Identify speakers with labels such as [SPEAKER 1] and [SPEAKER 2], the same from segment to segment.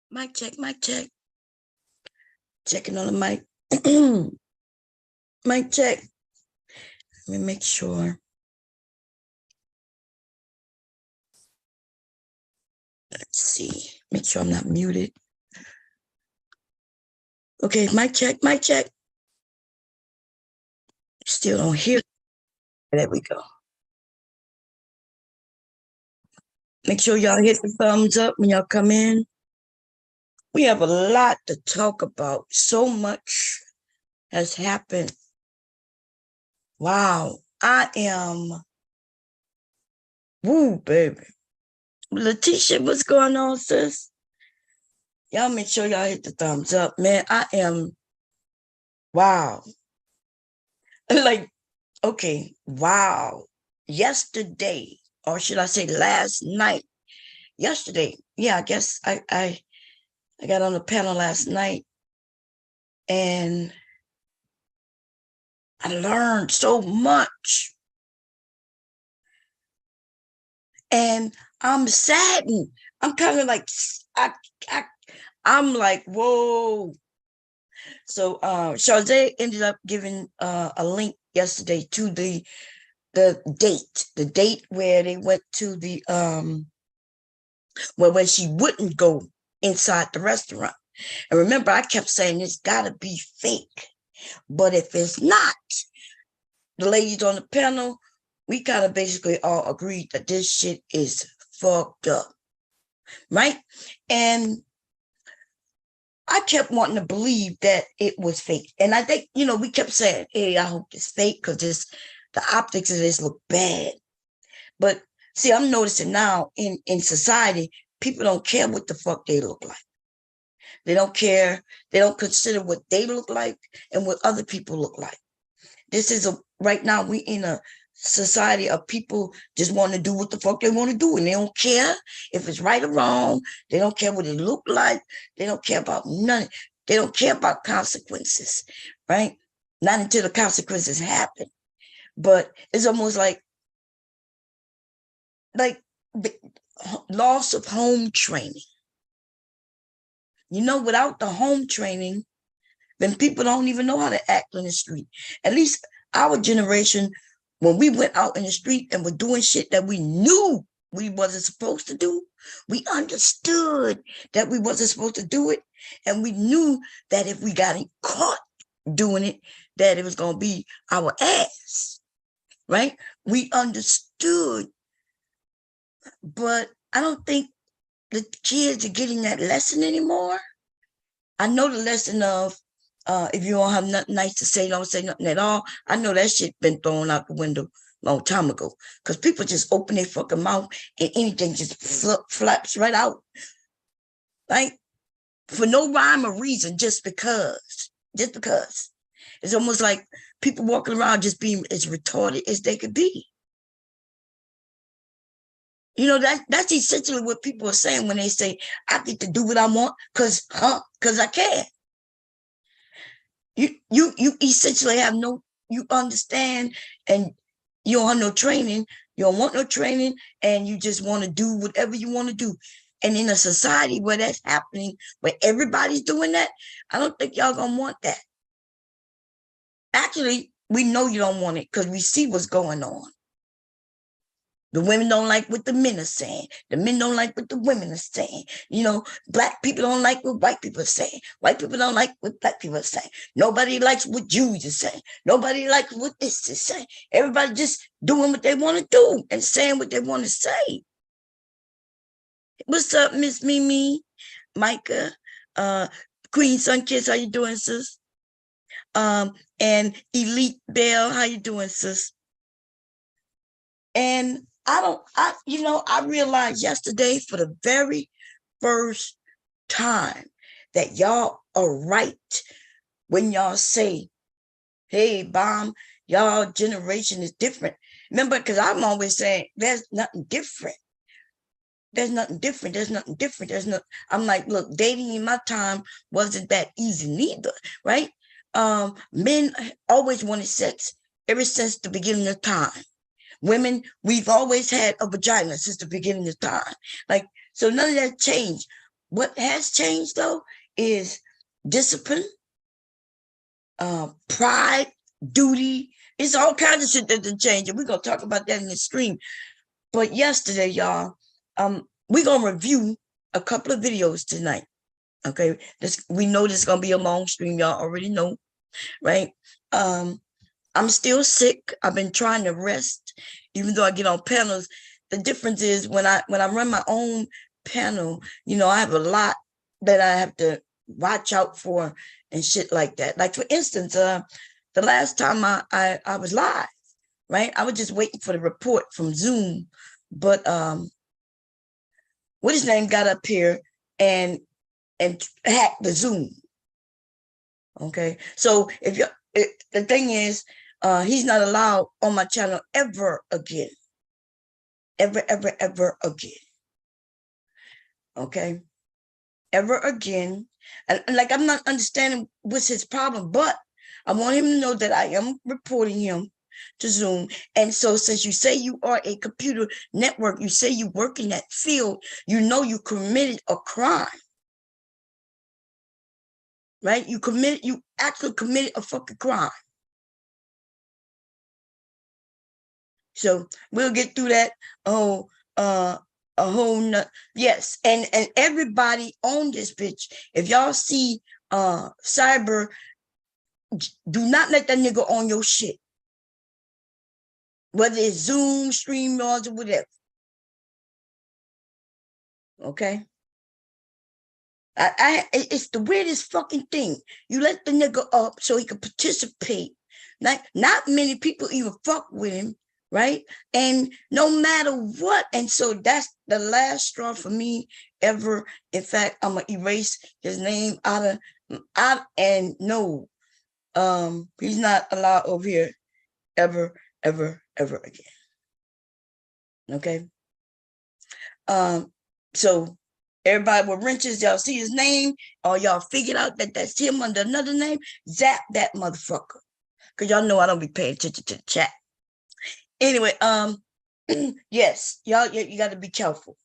[SPEAKER 1] Mic check, mic check. Checking on the mic. Mic check. Let me make sure. Let's see. Make sure I'm not muted. Okay, mic check, mic check. Still don't hear. There we go. Make sure y'all hit the thumbs up when y'all come in. We have a lot to talk about. So much has happened. Wow. I am. Woo, baby. Letitia, what's going on, sis? Y'all make sure y'all hit the thumbs up, man. I am. Wow. Like, okay, wow. Yesterday, or should I say last night? Yesterday, yeah, I guess I got on the panel last night and I learned so much. And I'm saddened. I'm kind of like I'm like, whoa. So Charze ended up giving a link yesterday to the date where they went to the where she wouldn't go inside the restaurant. And remember, I kept saying it's gotta be fake. But if it's not, the ladies on the panel, we kind of basically all agreed that this shit is fucked up. Right? And I kept wanting to believe that it was fake. And I think, we kept saying, hey, I hope it's fake because the optics of this look bad. But see, I'm noticing now in society, people don't care what the fuck they look like. They don't care. They don't consider what they look like and what other people look like. Right now we in a society of people just want to do what the fuck they want to do. And they don't care if it's right or wrong. They don't care what it look like. They don't care about none. They don't care about consequences, right? Not until the consequences happen. But it's almost like the loss of home training. Without the home training, then people don't even know how to act on the street. At least our generation, when we went out in the street and were doing shit that we knew we wasn't supposed to do, we understood that we wasn't supposed to do it. And we knew that if we got caught doing it, that it was going to be our ass, right? We understood. But I don't think the kids are getting that lesson anymore. I know the lesson of if you don't have nothing nice to say, don't say nothing at all. I know that shit been thrown out the window a long time ago. Because people just open their fucking mouth and anything just flaps right out. Right? For no rhyme or reason, just because. Just because. It's almost like people walking around just being as retarded as they could be. That's essentially what people are saying when they say, I get to do what I want because I can. You essentially have you understand, and you don't have no training. You don't want no training, and you just want to do whatever you want to do. And in a society where that's happening, where everybody's doing that, I don't think y'all gonna want that. Actually, we know you don't want it because we see what's going on. The women don't like what the men are saying. The men don't like what the women are saying. Black people don't like what white people are saying. White people don't like what black people are saying. Nobody likes what Jews are saying. Nobody likes what this is saying. Everybody just doing what they want to do and saying what they want to say. What's up, Miss Mimi, Micah, Queen Sunkiss, how you doing, sis? And Elite Bell, how you doing, sis? And I realized yesterday for the very first time that y'all are right when y'all say, hey, Bomb, y'all generation is different. Remember, because I'm always saying there's nothing different. There's nothing different. There's nothing different. I'm like, look, dating in my time wasn't that easy neither, right? Men always wanted sex ever since the beginning of time. Women, we've always had a vagina since the beginning of time. So none of that changed. What has changed though is discipline, pride, duty. It's all kinds of shit that's changing. We're gonna talk about that in the stream. But yesterday, y'all, we're gonna review a couple of videos tonight. Okay, we know this is gonna be a long stream, y'all already know, right? I'm still sick. I've been trying to rest, even though I get on panels. The difference is when I run my own panel, you know, I have a lot that I have to watch out for and shit like that. Like for instance, the last time I was live, right? I was just waiting for the report from Zoom, but what his name got up here and hacked the Zoom. Okay, so the thing is, he's not allowed on my channel ever again. Ever again. Okay, ever again. And like, I'm not understanding what's his problem, but I want him to know that I am reporting him to Zoom. And so since you say you are a computer network, you say you work in that field, you know you committed a crime. Right? You actually committed a fucking crime. So we'll get through that. Yes, and everybody on this bitch, if y'all see Cyber, do not let that nigga on your shit, whether it's Zoom, StreamYards, or whatever. Okay, it's the weirdest fucking thing. You let the nigga up so he can participate. Not many people even fuck with him, right? And no matter what, and so that's the last straw for me ever. In fact, I'm gonna erase his name out and no, he's not allowed over here ever again. Okay. So everybody with wrenches, y'all see his name, or y'all figured out that that's him under another name, zap that motherfucker. Cause y'all know I don't be paying attention to the chat. Anyway, yes, y'all, you got to be careful.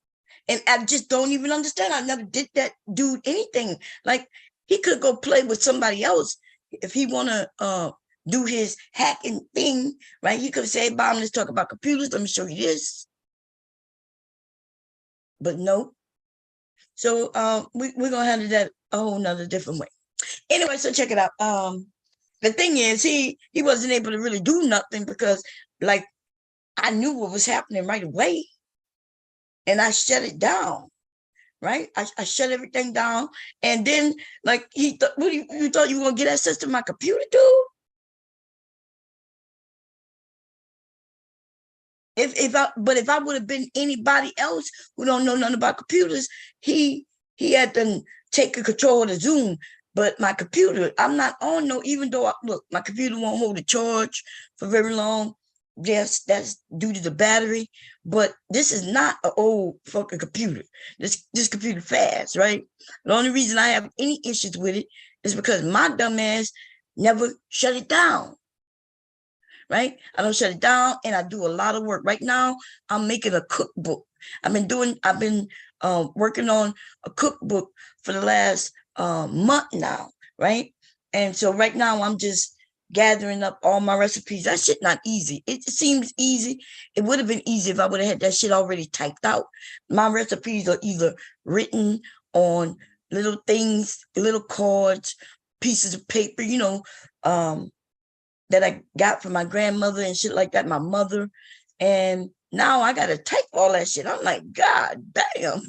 [SPEAKER 1] And I just don't even understand. I never did that dude anything. Like, he could go play with somebody else if he want to do his hacking thing, right? He could say, Bob, let's talk about computers. Let me show you this. But no. So we're going to handle that a whole nother different way. Anyway, so check it out. The thing is, he wasn't able to really do nothing because, like, I knew what was happening right away. And I shut it down, right? I shut everything down. And then, like, he thought, what you thought you were going to get access to my computer, dude? If I would have been anybody else who don't know nothing about computers, he had to take control of the Zoom. But my computer, I'm not on no, even though look, my computer won't hold a charge for very long. Yes, that's due to the battery, but this is not an old fucking computer. This computer fast, right? The only reason I have any issues with it is because my dumb ass never shut it down. Right? I don't shut it down, and I do a lot of work. Right now, I'm making a cookbook. I've been working on a cookbook for the last month now, right? And so right now I'm just gathering up all my recipes. That shit not easy. It seems easy. It would have been easy if I would have had that shit already typed out. My recipes are either written on little things, little cards, pieces of paper, you know, that I got from my grandmother and shit like that, my mother. And now I got to type all that shit. I'm like, God damn.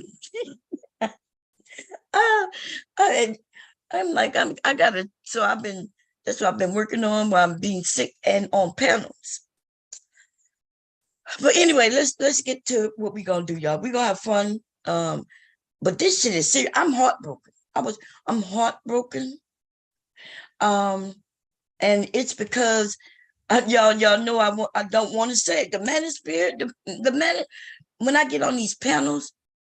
[SPEAKER 1] I'm like, I got to, so that's what I've been working on while I'm being sick and on panels. But anyway, let's get to what we're going to do, y'all. We're going to have fun. But this shit is serious. I'm heartbroken. I'm heartbroken. And it's because y'all know I don't want to say it. The Manosphere, when I get on these panels,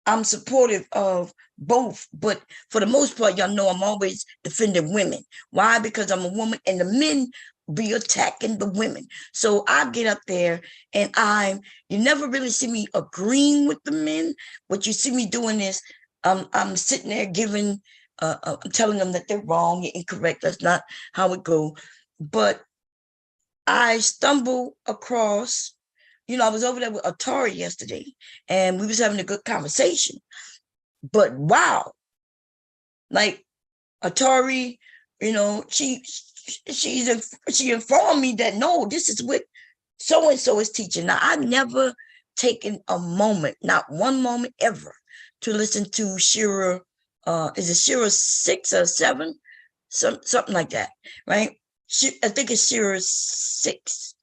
[SPEAKER 1] I'm supportive of both, but for the most part, y'all know I'm always defending women. Why? Because I'm a woman, and the men be attacking the women. So I get up there, and you never really see me agreeing with the men. What you see me doing is I'm sitting there giving, I'm telling them that they're wrong, you're incorrect. That's not how it go. But I stumbled across, I was over there with Atari yesterday, and we was having a good conversation. But wow, like Atari, she informed me that no, this is what so and so is teaching. Now I never taken a moment, not one moment ever, to listen to Shira. Is it Shira 6 or 7? Something like that, right? I think it's Shira 6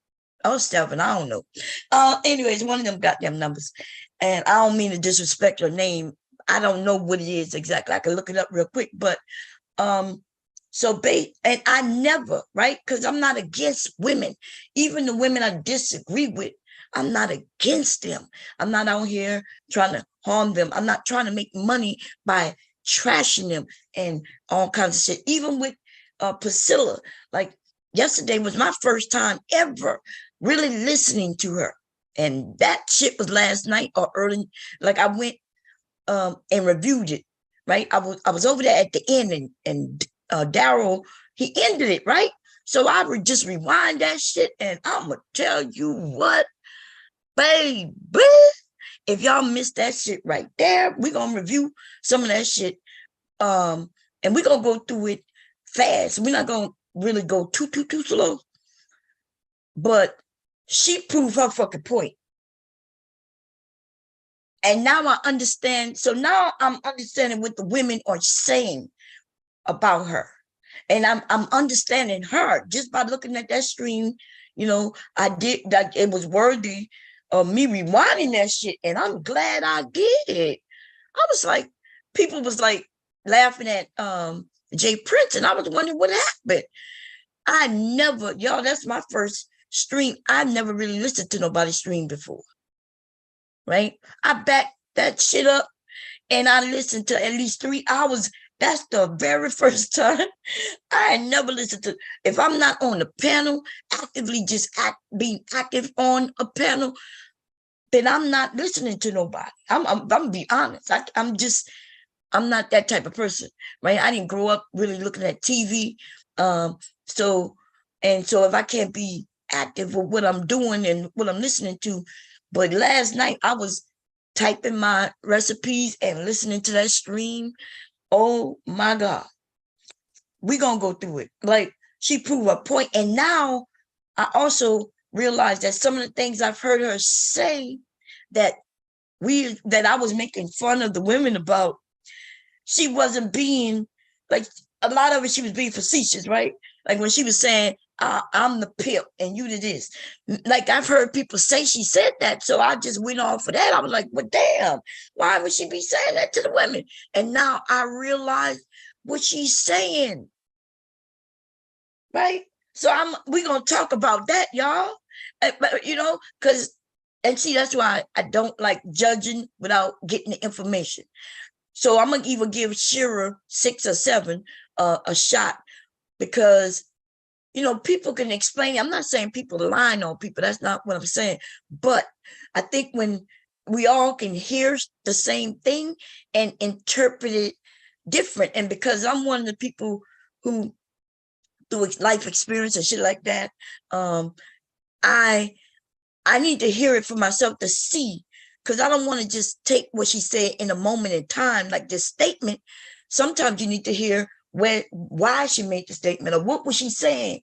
[SPEAKER 1] or 7. I don't know. Anyways, one of them goddamn numbers. And I don't mean to disrespect her name. I don't know what it is exactly. I can look it up real quick, but and I never, right? Because I'm not against women. Even the women I disagree with, I'm not against them. I'm not out here trying to harm them. I'm not trying to make money by trashing them and all kinds of shit. Even with Priscilla, like yesterday was my first time ever really listening to her. And that shit was last night or early. Like I went and reviewed it, right? I was over there at the end, and Daryl, he ended it, right? So I would just rewind that shit, and I'm gonna tell you what, baby, if y'all missed that shit right there, we're gonna review some of that shit, and we're gonna go through it fast. We're not gonna really go too slow, but she proved her fucking point. And now I understand. So now I'm understanding what the women are saying about her. And I'm understanding her just by looking at that stream. I did that. It was worthy of me rewinding that shit. And I'm glad I did. I was like, people was like laughing at Jay Prince, and I was wondering what happened. I never, y'all, that's my first stream. I never really listened to nobody's stream before. Right? I backed that shit up and I listened to at least 3 hours. That's the very first time. I never listened to, if I'm not on the panel, actively just being active on a panel, then I'm not listening to nobody. I'm gonna be honest. I'm not that type of person, right? I didn't grow up really looking at TV. So if I can't be active with what I'm doing and what I'm listening to, but last night I was typing my recipes and listening to that stream. Oh my God. We're going to go through it. Like, she proved a point. And now I also realized that some of the things I've heard her say that I was making fun of the women about, she wasn't being, like, a lot of it, she was being facetious, right? Like when she was saying, I'm the pimp and you did this. Like I've heard people say she said that. So I just went off of that. I was like, well, damn, why would she be saying that to the women? And now I realize what she's saying. Right? So we're going to talk about that, y'all. Because, and see, that's why I don't like judging without getting the information. So I'm going to even give Shira 6 or 7 a shot because, people can explain. I'm not saying people lying on people. That's not what I'm saying. But I think when we all can hear the same thing and interpret it different. And because I'm one of the people who, through life experience and shit like that, I need to hear it for myself to see, because I don't want to just take what she said in a moment in time, like this statement. Sometimes you need to hear why she made the statement or what was she saying.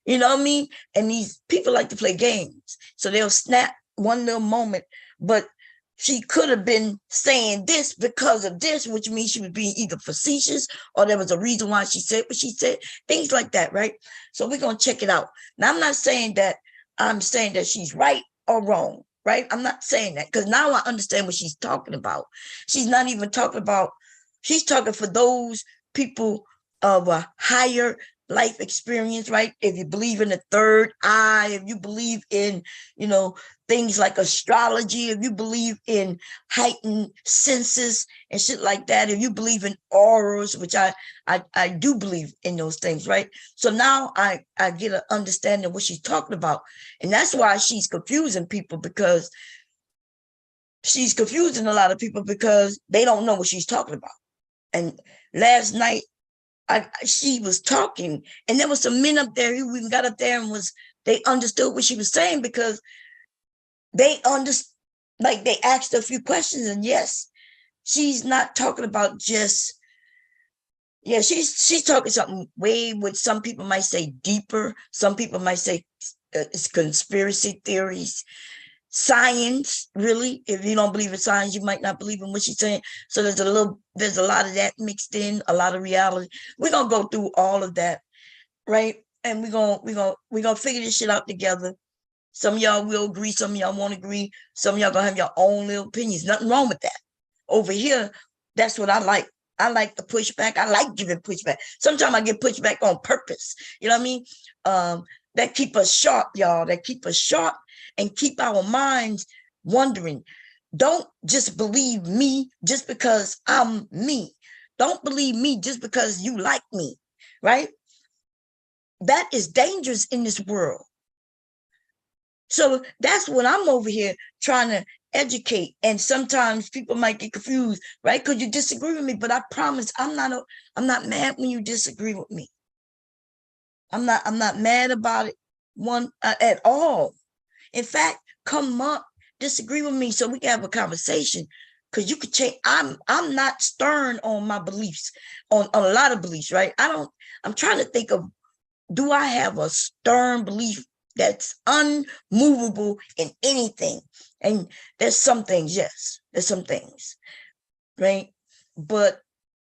[SPEAKER 1] You know what I mean? And these people like to play games. So they'll snap one little moment, but she could have been saying this because of this, which means she was being either facetious or there was a reason why she said what she said, things like that, right? So we're going to check it out. Now, I'm not saying that she's right or wrong, right? I'm not saying that, because now I understand what she's talking about. She's not even talking about, she's talking for those people of a higher life experience, right? If you believe in the third eye, if you believe in, things like astrology, if you believe in heightened senses and shit like that, if you believe in auras, which I do believe in those things, right? So now I get an understanding of what she's talking about. And that's why she's confusing people, because she's confusing a lot of people because they don't know what she's talking about. And last night, she was talking, and there was some men up there who even got up there and they understood what she was saying, because they understood, like they asked a few questions, and yes, she's not talking about just, yeah, she's talking something way, what some people might say deeper. Some people might say it's conspiracy theories, science. Really, if you don't believe in science, you might not believe in what she's saying. So there's a lot of that mixed in, a lot of reality. We're gonna go through all of that, right? And we're gonna figure this shit out together. Some of y'all will agree, some of y'all won't agree, some of y'all gonna have your own little opinions. Nothing wrong with that. Over here, that's what I like. I like the pushback. I like giving pushback. Sometimes I get pushback on purpose. You know what I mean? That keep us sharp, y'all. That keep us sharp and keep our minds wondering. Don't just believe me just because I'm me. Don't believe me just because you like me, right? That is dangerous in this world. So that's what I'm over here trying to educate. And sometimes people might get confused, right? Because you disagree with me, but I promise I'm not mad when you disagree with me. I'm not mad about it at all. In fact, come up, disagree with me so we can have a conversation. Because you could change. I'm not stern on my beliefs, on a lot of beliefs, right? I'm trying to think of, do I have a stern belief that's unmovable in anything? And there's some things, yes, there's some things, right? But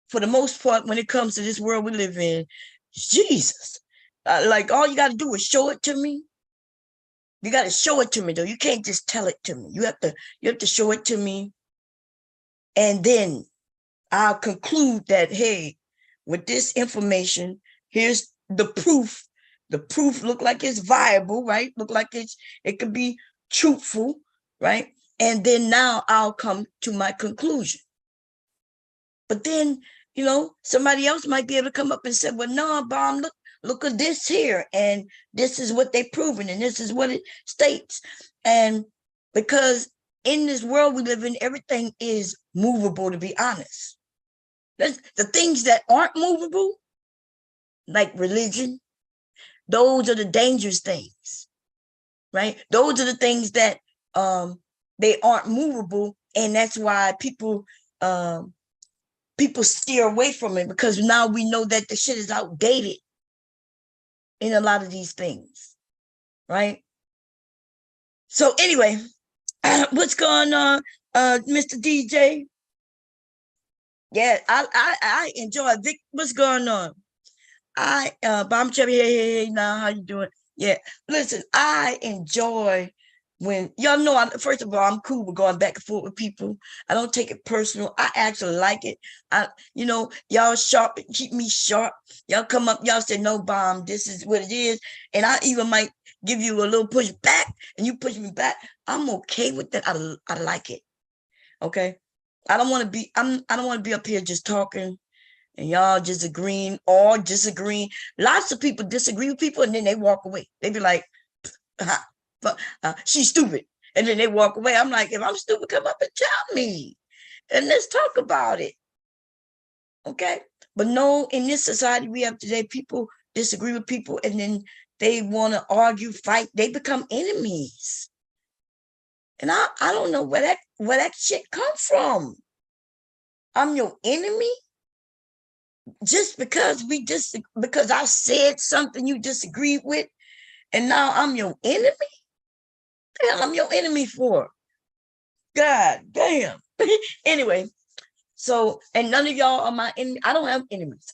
[SPEAKER 1] for the most part, when it comes to this world we live in, Jesus, like all you got to do is show it to me. You got to show it to me, though. You can't just tell it to me. You have to show it to me, and then I'll conclude that, hey, with this information, here's the proof. The proof look like it's viable, right? Look like it could be truthful, right? And then now I'll come to my conclusion. But then, somebody else might be able to come up and say, well, no, Bomb, look at this here. And this is what they proven, and this is what it states. And because in this world we live in, everything is movable, to be honest. The things that aren't movable, like religion, those are the dangerous things, right? Those are the things that they aren't movable, and that's why people steer away from it, because now we know that the shit is outdated in a lot of these things, right? So anyway, what's going on, Mr. DJ? Yeah, I enjoy Vic. What's going on? Bomb Chubby, hey, now how you doing? Yeah, listen, I enjoy when y'all know. First of all, I'm cool with going back and forth with people. I don't take it personal. I actually like it. Y'all sharp, keep me sharp. Y'all come up, y'all say, no, Bomb, this is what it is, and I even might give you a little push back, and you push me back. I'm okay with that. I like it. Okay, I don't want to be. I don't want to be up here just talking and y'all just agreeing or disagreeing. Lots of people disagree with people, and then they walk away. They be like, she's stupid. And then they walk away. I'm like, if I'm stupid, come up and tell me, and let's talk about it. Okay? But no, in this society we have today, people disagree with people, and then they want to argue, fight. They become enemies. And I don't know where that shit come from. I'm your enemy? Just because because I said something you disagreed with, and now I'm your enemy? What the hell I'm your enemy for? God damn. Anyway, so, and none of y'all are my enemy. I don't have enemies.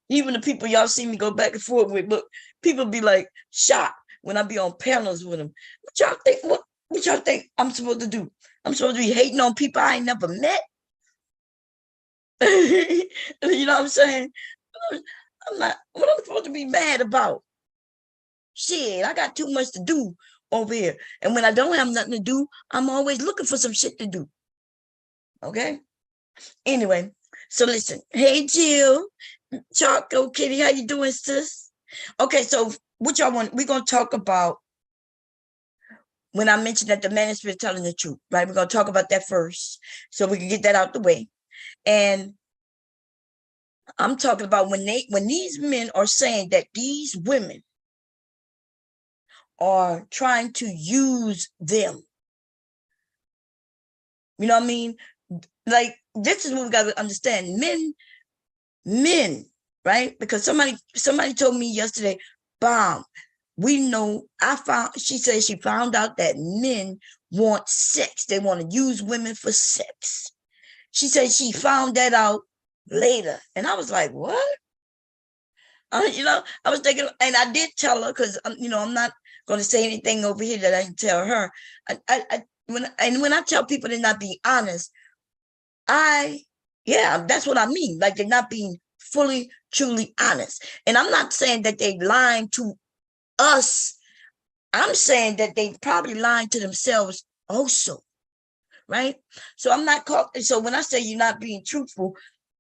[SPEAKER 1] Even the people y'all see me go back and forth with, look, people be like shocked when I be on panels with them. What y'all think? What y'all think I'm supposed to do? I'm supposed to be hating on people I ain't never met? You know what I'm saying? I'm not, what I'm supposed to be mad about? Shit, I got too much to do over here. And when I don't have nothing to do, I'm always looking for some shit to do. Okay? Anyway, so listen. Hey, Jill. Choco Kitty, how you doing, sis? Okay, so what y'all want? We're going to talk about when I mentioned that the Manosphere is telling the truth, right? We're going to talk about that first so we can get that out the way. And I'm talking about when these men are saying that these women are trying to use them. You know what I mean? Like, this is what we got to understand. Men, right? Because somebody told me yesterday, Bomb, we know, she said she found out that men want sex. They want to use women for sex. She said she found that out later. And I was like, what? I was thinking, and I did tell her, because, I'm not going to say anything over here that I can tell her. When I tell people they're not being honest, that's what I mean. Like, they're not being fully, truly honest. And I'm not saying that they lying to us. I'm saying that they probably lying to themselves also, right? So I'm not so when I say you're not being truthful,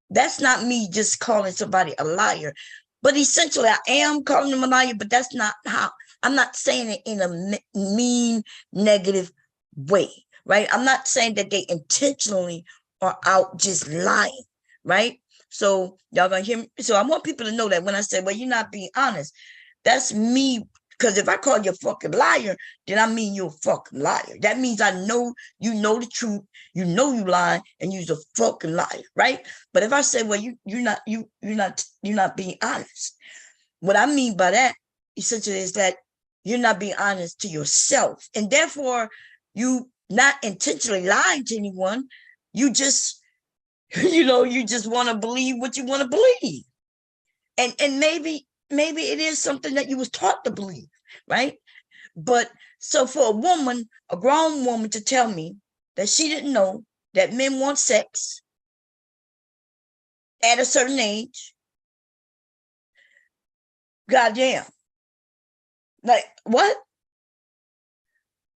[SPEAKER 1] that's not me just calling somebody a liar. But essentially, I am calling them a liar, but that's not how. I'm not saying it in a mean, negative way, right? I'm not saying that they intentionally are out just lying, right? So y'all gonna hear me. So I want people to know that when I say, well, you're not being honest, that's me. Because if I call you a fucking liar, then I mean you're a fucking liar. That means I know you know the truth, you know you lying, and you're a fucking liar, right? But if I say, well, you're not being honest. What I mean by that essentially is that you're not being honest to yourself, and therefore you not intentionally lying to anyone. You just, you just want to believe what you want to believe, and maybe it is something that you was taught to believe, right? But so for a grown woman, to tell me that she didn't know that men want sex at a certain age, goddamn. Like, what?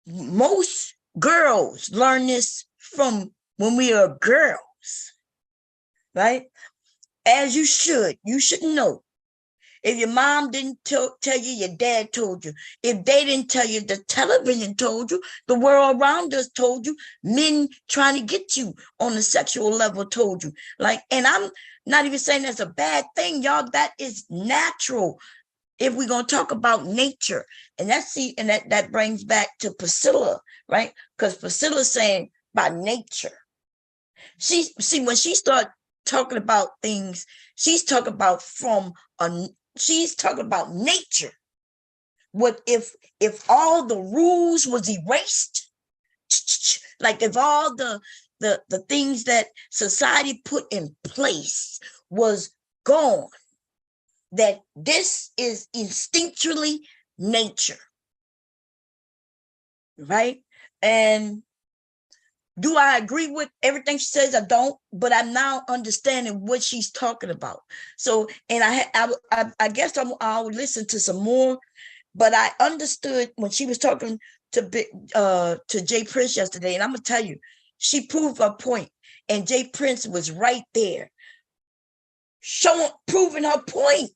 [SPEAKER 1] Most girls learn this from when we are girls, right? As you should. You should know. If your mom didn't tell you, your dad told you. If they didn't tell you, the television told you. The world around us told you. Men trying to get you on the sexual level told you. Like, and I'm not even saying that's a bad thing, y'all. That is natural. If we're going to talk about nature, and that brings back to Priscilla, right? Because Priscilla's saying by nature. When she started talking about things, she's talking about she's talking about nature. What if all the rules was erased? Like, if all the things that society put in place was gone, that this is instinctually nature, right? And do I agree with everything she says? I don't, but I'm now understanding what she's talking about. So, and I guess I'll listen to some more, but I understood when she was talking to Jay Prince yesterday, and I'm gonna tell you, she proved her point, and Jay Prince was right there, proving her point.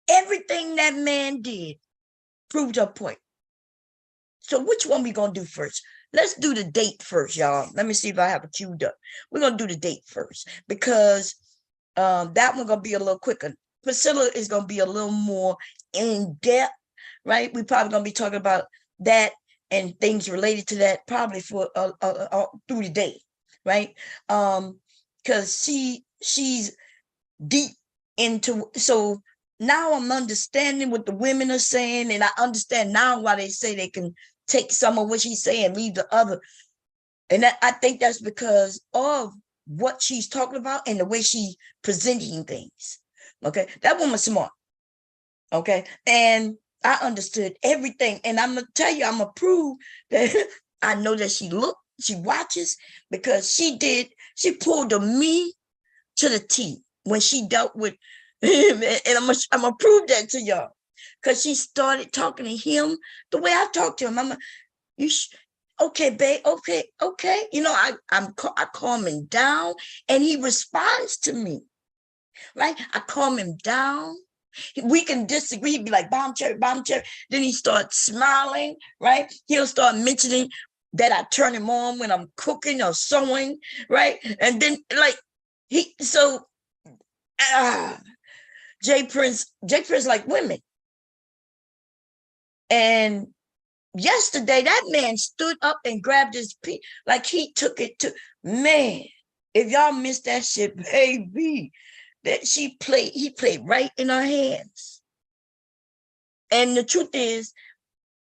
[SPEAKER 1] Everything that man did proved her point. So which one we gonna do first? Let's do the date first, y'all. Let me see if I have it queued up. We're gonna do the date first, because that one gonna be a little quicker. Priscilla is gonna be a little more in depth, right? We probably gonna be talking about that and things related to that probably for through the day, right? Because she's deep into. So now I'm understanding what the women are saying, and I understand now why they say they can take some of what she's saying, leave the other. And I think that's because of what she's talking about and the way she's presenting things. Okay, that woman's smart. Okay, and I understood everything, and I'm gonna tell you, I'm gonna prove that I know that she watches, because she pulled the me to the T when she dealt with him, and I'm gonna prove that to y'all, because she started talking to him the way I talk to him. Okay, babe, okay. I calm him down, and he responds to me, right? I calm him down, We can disagree. He'd be like, bomb cherry, bomb cherry. Then he starts smiling, right? He'll start mentioning that I turn him on when I'm cooking or sewing, right? And then like Jay Prince like women. And yesterday, that man stood up and grabbed his piece, like he took it to, man, if y'all missed that shit, baby, that he played right in our hands. And the truth is,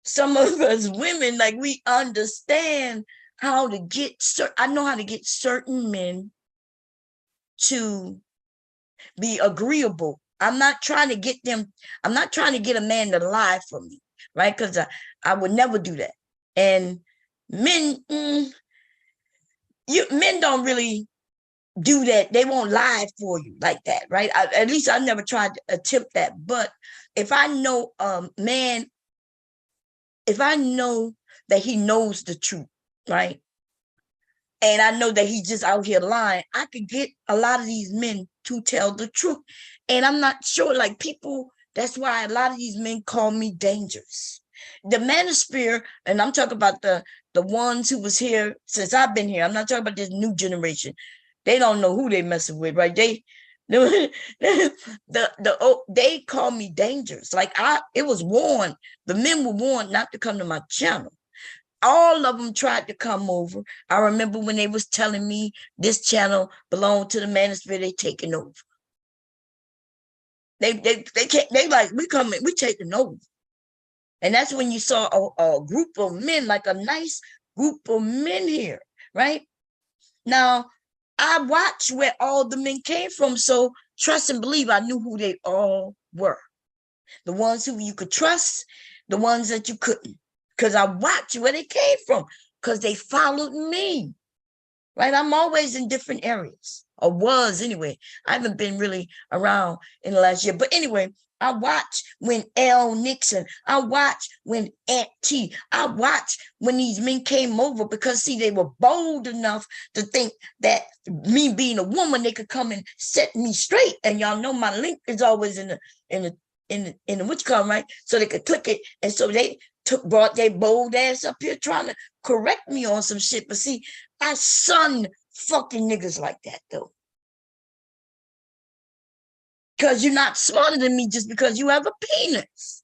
[SPEAKER 1] some of us women, like, we understand how to get, I know how to get certain men to be agreeable. I'm not trying to get a man to lie for me, right? Because I would never do that. And men, men don't really do that. They won't lie for you like that, right? At least I never tried to attempt that. But if I know a man, if I know that he knows the truth, right? And I know that he's just out here lying, I could get a lot of these men to tell the truth. And I'm not sure, like, people, that's why a lot of these men call me dangerous. The Manosphere, and I'm talking about the ones who was here since I've been here. I'm not talking about this new generation. They don't know who they messing with, right? They they call me dangerous. Like, it was warned. The men were warned not to come to my channel. All of them tried to come over. I remember when they was telling me this channel belonged to the Manosphere, they taking over. They can't, they like, we taking over. And that's when you saw a group of men, like a nice group of men here, right? Now, I watched where all the men came from, so trust and believe I knew who they all were. The ones who you could trust, the ones that you couldn't. Because I watched where they came from, because they followed me, right? I'm always in different areas, or was anyway. I haven't been really around in the last year. But anyway, I watched when L. Nixon, I watched when Aunt T, I watched when these men came over, because see, they were bold enough to think that me being a woman, they could come and set me straight. And y'all know my link is always in the which come, right? So they could click it. And so they brought their bold ass up here trying to correct me on some shit. But see, I son fucking niggas like that though. Because you're not smarter than me just because you have a penis.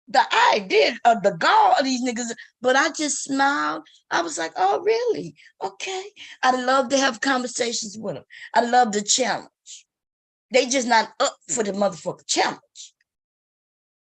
[SPEAKER 1] The idea of the gall of these niggas, but I just smiled. I was like, oh, really? Okay. I'd love to have conversations with them. I love the challenge. They just not up for the motherfucker challenge.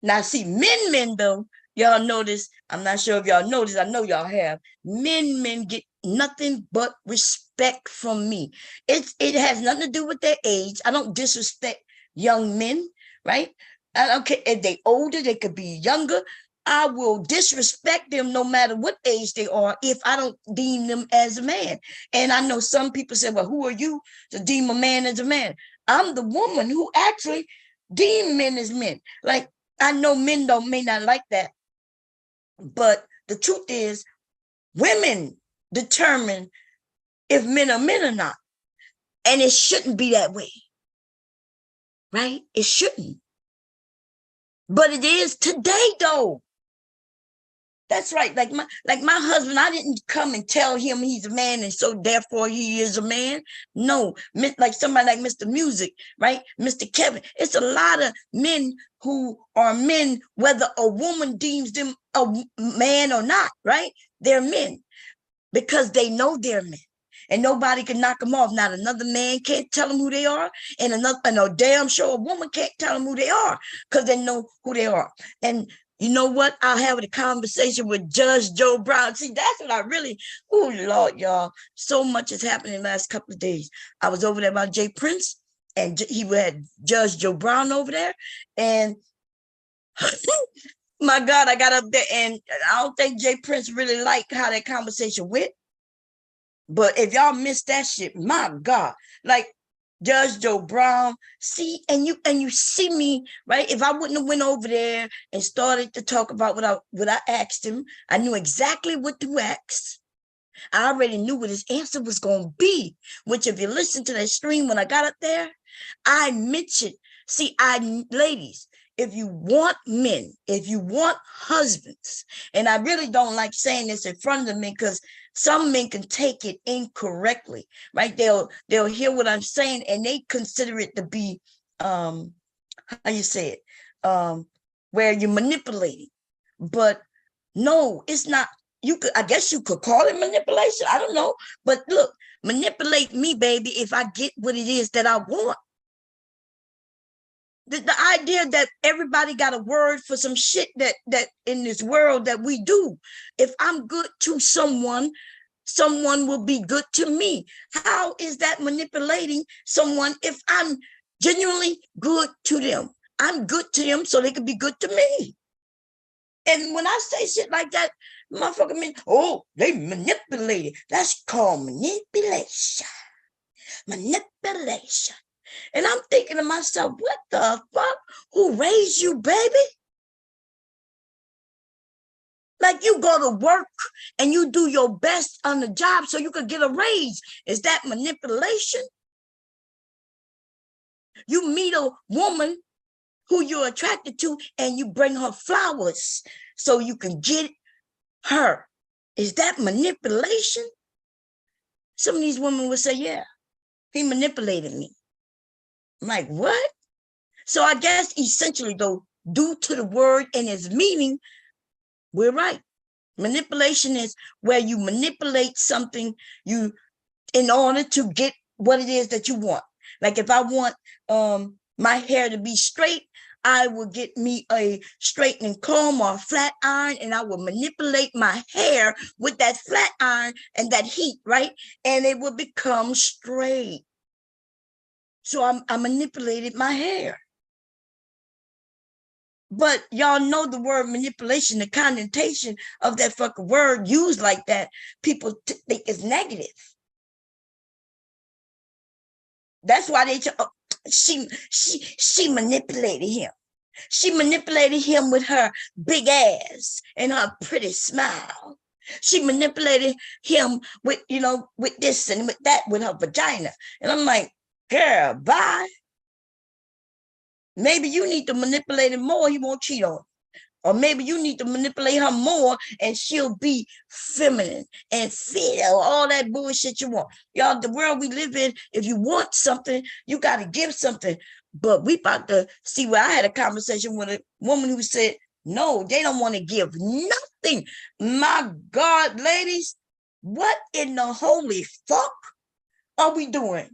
[SPEAKER 1] Now, see, men though, y'all notice, I'm not sure if y'all notice, I know y'all have, men get nothing but respect from me. It has nothing to do with their age. I don't disrespect young men, right? I don't care if they older, they could be younger. I will disrespect them no matter what age they are if I don't deem them as a man. And I know some people say, well, who are you to deem a man as a man? I'm the woman who actually deem men as men. Like, I know men may not like that, but the truth is, women determine if men are men or not. And it shouldn't be that way, right? It shouldn't. But it is today, though. That's right. Like my husband, I didn't come and tell him he's a man and so therefore he is a man. No, like somebody like Mr. Music, right? Mr. Kevin. It's a lot of men who are men, whether a woman deems them a man or not, right? They're men because they know they're men. And nobody can knock them off. Not another man can't tell them who they are. And a damn sure a woman can't tell them who they are because they know who they are. And you know what? I'll have a conversation with Judge Joe Brown. See, that's what I really, oh, Lord, y'all. So much has happened in the last couple of days. I was over there about Jay Prince, and he had Judge Joe Brown over there. And my God, I got up there, and I don't think Jay Prince really liked how that conversation went. But if y'all missed that shit, my God, like, Judge Joe Brown, see, and you see me, right? If I wouldn't have went over there and started to talk about what I asked him, I knew exactly what to ask. I already knew what his answer was going to be, which if you listen to that stream when I got up there, I mentioned See, ladies, if you want men, if you want husbands, and I really don't like saying this in front of men because some men can take it incorrectly, right? They'll hear what I'm saying and they consider it to be how you say it, where you're manipulating. But no, it's not. You could, I guess you could call it manipulation. I don't know. But look, manipulate me, baby, if I get what it is that I want. The idea that everybody got a word for some shit that in this world that we do. If I'm good to someone, someone will be good to me. How is that manipulating someone if I'm genuinely good to them? I'm good to them so they can be good to me. And when I say shit like that, motherfucker mean, oh, they manipulated. That's called manipulation. Manipulation. And I'm thinking to myself, what the fuck? Who raised you, baby? Like you go to work and you do your best on the job so you could get a raise. Is that manipulation? You meet a woman who you're attracted to and you bring her flowers so you can get her. Is that manipulation? Some of these women would say, yeah, he manipulated me. I'm like, what? So I guess essentially though, due to the word and its meaning, we're right. Manipulation is where you manipulate something in order to get what it is that you want. Like if I want my hair to be straight, I will get me a straightening comb or a flat iron and I will manipulate my hair with that flat iron and that heat, right? And it will become straight. So I manipulated my hair. But y'all know the word manipulation, the connotation of that fucking word used like that, people think it's negative. That's why she manipulated him. She manipulated him with her big ass and her pretty smile. She manipulated him with, with this and with that, with her vagina. And I'm like, girl, bye. Maybe you need to manipulate him more, he won't cheat on you. Or maybe you need to manipulate her more and she'll be feminine and feel all that bullshit you want. Y'all, the world we live in, if you want something, you got to give something. But we about to see where I had a conversation with a woman who said, no, they don't want to give nothing. My God, ladies, what in the holy fuck are we doing?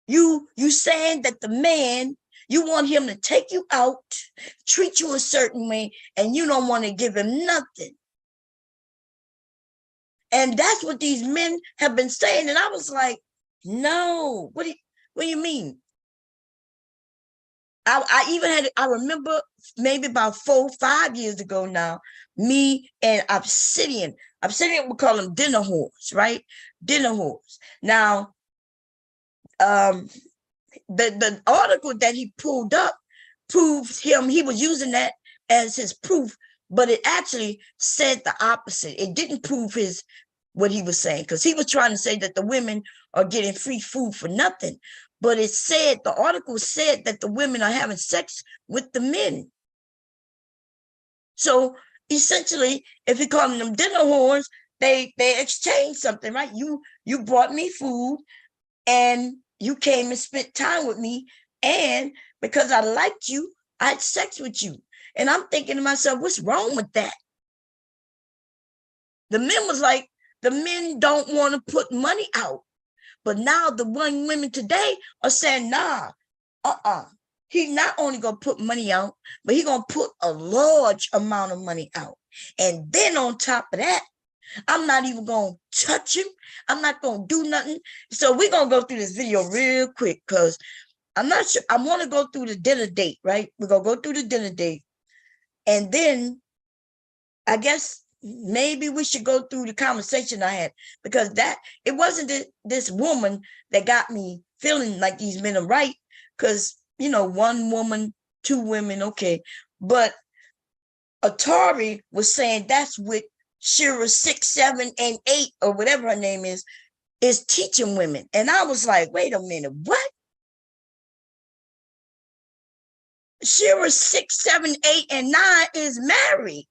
[SPEAKER 1] You saying that the man, you want him to take you out, treat you a certain way, and you don't want to give him nothing. And that's what these men have been saying. And I was like, no, what do you mean? I remember maybe about 4 or 5 years ago now, me and Obsidian, we call them dinner whores, right? Dinner whores. Now, the article that he pulled up proved he was using that as his proof, but it actually said the opposite. It didn't prove what he was saying, because he was trying to say that the women are getting free food for nothing. But the article said that the women are having sex with the men. So essentially, if you're calling them dinner whores, they exchange something, right? You brought me food and you came and spent time with me, and because I liked you, I had sex with you. And I'm thinking to myself, what's wrong with that? The men was like, the men don't want to put money out. But now the women today are saying, nah, he not only gonna put money out, but he gonna put a large amount of money out. And then on top of that, I'm not even gonna touch him. I'm not gonna do nothing. So we're gonna go through this video real quick because I'm not sure. I want to go through the dinner date, right? We're gonna go through the dinner date. And then I guess maybe we should go through the conversation I had, because it wasn't this woman that got me feeling like these men are right. Because, 1 woman, 2 women, okay. But Atari was saying that's what Shira 6, 7, and 8, or whatever her name is teaching women. And I was like, wait a minute, what? Shira 6, 7, 8, and 9 is married.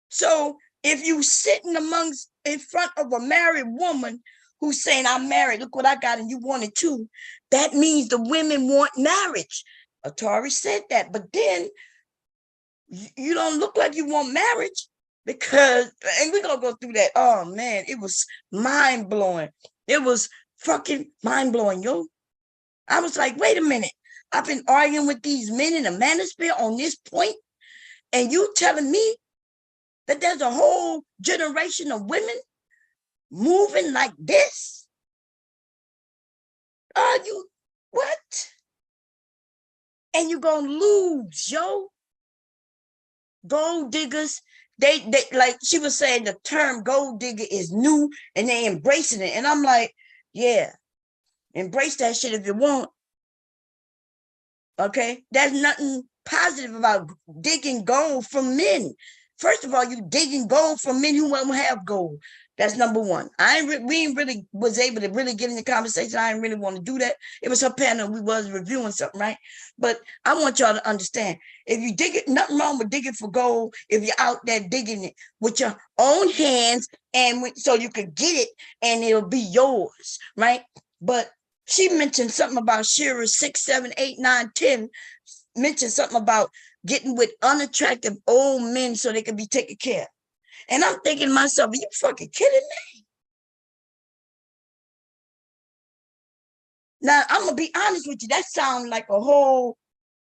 [SPEAKER 1] So if you sitting in front of a married woman who's saying, I'm married, look what I got, and you wanted too, that means the women want marriage. Atari said that, but then you don't look like you want marriage because, and we're gonna go through that. Oh man, it was mind-blowing. It was fucking mind-blowing, yo. I was like, wait a minute. I've been arguing with these men in the Manosphere on this point, and you telling me that there's a whole generation of women moving like this? Are you what? And you're gonna lose, yo. Gold diggers, they like she was saying the term gold digger is new and they embracing it. And I'm like, yeah, embrace that shit if you want. Okay, there's nothing positive about digging gold from men. First of all, you digging gold from men who won't have gold. That's number one. We ain't really was able to really get in the conversation. I didn't really want to do that. It was her panel. We was reviewing something, right? But I want y'all to understand, if you dig it, nothing wrong with digging for gold if you're out there digging it with your own hands and so you could get it and it'll be yours, right? But she mentioned something about Shira 6, 7, 8, 9, 10, mentioned something about getting with unattractive old men so they can be taken care of. And I'm thinking to myself, are you fucking kidding me? Now, I'm going to be honest with you. That sounds like a whole,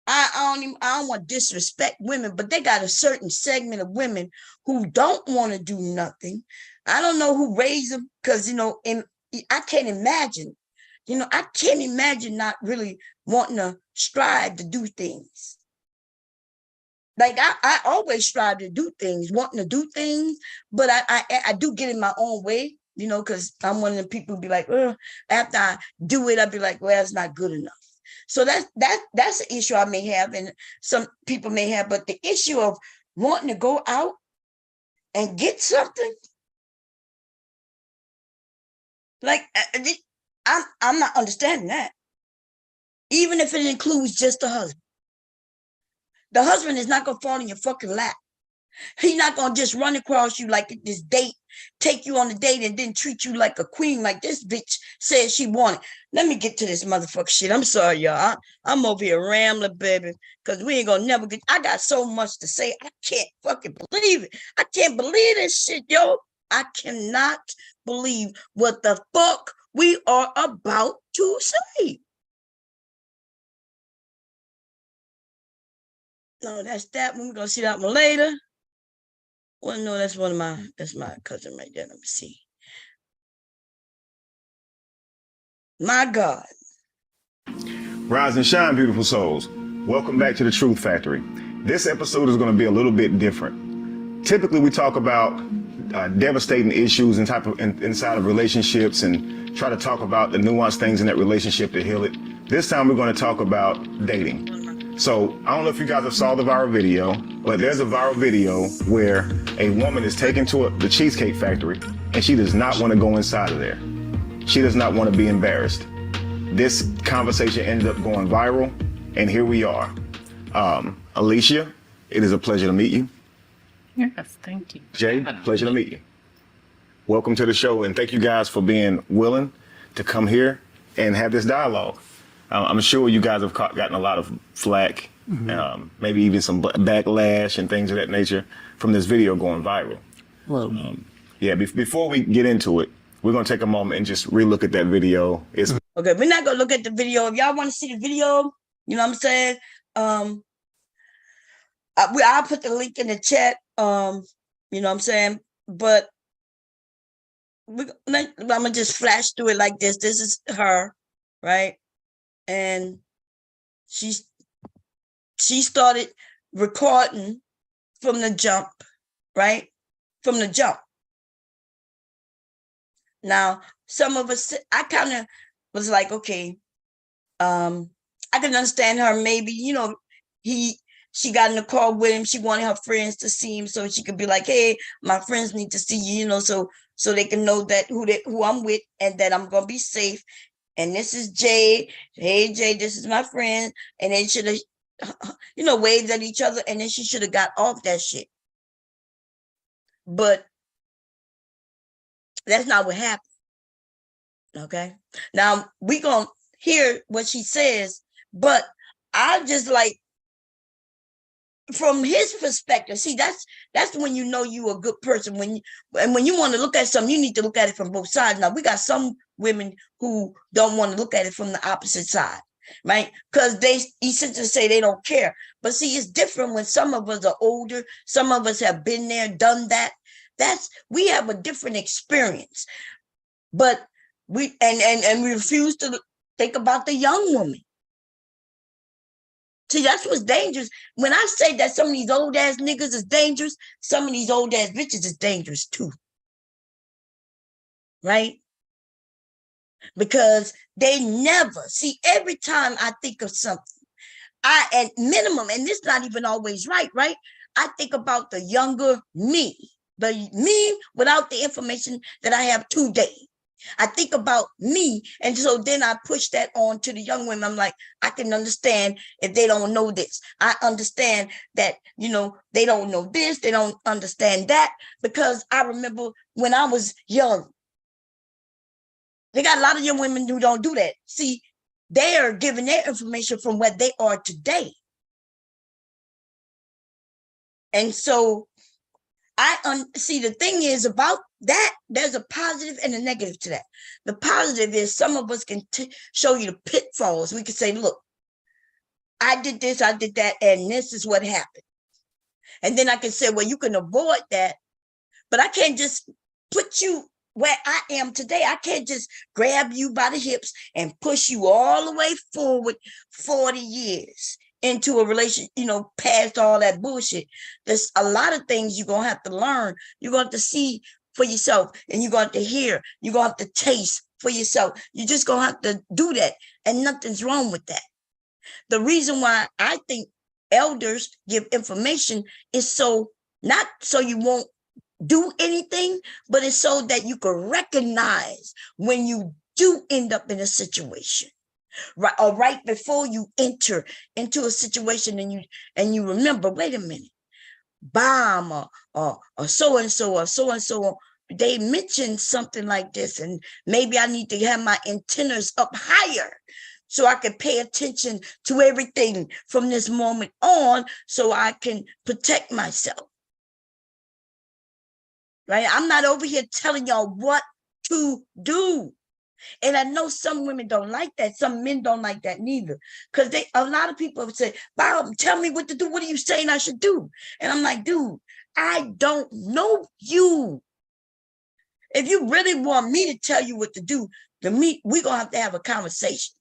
[SPEAKER 1] I don't want to disrespect women, but they got a certain segment of women who don't want to do nothing. I don't know who raised them because, I can't imagine. I can't imagine not really wanting to strive to do things. Like I always strive to do things, wanting to do things, but I do get in my own way, because I'm one of the people who be like, after I do it, I'll be like, well, it's not good enough. So that's an issue I may have, and some people may have, but the issue of wanting to go out and get something, like I'm not understanding that. Even if it includes just the husband. The husband is not going to fall in your fucking lap. He's not going to just run across you like this date, take you on the date and then treat you like a queen like this bitch said she wanted. Let me get to this motherfucker shit. I'm sorry, y'all. I'm over here rambling, baby, because we ain't going to never get. I got so much to say. I can't fucking believe it. I can't believe this shit, yo. I cannot believe what the fuck we are about to say. No, that's that one. We're gonna see that one later. Well, no, that's my cousin right there. Let me see. My God.
[SPEAKER 2] Rise and shine, beautiful souls. Welcome back to the Truth Factory. This episode is going to be a little bit different. Typically, we talk about devastating issues inside of relationships and try to talk about the nuanced things in that relationship to heal it. This time, we're going to talk about dating. So I don't know if you guys have saw the viral video, but there's a viral video where a woman is taken to the Cheesecake Factory and she does not want to go inside of there. She does not want to be embarrassed. This conversation ended up going viral, and here we are. Alicia, it is a pleasure to meet you.
[SPEAKER 3] Yes, thank you.
[SPEAKER 2] Jay, pleasure to meet you. Welcome to the show, and thank you guys for being willing to come here and have this dialogue. I'm sure you guys have gotten a lot of flack, maybe even some backlash and things of that nature from this video going viral.
[SPEAKER 3] Well,
[SPEAKER 2] before we get into it, we're going to take a moment and just relook at that video.
[SPEAKER 1] Okay, we're not going to look at the video. If y'all want to see the video, you know what I'm saying? I'll put the link in the chat, you know what I'm saying? But I'm going to just flash through it like this. This is her, right? And she started recording from the jump, right? From the jump. Now, some of us, I kind of was like, okay, I can understand her. Maybe, she got in the car with him. She wanted her friends to see him so she could be like, hey, my friends need to see you, so they can know that who I'm with and that I'm going to be safe. and this is Jay. Hey, Jay, this is my friend. And they should have, waved at each other, and then she should have got off that shit. But that's not what happened. Okay. Now we gonna hear what she says, but I just like, from his perspective, see, that's when you know you a good person. When you want to look at something, you need to look at it from both sides. Now we got some women who don't want to look at it from the opposite side, right? Because they essentially say they don't care. But see, it's different when some of us are older, some of us have been there, done that. We have a different experience. But we refuse to think about the young woman. See, that's what's dangerous. When I say that some of these old ass niggas is dangerous, some of these old ass bitches is dangerous too. Right? Because they never see, every time I think of something, at minimum, and this not even always right? I think about the younger me, the me without the information that I have today. I think about me, and so then I push that on to the young women. I'm like, I can understand if they don't know this. I understand that, they don't know this, they don't understand that, because I remember when I was young. They got a lot of young women who don't do that. See, they are giving their information from where they are today. And so see, the thing is about that, there's a positive and a negative to that. The positive is some of us can show you the pitfalls. We can say, look, I did this, I did that, and this is what happened. And then I can say, well, you can avoid that, but I can't just put you where I am today. I can't just grab you by the hips and push you all the way forward 40 years into a relationship, past all that bullshit. There's a lot of things you're going to have to learn. You're going to have to see for yourself, and you're going to have to hear. You're going to have to taste for yourself. You're just going to have to do that, and nothing's wrong with that. The reason why I think elders give information is not so you won't do anything, but it's so that you can recognize when you do end up in a situation. Right, or right before you enter into a situation, and you remember, wait a minute, bomb or so and so or so and so, they mentioned something like this, and maybe I need to have my antennas up higher so I can pay attention to everything from this moment on, so I can protect myself. Right? I'm not over here telling y'all what to do. And I know some women don't like that. Some men don't like that neither. Because a lot of people say, Bob, tell me what to do. What are you saying I should do? And I'm like, dude, I don't know you. If you really want me to tell you what to do, we're going to have a conversation.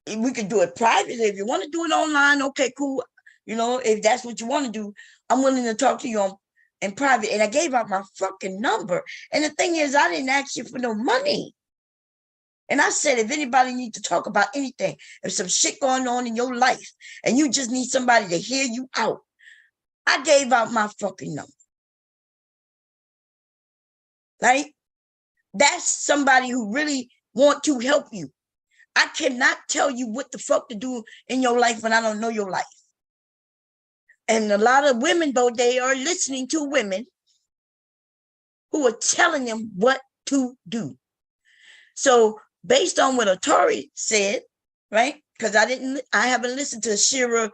[SPEAKER 1] We can do it privately. If you want to do it online, okay, cool. If that's what you want to do, I'm willing to talk to you in private. And I gave out my fucking number. And the thing is, I didn't ask you for no money. And I said, if anybody needs to talk about anything, if some shit going on in your life and you just need somebody to hear you out, I gave out my fucking number. Right? That's somebody who really want to help you. I cannot tell you what the fuck to do in your life when I don't know your life. And a lot of women, though, they are listening to women who are telling them what to do. So based on what Atari said, right? Because I haven't listened to Shira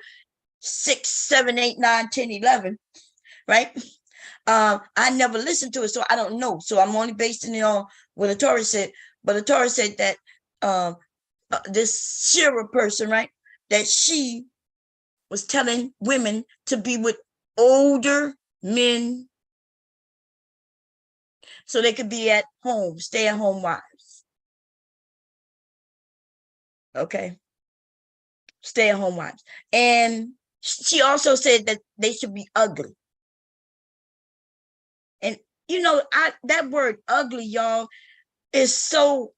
[SPEAKER 1] 6, 7, 8, 9, 10, 11, right? I never listened to it, so I don't know. So I'm only basing it on what Atari said. But Atari said that this Shira person, right, that she was telling women to be with older men so they could be at home, stay-at-home wives. Okay. Stay-at-home wives. And she also said that they should be ugly. And that word ugly, y'all, is so,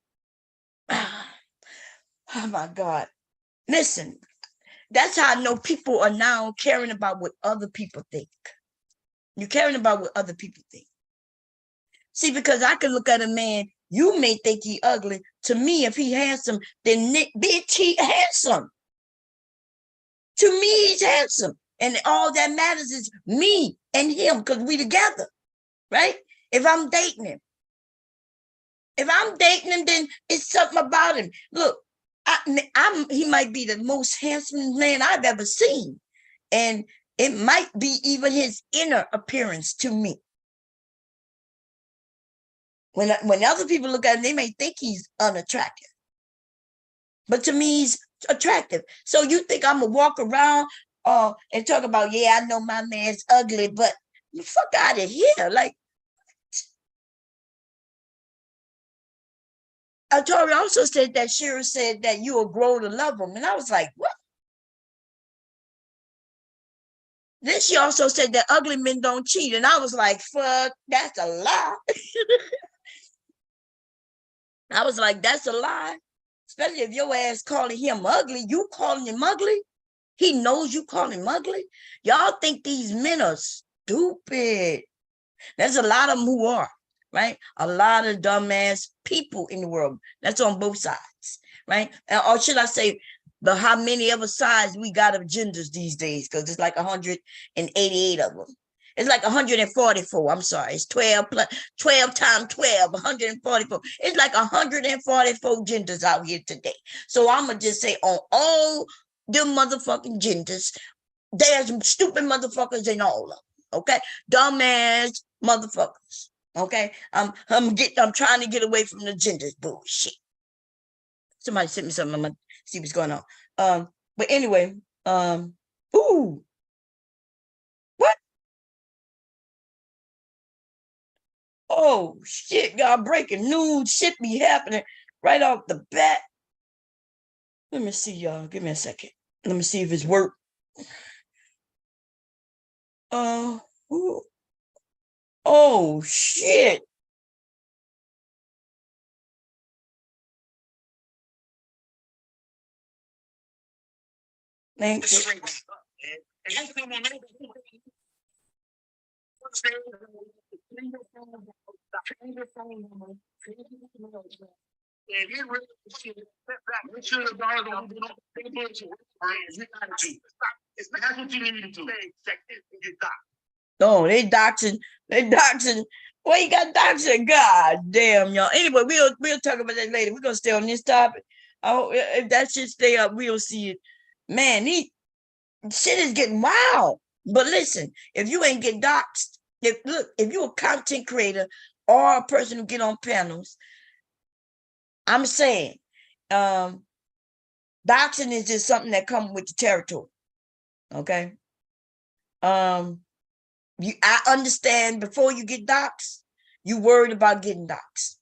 [SPEAKER 1] oh my God. Listen, that's how I know people are now caring about what other people think. You're caring about what other people think. See, because I could look at a man, you may think he ugly to me, if he handsome, then bitch, he handsome. To me, he's handsome. And all that matters is me and him, because we together, right? If I'm dating him, then it's something about him. Look, he might be the most handsome man I've ever seen. And it might be even his inner appearance to me. When other people look at him, they may think he's unattractive. But to me, he's attractive. So you think I'm going to walk around and talk about, yeah, I know my man's ugly, but fuck out of here. Like, Tori also said that Shira said that you will grow to love him. And I was like, what? Then she also said that ugly men don't cheat. And I was like, fuck, that's a lie. I was like, that's a lie. Especially if your ass calling him ugly, you calling him ugly. He knows you call him ugly. Y'all think these men are stupid. There's a lot of them who are, right? A lot of dumbass people in the world. That's on both sides, right? Or should I say, how many other sides we got of genders these days? Because it's like 188 of them. It's like 144. I'm sorry. It's 12 times 12, 144. It's like 144 genders out here today. So I'm going to just say on all the motherfucking genders, there's stupid motherfuckers in all of them. Okay? Dumbass motherfuckers. Okay? I'm trying to get away from the genders bullshit. Somebody sent me something. I'm going to see what's going on. But anyway, ooh. What? Oh shit, y'all, breaking news. Shit be happening right off the bat. Let me see, y'all. Give me a second. Let me see if it's work. Oh shit. Thank you. No, they doxing. Well, you got doxing. God damn, y'all. Anyway, we'll talk about that later. We're gonna stay on this topic. Oh, if that shit stay up, we'll see it. Man, shit is getting wild. But listen, if you ain't get doxed, if you're a content creator or a person who get on panels, I'm saying, doxing is just something that comes with the territory. Okay. I understand before you get doxed, you worried about getting doxed.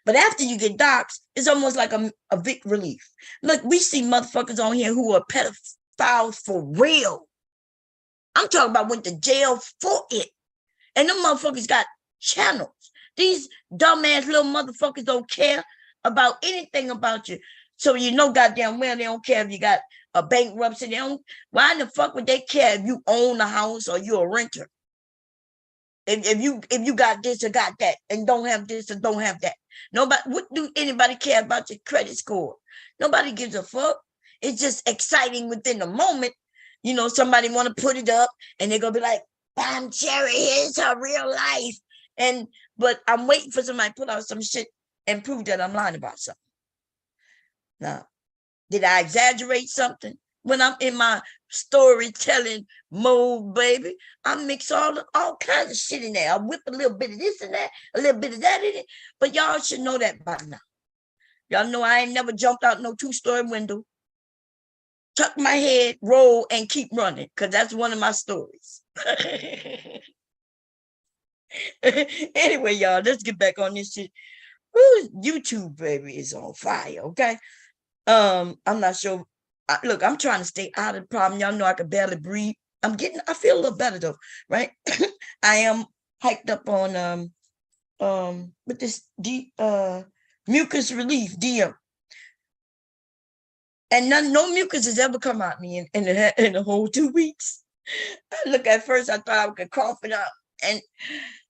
[SPEAKER 1] But after you get doxed, it's almost like a Vic relief. Look, we see motherfuckers on here who are pedophiles for real. I'm talking about went to jail for it. And them motherfuckers got channels. These dumbass little motherfuckers don't care about anything about you. So you know goddamn well they don't care if you got a bankruptcy. Why in the fuck would they care if you own a house or you're a renter? If you got this or got that and don't have this or don't have that. Nobody, what do anybody care about your credit score? Nobody gives a fuck. It's just exciting within the moment. You know, somebody want to put it up and they're gonna be like, "Bam, Cherry, here's her real life." But I'm waiting for somebody to put out some shit and prove that I'm lying about something. Now, did I exaggerate something? When I'm in my storytelling mode, baby, I mix all kinds of shit in there. I whip a little bit of this and that, a little bit of that in it. But y'all should know that by now. Y'all know I ain't never jumped out no 2-story window, tuck my head, roll, and keep running, because that's one of my stories. Anyway, y'all, let's get back on this shit. Ooh, YouTube, baby, is on fire, okay? I'm not sure. Look, I'm trying to stay out of the problem. Y'all know I can barely breathe. I feel a little better though, right? I am hyped up on with this deep mucus relief DM. And no mucus has ever come out me in the whole 2 weeks. Look, at first I thought I could cough it up. And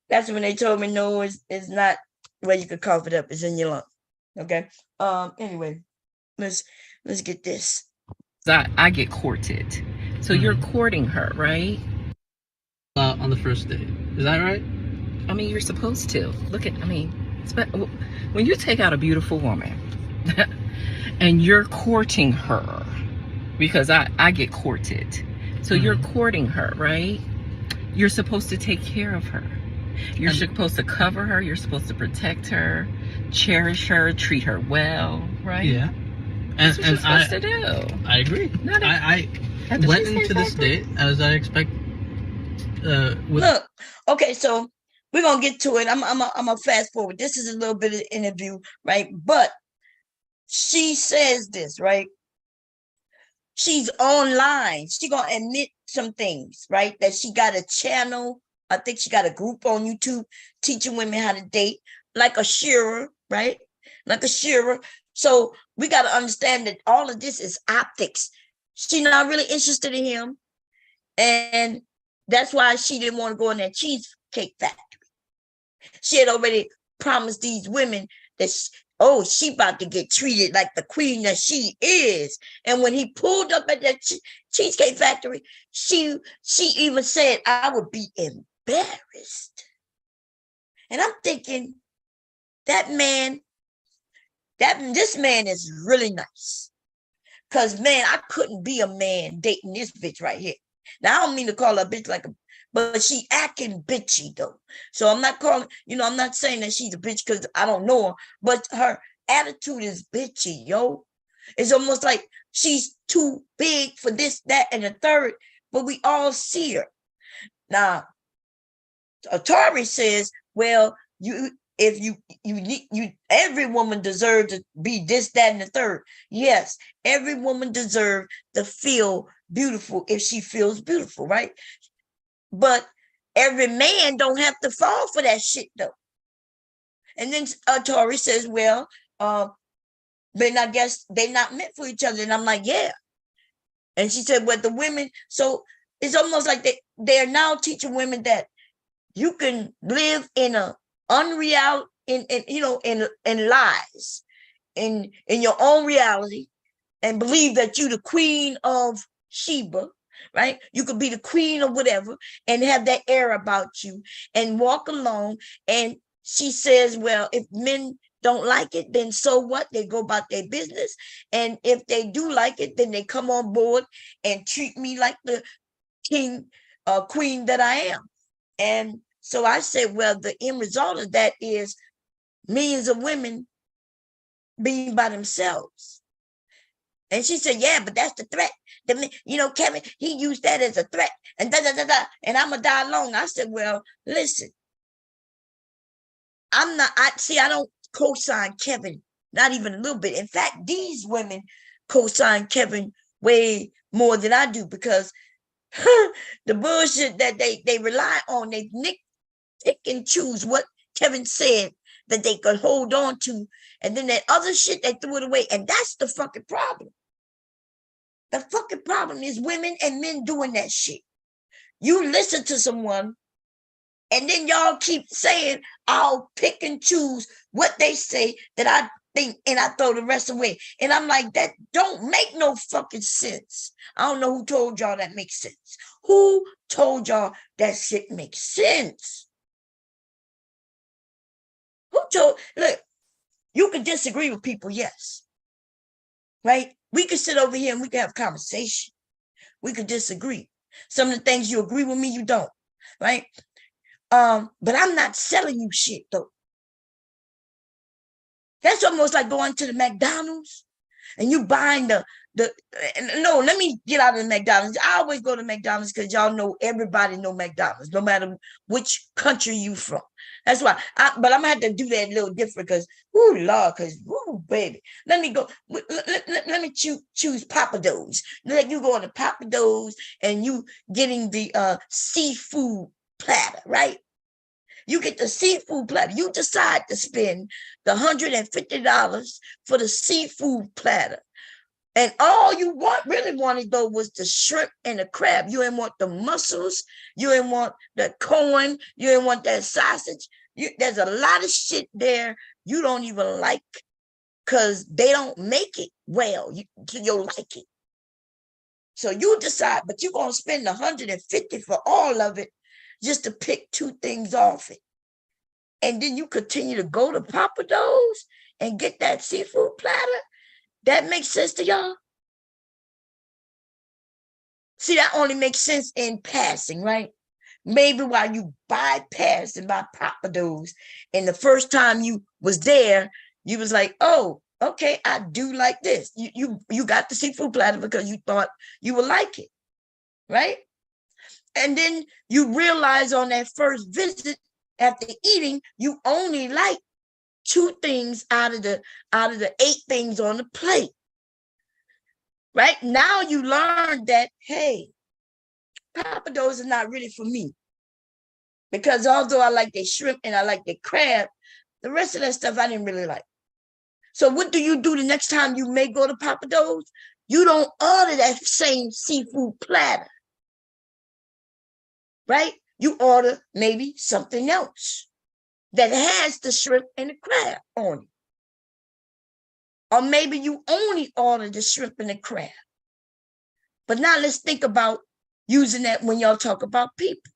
[SPEAKER 1] that's when they told me no, it's not where you could cough it up, it's in your lung. Okay. Anyway, let's get this.
[SPEAKER 3] I get courted. So you're courting her, right?
[SPEAKER 4] On the first date. Is that right?
[SPEAKER 3] I mean, you're supposed to. Look at, when you take out a beautiful woman and you're courting her, because I get courted. So you're courting her, right? You're supposed to take care of her. You're supposed to cover her. You're supposed to protect her, cherish her, treat her well, right?
[SPEAKER 4] Yeah.
[SPEAKER 3] That's what you're supposed to do.
[SPEAKER 4] I agree. I went into this date as I expect.
[SPEAKER 1] Look, okay, so we're gonna get to it. I'm gonna fast forward. This is a little bit of the interview, right? But she says this, right? She's online. She gonna admit some things, right? That she got a channel. I think she got a group on YouTube teaching women how to date, like a shearer, right? Like a shearer. So we got to understand that all of this is optics. She's not really interested in him. And that's why she didn't want to go in that cheesecake factory. She had already promised these women that, she about to get treated like the queen that she is. And when he pulled up at that cheesecake factory, she even said, I would be embarrassed. And I'm thinking, this man is really nice. Because, man, I couldn't be a man dating this bitch right here. Now, I don't mean to call her a bitch but she acting bitchy, though. So I'm not I'm not saying that she's a bitch because I don't know her, but her attitude is bitchy, yo. It's almost like she's too big for this, that, and the third, but we all see her. Now, Atari says, well, every woman deserves to be this, that, and the third. Yes, every woman deserves to feel beautiful if she feels beautiful, right? But every man don't have to fall for that shit, though. And then Atari says, well, then I guess they're not meant for each other. And I'm like, yeah. And she said, well, the women, so it's almost like they're now teaching women that you can live in a unreal, in lies, in your own reality, and believe that you're the queen of Sheba, right? You could be the queen of whatever and have that air about you and walk alone. And she says, well, if men don't like it, then so what? They go about their business. And if they do like it, then they come on board and treat me like the queen that I am. And so I said, well, the end result of that is millions of women being by themselves. And she said, yeah, but that's the threat. Kevin, he used that as a threat. And and I'm going to die alone. I said, well, listen, I don't co-sign Kevin, not even a little bit. In fact, these women co-sign Kevin way more than I do, because the bullshit that they rely on, they pick and choose what Kevin said that they could hold on to. And then that other shit, they threw it away. And that's the fucking problem. The fucking problem is women and men doing that shit. You listen to someone and then y'all keep saying, I'll pick and choose what they say that I think, and I throw the rest away. And I'm like, that don't make no fucking sense. I don't know who told y'all that makes sense. Who told y'all that shit makes sense? Look, you can disagree with people, yes. Right? We could sit over here and we can have a conversation. We could disagree. Some of the things you agree with me, you don't. Right? But I'm not selling you shit, though. That's almost like going to the McDonald's and you buying no, let me get out of the McDonald's. I always go to McDonald's because y'all know everybody know McDonald's, no matter which country you from. That's why. But I'm gonna have to do that a little different because, Lord, because, baby, let me go. Let me choose Papa Do's. Let you go on to Papa Do's and you getting the seafood platter, right? You get the seafood platter. You decide to spend the $150 for the seafood platter. And all you really wanted, though, was the shrimp and the crab. You didn't want the mussels. You didn't want the corn. You didn't want that sausage. There's a lot of shit there you don't even like. because they don't make it well. You'll like it. So you decide, but you're going to spend $150 for all of it just to pick 2 things off it. And then you continue to go to Papa Do's and get that seafood platter. That makes sense to y'all? See, that only makes sense in passing, right? Maybe while you bypass and by Papa Do's, and the first time you was there, you was like, oh, okay, I do like this. You got the seafood platter because you thought you would like it, right? And then you realize on that first visit after eating, you only like 2 things out of the 8 things on the plate. Right now you learn that, hey, Papa Do's is not really for me. Because although I like their shrimp and I like their crab, the rest of that stuff I didn't really like. So what do you do the next time you may go to Papa Do's? You don't order that same seafood platter, right? You order maybe something else that has the shrimp and the crab on it. Or maybe you only order the shrimp and the crab. But now let's think about using that when y'all talk about people.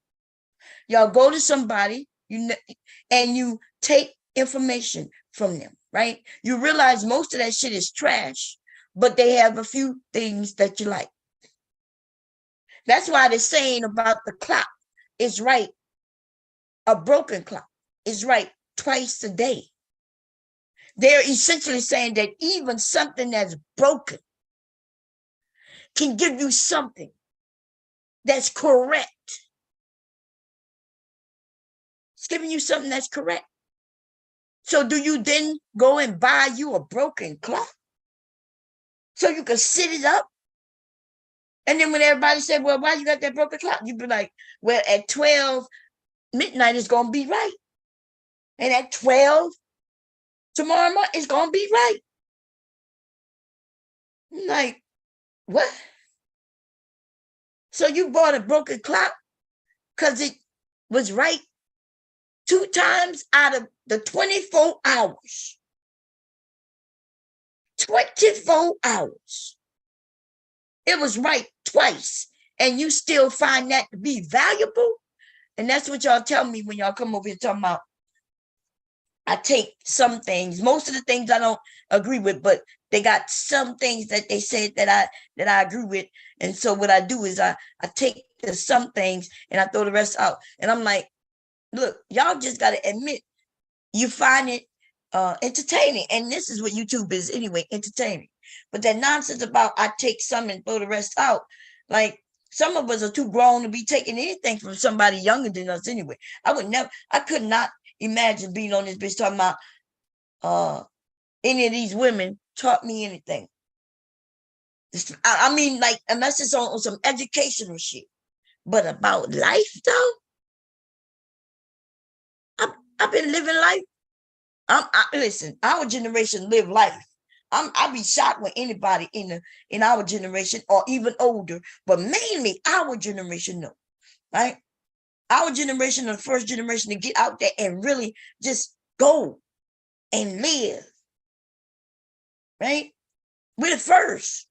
[SPEAKER 1] Y'all go to somebody and you take information from them, right? You realize most of that shit is trash, but they have a few things that you like. That's why they're saying about the clock is right. A broken clock is right twice a day. They're essentially saying that even something that's broken can give you something that's correct. It's giving you something that's correct. So do you then go and buy you a broken clock so you can sit it up? And then when everybody said, well, why you got that broken clock? You'd be like, well, at 12 midnight, it's going to be right. And at 12 tomorrow morning, it's going to be right. I'm like, what? So you bought a broken clock because it was right 2 times out of the 24 hours. 24 hours. It was right twice. And you still find that to be valuable? And that's what y'all tell me when y'all come over here talking about, I take some things. Most of the things I don't agree with, but they got some things that they said that I agree with. And so what I do is I take the some things and I throw the rest out. And I'm like, look, y'all just got to admit you find it entertaining. And this is what YouTube is anyway, entertaining. But that nonsense about I take some and throw the rest out, like some of us are too grown to be taking anything from somebody younger than us anyway. I could not imagine being on this bitch talking about any of these women taught me anything. I mean, like, unless it's on some educational shit. But about life, though, I've been living life. Listen, our generation live life. I'll be shocked when anybody in our generation or even older, but mainly our generation know, right? Our generation, the first generation to get out there and really just go and live, right? We're the first.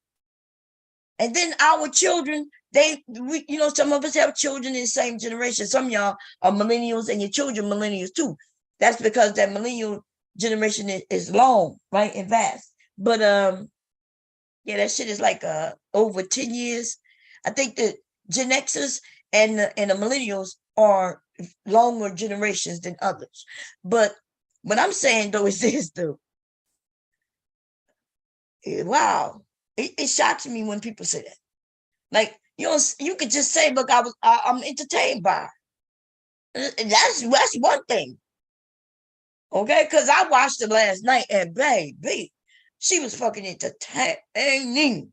[SPEAKER 1] And then our children, some of us have children in the same generation. Some of y'all are millennials and your children millennials too. That's because that millennial generation is long, right, and vast. But yeah, that shit is like over 10 years. I think the Gen Xers and the millennials are longer generations than others. But what I'm saying though is this though. Wow. It shocks me when people say that. Like, you could just say, look, I'm entertained by her. That's one thing. Okay, because I watched it last night and baby, she was fucking entertaining.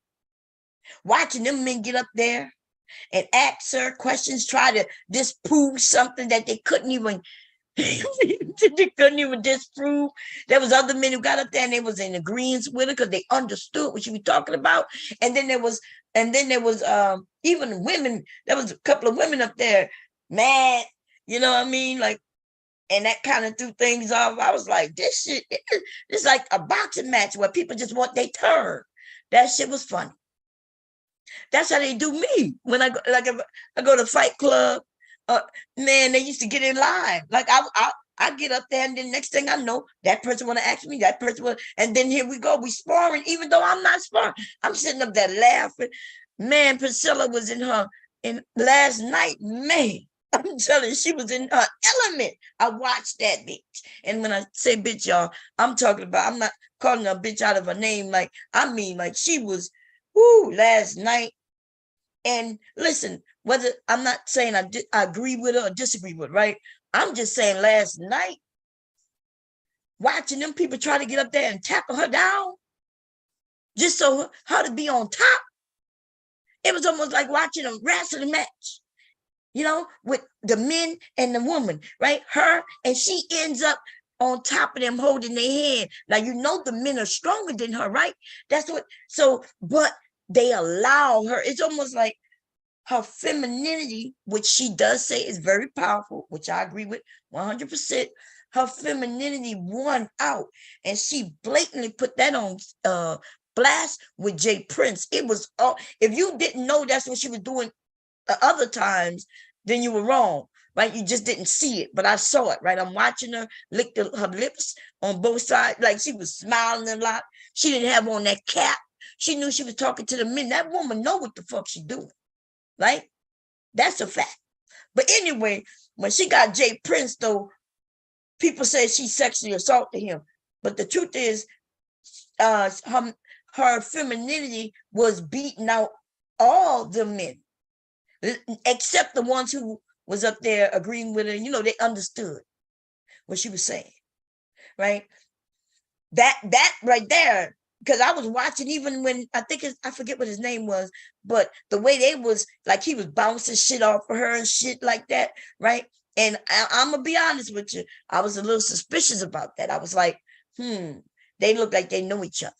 [SPEAKER 1] Watching them men get up there and ask her questions, try to disprove something that they couldn't even disprove. There was other men who got up there and they was in agreement with her because they understood what she was talking about. And then there was even women. There was a couple of women up there mad, you know what I mean? Like, and that kind of threw things off. I was like, this shit, it's like a boxing match where people just want their turn. That shit was funny. That's how they do me when I go, like if I go to Fight Club. Man, they used to get in line. Like I get up there, and then next thing I know, that person want to ask me, that person want, and then here we go, we sparring, even though I'm not sparring. I'm sitting up there laughing. Man, Priscilla was in last night, man. I'm telling you, she was in her element. I watched that bitch. And when I say bitch, y'all, I'm talking about, I'm not calling her a bitch out of her name. Like, I mean, like she was, last night. And listen, whether I'm not saying I agree with her or disagree with her, right? I'm just saying last night, watching them people try to get up there and tackle her down, just so her to be on top, it was almost like watching a wrestling match, with the men and the woman, right? Her, and she ends up on top of them holding their hand. Now, the men are stronger than her, right? But they allow her. It's almost like her femininity, which she does say is very powerful, which I agree with 100%. Her femininity won out, and she blatantly put that on blast with Jay Prince. It was all, if you didn't know that's what she was doing the other times, then you were wrong, right? You just didn't see it, but I saw it, right? I'm watching her lick her lips on both sides, like she was smiling a lot. She didn't have on that cap. She knew she was talking to the men. That woman know what the fuck she doing, right? That's a fact. But anyway, when she got Jay Prince, though, people say she sexually assaulted him. But the truth is, her femininity was beating out all the men, except the ones who was up there agreeing with her. They understood what she was saying, right? That right there, because I was watching even when I forget what his name was, but the way they was like, he was bouncing shit off of her and shit like that, right? And I'm gonna be honest with you, I was a little suspicious about that. I was like, they look like they know each other.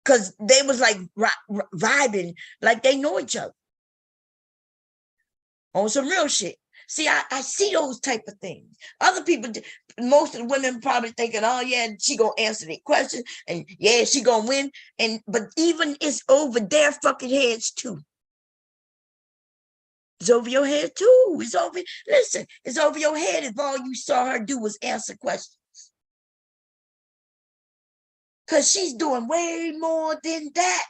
[SPEAKER 1] Because they was like vibing like they know each other on some real shit. See, I see those type of things. Other people, most of the women probably thinking, oh yeah, she gonna answer their question, and yeah, she gonna win. But even it's over their fucking heads too. It's over your head too. It's over your head if all you saw her do was answer questions. Because she's doing way more than that.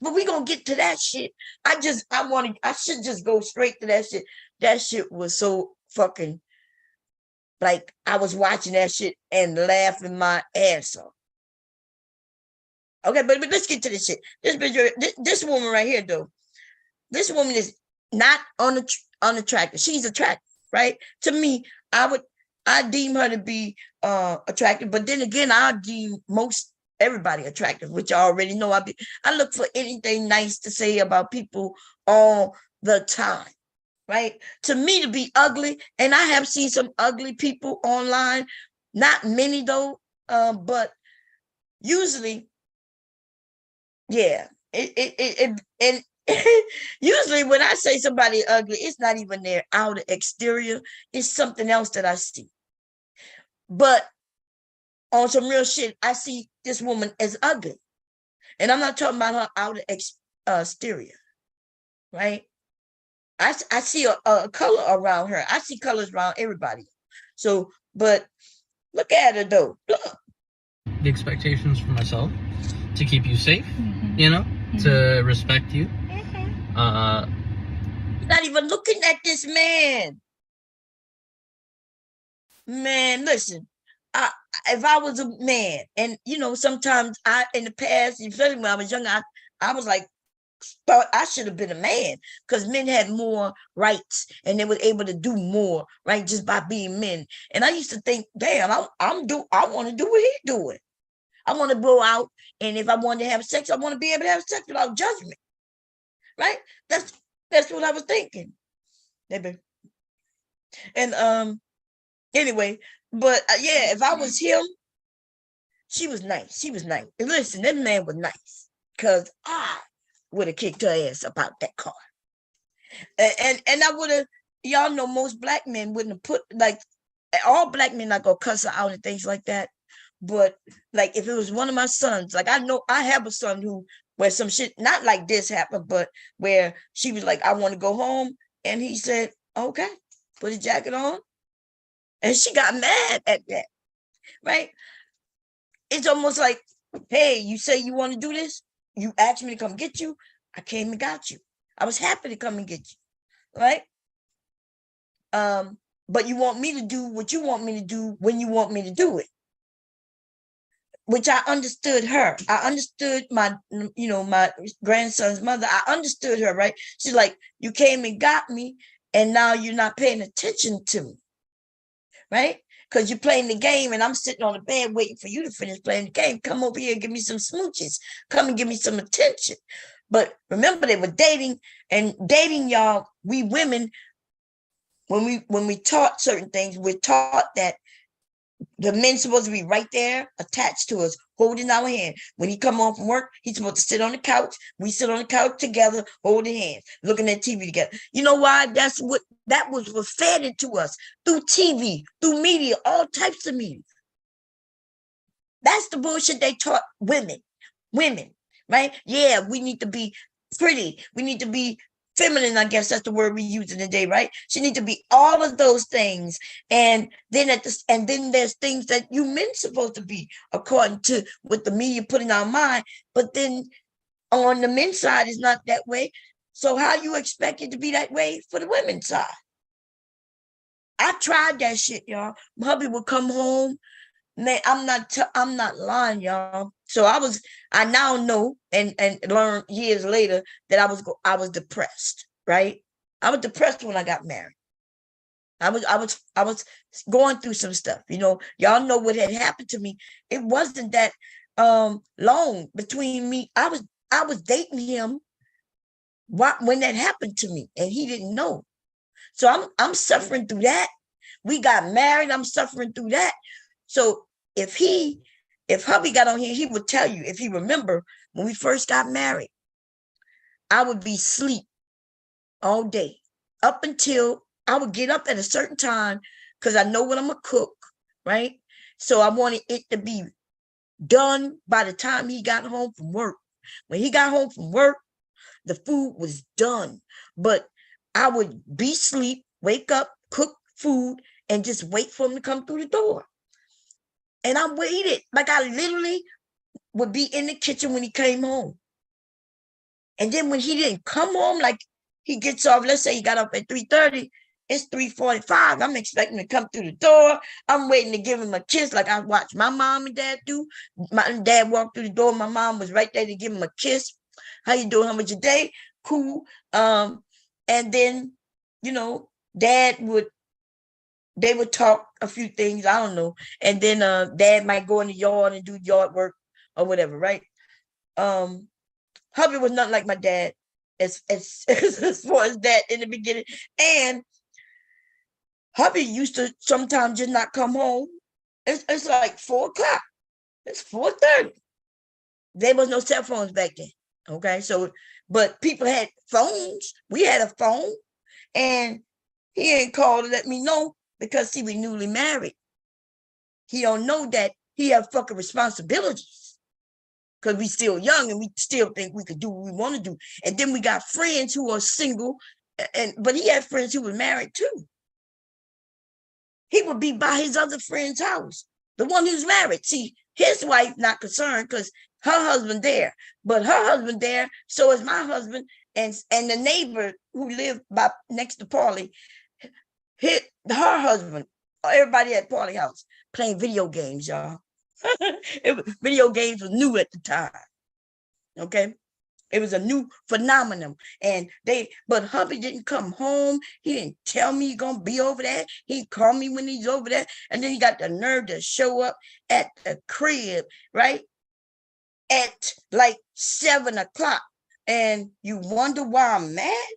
[SPEAKER 1] But we gonna get to that shit. I should just go straight to that shit. That shit was so fucking, like, I was watching that shit and laughing my ass off. Okay, but let's get to this shit. This woman right here, though. This woman is not unattractive. She's attractive, right? To me, I deem her to be attractive, but then again, I deem everybody attractive, which I already know. I look for anything nice to say about people all the time, right? To me, to be ugly, and I have seen some ugly people online, not many though, but usually, yeah. And usually when I say somebody ugly, it's not even their outer exterior. It's something else that I see. But on some real shit, I see this woman as ugly. And I'm not talking about her outer exterior, right? I see a color around her. I see colors around everybody. So, but look at her though. Look.
[SPEAKER 4] The expectations for myself to keep you safe, to respect you.
[SPEAKER 1] Not even looking at this man. Man, listen. If I was a man, and sometimes in the past, especially when I was younger, I was like, thought I should have been a man, because men had more rights and they were able to do more, right, just by being men. And I used to think, damn, I want to do what he's doing. I want to go out, and if I want to have sex, I want to be able to have sex without judgment, right? That's what I was thinking. And anyway, but yeah, if I was him, she was nice. And listen, that man was nice, because I would have kicked her ass about that car. And I would have, y'all know most black men wouldn't have put, like, all black men not gonna cuss her out and things like that. But like, if it was one of my sons, like, I know I have a son who, where some shit not like this happened, but where she was like, I want to go home, and he said, okay, put a jacket on, and she got mad at that, right? It's almost like, hey, you say you want to do this, you asked me to come get you, I came and got you. I was happy to come and get you, right? But you want me to do what you want me to do when you want me to do it. Which I understood her. I understood my grandson's mother. I understood her, right? She's like, you came and got me, and now you're not paying attention to me, right? Because you're playing the game, and I'm sitting on the bed waiting for you to finish playing the game. Come over here and give me some smooches. Come and give me some attention. But remember, they were dating, and dating, y'all, we women, when we taught certain things, we're taught that the men's supposed to be right there, attached to us, holding our hand. When he come home from work, he's supposed to sit on the couch. We sit on the couch together, holding hands, looking at TV together. You know why? That was fed into us through TV, through media, all types of media. That's the bullshit they taught women, right? Yeah, we need to be pretty. We need to be feminine, I guess that's the word we use in the day, right? She needs to be all of those things. And then there's things that you men supposed to be according to what the media put in our mind. But then on the men's side, it's not that way. So how you expect it to be that way for the women's side? I tried that shit, y'all. My hubby would come home. Man, I'm not lying, y'all. So I now know and learned years later that I was depressed, right? I was depressed when I got married. I was going through some stuff, y'all know what had happened to me. It wasn't that long between me. I was dating him when that happened to me, and he didn't know. So I'm suffering through that. We got married, I'm suffering through that. So if hubby got on here, he would tell you, if he remember when we first got married, I would be asleep all day up until I would get up at a certain time because I know what I'm gonna cook, right? So I wanted it to be done by the time he got home from work. When he got home from work, the food was done, but I would be asleep, wake up, cook food, and just wait for him to come through the door. And I waited. Like, I literally would be in the kitchen when he came home. And then when he didn't come home, like, he gets off, let's say he got up at 3:30, it's 3:45. I'm expecting to come through the door. I'm waiting to give him a kiss like I watched my mom and dad do. My dad walked through the door. My mom was right there to give him a kiss. How you doing? How was your day? Cool. And then, they would talk a few things, I don't know. And then dad might go in the yard and do yard work or whatever, right? Hubby was nothing like my dad as far as that in the beginning. And hubby used to sometimes just not come home. It's like 4:00. It's 4:30. There was no cell phones back then. Okay, so but people had phones. We had a phone, and he ain't called to let me know because he was newly married. He don't know that he have fucking responsibilities because we still young and we still think we could do what we want to do. And then we got friends who are single, but he had friends who were married too. He would be by his other friend's house, the one who's married. See, his wife not concerned because her husband there, but her husband there, so is my husband, and the neighbor who lived by next to Paulie, her husband, everybody at Paulie house playing video games, y'all. Video games was new at the time. Okay. It was a new phenomenon. But hubby didn't come home. He didn't tell me he's gonna be over there. He called me when he's over there. And then he got the nerve to show up at the crib, right? At like 7:00. And you wonder why I'm mad?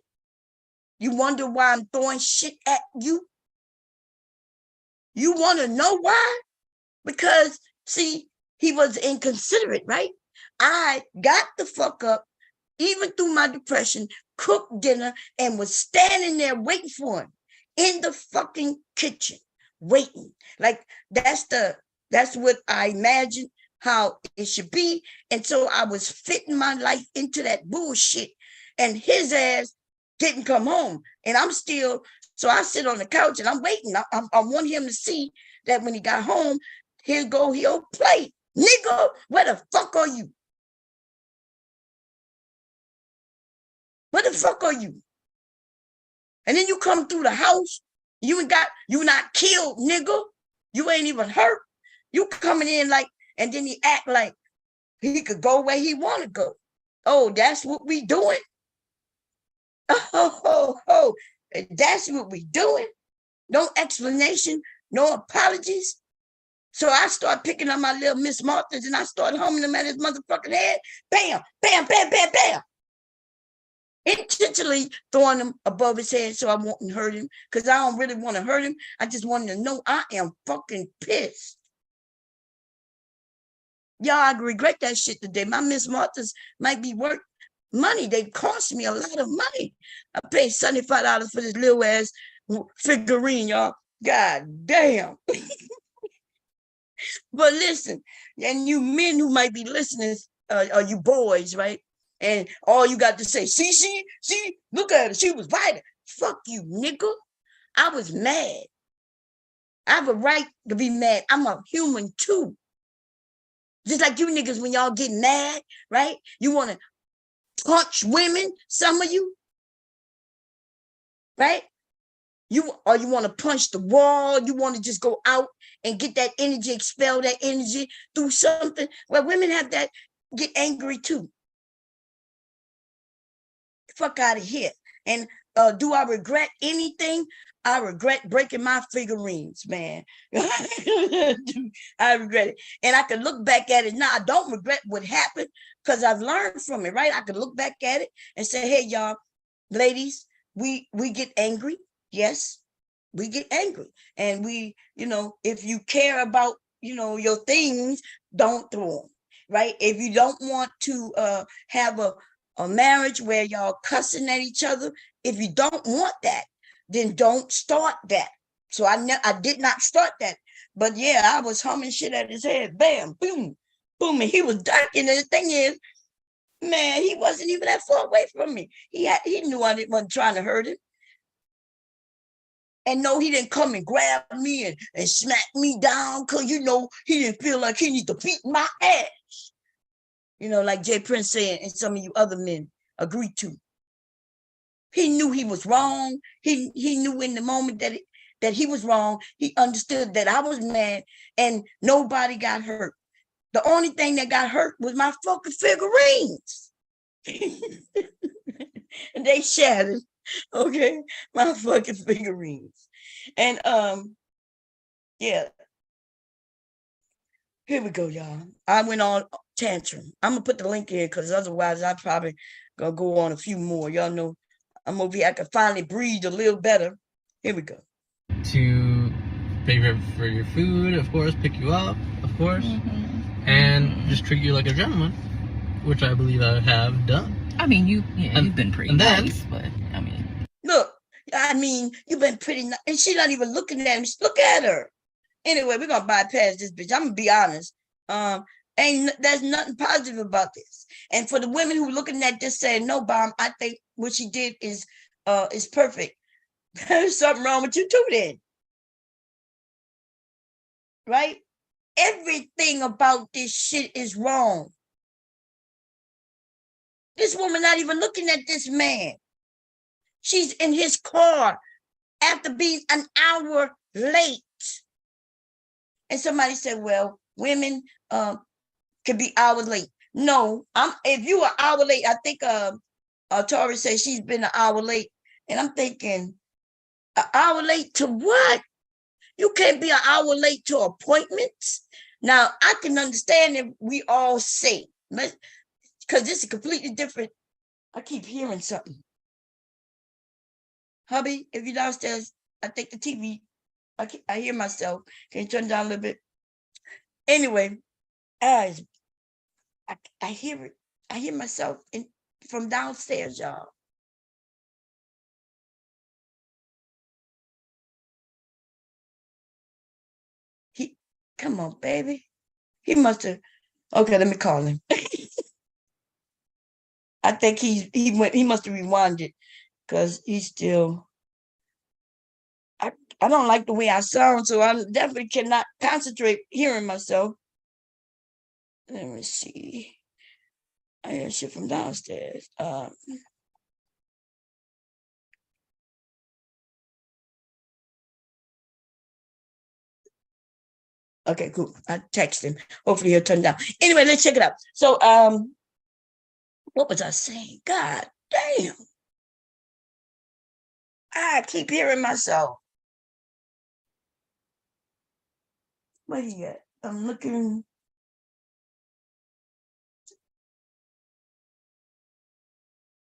[SPEAKER 1] You wonder why I'm throwing shit at you? You want to know why? Because, see, he was inconsiderate, right? I got the fuck up, even through my depression, cooked dinner, and was standing there waiting for him. in the fucking kitchen waiting. Like that's what I imagine how it should be. And so I was fitting my life into that bullshit, and his ass didn't come home. And I'm still, so I sit on the couch and I'm waiting. I want him to see that when he got home, he'll play. Nigga, where the fuck are you? Where the fuck are you? And then you come through the house, you not killed, nigga. You ain't even hurt. You coming in like, and then he act like he could go where he want to go. Oh, that's what we doing? Oh, that's what we doing? No explanation, no apologies. So I start picking up my little Miss Martha's and I start humming them at his motherfucking head. Bam, bam, bam, bam, bam. Intentionally throwing them above his head so I won't hurt him, because I don't really want to hurt him. I just want him to know I am fucking pissed. Y'all, I regret that shit today. My Miss Martha's might be worth money. They cost me a lot of money. I paid $75 for this little ass figurine, y'all. God damn. But listen, and you men who might be listening, are you boys, right? And all you got to say, see, look at her. She was violent. Fuck you, nigga. I was mad. I have a right to be mad. I'm a human too. Just like you niggas, when y'all get mad, right? You want to punch women, some of you, right? You want to punch the wall. You want to just go out and get that energy, expel that energy through something. Well, women have that, get angry too. Fuck out of here. And do I regret anything? I regret breaking my figurines, man. I regret it. And I can look back at it now. I don't regret what happened because I've learned from it, right? I can look back at it and say, hey, y'all, ladies, we get angry. Yes, we get angry. And we, if you care about, your things, don't throw them, right? If you don't want to have a marriage where y'all cussing at each other, if you don't want that, then don't start that. So I did not start that. But yeah, I was humming shit at his head. Bam, boom, boom. And he was ducking. And the thing is, man, he wasn't even that far away from me. He knew I wasn't trying to hurt him. And no, he didn't come and grab me and smack me down because, he didn't feel like he needed to beat my ass. Like Jay Prince said, and some of you other men agree to. He knew he was wrong. He knew in the moment that he was wrong. He understood that I was mad and nobody got hurt. The only thing that got hurt was my fucking figurines. And they shattered. Okay, my fucking figurines. And yeah. Here we go, y'all. I went on tantrum. I'm gonna put the link in because otherwise I probably gonna go on a few more. Y'all know I'm over here. I can finally breathe a little better. Here we go.
[SPEAKER 4] To pay for your food, of course, pick you up, of course, and just treat you like a gentleman, which I believe I have done.
[SPEAKER 3] I mean, you've been pretty nice, but I mean,
[SPEAKER 1] look, you've been pretty nice, and she's not even looking at me. Look at her. Anyway, we're gonna bypass this bitch. I'm gonna be honest. There's nothing positive about this. And for the women who looking at this saying, no, Bomb, I think what she did is perfect. There's something wrong with you too then. Right? Everything about this shit is wrong. This woman not even looking at this man. She's in his car after being an hour late. And somebody said, well, women can be hours late. No, if you are an hour late, I think Tori said she's been an hour late. And I'm thinking, an hour late to what? You can't be an hour late to appointments. Now, I can understand if we all say, because this is completely different. I keep hearing something. Hubby, if you're downstairs, I think the TV, I hear myself. Can you turn it down a little bit? Anyway, I hear it. I hear myself from downstairs, y'all. Come on, baby. He must have. Okay, let me call him. I think he must have rewinded because he's still. I don't like the way I sound, so I definitely cannot concentrate hearing myself. Let me see. I hear shit from downstairs. Okay, cool. I text him. Hopefully he'll turn down. Anyway, let's check it out. So, what was I saying? God damn. I keep hearing myself. What do you got? I'm looking.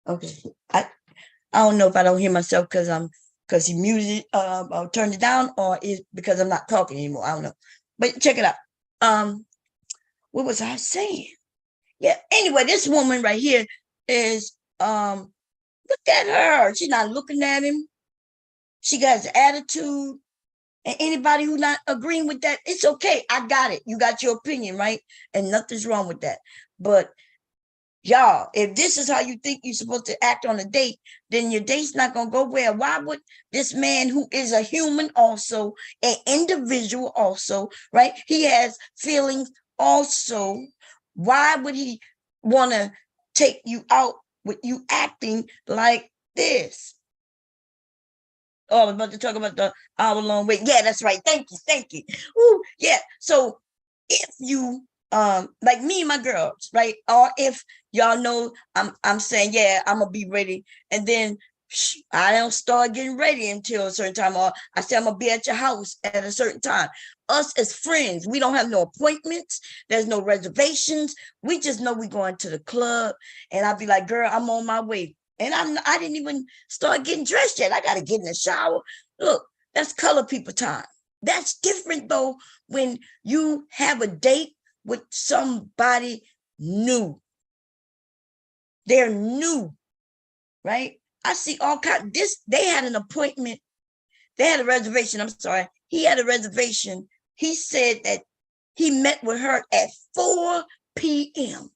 [SPEAKER 1] Okay. I don't know if I don't hear myself because he muted I'll turn it down, or is because I'm not talking anymore. I don't know. But check it out. What was I saying? Yeah, anyway, this woman right here is look at her. She's not looking at him. She got his attitude. And anybody who not agreeing with that, it's okay. I got it. You got your opinion, right? And nothing's wrong with that. But y'all, if this is how you think you're supposed to act on a date, then your date's not going to go well. Why would this man, who is a human also, an individual also, right? He has feelings also. Why would he want to take you out with you acting like this? Oh, I was about to talk about the hour-long wait. Yeah, that's right. Thank you. Ooh, yeah. So if you like me and my girls, right? Or if y'all know I'm saying, yeah, I'm gonna be ready, and then I don't start getting ready until a certain time, or I say I'm gonna be at your house at a certain time. Us as friends, we don't have no appointments, there's no reservations. We just know we're going to the club, and I'll be like, girl, I'm on my way. And I didn't even start getting dressed yet. I gotta get in the shower. Look, that's color people time. That's different though when you have a date with somebody new. They're new, right? I see all kinds. They had an appointment. They had a reservation. I'm sorry. He had a reservation. He said that he met with her at 4 p.m.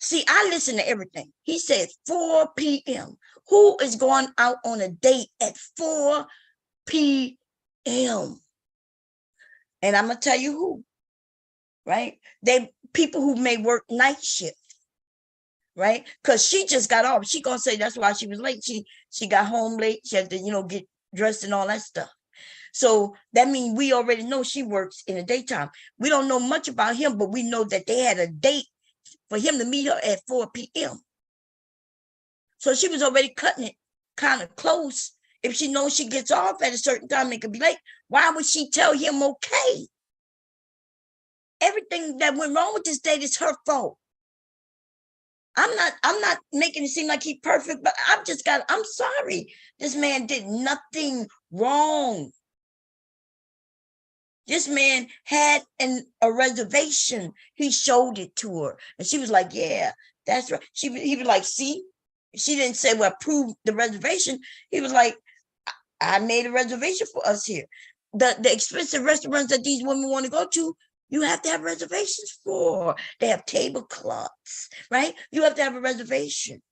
[SPEAKER 1] See, I listen to everything. He said 4 p.m. Who is going out on a date at 4 p.m.? And I'm going to tell you who, right? People who may work night shift, right? Because she just got off. She going to say that's why she was late. She got home late. She had to, get dressed and all that stuff. So that means we already know she works in the daytime. We don't know much about him, but we know that they had a date for him to meet her at 4 p.m. So she was already cutting it kind of close. If she knows she gets off at a certain time, it could be late. Why would she tell him okay? Everything that went wrong with this date is her fault. I'm not making it seem like he's perfect, but I'm sorry. This man did nothing wrong. This man had a reservation. He showed it to her. And she was like, yeah, that's right. He was like, see? She didn't say, well, prove the reservation. He was like, I made a reservation for us here. The expensive restaurants that these women want to go to, you have to have reservations for. They have tablecloths, right? You have to have a reservation.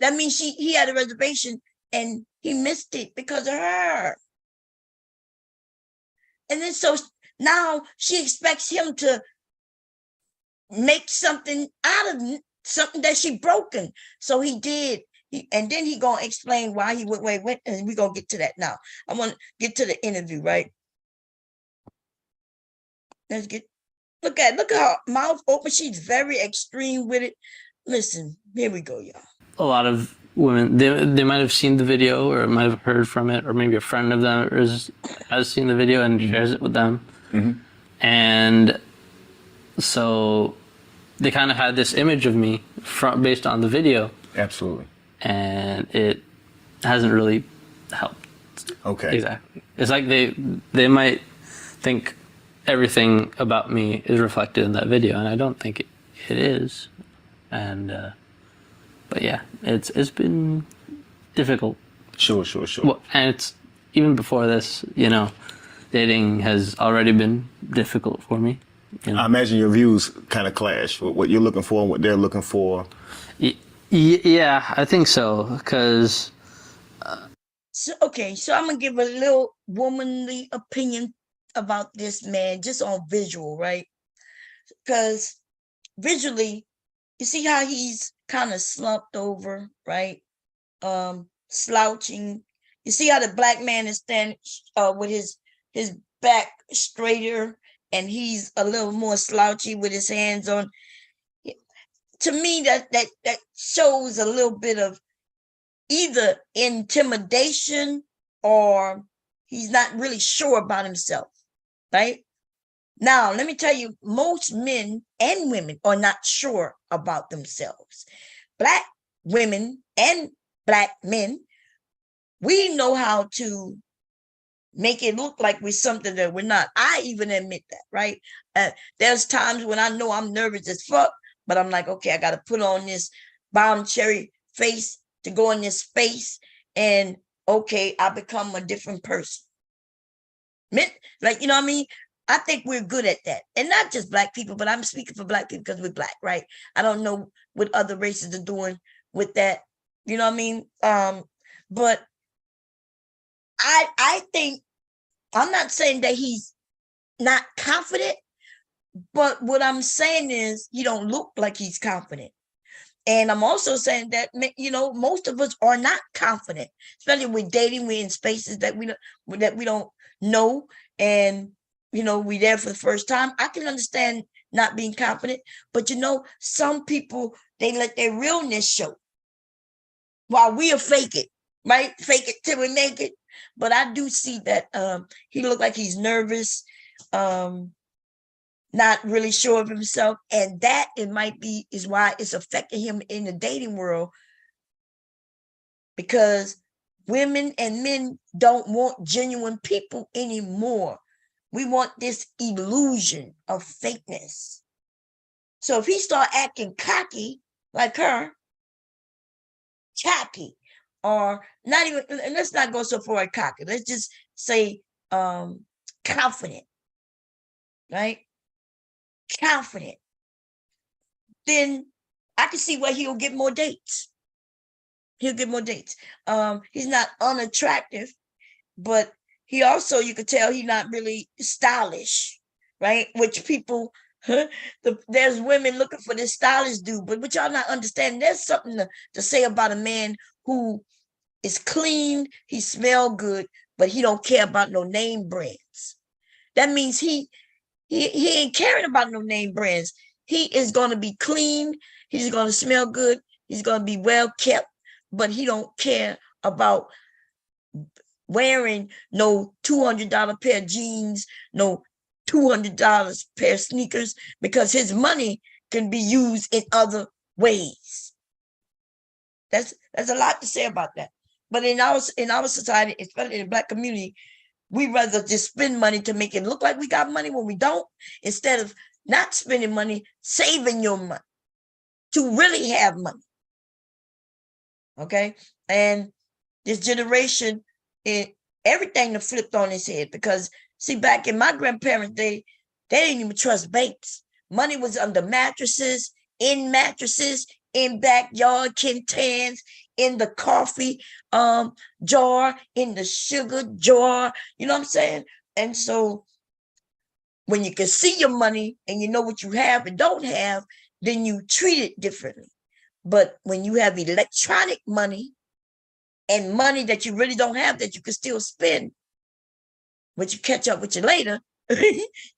[SPEAKER 1] That means he had a reservation and he missed it because of her. And then so now she expects him to make something out of something that she broken. So he did. And then he gonna explain why he went where he went, and we're gonna get to that now. I want to get to the interview, right? Look at her mouth open. She's very extreme with it. Listen, here we go, y'all.
[SPEAKER 4] A lot of women, they might have seen the video or might have heard from it, or maybe a friend of them has seen the video and shares it with them. Mm-hmm. And so they kind of had this image of me based on the video.
[SPEAKER 2] Absolutely.
[SPEAKER 4] And it hasn't really helped.
[SPEAKER 2] Okay.
[SPEAKER 4] Exactly. It's like they might think everything about me is reflected in that video, and I don't think it is. And but yeah, it's been difficult.
[SPEAKER 2] Sure.
[SPEAKER 4] Well, and it's even before this, dating has already been difficult for me. You know?
[SPEAKER 2] I imagine your views kind of clash with what you're looking for and what they're looking for.
[SPEAKER 4] Yeah, I think so. Because
[SPEAKER 1] So, okay, so I'm gonna give a little womanly opinion about this man, just on visual, right? Because visually, you see how he's kind of slumped over, right? Slouching. You see how the black man is standing with his back straighter, and he's a little more slouchy with his hands on. To me, that shows a little bit of either intimidation or he's not really sure about himself, right? Now, let me tell you, most men and women are not sure about themselves. Black women and black men, we know how to make it look like we're something that we're not. I even admit that, right? There's times when I know I'm nervous as fuck, but I'm like, okay, I got to put on this bomb cherry face to go in this space, and okay, I become a different person. Like, you know what I mean? I think we're good at that. And not just black people, but I'm speaking for black people because we're black, right? I don't know what other races are doing with that. You know what I mean? But I think, I'm not saying that he's not confident, but what I'm saying is he don't look like he's confident. And I'm also saying that, you know, most of us are not confident, especially with dating. We're in spaces that we don't know, and you know, we there for the first time. I can understand not being confident, but you know, some people, they let their realness show while we'll fake it, right? Fake it till we make it. But I do see that he looked like he's nervous, not really sure of himself, and that it might be is why it's affecting him in the dating world, because women and men don't want genuine people anymore. We want this illusion of fakeness. So if he start acting cocky like her, cocky, or not even, let's not go so far as cocky, let's just say confident, right? Confident, then I can see where he'll get more dates. He'll get more dates. He's not unattractive, but he also, you could tell he's not really stylish, right? Which people, there's women looking for this stylish dude, but what y'all not understanding, there's something to say about a man who is clean, he smell good, but he don't care about no name brands. That means he ain't caring about no name brands. He is going to be clean. He's going to smell good. He's going to be well kept, but he don't care about wearing no $200 pair of jeans, no $200 pair of sneakers, because his money can be used in other ways. That's a lot to say about that. But in our society, especially in the Black community, we rather just spend money to make it look like we got money when we don't, instead of not spending money, saving your money to really have money. Okay? And this generation, everything is flipped on its head, because see, back in my grandparents' day, they didn't even trust banks. Money was under mattresses, in backyard kentans, in the coffee jar, in the sugar jar. You know what I'm saying? And so when you can see your money and you know what you have and don't have, then you treat it differently. But when you have electronic money and money that you really don't have that you can still spend, but you catch up with you later,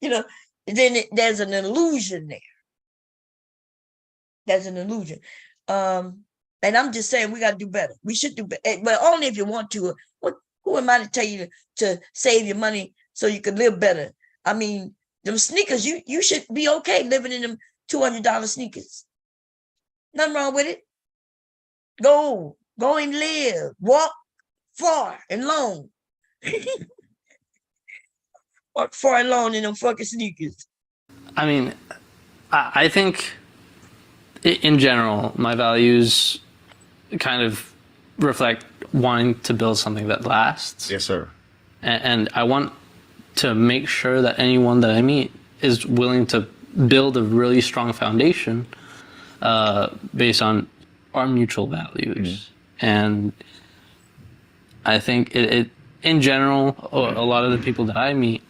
[SPEAKER 1] you know, then there's an illusion there. There's an illusion. And I'm just saying we got to do better. We should do better, but only if you want to. Who am I to tell you to save your money so you can live better? I mean, them sneakers, you should be okay living in them $200 sneakers. Nothing wrong with it. Go and live. Walk far and long. Walk far and long in them fucking sneakers.
[SPEAKER 4] I mean, I think in general, my values kind of reflect wanting to build something that lasts.
[SPEAKER 2] Yes, sir.
[SPEAKER 4] And I want to make sure that anyone that I meet is willing to build a really strong foundation based on our mutual values. And I think it in general, a lot of the people that I meet,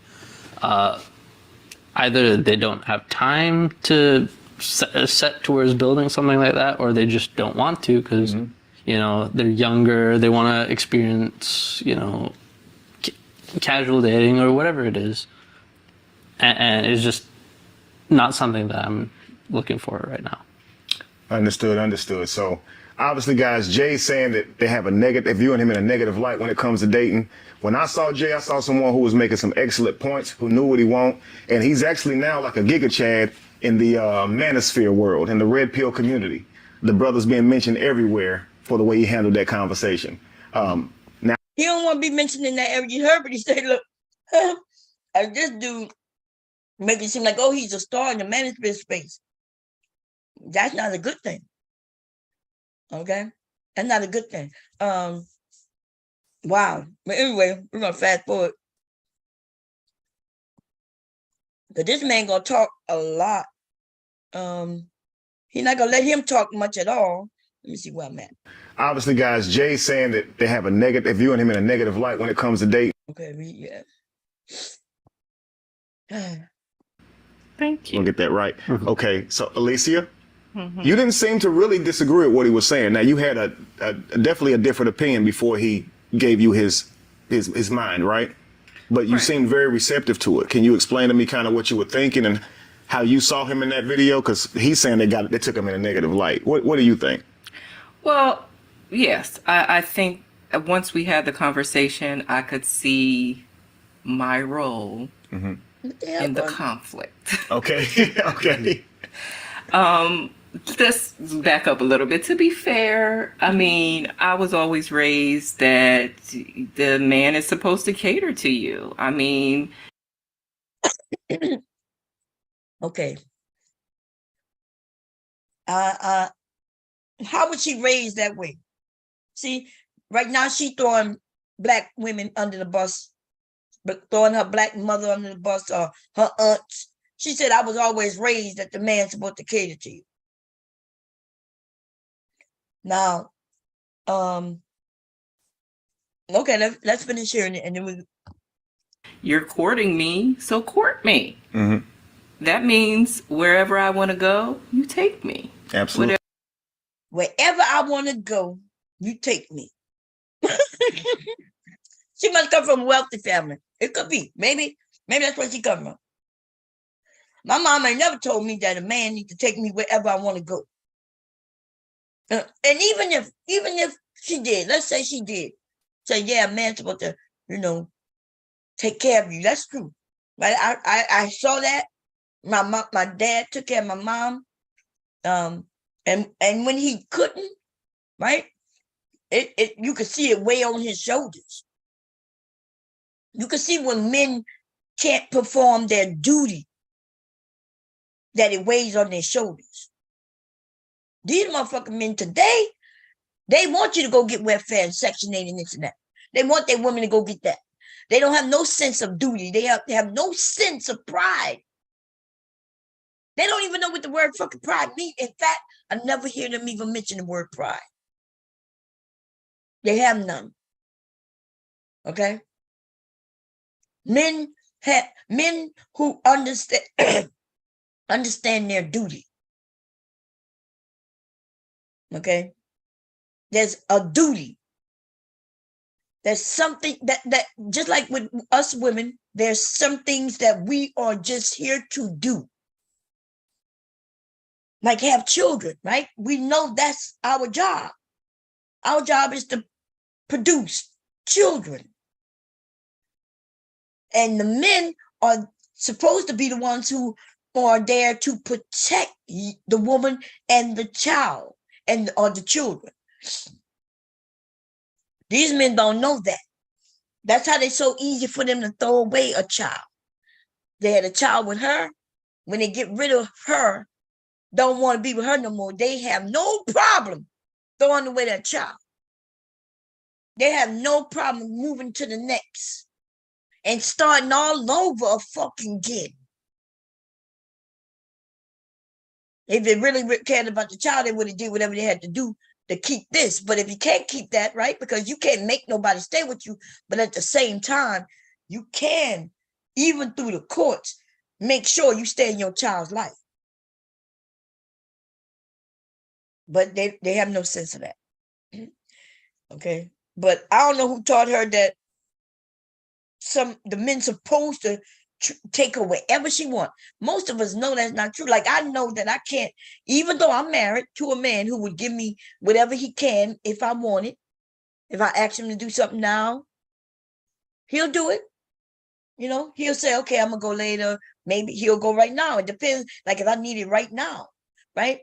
[SPEAKER 4] either they don't have time to set towards building something like that, or they just don't want to because, you know, they're younger, they want to experience, you know, casual dating or whatever it is. And it's just not something that I'm looking for right now.
[SPEAKER 2] Understood. So obviously, guys, Jay's saying that they have a negative, they're viewing him in a negative light when it comes to dating. When I saw Jay, I saw someone who was making some excellent points, who knew what he want, and he's actually now like a Giga Chad in the Manosphere world, in the Red Pill community. The brother's being mentioned everywhere for the way he handled that conversation. Now
[SPEAKER 1] he don't want to be mentioned in that area. You heard what he said. Look, as this dude make it seem like, oh, he's a star in the Manosphere space. That's not a good thing. Okay, that's not a good thing. Wow. But anyway, we're gonna fast forward. But this man gonna talk a lot. He's not gonna let him talk much at all. Let me see where I'm at.
[SPEAKER 2] obviously, guys, Jay's saying that they have a negative, they're viewing him in a negative light when it comes to dating.
[SPEAKER 1] Okay, yeah.
[SPEAKER 3] Thank you.
[SPEAKER 2] We'll get that right. Okay, so Alicia, you didn't seem to really disagree with what he was saying. Now, you had a definitely a different opinion before he gave you his mind, right? But you seemed very receptive to it. Can you explain to me kind of what you were thinking and how you saw him in that video? Because he's saying they took him in a negative light. What do you think?
[SPEAKER 3] Well, yes, I think once we had the conversation, I could see my role in the conflict.
[SPEAKER 2] Okay, okay.
[SPEAKER 3] Let's back up a little bit. To be fair, I mean, I was always raised that the man is supposed to cater to you. I mean,
[SPEAKER 1] Okay. How was she raised that way? See, right now she throwing black women under the bus, but throwing her black mother under the bus or her aunts. She said, I was always raised that the man's supposed to cater to you. Now, okay, let's finish here and then
[SPEAKER 3] you're courting me, so court me.
[SPEAKER 2] Mm-hmm.
[SPEAKER 3] That means wherever I want to go, you take me.
[SPEAKER 2] Absolutely.
[SPEAKER 1] wherever I want to go, you take me. She must come from a wealthy family. It could be. Maybe that's where she come from. My mom ain't never told me that a man needs to take me wherever I want to go. And even if she did, let's say she did, say, yeah, a man's supposed to, take care of you. That's true. But I saw that. My dad took care of my mom. And when he couldn't, right? You could see it weigh on his shoulders. You could see when men can't perform their duty, that it weighs on their shoulders. These motherfucking men today, they want you to go get welfare and Section 8 and this and that. They want their women to go get that. They don't have no sense of duty. They have no sense of pride. They don't even know what the word fucking pride means. In fact, I never hear them even mention the word pride. They have none. Okay? Men who understand their duty. Okay? There's a duty. There's something that just like with us women, there's some things that we are just here to do. Like have children, right? We know that's our job. Our job is to produce children. And the men are supposed to be the ones who are there to protect the woman and the child or the children. These men don't know that. That's how it's so easy for them to throw away a child. They had a child with her. When they get rid of her, don't want to be with her no more, they have no problem throwing away that child. They have no problem moving to the next. and starting all over again. If they really cared about the child, they would have did whatever they had to do to keep this. But if you can't keep that, right, because you can't make nobody stay with you, but at the same time, you can, even through the courts, make sure you stay in your child's life. But they have no sense of that. Okay. But I don't know who taught her that the men supposed to take her wherever she wants. Most of us know that's not true. Like, I know that I can't, even though I'm married to a man who would give me whatever he can if I want it. If I ask him to do something now, he'll do it. You know, he'll say, okay, I'm gonna go later. Maybe he'll go right now. It depends. Like, if I need it right now, right?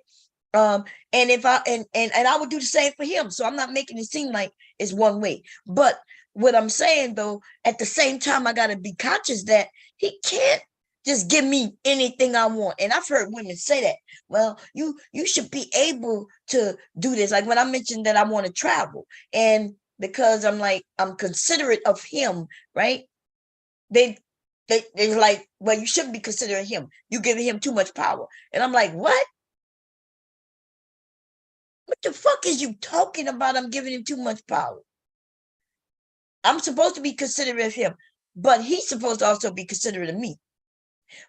[SPEAKER 1] And if I and I would do the same for him. So I'm not making it seem like it's one way. But what I'm saying, though, at the same time, I gotta be conscious that he can't just give me anything I want. And I've heard women say that. Well, you should be able to do this. Like when I mentioned that I want to travel, and because I'm considerate of him, right? They're like, well, you shouldn't be considering him. You giving him too much power. And I'm like, what? What the fuck is you talking about? I'm giving him too much power. I'm supposed to be considerate of him, but he's supposed to also be considerate of me.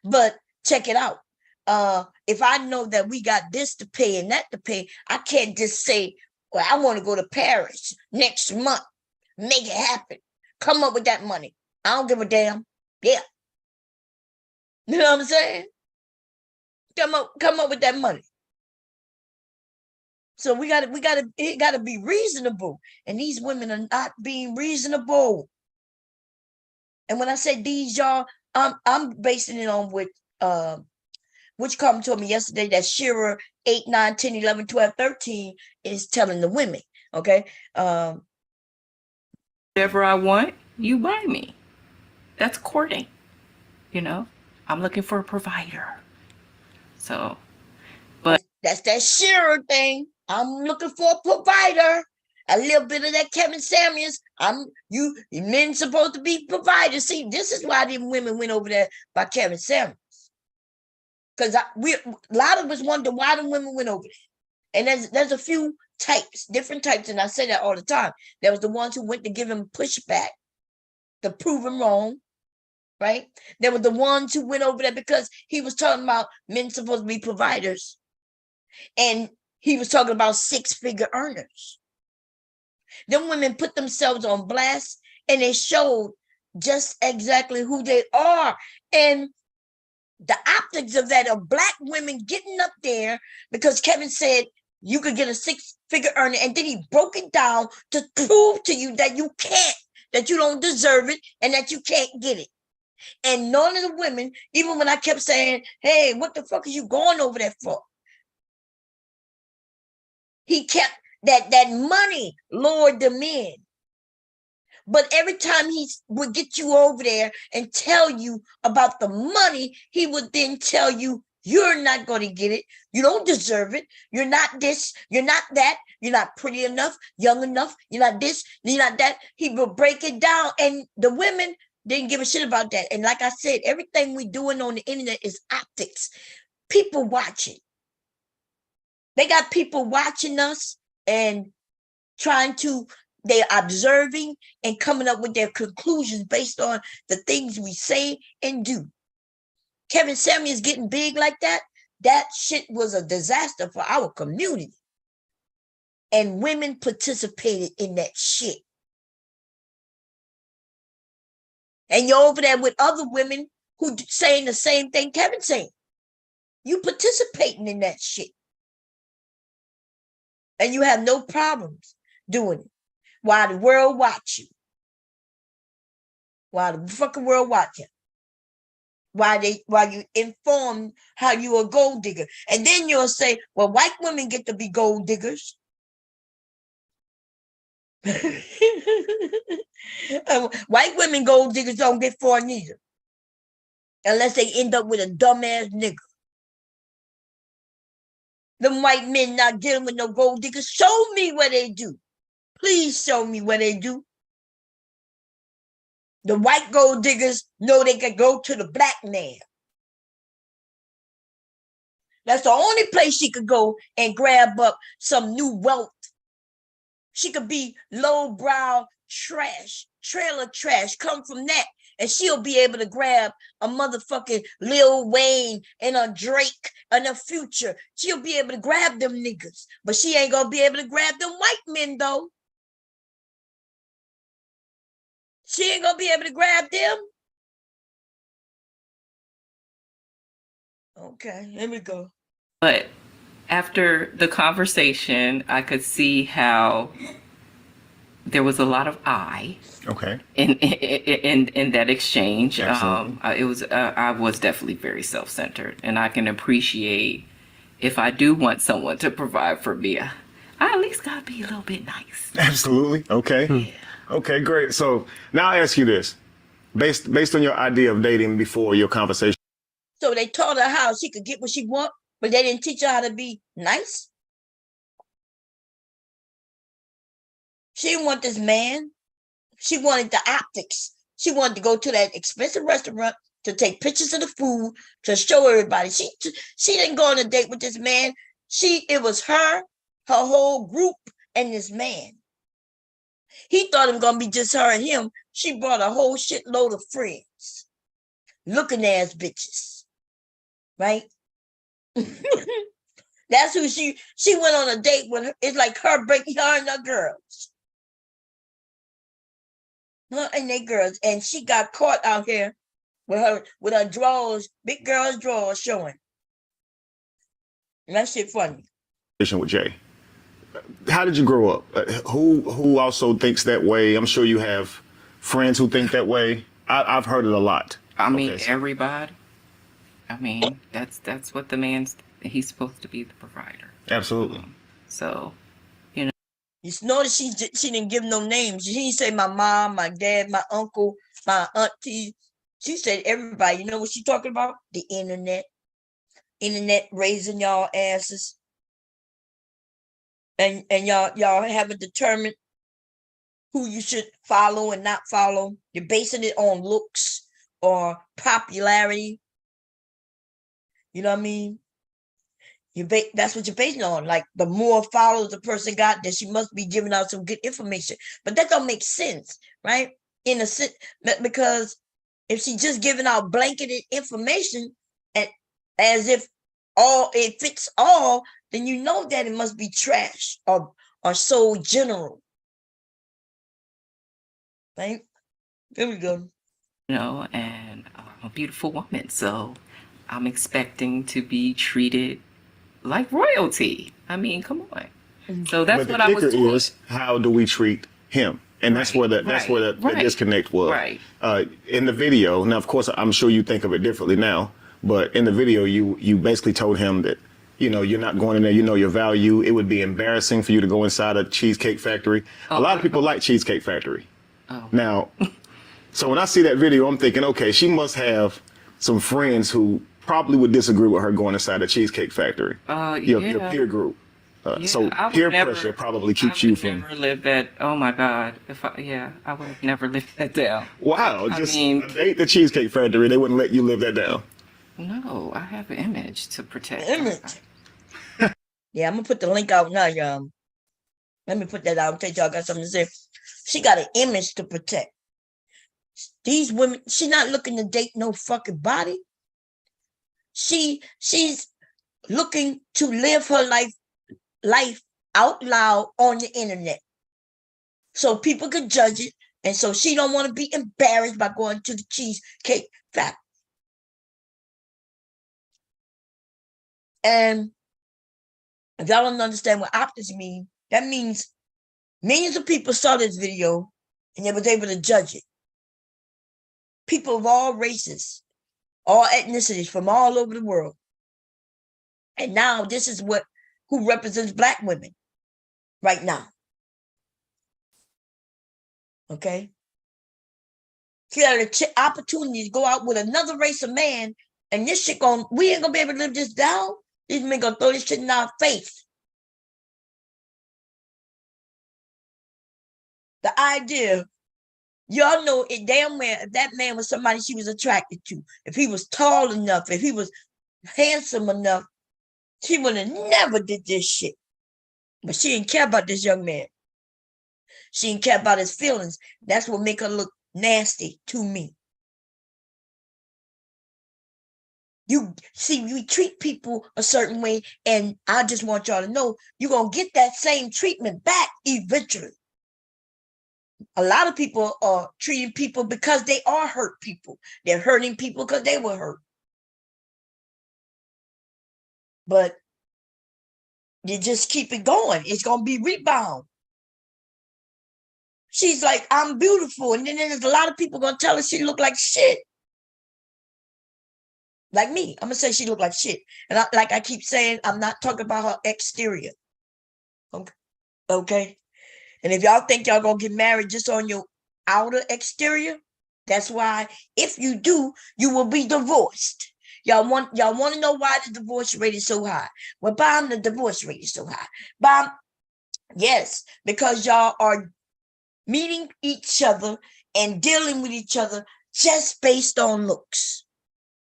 [SPEAKER 1] But check it out. If I know that we got this to pay and that to pay, I can't just say, well, I want to go to Paris next month. Make it happen. Come up with that money. I don't give a damn. Yeah. You know what I'm saying? Come up with that money. So it gotta be reasonable. And these women are not being reasonable. And when I say these, y'all, I'm basing it on what which come told me yesterday that Shira 8, 9, 10, 11, 12, 13 is telling the women. Okay.
[SPEAKER 3] Whatever I want, you buy me. That's courting. You know, I'm looking for a provider. So, but
[SPEAKER 1] that's that Shira thing. I'm looking for a provider. A little bit of that Kevin Samuels. You men supposed to be providers. See, this is why them women went over there by Kevin Samuels. Because a lot of us wonder why the women went over there. And there's a few types, different types, and I say that all the time. There was the ones who went to give him pushback to prove him wrong, right? There were the ones who went over there because he was talking about men supposed to be providers. And he was talking about 6-figure earners. Them women put themselves on blast and they showed just exactly who they are. And the optics of that are Black women getting up there because Kevin said you could get a 6-figure earner, and then he broke it down to prove to you that you can't, that you don't deserve it, and that you can't get it. And none of the women, even when I kept saying, hey, what the fuck are you going over there for? He kept that money lured them in. But every time he would get you over there and tell you about the money, he would then tell you, you're not going to get it. You don't deserve it. You're not this. You're not that. You're not pretty enough, young enough. You're not this. You're not that. He will break it down. And the women didn't give a shit about that. And like I said, everything we're doing on the internet is optics. People watching. They got people watching us and they're observing and coming up with their conclusions based on the things we say and do. Kevin Samuels getting big like that, that shit was a disaster for our community. And women participated in that shit. And you're over there with other women who saying the same thing Kevin's saying. You participating in that shit. And you have no problems doing it. While the world watch you. While the fucking world watch you. While you inform how you a gold digger. And then you'll say, well, white women get to be gold diggers. White women gold diggers don't get far neither. Unless they end up with a dumbass nigga. Them white men not dealing with no gold diggers. Show me where they do. Please show me where they do. The white gold diggers know they can go to the black man. That's the only place she could go and grab up some new wealth. She could be lowbrow trash, trailer trash, come from that. And she'll be able to grab a motherfucking Lil Wayne and a Drake and a Future. She'll be able to grab them niggas. But she ain't gonna be able to grab them white men, though. She ain't gonna be able to grab them. Okay, here we go.
[SPEAKER 3] But after the conversation, I could see how there was a lot of
[SPEAKER 2] Okay.
[SPEAKER 3] in that exchange.
[SPEAKER 2] Absolutely.
[SPEAKER 3] I was definitely very self-centered, and I can appreciate if I do want someone to provide for me, I at least gotta be a little bit nice.
[SPEAKER 2] Absolutely. Okay. Okay, great. So now I ask you this, based on your idea of dating before your conversation.
[SPEAKER 1] So they taught her how she could get what she want, but they didn't teach her how to be nice. She didn't want this man. She wanted the optics. She wanted to go to that expensive restaurant to take pictures of the food, to show everybody. She didn't go on a date with this man. It was her whole group, and this man. He thought it was gonna be just her and him. She brought a whole shitload of friends, looking ass bitches, right? That's who she went on a date with. It's like her and her girls. Her and they girls, and she got caught out here with her drawers, big girl's drawers showing. And that shit funny.
[SPEAKER 2] With Jay, how did you grow up? Who also thinks that way? I'm sure you have friends who think that way. I've heard it a lot.
[SPEAKER 3] I mean,
[SPEAKER 2] Okay, so-
[SPEAKER 3] everybody. I mean, that's what he's supposed to be, the provider.
[SPEAKER 2] Absolutely.
[SPEAKER 3] So,
[SPEAKER 1] You notice she didn't give no names. She didn't say my mom, my dad, my uncle, my auntie. She said everybody. You know what she talking about? The internet. Internet raising y'all asses. And y'all haven't determined who you should follow and not follow. You're basing it on looks or popularity. You know what I mean? That's what you're basing it on. Like, the more followers the person got, then she must be giving out some good information. But that don't make sense, right? In a sense, because if she's just giving out blanketed information and as if it fits all, then you know that it must be trash or so general. Right? Here we go.
[SPEAKER 3] And I'm a beautiful woman, so I'm expecting to be treated like royalty. I mean, come on. So that's
[SPEAKER 2] But
[SPEAKER 3] what
[SPEAKER 2] the
[SPEAKER 3] I was
[SPEAKER 2] kicker
[SPEAKER 3] doing.
[SPEAKER 2] is, how do we treat him? And that's where the disconnect was.
[SPEAKER 3] Right.
[SPEAKER 2] In the video, now of course I'm sure you think of it differently now, but in the video you basically told him that, you're not going in there, you know your value. It would be embarrassing for you to go inside a Cheesecake Factory. A lot of people like Cheesecake Factory.
[SPEAKER 3] Oh.
[SPEAKER 2] Now, so when I see that video, I'm thinking, okay, she must have some friends who probably would disagree with her going inside a Cheesecake Factory. Your peer group. So
[SPEAKER 3] I would
[SPEAKER 2] peer
[SPEAKER 3] never-
[SPEAKER 2] pressure probably keeps you from.
[SPEAKER 3] Never live that. Oh my God! I would have never lived that down.
[SPEAKER 2] Wow,
[SPEAKER 3] I
[SPEAKER 2] just
[SPEAKER 3] mean-
[SPEAKER 2] a date the Cheesecake Factory, they wouldn't let you live that down.
[SPEAKER 3] No, I have an image to protect.
[SPEAKER 1] Image. Yeah, I'm gonna put the link out now, y'all. Let me put that out in case y'all got something to say. She got an image to protect. These women, she's not looking to date no fucking body. She's looking to live her life out loud on the internet, so people could judge it, and so she don't want to be embarrassed by going to the Cheesecake Factory. And if y'all don't understand what optics mean, that means millions of people saw this video and they was able to judge it. People of all races, all ethnicities from all over the world. And now this is who represents Black women right now. Okay? She had an opportunity to go out with another race of man, and this shit we ain't gonna be able to live this down. These men gonna throw this shit in our face. The idea Y'all know it damn well if that man was somebody she was attracted to, if he was tall enough, if he was handsome enough, she would have never did this shit. But she didn't care about this young man. She didn't care about his feelings. That's what make her look nasty to me. You see, you treat people a certain way, and I just want y'all to know you're going to get that same treatment back eventually. A lot of people are treating people because they are hurt people. They're hurting people because they were hurt. But you just keep it going. It's going to be rebound. She's like, I'm beautiful. And then there's a lot of people going to tell her she look like shit. Like me. I'm going to say she look like shit. And like I keep saying, I'm not talking about her exterior. Okay? And if y'all think y'all going to get married just on your outer exterior, that's why if you do, you will be divorced. Y'all want to know why the divorce rate is so high? Well, Bob, the divorce rate is so high. Bob, yes, because y'all are meeting each other and dealing with each other just based on looks,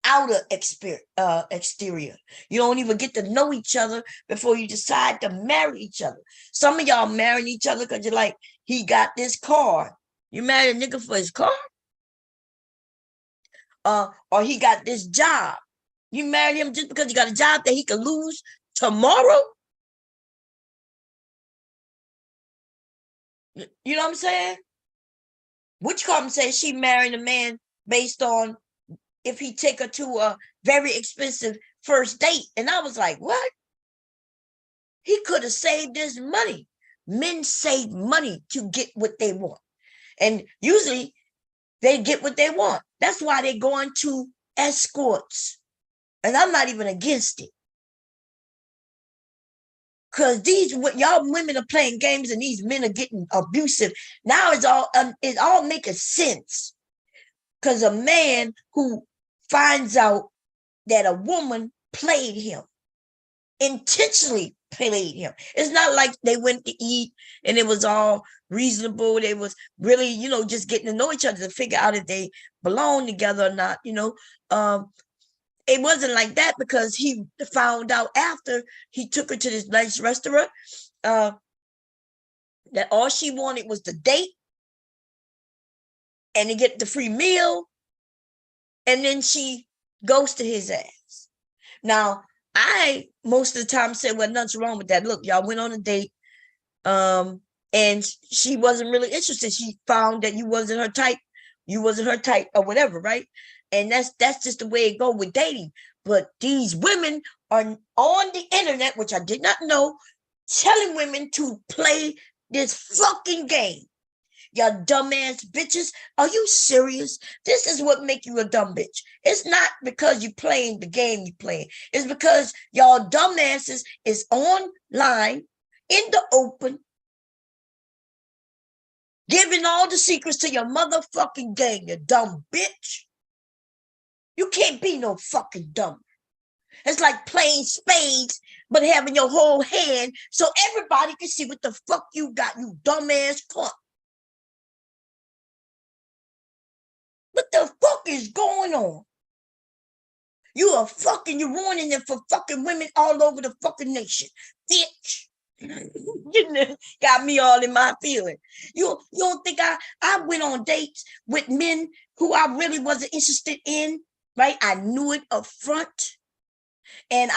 [SPEAKER 1] outer exterior. You don't even get to know each other before you decide to marry each other. Some of y'all marrying each other because you're like, he got this car. You marry a nigga for his car? Or he got this job. You marry him just because he got a job that he could lose tomorrow? You know what I'm saying? Which come say she married a man based on if he take her to a very expensive first date. And I was like, what? He could have saved his money. Men save money to get what they want. And usually they get what they want. That's why they go into escorts. And I'm not even against it. Because y'all women are playing games and these men are getting abusive. Now it's all making sense. Because a man who finds out that a woman played him, intentionally played him. It's not like they went to eat and it was all reasonable. They was really, just getting to know each other to figure out if they belong together or not, It wasn't like that because he found out after he took her to this nice restaurant that all she wanted was the date and to get the free meal. And then she ghosted his ass. Now, I most of the time said, well, nothing's wrong with that. Look, y'all went on a date and she wasn't really interested. She found that you wasn't her type or whatever, right? And that's just the way it go with dating. But these women are on the internet, which I did not know, telling women to play this fucking game. Y'all dumbass bitches. Are you serious? This is what make you a dumb bitch. It's not because you playing the game you playing. It's because y'all dumbasses is online in the open, giving all the secrets to your motherfucking gang, you dumb bitch. You can't be no fucking dumb. It's like playing spades, but having your whole hand so everybody can see what the fuck you got, you dumbass cunt. What the fuck is going on? You're ruining it for fucking women all over the fucking nation. Bitch. You got me all in my feeling. You don't think I went on dates with men who I really wasn't interested in, right? I knew it up front. And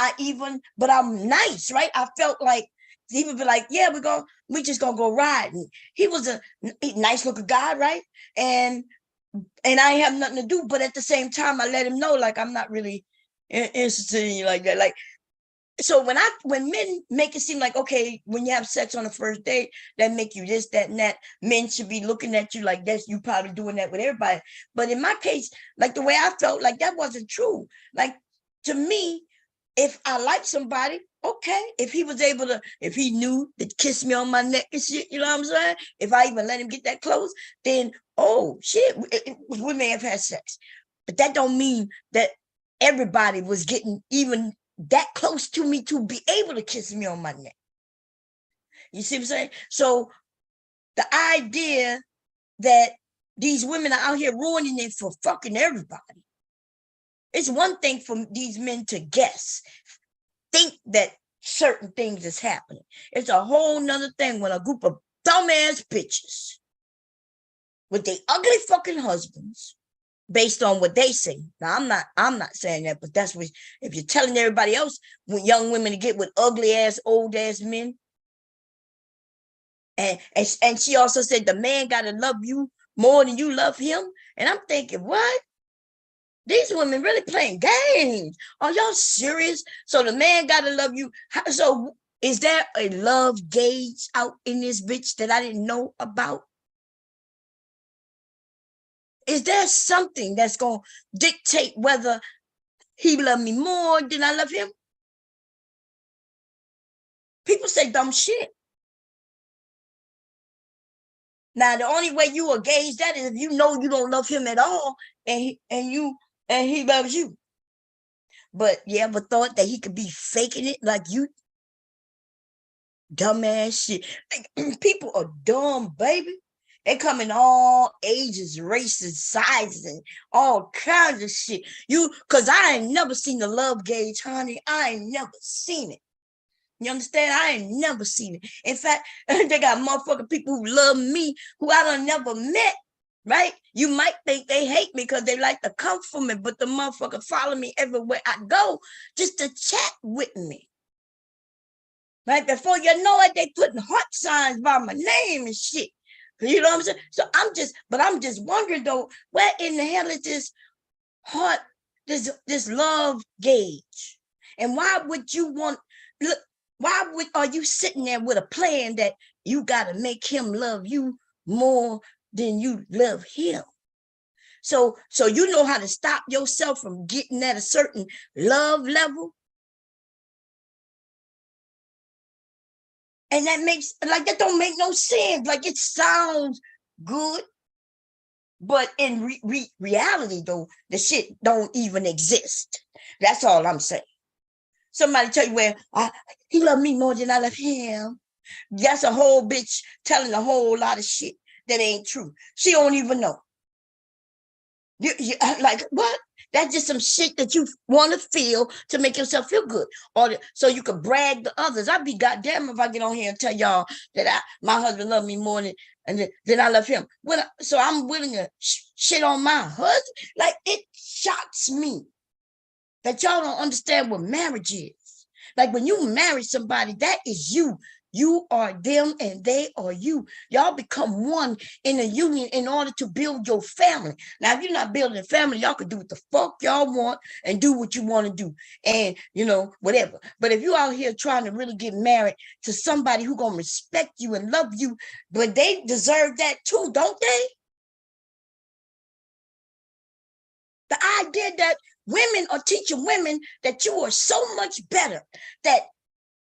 [SPEAKER 1] but I'm nice, right? I felt like he would be like, yeah, we just gonna go riding. He was a nice looking guy, right? And I have nothing to do, but at the same time, I let him know, like, I'm not really interested in you like that. Like, so when men make it seem like, okay, when you have sex on the first date, that make you this, that, and that, men should be looking at you like this. You probably doing that with everybody. But in my case, like the way I felt, like that wasn't true. Like to me, if I like somebody, okay, if he knew to kiss me on my neck and shit, you know what I'm saying? If I even let him get that close, then, oh shit, we may have had sex. But that don't mean that everybody was getting even that close to me to be able to kiss me on my neck. You see what I'm saying? So the idea that These women are out here ruining it for fucking everybody. It's one thing for these men to guess, think that certain things is happening. It's a whole nother thing when a group of dumbass bitches with their ugly fucking husbands, based on what they say. Now I'm not saying that, but that's what, if you're telling everybody else, when young women to get with ugly ass old ass men. And she also said the man gotta love you more than you love him. And I'm thinking, what? These women really playing games. Are y'all serious? So the man gotta love you. So is there a love gauge out in this bitch that I didn't know about? Is there something that's going to dictate whether he love me more than I love him? People say dumb shit. Now, the only way you will gauge that is if you know you don't love him at all and he loves you. But you ever thought that he could be faking it like you? Dumbass shit. Like, people are dumb, baby. They come in all ages, races, sizes, and all kinds of shit. Cause I ain't never seen the love gauge, honey. I ain't never seen it. You understand? I ain't never seen it. In fact, they got motherfucking people who love me who I done never met, right? You might think they hate me because they like to come for me, but the motherfucker follow me everywhere I go just to chat with me. Right? Before you know it, they putting heart signs by my name and shit. You know what I'm saying? So I'm just wondering though, where in the hell is this heart, this love gauge? And why would you want, look, are you sitting there with a plan that you got to make him love you more than you love him? So you know how to stop yourself from getting at a certain love level? And that don't make no sense. Like, it sounds good, but in reality though, the shit don't even exist. That's all I'm saying. Somebody tell you, well, he loved me more than I love him. That's a whole bitch telling a whole lot of shit that ain't true. She don't even know. Like, what? That's just some shit that you want to feel to make yourself feel good, or so you can brag to others. I'd be goddamn if I get on here and tell y'all that my husband loved me more than I love him. So I'm willing to shit on my husband. Like, it shocks me that y'all don't understand what marriage is. Like, when you marry somebody, that is you. You are them and they are you. Y'all become one in a union in order to build your family. Now, if you're not building a family, y'all can do what the fuck y'all want and do what you want to do. And, whatever. But if you out here trying to really get married to somebody who going to respect you and love you, but they deserve that too, don't they? The idea that women are teaching women that you are so much better, that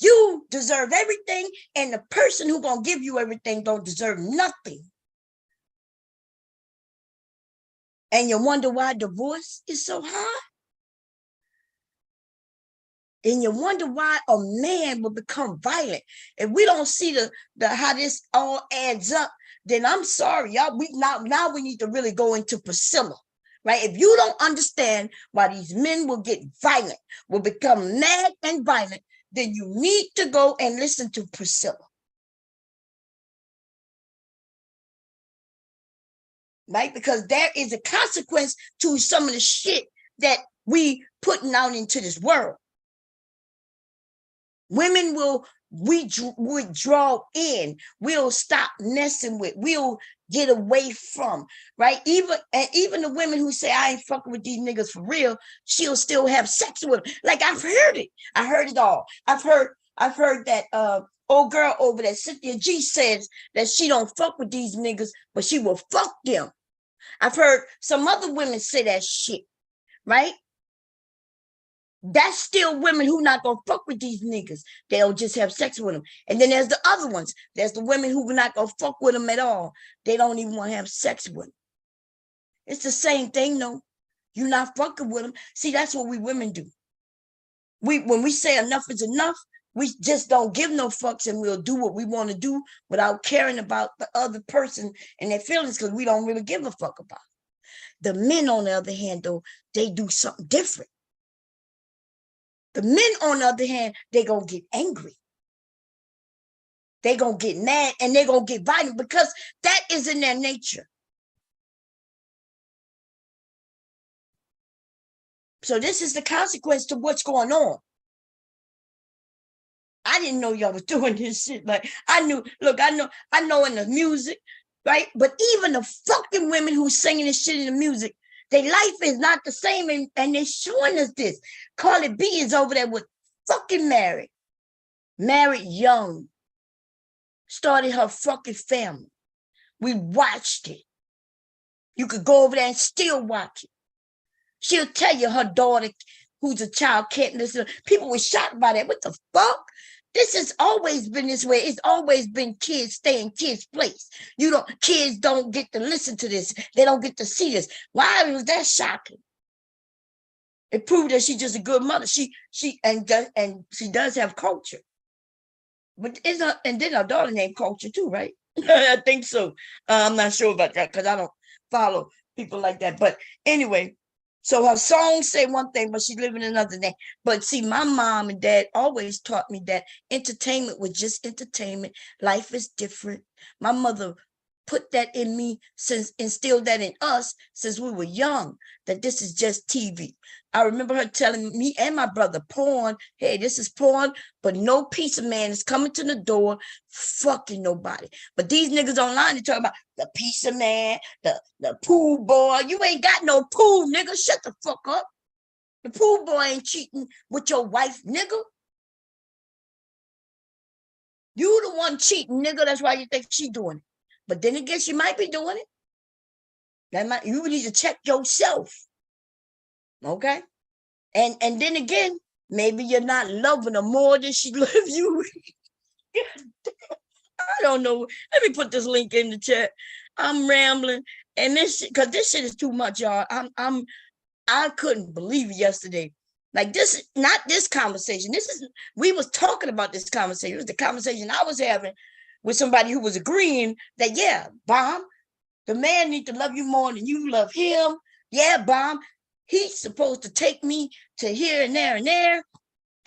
[SPEAKER 1] you deserve everything, and the person who gonna give you everything don't deserve nothing. And you wonder why divorce is so high? And you wonder why a man will become violent. If we don't see the how this all adds up, then I'm sorry, y'all. Now we need to really go into Priscilla. Right? If you don't understand why these men will get violent, will become mad and violent, then you need to go and listen to Priscilla. Right? Because there is a consequence to some of the shit that we putting out into this world. Women will withdraw in. We'll stop messing with. We'll get away from. Right? Even the women who say I ain't fucking with these niggas for real, she'll still have sex with them. Like, I've heard it. I heard it all. I've heard that old girl over there, Cynthia G, says that she don't fuck with these niggas, but she will fuck them. I've heard some other women say that shit. Right? That's still women who not gonna fuck with these niggas. They'll just have sex with them. And then there's the other ones. There's the women who not gonna fuck with them at all. They don't even want to have sex with them. It's the same thing, though. You're not fucking with them. See, that's what we women do. When we say enough is enough, We just don't give no fucks, and we'll do what we want to do without caring about the other person and their feelings, because we don't really give a fuck about it. The men, on the other hand, though, they do something different. The men, on the other hand, they gonna get angry. They gonna get mad, and they gonna get violent, because that is in their nature. So this is the consequence to what's going on. I didn't know y'all was doing this shit. Like, I knew, look, I know in the music, right? But even the fucking women who singing this shit in the music, their life is not the same, and they're showing us this. Carly B is over there with fucking married young, started her fucking family. We watched it. You could go over there and still watch it. She'll tell you her daughter, who's a child, can't listen. People were shocked by that. What the fuck? This has always been this way. It's always been kids stay in kids' place. Kids don't get to listen to this. They don't get to see this. Why was that shocking? It proved that she's just a good mother. She does have culture. But and then her daughter named Culture too, right? I think so. I'm not sure about that because I don't follow people like that. But anyway, so her songs say one thing, but she's living another thing. But see, my mom and dad always taught me that entertainment was just entertainment. Life is different. My mother put that in me, instilled that in us since we were young, that this is just TV. I remember her telling me and my brother, porn, hey, this is porn, but no piece of man is coming to the door fucking nobody. But these niggas online, they talk about the piece of man, the pool boy. You ain't got no pool, nigga. Shut the fuck up. The pool boy ain't cheating with your wife, nigga. You the one cheating, nigga. That's why you think she doing it. But then again, she might be doing it. You need to check yourself. Okay? And then again, maybe you're not loving her more than she loves you. I don't know. Let me put this link in the chat. I'm rambling. And because this shit is too much, y'all. I couldn't believe it yesterday. Like, this, not this conversation. We was talking about this conversation. It was the conversation I was having with somebody who was agreeing that, yeah, Bomb, the man needs to love you more than you love him. Yeah, Bomb, he's supposed to take me to here and there and there.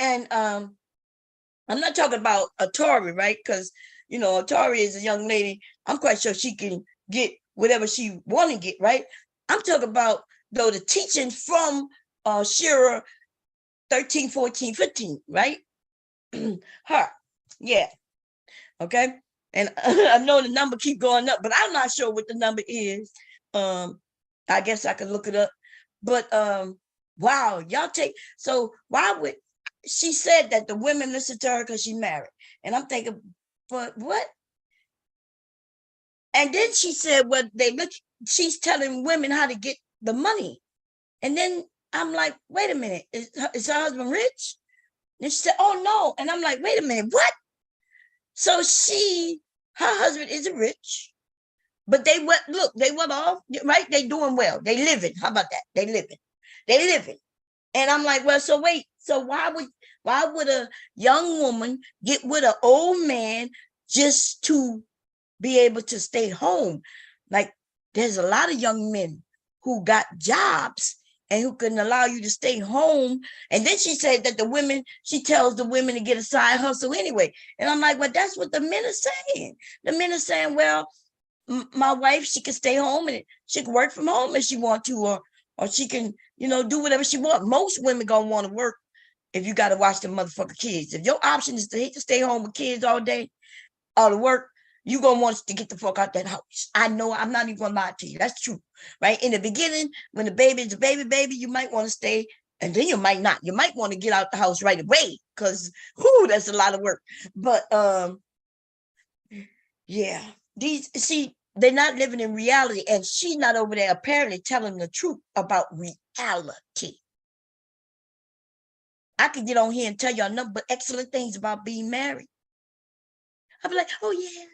[SPEAKER 1] And I'm not talking about Atari, right? Because, Atari is a young lady. I'm quite sure she can get whatever she want to get, right? I'm talking about, though, the teachings from Shira 13, 14, 15, right? Her. Yeah. Okay. And I know the number keep going up, but I'm not sure what the number is. I guess I could look it up. But wow, so why would she said that the women listen to her because she's married? And I'm thinking, but what? And then she said, well, she's telling women how to get the money. And then I'm like, wait a minute, is her husband rich? And she said, oh no. And I'm like, wait a minute, what? So her husband isn't rich, but they went off, right? They doing well. They living. How about that? They living. And I'm like, well, so wait, so why would a young woman get with an old man just to be able to stay home? Like, there's a lot of young men who got jobs and who can allow you to stay home. And then she said that she tells the women to get a side hustle anyway. And I'm like, well, that's what the men are saying. The men are saying, well, my wife, she can stay home and she can work from home if she want to, or she can, do whatever she want. Most women gonna want to work if you got to watch the motherfucking kids. If your option is to stay home with kids all day or to work, you gonna want to get the fuck out that house. I know, I'm not even gonna lie to you. That's true, right? In the beginning, when the baby is a baby, you might want to stay, and then you might not. You might want to get out the house right away, because that's a lot of work. But yeah, they're not living in reality, and she's not over there apparently telling the truth about reality. I could get on here and tell y'all nothing but excellent things about being married. I'd be like, oh yeah,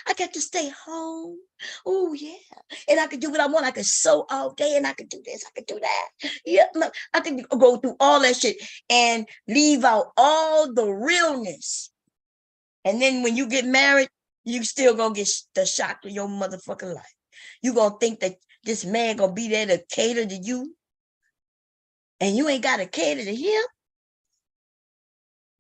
[SPEAKER 1] I got to stay home. Oh, yeah. And I could do what I want. I could sew all day and I could do this. I could do that. Yeah, look, I could go through all that shit and leave out all the realness. And then when you get married, you still gonna get the shock of your motherfucking life. You gonna think that this man gonna be there to cater to you, and you ain't gotta cater to him.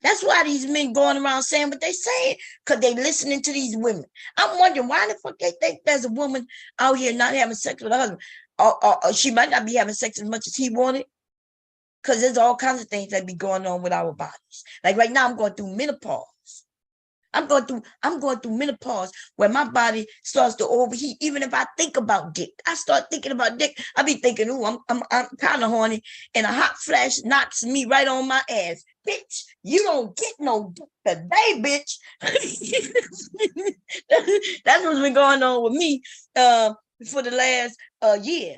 [SPEAKER 1] That's why these men going around saying what they saying, because they listening to these women. I'm wondering why the fuck they think there's a woman out here not having sex with her husband. Or she might not be having sex as much as he wanted, because there's all kinds of things that be going on with our bodies. Like right now, I'm going through menopause. I'm going through menopause where my body starts to overheat. Even if I think about dick, I start thinking about dick. I be thinking, ooh, I'm kind of horny, and a hot flash knocks me right on my ass. Bitch, you don't get no dick today, bitch. That's what's been going on with me for the last year.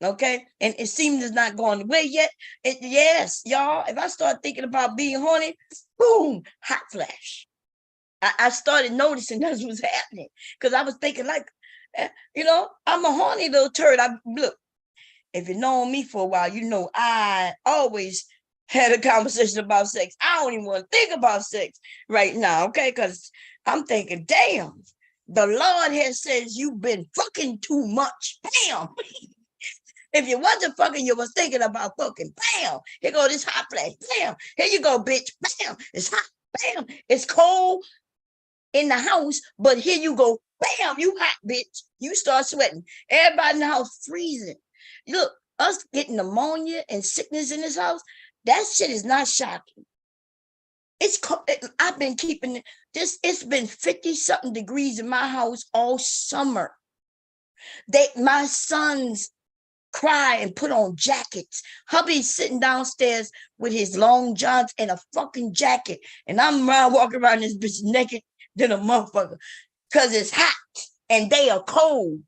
[SPEAKER 1] Okay, and it seems it's not going away yet. Yes, y'all. If I start thinking about being horny, boom, hot flash. I started noticing that's what's happening, because I was thinking like, I'm a horny little turd. Look, if you know me for a while, you know I always had a conversation about sex. I don't even want to think about sex right now, okay? Because I'm thinking, damn, the Lord has says you've been fucking too much. Bam. If you wasn't fucking, you was thinking about fucking. Bam. Here go this hot flash. Bam. Here you go, bitch. Bam. It's hot. Bam. It's cold in the house, but here you go, bam, you hot, bitch. You start sweating. Everybody in the house freezing. Look, us getting pneumonia and sickness in this house, that shit is not shocking. I've been keeping this, it's been 50-something degrees in my house all summer. My sons cry and put on jackets. Hubby's sitting downstairs with his long johns and a fucking jacket, and I'm walking around this bitch naked than a motherfucker, because it's hot and they are cold,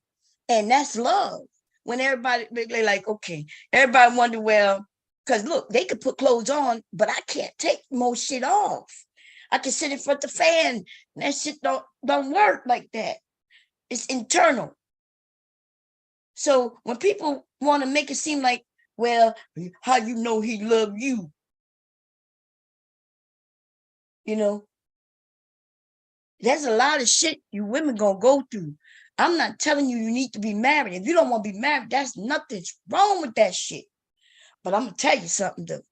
[SPEAKER 1] and that's love. When everybody, they're like, okay, everybody wonder, well, because look, they could put clothes on, but I can't take most shit off. I can sit in front of the fan, and that shit don't work like that. It's internal. So when people want to make it seem like, well, how you know he loved you? There's a lot of shit you women gonna go through. I'm not telling you need to be married. If you don't want to be married, that's nothing's wrong with that shit. But I'm gonna tell you something though.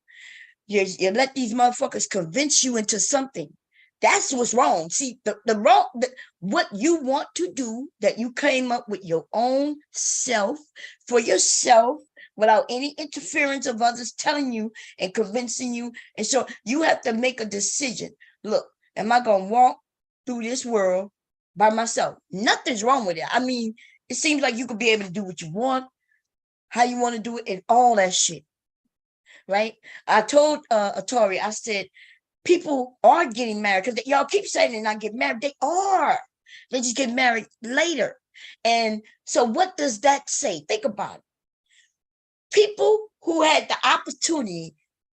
[SPEAKER 1] You let these motherfuckers convince you into something. That's what's wrong. See, what you want to do, that you came up with your own self, for yourself, without any interference of others telling you and convincing you. And so you have to make a decision. Look, am I gonna walk through this world by myself? Nothing's wrong with it. I mean, it seems like you could be able to do what you want, how you want to do it, and all that shit, right? I told Atari, I said, people are getting married, because y'all keep saying they're not getting married. They are. They just get married later. And so what does that say? Think about it. People who had the opportunity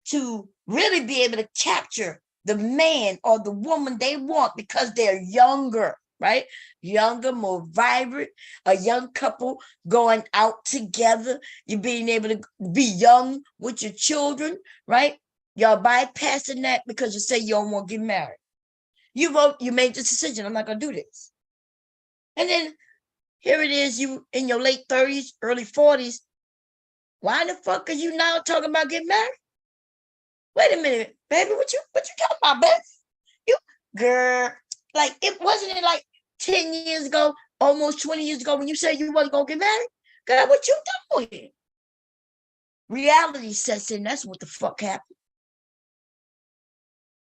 [SPEAKER 1] to really be able to capture the man or the woman they want because they're younger, right? Younger, more vibrant, a young couple going out together, you being able to be young with your children, right? Y'all bypassing that because you say you don't want to get married. You made this decision, I'm not going to do this. And then here it is, you in your late 30s, early 40s. Why the fuck are you now talking about getting married? Wait a minute, baby, what you talking about, baby? You, girl, like, it wasn't it like 10 years ago, almost 20 years ago, when you said you wasn't gonna get married? Girl, what you doing? Reality sets in, that's what the fuck happened.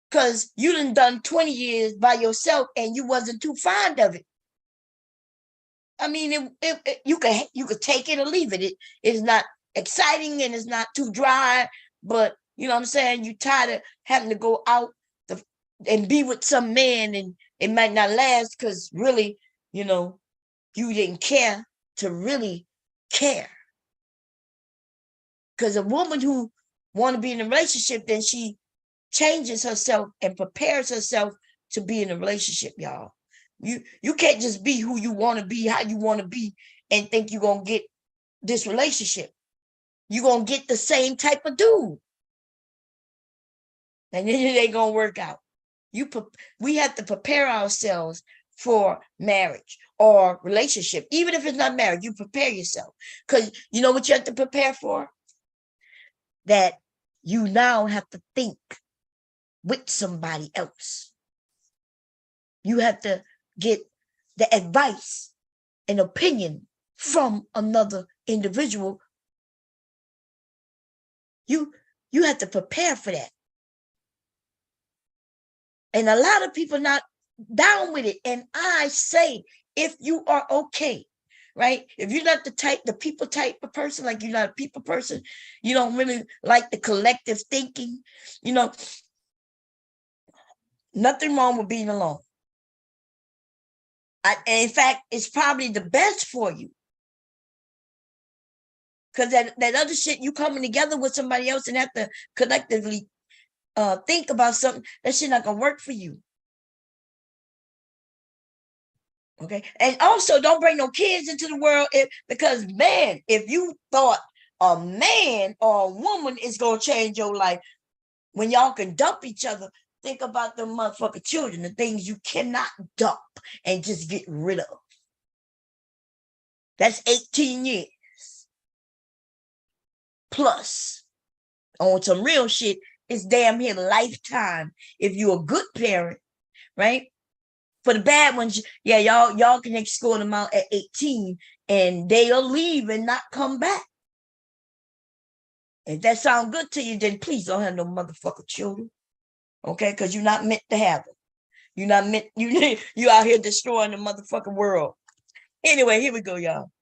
[SPEAKER 1] Because you done 20 years by yourself and you wasn't too fond of it. I mean, you could take it or leave it. It's not exciting and it's not too dry, but you know what I'm saying? You tired of having to go out and be with some man, and it might not last because really, you didn't care to really care. Because a woman who want to be in a relationship, then she changes herself and prepares herself to be in a relationship, y'all. You can't just be who you want to be, how you want to be, and think you're gonna get this relationship. You're gonna get the same type of dude. And then it ain't gonna work out. We have to prepare ourselves for marriage or relationship. Even if it's not marriage, you prepare yourself. Because you know what you have to prepare for? That you now have to think with somebody else. You have to get the advice and opinion from another individual. You have to prepare for that. And a lot of people not down with it. And I say, if you are okay, right? If you're not the people type of person, like you're not a people person, you don't really like the collective thinking, nothing wrong with being alone. In fact, it's probably the best for you. Because that other shit, you coming together with somebody else and have to collectively think about something, that shit not gonna work for you. Okay. And also don't bring no kids into the world because man, if you thought a man or a woman is gonna change your life when y'all can dump each other, think about the motherfucking children, the things you cannot dump and just get rid of. That's 18 years. Plus, on some real shit, it's damn near lifetime if you're a good parent, right? For the bad ones, yeah, y'all can escort them out at 18 and they'll leave and not come back. If that sounds good to you, then please don't have no motherfucking children. Okay? Because you're not meant to have them. You're not meant, you out here destroying the motherfucking world. Anyway, here we go, y'all.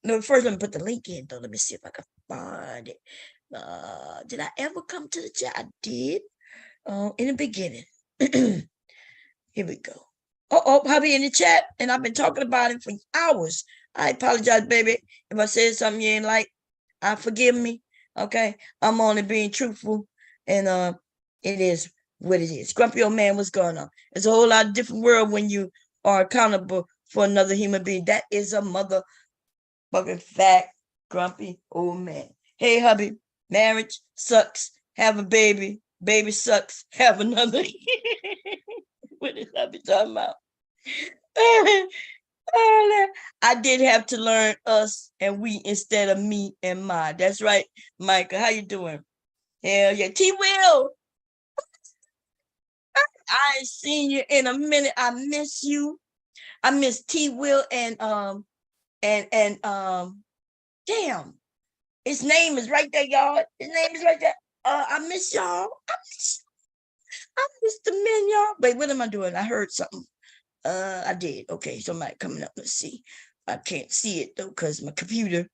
[SPEAKER 1] No, first let me put the link in though. Let me see if I can find it. Did I ever come to the chat? I did. In the beginning. Here we go. Hubby in the chat, and I've been talking about it for hours. I apologize, baby. If I said something you ain't like, forgive me. Okay. I'm only being truthful. And it is what it is. Grumpy old man, what's going on? It's a whole lot of different world when you are accountable for another human being. That is a motherfucking fact, grumpy old man. Hey, hubby, marriage sucks. Have a baby. Baby sucks. Have another. What is hubby talking about? I did have to learn us and we instead of me and my. That's right, Micah. How you doing? Hell yeah. T-Will. I ain't seen you in a minute. I miss you. I miss T-Will and damn. His name is right there, y'all. His name is right there. I miss y'all. I miss the men, y'all. Wait, what am I doing? I heard something. I did. Okay, somebody coming up. Let's see. I can't see it though, because my computer.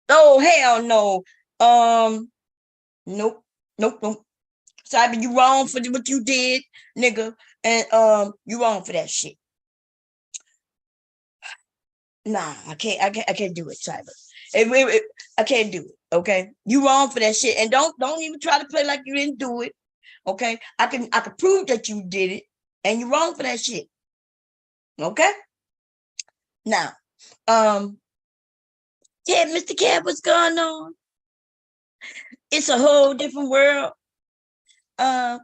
[SPEAKER 1] Oh, hell no. Nope. Simon, you wrong for what you did, nigga. And you wrong for that shit. Nah, I can't do it, Simon. I can't do it. Okay. You wrong for that shit. And don't even try to play like you didn't do it. Okay. I can prove that you did it. And you're wrong for that shit. Okay? Now, yeah, Mr. Cat, what's going on? It's a whole different world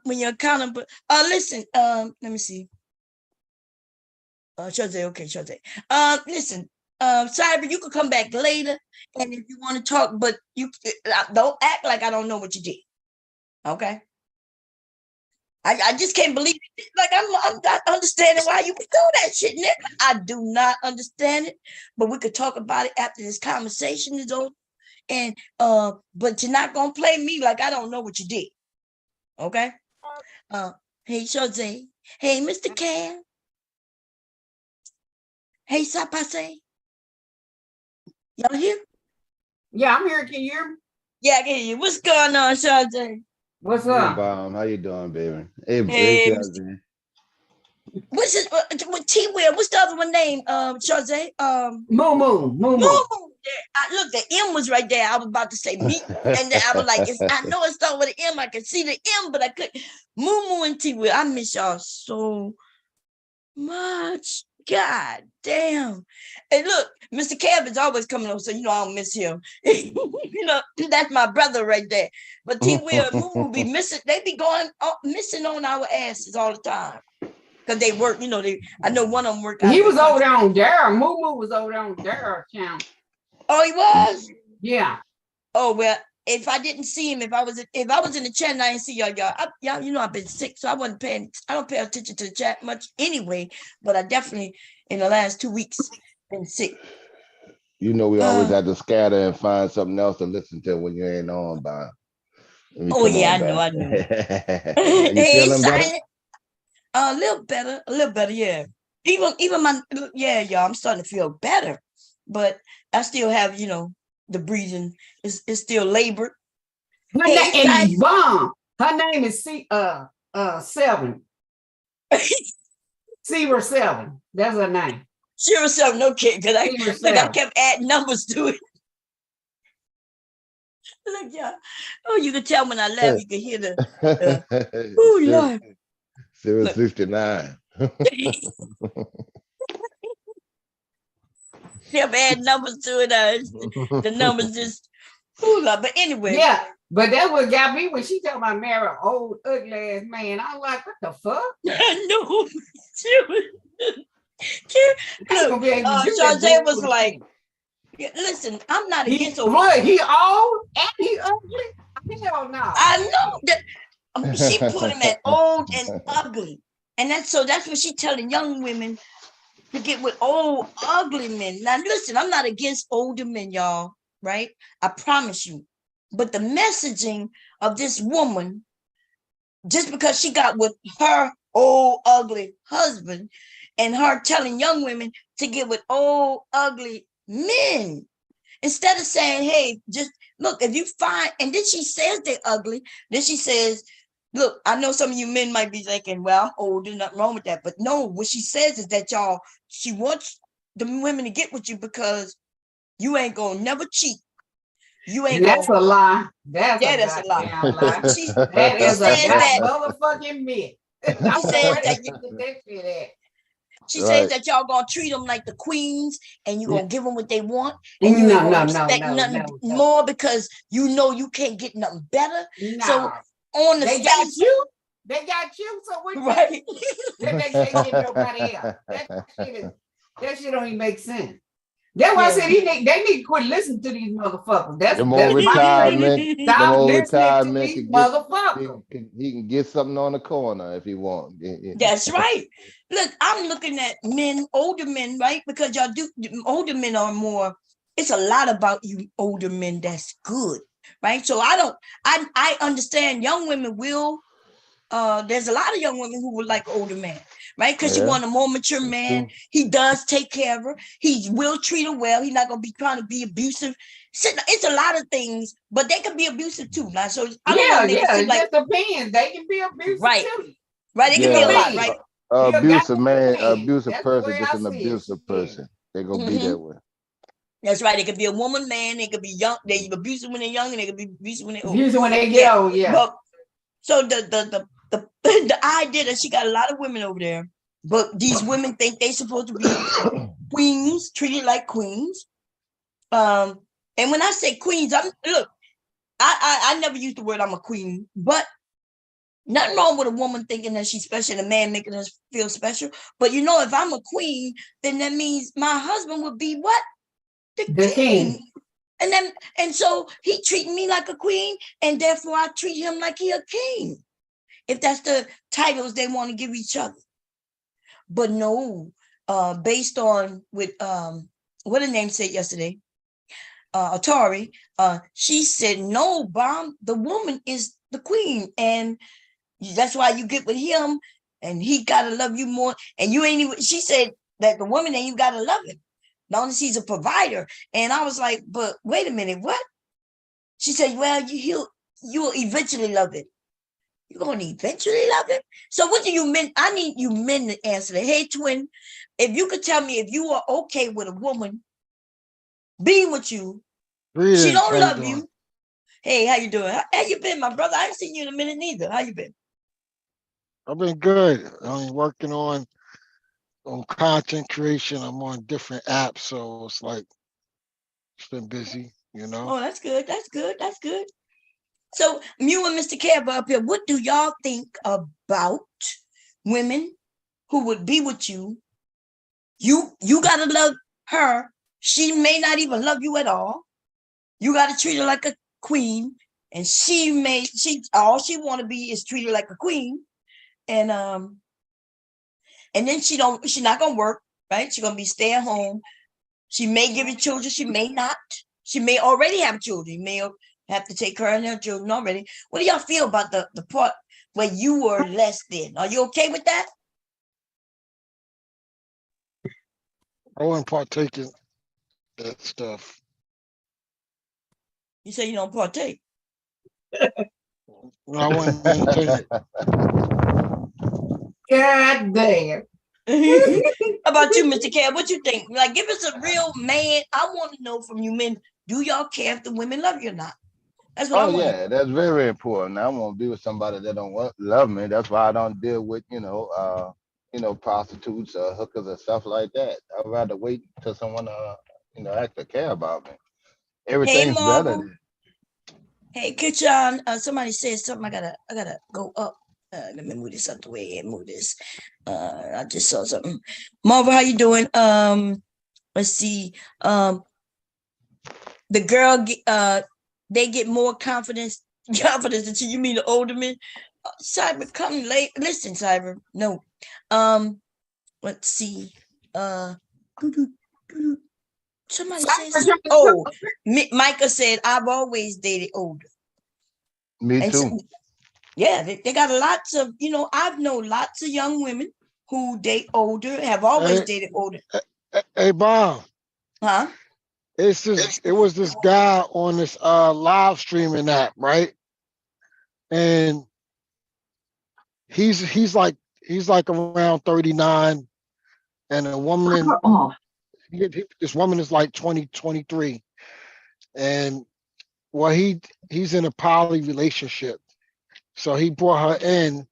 [SPEAKER 1] when you're accountable. Listen, let me see. Shazay, okay, Shazay. Listen, Cyber, you could come back later, and if you want to talk, but you don't act like I don't know what you did. Okay? I just can't believe it. Like I'm not understanding why you could do that shit, nigga. I do not understand it, but we could talk about it after this conversation is over. And but you're not gonna play me like I don't know what you did. Okay? Hey Jose. Hey Mr. Cam. Hey Sapase. Y'all here?
[SPEAKER 5] Yeah, I'm here. Can you hear me?
[SPEAKER 1] Yeah, I can hear you. What's going on, Jose?
[SPEAKER 5] What's
[SPEAKER 6] Hey,
[SPEAKER 5] up?
[SPEAKER 6] Bomb, how you doing, baby? Hey,
[SPEAKER 1] Hey,
[SPEAKER 6] cousin.
[SPEAKER 1] what's it? What T-Will? What's the other one name? Jose.
[SPEAKER 5] Moo Moo.
[SPEAKER 1] Moo. Look, the M was right there. I was about to say meat, and then I was like, I know it started with an M. I could see the M, but I couldn't. Moo and T-Will. I miss y'all so much. God damn. And look, Mr. Kevin's always coming over, so you know I don't miss him. You know, that's my brother right there. But T Will and Moo will be missing, they be going missing on our asses all the time. Because they work, you know, I know one of them work out.
[SPEAKER 5] He was over there on Daryl. Moo Moo was over there on Daryl channel.
[SPEAKER 1] Oh, he was?
[SPEAKER 5] Yeah.
[SPEAKER 1] Oh, well, if I didn't see him, if I was in the chat and I didn't see y'all, y'all, you know, I've been sick, so I don't pay attention to the chat much anyway, but I definitely, in the last 2 weeks, been sick.
[SPEAKER 6] You know, we always have to scatter and find something else to listen to when you ain't on by.
[SPEAKER 1] Oh, yeah, I know.
[SPEAKER 6] You feeling better?
[SPEAKER 1] A little better, yeah. Even my, yeah, y'all, I'm starting to feel better, but I still have, you know, the breathing is still labored.
[SPEAKER 5] Her name Bomb. Her name is 7. 7. That's her name.
[SPEAKER 1] 07, no kidding, because I kept adding numbers to it. Look, yeah. Oh, you could tell when I left, you could hear the oh Lord.
[SPEAKER 6] 769.
[SPEAKER 1] Kept adding numbers to it. The numbers just but anyway.
[SPEAKER 5] Yeah, but that what got me when she told me I married an old ugly ass man. I was like, what the fuck?
[SPEAKER 1] No. Look, Charzay was like, yeah, listen, I'm not against old.
[SPEAKER 5] He old and he ugly. Hell no.
[SPEAKER 1] I know that she put him at old and ugly. And that's what she's telling young women to get with old, ugly men. Now, listen, I'm not against older men, y'all, right? I promise you. But the messaging of this woman, just because she got with her old, ugly husband, and her telling young women to get with old, ugly men, instead of saying, hey, just look, if you find, and then she says they're ugly, then she says, look, I know some of you men might be thinking, well, I'm old, there's nothing wrong with that. But no, what she says is that she wants the women to get with you because you ain't gonna never cheat. You ain't.
[SPEAKER 5] That's a lie.
[SPEAKER 1] That's a lie.
[SPEAKER 5] That is a motherfucking myth.
[SPEAKER 1] She says that y'all gonna treat them like the queens, and you gonna give them what they want, and you ain't gonna expect nothing more because you know you can't get nothing better.
[SPEAKER 5] No.
[SPEAKER 1] So on the
[SPEAKER 5] they got you. So what?
[SPEAKER 1] Right.
[SPEAKER 5] They get nobody else. That shit don't even make sense. That's why I said they need to quit listening to these motherfuckers. That's
[SPEAKER 6] more retirement.
[SPEAKER 5] Stop
[SPEAKER 6] listening to
[SPEAKER 5] these motherfuckers.
[SPEAKER 6] He can get something on the corner if he wants.
[SPEAKER 1] That's right. Look, I'm looking at men, older men, right? Because older men are more. It's a lot about you older men that's good, right? So I understand young women will. There's a lot of young women who would like older men, right? Because you want a more mature man. He does take care of her. He will treat her well. He's not gonna be trying to be abusive. It's a lot of things, but they can be abusive too. Now, so I don't want to make it seem like
[SPEAKER 5] just depends. They can be abusive too.
[SPEAKER 1] Right, it can be a lot, right?
[SPEAKER 6] Abusive person, just an abusive person. They're gonna be that way.
[SPEAKER 1] That's right. It could be a woman, man. They could be young. They abusive when they're young, and they could be abusive when they're old.
[SPEAKER 5] Abusive when they get old, yeah.
[SPEAKER 1] But, so the idea that she got a lot of women over there, but these women think they supposed to be queens, treated like queens. And when I say queens, I never use the word I'm a queen, but nothing wrong with a woman thinking that she's special and a man making her feel special. But you know, if I'm a queen, then that means my husband would be what? The king. And so he treating me like a queen, and therefore I treat him like he a king. If that's the titles they want to give each other. But no, based on what the name said yesterday, Atari, she said, no, Bomb, the woman is the queen. And that's why you get with him, and he gotta love you more. And you ain't even, she said that the woman ain't you gotta love him. Not only he's a provider. And I was like, but wait a minute, what? She said, well, you'll eventually love it. You're going to eventually love him? So what do you mean? I need you men to answer that. Hey, twin, if you could tell me if you are okay with a woman being with you, she don't love you. Hey, how you doing? How you been, my brother? I ain't seen you in a minute neither. How you been?
[SPEAKER 7] I've been good. I'm working on on content creation. I'm on different apps, so it's like it's been busy, you know.
[SPEAKER 1] Oh, that's good. That's good. That's good. So you and Mr. Carver up here, what do y'all think about women who would be with you? You gotta love her. She may not even love you at all. You gotta treat her like a queen, and she all she want to be is treated like a queen, and then she's not gonna work, right? She's gonna be stay at home. She may give you children, she may not. She may already have children. You may have to take care of her children already. What do y'all feel about the part where you were less than? Are you okay with that?
[SPEAKER 7] I wouldn't partake in that stuff.
[SPEAKER 1] You say you don't partake.
[SPEAKER 7] I wouldn't entertain it.
[SPEAKER 5] God damn.
[SPEAKER 1] How about you, Mr. Cab? What you think? Like, give us a real man. I want to know from you men, do y'all care if the women love you or not? That's what I
[SPEAKER 6] Oh
[SPEAKER 1] want to know.
[SPEAKER 6] yeah, that's very important. I want to be with somebody that don't love me. That's why I don't deal with prostitutes or hookers or stuff like that. I'd rather wait till someone actually care about me.
[SPEAKER 1] Hey,
[SPEAKER 6] Everything's better.
[SPEAKER 1] Marvel. Hey, Kitchen. Somebody said something. I gotta go up. Let me move this out the way and move this. I just saw something. Marvel, how you doing? Let's see. The girl, they get more confidence until you mean the older men. Cyber, come late. Listen, Cyber. No. Let's see. Somebody said something. Oh, Micah said, I've always dated older.
[SPEAKER 6] Me
[SPEAKER 1] And
[SPEAKER 6] too.
[SPEAKER 1] so, yeah, they got lots of, I've known lots of young women who date older, have always dated older.
[SPEAKER 7] Hey, Bob.
[SPEAKER 1] Huh?
[SPEAKER 7] It was this guy on this live streaming app, right? And he's like around 39, and a woman this woman is like 23. And well, he's in a poly relationship. So he brought her in.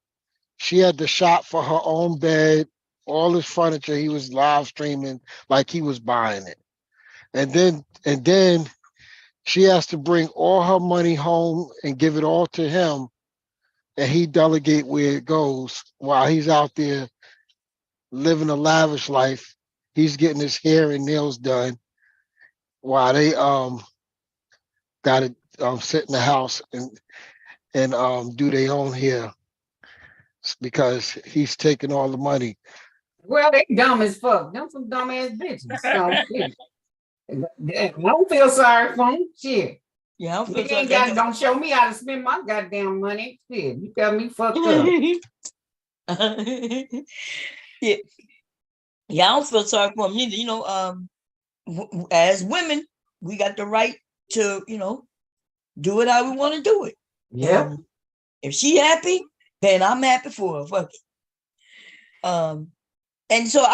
[SPEAKER 7] She had the shop for her own bed, all his furniture. He was live streaming like he was buying it. And then she has to bring all her money home and give it all to him, and he delegate where it goes while he's out there living a lavish life. He's getting his hair and nails done while they got to sit in the house and do their own hair because he's taking all the money.
[SPEAKER 5] Well, they dumb as fuck. Them some dumb ass bitches. So shit. I don't feel sorry for them. Shit.
[SPEAKER 1] Yeah,
[SPEAKER 5] You ain't don't show me how to spend my goddamn money. Shit. You got me fucked up.
[SPEAKER 1] Yeah. Yeah, I don't feel sorry for them neither. As women, we got the right to, do it how we want to do it.
[SPEAKER 5] Yeah.
[SPEAKER 1] If she happy, then I'm happy for her. Fuck it. And so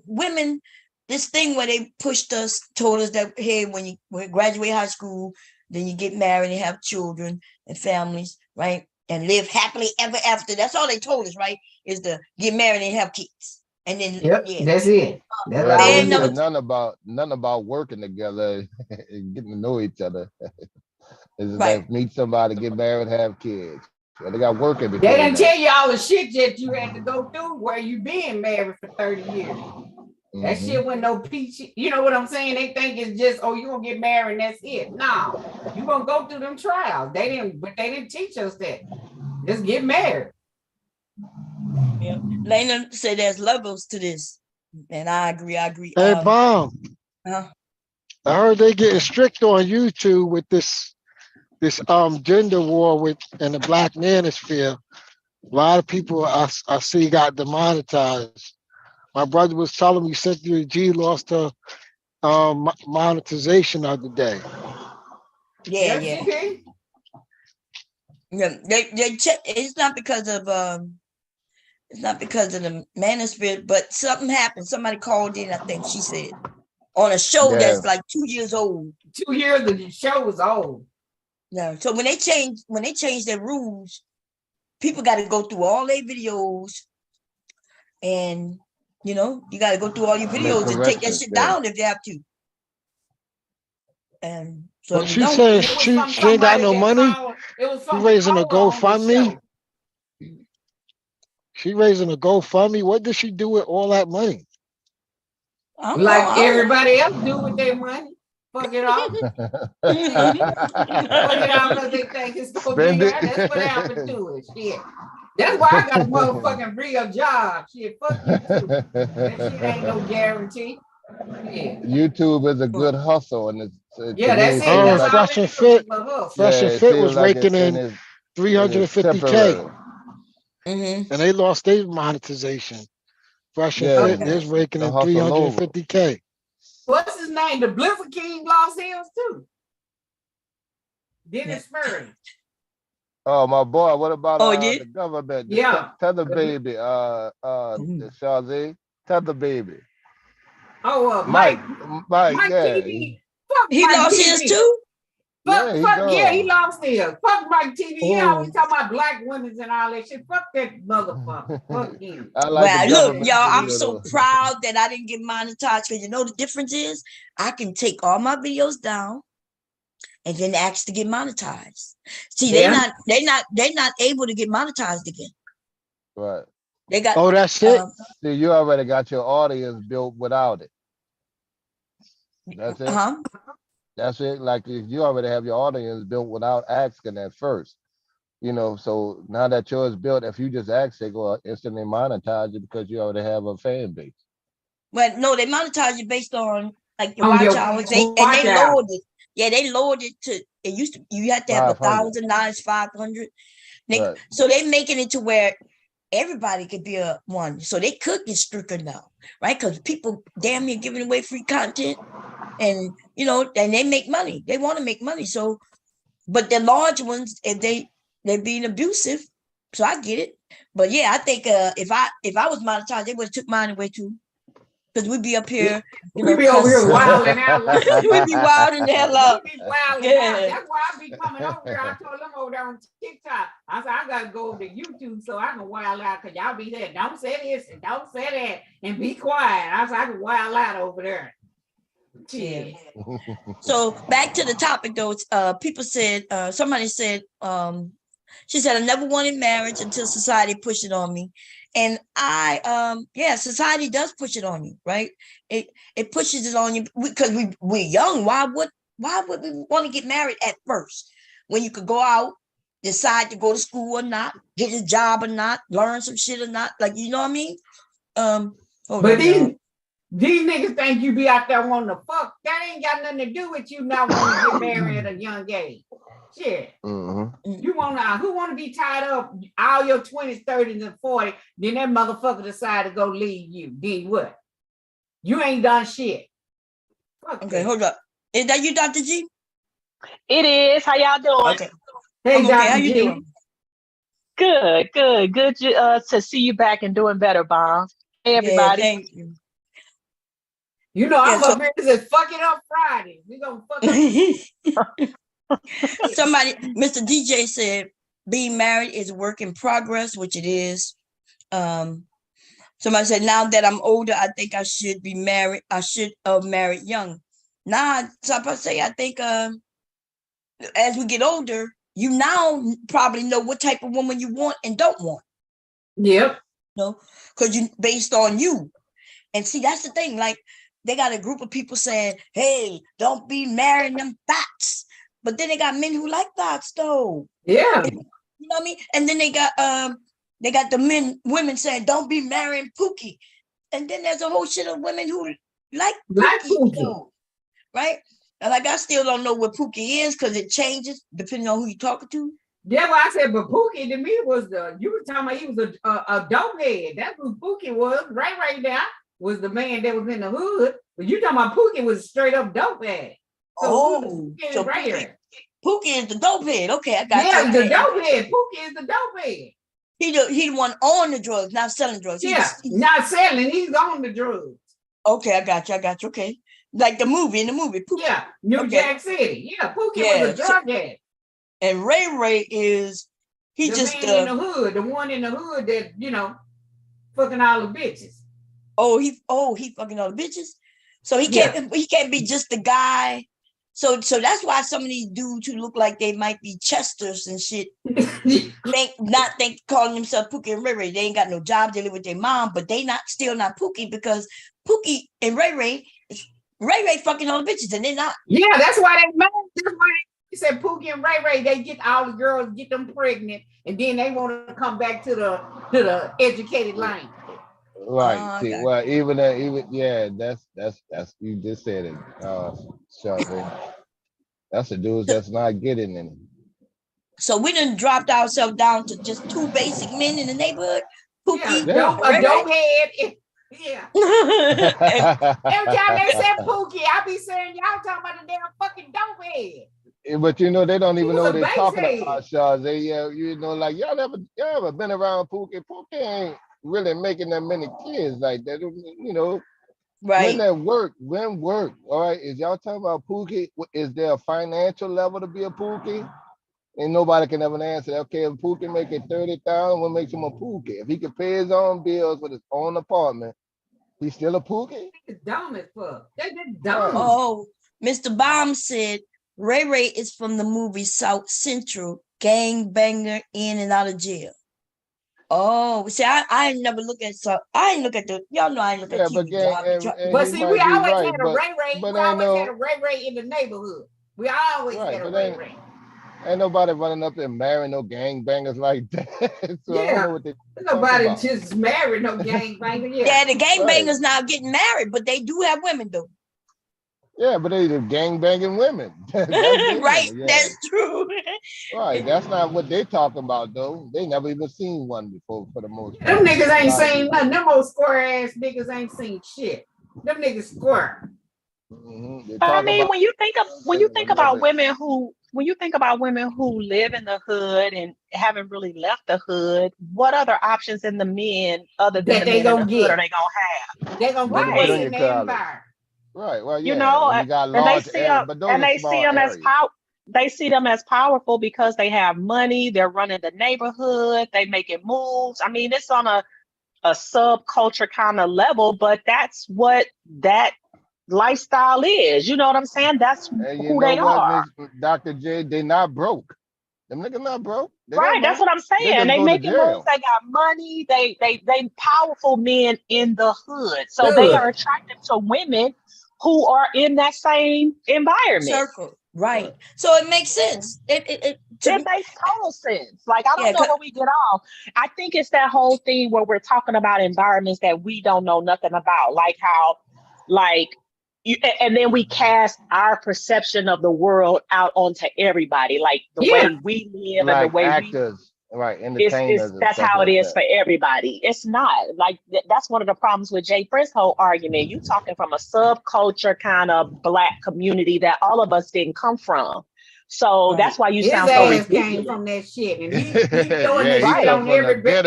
[SPEAKER 1] women, this thing where they told us that, hey, when you graduate high school, then you get married and have children and families, right? And live happily ever after. That's all they told us, right? Is to get married and have kids. And then
[SPEAKER 5] that's it. That's
[SPEAKER 6] Well,
[SPEAKER 5] all
[SPEAKER 6] they
[SPEAKER 5] we
[SPEAKER 6] said
[SPEAKER 5] know.
[SPEAKER 6] none about working together and getting to know each other. It's
[SPEAKER 1] Right.
[SPEAKER 6] like meet somebody, get married, have kids. Well, they got work in between.
[SPEAKER 5] They didn't tell you all the shit that you had to go through where you been married for 30 years. That shit wasn't no peachy. You know what I'm saying? They think it's just, oh, you're gonna get married and that's it. No, you're gonna go through them trials. They didn't teach us that. Just get married.
[SPEAKER 1] Yeah. Lena said there's levels to this. And I agree.
[SPEAKER 7] Hey, Bob.
[SPEAKER 1] I
[SPEAKER 7] heard they getting strict on YouTube with this gender war and the Black Manosphere. A lot of people I see got demonetized. My brother was telling me Cynthia G lost her monetization of the day.
[SPEAKER 1] Yeah. Yeah, they check. It's not because of the Manosphere, but something happened. Somebody called in, I think she said, on a show that's like 2 years old.
[SPEAKER 5] 2 years of the show is old.
[SPEAKER 1] Yeah. So when they change their rules, people got to go through all their videos and You know, you got to go through all your
[SPEAKER 6] I make
[SPEAKER 1] videos and take that
[SPEAKER 6] corrections.
[SPEAKER 1] shit
[SPEAKER 6] Yeah.
[SPEAKER 1] down if you have to. And so
[SPEAKER 7] But
[SPEAKER 1] if you
[SPEAKER 7] she
[SPEAKER 1] don't,
[SPEAKER 7] said
[SPEAKER 5] It was
[SPEAKER 7] she
[SPEAKER 5] from
[SPEAKER 7] she ain't got
[SPEAKER 5] somebody
[SPEAKER 7] no
[SPEAKER 5] that
[SPEAKER 7] money.
[SPEAKER 5] called. It was
[SPEAKER 7] She
[SPEAKER 5] from
[SPEAKER 7] raising a
[SPEAKER 5] Cole on the
[SPEAKER 7] GoFundMe.
[SPEAKER 5] show.
[SPEAKER 7] She raising a GoFundMe. What did she do with all that money?
[SPEAKER 1] I don't know.
[SPEAKER 5] Like everybody else do with their money. Fuck it off. Fuck it off because they think it's gonna be
[SPEAKER 6] Spend it.
[SPEAKER 5] there. That's what happened to it. Shit. That's why I got a motherfucking real job. Shit, fuck you too. That shit ain't no guarantee. Yeah.
[SPEAKER 6] YouTube is a good hustle, and to
[SPEAKER 5] Yeah,
[SPEAKER 6] me,
[SPEAKER 5] that's
[SPEAKER 6] it
[SPEAKER 5] it.
[SPEAKER 6] seems
[SPEAKER 5] That's
[SPEAKER 6] like
[SPEAKER 5] all
[SPEAKER 7] Fresh
[SPEAKER 5] it
[SPEAKER 7] and
[SPEAKER 5] is.
[SPEAKER 7] Fit.
[SPEAKER 5] A hustle.
[SPEAKER 7] Fresh
[SPEAKER 6] yeah,
[SPEAKER 7] and
[SPEAKER 6] it
[SPEAKER 7] Fit
[SPEAKER 6] seems
[SPEAKER 7] was
[SPEAKER 6] like
[SPEAKER 7] raking in
[SPEAKER 6] it is
[SPEAKER 7] 350K,
[SPEAKER 6] temporary.
[SPEAKER 1] Mhm.
[SPEAKER 7] and they lost their monetization. Fresh and
[SPEAKER 6] Yeah,
[SPEAKER 7] Fit
[SPEAKER 1] Okay.
[SPEAKER 7] is raking
[SPEAKER 6] the
[SPEAKER 7] in
[SPEAKER 6] hustle over.
[SPEAKER 7] 350K.
[SPEAKER 5] What's his name? The Blizzard King lost his too. Dennis Murray.
[SPEAKER 6] Oh my boy, what about
[SPEAKER 1] Oh, you
[SPEAKER 6] the
[SPEAKER 1] did?
[SPEAKER 6] government? The
[SPEAKER 5] Yeah.
[SPEAKER 6] tether baby, the Shazzy, tether baby.
[SPEAKER 5] Oh,
[SPEAKER 6] Mike,
[SPEAKER 5] Mike
[SPEAKER 6] yeah,
[SPEAKER 5] TV. Fuck
[SPEAKER 1] He
[SPEAKER 5] Mike
[SPEAKER 1] lost his
[SPEAKER 5] TV.
[SPEAKER 1] too.
[SPEAKER 5] Fuck,
[SPEAKER 6] he
[SPEAKER 5] yeah, he
[SPEAKER 6] gone.
[SPEAKER 5] lost his. Fuck Mike TV. He
[SPEAKER 1] Oh.
[SPEAKER 5] always talking about black women and all that shit. Fuck that motherfucker. Fuck him.
[SPEAKER 6] I like the
[SPEAKER 1] Well, look,
[SPEAKER 6] government
[SPEAKER 1] y'all, I'm
[SPEAKER 6] video
[SPEAKER 1] so
[SPEAKER 6] though.
[SPEAKER 1] proud that I didn't get monetized because you know the difference is I can take all my videos down and then ask to get monetized. See,
[SPEAKER 5] Yeah.
[SPEAKER 1] they're not able to get monetized again.
[SPEAKER 6] Right.
[SPEAKER 1] They got
[SPEAKER 7] Oh, that's it.
[SPEAKER 6] See, you already got your audience built without it. That's it.
[SPEAKER 1] uh-huh.
[SPEAKER 6] That's it. Like if you already have your audience built without asking at first, So now that yours built, if you just ask, they go instantly monetize you because you already have a fan base.
[SPEAKER 1] But no, they monetize you based on like your
[SPEAKER 5] On
[SPEAKER 1] watch
[SPEAKER 5] your
[SPEAKER 1] hours.
[SPEAKER 5] watch
[SPEAKER 1] They
[SPEAKER 5] hours.
[SPEAKER 1] lowered it. Yeah, they lowered it to it used to you had to have
[SPEAKER 6] 500.
[SPEAKER 1] 1,000, now it's 500.
[SPEAKER 6] Right.
[SPEAKER 1] So they making it to where everybody could be a one. So they could get stricter now, right? Because people damn near giving away free content. And and they make money. They want to make money. So, but the large ones, if they're being abusive, so I get it. But yeah, I think if I was monetized, they would have took mine away too, because we'd be up here,
[SPEAKER 5] We be over here
[SPEAKER 1] cussing.
[SPEAKER 5] wilding out.
[SPEAKER 1] We'd be wilding the hell out.
[SPEAKER 5] We be wilding
[SPEAKER 1] Yeah.
[SPEAKER 5] out. That's why I be coming over here. I told them over there on TikTok. I said I gotta go over to YouTube so I can wild out because y'all be there. Don't say this and don't say that and be quiet. I said I can wild out over there.
[SPEAKER 1] Yeah. So back to the topic though, people said, somebody said, she said, I never wanted marriage until society pushed it on me. And society does push it on you, right? It pushes it on you because we're young. Why would we want to get married at first when you could go out, decide to go to school or not, get a job or not, learn some shit or not? Like, you know what I mean?
[SPEAKER 5] But these niggas think you be out there wanting to fuck. That ain't got nothing to do with you not wanting to get married at a young age. Shit.
[SPEAKER 6] Mm-hmm.
[SPEAKER 5] You who wanna be tied up all your 20s, 30s, and 40s, then that motherfucker decide to go leave you. Then what? You ain't done shit. Fuck
[SPEAKER 1] Okay,
[SPEAKER 5] that.
[SPEAKER 1] hold up. Is that you, Dr. G?
[SPEAKER 8] It is. How y'all doing?
[SPEAKER 1] Okay.
[SPEAKER 5] Hey,
[SPEAKER 1] I'm okay.
[SPEAKER 5] Dr.
[SPEAKER 1] How you
[SPEAKER 5] G.
[SPEAKER 1] doing?
[SPEAKER 8] Good to see you back and doing better, Bombs. Hey, everybody.
[SPEAKER 1] Yeah, thank you.
[SPEAKER 5] You know, I'm
[SPEAKER 1] Yeah, so-
[SPEAKER 5] up here to fuck it up Friday. We gonna fuck up.
[SPEAKER 1] Somebody, Mr. DJ said, being married is a work in progress, which it is. Somebody said, now that I'm older, I think I should be married. I should have married young. Nah, so I say, I think as we get older, you now probably know what type of woman you want and don't want.
[SPEAKER 5] Yep.
[SPEAKER 1] Because you based on you. And see, that's the thing. Like, they got a group of people saying, hey, don't be marrying them thoughts. But then they got men who like thoughts, though.
[SPEAKER 5] Yeah.
[SPEAKER 1] You know what I mean? And then they got the women saying, don't be marrying Pookie. And then there's a whole shit of women who like Pookie. Though, right? And like, I still don't know what Pookie is because it changes depending on who you're talking to.
[SPEAKER 5] Yeah, well, I said, but Pookie to me was you were talking about he was a dope head. That's who Pookie was, right there. Was the man that was in the hood, but you talking about Pookie was straight up dope head. So
[SPEAKER 1] Pookie is the dope head. Okay, I got
[SPEAKER 5] you.
[SPEAKER 1] Okay.
[SPEAKER 5] The dope head. Pookie is the dope head.
[SPEAKER 1] He the one on the drugs, not selling drugs.
[SPEAKER 5] He's not selling. He's on the drugs.
[SPEAKER 1] Okay, I got you. Okay, like in the movie, Pookie.
[SPEAKER 5] Yeah, New Jack City. Yeah, Pookie was a drug head.
[SPEAKER 1] And Ray is
[SPEAKER 5] the man in the hood, the one in the hood that fucking all the bitches.
[SPEAKER 1] he fucking all the bitches. So he can't be just the guy. So that's why some of these dudes who look like they might be Chesters and shit calling themselves Pookie and Ray Ray. They ain't got no job, they live with their mom, but they still not Pookie, because Pookie and Ray Ray fucking all the bitches and they're not.
[SPEAKER 5] Yeah, that's why they mad. That's why they said Pookie and Ray Ray, they get all the girls, get them pregnant, and then they want to come back to the educated line.
[SPEAKER 6] Right. See, well, even that's you just said it, Shelby. That's the dudes that's not getting any.
[SPEAKER 1] So we done dropped ourselves down to just two basic men in the neighborhood. Pookie,
[SPEAKER 5] a dope head. Yeah. Every time they say Pookie, I be saying y'all talking about the damn fucking dope head.
[SPEAKER 6] But you know, they don't even know what they're talking about, Shaw. They you know, like y'all ever been around Pookie? Pookie ain't really making that many kids like that. You know,
[SPEAKER 1] right?
[SPEAKER 6] When work. All right, is y'all talking about Pookie? Is there a financial level to be a Pookie? And nobody can ever answer that. Okay, if Pookie making $30,000, what makes him a Pookie? If he can pay his own bills with his own apartment, he's still a Pookie?
[SPEAKER 5] It's dumb as fuck. They're dumb.
[SPEAKER 1] Oh, Mr. Baum said Ray Ray is from the movie South Central, gangbanger in and out of jail. Oh, see, I ain't never look at I ain't look at y'all know I ain't look at TV.
[SPEAKER 5] But see, we always had a Ray Ray. We always had a Ray Ray in the neighborhood. We always had a Ray Ray.
[SPEAKER 6] Ain't nobody running up there marrying no gangbangers like that. So I don't know what
[SPEAKER 5] nobody just married no gangbanger.
[SPEAKER 1] Yeah, the gangbangers now getting married, but they do have women though.
[SPEAKER 6] Yeah, but they gangbanging women.
[SPEAKER 1] Right, that's true.
[SPEAKER 6] Right, that's not what they talking about though. They never even seen one before for the most part.
[SPEAKER 5] Them niggas ain't seen nothing. Them old square ass niggas ain't seen shit. Them niggas square.
[SPEAKER 8] But I mean, when you think about women who live in the hood and haven't really left the hood, what other options in the men other than the men in the hood are they gonna have?
[SPEAKER 5] They gonna put what's in their environment.
[SPEAKER 6] Right. Well, yeah.
[SPEAKER 8] You know, and they see them as powerful because they have money. They're running the neighborhood. They making moves. I mean, it's on a subculture kind of level, but that's what that lifestyle is. You know what I'm saying? That's who they are.
[SPEAKER 6] Dr. J, they not broke. Them niggas not broke.
[SPEAKER 8] Right, that's what I'm saying. They making moves, they got money, they powerful men in the hood. So they are attracted to women who are in that same environment.
[SPEAKER 1] Circle. Right. So it makes sense. It
[SPEAKER 8] makes total sense. Like, I don't know where we get off. I think it's that whole thing where we're talking about environments that we don't know nothing about. Like how, and then we cast our perception of the world out onto everybody, like the way we live
[SPEAKER 6] like
[SPEAKER 8] and the way
[SPEAKER 6] actors, right? Entertainers.
[SPEAKER 8] That's how it is for everybody. It's not like that's one of the problems with Jay Frisk's whole argument. You talking from a subculture kind of Black community that all of us didn't come from. So that's why you sound so ridiculous.
[SPEAKER 5] Came from that shit, and he's doing this shit on every man,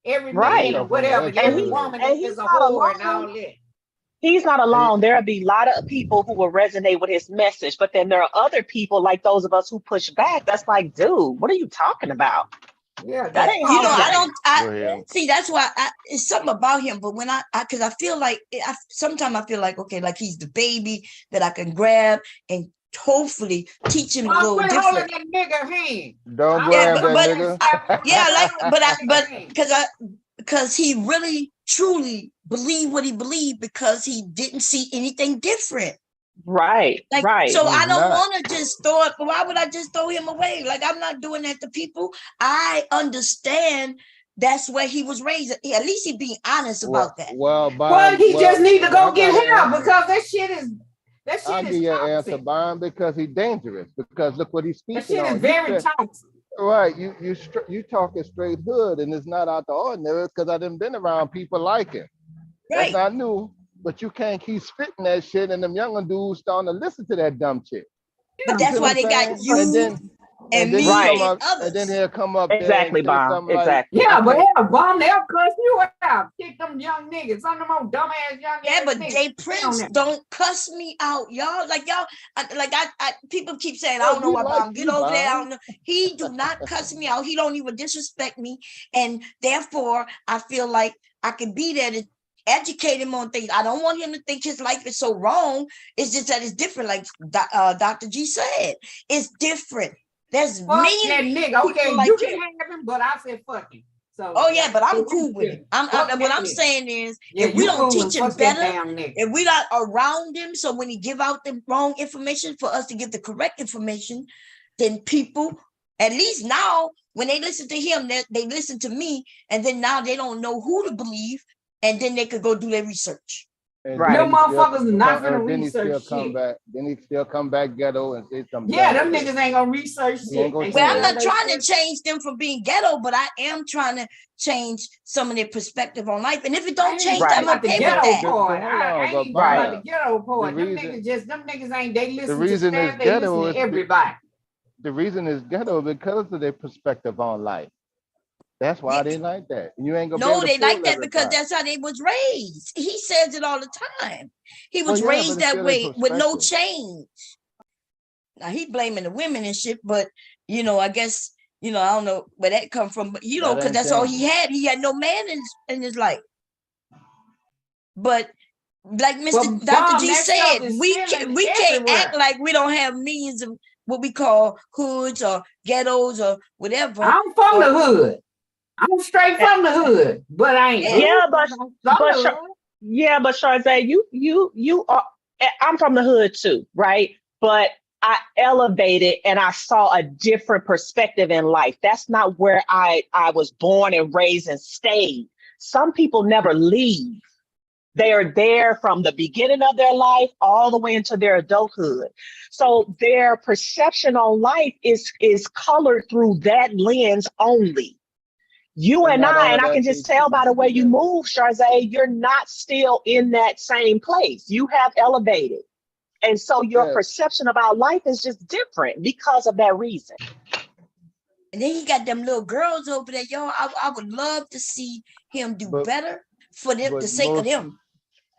[SPEAKER 5] every man, whatever, every woman is a whore and all that.
[SPEAKER 8] He's not alone. There'll be a lot of people who will resonate with his message, but then there are other people like those of us who push back. That's like, dude, what are you talking about?
[SPEAKER 5] Yeah,
[SPEAKER 8] that ain't.
[SPEAKER 1] I see. That's why it's something about him. But when because I feel like sometimes I feel like okay, like he's the baby that I can grab and hopefully teach him a little different.
[SPEAKER 5] That nigga hand.
[SPEAKER 6] Don't grab that nigga.
[SPEAKER 1] Yeah, because he really truly believed what he believed because he didn't see anything different.
[SPEAKER 8] Right. Right.
[SPEAKER 1] So I don't want to just throw it. Why would I just throw him away? Like, I'm not doing that to people. I understand that's where he was raised. At least he being honest about that.
[SPEAKER 5] He just need to go get help because that shit is.
[SPEAKER 6] I'll give you an answer, Byron, because he's dangerous. Because look what he's speaking on.
[SPEAKER 5] That shit is very toxic.
[SPEAKER 6] Right, you talking straight hood, and it's not out the ordinary because I done been around people like him. Right. That's not new, but you can't keep spitting that shit, and them younger dudes starting to listen to that dumb shit.
[SPEAKER 1] But that's why they got you and me and others.
[SPEAKER 6] And then they'll come up
[SPEAKER 8] exactly, Bob. Exactly.
[SPEAKER 5] Like, but hell, Bomb, they'll cuss you out. Kick them young niggas. Some of them old dumbass young niggas.
[SPEAKER 1] Yeah, but Jay Prince don't cuss me out, y'all. Like y'all, people keep saying, I don't know why Bomb get over there. I don't know. He do not cuss me out. He don't even disrespect me. And therefore, I feel like I can be there to educate him on things. I don't want him to think his life is so wrong. It's just that it's different. Like Dr. G said, it's different. There's
[SPEAKER 5] Fuck
[SPEAKER 1] many
[SPEAKER 5] that nigga. Okay,
[SPEAKER 1] people like
[SPEAKER 5] you can
[SPEAKER 1] him.
[SPEAKER 5] have him, but I said fuck him. So
[SPEAKER 1] Oh yeah, but I'm cool with it. What I'm saying is, if we don't teach him better, if we not around him, so when he give out the wrong information for us to give the correct information, then people, at least now, when they listen to him, they listen to me, and then now they don't know who to believe, and then they could go do their research.
[SPEAKER 8] Right.
[SPEAKER 5] Them motherfuckers is not gonna
[SPEAKER 6] Then he still
[SPEAKER 5] research
[SPEAKER 6] come
[SPEAKER 5] shit.
[SPEAKER 6] back. Then he still come back ghetto and say something.
[SPEAKER 5] Yeah, them niggas ain't gonna research
[SPEAKER 6] He ain't
[SPEAKER 5] shit.
[SPEAKER 6] gonna
[SPEAKER 5] They
[SPEAKER 6] say
[SPEAKER 1] Well, I'm
[SPEAKER 5] still
[SPEAKER 1] not
[SPEAKER 5] they
[SPEAKER 1] trying to
[SPEAKER 5] still-
[SPEAKER 1] change them from being ghetto, but I am trying to change some of their perspective on life. And if it don't change,
[SPEAKER 8] Right.
[SPEAKER 1] I'm
[SPEAKER 5] about the
[SPEAKER 1] okay with
[SPEAKER 5] ghetto
[SPEAKER 1] that.
[SPEAKER 5] part.
[SPEAKER 6] Hold
[SPEAKER 5] I
[SPEAKER 6] on,
[SPEAKER 5] ain't
[SPEAKER 6] but
[SPEAKER 5] talking about
[SPEAKER 6] Bob,
[SPEAKER 5] the ghetto part.
[SPEAKER 6] the
[SPEAKER 5] Them
[SPEAKER 6] reason-
[SPEAKER 5] niggas ain't, they listen to
[SPEAKER 6] reason
[SPEAKER 5] Stab,
[SPEAKER 6] it's
[SPEAKER 5] they
[SPEAKER 6] ghetto
[SPEAKER 5] listen to
[SPEAKER 6] is
[SPEAKER 5] everybody.
[SPEAKER 6] The reason is ghetto because of their perspective on life. That's why they like that. You ain't gonna be
[SPEAKER 1] No,
[SPEAKER 6] able to
[SPEAKER 1] they like
[SPEAKER 6] fool
[SPEAKER 1] that because
[SPEAKER 6] everybody.
[SPEAKER 1] that's how they was raised. He says it all the time. He was
[SPEAKER 6] Well, yeah, but
[SPEAKER 1] raised
[SPEAKER 6] it's
[SPEAKER 1] that
[SPEAKER 6] still
[SPEAKER 1] way
[SPEAKER 6] their
[SPEAKER 1] with no
[SPEAKER 6] perspective.
[SPEAKER 1] change. Now he blaming the women and shit, but I guess I don't know where that come from, but
[SPEAKER 6] That
[SPEAKER 1] because
[SPEAKER 6] ain't
[SPEAKER 1] that's all
[SPEAKER 6] changing.
[SPEAKER 1] he had. He had no man in his life. But like Mr. Dr.
[SPEAKER 5] Bob,
[SPEAKER 1] G
[SPEAKER 5] that
[SPEAKER 1] said,
[SPEAKER 5] stuff is
[SPEAKER 1] we
[SPEAKER 5] spilling
[SPEAKER 1] can't act
[SPEAKER 5] everywhere.
[SPEAKER 1] like we don't have millions of what we call hoods or ghettos or whatever.
[SPEAKER 5] I'm from the hood. I'm straight from the hood, but I ain't.
[SPEAKER 8] Yeah, but
[SPEAKER 5] from the hood.
[SPEAKER 8] yeah, but Sharze, you are. I'm from the hood too, right? But I elevated and I saw a different perspective in life. That's not where I was born and raised and stayed. Some people never leave. They are there from the beginning of their life all the way into their adulthood. So their perception on life is colored through that lens only. You
[SPEAKER 6] But
[SPEAKER 8] and
[SPEAKER 6] not
[SPEAKER 8] I
[SPEAKER 6] only
[SPEAKER 8] can
[SPEAKER 6] that,
[SPEAKER 8] just
[SPEAKER 6] they
[SPEAKER 8] tell by the way you
[SPEAKER 6] together.
[SPEAKER 8] move, Sharze, you're not still in that same place. You have elevated. And so your
[SPEAKER 6] Yeah.
[SPEAKER 8] perception about life is just different because of that reason.
[SPEAKER 1] And then he got them little girls over there, y'all. I would love to see him do
[SPEAKER 6] But-
[SPEAKER 1] better for them,
[SPEAKER 6] but
[SPEAKER 1] the sake of them.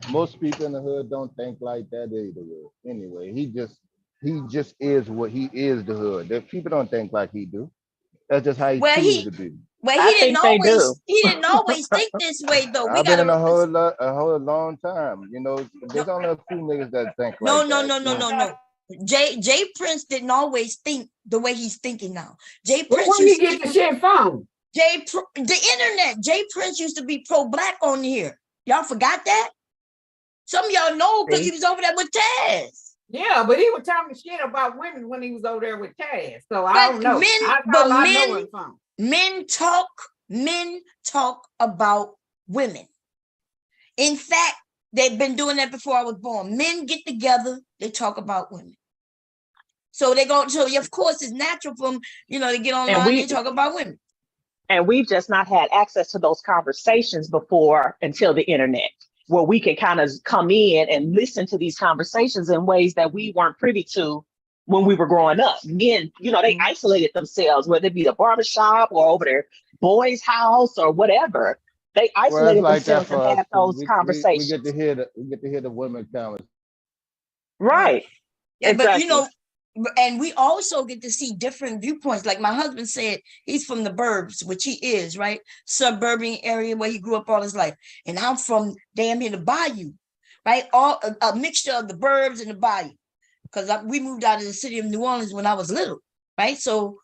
[SPEAKER 6] Most people in the hood don't think like that either. Anyway, he just is what he is. The hood. The people don't think like he do. That's just how he
[SPEAKER 1] Well,
[SPEAKER 6] chooses to be.
[SPEAKER 1] Well,
[SPEAKER 8] I think they do.
[SPEAKER 1] he didn't always think this way though.
[SPEAKER 6] I've been in a whole long time. There's only a few niggas that think
[SPEAKER 1] No.
[SPEAKER 6] like that.
[SPEAKER 1] Jay Prince didn't always think the way he's thinking now. Jay
[SPEAKER 5] Where
[SPEAKER 1] Prince
[SPEAKER 5] you
[SPEAKER 1] used
[SPEAKER 5] get the shit from?
[SPEAKER 1] the internet. Jay Prince used to be pro-black on here. Y'all forgot that? Some of y'all know because he was over there with Taz.
[SPEAKER 5] Yeah, but he was talking shit about women when he was over there with Taz. So I don't know. I know him from.
[SPEAKER 1] Men talk about women. In fact, they've been doing that before I was born. Men get together, they talk about women. So of course it's natural for them, to get online and talk about women.
[SPEAKER 8] And we've just not had access to those conversations before until the internet, where we can kind of come in and listen to these conversations in ways that we weren't privy to when we were growing up. Men, they isolated themselves, whether it be the barbershop or over their boy's house or whatever. They isolated themselves and had those conversations.
[SPEAKER 6] We get to hear the women conversation.
[SPEAKER 8] Right.
[SPEAKER 1] Yeah,
[SPEAKER 8] exactly.
[SPEAKER 1] But and we also get to see different viewpoints. Like my husband said, he's from the burbs, which he is, right? Suburban area where he grew up all his life. And I'm from damn near the bayou, right? All a mixture of the burbs and the bayou. Because we moved out of the city of New Orleans when I was little, right? So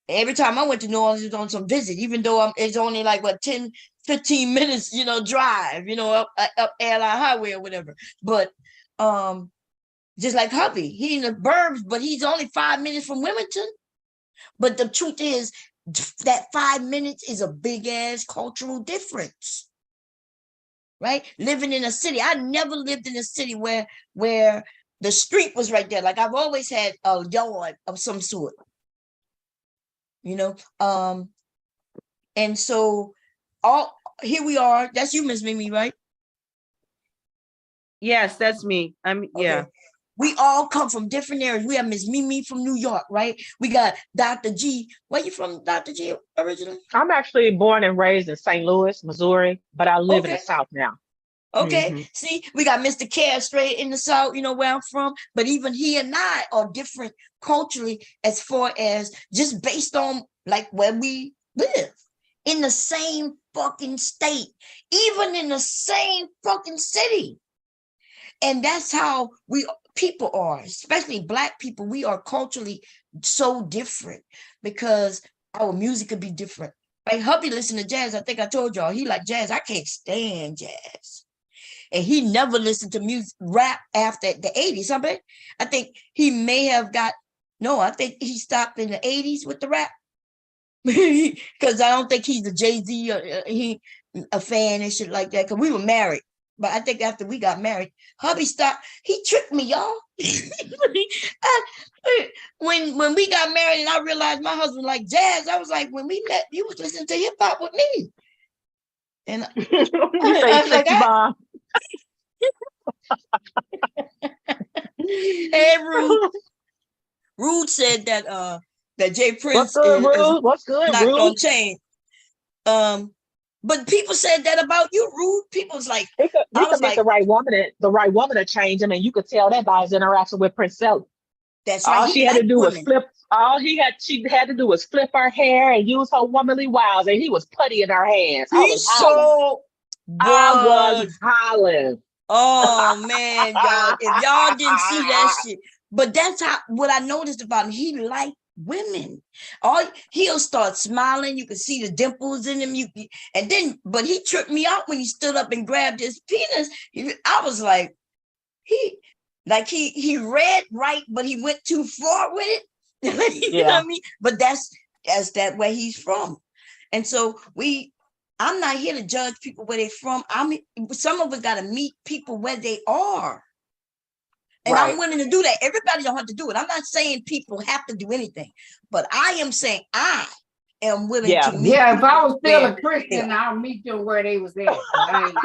[SPEAKER 1] every time I went to New Orleans, it was on some visit, even though it's only like 10, 15 minutes, drive, up Airline Highway or whatever. But just like hubby, he in the burbs, but he's only 5 minutes from Wilmington. But the truth is that 5 minutes is a big ass cultural difference, right? Living in a city. I never lived in a city where the street was right there. Like I've always had a yard of some sort, and so here we are. That's you, Miss Mimi, right?
[SPEAKER 9] Yes, that's me. Yeah.
[SPEAKER 1] We all come from different areas. We have Miss Mimi from New York, right? We got Dr. G. Where you from, Dr. G, originally?
[SPEAKER 8] I'm actually born and raised in St. Louis, Missouri, but I live in the South now.
[SPEAKER 1] Okay. See, we got Mr. Care straight in the South, where I'm from. But even he and I are different culturally as far as just based on like where we live. in the same fucking state, even in the same fucking city. And that's how people are, especially Black people. We are culturally so different because our music could be different. Like hubby listen to jazz. I think I told y'all he like jazz. I can't stand jazz. And he never listened to music rap after the 80s. I think he may have I think he stopped in the 80s with the rap. Because I don't think he's a Jay-Z or he a fan and shit like that. Because we were married. But I think after we got married, hubby stopped. He tricked me, y'all. When we got married and I realized my husband liked jazz, I was like, when we met, you was listening to hip hop with me. And
[SPEAKER 8] You say tricky bomb.
[SPEAKER 1] Hey, Rude said that Jay Prince
[SPEAKER 8] What's good,
[SPEAKER 1] is
[SPEAKER 8] Rude? What's good,
[SPEAKER 1] not
[SPEAKER 8] Rude?
[SPEAKER 1] gonna change. But people said that about you, Rude. People was like,
[SPEAKER 8] He
[SPEAKER 1] I
[SPEAKER 8] could
[SPEAKER 1] was
[SPEAKER 8] get
[SPEAKER 1] like,
[SPEAKER 8] the right woman to change him, and you could tell that by his interaction with Prince Sally.
[SPEAKER 1] that's right.
[SPEAKER 8] All she had to do was flip. She had to do was flip her hair and use her womanly wiles, and he was putty in her hands. I was hollering.
[SPEAKER 1] Oh man, y'all! If y'all didn't see that shit, but that's what I noticed about him. He liked women. He'll start smiling. You can see the dimples in him. But he tripped me out when he stood up and grabbed his penis. I was like, he read right, but he went too far with it. You know what I mean? But that's that where he's from, and so I'm not here to judge people where they're from. Some of us got to meet people where they are. And I'm willing to do that. Everybody don't have to do it. I'm not saying people have to do anything, but I am saying I am willing to meet.
[SPEAKER 5] Yeah, if I was still a Christian, I'll meet them where they was at. I'm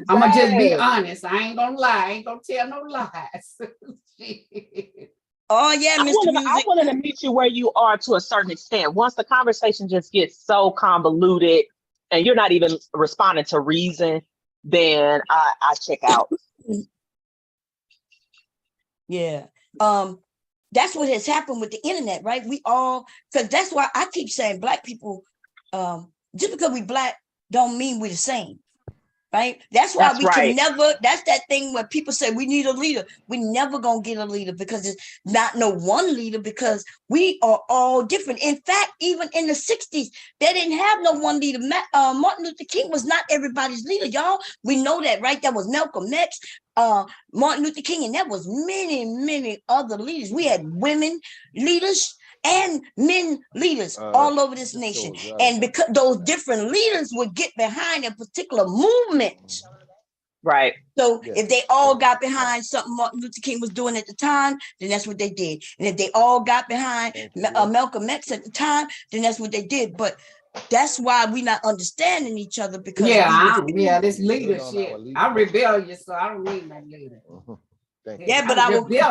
[SPEAKER 5] gonna just be honest. I ain't gonna lie. I ain't gonna tell no lies.
[SPEAKER 1] Oh yeah, Mr. Music.
[SPEAKER 8] I'm willing to meet you where you are to a certain extent. Once the conversation just gets so convoluted and you're not even responding to reason, then I check out.
[SPEAKER 1] Yeah. That's what has happened with the internet, right? Because that's why I keep saying Black people, just because we Black don't mean we're the same. Right. That's why can never. That's that thing where people say we need a leader. We never gonna get a leader because it's not no one leader, because we are all different. In fact, even in the 60s, they didn't have no one leader. Martin Luther King was not everybody's leader, y'all. We know that, right? That was Malcolm X, Martin Luther King, and there was many other leaders. We had women leaders and men leaders all over this nation. And because those different leaders would get behind a particular movement.
[SPEAKER 8] Right.
[SPEAKER 1] So if they all got behind something Martin Luther King was doing at the time, then that's what they did. And if they all got behind Malcolm X at the time, then that's what they did. But that's why we not understanding each other, because
[SPEAKER 5] this leadership. I'm rebellious, so I don't need my leader.
[SPEAKER 1] Yeah, but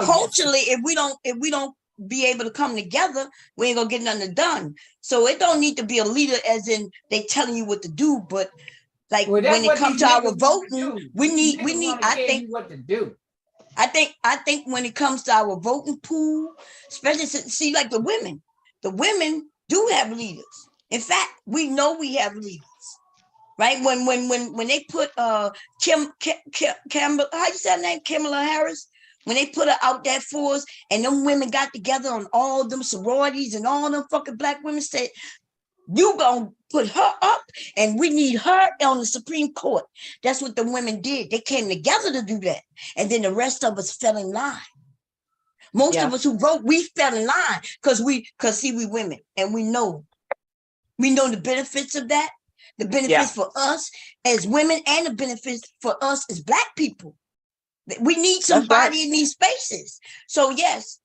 [SPEAKER 1] culturally, if we don't be able to come together, we ain't gonna get nothing done. So it don't need to be a leader as in they telling you what to do, but like when it comes to our voting, we need I think
[SPEAKER 5] what to do.
[SPEAKER 1] I think when it comes to our voting pool, especially see like the women do have leaders. In fact, we know we have leaders. Right? When they put how you say her name, Kamala Harris, when they put her out there for us, and them women got together on all them sororities and all them fucking Black women said, you gonna put her up, and we need her on the Supreme Court. That's what the women did. They came together to do that. And then the rest of us fell in line. Most of us who vote, we fell in line because we women, and we know the benefits of that, the benefits for us as women, and the benefits for us as Black people. We need somebody in these spaces. So yes,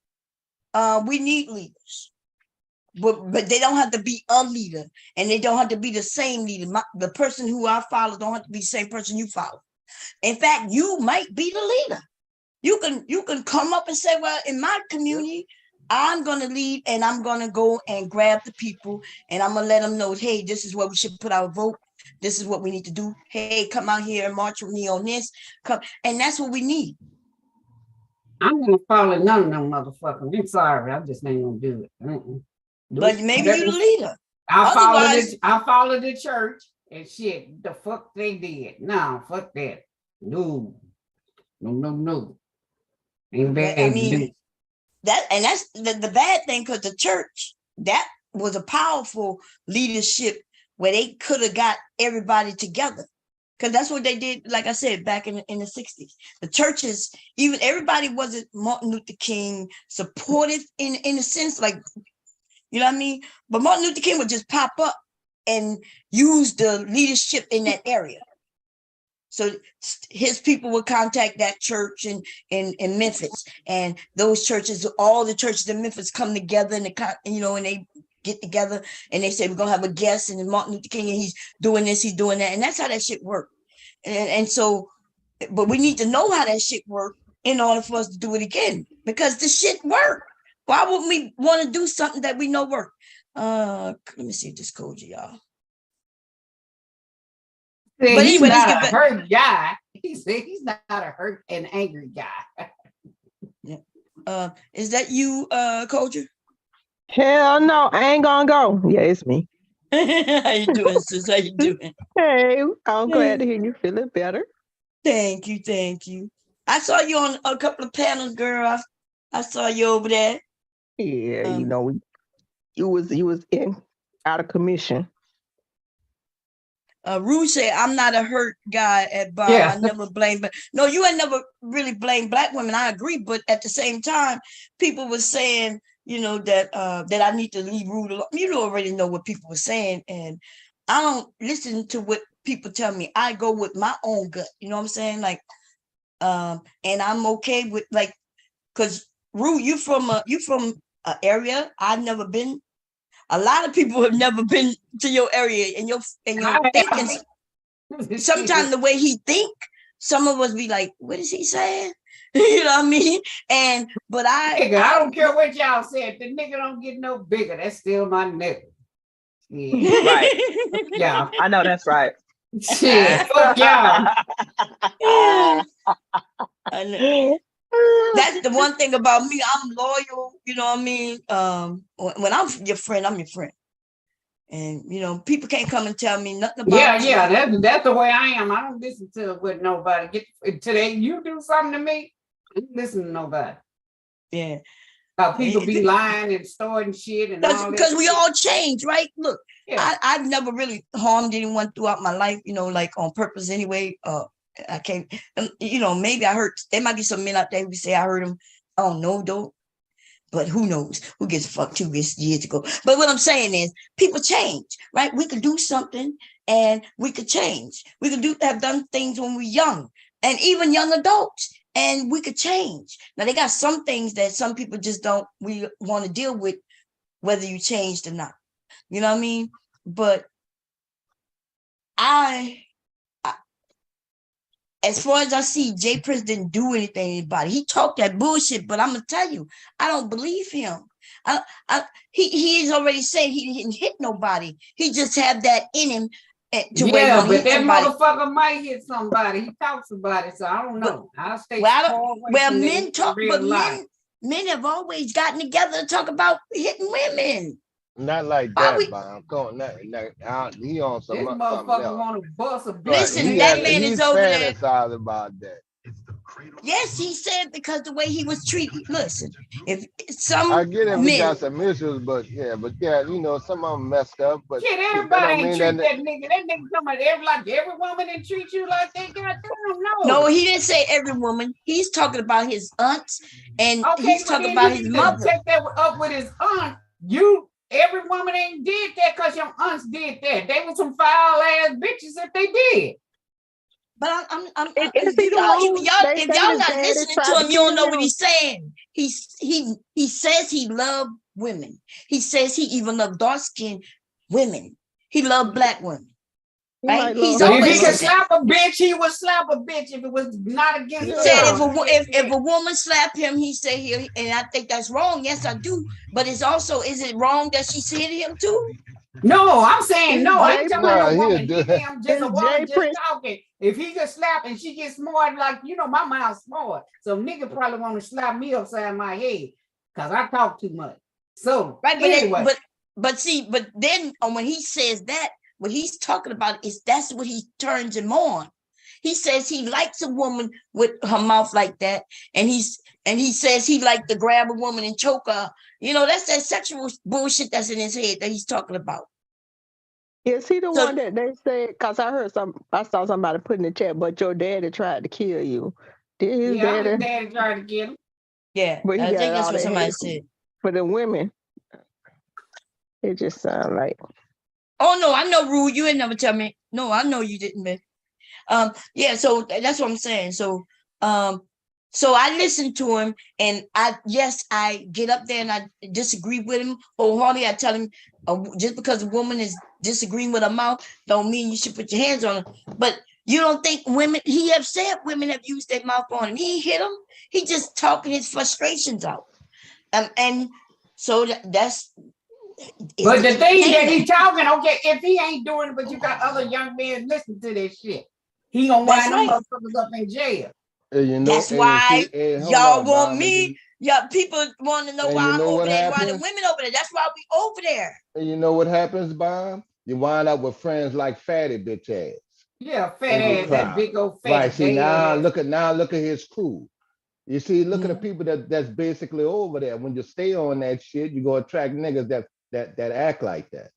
[SPEAKER 1] we need leaders, but they don't have to be a leader, and they don't have to be the same leader. The person who I follow don't have to be the same person you follow. In fact, you might be the leader. You can come up and say, well, in my community, I'm going to lead, and I'm going to go and grab the people, and I'm going to let them know, hey, this is where we should put our vote. This is what we need to do. Hey, come out here and march with me on this. Come, and that's what we need.
[SPEAKER 5] I'm gonna follow none of them motherfuckers. I'm sorry, I just ain't gonna do it.
[SPEAKER 1] But maybe you the leader.
[SPEAKER 5] I
[SPEAKER 1] Otherwise,
[SPEAKER 5] followed the church and shit. The fuck they did. No, fuck that. No. Ain't bad
[SPEAKER 1] I
[SPEAKER 5] to do.
[SPEAKER 1] mean, that's the bad thing, because the church, that was a powerful leadership where they could have got everybody together. Because that's what they did, like I said, back in the 60s. The churches, even everybody wasn't Martin Luther King supportive in a sense, like, you know what I mean? But Martin Luther King would just pop up and use the leadership in that area. So his people would contact that church in Memphis, and those churches, all the churches in Memphis come together, and they get together and they say, we're gonna have a guest, and Martin Luther King, and he's doing this, he's doing that, and that's how that shit worked. And so, but we need to know how that shit worked in order for us to do it again, because the shit worked. Why wouldn't we want to do something that we know work? Let me see if this code you, y'all.
[SPEAKER 5] But anyway, he's not a hurt guy. He said he's not a hurt and angry guy.
[SPEAKER 1] Yeah. Is that you, Culture?
[SPEAKER 10] Hell no, I ain't gonna go. Yeah, it's me.
[SPEAKER 1] How you doing, sis? How you doing?
[SPEAKER 10] Hey, I'm glad to hear you feeling better.
[SPEAKER 1] Thank you. I saw you on a couple of panels, girl. I saw you over there.
[SPEAKER 10] Yeah, you was out of commission.
[SPEAKER 1] Rouge said, I'm not a hurt guy at bar. Yeah. I never blame, but no, you ain't never really blamed Black women. I agree, but at the same time, people were saying, that I need to leave rude alone. You already know what people were saying, and I don't listen to what people tell me. I go with my own gut. You know what I'm saying? Like, and I'm okay with, like, because Rouge, you from an area I've never been. A lot of people have never been to your area, and your thinking. Sometimes the way he think, some of us be like, "What is he saying?" You know what I mean? But I
[SPEAKER 5] don't care what y'all said. The nigga don't get no bigger. That's still my nigga.
[SPEAKER 10] Yeah. Right. Yeah, I know that's right.
[SPEAKER 5] Shit, fuck y'all.
[SPEAKER 1] That's the one thing about me. I'm loyal. You know what I mean? When I'm your friend, I'm your friend. And people can't come and tell me nothing about you.
[SPEAKER 5] That's the way I am. I don't listen to what nobody today. You do something to me, I don't listen to nobody.
[SPEAKER 1] Yeah.
[SPEAKER 5] People be lying and storing shit and all that.
[SPEAKER 1] Because we all change, right? Look, I've never really harmed anyone throughout my life, like on purpose anyway. I can't, maybe I hurt. There might be some men out there who say I hurt them. I don't know, though. But who knows? Who gives a fuck 2 years ago? But what I'm saying is, people change, right? We could do something and we could change. We could have done things when we're young, and even young adults, and we could change. Now, they got some things that some people just don't want to deal with, whether you changed or not. You know what I mean? But as far as I see, Jay Prince didn't do anything to anybody. He talked that bullshit, but I'm gonna tell you, I don't believe him. He's already said he didn't hit nobody. He just had that in him to where
[SPEAKER 5] but that motherfucker might hit somebody. He talks about it, so I don't know. I'll stay.
[SPEAKER 1] Men talk, but men have always gotten together to talk about hitting women.
[SPEAKER 6] Not like that, but I'm going he on some.
[SPEAKER 5] This motherfucker want to bust a bitch.
[SPEAKER 1] Listen, that man is over there.
[SPEAKER 6] About that.
[SPEAKER 1] Yes, he said because the way he was treated. Listen, if some
[SPEAKER 6] I get it, we got some issues, but some of them messed up. But
[SPEAKER 5] shit, everybody ain't treat that nigga. That nigga come at every woman and treat you like they got
[SPEAKER 1] No, he didn't say every woman. He's talking about his aunts, and he's talking about his mother.
[SPEAKER 5] Take that up with his aunt. Every woman ain't did that because your aunts did that. They were some foul ass bitches if they did.
[SPEAKER 1] But if y'all not listening to him, you don't know what he's saying. He says he loved women. He says he even loved dark-skinned women. He loved Black women. Right?
[SPEAKER 5] He's always if he could slap a bitch, he would slap a bitch if it was not against
[SPEAKER 1] He said if a woman slapped him, he said and I think that's wrong. Yes, I do. But is it wrong that she said him too?
[SPEAKER 5] No, I'm saying no. I ain't talking about a woman. I'm just a woman just talking. If he just slap and she gets smart, like, you know, my mouth's smart. So nigga probably want to slap me upside my head because I talk too much. So
[SPEAKER 1] Right,
[SPEAKER 5] anyway.
[SPEAKER 1] but then when he says that, what he's talking about is that's what he turns him on. He says he likes a woman with her mouth like that, and he says he like to grab a woman and choke her. You know, that's that sexual bullshit that's in his head that he's talking about.
[SPEAKER 11] Is he the one that they said? Because I saw somebody put in the chat, but your daddy tried to kill you. Did his
[SPEAKER 5] His daddy tried to get him.
[SPEAKER 1] Yeah,
[SPEAKER 11] But
[SPEAKER 1] I think that's what somebody said.
[SPEAKER 11] For the women, it just sounds like.
[SPEAKER 1] Oh no, I know, Rue. You ain't never tell me. No, I know you didn't, man. Yeah, so that's what I'm saying. So I listen to him, and I get up there and I disagree with him wholeheartedly. I tell him just because a woman is disagreeing with her mouth don't mean you should put your hands on her. But you don't think women? He have said women have used their mouth on him. He hit him. He just talking his frustrations out, and so that's.
[SPEAKER 5] But the thing that he's talking, okay, if he ain't doing it, but you got other young men listening to this shit, he gonna wind them motherfuckers up in jail.
[SPEAKER 6] You know,
[SPEAKER 1] that's why y'all want me. Yeah, people want to know why I'm over there, why the women over there. That's why we over there.
[SPEAKER 6] And you know what happens, Bob? You wind up with friends like Fatty bitch ass.
[SPEAKER 5] Yeah, fat ass, that big old fat.
[SPEAKER 6] Right. See, look at his crew. You see, look at the people that's basically over there. When you stay on that shit, you go attract niggas that act like that.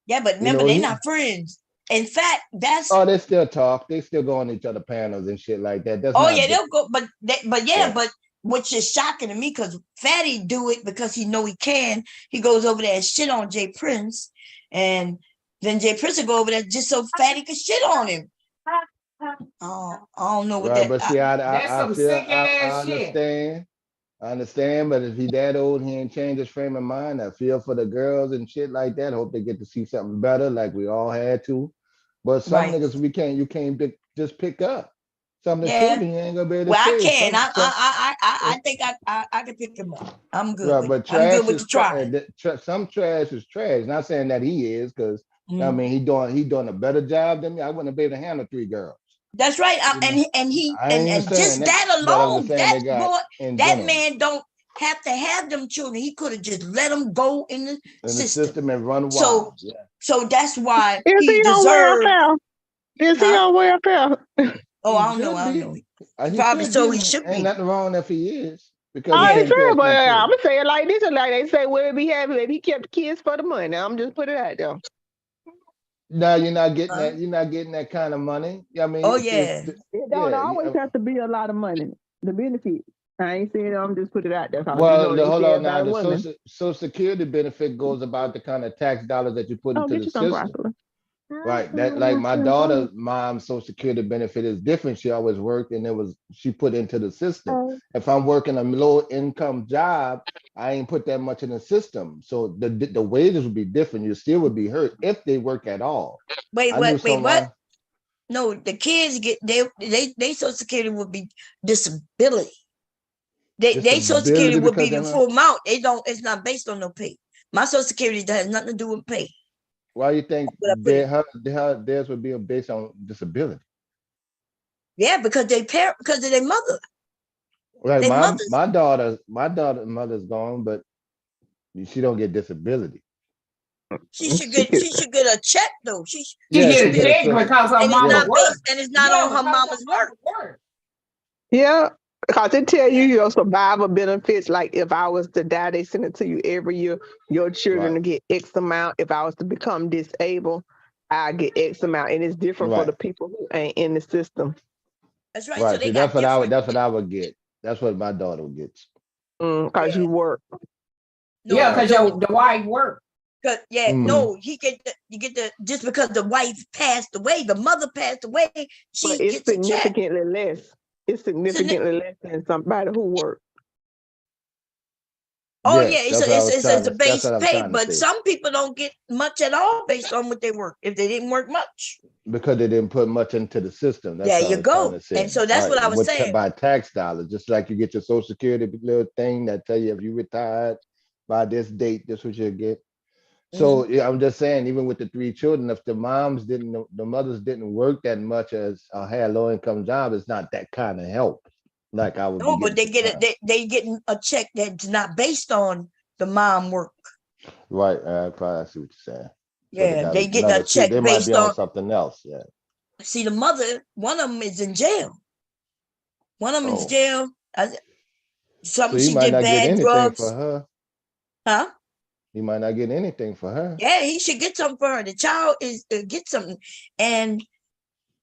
[SPEAKER 1] Yeah, but remember, they're not friends. In fact, that's
[SPEAKER 6] they still talk. They still go on each other panels and shit like that. That's
[SPEAKER 1] they'll go, but which is shocking to me because Fatty do it because he know he can. He goes over there and shit on Jay Prince, and then Jay Prince will go over there just so Fatty could shit on him. I don't know what that.
[SPEAKER 6] But see,
[SPEAKER 5] that's some sick ass
[SPEAKER 6] shit. I understand, but if he that old, he ain't changed his frame of mind. I feel for the girls and shit like that. Hope they get to see something better, like we all had to. But some niggas you can't just pick up. Some of the children you ain't gonna be able to.
[SPEAKER 1] Well, I can. I think I can pick him up. I'm good.
[SPEAKER 6] Right, but
[SPEAKER 1] I'm good with the try.
[SPEAKER 6] Some trash is trash. Not saying that he is, because I mean he doing a better job than me. I wouldn't be able to handle 3 girls.
[SPEAKER 1] That's right. And just that alone, that man don't have to have them children. He could have just let them go in the system
[SPEAKER 6] and run wild.
[SPEAKER 1] So that's why
[SPEAKER 11] he deserved. Is he on welfare?
[SPEAKER 1] Oh, I don't know. Probably so. He should be.
[SPEAKER 6] Ain't nothing wrong if he is.
[SPEAKER 11] Because I'm gonna say it like this, and like they say, would it be happy if he kept the kids for the money? I'm just put it out there.
[SPEAKER 6] No, you're not getting that. You're not getting that kind of money. I mean,
[SPEAKER 11] it don't always have to be a lot of money. The benefit. I ain't saying I'm just put it out there.
[SPEAKER 6] Well, hold on now. The Social Security benefit goes about the kind of tax dollars that you put into the system. Right. That like my daughter's mom's Social Security benefit is different. She always worked, and she put into the system. If I'm working a low income job, I ain't put that much in the system. So the wages would be different. You still would be hurt if they work at all.
[SPEAKER 1] Wait, what? No, the kids get they Social Security would be disability. They Social Security would be the full amount. It's not based on no pay. My Social Security has nothing to do with pay.
[SPEAKER 6] Why do you think theirs would be based on disability?
[SPEAKER 1] Yeah, because because of their mother.
[SPEAKER 6] Right, my daughter's mother's gone, but she don't get disability.
[SPEAKER 1] She should get a check though. She
[SPEAKER 5] get a check because her mama works,
[SPEAKER 1] and it's not on her mama's work.
[SPEAKER 11] Yeah. Because it tell you your survivor benefits. Like if I was to die, they send it to you every year. Your children to get X amount. If I was to become disabled, I get X amount, and it's different for the people who ain't in the system.
[SPEAKER 1] That's right.
[SPEAKER 6] Right. So that's what I would get. That's what my daughter gets.
[SPEAKER 11] Because you work.
[SPEAKER 5] No, because the wife work.
[SPEAKER 1] No, you get the just because the wife passed away, the mother passed away, she gets
[SPEAKER 11] significantly less. It's significantly less than somebody who works.
[SPEAKER 1] Oh yeah, it's a base pay, but some people don't get much at all based on what they work if they didn't work much.
[SPEAKER 6] Because they didn't put much into the system.
[SPEAKER 1] There you go. And so that's what I was saying.
[SPEAKER 6] By tax dollars, just like you get your Social Security little thing that tell you if you retired by this date, this is what you get. So yeah, I'm just saying, even with the 3 children, if the mothers didn't work that much as had low income job, it's not that kind of help like I would be
[SPEAKER 1] No, but
[SPEAKER 6] getting.
[SPEAKER 1] they getting a check that's not based on the mom work.
[SPEAKER 6] Right, I probably see what you're saying. So
[SPEAKER 1] Yeah, they getting a check
[SPEAKER 6] they might be
[SPEAKER 1] based
[SPEAKER 6] on
[SPEAKER 1] on.
[SPEAKER 6] something else. Yeah.
[SPEAKER 1] See, the mother, one of them is in jail. One of them is
[SPEAKER 6] Oh,
[SPEAKER 1] jail.
[SPEAKER 6] so
[SPEAKER 1] Something
[SPEAKER 6] he
[SPEAKER 1] she
[SPEAKER 6] might
[SPEAKER 1] did
[SPEAKER 6] not get
[SPEAKER 1] bad
[SPEAKER 6] anything for
[SPEAKER 1] drugs.
[SPEAKER 6] her.
[SPEAKER 1] Huh?
[SPEAKER 6] He might not get anything for her.
[SPEAKER 1] Yeah, he should get something for her. The child is get something. And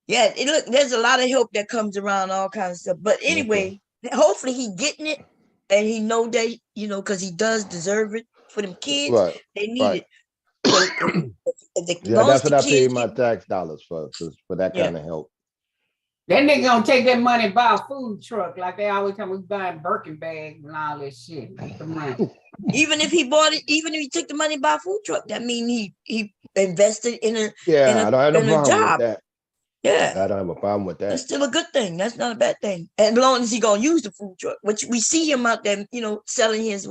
[SPEAKER 1] yeah, look, there's a lot of help that comes around, all kinds of stuff. But anyway, hopefully he getting it, and he know that, because he does deserve it for them kids.
[SPEAKER 6] Right.
[SPEAKER 1] They need
[SPEAKER 6] Right.
[SPEAKER 1] it. Because if
[SPEAKER 6] Yeah, that's what I pay
[SPEAKER 1] kids
[SPEAKER 6] my tax dollars for that kind of help.
[SPEAKER 5] That nigga gonna take that money and buy a food truck like they always tell me buying Birkin bags and all that shit. Take the money.
[SPEAKER 1] Even if he bought it, even if he took the money to buy a food truck, that means he invested in a
[SPEAKER 6] Yeah, I don't have no problem
[SPEAKER 1] job.
[SPEAKER 6] with that.
[SPEAKER 1] Yeah,
[SPEAKER 6] I don't have a problem with that.
[SPEAKER 1] that's still a good thing. That's not a bad thing. As long as he gonna use the food truck, which we see him out there, selling his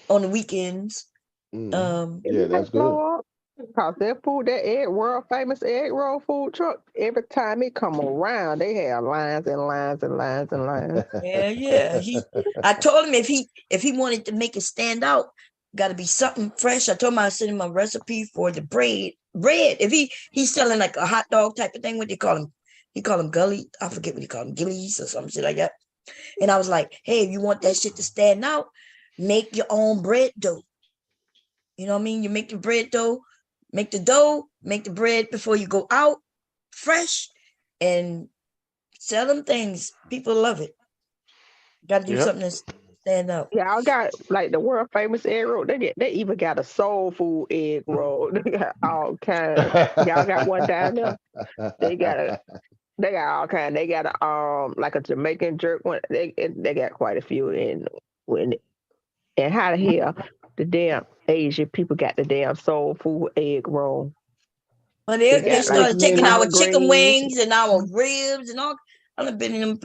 [SPEAKER 1] on the weekends.
[SPEAKER 6] Yeah, that's good.
[SPEAKER 11] Because that world famous egg roll food truck, every time it come around, they have lines and lines and lines and lines.
[SPEAKER 1] Yeah. I told him if he wanted to make it stand out, got to be something fresh. I told him I sent him a recipe for the bread. If he's selling like a hot dog type of thing, what they call him? He call them gully. I forget what he call them, gillies or some shit like that. And I was like, hey, if you want that shit to stand out, make your own bread dough. You know what I mean? You make the bread dough. Make the dough, make the bread before you go out, fresh, and sell them things. People love it. Got to do something to stand up.
[SPEAKER 11] Yeah, I got like the world famous egg roll. They even got a soul food egg roll. They got all kinds. Y'all got one down there. They got all kinds. They got like a Jamaican jerk one. They got quite a few in it. And how the hell the damn Asian people got the damn soul food egg roll?
[SPEAKER 1] But they started taking our chicken wings and our
[SPEAKER 11] Mm-hmm.
[SPEAKER 1] ribs and all. I've been in them.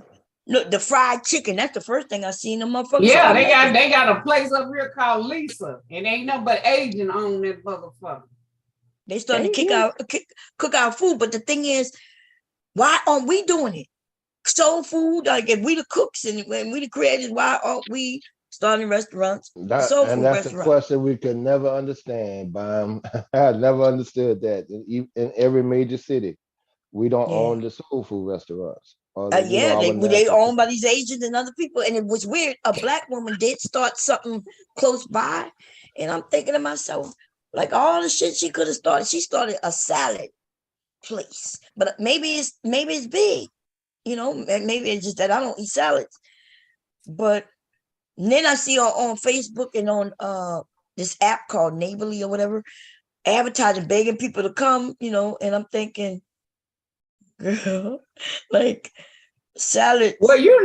[SPEAKER 1] Look, the fried chicken. That's the first thing I seen them motherfuckers.
[SPEAKER 5] Yeah, they got a place up here called Lisa, and ain't nothing but Asian on that motherfucker.
[SPEAKER 1] They started to cook our food, but the thing is, why aren't we doing it? Soul food, like if we the cooks and when we the creators, why aren't we starting restaurants?
[SPEAKER 6] That's a question we could never understand, Bam. I never understood that. In every major city, we don't own the soul food restaurants.
[SPEAKER 1] They owned by these Asians and other people, and it was weird. A black woman did start something close by, and I'm thinking to myself, like all the shit she could have started. She started a salad place, but maybe it's big, maybe it's just that I don't eat salads. But then I see on Facebook and on this app called Neighborly or whatever, advertising, begging people to come, and I'm thinking, girl, like salad.
[SPEAKER 5] Well, you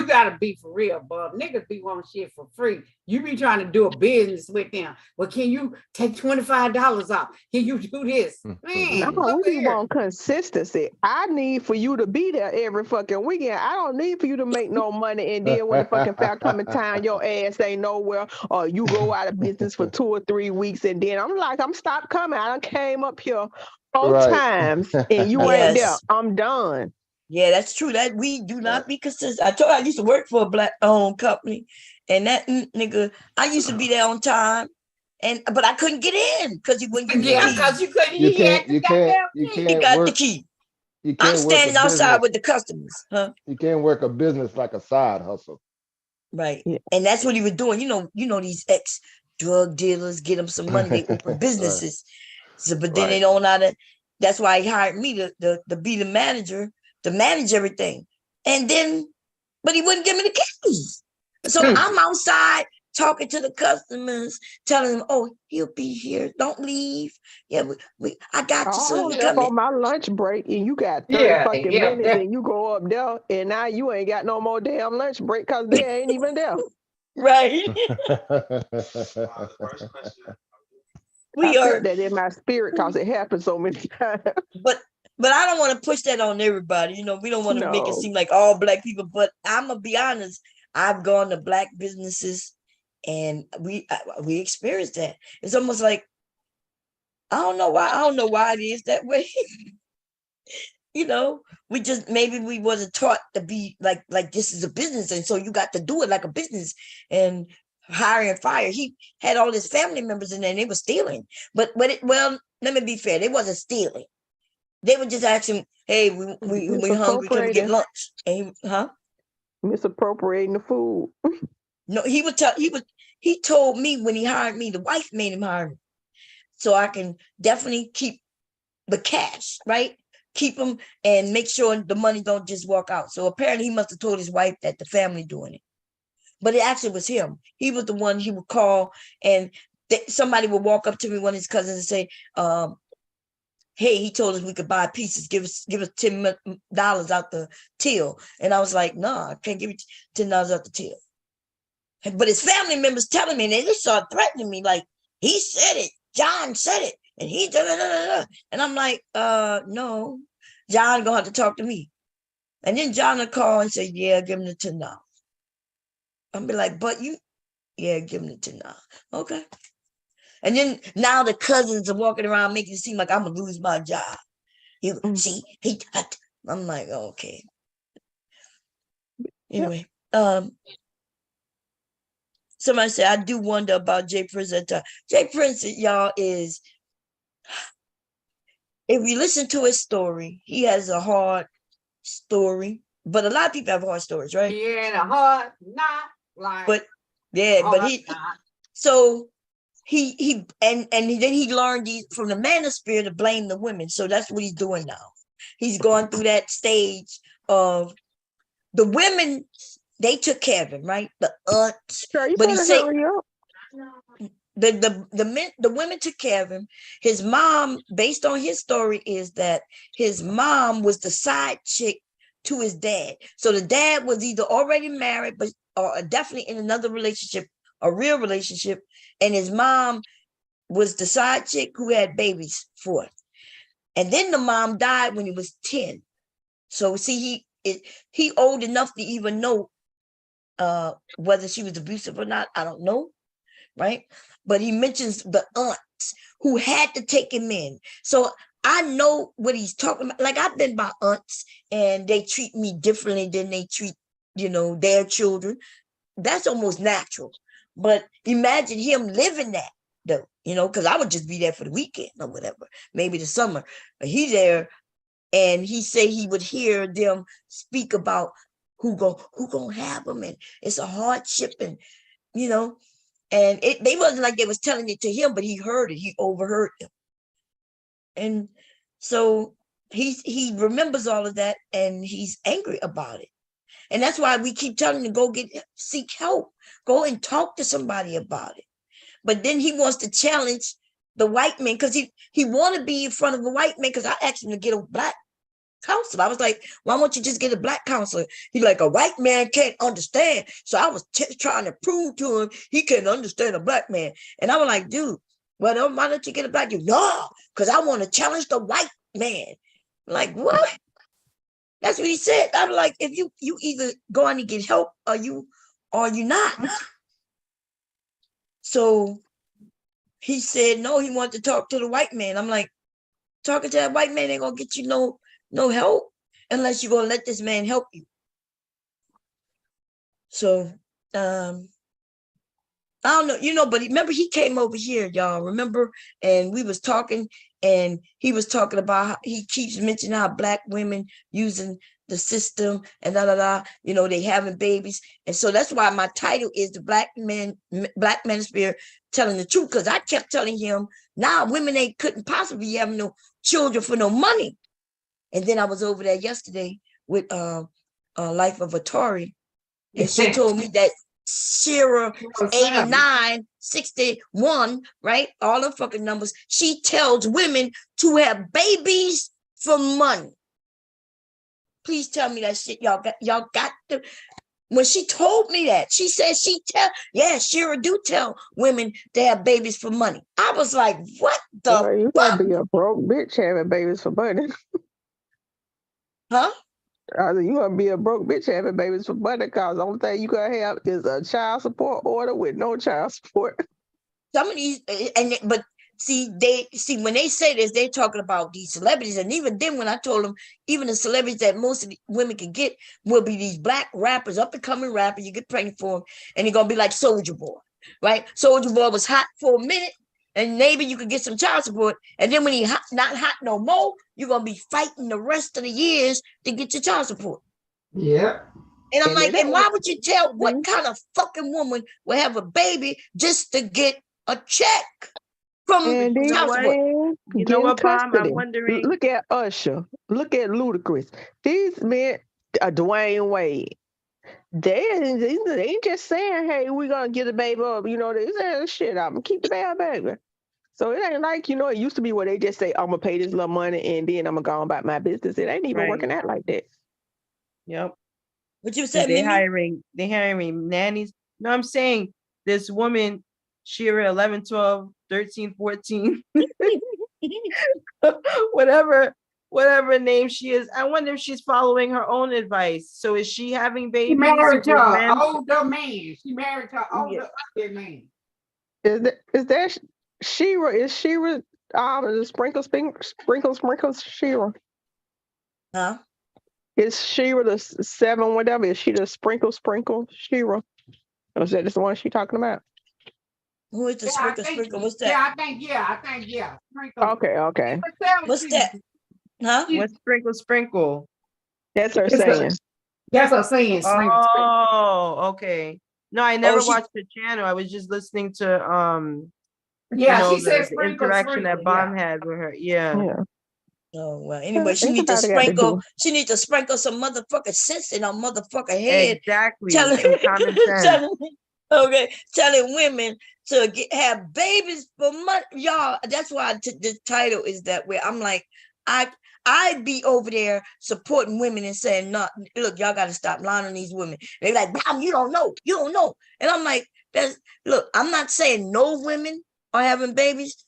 [SPEAKER 5] gotta be for real, bub. Niggas be wanting shit for free. You be trying to do a business with them. Well, can you take $25 off? Can you do this? Man,
[SPEAKER 11] we want consistency. I need for you to be there every fucking weekend. I don't need for you to make no money, and then when the fucking fair come in town, your ass ain't nowhere, or you go out of business for 2 or 3 weeks, and then I'm stopped coming. I done came up here 4 times, and you ain't there. I'm done.
[SPEAKER 1] Yeah, that's true. That we do not be consistent. I told you I used to work for a black-owned company, and that nigga, I used to be there on time, but I couldn't get in because he wouldn't give me the key.
[SPEAKER 5] Because you couldn't.
[SPEAKER 6] You can't
[SPEAKER 1] He got the key. I'm standing outside with the customers, huh?
[SPEAKER 6] You can't work a business like a side hustle.
[SPEAKER 1] Right, and that's what he was doing. You know these ex-drug dealers get them some money. They open businesses, but then they don't know that. That's why he hired me to be the manager. To manage everything. But he wouldn't give me the keys. So I'm outside talking to the customers, telling them, oh, he'll be here. Don't leave. Yeah, I got you soon.
[SPEAKER 11] On my lunch break, and you got 30 fucking minutes, and you go up there, and now you ain't got no more damn lunch break because they ain't even there.
[SPEAKER 1] Right.
[SPEAKER 11] I felt that in my spirit because it happened so many times.
[SPEAKER 1] But I don't want to push that on everybody. We don't want to make it seem like all black people. But I'm going to be honest. I've gone to black businesses And we experienced that. It's almost like, I don't know why it is that way. You know, we just, maybe we wasn't taught to be like this is a business, and so you got to do it like a business, and hire and fire. He had all his family members in there, and they were stealing. But well, let me be fair, they wasn't stealing. They would just ask him, "Hey, we hungry? Can we get lunch?" And
[SPEAKER 11] misappropriating the food.
[SPEAKER 1] No, he told me when he hired me, the wife made him hire me, so I can definitely keep the cash, right? Keep them and make sure the money don't just walk out. So apparently he must have told his wife that the family doing it, but it actually was him. He was the one. He would call, and somebody would walk up to me, one of his cousins, and say, "Hey, he told us we could buy pieces. Give us $10 out the till." And I was like, "No, I can't give you $10 out the till." But his family members telling me, and they started threatening me, like, "He said it. John said it. And he da, da, da, da. And I'm like, no, John gonna have to talk to me." And then John will call and say, "Yeah, give him the $10." I'll be like, "But yeah, give him the $10." Okay. And then now the cousins are walking around making it seem like I'm gonna lose my job. See, I'm like, okay. Anyway, somebody said, "I do wonder about Jay Prince at time." Jay Prince, y'all, is, if you listen to his story, he has a hard story, but a lot of people have hard stories, right?
[SPEAKER 5] Yeah, hard, not like.
[SPEAKER 1] But yeah, but then he learned from the Manosphere to blame the women. So that's what he's doing now. He's going through that stage of the women. They took care of him, right? The aunts. But he said the women took care of him. His mom, based on his story, is that his mom was the side chick to his dad. So the dad was either already married, or definitely in another relationship, a real relationship, and his mom was the side chick who had babies for him. And then the mom died when he was 10. So see, he old enough to even know whether she was abusive or not. I don't know, right? But he mentions the aunts who had to take him in. So I know what he's talking about. Like, I've been by aunts, and they treat me differently than they treat, their children. That's almost natural. But imagine him living that, though, because I would just be there for the weekend or whatever, maybe the summer. But he's there, and he said he would hear them speak about who gonna have them, and it's a hardship, and and they wasn't like they was telling it to him, but he heard it, he overheard them. And so he remembers all of that, and he's angry about it. And that's why we keep telling him to seek help, go and talk to somebody about it. But then he wants to challenge the white man, because he want to be in front of a white man, because I asked him to get a black counselor. I was like, "Why won't you just get a black counselor?" He's like, "A white man can't understand." So I was trying to prove to him he can't understand a black man. And I was like, "Dude, well, why don't you get a black dude?" "No, because I want to challenge the white man." Like, what? That's what he said. I'm like, if you either go on and get help, or you not. So he said no, he wanted to talk to the white man. I'm like, talking to that white man ain't gonna get you no help unless you're gonna let this man help you. So I don't know, but remember, he came over here, y'all, remember? And we was talking, and he was talking about how he keeps mentioning how black women using the system and they having babies. And so that's why my title is the Black Manosphere Telling the Truth, because I kept telling him, now women couldn't possibly be having no children for no money. And then I was over there yesterday with Life of Atari, and she told me that Shira 89, 61, right? All the fucking numbers. She tells women to have babies for money. Please tell me that shit. Y'all got to. When she told me that, she said Shira do tell women to have babies for money. I was like, what the
[SPEAKER 11] you
[SPEAKER 1] fuck?
[SPEAKER 11] gonna be a broke bitch having babies for money.
[SPEAKER 1] Huh?
[SPEAKER 11] You gonna be a broke bitch having babies for money because the only thing you gonna have is a child support order with no child support.
[SPEAKER 1] Some of these, but see, when they say this, they're talking about these celebrities, and even then, when I told them, even the celebrities that most of the women can get will be these black rappers, up and coming rappers. You get pregnant for them, and they're gonna be like Soldier Boy, right? Soldier Boy was hot for a minute, and maybe you could get some child support, and then when he not hot no more, you're gonna be fighting the rest of the years to get your child support.
[SPEAKER 5] Yeah.
[SPEAKER 1] And I'm
[SPEAKER 11] And
[SPEAKER 1] like,
[SPEAKER 11] it
[SPEAKER 1] and why
[SPEAKER 11] ain't-
[SPEAKER 1] would you tell what kind of fucking woman will have a baby just to get a check from
[SPEAKER 11] And
[SPEAKER 9] You
[SPEAKER 11] these
[SPEAKER 9] know
[SPEAKER 1] child
[SPEAKER 9] what?
[SPEAKER 1] support?
[SPEAKER 11] men
[SPEAKER 9] You know
[SPEAKER 11] getting
[SPEAKER 9] what, Bomb? I'm
[SPEAKER 11] custody.
[SPEAKER 9] wondering.
[SPEAKER 11] Look at Usher. Look at Ludacris. These men, Dwayne Wade. They ain't just saying, "Hey, we're gonna get a baby up." You know, they saying, "Shit, I'm gonna keep the baby." So it ain't like, it used to be where they just say, "I'm gonna pay this little money and then I'm gonna go on about my business." It ain't even
[SPEAKER 9] Right.
[SPEAKER 11] working out like that.
[SPEAKER 9] Yep.
[SPEAKER 1] What you
[SPEAKER 9] 'Cause
[SPEAKER 1] said,
[SPEAKER 9] They
[SPEAKER 1] Mimi?
[SPEAKER 9] hiring nannies. No, I'm saying this woman, Shira 11, 12, 13, 14, whatever name she is. I wonder if she's following her own advice. So is she having
[SPEAKER 5] She
[SPEAKER 9] babies
[SPEAKER 5] married to
[SPEAKER 9] with
[SPEAKER 5] an
[SPEAKER 9] men?
[SPEAKER 5] older man. She married to an older man.
[SPEAKER 11] Is that Shira? Is Shira the sprinkles Shira?
[SPEAKER 1] Huh?
[SPEAKER 11] Is Shira the 7 whatever? Is she the sprinkle Shira? Or is that just the one she talking about?
[SPEAKER 1] Who is the
[SPEAKER 5] Yeah, I
[SPEAKER 1] sprinkle
[SPEAKER 5] think.
[SPEAKER 1] sprinkle? What's
[SPEAKER 5] Yeah,
[SPEAKER 1] that?
[SPEAKER 5] I think. Yeah. Sprinkle.
[SPEAKER 11] Okay.
[SPEAKER 1] What's that? Huh?
[SPEAKER 9] What's sprinkle?
[SPEAKER 11] That's her
[SPEAKER 5] It's
[SPEAKER 11] saying.
[SPEAKER 5] That's what I'm saying. Sprinkle.
[SPEAKER 9] Oh, okay. No, I
[SPEAKER 1] Oh,
[SPEAKER 9] never
[SPEAKER 1] she.
[SPEAKER 9] watched the channel. I was just listening to
[SPEAKER 5] Yeah, she said
[SPEAKER 9] the
[SPEAKER 5] sprinkle.
[SPEAKER 9] interaction that
[SPEAKER 5] Sprinkle. Yeah.
[SPEAKER 9] Bomb had with her. Yeah.
[SPEAKER 11] Yeah.
[SPEAKER 1] Oh well. Anyway, she need to
[SPEAKER 11] Everybody got to
[SPEAKER 1] sprinkle.
[SPEAKER 11] do.
[SPEAKER 1] She need to sprinkle some motherfucking sense in her motherfucking head.
[SPEAKER 9] Exactly.
[SPEAKER 1] Telling,
[SPEAKER 9] Some common sense.
[SPEAKER 1] telling women to have babies for money, y'all. That's why the title is that way. I'm like, I'd be over there supporting women and saying, "No, look, y'all got to stop lying on these women." They're like, "Mom, you don't know," and I'm like, look. I'm not saying no women are having babies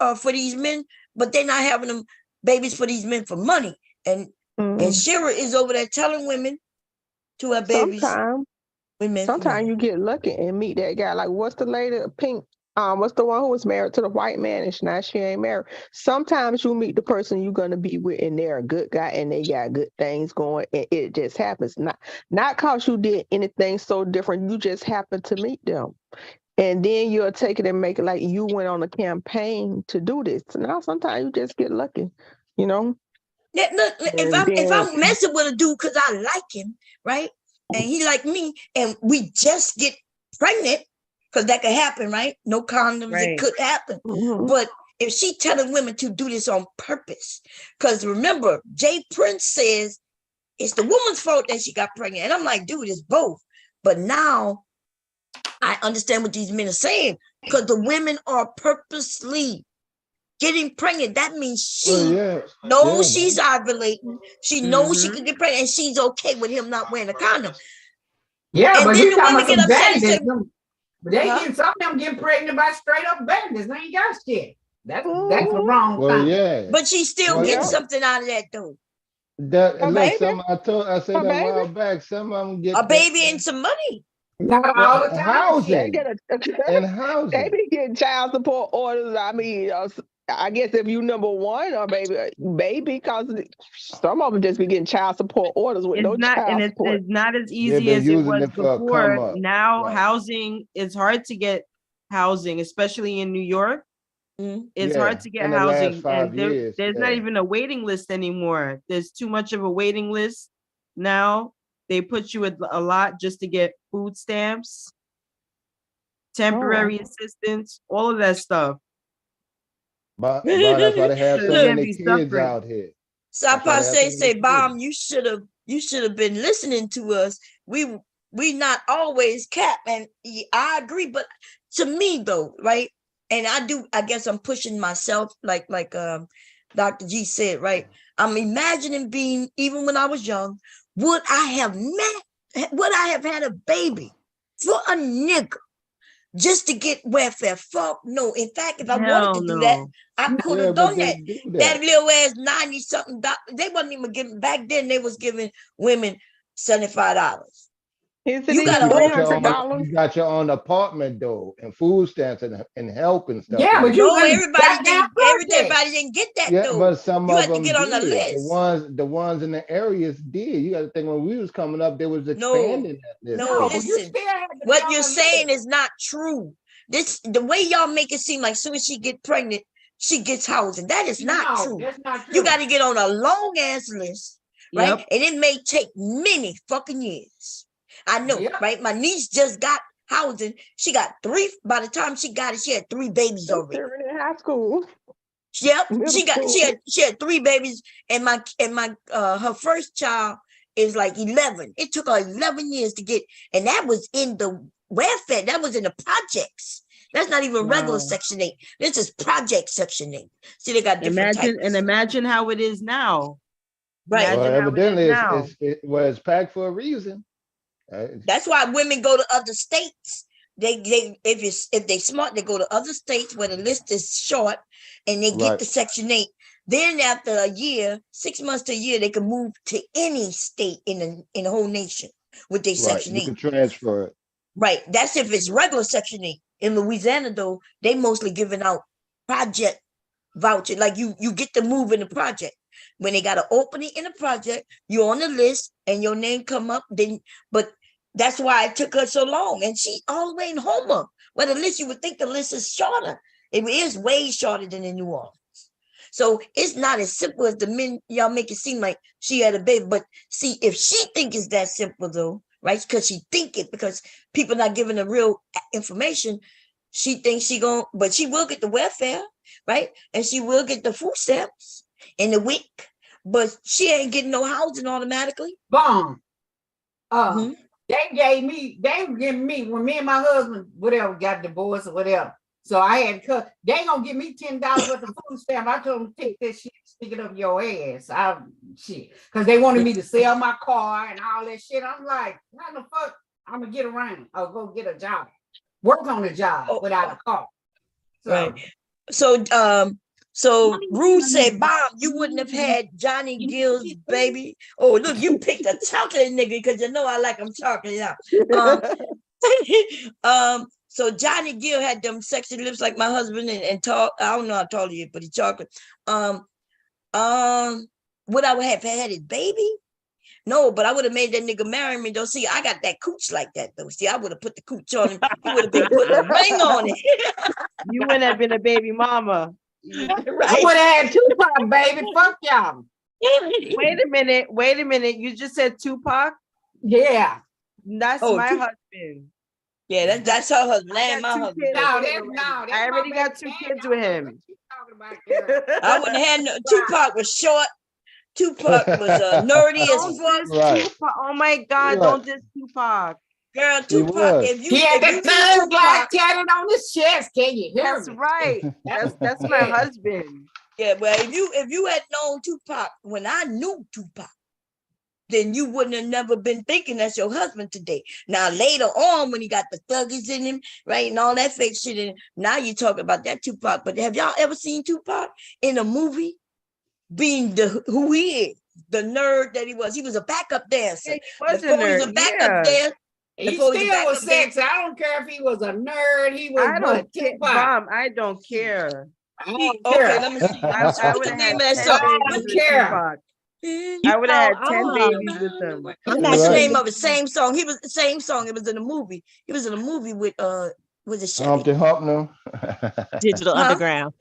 [SPEAKER 1] for these men, but they're not having them babies for these men for money. And Shira is over there telling women to have babies with men for money.
[SPEAKER 11] Sometimes you get lucky and meet that guy. Like, what's the lady, Pink? What's the one who was married to the white man and now she ain't married? Sometimes you meet the person you're gonna be with and they're a good guy and they got good things going and it just happens. Not cause you did anything so different. You just happen to meet them. And then you'll take it and make it like you went on a campaign to do this. Now sometimes you just get lucky,
[SPEAKER 1] Yeah, look, if I'm messing with a dude because I like him, right? And he like me, and we just get pregnant, because that could happen, right? No condoms,
[SPEAKER 9] Right.
[SPEAKER 1] It could happen.
[SPEAKER 11] Mm-hmm.
[SPEAKER 1] But if she telling women to do this on purpose, because remember, Jay Prince says it's the woman's fault that she got pregnant. And I'm like, dude, it's both. But now I understand what these men are saying, because the women are purposely getting pregnant. That means she knows she's ovulating. She knows she can get pregnant, and she's okay with him not wearing a condom.
[SPEAKER 5] Yeah,
[SPEAKER 1] and
[SPEAKER 5] but
[SPEAKER 1] then
[SPEAKER 5] you
[SPEAKER 1] the
[SPEAKER 5] talking
[SPEAKER 1] women
[SPEAKER 5] about
[SPEAKER 1] get
[SPEAKER 5] some
[SPEAKER 1] upset and say,
[SPEAKER 5] bandits. But they get some of them get pregnant by straight up bandits. They ain't got shit. That's the wrong
[SPEAKER 6] Well,
[SPEAKER 5] thing.
[SPEAKER 6] yeah.
[SPEAKER 1] but she still
[SPEAKER 6] Well,
[SPEAKER 1] getting
[SPEAKER 6] yeah.
[SPEAKER 1] something out of that though.
[SPEAKER 6] That
[SPEAKER 11] A
[SPEAKER 6] look,
[SPEAKER 11] baby?
[SPEAKER 6] some I said
[SPEAKER 11] A
[SPEAKER 6] that a
[SPEAKER 11] baby?
[SPEAKER 6] while back. Some of them get
[SPEAKER 1] A baby and some money.
[SPEAKER 5] Not all the time.
[SPEAKER 11] They
[SPEAKER 6] housing
[SPEAKER 11] get
[SPEAKER 6] and
[SPEAKER 11] they
[SPEAKER 6] housing.
[SPEAKER 11] be getting child support orders. I mean, I guess if you number one or baby, because some of them just be getting child support orders with no child support.
[SPEAKER 9] It's not as
[SPEAKER 6] They've
[SPEAKER 9] easy
[SPEAKER 6] been
[SPEAKER 9] as it
[SPEAKER 6] using
[SPEAKER 9] was
[SPEAKER 6] it for a come
[SPEAKER 9] before.
[SPEAKER 6] up.
[SPEAKER 9] Now
[SPEAKER 6] Right.
[SPEAKER 9] housing is hard to get housing, especially in New York. It's hard to get
[SPEAKER 6] in the last
[SPEAKER 9] housing,
[SPEAKER 6] 5
[SPEAKER 9] and
[SPEAKER 6] years.
[SPEAKER 9] there's not even a waiting list anymore. There's too much of a waiting list now. They put you at a lot just to get food stamps, temporary assistance, all of that stuff.
[SPEAKER 6] But that's why they have so
[SPEAKER 9] Look,
[SPEAKER 6] many kids out here.
[SPEAKER 1] Sapa say, Bomb, you should have been listening to us. We not always cap, and I agree. But to me though, right? And I guess I'm pushing myself, like Dr. G said, right? I'm imagining being, even when I was young, would I have had a baby for a nigga just to get welfare. Fuck no. In fact, if I wanted
[SPEAKER 9] Hell
[SPEAKER 1] to do that,
[SPEAKER 9] no.
[SPEAKER 1] I could
[SPEAKER 6] Yeah,
[SPEAKER 1] have
[SPEAKER 6] but
[SPEAKER 1] done
[SPEAKER 6] they
[SPEAKER 1] that.
[SPEAKER 6] do
[SPEAKER 1] That
[SPEAKER 6] that.
[SPEAKER 1] little ass 90 something dollars. They wasn't even giving back then. They was giving women $75.
[SPEAKER 11] Isn't
[SPEAKER 1] You
[SPEAKER 11] it
[SPEAKER 1] gotta
[SPEAKER 6] You got
[SPEAKER 1] open
[SPEAKER 6] your
[SPEAKER 1] for
[SPEAKER 6] own,
[SPEAKER 11] $300?
[SPEAKER 6] you got your own apartment though, and food stamps and help and stuff
[SPEAKER 5] Yeah,
[SPEAKER 6] like
[SPEAKER 5] but you
[SPEAKER 1] no,
[SPEAKER 6] that.
[SPEAKER 5] live in
[SPEAKER 1] everybody
[SPEAKER 5] goddamn
[SPEAKER 1] didn't.
[SPEAKER 5] project.
[SPEAKER 1] Everybody didn't get that
[SPEAKER 6] Yeah,
[SPEAKER 1] though.
[SPEAKER 6] but some
[SPEAKER 1] You
[SPEAKER 6] of
[SPEAKER 1] had to
[SPEAKER 6] them
[SPEAKER 1] get on the
[SPEAKER 6] did.
[SPEAKER 1] list.
[SPEAKER 6] The ones in the areas did. You got to think when we was coming up, they was
[SPEAKER 1] No,
[SPEAKER 6] expanding that list
[SPEAKER 1] no.
[SPEAKER 5] No,
[SPEAKER 6] though.
[SPEAKER 5] you
[SPEAKER 1] Listen,
[SPEAKER 5] still have to be
[SPEAKER 1] what
[SPEAKER 5] on
[SPEAKER 1] you're
[SPEAKER 5] the
[SPEAKER 1] saying
[SPEAKER 5] list.
[SPEAKER 1] is not true. This the way y'all make it seem like soon as she get pregnant, she gets housing. That is not
[SPEAKER 5] No,
[SPEAKER 1] true.
[SPEAKER 5] that's not
[SPEAKER 1] You
[SPEAKER 5] true.
[SPEAKER 1] got to get on a long ass list, right?
[SPEAKER 9] Yep.
[SPEAKER 1] And it may take many fucking years. I know,
[SPEAKER 5] Yep.
[SPEAKER 1] right? My niece just got housing. She got 3. By the time she got it, she had 3 babies already.
[SPEAKER 11] They're in high school.
[SPEAKER 1] Yep,
[SPEAKER 11] Middle
[SPEAKER 1] she had 3 babies, and my her first child is like 11. It took her 11 years to get, and that was in the welfare. That was in the projects. That's not even regular
[SPEAKER 9] Wow.
[SPEAKER 1] Section 8. This is project Section 8. See, they got different
[SPEAKER 9] Imagine
[SPEAKER 1] types.
[SPEAKER 9] imagine how it is now.
[SPEAKER 1] Right.
[SPEAKER 9] Imagine
[SPEAKER 6] Well,
[SPEAKER 9] how it is
[SPEAKER 6] evidently,
[SPEAKER 9] now.
[SPEAKER 6] it's packed for a reason.
[SPEAKER 1] That's why women go to other states. They if they smart, they go to other states where the list is short, and they get
[SPEAKER 6] Right.
[SPEAKER 1] the Section 8. Then after a year, 6 months to a year, they can move to any state in the whole nation with their
[SPEAKER 6] Right.
[SPEAKER 1] Section
[SPEAKER 6] You
[SPEAKER 1] 8.
[SPEAKER 6] can transfer it.
[SPEAKER 1] Right. That's if it's regular Section 8. In Louisiana, though, they mostly giving out project voucher. Like you get to move in the project. When they got an opening in the project, you're on the list and your name come up. Then, but that's why it took her so long. And she all the way in Homer, where the list, you would think the list is shorter. It is way shorter than in New Orleans. So it's not as simple as the men y'all make it seem like she had a baby. But see, if she think it's that simple though, right? Because she think it, because people not giving the real information, she thinks she going, but she will get the welfare, right? And she will get the food stamps in the week, but she ain't getting no housing automatically.
[SPEAKER 5] Bomb.
[SPEAKER 1] Mhm.
[SPEAKER 5] They were giving me, when me and my husband, whatever, got divorced or whatever. So I had to cut, they gonna give me $10 worth of food stamp. I told them, take that shit, stick it up your ass. Shit. Cause they wanted me to sell my car and all that shit. I'm like, how the fuck I'm gonna get around or go get a job, work on a job without a car. So,
[SPEAKER 1] Right. So Rue said, Bob, you wouldn't have had Johnny Gill's baby. Oh, look, you picked a chocolate nigga because you know I like them chocolate. Yeah. So Johnny Gill had them sexy lips like my husband and tall. I don't know how tall he is, but he's chocolate. Would I have had his baby? No, but I would have made that nigga marry me though. See, I got that cooch like that though. See, I would have put the cooch on him. He would have been putting a ring on it.
[SPEAKER 9] You wouldn't have been a baby mama.
[SPEAKER 5] I
[SPEAKER 1] Right.
[SPEAKER 5] would have had Tupac, baby. Fuck y'all.
[SPEAKER 9] Wait a minute. You just said Tupac?
[SPEAKER 5] Yeah.
[SPEAKER 9] That's
[SPEAKER 1] Oh,
[SPEAKER 9] my
[SPEAKER 1] Tupac.
[SPEAKER 9] husband.
[SPEAKER 1] Yeah, that's her husband.
[SPEAKER 9] I
[SPEAKER 1] And
[SPEAKER 9] got
[SPEAKER 1] my
[SPEAKER 9] two
[SPEAKER 1] husband.
[SPEAKER 9] kids.
[SPEAKER 5] No,
[SPEAKER 9] I already got 2 kids with him.
[SPEAKER 5] What you talking about, girl?
[SPEAKER 1] I wouldn't have had no. Tupac was short. Tupac was nerdy as
[SPEAKER 9] Don't
[SPEAKER 1] fuck.
[SPEAKER 9] diss
[SPEAKER 6] Right.
[SPEAKER 9] Tupac. Oh my God,
[SPEAKER 6] Right.
[SPEAKER 9] don't diss Tupac.
[SPEAKER 1] Girl,
[SPEAKER 6] He
[SPEAKER 1] Tupac.
[SPEAKER 6] was.
[SPEAKER 1] If
[SPEAKER 5] He had
[SPEAKER 1] you
[SPEAKER 5] the
[SPEAKER 1] knew
[SPEAKER 5] thug like
[SPEAKER 1] Tupac,
[SPEAKER 5] tatted on his chest. Can you hear
[SPEAKER 9] That's
[SPEAKER 5] me?
[SPEAKER 9] right. That's my
[SPEAKER 5] Yeah.
[SPEAKER 9] husband.
[SPEAKER 1] yeah, well, if you had known Tupac when I knew Tupac, then you wouldn't have never been thinking that's your husband today. Now later on, when he got the thuggies in him, right, and all that fake shit in him, now you talk about that Tupac. But have y'all ever seen Tupac in a movie being who he is, the nerd that he was? He was a backup dancer.
[SPEAKER 9] Yeah, he was a
[SPEAKER 1] Before he was
[SPEAKER 9] nerd,
[SPEAKER 1] a backup
[SPEAKER 9] yeah.
[SPEAKER 1] dancer.
[SPEAKER 5] He
[SPEAKER 1] Before he was a
[SPEAKER 5] still was
[SPEAKER 1] backup dancer.
[SPEAKER 5] sexy. I don't care if he was a nerd. He was
[SPEAKER 9] I
[SPEAKER 5] what?
[SPEAKER 9] don't care,
[SPEAKER 5] Tupac.
[SPEAKER 9] Mom. I don't care.
[SPEAKER 5] I don't
[SPEAKER 1] Okay,
[SPEAKER 5] care.
[SPEAKER 1] let me see.
[SPEAKER 9] I
[SPEAKER 1] What's
[SPEAKER 9] would
[SPEAKER 1] the
[SPEAKER 9] have
[SPEAKER 1] name
[SPEAKER 9] had
[SPEAKER 1] of that
[SPEAKER 9] 10
[SPEAKER 1] song?
[SPEAKER 5] I
[SPEAKER 9] babies
[SPEAKER 5] don't
[SPEAKER 9] with
[SPEAKER 5] care.
[SPEAKER 9] Tupac.
[SPEAKER 1] You
[SPEAKER 9] I would have had 10
[SPEAKER 1] know,
[SPEAKER 9] babies with him.
[SPEAKER 1] What's the
[SPEAKER 6] Right.
[SPEAKER 1] name of it? Same song. He was the same song. It was in a movie. He was in a movie with was it Chevy?
[SPEAKER 6] Humpty Humpner.
[SPEAKER 10] Digital
[SPEAKER 1] Huh?
[SPEAKER 10] Underground.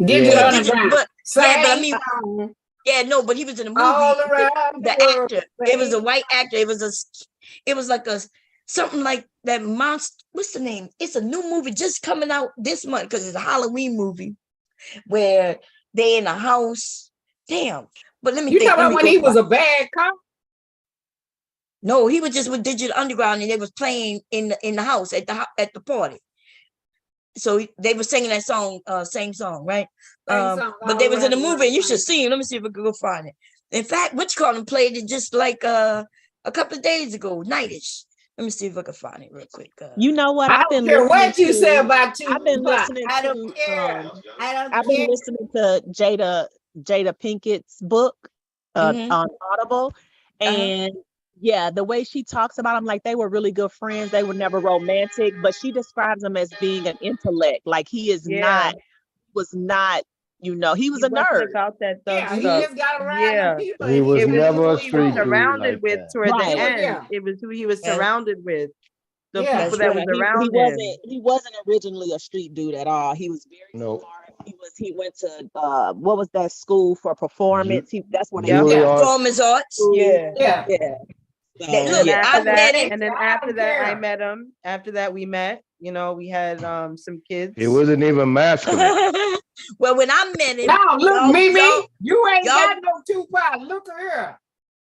[SPEAKER 5] Digital
[SPEAKER 6] Yeah.
[SPEAKER 5] Underground.
[SPEAKER 1] But yeah, but I
[SPEAKER 5] Same
[SPEAKER 1] mean,
[SPEAKER 5] song
[SPEAKER 1] yeah, no, but he was in a movie
[SPEAKER 5] all
[SPEAKER 1] with
[SPEAKER 5] around
[SPEAKER 1] the
[SPEAKER 5] world.
[SPEAKER 1] actor. It was a white actor. It was like a something like that monster. What's the name? It's a new movie just coming out this month because it's a Halloween movie where they in a house. Damn. But let me
[SPEAKER 5] You
[SPEAKER 1] think.
[SPEAKER 5] talking
[SPEAKER 1] Let
[SPEAKER 5] about
[SPEAKER 1] me
[SPEAKER 5] when
[SPEAKER 1] go
[SPEAKER 5] he was
[SPEAKER 1] find-
[SPEAKER 5] a bad cop?
[SPEAKER 1] No, he was just with Digital Underground and they was playing in the house at the party. So they were singing that song, same song, right?
[SPEAKER 5] Same song
[SPEAKER 1] But
[SPEAKER 5] all
[SPEAKER 1] they was in the
[SPEAKER 5] around the
[SPEAKER 1] movie and you
[SPEAKER 5] world.
[SPEAKER 1] should see him. Let me see if I can go find it. In fact, Witch Call him played it just like a couple of days ago, nightish. Let me see if I can find it real quick.
[SPEAKER 8] You know what?
[SPEAKER 5] I
[SPEAKER 8] I've
[SPEAKER 5] don't
[SPEAKER 8] been
[SPEAKER 5] care
[SPEAKER 8] listening
[SPEAKER 5] what you say
[SPEAKER 8] to.
[SPEAKER 5] about
[SPEAKER 8] I've been
[SPEAKER 5] Tupac.
[SPEAKER 8] listening
[SPEAKER 5] I don't
[SPEAKER 8] to.
[SPEAKER 5] care. I don't
[SPEAKER 8] I've been
[SPEAKER 5] care.
[SPEAKER 8] listening to Jada Pinkett's book
[SPEAKER 1] Mhm.
[SPEAKER 8] on Audible,
[SPEAKER 1] Uh-huh.
[SPEAKER 8] and yeah, the way she talks about them, like they were really good friends. They were never romantic, but she describes him as being an intellect. Like he is
[SPEAKER 9] Yeah.
[SPEAKER 8] not, was not, he was
[SPEAKER 9] He
[SPEAKER 8] a
[SPEAKER 9] wasn't
[SPEAKER 8] nerd.
[SPEAKER 9] about that thug
[SPEAKER 5] Yeah, he
[SPEAKER 9] stuff.
[SPEAKER 5] just got around them
[SPEAKER 9] Yeah.
[SPEAKER 5] people
[SPEAKER 6] He
[SPEAKER 5] and
[SPEAKER 6] was
[SPEAKER 9] It was
[SPEAKER 6] never
[SPEAKER 9] who
[SPEAKER 6] a
[SPEAKER 9] he was
[SPEAKER 6] street dude
[SPEAKER 9] surrounded
[SPEAKER 6] like
[SPEAKER 9] with
[SPEAKER 6] that.
[SPEAKER 9] toward the
[SPEAKER 8] Right.
[SPEAKER 9] end.
[SPEAKER 5] Yeah.
[SPEAKER 9] It was who he was
[SPEAKER 1] Yeah.
[SPEAKER 9] surrounded with. The
[SPEAKER 5] Yeah.
[SPEAKER 9] people
[SPEAKER 1] That's
[SPEAKER 9] that
[SPEAKER 1] right.
[SPEAKER 9] was
[SPEAKER 8] He
[SPEAKER 9] around him.
[SPEAKER 8] wasn't originally a street dude at all. He was very
[SPEAKER 6] Nope.
[SPEAKER 8] smart. He went to what was that school for performance? That's where they
[SPEAKER 9] Yep.
[SPEAKER 6] Juilliard.
[SPEAKER 5] Yeah.
[SPEAKER 1] Performance arts.
[SPEAKER 8] school.
[SPEAKER 9] Yeah.
[SPEAKER 5] Yeah.
[SPEAKER 8] Yeah.
[SPEAKER 1] That,
[SPEAKER 8] So
[SPEAKER 1] look,
[SPEAKER 8] yeah.
[SPEAKER 1] I met him.
[SPEAKER 9] And then
[SPEAKER 5] I
[SPEAKER 9] after
[SPEAKER 5] don't
[SPEAKER 9] that, I
[SPEAKER 5] care.
[SPEAKER 9] met him. After that, we met. We had some kids.
[SPEAKER 6] He wasn't even masculine.
[SPEAKER 1] Well, when I met him,
[SPEAKER 5] Now look,
[SPEAKER 1] y'all,
[SPEAKER 5] Mimi, you ain't
[SPEAKER 1] y'all,
[SPEAKER 5] got no Tupac. Look at her.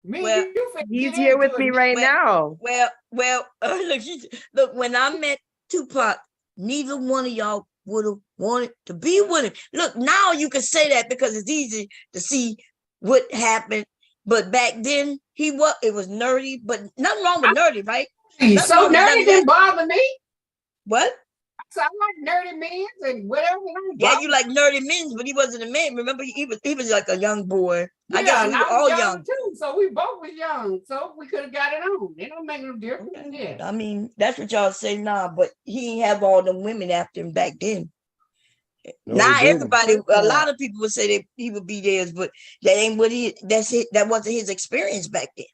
[SPEAKER 5] Me,
[SPEAKER 1] well,
[SPEAKER 5] you finna
[SPEAKER 9] He's
[SPEAKER 5] get
[SPEAKER 9] here with
[SPEAKER 5] into
[SPEAKER 9] me
[SPEAKER 5] it.
[SPEAKER 9] right
[SPEAKER 1] well,
[SPEAKER 9] now.
[SPEAKER 1] well, look, when I met Tupac, neither one of y'all would have wanted to be with him. Look, now you can say that because it's easy to see what happened. But back then, it was nerdy, but nothing wrong with nerdy, right? Nothing
[SPEAKER 5] So
[SPEAKER 1] wrong with none
[SPEAKER 5] nerdy
[SPEAKER 1] of
[SPEAKER 5] didn't
[SPEAKER 1] that.
[SPEAKER 5] bother me.
[SPEAKER 1] What?
[SPEAKER 5] So I like nerdy men and whatever. It don't
[SPEAKER 1] Yeah,
[SPEAKER 5] bother
[SPEAKER 1] you like nerdy men, but he wasn't a man. Remember, he was like a young boy.
[SPEAKER 5] Yeah,
[SPEAKER 1] I guess we
[SPEAKER 5] and
[SPEAKER 1] were
[SPEAKER 5] I was
[SPEAKER 1] all
[SPEAKER 5] young
[SPEAKER 1] young.
[SPEAKER 5] too. So we both was young. So we could have got it on. It don't make no difference.
[SPEAKER 1] Okay.
[SPEAKER 5] Yeah.
[SPEAKER 1] I mean, that's what y'all say now, but he ain't have all them women after him back then.
[SPEAKER 6] No,
[SPEAKER 1] Now
[SPEAKER 6] he didn't.
[SPEAKER 1] everybody, a lot of people would say that he would be theirs, but that ain't what that wasn't his experience back then.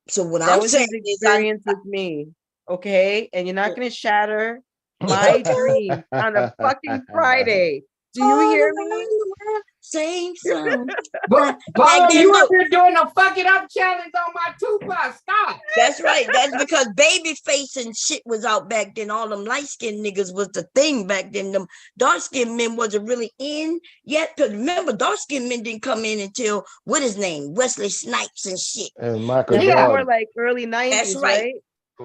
[SPEAKER 1] So what
[SPEAKER 9] That
[SPEAKER 1] I'm
[SPEAKER 9] was
[SPEAKER 1] saying
[SPEAKER 9] his
[SPEAKER 1] is,
[SPEAKER 9] experience with me. Okay. And you're not going to shatter
[SPEAKER 1] It's
[SPEAKER 9] my
[SPEAKER 1] okay.
[SPEAKER 9] dreams on a fucking Friday. Do you
[SPEAKER 1] All
[SPEAKER 9] hear
[SPEAKER 1] around
[SPEAKER 9] me?
[SPEAKER 1] the world, same song.
[SPEAKER 5] But
[SPEAKER 1] Back then,
[SPEAKER 5] you up
[SPEAKER 1] look,
[SPEAKER 5] here doing a fuck it up challenge on my Tupac. Stop.
[SPEAKER 1] that's right. That's because Babyface and shit was out back then. All them light-skinned niggas was the thing back then. Them dark-skinned men wasn't really in yet. Because remember, dark-skinned men didn't come in until, what his name? Wesley Snipes and shit.
[SPEAKER 6] And Michael
[SPEAKER 9] That was
[SPEAKER 5] Yeah.
[SPEAKER 9] more
[SPEAKER 6] Jordan.
[SPEAKER 9] like early 90s,
[SPEAKER 1] That's right.
[SPEAKER 9] right?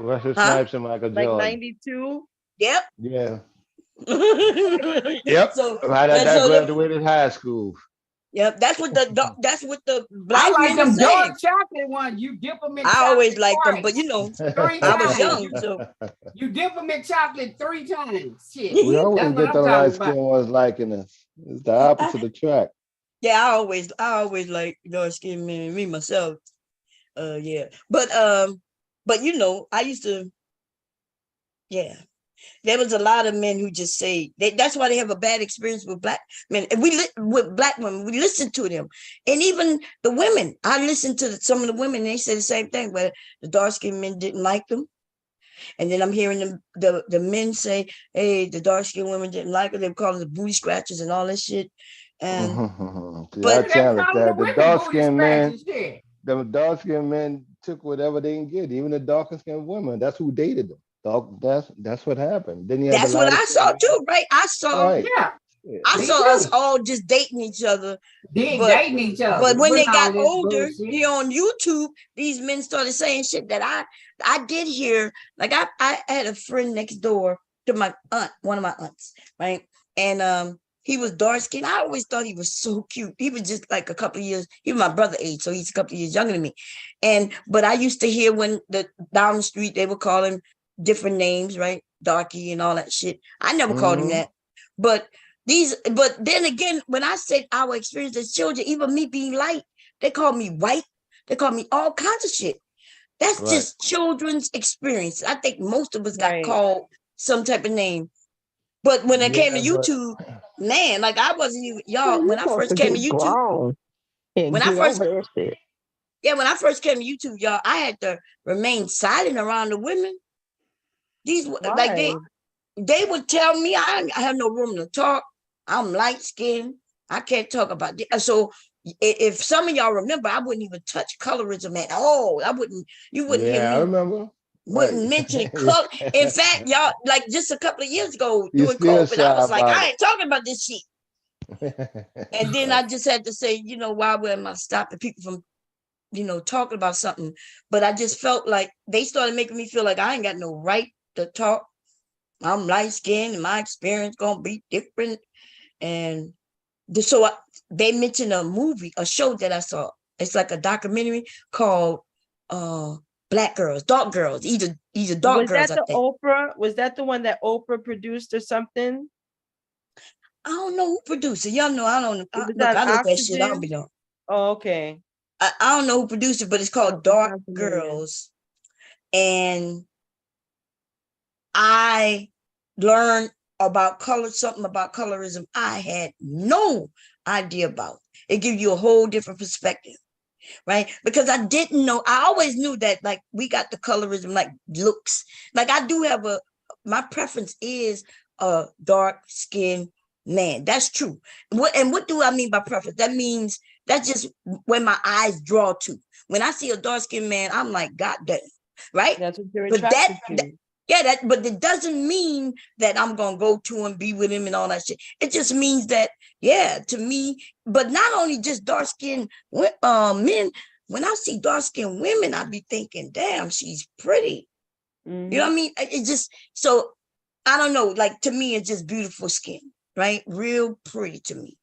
[SPEAKER 6] Wesley
[SPEAKER 1] Huh?
[SPEAKER 6] Snipes and Michael
[SPEAKER 9] Like
[SPEAKER 6] Jordan.
[SPEAKER 9] 92.
[SPEAKER 1] Yep.
[SPEAKER 6] Yeah. Yep.
[SPEAKER 1] So
[SPEAKER 6] Right
[SPEAKER 1] and
[SPEAKER 6] after I
[SPEAKER 1] so
[SPEAKER 6] graduated high school.
[SPEAKER 1] yep, that's what the
[SPEAKER 5] I
[SPEAKER 1] black
[SPEAKER 5] like
[SPEAKER 1] men are
[SPEAKER 5] them
[SPEAKER 1] saying.
[SPEAKER 5] dark chocolate ones. You dip them in
[SPEAKER 1] I
[SPEAKER 5] chocolate
[SPEAKER 1] always liked them, but
[SPEAKER 5] twice,
[SPEAKER 1] you know,
[SPEAKER 5] 3
[SPEAKER 1] I was
[SPEAKER 5] times.
[SPEAKER 1] young, so
[SPEAKER 5] You dip them in chocolate 3 times. Shit.
[SPEAKER 6] We
[SPEAKER 5] That's
[SPEAKER 6] always
[SPEAKER 5] what
[SPEAKER 6] get
[SPEAKER 5] I'm
[SPEAKER 6] the light
[SPEAKER 5] talking
[SPEAKER 6] skin
[SPEAKER 5] about.
[SPEAKER 6] ones liking us. It's the opposite of track.
[SPEAKER 1] yeah, I always like dark skinned men, me myself. Yeah. But you know, I used to, yeah. There was a lot of men who just say that's why they have a bad experience with black men. And with black women, we listen to them. And even the women, I listened to some of the women, and they say the same thing, where the dark-skinned men didn't like them. And then I'm hearing the men say, hey, the dark-skinned women didn't like it. They were calling the booty scratchers and all that shit. And
[SPEAKER 6] See, I
[SPEAKER 1] but
[SPEAKER 5] They
[SPEAKER 6] challenge
[SPEAKER 5] calling the
[SPEAKER 6] that. The
[SPEAKER 5] women
[SPEAKER 6] dark
[SPEAKER 5] booty
[SPEAKER 6] skinned men,
[SPEAKER 5] scratchers. Shit.
[SPEAKER 6] the dark skinned men took whatever they can get, even the darker skinned women. That's who dated them. That's what happened. Then you had the
[SPEAKER 1] that's what
[SPEAKER 6] lighter
[SPEAKER 1] I saw
[SPEAKER 6] skinned
[SPEAKER 1] too, right? I saw
[SPEAKER 6] right.
[SPEAKER 5] Yeah.
[SPEAKER 1] I
[SPEAKER 5] Me
[SPEAKER 1] saw us
[SPEAKER 5] too.
[SPEAKER 1] all just dating each other.
[SPEAKER 5] They
[SPEAKER 1] But
[SPEAKER 5] dating each other.
[SPEAKER 1] But when they
[SPEAKER 5] With all
[SPEAKER 1] got
[SPEAKER 5] this
[SPEAKER 1] older,
[SPEAKER 5] bullshit.
[SPEAKER 1] here on YouTube, these men started saying shit that I did hear. Like I had a friend next door to my aunt, one of my aunts, right? And he was dark skinned. I always thought he was so cute. He was just like a couple of years, he was my brother age, so he's a couple of years younger than me. But I used to hear when down the street they would call him different names, right? Darky and all that shit. I never called him that. But then again, when I said our experience as children, even me being light, they called me white. They called me all kinds of shit. That's just children's experience. I think most of us got called some type of name. But when it came to YouTube, man, like I wasn't even, y'all, when I first came to YouTube, when I first came to YouTube, y'all, I had to remain silent around the women. These like they would tell me I have no room to talk. I'm light skinned. I can't talk about this. So if some of y'all remember, I wouldn't even touch colorism at all. You wouldn't hear me.
[SPEAKER 6] I remember.
[SPEAKER 1] Wouldn't mention color. In fact, y'all, like just a couple of years ago
[SPEAKER 6] You
[SPEAKER 1] during
[SPEAKER 6] still
[SPEAKER 1] COVID, I was
[SPEAKER 6] shy
[SPEAKER 1] like,
[SPEAKER 6] about
[SPEAKER 1] I ain't talking about this shit. And then I just had to say, why am I stopping people from, talking about something? But I just felt like they started making me feel like I ain't got no right to talk. I'm light skinned and my experience gonna be different. And so they mentioned a show that I saw. It's like a documentary called black girls, dark girls, either dark
[SPEAKER 9] Was
[SPEAKER 1] girls,
[SPEAKER 9] that
[SPEAKER 1] I
[SPEAKER 9] the
[SPEAKER 1] think.
[SPEAKER 9] Oprah? Was that the one that Oprah produced or something?
[SPEAKER 1] I don't know who produced it. Y'all know I don't
[SPEAKER 9] It was
[SPEAKER 1] look.
[SPEAKER 9] on
[SPEAKER 1] I look at shit. I don't be
[SPEAKER 9] Oxygen.
[SPEAKER 1] know.
[SPEAKER 9] Oh, okay.
[SPEAKER 1] I don't know who produced it, but it's called
[SPEAKER 9] No, it's
[SPEAKER 1] Dark
[SPEAKER 9] not familiar.
[SPEAKER 1] Girls, and I learned about color, something about colorism I had no idea about. It gives you a whole different perspective, right? Because I didn't know. I always knew that, like, we got the colorism, like looks. Like, I do have my preference is a dark skinned man. That's true. What do I mean by preference? That means that's just where my eyes draw to. When I see a dark skinned man, I'm like, God damn, right?
[SPEAKER 9] That's what you're
[SPEAKER 1] But
[SPEAKER 9] attracted to.
[SPEAKER 1] yeah, but it doesn't mean that I'm gonna go to him, be with him, and all that shit. It just means that, yeah, to me. But not only just dark skinned men. When I see dark skinned women, I be thinking, damn, she's pretty.
[SPEAKER 9] Mhm.
[SPEAKER 1] You know what I mean? It just, so I don't know. Like, to me, it's just beautiful skin, right? Real pretty to me.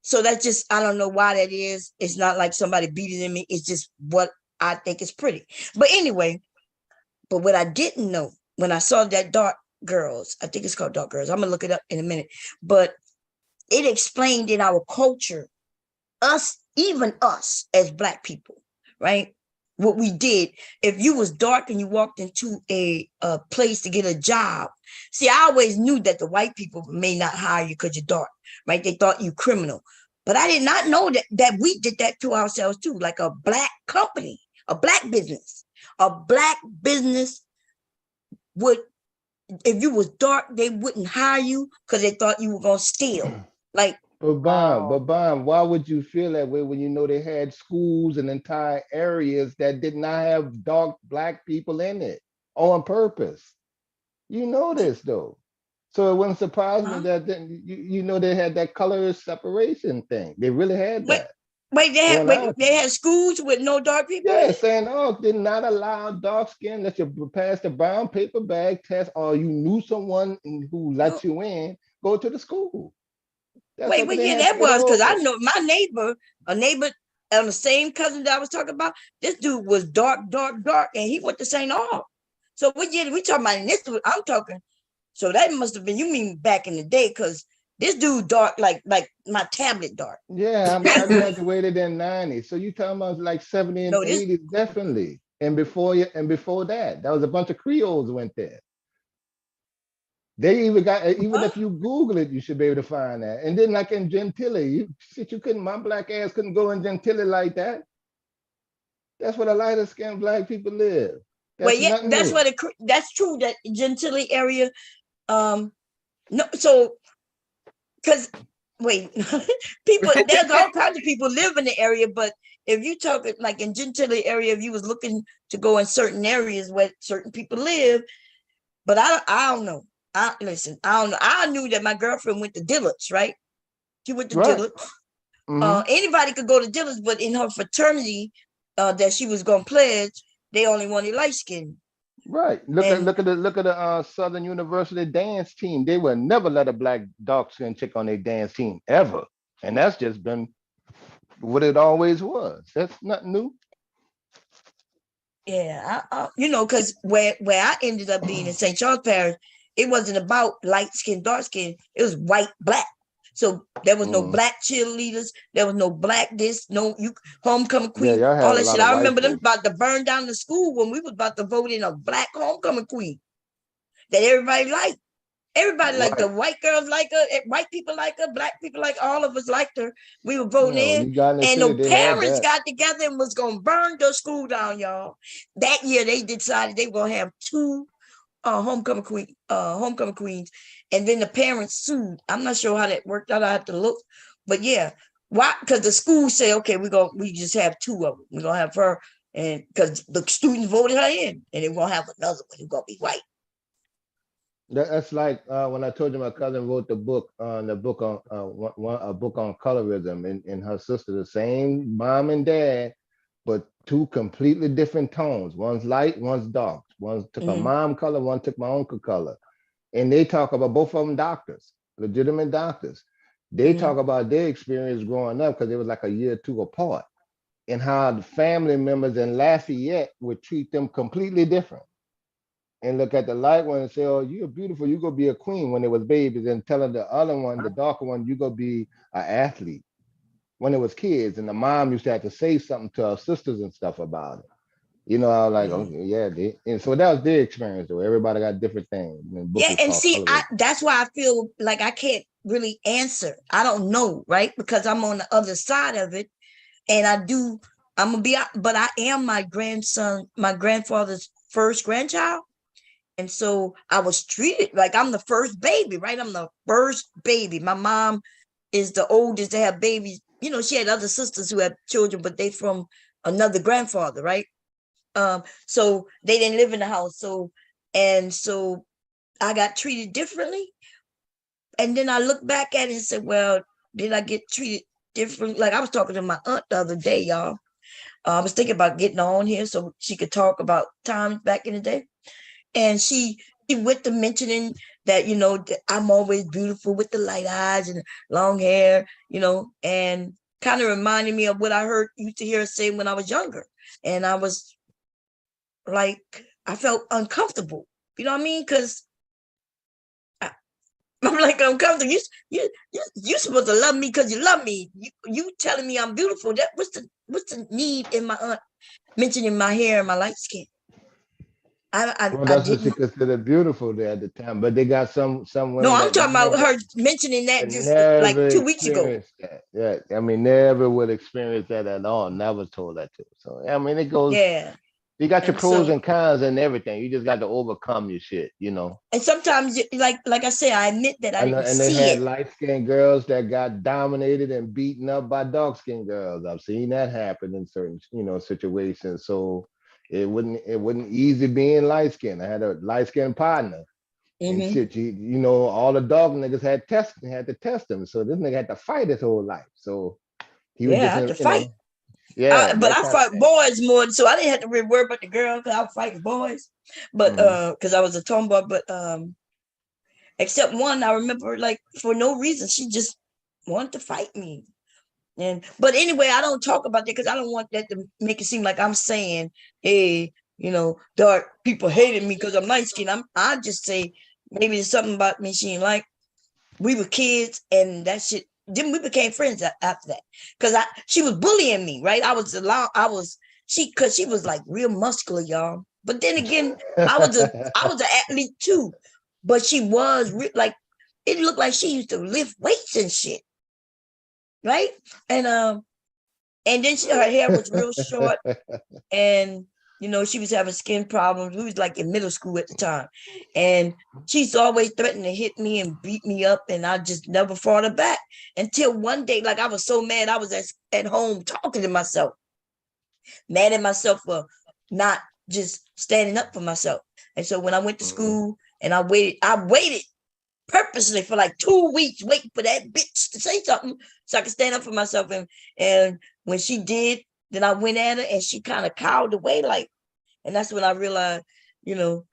[SPEAKER 1] So that's just, I don't know why that is. It's not like somebody beating in me. It's just what I think is pretty. But anyway, but what I didn't know when I saw that Dark Girls, I think it's called Dark Girls. I'm gonna look it up in a minute. But it explained in our culture, even us as Black people, right? What we did. If you was dark and you walked into a place to get a job, see, I always knew that the white people may not hire you because you're dark, right? They thought you criminal. But I did not know that we did that to ourselves too, like a Black company, a Black business. A Black business would, if you was dark, they wouldn't hire you because they thought you were gonna steal. Like,
[SPEAKER 6] But Bond, why would you feel that way when you know they had schools and entire areas that did not have dark Black people in it on purpose? You know this though. So it wouldn't surprise me that you know they had that color separation thing. They really had that.
[SPEAKER 1] they had schools with no dark people in
[SPEAKER 6] Yeah,
[SPEAKER 1] it.
[SPEAKER 6] saying, oh, did not allow dark skin that you pass the brown paper bag test or you knew someone who let you in, go to the school. That's something they
[SPEAKER 1] Yeah,
[SPEAKER 6] had to
[SPEAKER 1] that
[SPEAKER 6] get
[SPEAKER 1] was because I
[SPEAKER 6] over.
[SPEAKER 1] know my neighbor, a neighbor on the same cousin that I was talking about. This dude was dark, and he went to St. Aug. So what year we talking about? This I'm talking. So that must have been, you mean back in the day, because this dude dark like my tablet dark.
[SPEAKER 6] Yeah, I graduated in 90. So you talking about like 70 and
[SPEAKER 1] No, this
[SPEAKER 6] 80, definitely. And before that was a bunch of Creoles went there. They even got, even if you Google it, you should be able to find that. And then like in Gentilly, you couldn't, my Black ass couldn't go in Gentilly like that. That's where the lighter skinned Black people live.
[SPEAKER 1] well,
[SPEAKER 6] That's
[SPEAKER 1] yeah,
[SPEAKER 6] nothing
[SPEAKER 1] that's
[SPEAKER 6] new.
[SPEAKER 1] what that's true, that Gentilly area. No, so because wait, people, there's all kinds of people live in the area, but if you talk like in Gentilly area, if you was looking to go in certain areas where certain people live, but I don't know. Listen, I don't know. I knew that my girlfriend went to Dillard's, right? She went to
[SPEAKER 6] Right.
[SPEAKER 1] Dillard's.
[SPEAKER 6] Mm-hmm.
[SPEAKER 1] Anybody could go to Dillard's, but in her fraternity that she was gonna pledge, they only wanted light skin.
[SPEAKER 6] Right. Look
[SPEAKER 1] And
[SPEAKER 6] at the Southern University dance team. They would never let a Black dark skinned chick on their dance team ever. And that's just been what it always was. That's nothing new.
[SPEAKER 1] yeah, because where I ended up being in St. Charles Parish, it wasn't about light skin, dark skin. It was white, Black. So there was no Black cheerleaders. There was no Black this, no you homecoming
[SPEAKER 6] Yeah,
[SPEAKER 1] queen,
[SPEAKER 6] y'all
[SPEAKER 1] all
[SPEAKER 6] had a
[SPEAKER 1] that
[SPEAKER 6] lot
[SPEAKER 1] shit.
[SPEAKER 6] of
[SPEAKER 1] I
[SPEAKER 6] white
[SPEAKER 1] remember them
[SPEAKER 6] folks.
[SPEAKER 1] about to burn down the school when we was about to vote in a Black homecoming queen that everybody liked. Everybody liked her.
[SPEAKER 6] Right.
[SPEAKER 1] White girls like her, white people like her, Black people like her, all of us liked her. We were voting
[SPEAKER 6] Yeah, when
[SPEAKER 1] in,
[SPEAKER 6] you got in the
[SPEAKER 1] and
[SPEAKER 6] city,
[SPEAKER 1] the
[SPEAKER 6] they had
[SPEAKER 1] parents
[SPEAKER 6] that.
[SPEAKER 1] got together and was gonna burn the school down, y'all. That year they decided they were gonna have two homecoming queens, and then the parents sued. I'm not sure how that worked out. I have to look, but yeah, why? Because the school say, okay, we just have two of them. We're gonna have her, and because the students voted her in, and they're gonna have another one who's gonna be white.
[SPEAKER 6] That's like when I told you my cousin wrote the book on a book on colorism, and her sister, the same mom and dad, but two completely different tones. One's light, one's dark. One took a mom color, one took my uncle color. And they talk about both of them doctors, legitimate doctors. They talk about their experience growing up because they was like a year or two apart. and how the family members in Lafayette would treat them completely different. And look at the light one and say, "Oh, you're beautiful. You go be a queen," when it was babies, and telling the other one, the darker one, "You go be an athlete," when it was kids. And the mom used to have to say something to her sisters and stuff about it. I was like, okay, yeah. And so that was their experience, though. Everybody got different things. And the book
[SPEAKER 1] Yeah,
[SPEAKER 6] is
[SPEAKER 1] and
[SPEAKER 6] called
[SPEAKER 1] see,
[SPEAKER 6] Colorism.
[SPEAKER 1] that's why I feel like I can't really answer. I don't know, right? Because I'm on the other side of it, and I'm gonna be, but I am my grandfather's first grandchild. And so I was treated like I'm the first baby, right? I'm the first baby. My mom is the oldest to have babies. She had other sisters who had children, but they from another grandfather, right? So they didn't live in the house. So I got treated differently. And then I look back at it and said, well, did I get treated different? Like I was talking to my aunt the other day, y'all. I was thinking about getting on here so she could talk about times back in the day. And she went to mentioning that, that I'm always beautiful with the light eyes and long hair, and kind of reminded me of what I used to hear her say when I was younger. And I was like, I felt uncomfortable. You know what I mean? Because I'm like uncomfortable. You supposed to love me because you love me. You telling me I'm beautiful. That what's the need in my aunt mentioning my hair and my light skin?
[SPEAKER 6] Well,
[SPEAKER 1] I
[SPEAKER 6] that's what she
[SPEAKER 1] didn't.
[SPEAKER 6] considered beautiful there at the time. But they got some
[SPEAKER 1] No,
[SPEAKER 6] women
[SPEAKER 1] I'm
[SPEAKER 6] that
[SPEAKER 1] talking about her mentioning that just like
[SPEAKER 6] never
[SPEAKER 1] 2 weeks ago.
[SPEAKER 6] experienced that. Yeah, I mean, never would experience that at all. Never told that to. So I mean, it goes.
[SPEAKER 1] Yeah,
[SPEAKER 6] You got your
[SPEAKER 1] and
[SPEAKER 6] pros
[SPEAKER 1] so
[SPEAKER 6] and cons and everything. You just got to overcome your shit.
[SPEAKER 1] and sometimes like I said, I admit that I
[SPEAKER 6] I know,
[SPEAKER 1] didn't
[SPEAKER 6] and they
[SPEAKER 1] see
[SPEAKER 6] had
[SPEAKER 1] it.
[SPEAKER 6] light skinned girls that got dominated and beaten up by dark skinned girls. I've seen that happen in certain, situations. So it wouldn't easy being light skinned. I had a light skinned partner and
[SPEAKER 1] Hmm.
[SPEAKER 6] shit. All the dog niggas had to test him. So this nigga had to fight his whole life. So he was
[SPEAKER 1] Yeah,
[SPEAKER 6] just
[SPEAKER 1] I had to fight.
[SPEAKER 6] yeah,
[SPEAKER 1] But
[SPEAKER 6] that
[SPEAKER 1] I
[SPEAKER 6] kind of
[SPEAKER 1] fought
[SPEAKER 6] thing.
[SPEAKER 1] boys more, so I didn't have to really worry about the girl because I was fighting boys. But
[SPEAKER 6] Mhm.
[SPEAKER 1] because I was a tomboy, but except one, I remember like for no reason, she just wanted to fight me. But anyway, I don't talk about that because I don't want that to make it seem like I'm saying, hey, dark people hated me because I'm light skinned. I just say maybe there's something about me she ain't like. We were kids and that shit. Then we became friends after that. Cause she was bullying me, right? Cause she was like real muscular, y'all. But then again, I was an athlete too. But she was like, it looked like she used to lift weights and shit, right? And and then her hair was real short, and she was having skin problems. We was like in middle school at the time, and she's always threatened to hit me and beat me up, and I just never fought her back until one day, like I was so mad, I was at home talking to myself, mad at myself for not just standing up for myself. And so when I went to school and I waited purposely for like 2 weeks, waiting for that bitch to say something so I could stand up for myself. And when she did, then I went at her and she kind of cowed away, and that's when I realized, you know,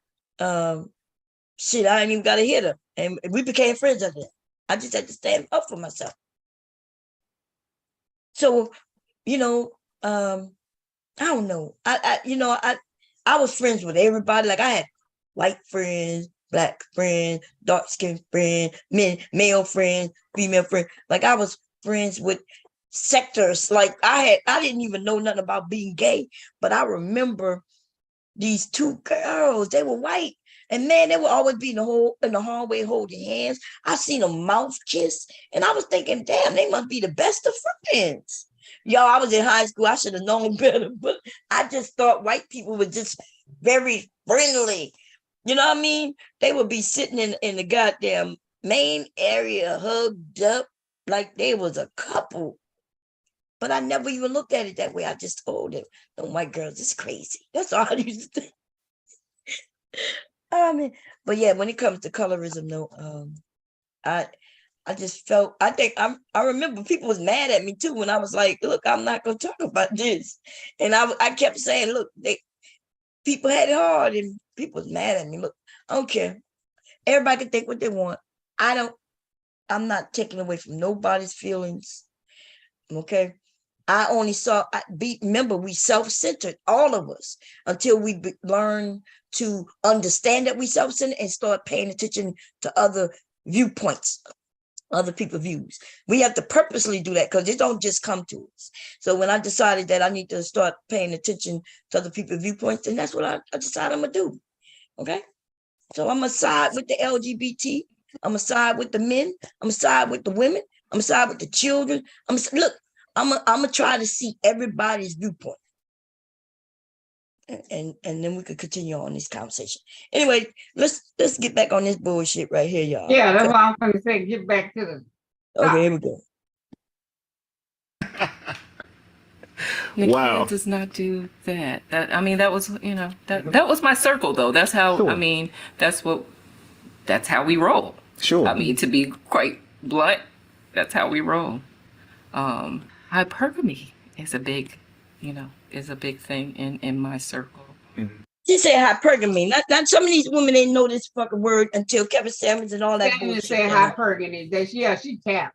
[SPEAKER 1] shit, I ain't even got to hit her. And we became friends after that. I just had to stand up for myself. So, I don't know. I was friends with everybody. Like I had white friends, black friends, dark skinned friends, male friends, female friends. Like I was friends with sectors. Like I didn't even know nothing about being gay, but I remember these two girls. They were white, and man, they would always be in the hallway holding hands. I seen a mouth kiss, and I was thinking, damn, they must be the best of friends. Y'all, I was in high school. I should have known better, but I just thought white people were just very friendly. You know what I mean? They would be sitting in the goddamn main area, hugged up, like they was a couple. But I never even looked at it that way. I just told them, "No, white girls is crazy." That's all I used to think. I mean, but yeah, when it comes to colorism, no, I I just felt. I remember people was mad at me too when I was like, "Look, I'm not gonna talk about this," and I kept saying, "Look, people had it hard, and people was mad at me. Look, I don't care. Everybody can think what they want. I'm not taking away from nobody's feelings. Okay, I only saw, remember, we self-centered, all of us, until we learn to understand that we self-centered and start paying attention to other viewpoints, other people's views. We have to purposely do that because it don't just come to us. So when I decided that I need to start paying attention to other people's viewpoints, and that's what I decided I'm gonna do. Okay. So I'm gonna side with the LGBT. I'm gonna side with the men. I'm gonna side with the women. I'm gonna side with the children. I'm gonna try to see everybody's viewpoint. And then we could continue on this conversation. Anyway, let's get back on this bullshit right here, y'all.
[SPEAKER 5] Yeah, that's what I'm gonna say. Get back to the
[SPEAKER 1] Okay, here we go.
[SPEAKER 2] Wow.
[SPEAKER 3] Nikia does not do that. I mean, that was, that was my circle though. That's how,
[SPEAKER 2] Sure.
[SPEAKER 3] I mean, that's how we roll.
[SPEAKER 2] Sure.
[SPEAKER 3] I mean, to be quite blunt, that's how we roll. Hypergamy is a big thing in my circle.
[SPEAKER 1] She said hypergamy. Not some of these women didn't know this fucking word until Kevin Samuels and all that
[SPEAKER 5] Samuel
[SPEAKER 1] bullshit.
[SPEAKER 5] said hypergamy. She tapped.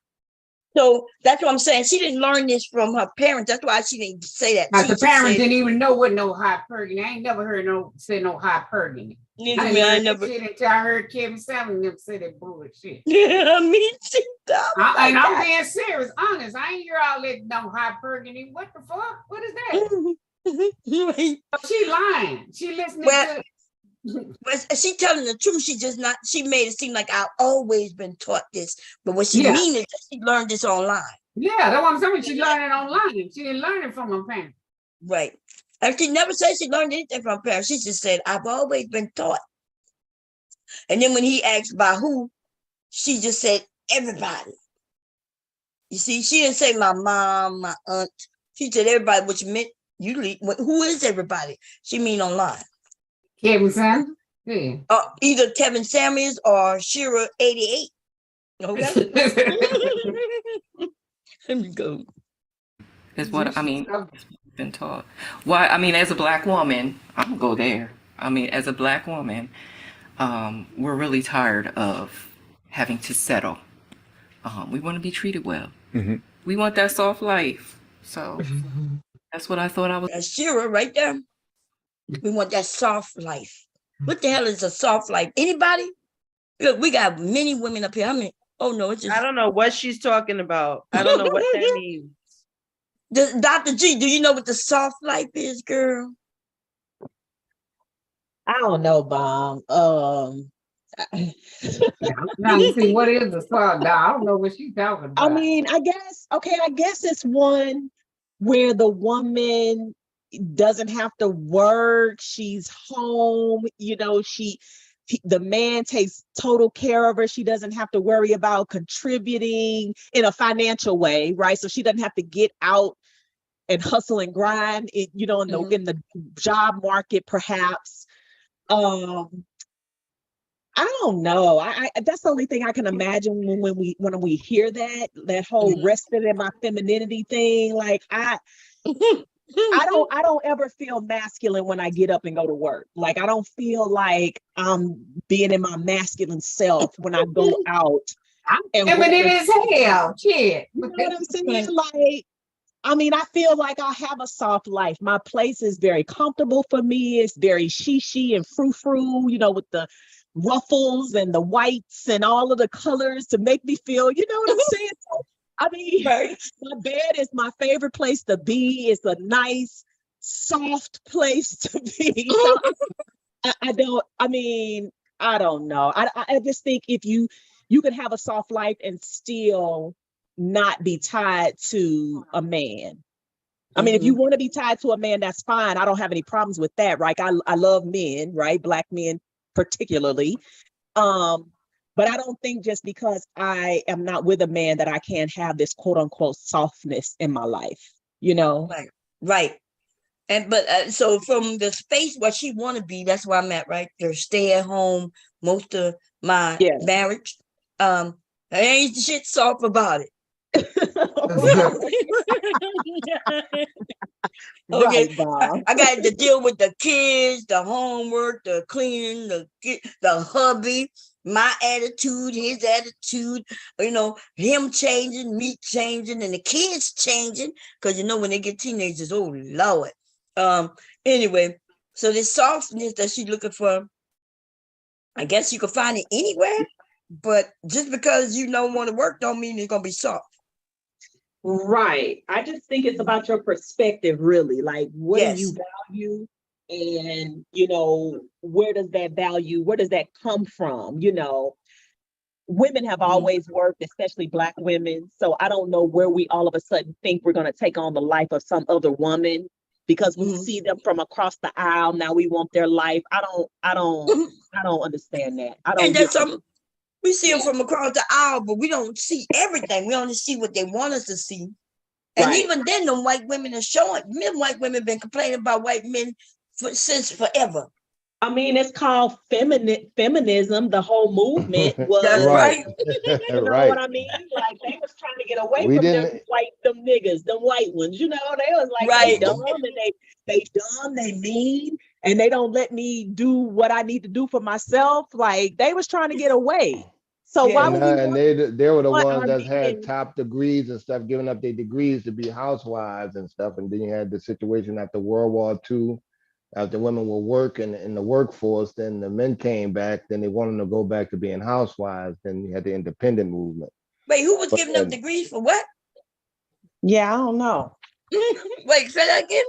[SPEAKER 1] So that's what I'm saying. She didn't learn this from her parents. That's why she didn't say that.
[SPEAKER 5] The parents didn't even know what no hypergamy. I ain't never heard no hypergamy. I never shit until I heard Kevin Samuels say that bullshit.
[SPEAKER 1] Yeah, me too.
[SPEAKER 5] And I'm being serious, honest. I ain't hear all that no hypergamy. What the fuck? What is that? She lying. She listening to.
[SPEAKER 1] But she telling the truth. She made it seem like I've always been taught this. But what she mean is that she learned this online.
[SPEAKER 5] Yeah, that's what I'm saying. She learned it online. She didn't learn it from her parents.
[SPEAKER 1] Right. And she never said she learned anything from her parents. She just said, I've always been taught. And then when he asked by who, she just said everybody. You see, she didn't say my mom, my aunt. She said everybody, which meant usually, who is everybody? She mean online.
[SPEAKER 5] Kevin Samuels? Yeah.
[SPEAKER 1] Either Kevin Samuels or Shira 88. Okay. Let me go.
[SPEAKER 3] Is what I mean. Been taught. Why? I mean, as a Black woman, I'm gonna go there. I mean, as a Black woman, we're really tired of having to settle. We want to be treated well.
[SPEAKER 2] Mm-hmm.
[SPEAKER 3] We want that soft life. So that's what I thought I was.
[SPEAKER 1] That's Shira right there. We want that soft life. What the hell is a soft life? Anybody? Look, we got many women up here. I mean, oh no, it's just.
[SPEAKER 9] I don't know what she's talking about. I don't know what that means.
[SPEAKER 1] Dr. G, do you know what the soft life is, girl?
[SPEAKER 8] I don't know, Bomb.
[SPEAKER 5] I'm trying to see what is the soft. I don't know what she's talking about.
[SPEAKER 8] I mean, I guess it's one where the woman doesn't have to work. She's home, the man takes total care of her. She doesn't have to worry about contributing in a financial way, right? So she doesn't have to get out and hustle and grind, in the job market, perhaps. I don't know. I that's the only thing I can imagine when we hear that whole rested in my femininity thing. Like I don't ever feel masculine when I get up and go to work. Like I don't feel like I'm being in my masculine self when I go out.
[SPEAKER 5] I'm feminine as hell. Shit.
[SPEAKER 8] You know what I'm saying? Like, I mean, I feel like I have a soft life. My place is very comfortable for me. It's very she and frou-frou, with the ruffles and the whites and all of the colors to make me feel, you know what I'm saying? I mean, my bed is my favorite place to be. It's a nice, soft place to be. So I don't know. I just think if you could have a soft life and still not be tied to a man. I mean, if you want to be tied to a man, that's fine. I don't have any problems with that, right? I love men, right? Black men particularly. But I don't think just because I am not with a man that I can't have this quote unquote softness in my life,
[SPEAKER 1] Right. But so from the space where she want to be, that's where I'm at, right there. Stay at home most of my marriage. There ain't shit soft about it. Okay,
[SPEAKER 8] Right, Bob.
[SPEAKER 1] I got to deal with the kids, the homework, the cleaning, the hubby, my attitude, his attitude, him changing, me changing, and the kids changing. Because when they get teenagers, oh Lord. Anyway, so this softness that she's looking for, I guess you can find it anywhere. But just because you don't want to work, don't mean it's gonna be soft.
[SPEAKER 8] Right. I just think it's about your perspective, really. Like, what do
[SPEAKER 1] Yes.
[SPEAKER 8] you value? And, where does that come from? Women have always worked, especially Black women. So I don't know where we all of a sudden think we're going to take on the life of some other woman because we see them from across the aisle. Now we want their life. I don't understand that. I don't
[SPEAKER 1] And
[SPEAKER 8] get
[SPEAKER 1] that's something we see them from across the aisle, but we don't see everything. We only see what they want us to see. And
[SPEAKER 8] Right.
[SPEAKER 1] even then, them white women are showing. Them white women been complaining about white men since forever.
[SPEAKER 8] I mean, it's called feminism. The whole movement was,
[SPEAKER 1] That's right.
[SPEAKER 8] you know
[SPEAKER 6] Right.
[SPEAKER 8] what I mean? Like they was trying to get away
[SPEAKER 6] We
[SPEAKER 8] from them
[SPEAKER 6] didn't.
[SPEAKER 8] them niggas, them white ones. They was like,
[SPEAKER 1] Right.
[SPEAKER 8] they dumb and they dumb, they mean, and they don't let me do what I need to do for myself. Like they was trying to get away. So
[SPEAKER 1] Yeah.
[SPEAKER 8] why
[SPEAKER 6] And,
[SPEAKER 8] would we
[SPEAKER 6] and they were the
[SPEAKER 8] want
[SPEAKER 6] ones
[SPEAKER 8] our
[SPEAKER 6] that had
[SPEAKER 8] men?
[SPEAKER 6] top degrees and stuff, giving up their degrees to be housewives and stuff. And then you had the situation after World War II, after women were working in the workforce, then the men came back, then they wanted to go back to being housewives. Then you had the independent movement.
[SPEAKER 1] Wait, who was
[SPEAKER 6] But
[SPEAKER 1] giving up degrees for what?
[SPEAKER 8] Yeah, I don't know.
[SPEAKER 1] Wait, say that again?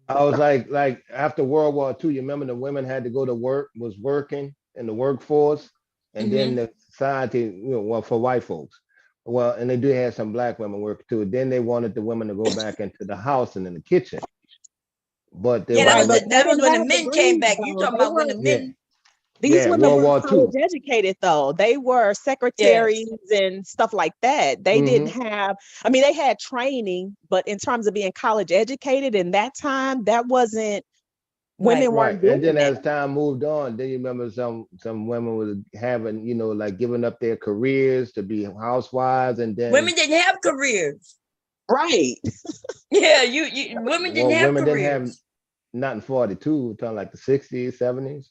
[SPEAKER 6] I was like after World War II, you remember the women had to go to work, was working in the workforce, and then the society, well, for white folks. Well, and they do have some Black women work too. Then they wanted the women to go back into the house and in the kitchen. But they
[SPEAKER 1] Yeah,
[SPEAKER 8] Right,
[SPEAKER 6] wanted
[SPEAKER 8] but they
[SPEAKER 1] that was
[SPEAKER 8] didn't
[SPEAKER 1] when the
[SPEAKER 8] have
[SPEAKER 1] men came
[SPEAKER 8] degrees
[SPEAKER 1] back. You
[SPEAKER 8] though.
[SPEAKER 1] talking
[SPEAKER 8] They
[SPEAKER 1] about when the
[SPEAKER 8] weren't.
[SPEAKER 6] yeah,
[SPEAKER 1] men?
[SPEAKER 8] These
[SPEAKER 6] yeah,
[SPEAKER 8] women
[SPEAKER 6] World
[SPEAKER 8] weren't
[SPEAKER 6] War II.
[SPEAKER 8] college educated though. They were secretaries and stuff like that. They didn't have, they had training, but in terms of being college educated in that time, that wasn't, women
[SPEAKER 6] Right.
[SPEAKER 8] weren't
[SPEAKER 6] And
[SPEAKER 8] doing
[SPEAKER 6] then
[SPEAKER 8] that.
[SPEAKER 6] as time moved on, then you remember some women was having, like giving up their careers to be housewives, and then
[SPEAKER 1] Women didn't have careers.
[SPEAKER 8] Right.
[SPEAKER 1] Yeah, women didn't have
[SPEAKER 6] women didn't have
[SPEAKER 1] careers.
[SPEAKER 6] not in 42, we're talking like the 60s, 70s.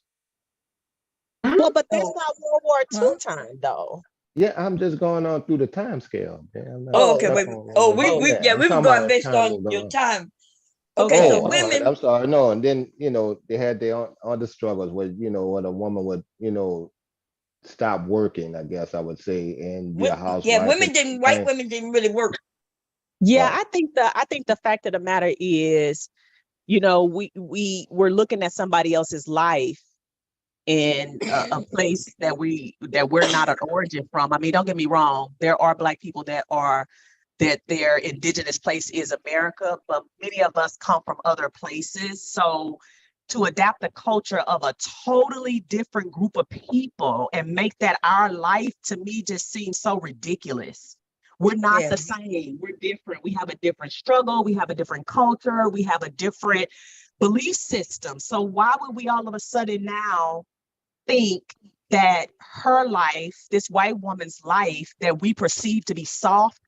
[SPEAKER 8] Well, but that's
[SPEAKER 1] Oh,
[SPEAKER 8] not World War
[SPEAKER 1] huh?
[SPEAKER 8] II time though.
[SPEAKER 6] Yeah, I'm just going on through the time scale. Yeah, I'm not
[SPEAKER 1] Oh, okay.
[SPEAKER 6] stuck
[SPEAKER 8] Oh,
[SPEAKER 1] Wait.
[SPEAKER 6] on one
[SPEAKER 1] Oh,
[SPEAKER 6] of them.
[SPEAKER 1] we
[SPEAKER 6] Yeah, I'm
[SPEAKER 1] we're
[SPEAKER 6] talking
[SPEAKER 1] going
[SPEAKER 6] about as
[SPEAKER 1] based
[SPEAKER 6] time
[SPEAKER 1] on
[SPEAKER 6] moved
[SPEAKER 1] your
[SPEAKER 6] on.
[SPEAKER 1] time. Okay,
[SPEAKER 8] okay.
[SPEAKER 1] so
[SPEAKER 6] Oh, all right.
[SPEAKER 1] women.
[SPEAKER 6] I'm sorry. No, and then they had their other struggles with when a woman would stop working, I guess I would say, and be a
[SPEAKER 1] Yeah,
[SPEAKER 6] housewife and
[SPEAKER 1] white
[SPEAKER 6] maintain.
[SPEAKER 1] women didn't really work.
[SPEAKER 8] Yeah,
[SPEAKER 6] Right.
[SPEAKER 8] I think the fact of the matter is, we're looking at somebody else's life in a place that we're not an origin from. I mean, don't get me wrong. There are Black people that their indigenous place is America, but many of us come from other places. So to adapt the culture of a totally different group of people and make that our life, to me, just seems so ridiculous. We're not
[SPEAKER 1] Yeah.
[SPEAKER 8] the same. We're different. We have a different struggle. We have a different culture. We have a different belief system. So why would we all of a sudden now think that her life, this white woman's life that we perceive to be soft,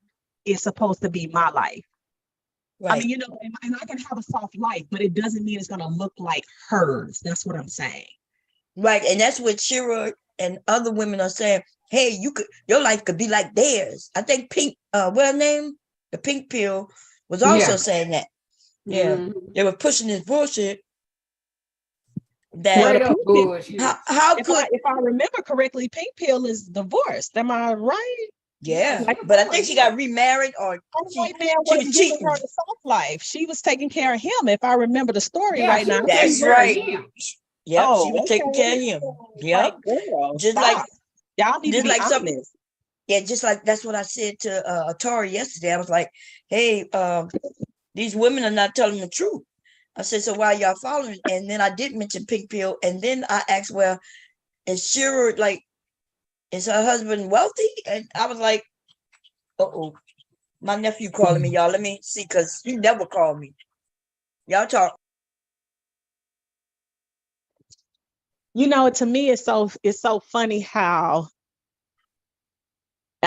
[SPEAKER 8] is supposed to be my life? I
[SPEAKER 1] Right.
[SPEAKER 8] mean, and I can have a soft life, but it doesn't mean it's going to look like hers. That's what I'm saying.
[SPEAKER 1] Right. And that's what Shira and other women are saying. Hey, your life could be like theirs. I think Pink, what her name? The Pink Pill was also saying that. Yeah. They were pushing this bullshit that
[SPEAKER 5] Straight up bullshit.
[SPEAKER 1] how could
[SPEAKER 8] if I remember correctly, Pink Pill is divorced. Am I right?
[SPEAKER 1] yeah,
[SPEAKER 8] Like,
[SPEAKER 1] but I think she got remarried or
[SPEAKER 8] the
[SPEAKER 1] she
[SPEAKER 8] white man
[SPEAKER 1] was
[SPEAKER 8] wasn't giving
[SPEAKER 1] cheating.
[SPEAKER 8] her the soft life. She was taking care of him, if I remember the story
[SPEAKER 5] Yeah,
[SPEAKER 8] right
[SPEAKER 5] she
[SPEAKER 8] now.
[SPEAKER 5] was taking
[SPEAKER 1] That's
[SPEAKER 5] care of
[SPEAKER 1] right.
[SPEAKER 5] him.
[SPEAKER 1] Yep,
[SPEAKER 8] Oh,
[SPEAKER 1] she was taking care of
[SPEAKER 8] okay.
[SPEAKER 1] him.
[SPEAKER 8] Like,
[SPEAKER 1] Yep.
[SPEAKER 8] girl,
[SPEAKER 1] Just
[SPEAKER 8] stop.
[SPEAKER 1] like
[SPEAKER 8] Y'all need to
[SPEAKER 1] just
[SPEAKER 8] be
[SPEAKER 1] like something.
[SPEAKER 8] honest.
[SPEAKER 1] Yeah, just like that's what I said to Atari yesterday. I was like, hey, these women are not telling the truth. I said, so why y'all following? And then I did mention Pink Pill. And then I asked, well, is Shira is her husband wealthy? And I was like, uh-oh, my nephew calling me, y'all. Let me see, because he never called me. Y'all talk.
[SPEAKER 8] To me, it's so funny how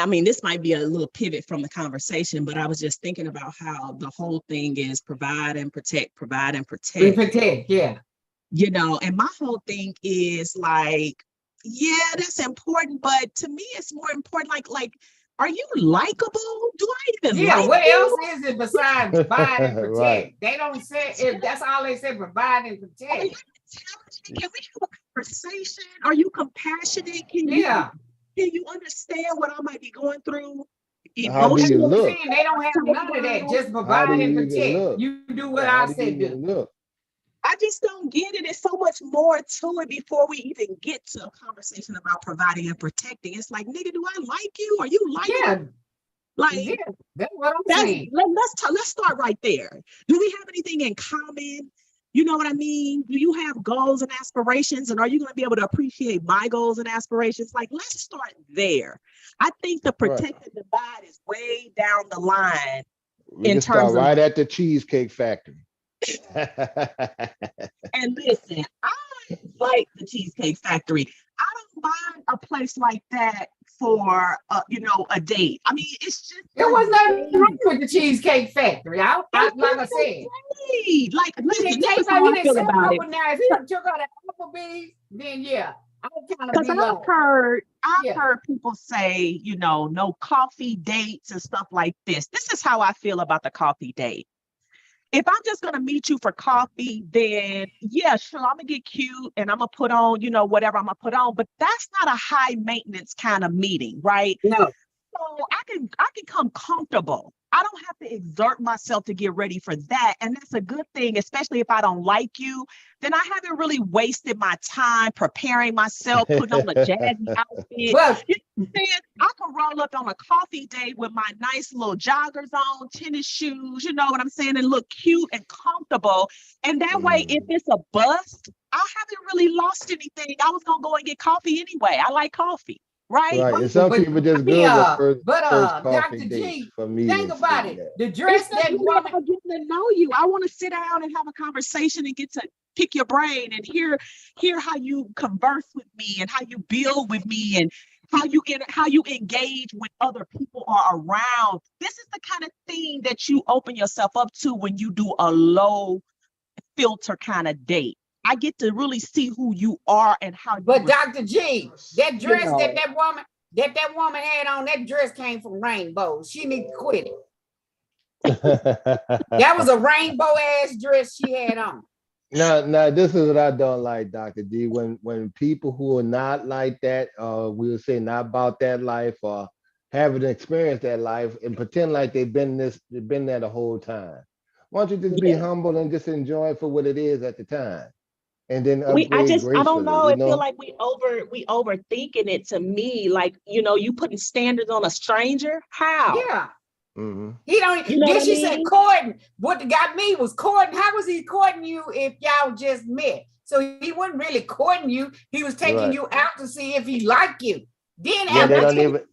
[SPEAKER 8] I mean, this might be a little pivot from the conversation, but I was just thinking about how the whole thing is provide and protect, provide and protect.
[SPEAKER 5] Protect, yeah.
[SPEAKER 8] You know, and my whole thing is like, yeah, that's important, but to me, it's more important. Like, are you likable? Do I even like
[SPEAKER 5] what
[SPEAKER 8] you?
[SPEAKER 5] else is it besides provide and protect?
[SPEAKER 6] Right.
[SPEAKER 5] They don't say if that's all they say, provide and
[SPEAKER 8] Are you
[SPEAKER 5] protect.
[SPEAKER 8] intelligent? Can we have a conversation? Are you compassionate? Can you understand what I might be going through?
[SPEAKER 6] How do you
[SPEAKER 5] That's what I'm
[SPEAKER 6] look?
[SPEAKER 5] saying. They don't have none of that. Just
[SPEAKER 6] How
[SPEAKER 5] provide
[SPEAKER 6] do
[SPEAKER 5] and
[SPEAKER 6] you even
[SPEAKER 5] protect.
[SPEAKER 6] look?
[SPEAKER 5] You do what
[SPEAKER 6] How
[SPEAKER 5] I
[SPEAKER 6] do you
[SPEAKER 5] said do.
[SPEAKER 6] even look?
[SPEAKER 8] I just don't get it. It's so much more to it before we even get to a conversation about providing and protecting. It's like, nigga, do I like you? Are you likable?
[SPEAKER 5] Yeah.
[SPEAKER 8] Like,
[SPEAKER 5] Yeah, that's what I'm saying.
[SPEAKER 8] Let's start right there. Do we have anything in common? You know what I mean? Do you have goals and aspirations? And are you going to be able to appreciate my goals and aspirations? Like, let's start there. I think the protect and divide is way down the line.
[SPEAKER 6] We can start right at the Cheesecake Factory.
[SPEAKER 8] And listen, I like the Cheesecake Factory. I don't mind a place like that for a date. I mean, it's just
[SPEAKER 5] there was nothing wrong with the Cheesecake Factory. Like I said,
[SPEAKER 8] like listen, this is
[SPEAKER 5] how
[SPEAKER 8] how I feel about it.
[SPEAKER 5] now. If you took out an Applebee's, then yeah, I would kind of
[SPEAKER 8] Because I've heard people say, no coffee dates and stuff like this. This is how I feel about the coffee date. If I'm just going to meet you for coffee, then yeah, sure, I'm going to get cute and I'm going to put on, whatever I'm going to put on. But that's not a high maintenance kind of meeting, right?
[SPEAKER 5] No.
[SPEAKER 8] So I can come comfortable. I don't have to exert myself to get ready for that. And that's a good thing, especially if I don't like you, then I haven't really wasted my time preparing myself, putting on a jazzy outfit.
[SPEAKER 5] Well,
[SPEAKER 8] I can roll up on a coffee date with my nice little joggers on, tennis shoes, you know what I'm saying, and look cute and comfortable. And that way, if it's a bust, I haven't really lost anything. I was going to go and get coffee anyway. I like coffee. Right.
[SPEAKER 6] And some people just good with first coffee
[SPEAKER 5] Dr.
[SPEAKER 6] dates.
[SPEAKER 5] G,
[SPEAKER 6] For me,
[SPEAKER 5] think about it. The dress that woman
[SPEAKER 8] getting to know you. I want to sit down and have a conversation and get to pick your brain and hear how you converse with me and how you build with me and how you engage when other people are around. This is the kind of thing that you open yourself up to when you do a low filter kind of date. I get to really see who you are and how.
[SPEAKER 5] But Dr. G, that dress that woman had on, that dress came from Rainbow. She need to quit it. That was a rainbow ass dress she had on.
[SPEAKER 6] Now, this is what I don't like, Dr. G. When people who are not like that, we'll say not about that life or haven't experienced that life and pretend like they've been there the whole time. Why don't you just be humble and just enjoy it for what it is at the time? And then
[SPEAKER 8] I don't know. I feel like we overthinking it. To me, like you putting standards on a stranger. How?
[SPEAKER 5] Yeah.
[SPEAKER 6] Mm-hmm.
[SPEAKER 5] He don't. Then she said courting. What got me was courting. How was he courting you if y'all just met? So he wasn't really courting you. He was taking you out to see if he liked you. Then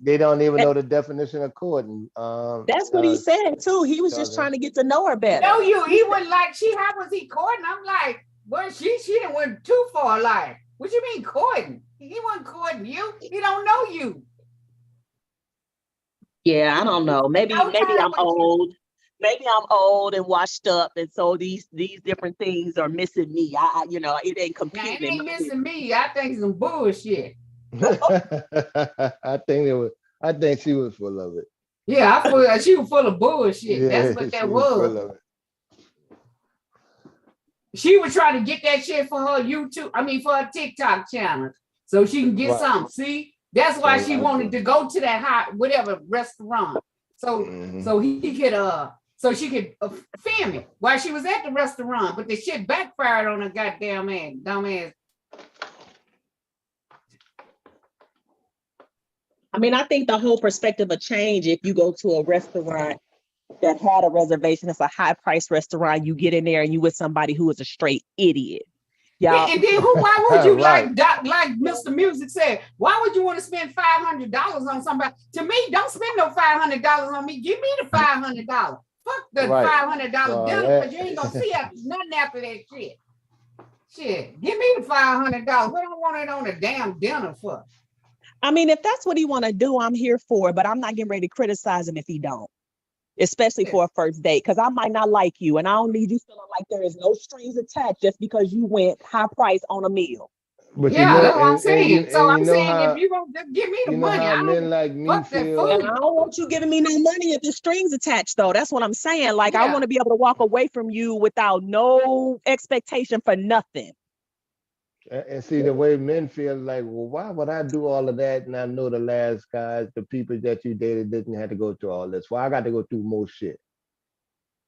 [SPEAKER 6] they don't even know the definition of courting.
[SPEAKER 8] That's what he said too. He was just trying to get to know her better.
[SPEAKER 5] No, he wasn't like how was he courting? I'm like. Well, she didn't went too far. Like, what you mean courting? He wasn't courting you. He don't know you.
[SPEAKER 8] Yeah, I don't know. Maybe I'm old. Maybe I'm old and washed up, and so these different things are missing me. It ain't competing.
[SPEAKER 5] It ain't missing me. I think it's some bullshit.
[SPEAKER 6] I think she was full of it.
[SPEAKER 5] Yeah, she was full of bullshit.
[SPEAKER 6] Yeah,
[SPEAKER 5] that's what that was.
[SPEAKER 6] Full of it.
[SPEAKER 5] She was trying to get that shit for her for her TikTok channel, so she can get something. See, that's why she wanted to go to that hot whatever restaurant, so so she could film it while she was at the restaurant. But the shit backfired on her goddamn ass, dumbass.
[SPEAKER 8] I mean, I think the whole perspective will change if you go to a restaurant that had a reservation. It's a high price restaurant. You get in there and you with somebody who is a straight idiot.
[SPEAKER 5] Yeah, and then why would you like Mr. Music said, why would you want to spend $500 on somebody? To me, don't spend no $500 on me. Give me the $500. Fuck the $500 dinner, because you ain't gonna see nothing after that shit. Shit, give me the $500. We don't want it on a damn dinner for.
[SPEAKER 8] I mean, if that's what he want to do, I'm here for it, but I'm not getting ready to criticize him if he don't, especially for a first date, because I might not like you, and I don't need you feeling like there is no strings attached just because you went high price on a meal.
[SPEAKER 6] But
[SPEAKER 5] Yeah, that's what I'm
[SPEAKER 6] and
[SPEAKER 5] saying. So
[SPEAKER 6] you
[SPEAKER 5] I'm
[SPEAKER 6] know
[SPEAKER 5] saying if
[SPEAKER 6] how
[SPEAKER 5] you gonna just give me the
[SPEAKER 6] you know
[SPEAKER 5] money,
[SPEAKER 6] how
[SPEAKER 5] I
[SPEAKER 6] men
[SPEAKER 5] don't
[SPEAKER 6] like me
[SPEAKER 5] fuck that
[SPEAKER 6] feel.
[SPEAKER 8] And
[SPEAKER 5] food.
[SPEAKER 8] I don't want you giving me no money if the strings attached, though. That's what I'm saying. Like, I
[SPEAKER 5] Yeah.
[SPEAKER 8] want to be able to walk away from you without no expectation for nothing.
[SPEAKER 6] And see the way men feel like, well, why would I do all of that? And I know the last guys, the people that you dated didn't have to go through all this. Why I got to go through more shit?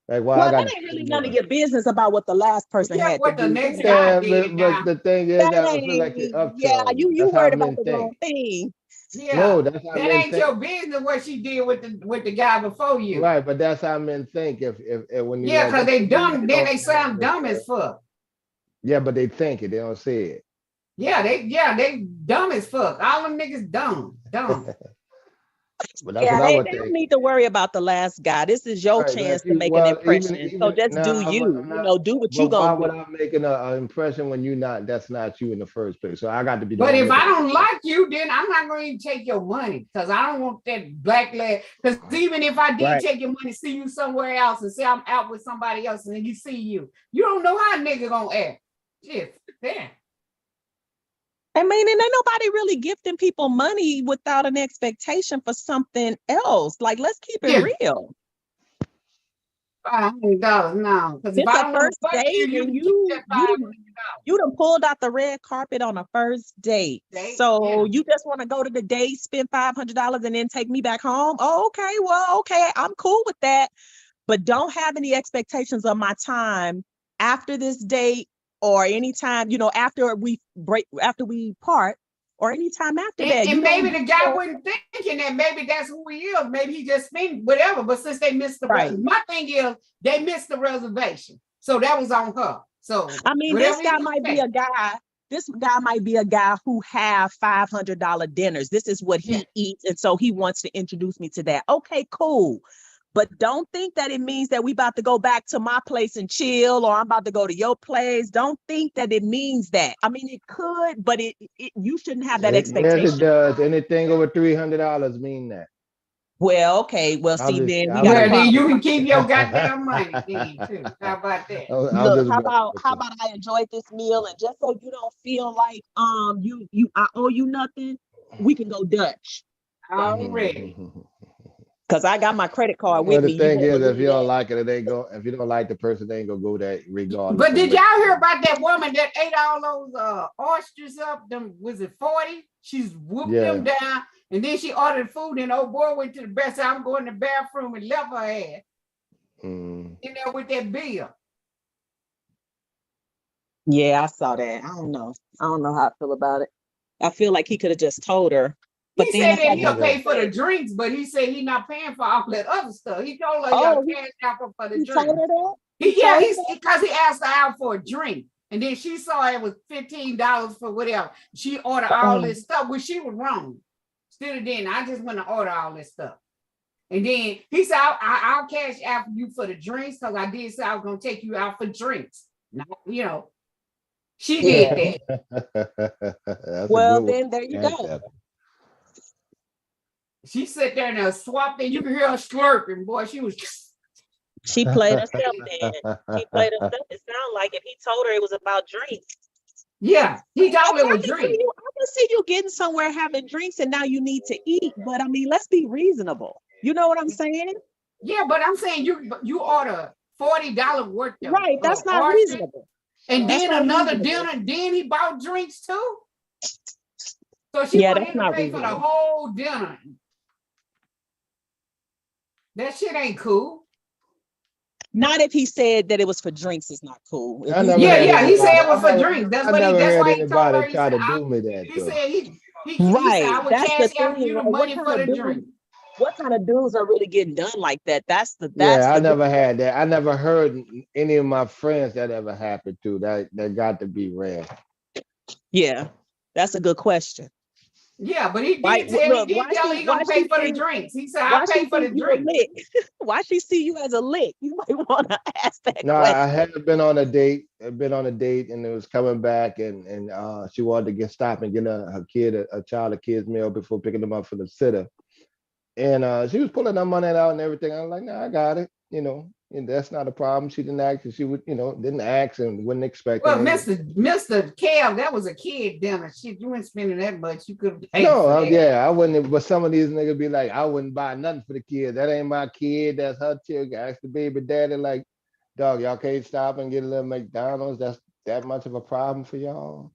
[SPEAKER 6] Like why I
[SPEAKER 8] Well,
[SPEAKER 6] got
[SPEAKER 8] that
[SPEAKER 6] to
[SPEAKER 8] ain't
[SPEAKER 6] do
[SPEAKER 8] really none of
[SPEAKER 6] more?
[SPEAKER 8] your business about what the last person
[SPEAKER 5] Yeah,
[SPEAKER 8] had to
[SPEAKER 5] what the
[SPEAKER 8] do.
[SPEAKER 5] next guy
[SPEAKER 6] Yeah,
[SPEAKER 5] did
[SPEAKER 6] but
[SPEAKER 5] now.
[SPEAKER 6] the thing is,
[SPEAKER 8] That
[SPEAKER 6] I feel like it's
[SPEAKER 8] ain't,
[SPEAKER 6] up to
[SPEAKER 8] yeah,
[SPEAKER 6] them.
[SPEAKER 8] you
[SPEAKER 6] That's how
[SPEAKER 8] worried about
[SPEAKER 6] men
[SPEAKER 8] the
[SPEAKER 6] think.
[SPEAKER 8] wrong thing.
[SPEAKER 5] Yeah,
[SPEAKER 6] No, that's how
[SPEAKER 5] that
[SPEAKER 6] men
[SPEAKER 5] ain't
[SPEAKER 6] think.
[SPEAKER 5] your business what she did with the guy before you.
[SPEAKER 6] Right, but that's how men think. If when you
[SPEAKER 5] Yeah, because
[SPEAKER 6] that's
[SPEAKER 5] they
[SPEAKER 6] what men
[SPEAKER 5] dumb, then
[SPEAKER 6] don't
[SPEAKER 5] they sound dumb
[SPEAKER 6] understand.
[SPEAKER 5] as fuck.
[SPEAKER 6] Yeah, but they think it. They don't say it.
[SPEAKER 5] Yeah, they dumb as fuck. All them niggas dumb.
[SPEAKER 6] But that's
[SPEAKER 8] Yeah,
[SPEAKER 6] what I would
[SPEAKER 8] they don't
[SPEAKER 6] think.
[SPEAKER 8] need to worry about the last guy. This is your
[SPEAKER 6] Right,
[SPEAKER 8] chance
[SPEAKER 6] like
[SPEAKER 8] to
[SPEAKER 6] you.
[SPEAKER 8] make an
[SPEAKER 6] Well,
[SPEAKER 8] impression. So
[SPEAKER 6] even
[SPEAKER 8] just do
[SPEAKER 6] now,
[SPEAKER 8] you.
[SPEAKER 6] I'm
[SPEAKER 8] You
[SPEAKER 6] not.
[SPEAKER 8] know, do what you
[SPEAKER 6] But why
[SPEAKER 8] gonna
[SPEAKER 6] would
[SPEAKER 8] do.
[SPEAKER 6] I make an impression when you not? That's not you in the first place. So I got to be the
[SPEAKER 5] But
[SPEAKER 6] one
[SPEAKER 5] if I
[SPEAKER 6] making the
[SPEAKER 5] don't
[SPEAKER 6] impression.
[SPEAKER 5] like you, then I'm not going to take your money because I don't want that black leg. Because even if I did
[SPEAKER 1] Right.
[SPEAKER 5] take your money, see you somewhere else and say I'm out with somebody else and then you see you don't know how a nigga gonna act. Shit, damn.
[SPEAKER 8] I mean, and ain't nobody really gifting people money without an expectation for something else. Like, let's keep it
[SPEAKER 5] Yeah.
[SPEAKER 8] real.
[SPEAKER 5] $500, no. Because if
[SPEAKER 8] It's
[SPEAKER 5] I
[SPEAKER 8] a
[SPEAKER 5] don't want to
[SPEAKER 8] first
[SPEAKER 5] fuck
[SPEAKER 8] date,
[SPEAKER 5] you
[SPEAKER 8] and
[SPEAKER 5] can keep that
[SPEAKER 8] you done pulled out the red carpet on a first date.
[SPEAKER 5] $500.
[SPEAKER 8] So
[SPEAKER 5] Yeah.
[SPEAKER 8] you just want to go to the date, spend $500, and then take me back home? Oh, okay. Well, okay, I'm cool with that. But don't have any expectations of my time after this date or anytime, after we part, or anytime after that.
[SPEAKER 5] And maybe the guy wasn't thinking that maybe that's who he is. Maybe he just think whatever. But since they missed my thing is they missed the reservation. So that was on her. So
[SPEAKER 8] I mean, this guy might be a guy. This guy might be a guy who have $500 dinners. This is what he eats. And so he wants to introduce me to that. Okay, cool. But don't think that it means that we about to go back to my place and chill, or I'm about to go to your place. Don't think that it means that. I mean, it could, but you shouldn't have that
[SPEAKER 6] Yes, it
[SPEAKER 8] expectation.
[SPEAKER 6] does. Anything over $300 mean that.
[SPEAKER 8] Well, okay. Well, see, then we got a
[SPEAKER 5] well, then
[SPEAKER 8] problem.
[SPEAKER 5] you can keep your goddamn money then too. How about that?
[SPEAKER 8] Look, how about I enjoyed this meal, and just so you don't feel like I owe you nothing, we can go Dutch.
[SPEAKER 5] Already.
[SPEAKER 8] Cause I got my credit card with
[SPEAKER 6] Well, the
[SPEAKER 8] me.
[SPEAKER 6] thing is, if you don't like it, if you don't like the person, they ain't gonna go that regardless.
[SPEAKER 5] But did y'all hear about that woman that ate all those oysters up? Them was it 40? She's whooped them down, and then she ordered food, and old boy went to the best. I'm going to the bathroom and left her ass in there with that bill.
[SPEAKER 8] Yeah, I saw that. I don't know how I feel about it. I feel like he could have just told her. But
[SPEAKER 5] He
[SPEAKER 8] then
[SPEAKER 5] said that he'll pay for the drinks, but he said he's not paying for all that other stuff. He told her he'll cash out for the
[SPEAKER 8] he
[SPEAKER 5] drinks.
[SPEAKER 8] told her that?
[SPEAKER 5] He's because he asked her out for a drink. And then she saw it was $15 for whatever. She ordered all this stuff, which she was wrong. Still then, I just want to order all this stuff. And then he said, I'll cash out for you for the drinks because I did say I was going to take you out for drinks. Now, she did that.
[SPEAKER 8] Well, then there you go.
[SPEAKER 5] She sat there and swapped and you can hear her slurping. Boy, she was...
[SPEAKER 8] She played herself then. She played herself. It sounded like if he told her it was about drinks.
[SPEAKER 5] Yeah, he told her it was drinks.
[SPEAKER 8] I can see you getting somewhere having drinks and now you need to eat. But I mean, let's be reasonable. You know what I'm saying?
[SPEAKER 5] Yeah, but I'm saying you order $40 worth of
[SPEAKER 8] right. That's not reasonable.
[SPEAKER 5] And then another dinner, and then he bought drinks too. So she wanted him to pay for the whole dinner. That shit ain't cool.
[SPEAKER 8] Not if he said that it was for drinks. It's not cool.
[SPEAKER 5] He said it was for drinks. That's what that's why he told her. He said, he said I would cash out you the money for the drink.
[SPEAKER 8] What kind of dudes are really getting done like that?
[SPEAKER 6] I never had that. I never heard any of my friends that ever happened to. That got to be rare.
[SPEAKER 8] Yeah, that's a good question.
[SPEAKER 5] Yeah, but he
[SPEAKER 8] Why,
[SPEAKER 5] did tell
[SPEAKER 8] look,
[SPEAKER 5] he did tell he gonna pay for the drinks. He said, I'll
[SPEAKER 8] why
[SPEAKER 5] pay
[SPEAKER 8] she
[SPEAKER 5] for the
[SPEAKER 8] see you a
[SPEAKER 5] drinks.
[SPEAKER 8] lick? Why she see you as a lick? You might want to ask that
[SPEAKER 6] No,
[SPEAKER 8] question.
[SPEAKER 6] I had been on a date. I'd been on a date, and it was coming back, and she wanted to stop and get her kid a child a kid's meal before picking them up for the sitter. And she was pulling her money out and everything. I was like, nah, I got it. And that's not a problem. She didn't ask, and she would, didn't ask and wasn't expecting
[SPEAKER 5] Well,
[SPEAKER 6] it.
[SPEAKER 5] Mr. Kev, that was a kid dinner. Shit, you weren't spending that much. You could have paid
[SPEAKER 6] No,
[SPEAKER 5] for that.
[SPEAKER 6] yeah, I wouldn't. But some of these niggas be like, I wouldn't buy nothing for the kid. That ain't my kid. That's her kid. Ask the baby daddy, like, dog, y'all can't stop and get a little McDonald's. That's that much of a problem for y'all,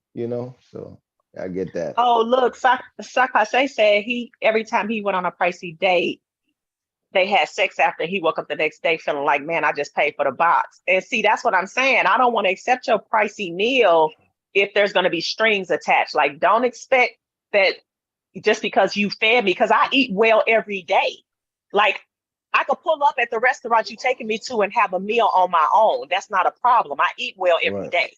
[SPEAKER 6] So I get that.
[SPEAKER 8] Oh, look, Sakase said every time he went on a pricey date, they had sex after he woke up the next day feeling like, man, I just paid for the box. And see, that's what I'm saying. I don't want to accept your pricey meal if there's going to be strings attached. Like, don't expect that just because you fed me, because I eat well every day. Like, I could pull up at the restaurant you're taking me to and have a meal on my own. That's not a problem. I eat well every day.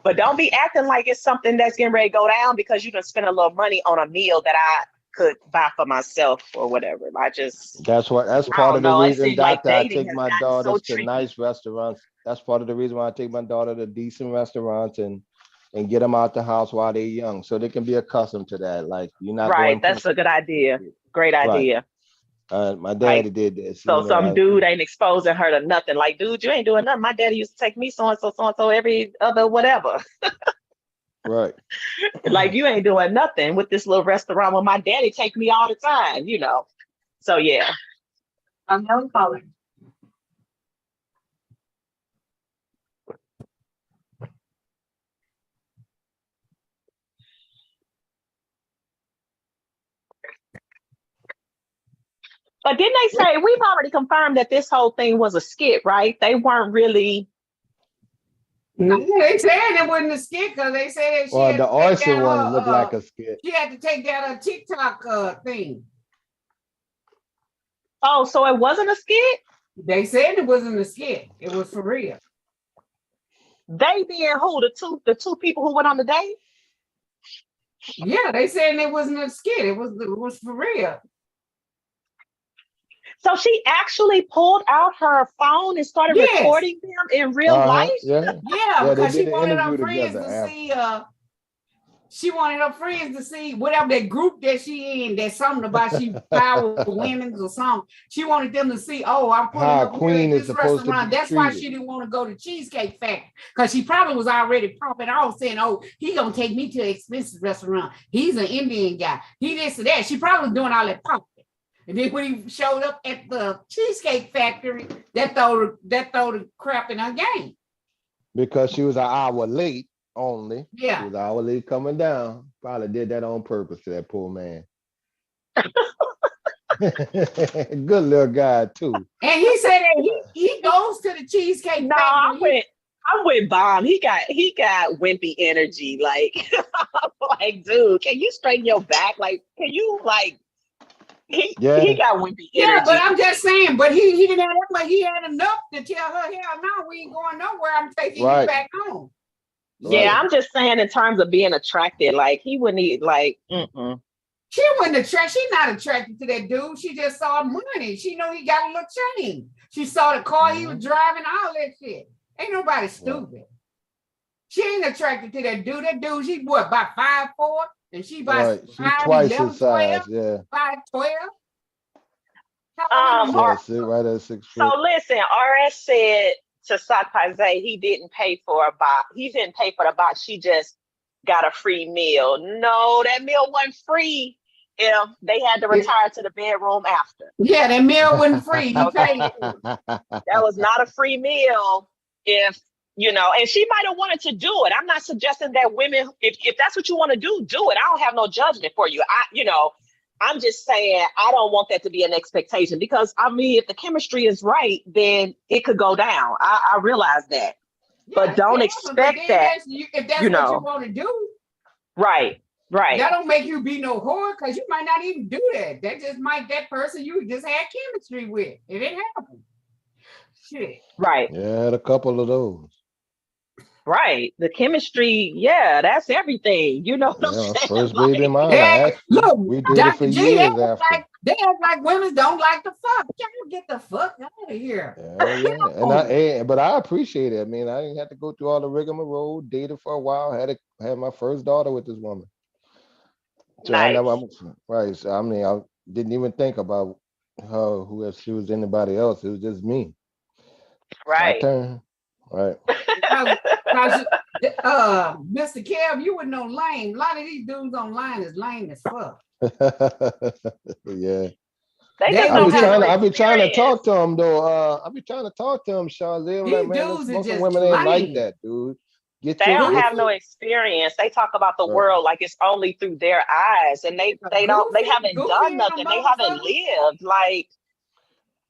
[SPEAKER 8] But don't be acting like it's something that's getting ready to go down because you done spend a little money on a meal that I could buy for myself or whatever. That's
[SPEAKER 6] part of the reason, Doctor, I take my daughters to
[SPEAKER 8] tricky.
[SPEAKER 6] nice restaurants. That's part of the reason why I take my daughter to decent restaurants and get them out the house while they're young, so they can be accustomed to that. Like, you're not
[SPEAKER 8] right. That's a good idea. Great idea.
[SPEAKER 6] My daddy did this.
[SPEAKER 8] So some dude ain't exposing her to nothing. Like, dude, you ain't doing nothing. My daddy used to take me so and so every other whatever.
[SPEAKER 6] Right.
[SPEAKER 8] Like, you ain't doing nothing with this little restaurant when my daddy take me all the time, So yeah.
[SPEAKER 12] Unknown caller.
[SPEAKER 8] But didn't they say, we've already confirmed that this whole thing was a skit, right? They weren't really.
[SPEAKER 5] They said it wasn't a skit because they said she had
[SPEAKER 6] the
[SPEAKER 5] to take
[SPEAKER 6] oyster
[SPEAKER 5] down
[SPEAKER 6] one
[SPEAKER 5] her,
[SPEAKER 6] looked like a skit.
[SPEAKER 5] She had to take down her TikTok thing.
[SPEAKER 8] Oh, so it wasn't a skit?
[SPEAKER 5] They said it wasn't a skit. It was for real.
[SPEAKER 8] They being who? The two people who went on the date?
[SPEAKER 5] Yeah, they said it wasn't a skit. It was for real.
[SPEAKER 8] So she actually pulled out her phone and started recording them in real life?
[SPEAKER 5] Yeah, because she wanted her friends
[SPEAKER 6] together
[SPEAKER 5] to see. She wanted her friends to see whatever that group that she in. That's something about she power women's or something. She wanted them to see. Oh, I'm putting
[SPEAKER 6] How
[SPEAKER 5] up
[SPEAKER 6] Queen
[SPEAKER 5] here at
[SPEAKER 6] is
[SPEAKER 5] this
[SPEAKER 6] supposed to
[SPEAKER 5] restaurant.
[SPEAKER 6] be
[SPEAKER 5] That's why
[SPEAKER 6] treated.
[SPEAKER 5] she didn't want to go to Cheesecake Factory because she probably was already popping off saying, "Oh, he gonna take me to an expensive restaurant. He's an Indian guy. He this or that." She probably was doing all that popping. And then when he showed up at the Cheesecake Factory, that throw the crap in her game.
[SPEAKER 6] Because she was an hour late only.
[SPEAKER 5] Yeah.
[SPEAKER 6] She was an hour late coming down. Probably did that on purpose to that poor man. Good little guy too.
[SPEAKER 5] And he said that he goes to the Cheesecake Factory.
[SPEAKER 8] I'm with Bomb. He got wimpy energy. Like, like, dude, can you straighten your back? Like, can you He got wimpy energy.
[SPEAKER 5] Yeah, but I'm just saying, but he didn't have that, but he had enough to tell her, hell no, we ain't going nowhere. I'm taking you back home.
[SPEAKER 8] Yeah, I'm just saying in terms of being attracted, like he wouldn't need
[SPEAKER 5] She wasn't attracted. She's not attracted to that dude. She just saw money. She know he got a little chain. She saw the car he was driving, all that shit. Ain't nobody stupid. She ain't attracted to that dude. That dude, she what, about 5'4", and she about 5'11", 12, 5'12".
[SPEAKER 6] Right at 6 foot.
[SPEAKER 8] So listen, RS said to Sakpaze he didn't pay for a box. He didn't pay for the box. She just got a free meal. No, that meal wasn't free if they had to retire to the bedroom after.
[SPEAKER 5] Yeah, that meal wasn't free. He paid.
[SPEAKER 8] That was not a free meal if, and she might have wanted to do it. I'm not suggesting that women, if that's what you want to do it. I don't have no judgment for you. I'm just saying I don't want that to be an expectation because, if the chemistry is right, then it could go down. I realize that. But don't expect that.
[SPEAKER 5] If that's what you want to do.
[SPEAKER 8] Right.
[SPEAKER 5] That don't make you be no whore because you might not even do that. That person you just had chemistry with. It didn't happen. Shit.
[SPEAKER 8] Right.
[SPEAKER 6] Yeah, a couple of those.
[SPEAKER 8] Right. The chemistry, yeah, that's everything. You know what I'm
[SPEAKER 6] Yeah, my
[SPEAKER 8] saying?
[SPEAKER 6] first baby
[SPEAKER 8] Like,
[SPEAKER 6] mine, I
[SPEAKER 5] Yeah,
[SPEAKER 6] asked her.
[SPEAKER 5] look,
[SPEAKER 6] We dated for
[SPEAKER 5] Dr. G, they
[SPEAKER 6] years
[SPEAKER 5] act
[SPEAKER 6] after.
[SPEAKER 5] like women don't like to fuck. Y'all get the fuck out of here.
[SPEAKER 6] Yeah, yeah. But I appreciate it. I mean, I didn't have to go through all the rigmarole, dated for a while, had my first daughter with this woman. So I never,
[SPEAKER 8] nice.
[SPEAKER 6] right. So I mean, I didn't even think about her, who if she was anybody else. It was just me. My
[SPEAKER 8] Right.
[SPEAKER 6] turn. Right.
[SPEAKER 5] Cause Mr. Kev, you would know lame. A lot of these dudes online is lame as fuck.
[SPEAKER 6] Yeah.
[SPEAKER 8] They
[SPEAKER 5] They
[SPEAKER 8] just
[SPEAKER 6] I
[SPEAKER 5] don't
[SPEAKER 8] don't
[SPEAKER 6] be
[SPEAKER 8] have
[SPEAKER 5] have
[SPEAKER 8] no
[SPEAKER 6] trying to I be trying to
[SPEAKER 8] experience.
[SPEAKER 6] talk to him though. I be trying to talk to him, Sean. They were like,
[SPEAKER 5] these
[SPEAKER 6] man,
[SPEAKER 5] dudes are
[SPEAKER 6] most of
[SPEAKER 5] just
[SPEAKER 6] women ain't like
[SPEAKER 5] lame.
[SPEAKER 6] that, dude. Get
[SPEAKER 8] They
[SPEAKER 6] your
[SPEAKER 8] don't
[SPEAKER 6] get
[SPEAKER 8] have no
[SPEAKER 5] Goofy,
[SPEAKER 8] experience. They talk about the
[SPEAKER 6] right.
[SPEAKER 8] world like it's only through their eyes, and they haven't
[SPEAKER 5] goofy
[SPEAKER 8] done
[SPEAKER 5] in a
[SPEAKER 8] nothing. They haven't
[SPEAKER 5] motherfucker.
[SPEAKER 8] lived. Like,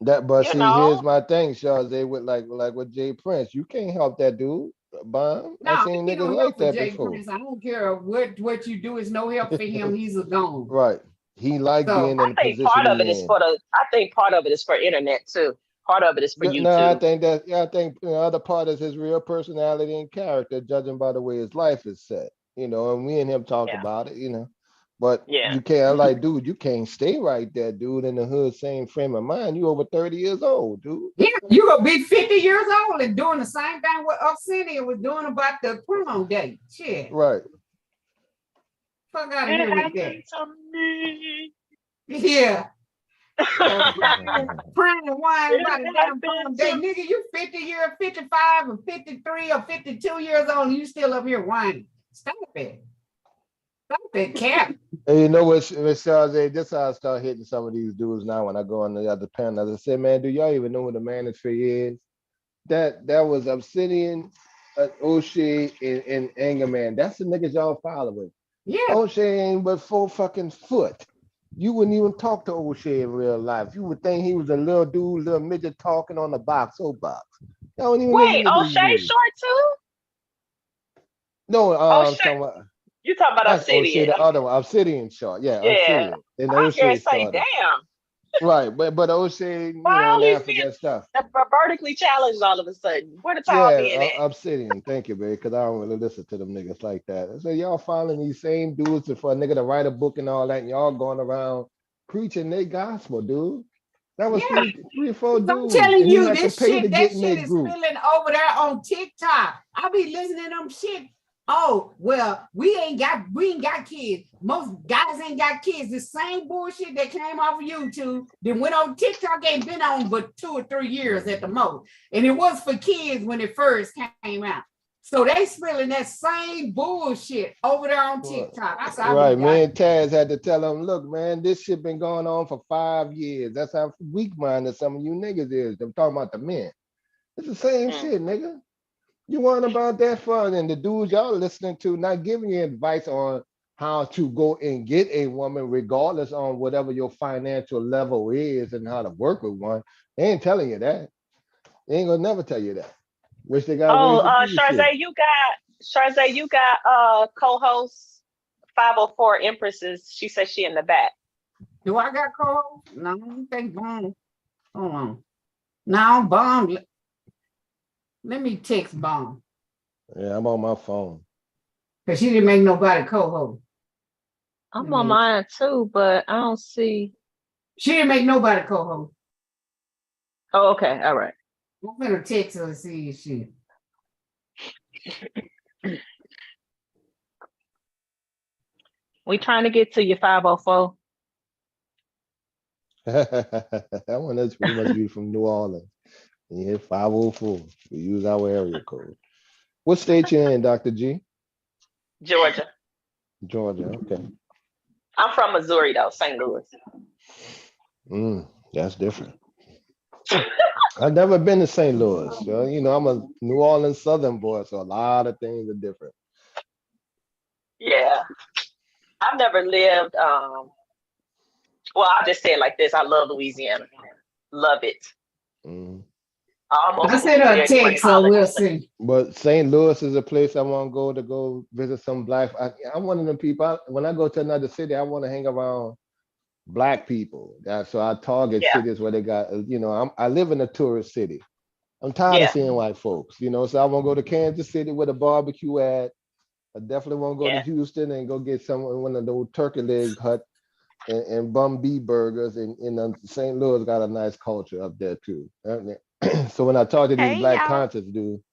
[SPEAKER 6] That, but
[SPEAKER 8] you
[SPEAKER 6] see,
[SPEAKER 8] know,
[SPEAKER 6] here's my thing, Sean. They would like with Jay Prince. You can't help that dude. Bomb. I
[SPEAKER 5] No,
[SPEAKER 6] seen
[SPEAKER 5] ain't
[SPEAKER 6] niggas
[SPEAKER 5] no help
[SPEAKER 6] like
[SPEAKER 5] for
[SPEAKER 6] that
[SPEAKER 5] Jay
[SPEAKER 6] before.
[SPEAKER 5] Prince. I don't care what you do. It's no help for him. He's a gone.
[SPEAKER 6] Right. He like
[SPEAKER 5] So
[SPEAKER 6] being in the
[SPEAKER 8] I think
[SPEAKER 6] position
[SPEAKER 8] part of it
[SPEAKER 6] he
[SPEAKER 8] is
[SPEAKER 6] in.
[SPEAKER 8] I think part of it is for internet too. Part of it is for
[SPEAKER 6] Yeah, no, I
[SPEAKER 8] YouTube.
[SPEAKER 6] think that. Yeah, I think the other part is his real personality and character, judging by the way his life is set. And me and him talked
[SPEAKER 8] Yeah.
[SPEAKER 6] about it. But
[SPEAKER 8] Yeah.
[SPEAKER 6] you can't. I'm like, dude, you can't stay right there, dude, in the hood, same frame of mind. You over 30 years old, dude.
[SPEAKER 5] yeah, you gonna be 50 years old and doing the same thing what Arsenio was doing about the prom date. Shit.
[SPEAKER 6] Right.
[SPEAKER 5] Fuck out of
[SPEAKER 8] It
[SPEAKER 5] here with that.
[SPEAKER 8] happened to me.
[SPEAKER 5] Yeah. Crying and whining
[SPEAKER 8] It
[SPEAKER 5] about a damn prom
[SPEAKER 8] happened
[SPEAKER 5] date.
[SPEAKER 8] to me.
[SPEAKER 5] Nigga, you 50 years, 55 or 53 or 52 years old and you still up here whining. Stop it. Stop it, Cap.
[SPEAKER 6] And you know what, Shazay, this how I start hitting some of these dudes now when I go on the other panel. I said, man, do y'all even know what a manosphere is? That was Obsidian, O'Shea, and Anger Man. That's the niggas y'all following.
[SPEAKER 5] Yeah.
[SPEAKER 6] O'Shea ain't but 4 fucking foot. You wouldn't even talk to O'Shea in real life. You would think he was a little dude, little midget talking on the box. Y'all don't even
[SPEAKER 8] Wait,
[SPEAKER 6] listen to these
[SPEAKER 8] O'Shea
[SPEAKER 6] dudes.
[SPEAKER 8] short too?
[SPEAKER 6] No, I'm
[SPEAKER 8] O'Shea,
[SPEAKER 6] talking about
[SPEAKER 8] you talking about
[SPEAKER 6] not O'Shea,
[SPEAKER 8] Obsidian?
[SPEAKER 6] the other one, Obsidian short. Yeah,
[SPEAKER 8] Yeah.
[SPEAKER 6] Obsidian. And
[SPEAKER 8] I hear
[SPEAKER 6] O'Shea
[SPEAKER 8] it say,
[SPEAKER 6] shorter.
[SPEAKER 8] damn,
[SPEAKER 6] Right, but O'Shea,
[SPEAKER 8] why all
[SPEAKER 6] in
[SPEAKER 8] these
[SPEAKER 6] Africa and stuff.
[SPEAKER 8] men are vertically challenged all of a sudden? Where the tall
[SPEAKER 6] Yeah,
[SPEAKER 8] men at?
[SPEAKER 6] Obsidian. Thank you, baby, because I don't really listen to them niggas like that. So y'all following these same dudes for a nigga to write a book and all that, and y'all going around preaching their gospel, dude. That was
[SPEAKER 5] Yeah.
[SPEAKER 6] three or four
[SPEAKER 5] I'm
[SPEAKER 6] dudes,
[SPEAKER 5] telling
[SPEAKER 6] and he
[SPEAKER 5] you,
[SPEAKER 6] had to pay to
[SPEAKER 5] that
[SPEAKER 6] get in their
[SPEAKER 5] shit is
[SPEAKER 6] group.
[SPEAKER 5] spilling over there on TikTok. I be listening to them shit. Oh, well, we ain't got kids. Most guys ain't got kids. The same bullshit that came off of YouTube that went on TikTok ain't been on but 2 or 3 years at the most. And it was for kids when it first came out. So they spilling that same bullshit over there on TikTok. I said,
[SPEAKER 6] Right, me and Taz had to tell him, look, man, this shit been going on for 5 years. That's how weak-minded some of you niggas is. I'm talking about the men. It's the same shit, nigga. You want about that fun, and the dudes y'all listening to not giving you advice on how to go and get a woman, regardless on whatever your financial level is and how to work with one. They ain't telling you that. They ain't gonna never tell you that. Wish they got ways to do shit.
[SPEAKER 8] Sharze, you got co-host 504 Empresses. She says she in the back.
[SPEAKER 5] Do I got co-host? No, I don't think Bomb. Hold on. No, Bomb. Let me text Bomb.
[SPEAKER 6] Yeah, I'm on my phone.
[SPEAKER 5] Because she didn't make nobody co-host.
[SPEAKER 8] I'm on mine too, but I don't see.
[SPEAKER 5] She didn't make nobody co-host.
[SPEAKER 8] Oh, okay. All right.
[SPEAKER 5] I'm gonna text her and see if she.
[SPEAKER 8] We trying to get to your 504.
[SPEAKER 6] That one that's pretty much be from New Orleans. And you hit 504. We use our area code. What state you in, Dr. G?
[SPEAKER 8] Georgia.
[SPEAKER 6] Georgia, okay.
[SPEAKER 8] I'm from Missouri though, St. Louis.
[SPEAKER 6] That's different. I've never been to St. Louis. So, I'm a New Orleans Southern boy, so a lot of things are different.
[SPEAKER 8] Yeah. I've never lived, well, I'll just say it like this. I love Louisiana. Love it.
[SPEAKER 5] I said a text, so we'll see.
[SPEAKER 6] But St. Louis is a place I want to go visit some black. I'm one of them people. When I go to another city, I want to hang around black people. So I target cities where they got, I live in a tourist city. I'm tired
[SPEAKER 8] Yeah.
[SPEAKER 6] of seeing white folks, you know. So I want to go to Kansas City where the barbecue at. I definitely want to go to
[SPEAKER 8] Yeah.
[SPEAKER 6] Houston and go get one of those turkey leg hut and bum bee burgers. And St. Louis got a nice culture up there too. So when I talk to these
[SPEAKER 9] Hey,
[SPEAKER 6] black
[SPEAKER 9] y'all.
[SPEAKER 6] conscious dudes,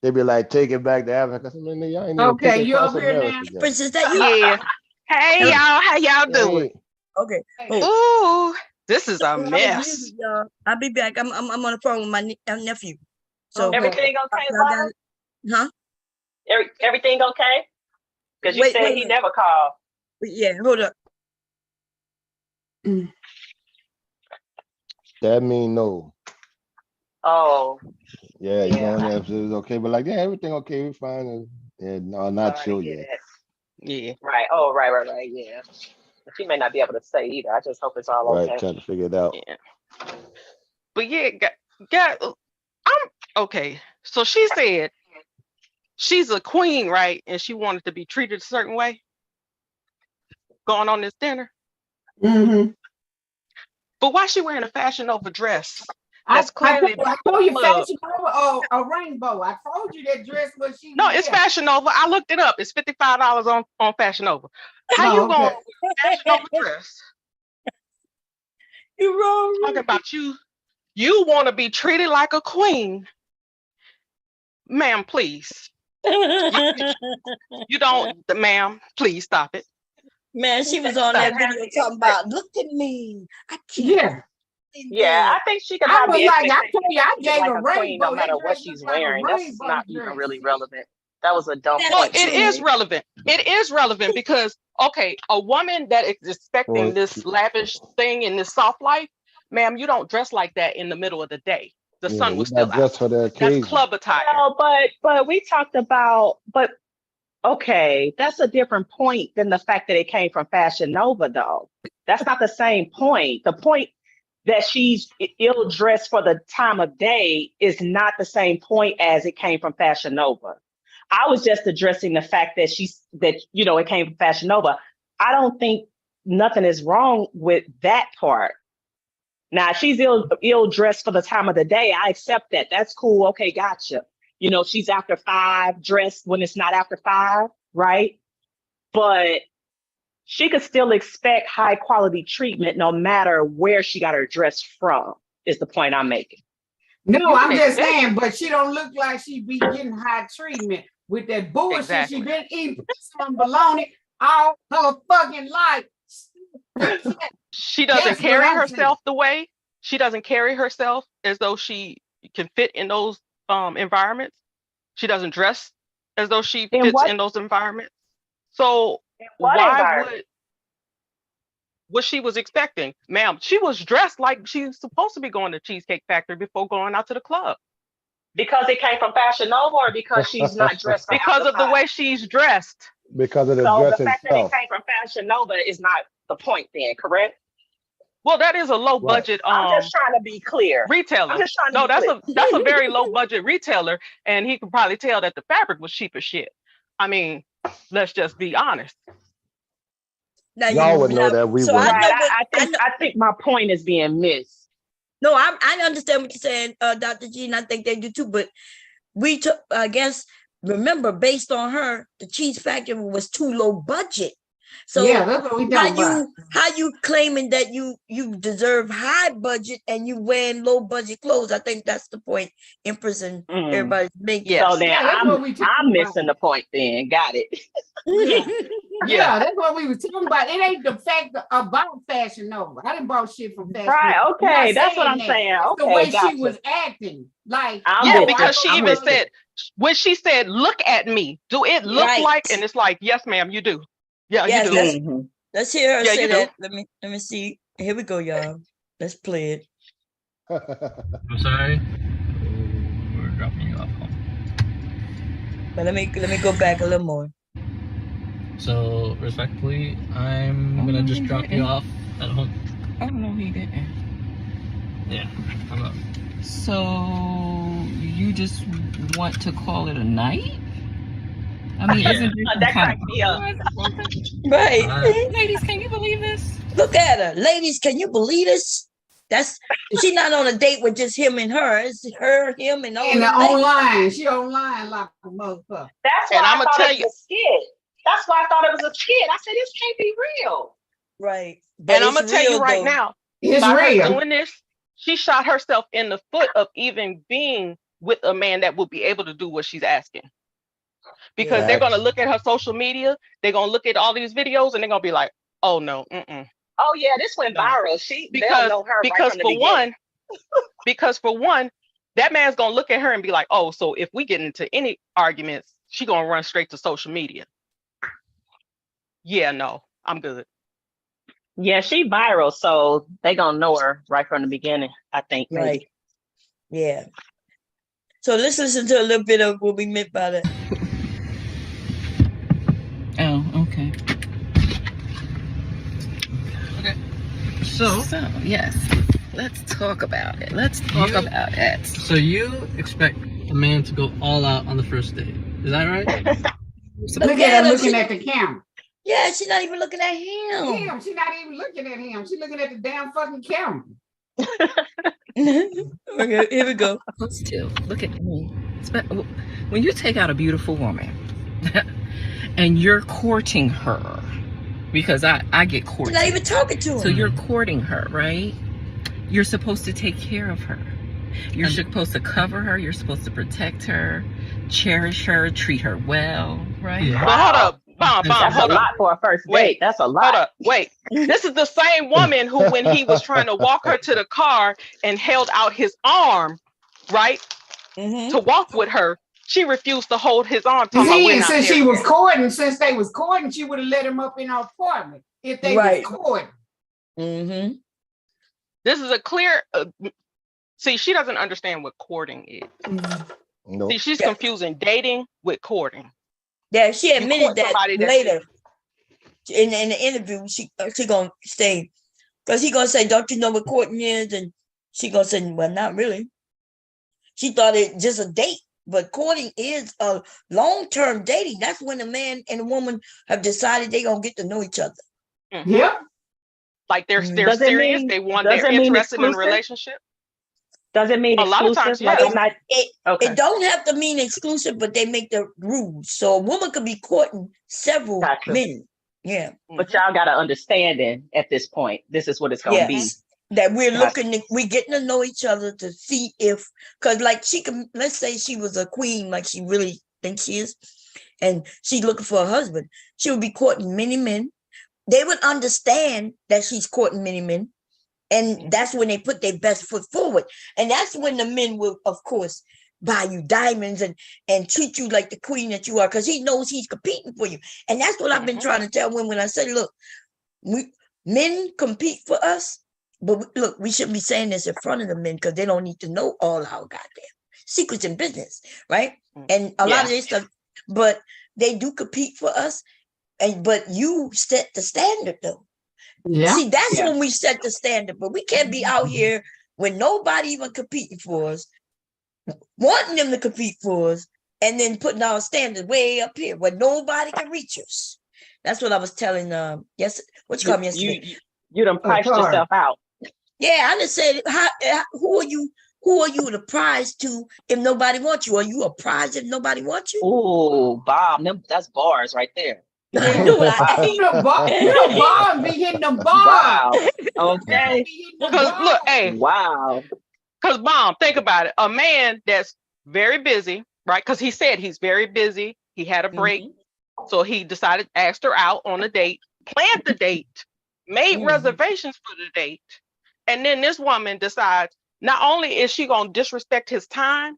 [SPEAKER 6] they be like, take it back to Africa. I said, man, y'all ain't even
[SPEAKER 5] Okay,
[SPEAKER 6] taking
[SPEAKER 5] you
[SPEAKER 6] across
[SPEAKER 5] over here now?
[SPEAKER 6] America yet.
[SPEAKER 1] Princess, that you?
[SPEAKER 9] Yeah. Hey,
[SPEAKER 1] Hello.
[SPEAKER 9] y'all. How y'all doing?
[SPEAKER 6] Hey,
[SPEAKER 1] Okay. Oh,
[SPEAKER 9] Ooh, this is a
[SPEAKER 1] I was
[SPEAKER 9] mess.
[SPEAKER 1] muted, y'all. I'll be back. I'm on the phone with my nephew. So
[SPEAKER 5] Okay.
[SPEAKER 8] Everything okay,
[SPEAKER 1] y'all got
[SPEAKER 8] Lana?
[SPEAKER 1] it? Huh?
[SPEAKER 8] Everything okay? Because you said he never called.
[SPEAKER 1] Yeah, hold up.
[SPEAKER 6] that mean no.
[SPEAKER 8] Oh,
[SPEAKER 6] Yeah, you
[SPEAKER 8] yeah.
[SPEAKER 6] know, if it's okay, but like, yeah, everything okay, we're fine. And no, not
[SPEAKER 8] Sorry
[SPEAKER 6] sure
[SPEAKER 8] to hear
[SPEAKER 6] yet.
[SPEAKER 8] that.
[SPEAKER 9] Yeah.
[SPEAKER 8] Right. Oh, right. Yeah. She may not be able to say either. I just hope it's all
[SPEAKER 6] Right,
[SPEAKER 8] okay.
[SPEAKER 6] trying to figure it out.
[SPEAKER 9] Yeah. But yeah, I'm okay. So she said she's a queen, right? And she wanted to be treated a certain way going on this dinner.
[SPEAKER 5] Mm-hmm.
[SPEAKER 9] But why she wearing a Fashion Over dress?
[SPEAKER 5] I
[SPEAKER 9] That's clearly
[SPEAKER 5] told you
[SPEAKER 9] club.
[SPEAKER 5] Fashion Over a rainbow. I told you that dress was she.
[SPEAKER 9] No, it's Fashion Over. I looked it up. It's $55 on Fashion Over. How you going with a Fashion Over dress?
[SPEAKER 1] You're wrong.
[SPEAKER 9] Talking about you. You want to be treated like a queen, ma'am? Please. You don't, ma'am. Please stop it.
[SPEAKER 1] Man, she was on that video talking about, look at me. I can't.
[SPEAKER 5] Yeah.
[SPEAKER 8] Yeah, I think she could
[SPEAKER 5] I
[SPEAKER 8] have
[SPEAKER 5] was
[SPEAKER 8] the
[SPEAKER 5] like, I
[SPEAKER 8] expectation
[SPEAKER 5] told you, I
[SPEAKER 8] to
[SPEAKER 5] gave
[SPEAKER 8] like
[SPEAKER 5] a
[SPEAKER 8] a queen
[SPEAKER 5] rainbow.
[SPEAKER 8] no matter
[SPEAKER 5] That
[SPEAKER 8] what
[SPEAKER 5] dress
[SPEAKER 8] she's
[SPEAKER 5] looked like a
[SPEAKER 8] wearing. That's
[SPEAKER 5] rainbow
[SPEAKER 8] not
[SPEAKER 5] dress.
[SPEAKER 8] even really relevant. That was a dumb
[SPEAKER 9] Well,
[SPEAKER 8] point.
[SPEAKER 9] it is relevant. It is relevant because, okay, a woman that is expecting
[SPEAKER 6] Well,
[SPEAKER 9] this lavish thing in this soft life, ma'am, you don't dress like that in the middle of the day. The
[SPEAKER 6] yeah,
[SPEAKER 9] sun
[SPEAKER 6] you're
[SPEAKER 9] was still
[SPEAKER 6] not
[SPEAKER 9] out.
[SPEAKER 6] dressed for the
[SPEAKER 9] That's
[SPEAKER 6] occasion.
[SPEAKER 9] club attire.
[SPEAKER 8] No, but we talked about, but okay, that's a different point than the fact that it came from Fashion Nova, though. That's not the same point. The point that she's ill dressed for the time of day is not the same point as it came from Fashion Nova. I was just addressing the fact that it came from Fashion Nova. I don't think nothing is wrong with that part. Now, if she's ill dressed for the time of the day, I accept that. That's cool. Okay, gotcha. She's after 5 dressed when it's not after 5, right? But she could still expect high quality treatment no matter where she got her dress from, is the point I'm making.
[SPEAKER 5] No, I'm just saying, but she don't look like she be getting high treatment with that bullshit.
[SPEAKER 9] Exactly.
[SPEAKER 5] She been eating some baloney all her fucking life.
[SPEAKER 9] She doesn't
[SPEAKER 5] That's
[SPEAKER 9] carry
[SPEAKER 5] what I'm
[SPEAKER 9] herself the way. She doesn't carry herself as though she can fit in those environments. She doesn't dress as though she fits in those environments. So why what she was expecting, ma'am? She was dressed like she's supposed to be going to Cheesecake Factory before going out to the club.
[SPEAKER 8] Because it came from Fashion Nova, or because she's not dressed for
[SPEAKER 9] because of the way she's dressed.
[SPEAKER 6] Because of the
[SPEAKER 8] so
[SPEAKER 6] dress
[SPEAKER 8] the fact
[SPEAKER 6] itself.
[SPEAKER 8] that it came from Fashion Nova is not the point then, correct?
[SPEAKER 9] Well, that is a low budget
[SPEAKER 8] I'm just trying to be clear.
[SPEAKER 9] retailer.
[SPEAKER 8] I'm just trying to be
[SPEAKER 9] that's a very low budget retailer, and he could probably tell that the fabric was cheap as shit. I mean, let's just be honest.
[SPEAKER 1] Now
[SPEAKER 6] Y'all would know that we
[SPEAKER 1] so
[SPEAKER 6] would.
[SPEAKER 8] I think my point is being missed.
[SPEAKER 1] No, I understand what you're saying, Dr. G, and I think they do too. But we took, I guess, remember, based on her, the cheese factory was too low budget. So
[SPEAKER 5] yeah, that's what we talking about.
[SPEAKER 1] How you claiming that you deserve high budget and you wearing low budget clothes? I think that's the point Empress and everybody's making.
[SPEAKER 8] So then I'm missing the point then. Got it.
[SPEAKER 5] Yeah, that's what we were talking about. It ain't the fact about Fashion Nova. I didn't bought shit from Fashion
[SPEAKER 8] Nova. Right, okay, that's what I'm
[SPEAKER 5] that.
[SPEAKER 8] saying.
[SPEAKER 5] It's
[SPEAKER 8] okay,
[SPEAKER 5] the way
[SPEAKER 8] gotcha.
[SPEAKER 5] she was acting. Like,
[SPEAKER 9] because she even said, when she said, look at me, do it look like, and it's like, yes, ma'am, you do. Yeah,
[SPEAKER 1] yes,
[SPEAKER 9] you do.
[SPEAKER 1] Let's hear her say that.
[SPEAKER 9] Do.
[SPEAKER 1] Let me see. Here we go, y'all. Let's play it.
[SPEAKER 13] I'm sorry. We're dropping you off home.
[SPEAKER 1] But let me go back a little more.
[SPEAKER 13] So respectfully, I'm gonna just drop you off at home.
[SPEAKER 3] Oh no, he didn't.
[SPEAKER 13] Yeah, I'm up.
[SPEAKER 3] So you just want to call it a night? I mean, isn't this
[SPEAKER 8] that cracked me up?
[SPEAKER 1] Right.
[SPEAKER 3] Ladies, can you believe this?
[SPEAKER 1] Look at her. Ladies, can you believe this? She's not on a date with just him and her. It's her, him, and all.
[SPEAKER 5] And online, she online like a motherfucker.
[SPEAKER 8] That's why I thought it was a skit. That's why I thought it was a skit. I said this can't be real.
[SPEAKER 1] Right.
[SPEAKER 9] But and I'm gonna tell you right now,
[SPEAKER 5] it's
[SPEAKER 9] by
[SPEAKER 5] real.
[SPEAKER 9] her doing this, she shot herself in the foot of even being with a man that will be able to do what she's asking. Because they're gonna look at her social media, they're gonna look at all these videos, and they're gonna be like, "Oh no,
[SPEAKER 8] oh yeah, this went viral." They'll know her
[SPEAKER 9] because
[SPEAKER 8] right from the beginning.
[SPEAKER 9] Because for one, that man's gonna look at her and be like, "Oh, so if we get into any arguments, she gonna run straight to social media." Yeah, no, I'm good.
[SPEAKER 8] Yeah, she viral, so they gonna know her right from the beginning, I think. Maybe.
[SPEAKER 1] Right. Yeah. So let's listen to a little bit of what we meant by that.
[SPEAKER 3] Oh, okay.
[SPEAKER 13] Okay. So
[SPEAKER 3] yes, let's talk about it. Let's talk about it.
[SPEAKER 13] So you expect a man to go all out on the first date? Is that right?
[SPEAKER 5] Look at her looking at the camera.
[SPEAKER 1] Yeah, she's not even looking at him.
[SPEAKER 5] Damn, she's not even looking at him. She's looking at the damn fucking camera.
[SPEAKER 1] Okay, here we go.
[SPEAKER 3] Still, look at me. When you take out a beautiful woman and you're courting her, because I get courted.
[SPEAKER 1] She's not even talking to her.
[SPEAKER 3] So you're courting her, right? You're supposed to take care of her. You're supposed to cover her. You're supposed to protect her, cherish her, treat her well, right?
[SPEAKER 13] Yeah.
[SPEAKER 9] But hold up.
[SPEAKER 8] That's a lot for a first date. That's a lot.
[SPEAKER 9] Hold up. Wait. This is the same woman who, when he was trying to walk her to the car and held out his arm, right, to walk with her, she refused to hold his arm.
[SPEAKER 5] Since they was courting, she would have let him up in her apartment if they was courting.
[SPEAKER 1] Mm-hmm.
[SPEAKER 9] This is a clear. See, she doesn't understand what courting is.
[SPEAKER 6] Nope.
[SPEAKER 9] See, she's confusing dating with courting.
[SPEAKER 1] Yeah, she admitted that later in the interview. She gonna say, because he gonna say, "Don't you know what courting is?" And she gonna say, "Well, not really." She thought it just a date, but courting is a long-term dating. That's when a man and a woman have decided they gonna get to know each other.
[SPEAKER 9] Mm-hmm. Yep. Like they're serious. They're interested in a relationship.
[SPEAKER 8] Does it mean
[SPEAKER 9] a lot of times? Yeah.
[SPEAKER 1] It don't have to mean exclusive, but they make the rules. So a woman could be courting several men. Yeah.
[SPEAKER 8] But y'all got to understanding at this point. This is what it's going to be.
[SPEAKER 1] That we're getting to know each other to see if, because like she can, let's say she was a queen, like she really thinks she is, and she's looking for a husband. She would be courting many men. They would understand that she's courting many men. And that's when they put their best foot forward. And that's when the men will, of course, buy you diamonds and treat you like the queen that you are, because he knows he's competing for you. And that's what I've been trying to tell women. I say, look, men compete for us, but look, we shouldn't be saying this in front of the men because they don't need to know all our goddamn secrets in business, right? And a lot of this stuff, but they do compete for us. But you set the standard, though. Yeah. See, that's when we set the standard, but we can't be out here when nobody even competing for us, wanting them to compete for us, and then putting our standard way up here where nobody can reach us. That's what I was telling yes, what you call me yesterday.
[SPEAKER 8] You done priced yourself out.
[SPEAKER 1] Yeah, I just said, who are you the prize to if nobody wants you? Are you a prize if nobody wants you?
[SPEAKER 8] Oh, Bob, that's bars right there.
[SPEAKER 5] You know, Bob be hitting them bars.
[SPEAKER 8] Wow. Okay.
[SPEAKER 9] Because look, hey.
[SPEAKER 8] Wow.
[SPEAKER 9] Because Mom, think about it. A man that's very busy, right? Because he said he's very busy. He had a break. So he decided, asked her out on a date, planned the date, made reservations for the date. And then this woman decides, not only is she going to disrespect his time,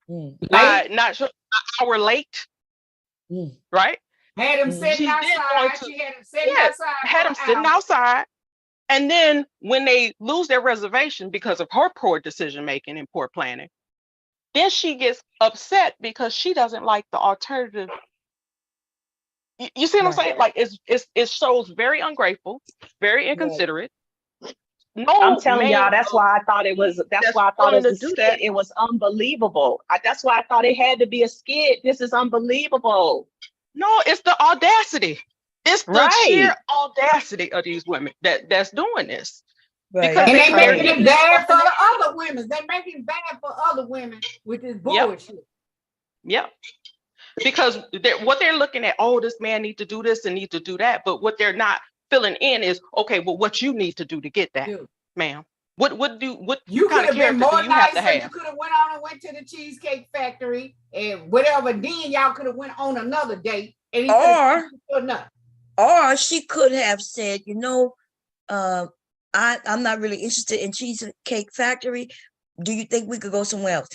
[SPEAKER 9] not an hour late, right?
[SPEAKER 5] Had him sitting outside. She had him sitting outside.
[SPEAKER 9] Had him sitting outside. And then when they lose their reservation because of her poor decision making and poor planning, then she gets upset because she doesn't like the alternative. You see what I'm saying? Like it shows very ungrateful, very inconsiderate. No,
[SPEAKER 8] I'm telling y'all, that's why I thought it was. That's why I thought it was a skit. It was unbelievable. That's why I thought it had to be a skit. This is unbelievable.
[SPEAKER 9] No, it's the audacity. It's the sheer audacity of these women that's doing this. Because
[SPEAKER 5] And
[SPEAKER 9] they
[SPEAKER 5] they
[SPEAKER 9] they're
[SPEAKER 5] making it
[SPEAKER 9] getting
[SPEAKER 5] bad for
[SPEAKER 9] spoken
[SPEAKER 5] the
[SPEAKER 9] against.
[SPEAKER 5] other women. They making it bad for other women with this
[SPEAKER 9] Yep.
[SPEAKER 5] bullshit.
[SPEAKER 9] Yep. Because what they're looking at, oh, this man needs to do this and need to do that. But what they're not filling in is, okay, well, what you need to do to get that,
[SPEAKER 5] Dude,
[SPEAKER 9] ma'am. What
[SPEAKER 5] you
[SPEAKER 9] kind
[SPEAKER 5] could
[SPEAKER 9] of
[SPEAKER 5] have been
[SPEAKER 9] character do
[SPEAKER 5] more
[SPEAKER 9] you have to
[SPEAKER 5] nicer. You
[SPEAKER 9] have?
[SPEAKER 5] could have went on and went to the Cheesecake Factory and whatever. Then y'all could have went on another date. And he
[SPEAKER 1] or she could have said, I'm not really interested in Cheesecake Factory. Do you think we could go somewhere else?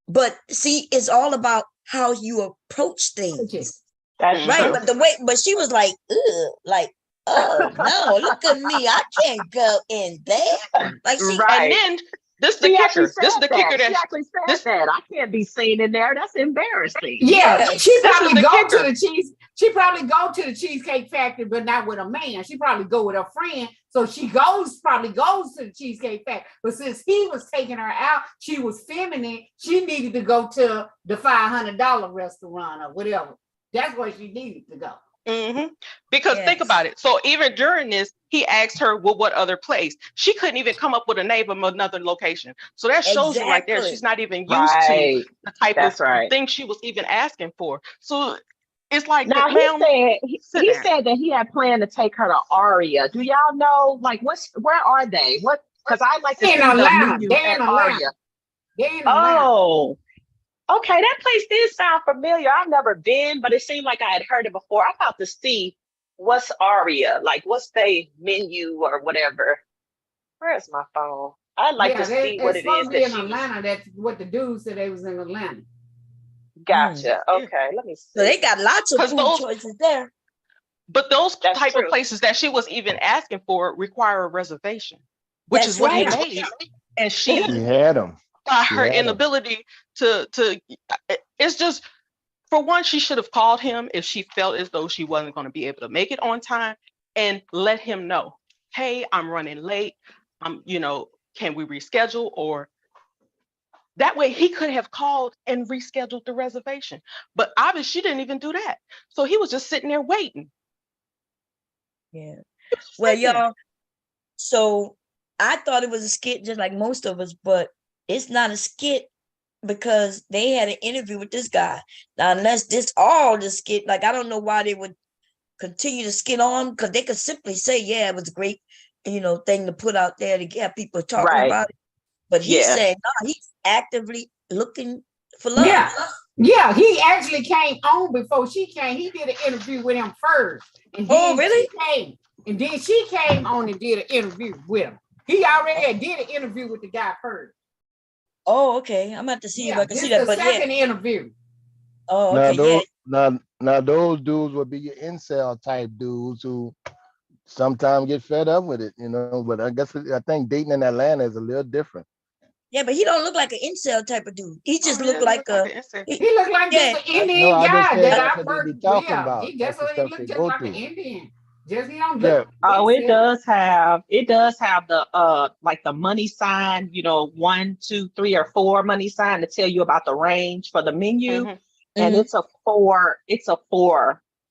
[SPEAKER 1] But see, it's all about how you approach things.
[SPEAKER 8] That's
[SPEAKER 1] right.
[SPEAKER 8] true.
[SPEAKER 1] But she was like, oh no, look at me. I can't go in there. Like she
[SPEAKER 9] And then this is the
[SPEAKER 8] She
[SPEAKER 9] kicker.
[SPEAKER 8] actually
[SPEAKER 9] This is
[SPEAKER 8] said
[SPEAKER 9] the
[SPEAKER 8] that.
[SPEAKER 9] kicker
[SPEAKER 8] She
[SPEAKER 9] that
[SPEAKER 8] actually said that. I can't be seen in there. That's embarrassing.
[SPEAKER 5] Yeah, she
[SPEAKER 9] This is
[SPEAKER 5] probably
[SPEAKER 9] the
[SPEAKER 5] go
[SPEAKER 9] kicker.
[SPEAKER 5] to the She probably go to the Cheesecake Factory, but not with a man. She probably go with a friend. So she probably goes to the Cheesecake Factory. But since he was taking her out, she was feminine. She needed to go to the $500 restaurant or whatever. That's where she needed to go.
[SPEAKER 9] Because think about it. So even during this, he asked her, well, what other place? She couldn't even come up with a name of another location. So that shows you right there, she's not even used to the type of thing she was even asking for. So it's like,
[SPEAKER 8] now he said that he had planned to take her to Aria. Do y'all know, like, where are they? What? Because I like to see the menu at Aria. Oh, okay. That place did sound familiar. I've never been, but it seemed like I had heard it before. I'm about to see what's Aria, like what's the menu or whatever. Where's my phone? I'd like to see what it is that
[SPEAKER 5] in Atlanta. That's what the dude said. They was in Atlanta.
[SPEAKER 8] Gotcha. Okay, let me see.
[SPEAKER 1] So they got lots of food choices there.
[SPEAKER 9] But those type of places that she was even asking for require a reservation, which is what he made. And she
[SPEAKER 6] had them.
[SPEAKER 9] By her inability to it's just, for one, she should have called him if she felt as though she wasn't going to be able to make it on time, and let him know, hey, I'm running late. Can we reschedule? Or that way he could have called and rescheduled the reservation. But obviously she didn't even do that. So he was just sitting there waiting.
[SPEAKER 1] Yeah. Well, y'all, so I thought it was a skit just like most of us, but it's not a skit because they had an interview with this guy. Now, unless this all the skit, like I don't know why they would continue to skit on, because they could simply say, yeah, it was a great, thing to put out there to get people talking about it. But he's saying, no, he's actively looking for love.
[SPEAKER 5] Yeah, he actually came on before she came. He did an interview with him first. And then
[SPEAKER 1] really?
[SPEAKER 5] She came. And then she came on and did an interview with him. He already did an interview with the guy first.
[SPEAKER 1] Oh, okay. I'm about to see if I can see that.
[SPEAKER 5] But second interview.
[SPEAKER 1] Oh, okay.
[SPEAKER 6] Now those dudes would be your incel type dudes who sometimes get fed up with it, But I think dating in Atlanta is a little different.
[SPEAKER 1] Yeah, but he don't look like an incel type of dude. He just look like a.
[SPEAKER 5] He look like just an Indian guy that I first
[SPEAKER 6] talking about.
[SPEAKER 5] He just look just like an Indian. Just he don't
[SPEAKER 8] look. Oh, it does have the like the money sign, 1, 2, 3, or 4 money sign to tell you about the range for the menu. And it's a 4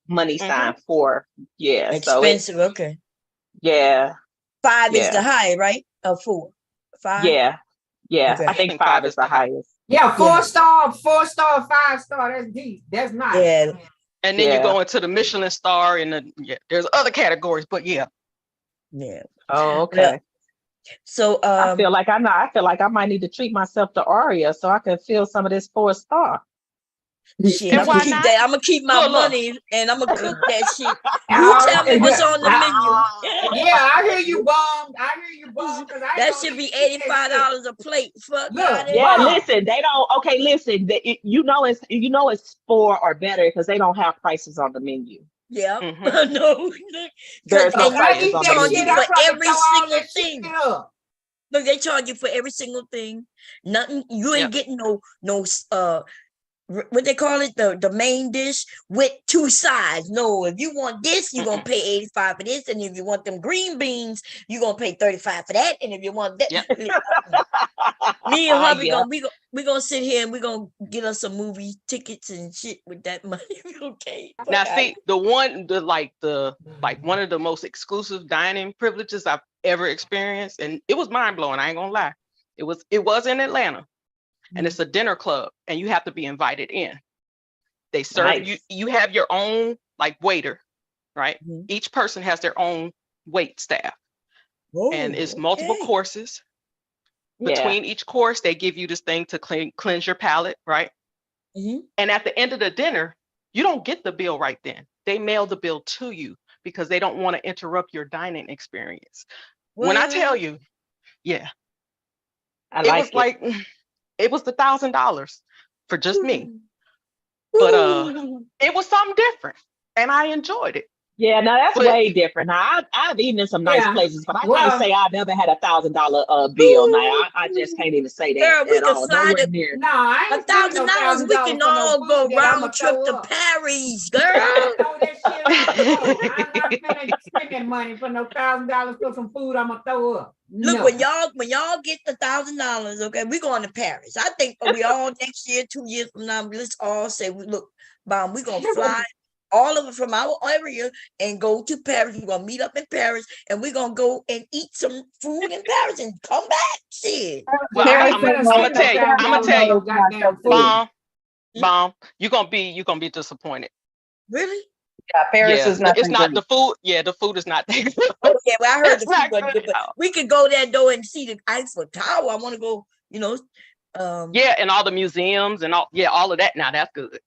[SPEAKER 8] money sign, 4. Yeah.
[SPEAKER 1] Expensive,
[SPEAKER 8] so
[SPEAKER 1] okay.
[SPEAKER 8] Yeah.
[SPEAKER 1] 5 is the high, right? 4. 5.
[SPEAKER 8] Yeah.
[SPEAKER 1] Okay.
[SPEAKER 8] I think 5 is the highest.
[SPEAKER 5] Yeah, 4-star, 4-star, 5-star. That's deep. That's nice.
[SPEAKER 1] Yeah.
[SPEAKER 9] And then you go into the Michelin star, and there's other categories, but
[SPEAKER 1] yeah.
[SPEAKER 8] Oh, okay.
[SPEAKER 1] So
[SPEAKER 8] I feel like I might need to treat myself to Aria so I can feel some of this 4-star.
[SPEAKER 1] Shit, I'm gonna keep my money and I'm gonna cook that shit. You tell me what's on the menu.
[SPEAKER 5] Yeah, I hear you, Bomb.
[SPEAKER 1] That should be $85 a plate. Fuck
[SPEAKER 8] listen, they don't. Okay, listen. It's 4 or better because they don't have prices on the menu.
[SPEAKER 1] Yeah, no.
[SPEAKER 8] There's no prices on the menu
[SPEAKER 1] for every single thing. Look, they charge you for every single thing. Nothing. You ain't getting no what they call it, the main dish with 2 sides. No, if you want this, you're gonna pay 85 for this, and if you want them green beans, you're gonna pay 35 for that, and if you want that, me and hubby we gonna sit here and we gonna get us some movie tickets and shit with that money. Okay.
[SPEAKER 9] Now see, one of the most exclusive dining privileges I've ever experienced, and it was mind blowing. I ain't gonna lie. It was in Atlanta, and it's a dinner club, and you have to be invited in. They serve you. You have your own like waiter, right? Each person has their own wait staff, and it's multiple courses. Between each course, they give you this thing to cleanse your palate, right? And at the end of the dinner, you don't get the bill right then. They mail the bill to you because they don't want to interrupt your dining experience. When I tell you, it was $1,000 for just me. But it was something different, and I enjoyed it.
[SPEAKER 8] Yeah, now that's way different. Now I've eaten in some nice places, but I can't say I've never had $1,000 bill. Now I just can't even say that.
[SPEAKER 1] Girl, we
[SPEAKER 8] at
[SPEAKER 1] can
[SPEAKER 8] all.
[SPEAKER 1] slide
[SPEAKER 8] Nowhere near.
[SPEAKER 5] No, I ain't
[SPEAKER 1] $1,000. We can all go round trip to Paris, girl.
[SPEAKER 5] I know that shit. I'm not gonna spend that money for no $1,000 for some food. I'm gonna throw up.
[SPEAKER 1] Look, when y'all get the $1,000, okay, we're going to Paris. I think we all next year, 2 years from now, let's all say, look, Mom, we're gonna fly all of it from our area and go to Paris. We're gonna meet up in Paris, and we're gonna go and eat some food in Paris and come back. Shit.
[SPEAKER 9] Well, I'm gonna tell you, Bomb, you're gonna be disappointed.
[SPEAKER 1] Really?
[SPEAKER 8] Yeah, Paris is not.
[SPEAKER 9] It's not the food. Yeah, the food is not that good.
[SPEAKER 1] Okay, well, I heard the food wasn't good, but we could go there though and see the Eiffel Tower. I want to go.
[SPEAKER 9] And all the museums and all of that. Now that's good.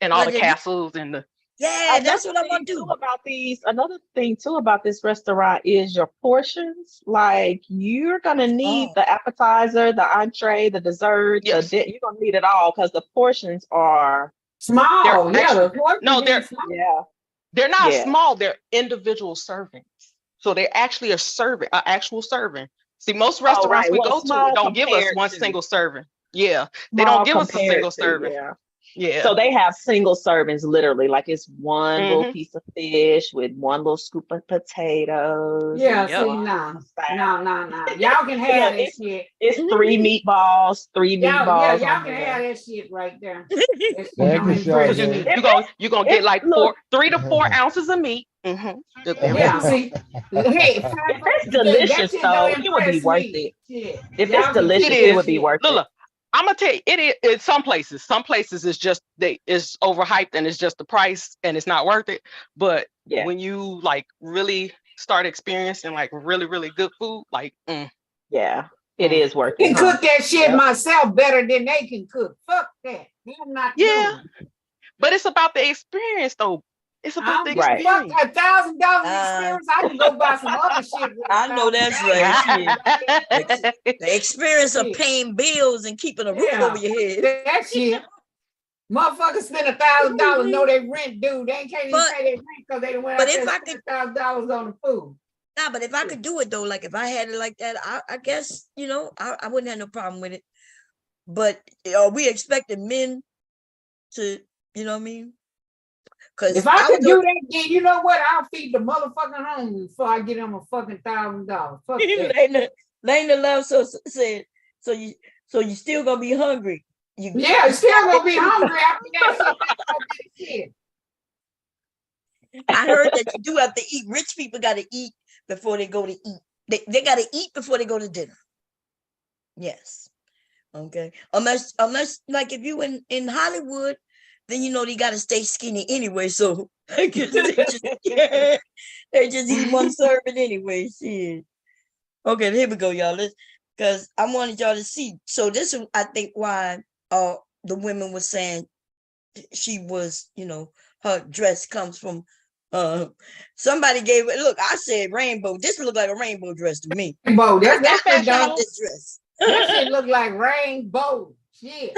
[SPEAKER 9] And all the castles and the.
[SPEAKER 1] Yeah, that's what I want to do
[SPEAKER 8] about these. Another thing too about this restaurant is your portions. Like you're gonna need the appetizer, the entree, the dessert. You're gonna need it all because the portions are
[SPEAKER 5] small.
[SPEAKER 9] They're not small. They're individual servings. So they actually are actual serving. See, most restaurants we go to don't give us one single serving. Yeah, they don't give us a single serving. Yeah.
[SPEAKER 8] So they have single servings, literally, like it's one little piece of fish with one little scoop of potatoes.
[SPEAKER 5] Yeah, see, no. Y'all can have that shit.
[SPEAKER 8] It's 3 meatballs, 3 meatballs.
[SPEAKER 5] Yeah, y'all can have that shit right there.
[SPEAKER 9] You're gonna get like 3 to 4 ounces of meat.
[SPEAKER 5] Yeah, see,
[SPEAKER 8] if it's delicious, though, it would be worth it. If it's delicious, it would be worth it.
[SPEAKER 9] I'm gonna tell you, it is some places. Some places it's just it's overhyped and it's just the price and it's not worth it. But when you like really start experiencing like really, really good food, like
[SPEAKER 8] it is worth it.
[SPEAKER 5] I can cook that shit myself better than they can cook. Fuck that. I'm not
[SPEAKER 9] but it's about the experience though. It's about the experience.
[SPEAKER 5] Fuck $1,000 experience. I can go buy some other shit.
[SPEAKER 1] I know that's right. The experience of paying bills and keeping a roof over your head.
[SPEAKER 5] That shit. Motherfuckers spend $1,000, know they rent due. They can't even pay their rent because they went out there and spent $1,000 on the food.
[SPEAKER 1] Nah, but if I could do it though, like if I had it like that, I guess, I wouldn't have no problem with it. But are we expecting men to, you know what I mean?
[SPEAKER 5] If I could do that, then you know what? I'll feed the motherfucking hungry before I get them a fucking $1,000. Fuck that.
[SPEAKER 1] Lena Love said, so you still gonna be hungry.
[SPEAKER 5] You still gonna be hungry after that shit.
[SPEAKER 1] I heard that you do have to eat. Rich people gotta eat before they go to eat. They gotta eat before they go to dinner. Yes. Okay. Unless like if you in Hollywood, then they gotta stay skinny anyway. So I guess they just eat one serving anyway. Shit. Okay, here we go, y'all. Because I wanted y'all to see. So this is, I think, why the women were saying she was, her dress comes from. Somebody gave it. Look, I said rainbow. This looked like a rainbow dress to me.
[SPEAKER 5] Rainbow. That's
[SPEAKER 1] this dress.
[SPEAKER 5] That shit look like rainbow. Shit.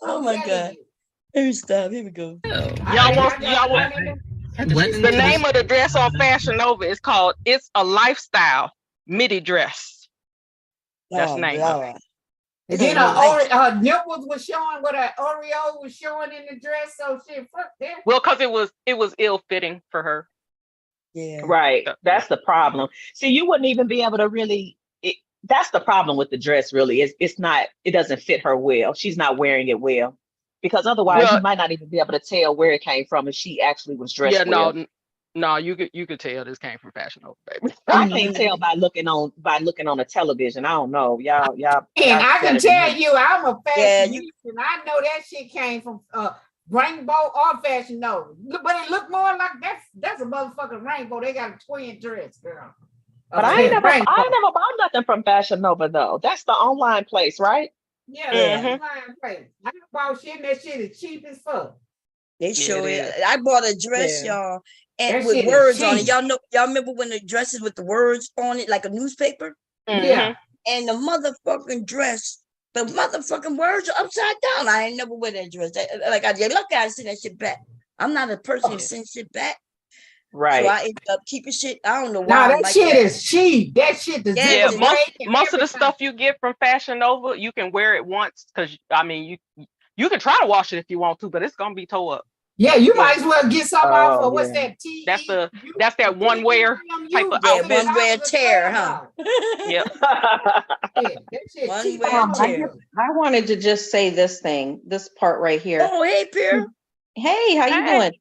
[SPEAKER 1] Oh my God. Let me stop. Here we go.
[SPEAKER 9] Y'all want the name of the dress on Fashion Nova is called "It's a Lifestyle Midi Dress." That's the name of it.
[SPEAKER 5] And then her nipples was showing, what her Oreo was showing in the dress. So shit, fuck that.
[SPEAKER 9] Well, because it was ill fitting for her.
[SPEAKER 1] Yeah.
[SPEAKER 8] Right. That's the problem. See, you wouldn't even be able to really. That's the problem with the dress. Really, it's not. It doesn't fit her well. She's not wearing it well, because otherwise you might not even be able to tell where it came from if she actually was dressed well.
[SPEAKER 9] No, you could tell this came from Fashion Nova, baby.
[SPEAKER 8] I can't tell by looking on a television. I don't know, y'all.
[SPEAKER 5] And I can tell you, I'm a fashionista, and I know that shit came from Rainbow or Fashion Nova, but it looked more like that's a motherfucking Rainbow. They got a twin dress, girl.
[SPEAKER 8] But I ain't never bought nothing from Fashion Nova though. That's the online place, right?
[SPEAKER 5] Yeah, that's the online place. I bought shit, and that shit is cheap as fuck.
[SPEAKER 1] They show it. I bought a dress, y'all, and
[SPEAKER 5] That
[SPEAKER 1] with
[SPEAKER 5] shit is
[SPEAKER 1] words on it.
[SPEAKER 5] cheap.
[SPEAKER 1] Y'all remember when the dresses with the words on it, like a newspaper?
[SPEAKER 5] Yeah.
[SPEAKER 1] And the motherfucking dress, the motherfucking words are upside down. I ain't never wear that dress. Like I did, look at it, send that shit back. I'm not a person who sends shit back.
[SPEAKER 8] Right.
[SPEAKER 1] So I end up keeping shit. I don't know why.
[SPEAKER 5] Nah, that shit is cheap. That shit is
[SPEAKER 9] most of the stuff you get from Fashion Nova, you can wear it once, because I mean you can try to wash it if you want to, but it's gonna be tore up.
[SPEAKER 5] Yeah, you might as well get some off of what's that?
[SPEAKER 9] That's that one wear type of outfit.
[SPEAKER 1] One wear tear, huh?
[SPEAKER 9] Yeah.
[SPEAKER 1] One wear tear.
[SPEAKER 14] I wanted to just say this part right here.
[SPEAKER 1] Oh, hey, Pierre.
[SPEAKER 14] Hey, how you doing?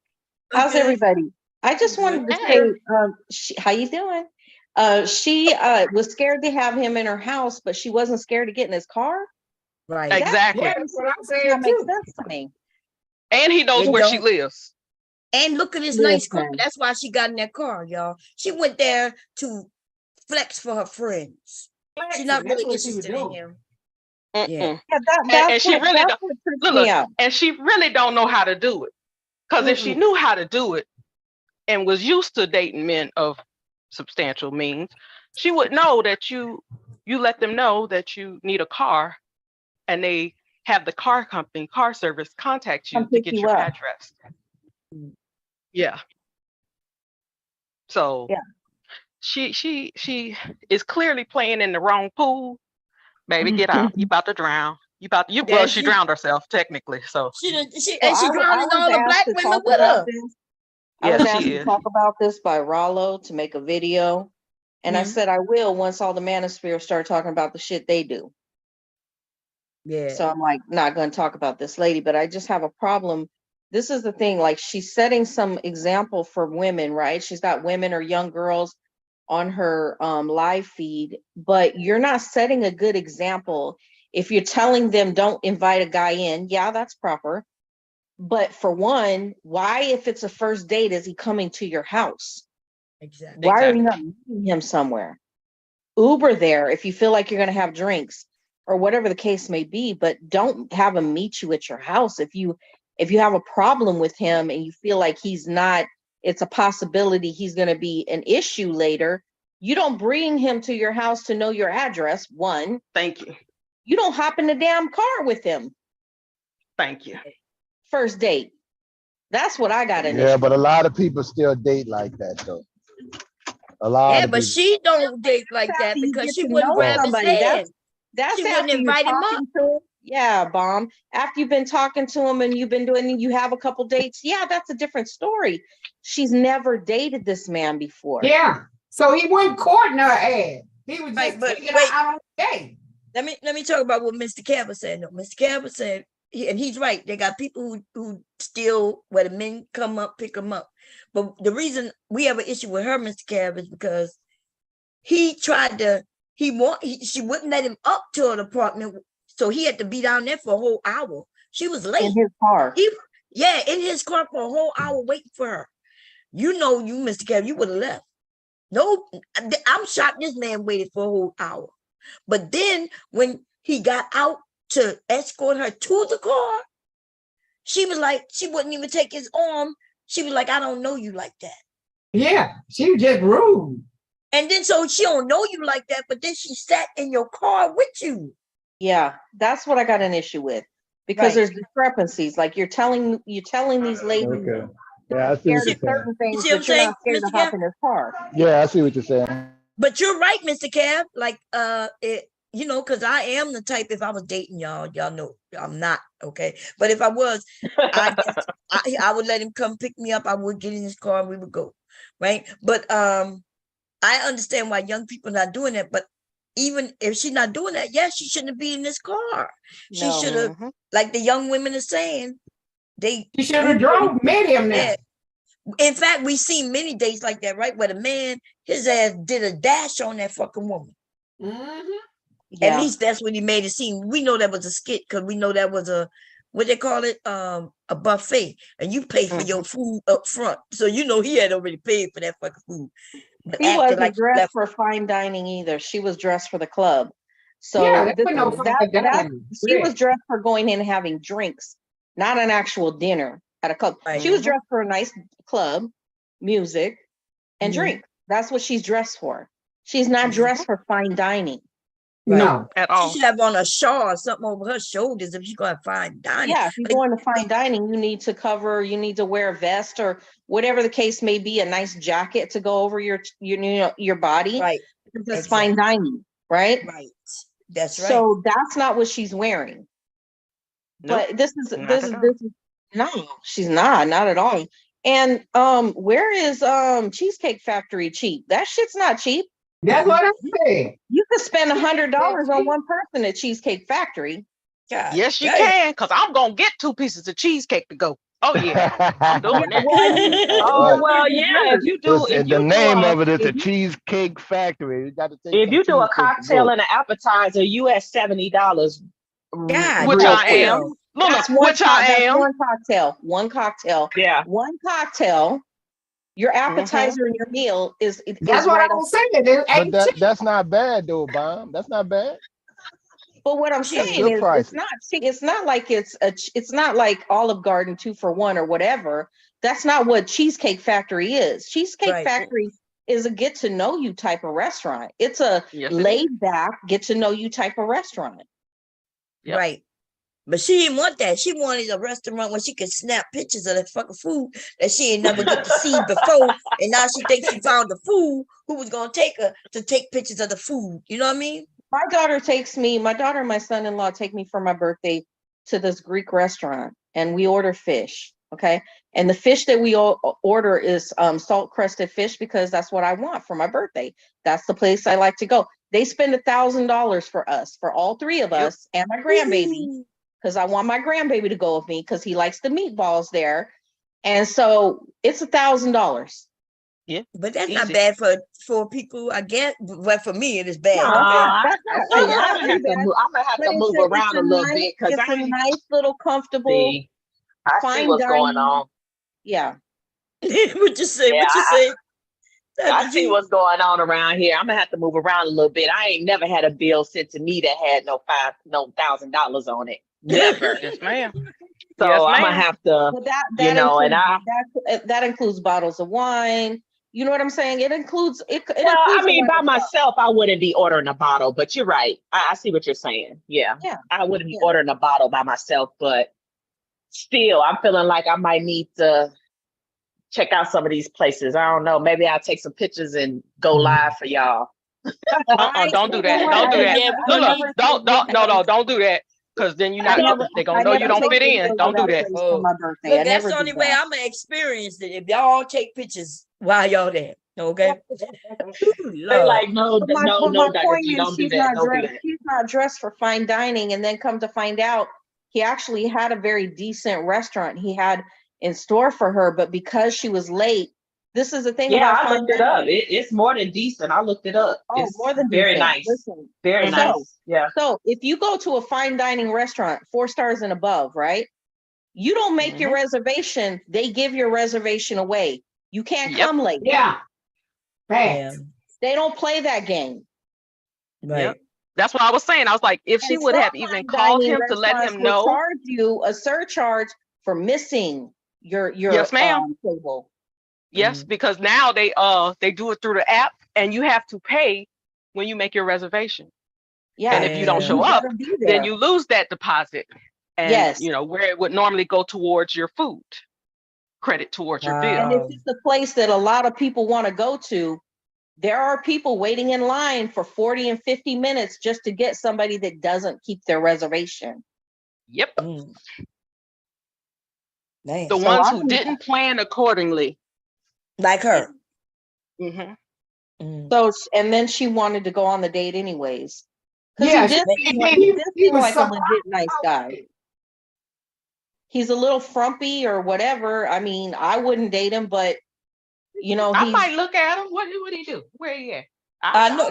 [SPEAKER 14] How's everybody? I just wanted to say, how you doing? She was scared to have him in her house, but she wasn't scared to get in his car.
[SPEAKER 1] Right.
[SPEAKER 9] Exactly.
[SPEAKER 5] That's what I'm saying.
[SPEAKER 14] That makes sense to me.
[SPEAKER 9] And he knows where she lives.
[SPEAKER 1] And look at his nice car. That's why she got in that car, y'all. She went there to flex for her friends. She's not really interested in him.
[SPEAKER 14] Yeah,
[SPEAKER 9] and she really and she really don't know how to do it. Because if she knew how to do it and was used to dating men of substantial means, she would know that you let them know that you need a car, and they have the car company, car service contact you to get your address. Yeah. So she is clearly playing in the wrong pool. Baby, get out. You about to drown. She drowned herself technically. So
[SPEAKER 1] she drowned all the black women with her.
[SPEAKER 14] I was asked to talk about this by Rollo to make a video. And I said I will once all the Manosphere start talking about the shit they do.
[SPEAKER 1] Yeah.
[SPEAKER 14] So I'm like, not going to talk about this lady, but I just have a problem. This is the thing, like she's setting some example for women, right? She's got women or young girls on her live feed, but you're not setting a good example if you're telling them don't invite a guy in. Yeah, that's proper. But for one, why, if it's a first date, is he coming to your house?
[SPEAKER 1] Exactly.
[SPEAKER 14] Why are you not meeting him somewhere? Uber there if you feel like you're going to have drinks or whatever the case may be, but don't have him meet you at your house. If you have a problem with him and you feel like it's a possibility he's going to be an issue later, you don't bring him to your house to know your address. One.
[SPEAKER 9] Thank you.
[SPEAKER 14] You don't hop in the damn car with him.
[SPEAKER 9] Thank you.
[SPEAKER 14] First date. That's what I got in.
[SPEAKER 6] Yeah, but a lot of people still date like that though. A lot.
[SPEAKER 1] Yeah, but she don't date like that because she wouldn't grab his hand.
[SPEAKER 14] That's
[SPEAKER 1] she wouldn't invite him up.
[SPEAKER 14] Yeah, Bomb. After you've been talking to him and you have a couple dates, yeah, that's a different story. She's never dated this man before.
[SPEAKER 5] Yeah. So he wasn't courting her ass. He was just taking her out on a date.
[SPEAKER 1] Let me talk about what Mr. Cabot said. No, Mr. Cabot said, and he's right. They got people who steal where the men come up, pick them up. But the reason we have an issue with her, Mr. Cabot, is because she wouldn't let him up to an apartment, so he had to be down there for a whole hour. She was late.
[SPEAKER 14] In his car.
[SPEAKER 1] In his car for a whole hour waiting for her. You, Mr. Cabot, you would have left. No, I'm shocked this man waited for a whole hour. But then when he got out to escort her to the car, she was like, she wouldn't even take his arm. She was like, I don't know you like that.
[SPEAKER 5] Yeah, she was just rude.
[SPEAKER 1] And then so she don't know you like that, but then she sat in your car with you.
[SPEAKER 14] Yeah, that's what I got an issue with. Because there's discrepancies. Like you're telling these ladies.
[SPEAKER 6] Okay. Yeah, I see what you're
[SPEAKER 14] certain things,
[SPEAKER 1] you see
[SPEAKER 14] but you're not scared to hop in his car.
[SPEAKER 6] Yeah, I see what you're saying.
[SPEAKER 1] But you're right, Mr. Cab. Like you know, because I am the type, if I was dating y'all know I'm not, okay? But if I was, I would let him come pick me up. I would get in his car and we would go, right? But I understand why young people not doing that. But even if she's not doing that, yes, she shouldn't be in this car. She should have, like the young women are saying,
[SPEAKER 5] she should have drove many of them.
[SPEAKER 1] Yeah. In fact, we seen many dates like that, right? Where the man, his ass did a dash on that fucking woman.
[SPEAKER 14] Yeah.
[SPEAKER 1] At least that's what he made it seem. We know that was a skit because we know that was a, what they call it, a buffet, and you pay for your food up front. So you know he had already paid for that fucking food. But
[SPEAKER 14] He wasn't
[SPEAKER 1] like
[SPEAKER 14] dressed for fine dining either. She was dressed for the club. So
[SPEAKER 5] Yeah,
[SPEAKER 14] she was dressed for going in and having drinks, not an actual dinner at a club. She was dressed for a nice club, music, and drink. That's what she's dressed for. She's not dressed for fine dining.
[SPEAKER 5] No,
[SPEAKER 9] at all.
[SPEAKER 1] She should have on a shawl or something over her shoulders if she's going to fine dining.
[SPEAKER 14] Yeah, if you're going to fine dining, you need to wear a vest or whatever the case may be, a nice jacket to go over your body.
[SPEAKER 1] Right.
[SPEAKER 14] It's fine dining, right?
[SPEAKER 1] Right. That's right.
[SPEAKER 14] So that's not what she's wearing.
[SPEAKER 9] Nope,
[SPEAKER 14] But this is no, she's not at all. And where is Cheesecake Factory cheap? That shit's not cheap.
[SPEAKER 5] That's what I'm saying.
[SPEAKER 14] You could spend $100 on one person at Cheesecake Factory.
[SPEAKER 1] God,
[SPEAKER 9] yes, you can, because I'm gonna get 2 pieces of cheesecake to go. Oh yeah, I'm doing that.
[SPEAKER 8] Oh well, yeah. If you do,
[SPEAKER 6] And the name of it is the Cheesecake Factory. You got to take.
[SPEAKER 8] If you do a cocktail and an appetizer, you at $70.
[SPEAKER 1] God,
[SPEAKER 9] which I am.
[SPEAKER 14] That's
[SPEAKER 9] which I am.
[SPEAKER 14] One cocktail.
[SPEAKER 8] Yeah.
[SPEAKER 14] One cocktail. Your appetizer and your meal is
[SPEAKER 5] That's what
[SPEAKER 14] right
[SPEAKER 5] I was saying.
[SPEAKER 6] But that's not bad though, Bomb. That's not bad.
[SPEAKER 14] But what I'm saying is, it's not like it's not like Olive Garden 2 for 1 or whatever. That's not what Cheesecake Factory is. Cheesecake Factory is a get to know you type of restaurant. It's a laid back, get to know you type of restaurant.
[SPEAKER 1] Yep. Right. But she didn't want that. She wanted a restaurant where she could snap pictures of that fucking food that she ain't never get to see before. And now she thinks she found the fool who was going to take her to take pictures of the food. You know what I mean?
[SPEAKER 14] My daughter and my son-in-law take me for my birthday to this Greek restaurant, and we order fish. Okay. And the fish that we order is salt crusted fish because that's what I want for my birthday. That's the place I like to go. They spend $1,000 for us, for all 3 of us and my grandbaby, because I want my grandbaby to go with me because he likes the meatballs there. And so it's $1,000.
[SPEAKER 9] Yeah,
[SPEAKER 1] but that's not bad for people, I guess. But for me, it is bad.
[SPEAKER 8] I'm gonna have to move around a little bit because
[SPEAKER 14] it's a nice little comfortable.
[SPEAKER 8] I see what's going on.
[SPEAKER 14] Yeah.
[SPEAKER 1] What you say?
[SPEAKER 8] Yeah,
[SPEAKER 1] what you say?
[SPEAKER 8] I see what's going on around here. I'm gonna have to move around a little bit. I ain't never had a bill sent to me that had no $1,000 on it. Never.
[SPEAKER 9] Yes, ma'am.
[SPEAKER 8] So
[SPEAKER 9] yes,
[SPEAKER 8] I'm gonna have to,
[SPEAKER 14] that includes bottles of wine. You know what I'm saying? It includes it.
[SPEAKER 8] I mean, by myself, I wouldn't be ordering a bottle, but you're right. I see what you're saying. Yeah. I wouldn't be ordering a bottle by myself, but still, I'm feeling like I might need to check out some of these places. I don't know. Maybe I'll take some pictures and go live for y'all.
[SPEAKER 9] Don't do that. Don't do that. Don't do that. Because then you're not. They're gonna know you don't fit in. Don't do that.
[SPEAKER 14] For my birthday.
[SPEAKER 1] Look, that's the only way I'm gonna experience it. If y'all take pictures while y'all there, okay?
[SPEAKER 8] They're like, no,
[SPEAKER 14] But my
[SPEAKER 8] don't do that.
[SPEAKER 14] She's not dressed for fine dining, and then come to find out, he actually had a very decent restaurant he had in store for her, but because she was late, this is the thing.
[SPEAKER 8] Yeah, I looked it up. It's more than decent. I looked it up.
[SPEAKER 14] Oh,
[SPEAKER 8] it's
[SPEAKER 14] more than
[SPEAKER 8] very
[SPEAKER 14] decent.
[SPEAKER 8] nice.
[SPEAKER 14] Listen,
[SPEAKER 8] very nice. Yeah.
[SPEAKER 14] So if you go to a fine dining restaurant, 4 stars and above, right? You don't make your reservation. They give your reservation away. You can't come late.
[SPEAKER 5] Yeah.
[SPEAKER 14] Right. They don't play that game.
[SPEAKER 1] Right.
[SPEAKER 9] Yep. That's what I was saying. I was like, if she would have even called him to let him know,
[SPEAKER 14] charge you a surcharge for missing your
[SPEAKER 9] yes, ma'am.
[SPEAKER 14] table.
[SPEAKER 9] Yes, because now they do it through the app, and you have to pay when you make your reservation.
[SPEAKER 14] Yeah.
[SPEAKER 9] And if you don't show up, then you lose that deposit. And you know, where it would normally go towards your food, credit towards your bill.
[SPEAKER 14] And if it's a place that a lot of people want to go to, There are people waiting in line for 40 and 50 minutes just to get somebody that doesn't keep their reservation.
[SPEAKER 9] Yep.
[SPEAKER 1] Man.
[SPEAKER 9] The
[SPEAKER 14] So
[SPEAKER 9] ones
[SPEAKER 14] I
[SPEAKER 9] who
[SPEAKER 14] think-
[SPEAKER 9] didn't plan accordingly.
[SPEAKER 1] Like her.
[SPEAKER 14] So, and then she wanted to go on the date anyways.
[SPEAKER 5] Yeah,
[SPEAKER 14] he did seem like,
[SPEAKER 5] was
[SPEAKER 14] a legit nice guy. He's a little frumpy or whatever. I mean, I wouldn't date him, but you know,
[SPEAKER 9] I might look at him. What he do? Where he at?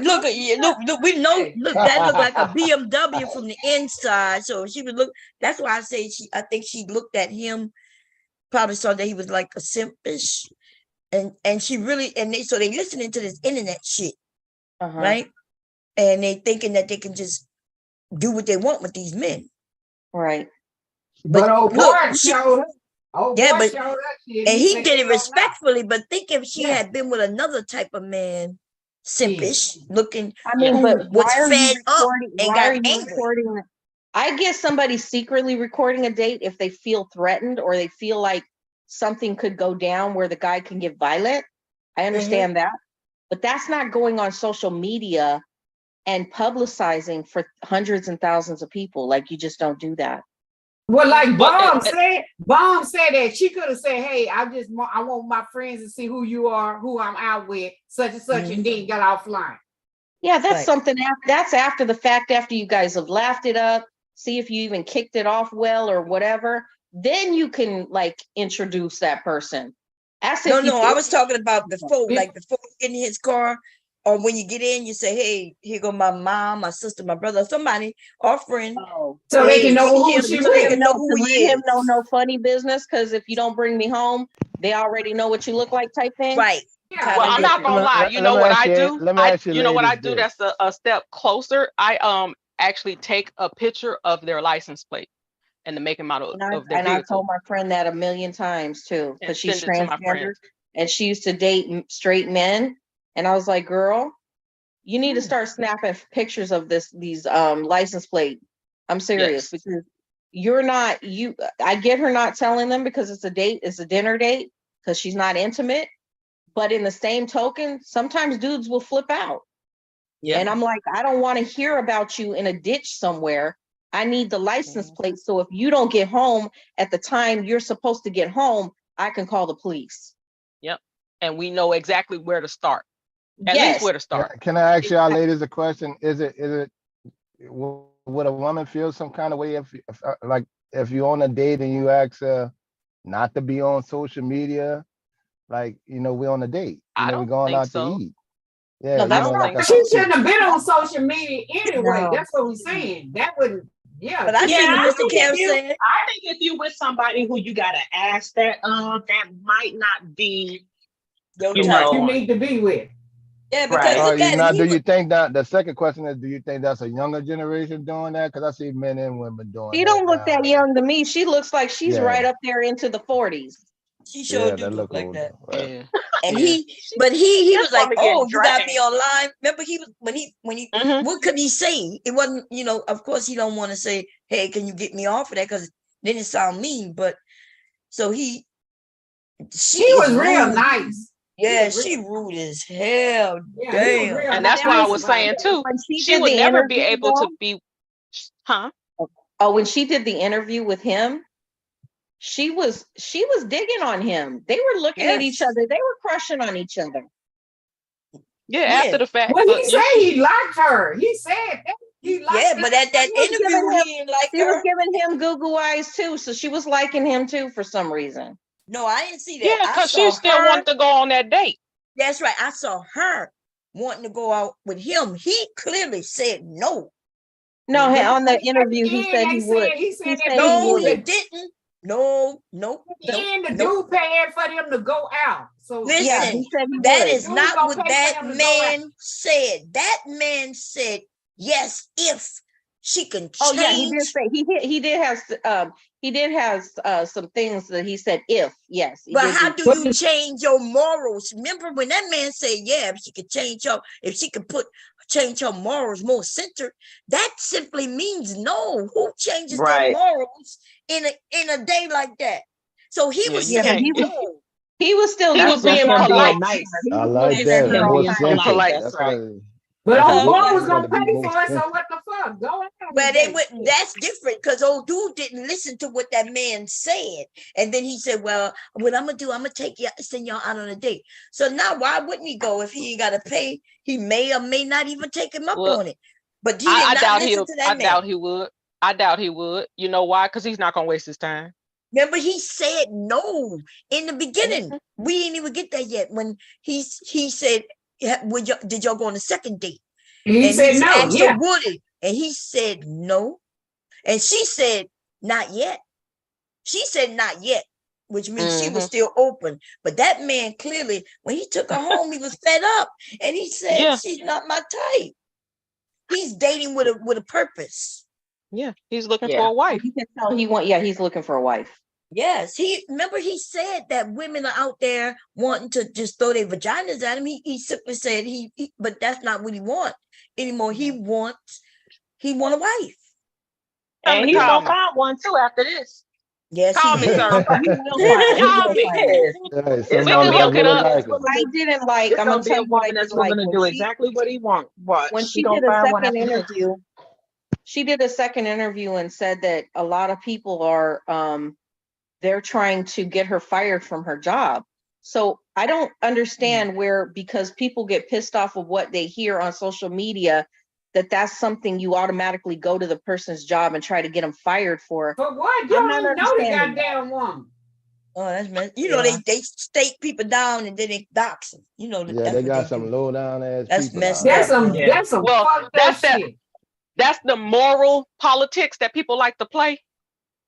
[SPEAKER 1] Look at you. Look, we know. Look, that looked like a BMW from the inside. So she would look. That's why I say I think she looked at him. Probably saw that he was like a simpish, and she really so they listening to this internet shit, right? And they thinking that they can just do what they want with these men,
[SPEAKER 14] right?
[SPEAKER 5] But old boy showed up.
[SPEAKER 1] And he did it
[SPEAKER 5] "Hell
[SPEAKER 1] respectfully. But think if she had been with another type of man, simpish looking,
[SPEAKER 14] I mean, but
[SPEAKER 1] was
[SPEAKER 14] why are you
[SPEAKER 1] fed up
[SPEAKER 14] recording?
[SPEAKER 1] and
[SPEAKER 14] Why are
[SPEAKER 1] got
[SPEAKER 14] you
[SPEAKER 1] angry.
[SPEAKER 14] recording? I guess somebody secretly recording a date if they feel threatened or they feel like something could go down where the guy can get violent. I understand that, but that's not going on social media and publicizing for hundreds and thousands of people. Like, you just don't do that.
[SPEAKER 5] Well, like Bomb said that she could have said, "Hey, I want my friends to see who you are, who I'm out with, such and such," and then got offline.
[SPEAKER 14] Yeah, that's something that's after the fact, after you guys have laughed it up, see if you even kicked it off well or whatever. Then you can like introduce that person.
[SPEAKER 1] No, I was talking about before, like before you get in his car, or when you get in, you say, "Hey, here go my mom, my sister, my brother, somebody, or friend."
[SPEAKER 5] So they can know who she
[SPEAKER 14] so they can know
[SPEAKER 1] who he
[SPEAKER 14] let him
[SPEAKER 1] is.
[SPEAKER 14] know no funny business, because if you don't bring me home, they already know what you look like, type thing.
[SPEAKER 1] Right.
[SPEAKER 9] Well, I'm not gonna lie. You know what I do? You know what I do?
[SPEAKER 6] This.
[SPEAKER 9] That's a step closer. I actually take a picture of their license plate and the make and model of their
[SPEAKER 14] And I
[SPEAKER 9] vehicle.
[SPEAKER 14] told my friend that a million times too, because she's
[SPEAKER 9] send it to my
[SPEAKER 14] transgender
[SPEAKER 9] friends.
[SPEAKER 14] and she used to date straight men. And I was like, girl, you need to start snapping pictures of these license plate. I'm serious, because you're not I get her not telling them because it's a date, it's a dinner date, because she's not intimate. But in the same token, sometimes dudes will flip out. And I'm like, I don't want to hear about you in a ditch somewhere. I need the license plate. So if you don't get home at the time you're supposed to get home, I can call the police.
[SPEAKER 9] Yep. And we know exactly where to start. At least where to start.
[SPEAKER 6] Can I ask y'all ladies a question? Would a woman feel some kind of way if you're on a date and you ask her not to be on social media? Like, we're on a date. We're going out to eat. Yeah,
[SPEAKER 14] No, that's not.
[SPEAKER 5] She shouldn't have been on social media anyway. No. That's what we're saying. That wouldn't. Yeah,
[SPEAKER 1] but I see what Mr. Kev said.
[SPEAKER 8] I think if you with somebody who you gotta ask that, that might not be.
[SPEAKER 5] You need to be with.
[SPEAKER 1] Yeah, because look at
[SPEAKER 6] now, do you think that the second question is, do you think that's a younger generation doing that? Because I see men and women doing that.
[SPEAKER 14] She don't look that young to me. She looks like she's right up there into the 40s.
[SPEAKER 1] She sure do look like that.
[SPEAKER 6] Right.
[SPEAKER 9] Yeah.
[SPEAKER 1] And he was like, "Oh, you got me online." Remember, he was when he what could he say? It wasn't, of course he don't want to say, "Hey, can you get me off of that?" Because then it sound mean. But so she
[SPEAKER 5] was real nice.
[SPEAKER 1] Yeah, she rude as hell.
[SPEAKER 5] Yeah,
[SPEAKER 1] damn.
[SPEAKER 9] And that's why I was saying too, she would never be able to be,
[SPEAKER 14] Oh, when she did the interview with him, she was digging on him. They were looking at each other. They were crushing on each other.
[SPEAKER 9] Yeah, after the fact.
[SPEAKER 5] Well, he said he liked her. He said that. He liked her.
[SPEAKER 1] But at that interview, he didn't like her.
[SPEAKER 14] She was giving him goo eyes too, so she was liking him too for some reason.
[SPEAKER 1] No, I didn't see that.
[SPEAKER 9] Yeah, because she still wanted to go on that date.
[SPEAKER 1] That's right. I saw her wanting to go out with him. He clearly said no.
[SPEAKER 14] No, on the interview, he said he would.
[SPEAKER 5] He said
[SPEAKER 1] no, he didn't. No.
[SPEAKER 5] And the dude paying for them to go out. So
[SPEAKER 1] listen, that is not what that man said. That man said, yes, if she can change.
[SPEAKER 14] Oh yeah, he did say he did have some things that he said if, yes.
[SPEAKER 1] But how do you change your morals? Remember when that man said, yeah, if she could change her morals more centered, that simply means no. Who changes their morals in a day like that? So he was saying no.
[SPEAKER 14] He was still
[SPEAKER 9] He was
[SPEAKER 14] nice.
[SPEAKER 9] being
[SPEAKER 8] Him
[SPEAKER 9] polite.
[SPEAKER 8] being nice.
[SPEAKER 6] I like
[SPEAKER 8] That's
[SPEAKER 6] that.
[SPEAKER 8] him
[SPEAKER 6] More
[SPEAKER 8] being
[SPEAKER 6] simple.
[SPEAKER 8] polite.
[SPEAKER 9] polite.
[SPEAKER 8] That's
[SPEAKER 6] That's
[SPEAKER 8] right.
[SPEAKER 6] what.
[SPEAKER 5] But
[SPEAKER 6] That's
[SPEAKER 5] old
[SPEAKER 6] what
[SPEAKER 5] boy
[SPEAKER 6] you
[SPEAKER 5] was
[SPEAKER 6] gotta
[SPEAKER 5] gonna
[SPEAKER 6] be
[SPEAKER 5] pay
[SPEAKER 6] more
[SPEAKER 5] for it,
[SPEAKER 6] simple.
[SPEAKER 5] so what the fuck? Go ahead.
[SPEAKER 1] Well, they would. That's different because old dude didn't listen to what that man said, and then he said, "Well, what I'm gonna do? I'm gonna take you, send y'all out on a date." So now, why wouldn't he go if he ain't got to pay? He may or may not even take him up
[SPEAKER 9] Well,
[SPEAKER 1] on it. But he
[SPEAKER 9] I
[SPEAKER 1] did not
[SPEAKER 9] doubt
[SPEAKER 1] listen
[SPEAKER 9] he'll.
[SPEAKER 1] to
[SPEAKER 9] I
[SPEAKER 1] that man.
[SPEAKER 9] doubt he would. I doubt he would. You know why? Because he's not gonna waste his time.
[SPEAKER 1] Remember, he said no in the beginning. We didn't even get that yet. When he said, "Did y'all go on a second date?"
[SPEAKER 5] He
[SPEAKER 1] And
[SPEAKER 5] said
[SPEAKER 1] he
[SPEAKER 5] no.
[SPEAKER 1] asked
[SPEAKER 5] Yeah.
[SPEAKER 1] her, "Would it?" And he said no. And she said, "Not yet." She said, "Not yet," which means she was still open. But that man clearly, when he took her home, he was fed up. And he said,
[SPEAKER 9] Yeah.
[SPEAKER 1] "She's not my type." He's dating with a purpose.
[SPEAKER 9] Yeah, he's looking
[SPEAKER 14] Yeah.
[SPEAKER 9] for a wife.
[SPEAKER 14] You can tell he's looking for a wife.
[SPEAKER 1] Yes, he said that women are out there wanting to just throw their vaginas at him. He simply said but that's not what he wants anymore. He want a wife.
[SPEAKER 8] And he's gonna find one too after this.
[SPEAKER 1] Yes,
[SPEAKER 9] Call me, sir.
[SPEAKER 14] He will find. He
[SPEAKER 9] Call
[SPEAKER 14] will
[SPEAKER 9] me.
[SPEAKER 14] find it.
[SPEAKER 6] Hey,
[SPEAKER 9] We
[SPEAKER 6] somebody
[SPEAKER 9] can
[SPEAKER 6] that
[SPEAKER 9] hook it
[SPEAKER 6] really
[SPEAKER 9] up.
[SPEAKER 6] like him.
[SPEAKER 14] I didn't like.
[SPEAKER 8] It's
[SPEAKER 14] I'm
[SPEAKER 8] gonna
[SPEAKER 14] gonna
[SPEAKER 8] be
[SPEAKER 14] tell
[SPEAKER 8] a
[SPEAKER 14] you what I
[SPEAKER 8] woman that's
[SPEAKER 14] didn't like
[SPEAKER 8] willing to do exactly what he wants. But
[SPEAKER 14] when she
[SPEAKER 8] gonna
[SPEAKER 14] did a
[SPEAKER 8] find one
[SPEAKER 14] second
[SPEAKER 8] after this.
[SPEAKER 14] interview. She did a second interview and said that a lot of people are they're trying to get her fired from her job. So I don't understand where, because people get pissed off of what they hear on social media, that's something you automatically go to the person's job and try to get them fired for.
[SPEAKER 5] But what? You
[SPEAKER 14] I'm
[SPEAKER 5] don't
[SPEAKER 14] not
[SPEAKER 5] even know the
[SPEAKER 14] understanding
[SPEAKER 5] goddamn woman.
[SPEAKER 1] Oh, that's mess. You know, they stake people down and then they dox them. You know,
[SPEAKER 6] Yeah,
[SPEAKER 1] that's
[SPEAKER 6] they
[SPEAKER 1] what
[SPEAKER 6] got
[SPEAKER 1] they
[SPEAKER 6] some
[SPEAKER 1] do.
[SPEAKER 6] low down ass
[SPEAKER 1] That's
[SPEAKER 6] people
[SPEAKER 1] messed
[SPEAKER 6] out
[SPEAKER 5] That's
[SPEAKER 1] up.
[SPEAKER 5] some
[SPEAKER 1] man.
[SPEAKER 5] that's some
[SPEAKER 9] Well,
[SPEAKER 5] fucked up
[SPEAKER 9] that's that.
[SPEAKER 5] shit.
[SPEAKER 9] That's the moral politics that people like to play.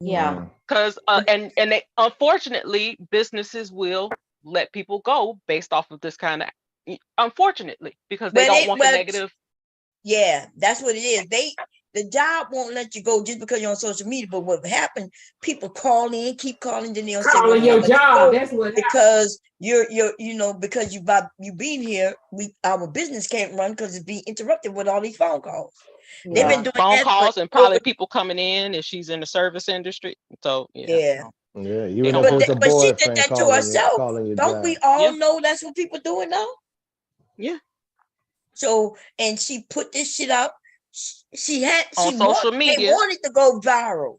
[SPEAKER 14] Yeah.
[SPEAKER 9] Because and they, unfortunately, businesses will let people go based off of this kind of, unfortunately, because they don't want the negative.
[SPEAKER 1] Yeah, that's what it is. The job won't let you go just because you're on social media. But what happened? People call in, keep calling, then they'll say,
[SPEAKER 5] Calling
[SPEAKER 1] "Well,
[SPEAKER 5] your job." That's what
[SPEAKER 1] because you're because you being here, our business can't run because it's being interrupted with all these phone calls.
[SPEAKER 14] Yeah.
[SPEAKER 1] They've been doing
[SPEAKER 9] phone
[SPEAKER 1] that
[SPEAKER 9] calls
[SPEAKER 1] for
[SPEAKER 9] and probably people coming in if she's in the service industry. So
[SPEAKER 1] Yeah.
[SPEAKER 6] Yeah, even
[SPEAKER 9] But
[SPEAKER 6] if it's a
[SPEAKER 1] But she did
[SPEAKER 6] boyfriend
[SPEAKER 1] that to
[SPEAKER 6] calling
[SPEAKER 1] herself.
[SPEAKER 6] your
[SPEAKER 1] Don't we
[SPEAKER 6] job.
[SPEAKER 1] all know that's what people doing now?
[SPEAKER 9] Yeah.
[SPEAKER 1] So, and she put this shit up.
[SPEAKER 9] On social
[SPEAKER 1] They
[SPEAKER 9] media.
[SPEAKER 1] wanted to go viral.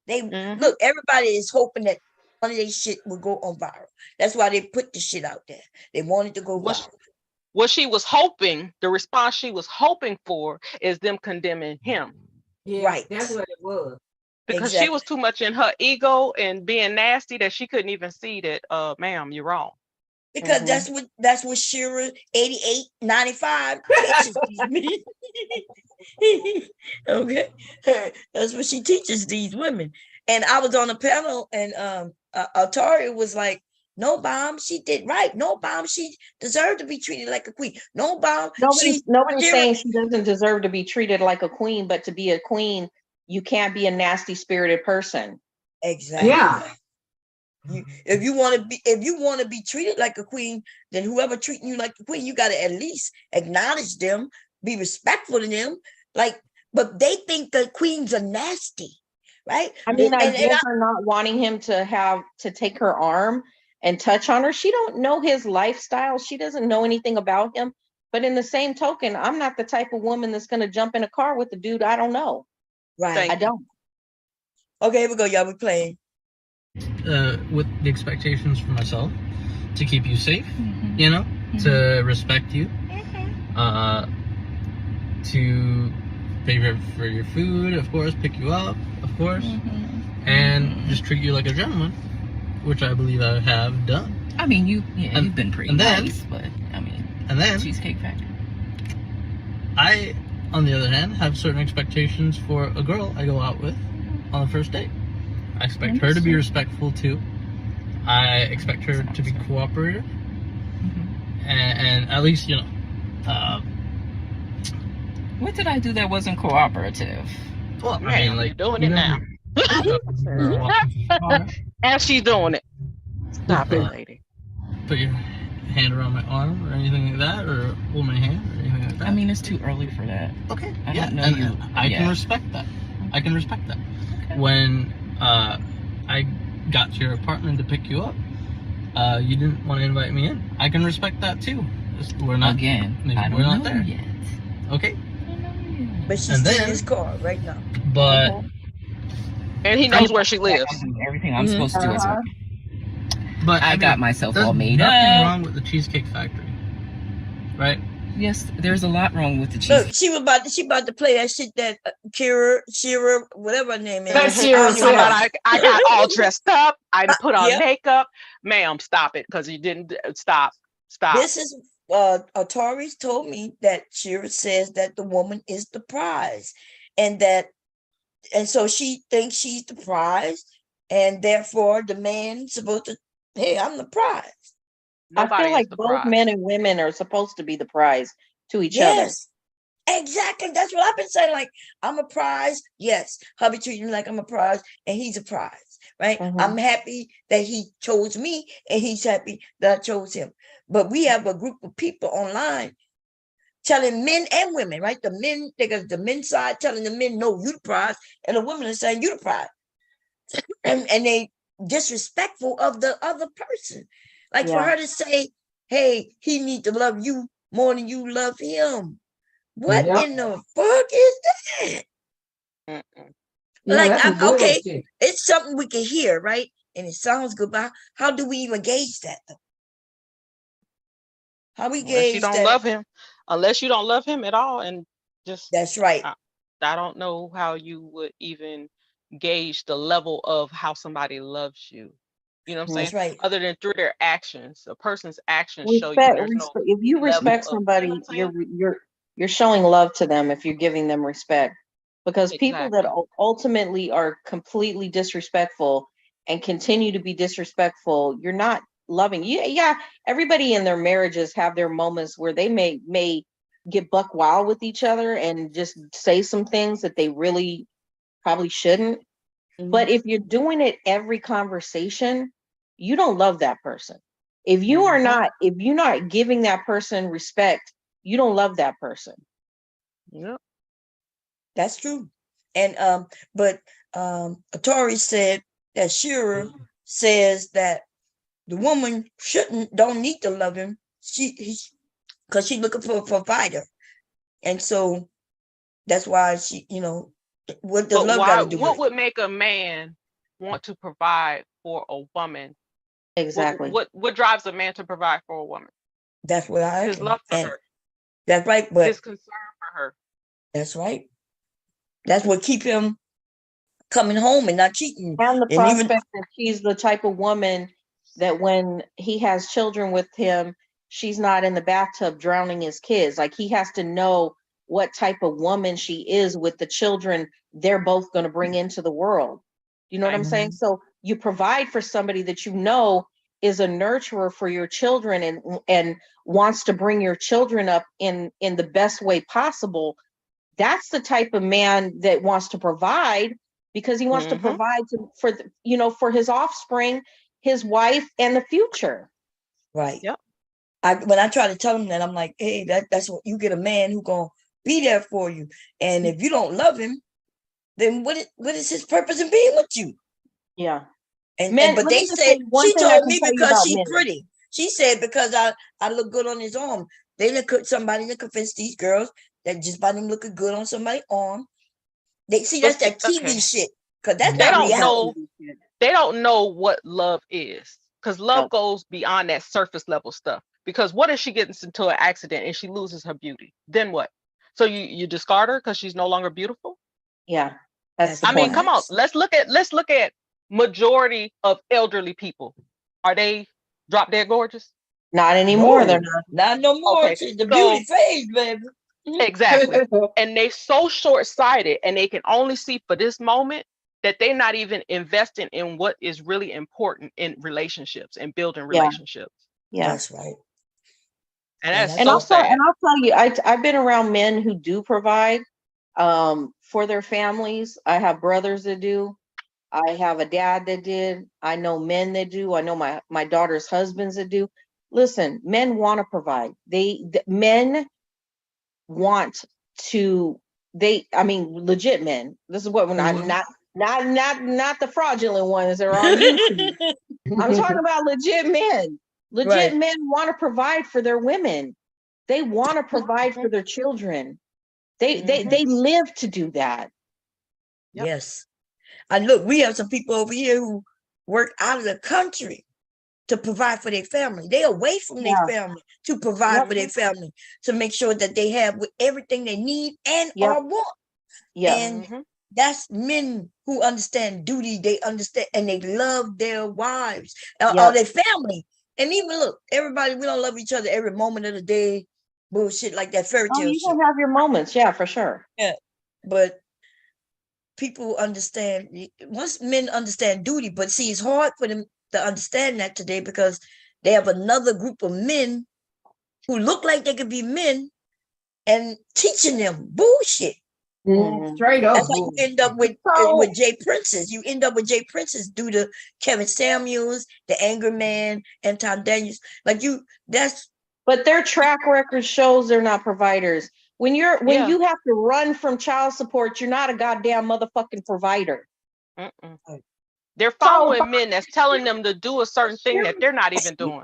[SPEAKER 1] Look, everybody is hoping that one of their shit will go on viral. That's why they put the shit out there. They wanted to go viral.
[SPEAKER 9] What she was hoping, the response she was hoping for, is them condemning him.
[SPEAKER 5] Yeah,
[SPEAKER 1] right.
[SPEAKER 5] That's what it was.
[SPEAKER 9] Because she was too much in her ego and being nasty that she couldn't even see that, ma'am, you're wrong.
[SPEAKER 1] Because that's what Shira 8895 teaches me. Okay. That's what she teaches these women. And I was on a panel and Atari was like, "No, Bomb, she did right. No, Bomb, she deserved to be treated like a queen. No, Bomb,
[SPEAKER 14] nobody's saying she doesn't deserve to be treated like a queen, but to be a queen, you can't be a nasty spirited person."
[SPEAKER 1] Exactly.
[SPEAKER 5] Yeah.
[SPEAKER 1] If you want to be treated like a queen, then whoever treating you like a queen, you got to at least acknowledge them, be respectful to them. But they think that queens are nasty, right?
[SPEAKER 14] I mean, I get her not wanting him to take her arm and touch on her. She don't know his lifestyle. She doesn't know anything about him. But in the same token, I'm not the type of woman that's going to jump in a car with a dude I don't know.
[SPEAKER 1] Right.
[SPEAKER 14] I don't.
[SPEAKER 1] Okay, here we go, y'all. We're playing.
[SPEAKER 13] With the expectations for myself to keep you safe, to respect you, to pay for your food, of course, pick you up, of course, and just treat you like a gentleman, which I believe I have done.
[SPEAKER 3] I mean, you've been pretty nice, but I mean,
[SPEAKER 13] and then
[SPEAKER 3] Cheesecake Factory.
[SPEAKER 13] I, on the other hand, have certain expectations for a girl I go out with on the first date. I expect her to be respectful too. I expect her to be cooperative, and at least
[SPEAKER 3] what did I do that wasn't cooperative?
[SPEAKER 9] Well, man, I mean, like doing it now. And she's doing it. Stop it, lady.
[SPEAKER 13] Put your hand around my arm or anything like that, or hold my hand or anything like that.
[SPEAKER 3] I mean, it's too early for that.
[SPEAKER 13] Okay.
[SPEAKER 3] I don't know you.
[SPEAKER 13] I can respect that. I can respect that. Okay. When I got to your apartment to pick you up, You didn't want to invite me in. I can respect that too. We're not
[SPEAKER 3] we're
[SPEAKER 13] not there
[SPEAKER 3] yet.
[SPEAKER 13] Okay.
[SPEAKER 1] But she's still in his car right now.
[SPEAKER 13] But
[SPEAKER 9] and he knows where she lives.
[SPEAKER 3] Everything I'm supposed to do as well.
[SPEAKER 13] But
[SPEAKER 3] I got myself all made
[SPEAKER 13] nothing
[SPEAKER 3] up.
[SPEAKER 13] wrong with the Cheesecake Factory, right?
[SPEAKER 3] Yes, there's a lot wrong with the
[SPEAKER 1] Look,
[SPEAKER 3] cheese.
[SPEAKER 1] she about to play that shit that Kira, whatever her name is.
[SPEAKER 9] That Shira said, I got all dressed up. I put on makeup. Ma'am, stop it, because you didn't stop.
[SPEAKER 1] This is Atari's told me that Shira says that the woman is the prize, and so she thinks she's the prize, and therefore the man's supposed to, hey, I'm the prize.
[SPEAKER 14] I feel like both men and women are supposed to be the prize to each other.
[SPEAKER 1] Yes, exactly. That's what I've been saying. Like, I'm a prize. Yes, hubby treating me like I'm a prize, and he's a prize, right? I'm happy that he chose me, and he's happy that I chose him. But we have a group of people online telling men and women, right? The men, they got the men's side telling the men, no, you the prize, and the women are saying you the prize, and they disrespectful of the other person. Like for her to say, hey, he need to love you more than you love him. What in the fuck is that? Like, okay, it's something we can hear, right? And it sounds good, but how do we even gauge that though? How we gauge that?
[SPEAKER 9] Unless you don't love him at all, and just
[SPEAKER 1] that's right.
[SPEAKER 9] I don't know how you would even gauge the level of how somebody loves you. You know what I'm saying?
[SPEAKER 1] That's right.
[SPEAKER 9] Other than through their actions, a person's actions show you.
[SPEAKER 14] If you respect somebody, you're showing love to them if you're giving them respect. Because people that ultimately are completely disrespectful and continue to be disrespectful, you're not loving. Yeah, everybody in their marriages have their moments where they may get buck wild with each other and just say some things that they really probably shouldn't. But if you're doing it every conversation, you don't love that person. If you are not, if you're not giving that person respect, you don't love that person.
[SPEAKER 9] Yep.
[SPEAKER 1] That's true. And but Atari said that Shira says that the woman don't need to love him. Because she's looking for a provider. And so that's why she, what does love got to do with it?
[SPEAKER 9] What would make a man want to provide for a woman?
[SPEAKER 14] Exactly.
[SPEAKER 9] What drives a man to provide for a woman?
[SPEAKER 1] That's what
[SPEAKER 9] his love for her.
[SPEAKER 1] That's right, but
[SPEAKER 9] his concern for her.
[SPEAKER 1] That's right. That's what keep him coming home and not cheating.
[SPEAKER 14] And the prospect that she's the type of woman that when he has children with him, she's not in the bathtub drowning his kids. Like, he has to know what type of woman she is with the children they're both going to bring into the world. You know what I'm saying? So you provide for somebody that you know is a nurturer for your children and wants to bring your children up in the best way possible. That's the type of man that wants to provide, because he wants to provide for his offspring, his wife, and the future.
[SPEAKER 1] Right.
[SPEAKER 9] Yep.
[SPEAKER 1] When I try to tell him that, I'm like, hey, that's what you get, a man who gonna be there for you. And if you don't love him, then what is his purpose in being with you?
[SPEAKER 14] Yeah.
[SPEAKER 1] But they said she told me because she's pretty. She said because I look good on his arm. Somebody to convince these girls that just by them looking good on somebody's arm, they see that's that TV shit. Because that's not reality.
[SPEAKER 9] They don't know what love is, because love goes beyond that surface level stuff. Because what if she gets into an accident and she loses her beauty? Then what? So you discard her because she's no longer beautiful?
[SPEAKER 14] Yeah.
[SPEAKER 9] I mean, come on. Let's look at majority of elderly people. Are they drop dead gorgeous?
[SPEAKER 14] Not anymore.
[SPEAKER 1] No,
[SPEAKER 14] they're
[SPEAKER 1] not no more.
[SPEAKER 9] Okay.
[SPEAKER 1] The beauty phase, baby.
[SPEAKER 9] Exactly. And they so short-sighted, and they can only see for this moment, that they're not even investing in what is really important in relationships and building relationships.
[SPEAKER 14] Yeah.
[SPEAKER 1] That's right.
[SPEAKER 9] And that's so sad.
[SPEAKER 14] And I'll tell you, I've been around men who do provide for their families. I have brothers that do. I have a dad that did. I know men that do. I know my daughter's husbands that do. Listen, men want to provide. Men want to. I mean, legit men. This is what we're not Not the fraudulent ones that are on YouTube. I'm talking about legit men. Legit men want to provide for their women. They want to provide for their children. They live to do that.
[SPEAKER 1] Yep. Yes. And look, we have some people over here who work out of the country to provide for their family. They're away from their family to provide for their family, to make sure that they have everything they need and or want. And that's men who understand duty. They understand and they love their wives or their family. And even look, everybody, we don't love each other every moment of the day. Bullshit like that fairy tale.
[SPEAKER 14] You can have your moments, for sure.
[SPEAKER 1] Yeah, but people understand, once men understand duty, but see, it's hard for them to understand that today because they have another group of men who look like they could be men and teaching them bullshit.
[SPEAKER 5] Straight up.
[SPEAKER 1] That's how you end up with Jay Princes. You end up with Jay Princes due to Kevin Samuels, the Anger Man, and Tom Daniels.
[SPEAKER 14] But their track record shows they're not providers. When you have to run from child support, you're not a goddamn motherfucking provider.
[SPEAKER 9] They're following men that's telling them to do a certain thing that they're not even doing.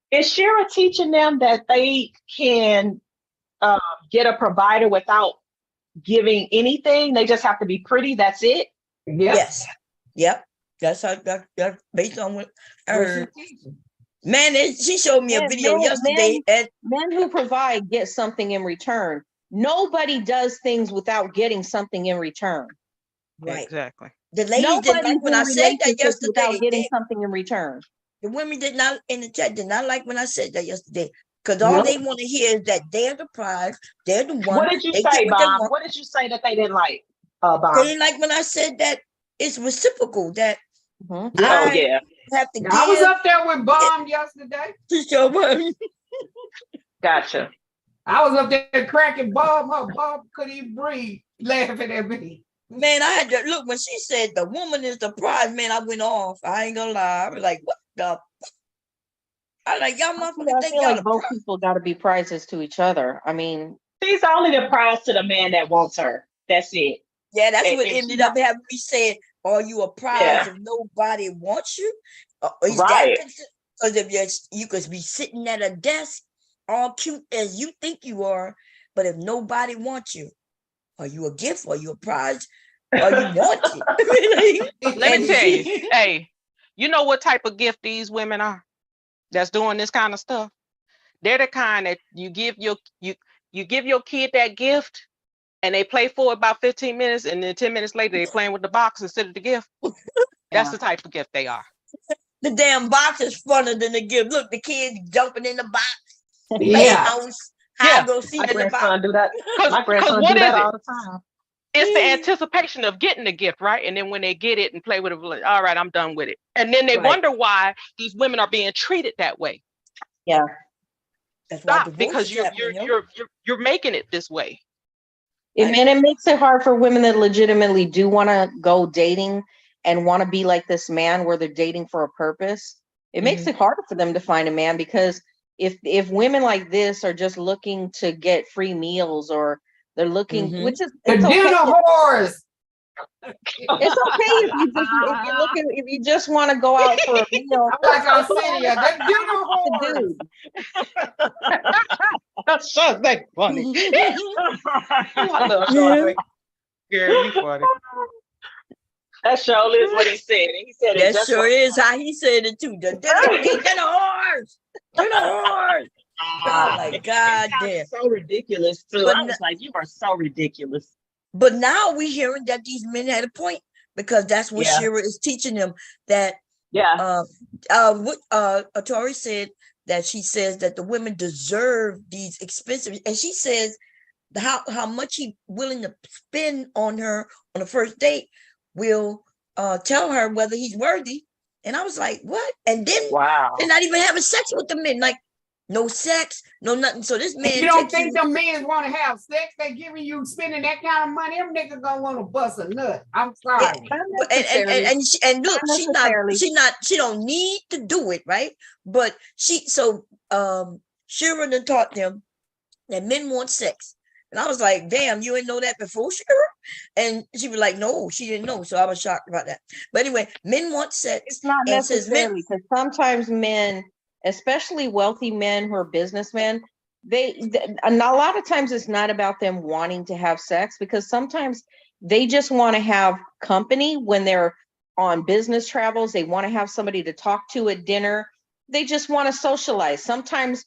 [SPEAKER 8] Is Shira teaching them that they can get a provider without giving anything? They just have to be pretty. That's it.
[SPEAKER 1] Yes. Yep. That's how that's based on what I heard. Man, she showed me a video yesterday.
[SPEAKER 14] Men who provide get something in return. Nobody does things without getting something in return.
[SPEAKER 1] Right.
[SPEAKER 9] Exactly.
[SPEAKER 1] The ladies didn't like when I said that yesterday.
[SPEAKER 14] Without getting something in return.
[SPEAKER 1] The women did not in the chat did not like when I said that yesterday. Because all they want to hear is that they're the prize, they're the one.
[SPEAKER 8] What did you say, Bob? What did you say that they didn't like, Bob?
[SPEAKER 1] They didn't like when I said that it's reciprocal, that
[SPEAKER 5] I
[SPEAKER 1] have to give.
[SPEAKER 5] I was up there with Bomb yesterday.
[SPEAKER 8] Gotcha.
[SPEAKER 5] I was up there cracking Bob up. Bob couldn't even breathe, laughing at me.
[SPEAKER 1] Man, I had to look when she said the woman is the prize. Man, I went off. I ain't gonna lie. I was like, what the? I like y'all motherfuckers think y'all
[SPEAKER 14] like both people got to be prizes to each other. I mean,
[SPEAKER 8] she's only the prize to the man that wants her. That's it.
[SPEAKER 1] Yeah, that's what ended up having me saying, "Are you a prize if nobody wants you?"
[SPEAKER 8] Right.
[SPEAKER 1] Because if you could be sitting at a desk, all cute as you think you are, but if nobody wants you, are you a gift? Are you a prize? Are you wanted?
[SPEAKER 9] Let me tell you, hey, you know what type of gift these women are that's doing this kind of stuff? They're the kind that you give your kid that gift and they play for about 15 minutes and then 10 minutes later they're playing with the box instead of the gift. That's the type of gift they are.
[SPEAKER 1] The damn box is funner than the gift. Look, the kids jumping in the box.
[SPEAKER 8] Go see my grandson do that. My grandson do that all the time.
[SPEAKER 9] It's the anticipation of getting the gift, right? And then when they get it and play with it, like, all right, I'm done with it. And then they wonder why these women are being treated that way.
[SPEAKER 14] Yeah.
[SPEAKER 9] Stop, because you're making it this way.
[SPEAKER 14] And it makes it hard for women that legitimately do want to go dating and want to be like this man where they're dating for a purpose. It makes it harder for them to find a man, because if women like this are just looking to get free meals, or they're looking, which is
[SPEAKER 5] the dinner whores.
[SPEAKER 14] It's okay if you just want to go out for a meal.
[SPEAKER 5] I'm like Arsenio, the dinner whores.
[SPEAKER 9] That's so funny. I love Charlotte. Girl, you funny.
[SPEAKER 8] That sure is what he said. He said it.
[SPEAKER 1] That sure is how he said it too. The dinner whores. Dinner whores. Oh my God, damn.
[SPEAKER 8] So ridiculous too. But I was like, you are so ridiculous.
[SPEAKER 1] But now we're hearing that these men had a point, because that's what Shira is teaching them. That what Tori said, that she says that the women deserve these expensive, and she says how much he willing to spend on her on the first date will tell her whether he's worthy. And I was like, what? And then they're not even having sex with the men, like no sex, no nothing. So this man,
[SPEAKER 5] you don't think them men want to have sex? They giving you spending that kind of money. Them niggas gonna want to bust a nut. I'm sorry.
[SPEAKER 1] And look, she don't need to do it, right? But Shira done taught them that men want sex. And I was like, damn, you didn't know that before, Shira? And she was like, no, she didn't know. So I was shocked about that. But anyway, men want sex.
[SPEAKER 14] It's not necessarily, because sometimes men, especially wealthy men who are businessmen, and a lot of times it's not about them wanting to have sex, because sometimes they just want to have company when they're on business travels. They want to have somebody to talk to at dinner. They just want to socialize. Sometimes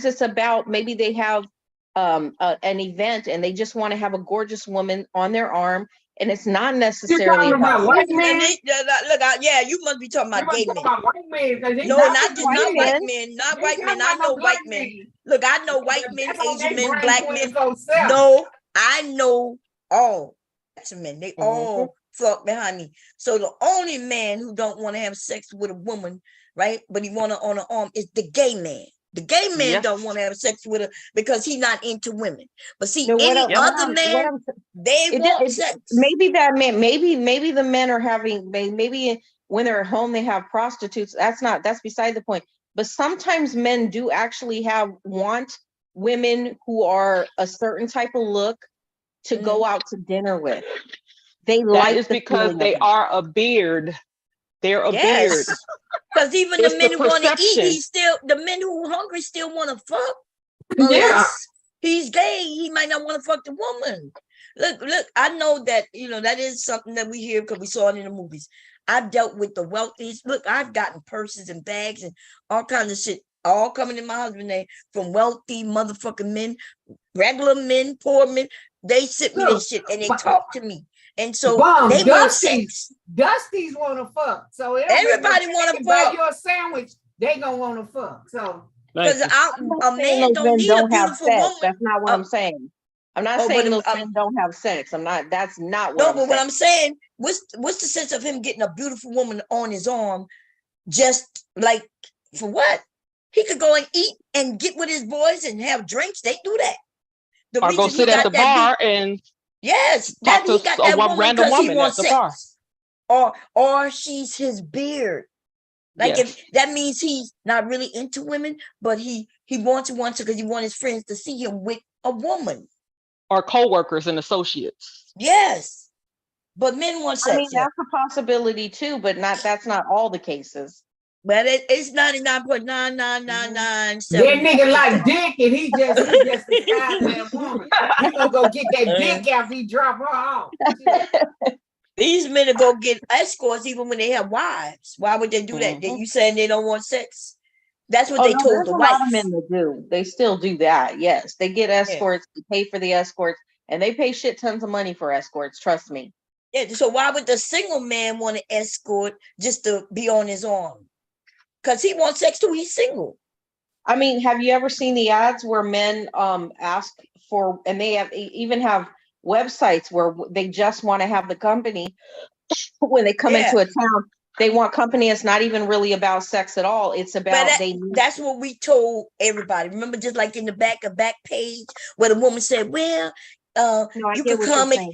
[SPEAKER 14] it's about, maybe they have an event and they just want to have a gorgeous woman on their arm, and it's not necessarily about
[SPEAKER 5] white men.
[SPEAKER 1] Look, yeah, you must be talking about gay men.
[SPEAKER 5] White men,
[SPEAKER 1] no, not white men. Not white men. I know white men. Look, I know white men, Asian men, black men. No, I know all men. They all fuck behind me. So the only man who don't want to have sex with a woman, right, but he want to on her arm, is the gay man. The gay man don't want to have sex with her because he's not into women. But see, any other man, they want sex.
[SPEAKER 14] Maybe that man, maybe the men are having, maybe when they're at home they have prostitutes. That's beside the point. But sometimes men do actually want women who are a certain type of look to go out to dinner with. They
[SPEAKER 9] that is because they are a beard. They're a beard.
[SPEAKER 1] Because even the men who want to eat, the men who are hungry still want to fuck. Unless he's gay, he might not want to fuck the woman. Look, I know that, that is something that we hear because we saw it in the movies. I've dealt with the wealthiest. Look, I've gotten purses and bags and all kinds of shit, all coming in my husband's name from wealthy motherfucking men, regular men, poor men. They sent me this shit and they talk to me. And so they want sex.
[SPEAKER 5] Dusties want to fuck. So
[SPEAKER 1] everybody want to fuck.
[SPEAKER 5] Buy you a sandwich, they gonna want to fuck. So
[SPEAKER 1] because a man don't need a beautiful woman.
[SPEAKER 14] That's not what I'm saying. I'm not saying those men don't have sex. That's not what I'm saying.
[SPEAKER 1] What I'm saying, what's the sense of him getting a beautiful woman on his arm just like for what? He could go and eat and get with his boys and have drinks. They do that.
[SPEAKER 9] Or go sit at the bar and
[SPEAKER 1] talk
[SPEAKER 9] to a random woman at the bar.
[SPEAKER 1] Or she's his beard. Like if that means he's not really into women, but he wants because he wants his friends to see him with a woman.
[SPEAKER 9] Or co-workers and associates.
[SPEAKER 1] Yes. But men want sex.
[SPEAKER 14] I mean, that's a possibility too, but that's not all the cases.
[SPEAKER 1] But it's 99.9999.
[SPEAKER 5] That nigga like dick, and he just the that woman. He gonna go get that dick after he drop her off.
[SPEAKER 1] These men are go get escorts even when they have wives. Why would they do that? You saying they don't want sex? That's what they told the wife.
[SPEAKER 14] A lot of men that do. They still do that. Yes, they get escorts. They pay for the escorts, and they pay shit tons of money for escorts. Trust me.
[SPEAKER 1] Yeah. So why would the single man want to escort just to be on his arm? Because he wants sex too. He's single.
[SPEAKER 14] I mean, have you ever seen the ads where men ask for, and they even have websites where they just want to have the company when they come into a town. They want company. It's not even really about sex at all. It's about
[SPEAKER 1] that's what we told everybody. Remember, just like in the back page where the woman said, "Well, you can come and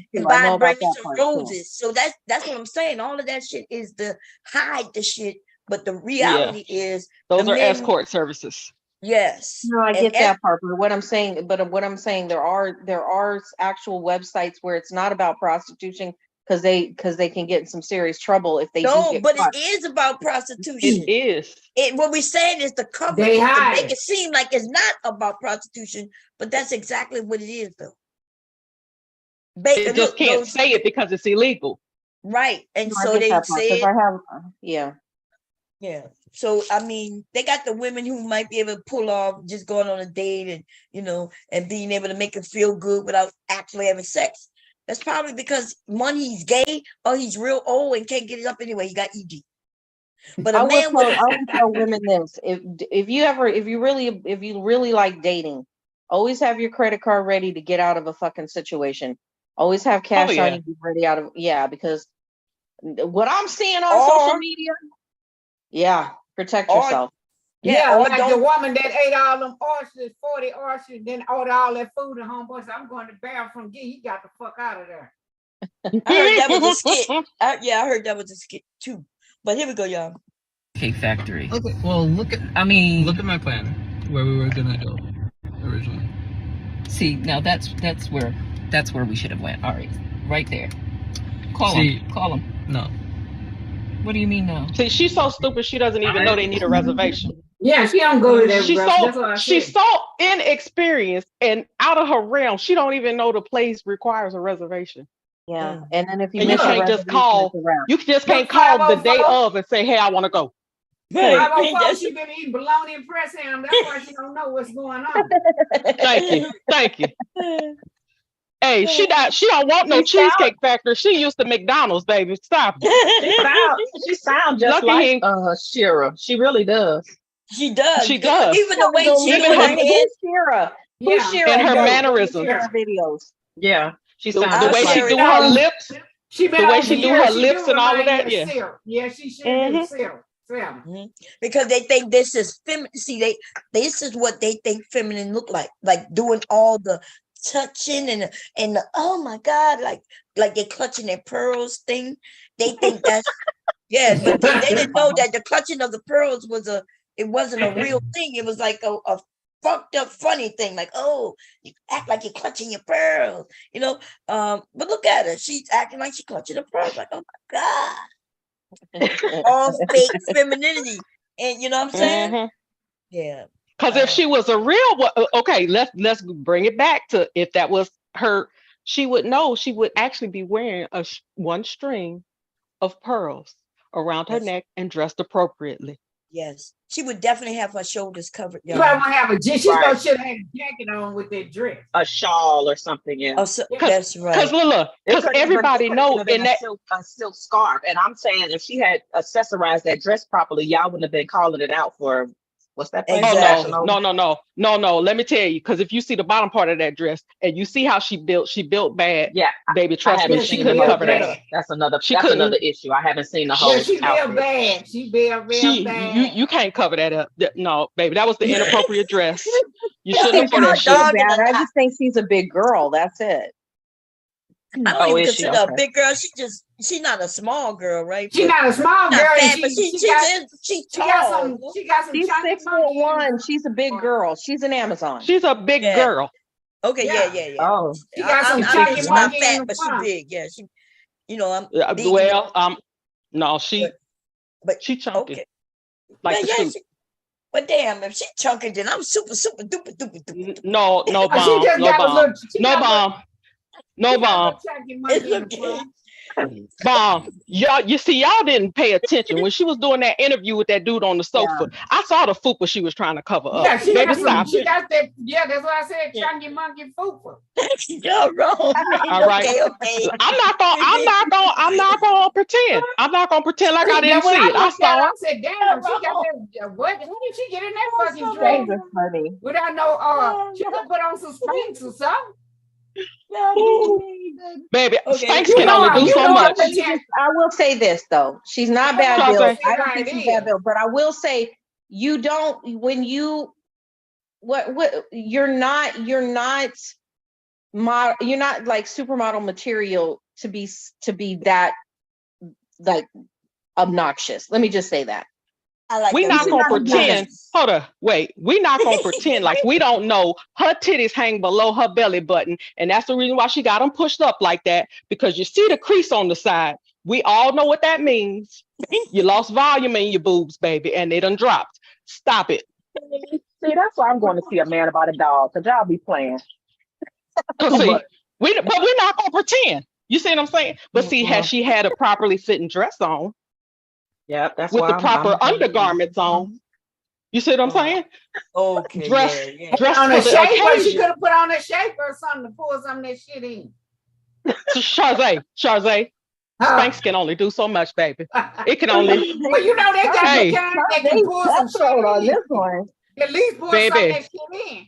[SPEAKER 1] bring me some roses." So that's what I'm saying. All of that shit is to hide the shit. But the reality is
[SPEAKER 9] those are escort services.
[SPEAKER 1] Yes.
[SPEAKER 14] No, I get that part. But what I'm saying, there are actual websites where it's not about prostitution because they can get in some serious trouble if they do get caught.
[SPEAKER 1] It is about prostitution.
[SPEAKER 9] It is.
[SPEAKER 1] What we're saying is the cover to make it seem like it's not about prostitution, but that's exactly what it is, though.
[SPEAKER 9] They just can't say it because it's illegal.
[SPEAKER 1] Right. And so they say
[SPEAKER 14] it.
[SPEAKER 1] Yeah. So, I mean, they got the women who might be able to pull off just going on a date and, and being able to make it feel good without actually having sex. That's probably because one, he's gay or he's real old and can't get it up anyway. He got ED. But
[SPEAKER 14] I would tell women this. If you really like dating, always have your credit card ready to get out of a fucking situation. Always have cash on you, be ready out of, because what I'm seeing on social media, protect yourself.
[SPEAKER 5] Like the woman that ate all them oysters, 40 oysters, then ordered all that food at home. Boy said, I'm going to the bathroom. He got the fuck out of there.
[SPEAKER 1] I heard that was a skit. I heard that was a skit too. But here we go, y'all.
[SPEAKER 3] Cake Factory.
[SPEAKER 13] Okay, well, look at my plan where we were gonna go originally.
[SPEAKER 3] See, now that's where we should have went. All right. right there. Call
[SPEAKER 13] See,
[SPEAKER 3] him. Call him.
[SPEAKER 13] No.
[SPEAKER 3] What do you mean no?
[SPEAKER 9] See, she's so stupid she doesn't even know they need a reservation.
[SPEAKER 5] Yeah, she don't go to that
[SPEAKER 9] She's
[SPEAKER 5] restaurant. That's
[SPEAKER 9] so
[SPEAKER 5] what I
[SPEAKER 9] she's
[SPEAKER 5] said.
[SPEAKER 9] so inexperienced and out of her realm. She don't even know the place requires a reservation.
[SPEAKER 14] Yeah, and then if you
[SPEAKER 9] And you
[SPEAKER 14] miss your
[SPEAKER 9] can't just
[SPEAKER 14] reservation,
[SPEAKER 9] call.
[SPEAKER 14] it's a wrap.
[SPEAKER 9] You just
[SPEAKER 5] Look,
[SPEAKER 9] can't call the day
[SPEAKER 5] 504.
[SPEAKER 9] of and say, "Hey, I want to go."
[SPEAKER 1] Right.
[SPEAKER 5] 504, she been eating bologna and press ham. That's why she don't know what's going on.
[SPEAKER 9] Thank you, thank you. Hey, she don't want no Cheesecake Factory. She used to McDonald's, baby. Stop it.
[SPEAKER 8] She sounds just
[SPEAKER 9] Lucky
[SPEAKER 8] like Shira. She really does.
[SPEAKER 1] She does.
[SPEAKER 9] She does.
[SPEAKER 1] Even the way she
[SPEAKER 9] Even
[SPEAKER 1] do her
[SPEAKER 9] her-
[SPEAKER 1] head.
[SPEAKER 14] Shira?
[SPEAKER 5] Yeah.
[SPEAKER 14] Who's Shira?
[SPEAKER 9] And her
[SPEAKER 14] Yo,
[SPEAKER 9] mannerisms.
[SPEAKER 14] Shira videos.
[SPEAKER 8] Yeah, she
[SPEAKER 9] The
[SPEAKER 8] sounds
[SPEAKER 1] I'll
[SPEAKER 9] way
[SPEAKER 8] just
[SPEAKER 9] she
[SPEAKER 1] share
[SPEAKER 8] like
[SPEAKER 9] do
[SPEAKER 1] it.
[SPEAKER 9] her lips.
[SPEAKER 5] She been
[SPEAKER 9] The way
[SPEAKER 5] over
[SPEAKER 9] she do
[SPEAKER 5] years,
[SPEAKER 9] her
[SPEAKER 5] she
[SPEAKER 9] lips and all of
[SPEAKER 5] remind
[SPEAKER 9] that,
[SPEAKER 5] me
[SPEAKER 9] yeah.
[SPEAKER 5] Sarah. Yeah, she should do Sarah.
[SPEAKER 1] Because they think this is feminine. See, this is what they think feminine look like doing all the touching and the, oh my God, like they clutching their pearls thing. They think that's but they didn't know that the clutching of the pearls it wasn't a real thing. It was like a fucked up funny thing. Like, oh, you act like you're clutching your pearls, but look at her. She's acting like she's clutching her pearls. Like, oh my God. All fake femininity, and you know what I'm saying?
[SPEAKER 9] Mhm.
[SPEAKER 1] Yeah.
[SPEAKER 9] Because if she was a real one, okay, let's bring it back to if that was her, she would know. She would actually be wearing one string of pearls around her
[SPEAKER 1] Yes.
[SPEAKER 9] neck and dressed appropriately.
[SPEAKER 1] Yes, she would definitely have her shoulders covered.
[SPEAKER 5] You probably won't have a jacket. She
[SPEAKER 8] Right.
[SPEAKER 5] should have a jacket on with that dress.
[SPEAKER 8] a shawl or something. Yeah.
[SPEAKER 1] Oh, so, that's right.
[SPEAKER 9] Because look, because everybody know in that
[SPEAKER 8] a silk scarf. And I'm saying if she had accessorized that dress properly, y'all wouldn't have been calling it out for what's that place?
[SPEAKER 1] Exactly.
[SPEAKER 9] No. Let me tell you, because if you see the bottom part of that dress and you see how she built bad.
[SPEAKER 8] Yeah,
[SPEAKER 9] baby, trust me, she couldn't
[SPEAKER 5] built
[SPEAKER 9] cover that
[SPEAKER 5] bad.
[SPEAKER 9] up.
[SPEAKER 8] That's another
[SPEAKER 9] couldn't-
[SPEAKER 8] another issue. I haven't seen the whole
[SPEAKER 5] Yeah, she built
[SPEAKER 8] outfit.
[SPEAKER 5] bad. She built real bad.
[SPEAKER 9] You can't cover that up. No, baby, that was the inappropriate dress. You
[SPEAKER 14] I
[SPEAKER 9] shouldn't
[SPEAKER 14] think
[SPEAKER 9] have put that
[SPEAKER 14] she's
[SPEAKER 9] shit.
[SPEAKER 14] so bad. I just think she's a big girl. That's it.
[SPEAKER 1] I don't even
[SPEAKER 8] is she?
[SPEAKER 1] consider her a
[SPEAKER 8] Okay.
[SPEAKER 1] big girl. She's not a small girl, right?
[SPEAKER 5] She's not a small
[SPEAKER 1] Not
[SPEAKER 5] girl. and
[SPEAKER 1] fat, but she's
[SPEAKER 5] she
[SPEAKER 1] tall.
[SPEAKER 5] got some
[SPEAKER 14] She's
[SPEAKER 5] chunky
[SPEAKER 14] 6'1". She's a big girl. She's an Amazon.
[SPEAKER 9] She's a big
[SPEAKER 1] Yeah.
[SPEAKER 9] girl.
[SPEAKER 1] Okay,
[SPEAKER 5] Yeah.
[SPEAKER 1] yeah.
[SPEAKER 8] Oh,
[SPEAKER 5] She got some
[SPEAKER 1] I'm
[SPEAKER 5] chunky
[SPEAKER 1] she's not
[SPEAKER 5] monkey in
[SPEAKER 1] fat,
[SPEAKER 5] the
[SPEAKER 1] but she's
[SPEAKER 5] front.
[SPEAKER 1] big. Yeah, I'm big.
[SPEAKER 9] Well, no,
[SPEAKER 1] but
[SPEAKER 9] she chunky.
[SPEAKER 1] okay.
[SPEAKER 9] Like the suit.
[SPEAKER 1] But damn, if she chunky, then I'm super duper duper.
[SPEAKER 9] No
[SPEAKER 5] She
[SPEAKER 9] bomb,
[SPEAKER 5] just
[SPEAKER 9] no
[SPEAKER 5] got a
[SPEAKER 9] bomb,
[SPEAKER 5] little. she
[SPEAKER 9] no
[SPEAKER 5] got a little-
[SPEAKER 9] bomb, no
[SPEAKER 5] she got a
[SPEAKER 9] bomb,
[SPEAKER 5] little chunky monkey in the front.
[SPEAKER 9] bomb. You see, y'all didn't pay attention when she was doing that interview with that dude on the sofa. I saw the fupa she was trying to cover up.
[SPEAKER 5] Yeah, she
[SPEAKER 9] Baby,
[SPEAKER 5] got some.
[SPEAKER 9] stop
[SPEAKER 5] She
[SPEAKER 9] it.
[SPEAKER 5] got that. Yeah, that's what I said. Chunky monkey fupa.
[SPEAKER 1] You're wrong.
[SPEAKER 9] All right.
[SPEAKER 1] Okay.
[SPEAKER 9] I'm not gonna pretend. I'm not gonna pretend like I
[SPEAKER 5] Then
[SPEAKER 9] didn't
[SPEAKER 5] when
[SPEAKER 9] see it. I
[SPEAKER 5] looked at her,
[SPEAKER 9] saw
[SPEAKER 5] I
[SPEAKER 9] it.
[SPEAKER 5] said, "Damn, she got that. What? How did she get in that fucking dress
[SPEAKER 14] That's funny.
[SPEAKER 5] without no? She could put on some Spanx or something."
[SPEAKER 9] Baby,
[SPEAKER 1] Okay.
[SPEAKER 9] Spanx
[SPEAKER 5] You
[SPEAKER 9] can
[SPEAKER 5] know
[SPEAKER 9] only
[SPEAKER 5] how-
[SPEAKER 9] do
[SPEAKER 5] you
[SPEAKER 9] so
[SPEAKER 5] know how
[SPEAKER 9] much.
[SPEAKER 5] much-
[SPEAKER 14] I will say this though. She's not bad
[SPEAKER 9] Chauncey.
[SPEAKER 14] built. I don't
[SPEAKER 5] Right,
[SPEAKER 14] think she's
[SPEAKER 5] it
[SPEAKER 14] bad
[SPEAKER 5] is.
[SPEAKER 14] built, but I will say you don't when you what you're not you're not like supermodel material to be that like obnoxious. Let me just say that.
[SPEAKER 1] I like
[SPEAKER 9] We
[SPEAKER 1] that
[SPEAKER 9] not
[SPEAKER 1] word.
[SPEAKER 9] gonna
[SPEAKER 14] not
[SPEAKER 9] pretend. Hold on, wait. We not gonna pretend like we don't know her titties hang below her belly button, and that's the reason why she got them pushed up like that. Because you see the crease on the side. We all know what that means. You lost volume in your boobs, baby, and they done dropped. Stop it.
[SPEAKER 8] see, that's why I'm going to see a man about a dog, because y'all be playing.
[SPEAKER 9] Cause see, we're not gonna pretend. You see what I'm saying? But see, has she had a properly fitting dress on
[SPEAKER 8] Yeah, that's
[SPEAKER 9] with
[SPEAKER 8] why
[SPEAKER 9] the
[SPEAKER 8] I'm
[SPEAKER 9] proper undergarments on? You see what I'm saying?
[SPEAKER 1] Okay.
[SPEAKER 9] Dress,
[SPEAKER 1] Yeah.
[SPEAKER 9] dress
[SPEAKER 5] On
[SPEAKER 9] for
[SPEAKER 5] a
[SPEAKER 9] the
[SPEAKER 5] shaper, she
[SPEAKER 9] occasion.
[SPEAKER 5] could have put on a shaper or something to pour some of that shit in.
[SPEAKER 9] Charze, Spanx can only do so much, baby. It can only,
[SPEAKER 5] Well, you know they got
[SPEAKER 9] Hey.
[SPEAKER 5] the kind that can pour some shit
[SPEAKER 14] on
[SPEAKER 5] in.
[SPEAKER 14] this one.
[SPEAKER 5] At least pour some of
[SPEAKER 9] Baby.
[SPEAKER 5] that shit in.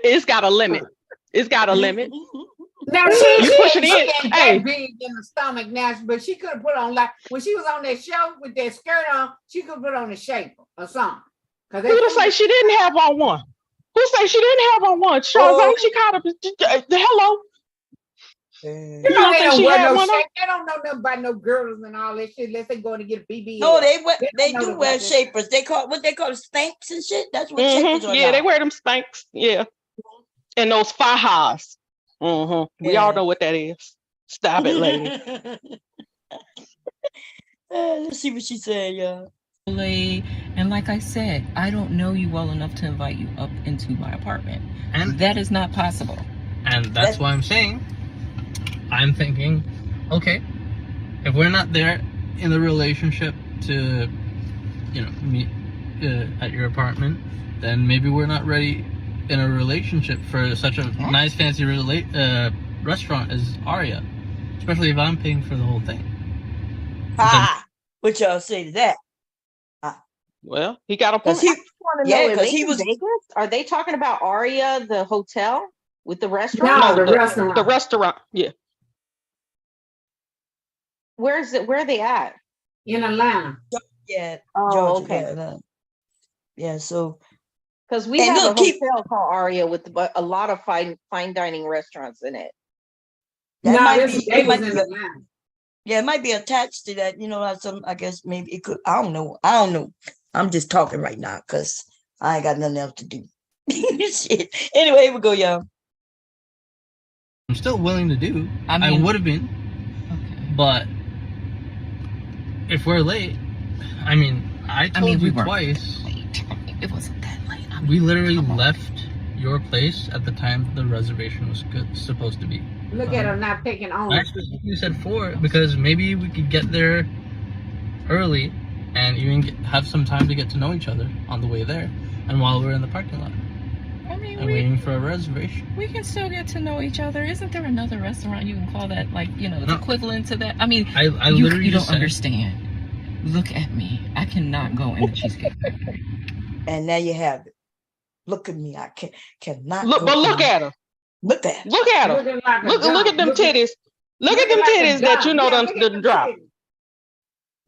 [SPEAKER 9] it's got a limit. It's got a limit.
[SPEAKER 5] Now
[SPEAKER 9] You push it in.
[SPEAKER 5] she ain't
[SPEAKER 9] Hey.
[SPEAKER 5] that big in the stomach now, but she could have put on like when she was on that show with that skirt on, she could put on a shaper or something.
[SPEAKER 9] Who to say she didn't have on one? Who say she didn't have on one? Charze, she caught up. Hello.
[SPEAKER 5] You
[SPEAKER 9] You
[SPEAKER 5] know
[SPEAKER 9] don't
[SPEAKER 5] they
[SPEAKER 9] think
[SPEAKER 5] don't
[SPEAKER 9] she
[SPEAKER 5] wear
[SPEAKER 9] had
[SPEAKER 5] no
[SPEAKER 9] one on?
[SPEAKER 5] shape. They don't know nothing about no girdles and all that shit unless they going to get a BBL.
[SPEAKER 1] No, they
[SPEAKER 5] don't know
[SPEAKER 1] do
[SPEAKER 5] about
[SPEAKER 1] wear
[SPEAKER 5] that.
[SPEAKER 1] shapers. They call Spanx and shit. That's what shapers are
[SPEAKER 9] Yeah,
[SPEAKER 1] now.
[SPEAKER 9] they wear them Spanx. Yeah. And those fajas. We all know what that is. Stop it, lady.
[SPEAKER 1] Let's see what she said, y'all.
[SPEAKER 3] And like I said, I don't know you well enough to invite you up into my apartment. And that is not possible.
[SPEAKER 13] And that's why I'm saying, I'm thinking, okay, if we're not there in the relationship to, meet at your apartment, then maybe we're not ready in a relationship for such a nice, fancy restaurant as Aria. Especially if I'm paying for the whole thing.
[SPEAKER 1] What y'all say to that?
[SPEAKER 9] Well, he got a point.
[SPEAKER 14] Because he was Vegas. Are they talking about Aria, the hotel with the restaurant?
[SPEAKER 5] No, the restaurant.
[SPEAKER 9] The restaurant. Yeah.
[SPEAKER 14] Where is it? Where are they at?
[SPEAKER 5] In Atlanta.
[SPEAKER 1] Yeah.
[SPEAKER 14] Oh,
[SPEAKER 1] Georgia,
[SPEAKER 14] okay.
[SPEAKER 1] Yeah. So,
[SPEAKER 14] because we have a hotel called Aria with a lot of fine dining restaurants in it.
[SPEAKER 1] That might be.
[SPEAKER 5] It might be Atlanta.
[SPEAKER 1] Yeah, it might be attached to that. I guess maybe it could. I don't know. I'm just talking right now because I ain't got nothing else to do. Shit. Anyway, here we go, y'all.
[SPEAKER 13] I'm still willing to do. I would have been. Okay. But if we're late, I told you twice.
[SPEAKER 3] Late. It wasn't that late.
[SPEAKER 13] We literally left your place at the time the reservation was supposed to be.
[SPEAKER 5] Look at her not taking on.
[SPEAKER 13] I specifically said 4 because maybe we could get there early and even have some time to get to know each other on the way there and while we're in the parking lot. Waiting for a reservation.
[SPEAKER 3] We can still get to know each other. Isn't there another restaurant you can call that, the equivalent to that? I literally you don't understand. Look at me. I cannot go in the Cheesecake Factory.
[SPEAKER 1] And there you have it. Look at me. I cannot.
[SPEAKER 9] Look at her.
[SPEAKER 1] Look at her.
[SPEAKER 9] Look at her. Look at them titties. Look at them titties that done dropped.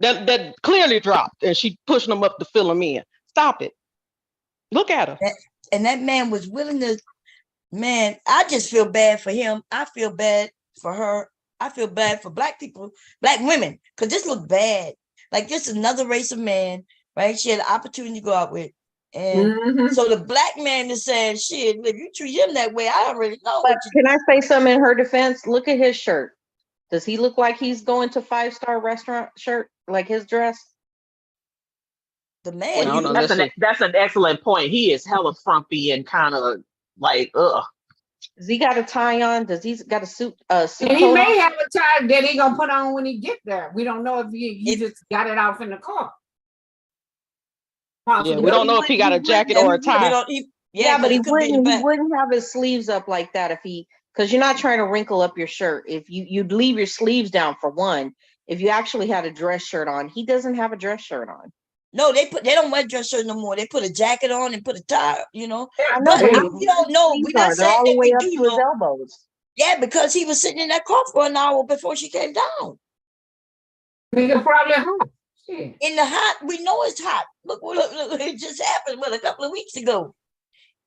[SPEAKER 9] That clearly dropped, and she pushing them up to fill them in. Stop it. Look at her.
[SPEAKER 1] And that man was willing to. Man, I just feel bad for him. I feel bad for her. I feel bad for Black people, Black women, because this look bad. Like this is another race of man, right? She had an opportunity to go out with. And so the Black man is saying, shit, if you treat him that way, I already know.
[SPEAKER 14] But can I say something in her defense? Look at his shirt. Does he look like he's going to 5-star restaurant shirt, like his dress?
[SPEAKER 1] The man.
[SPEAKER 10] That's an excellent point. He is hella frumpy and kind of like, ugh.
[SPEAKER 14] Does he got a tie on? Does he got a suit?
[SPEAKER 5] And he may have a tie that he gonna put on when he get there. We don't know if he just got it off in the car.
[SPEAKER 9] Yeah, we don't know if he got a jacket or a tie.
[SPEAKER 14] But he wouldn't have his sleeves up like that if he, because you're not trying to wrinkle up your shirt. If you'd leave your sleeves down for one. If you actually had a dress shirt on, he doesn't have a dress shirt on.
[SPEAKER 1] No, they don't wear dress shirts no more. They put a jacket on and put a tie,
[SPEAKER 14] I know,
[SPEAKER 1] but we don't know. We're not saying
[SPEAKER 14] all the way up
[SPEAKER 1] to
[SPEAKER 14] his elbows.
[SPEAKER 1] Yeah, because he was sitting in that car for an hour before she came down.
[SPEAKER 5] He probably hot.
[SPEAKER 1] In the hot, we know it's hot. Look, it just happened a couple of weeks ago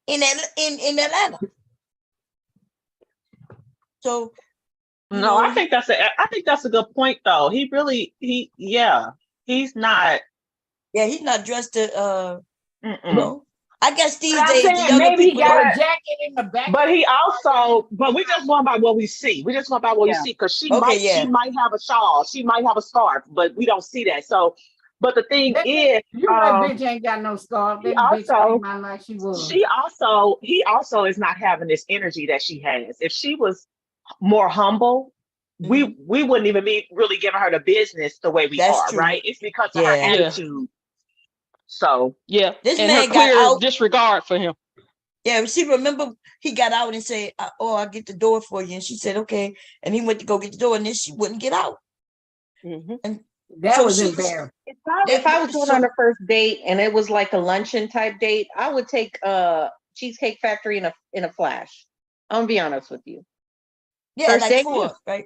[SPEAKER 1] in Atlanta. So
[SPEAKER 10] no, I think that's a good point though. He's not.
[SPEAKER 14] Yeah,
[SPEAKER 1] he's not dressed to I guess these days the younger
[SPEAKER 5] maybe
[SPEAKER 1] people
[SPEAKER 5] he got a jacket in the back.
[SPEAKER 10] But we just going by what we see. We just going by what we see because she might have a shawl, she might have a scarf, but we don't see that. So, but the thing is,
[SPEAKER 5] bitch ain't got no scarf. He
[SPEAKER 10] also is not having this energy that she has. If she was more humble, we wouldn't even be really giving her the business the way we are, true. Right? It's because of her attitude. So
[SPEAKER 9] this
[SPEAKER 1] and
[SPEAKER 9] man
[SPEAKER 1] her clear
[SPEAKER 9] got out. Disregard for him.
[SPEAKER 1] Yeah, see, remember he got out and said, I'll get the door for you. And she said, okay. And he went to go get the door and then she wouldn't get out.
[SPEAKER 14] And that was embarrassing. If I was going on a first date and it was like a luncheon type date, I would take Cheesecake Factory in a flash. I'm gonna be honest with you.
[SPEAKER 1] Yeah, first like 4, right?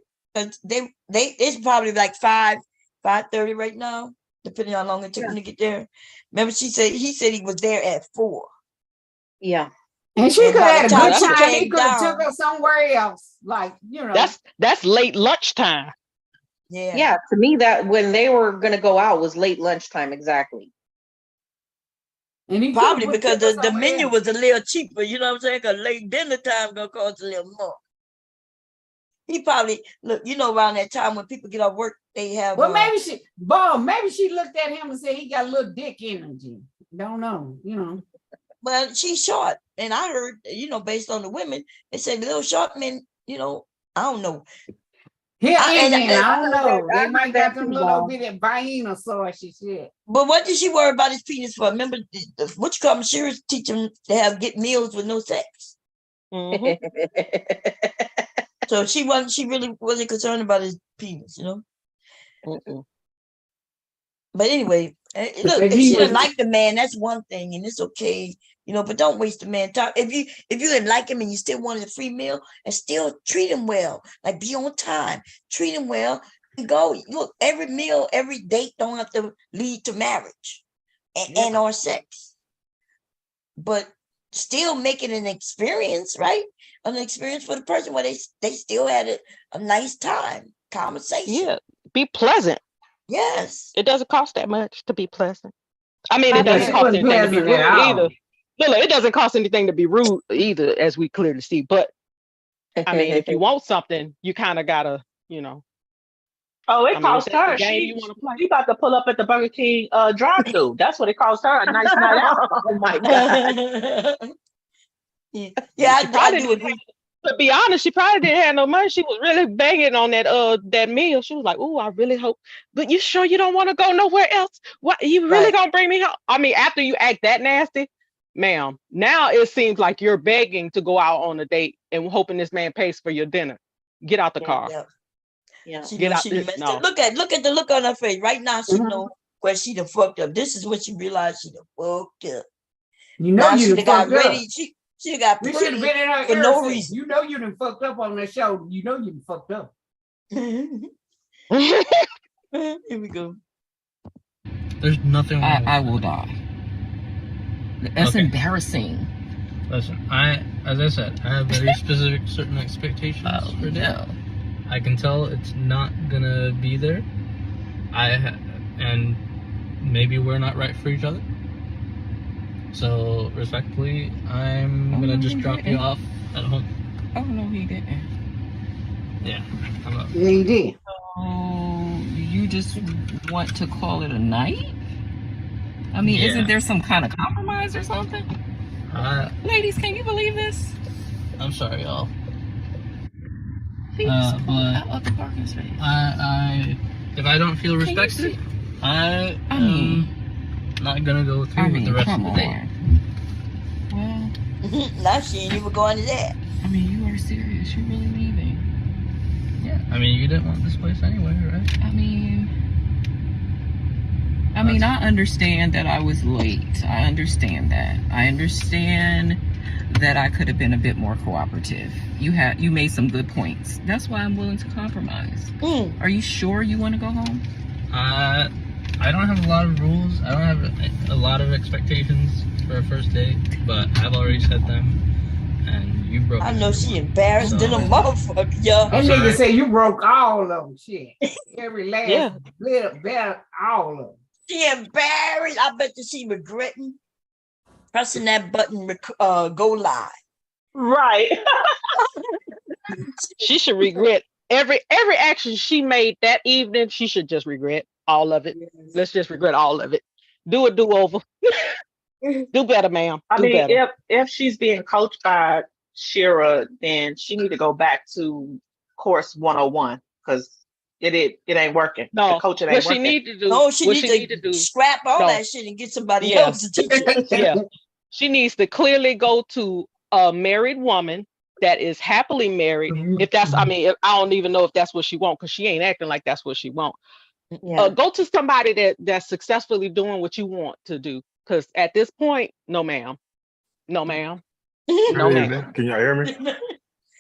[SPEAKER 1] They it's probably like 5:30 right now, depending on how long it took him to get there. Remember, he said he was there at 4.
[SPEAKER 14] Yeah.
[SPEAKER 5] And she could have had a good time. He could have took her somewhere else. Like,
[SPEAKER 9] That's late lunchtime.
[SPEAKER 14] Yeah. Yeah. To me, that when they were gonna go out was late lunchtime, exactly.
[SPEAKER 1] And he probably because the menu was a little cheaper, you know what I'm saying? Because late dinner time gonna cost a little more. He probably look, around that time when people get off work, they have.
[SPEAKER 5] Well, maybe she looked at him and said he got a little dick energy. Don't know,
[SPEAKER 1] Well, she's short, and I heard, based on the women, they say little short men, I don't know.
[SPEAKER 5] Here, I don't know. They might got them little bit of Venusaur shit.
[SPEAKER 1] But what did she worry about his penis for? Remember, what you call them? She was teaching him to get meals with no sex.
[SPEAKER 14] Mhm.
[SPEAKER 1] So she really wasn't concerned about his penis, But anyway, look, if she didn't like the man, that's one thing, and it's okay, but don't waste the man time. If you didn't like him and you still wanted a free meal, and still treat him well, like be on time, treat him well, and go. Look, every meal, every date don't have to lead to marriage and or sex, but still make it an experience, right? An experience for the person where they still had a nice time, conversation.
[SPEAKER 9] Yeah, be pleasant.
[SPEAKER 1] Yes.
[SPEAKER 9] It doesn't cost that much to be pleasant. I mean, it doesn't cost anything to be rude either. Look, it doesn't cost anything to be rude either, as we clearly see. But I mean, if you want something, you kind of gotta,
[SPEAKER 8] Oh, it cost her. She about to pull up at the Burger King drive-thru. That's what it cost her. A nice night out. Oh my God.
[SPEAKER 1] Yeah, I do agree.
[SPEAKER 9] To be honest, she probably didn't have no money. She was really banging on that meal. She was like, "Oh, I really hope." But you sure you don't want to go nowhere else? What, you really gonna bring me home? I mean, after you act that nasty, ma'am. Now it seems like you're begging to go out on a date and hoping this man pays for your dinner. Get out the car.
[SPEAKER 1] Yeah.
[SPEAKER 9] Get out.
[SPEAKER 1] No. Look at the look on her face right now. She know where she done fucked up. This is when she realized she done fucked up.
[SPEAKER 5] You done
[SPEAKER 1] got
[SPEAKER 5] fucked
[SPEAKER 1] ready.
[SPEAKER 5] Up.
[SPEAKER 1] She got
[SPEAKER 5] we
[SPEAKER 1] pretty
[SPEAKER 5] should have been in her
[SPEAKER 1] for no reason.
[SPEAKER 5] You done fucked up on that show. You done fucked up.
[SPEAKER 1] Here we go.
[SPEAKER 13] There's nothing wrong with
[SPEAKER 3] I will die. That's embarrassing.
[SPEAKER 13] Listen, as I said, I have very specific certain expectations for that. I can tell it's not gonna be there. And maybe we're not right for each other. So respectfully, I'm gonna just drop you off at home.
[SPEAKER 3] Oh no, he didn't.
[SPEAKER 13] Yeah,
[SPEAKER 5] yeah, he did.
[SPEAKER 3] So you just want to call it a night? I mean, isn't there some kind of compromise or something? Ladies, can you believe this?
[SPEAKER 13] I'm sorry, y'all.
[SPEAKER 3] But the parking space.
[SPEAKER 13] If I don't feel respected, I am not gonna go through with the rest of the day.
[SPEAKER 3] Well,
[SPEAKER 1] last year you were going to that.
[SPEAKER 3] I mean, you are serious. You're really leaving.
[SPEAKER 13] Yeah. I mean, you didn't want this place anyway, right?
[SPEAKER 3] I mean, I understand that I was late. I understand that. I understand that I could have been a bit more cooperative. You made some good points. That's why I'm willing to compromise. Are you sure you want to go home?
[SPEAKER 13] I don't have a lot of rules. I don't have a lot of expectations for a first date, but I've already set them, and you broke.
[SPEAKER 1] I know she embarrassed than a motherfucker, yo.
[SPEAKER 5] That nigga say you broke all of them. Shit, every last bit, all of them.
[SPEAKER 1] She embarrassed. I bet that she regretting pressing that button. Go live.
[SPEAKER 8] Right.
[SPEAKER 9] She should regret every action she made that evening. She should just regret all of it. Let's just regret all of it. Do a do-over. Do better, ma'am.
[SPEAKER 8] I mean, if she's being coached by Shira, then she need to go back to course 101 because it ain't working.
[SPEAKER 9] No,
[SPEAKER 8] the coaching ain't working.
[SPEAKER 9] She need to do.
[SPEAKER 1] No, she need to do scrap all that shit and get somebody else to teach it.
[SPEAKER 9] Yeah, she needs to clearly go to a married woman that is happily married. If that's, I mean, I don't even know if that's what she wants because she ain't acting like that's what she wants.
[SPEAKER 14] Yeah.
[SPEAKER 9] Go to somebody that's successfully doing what you want to do. Because at this point, no, ma'am. No, ma'am. No, ma'am.
[SPEAKER 2] Can y'all hear me?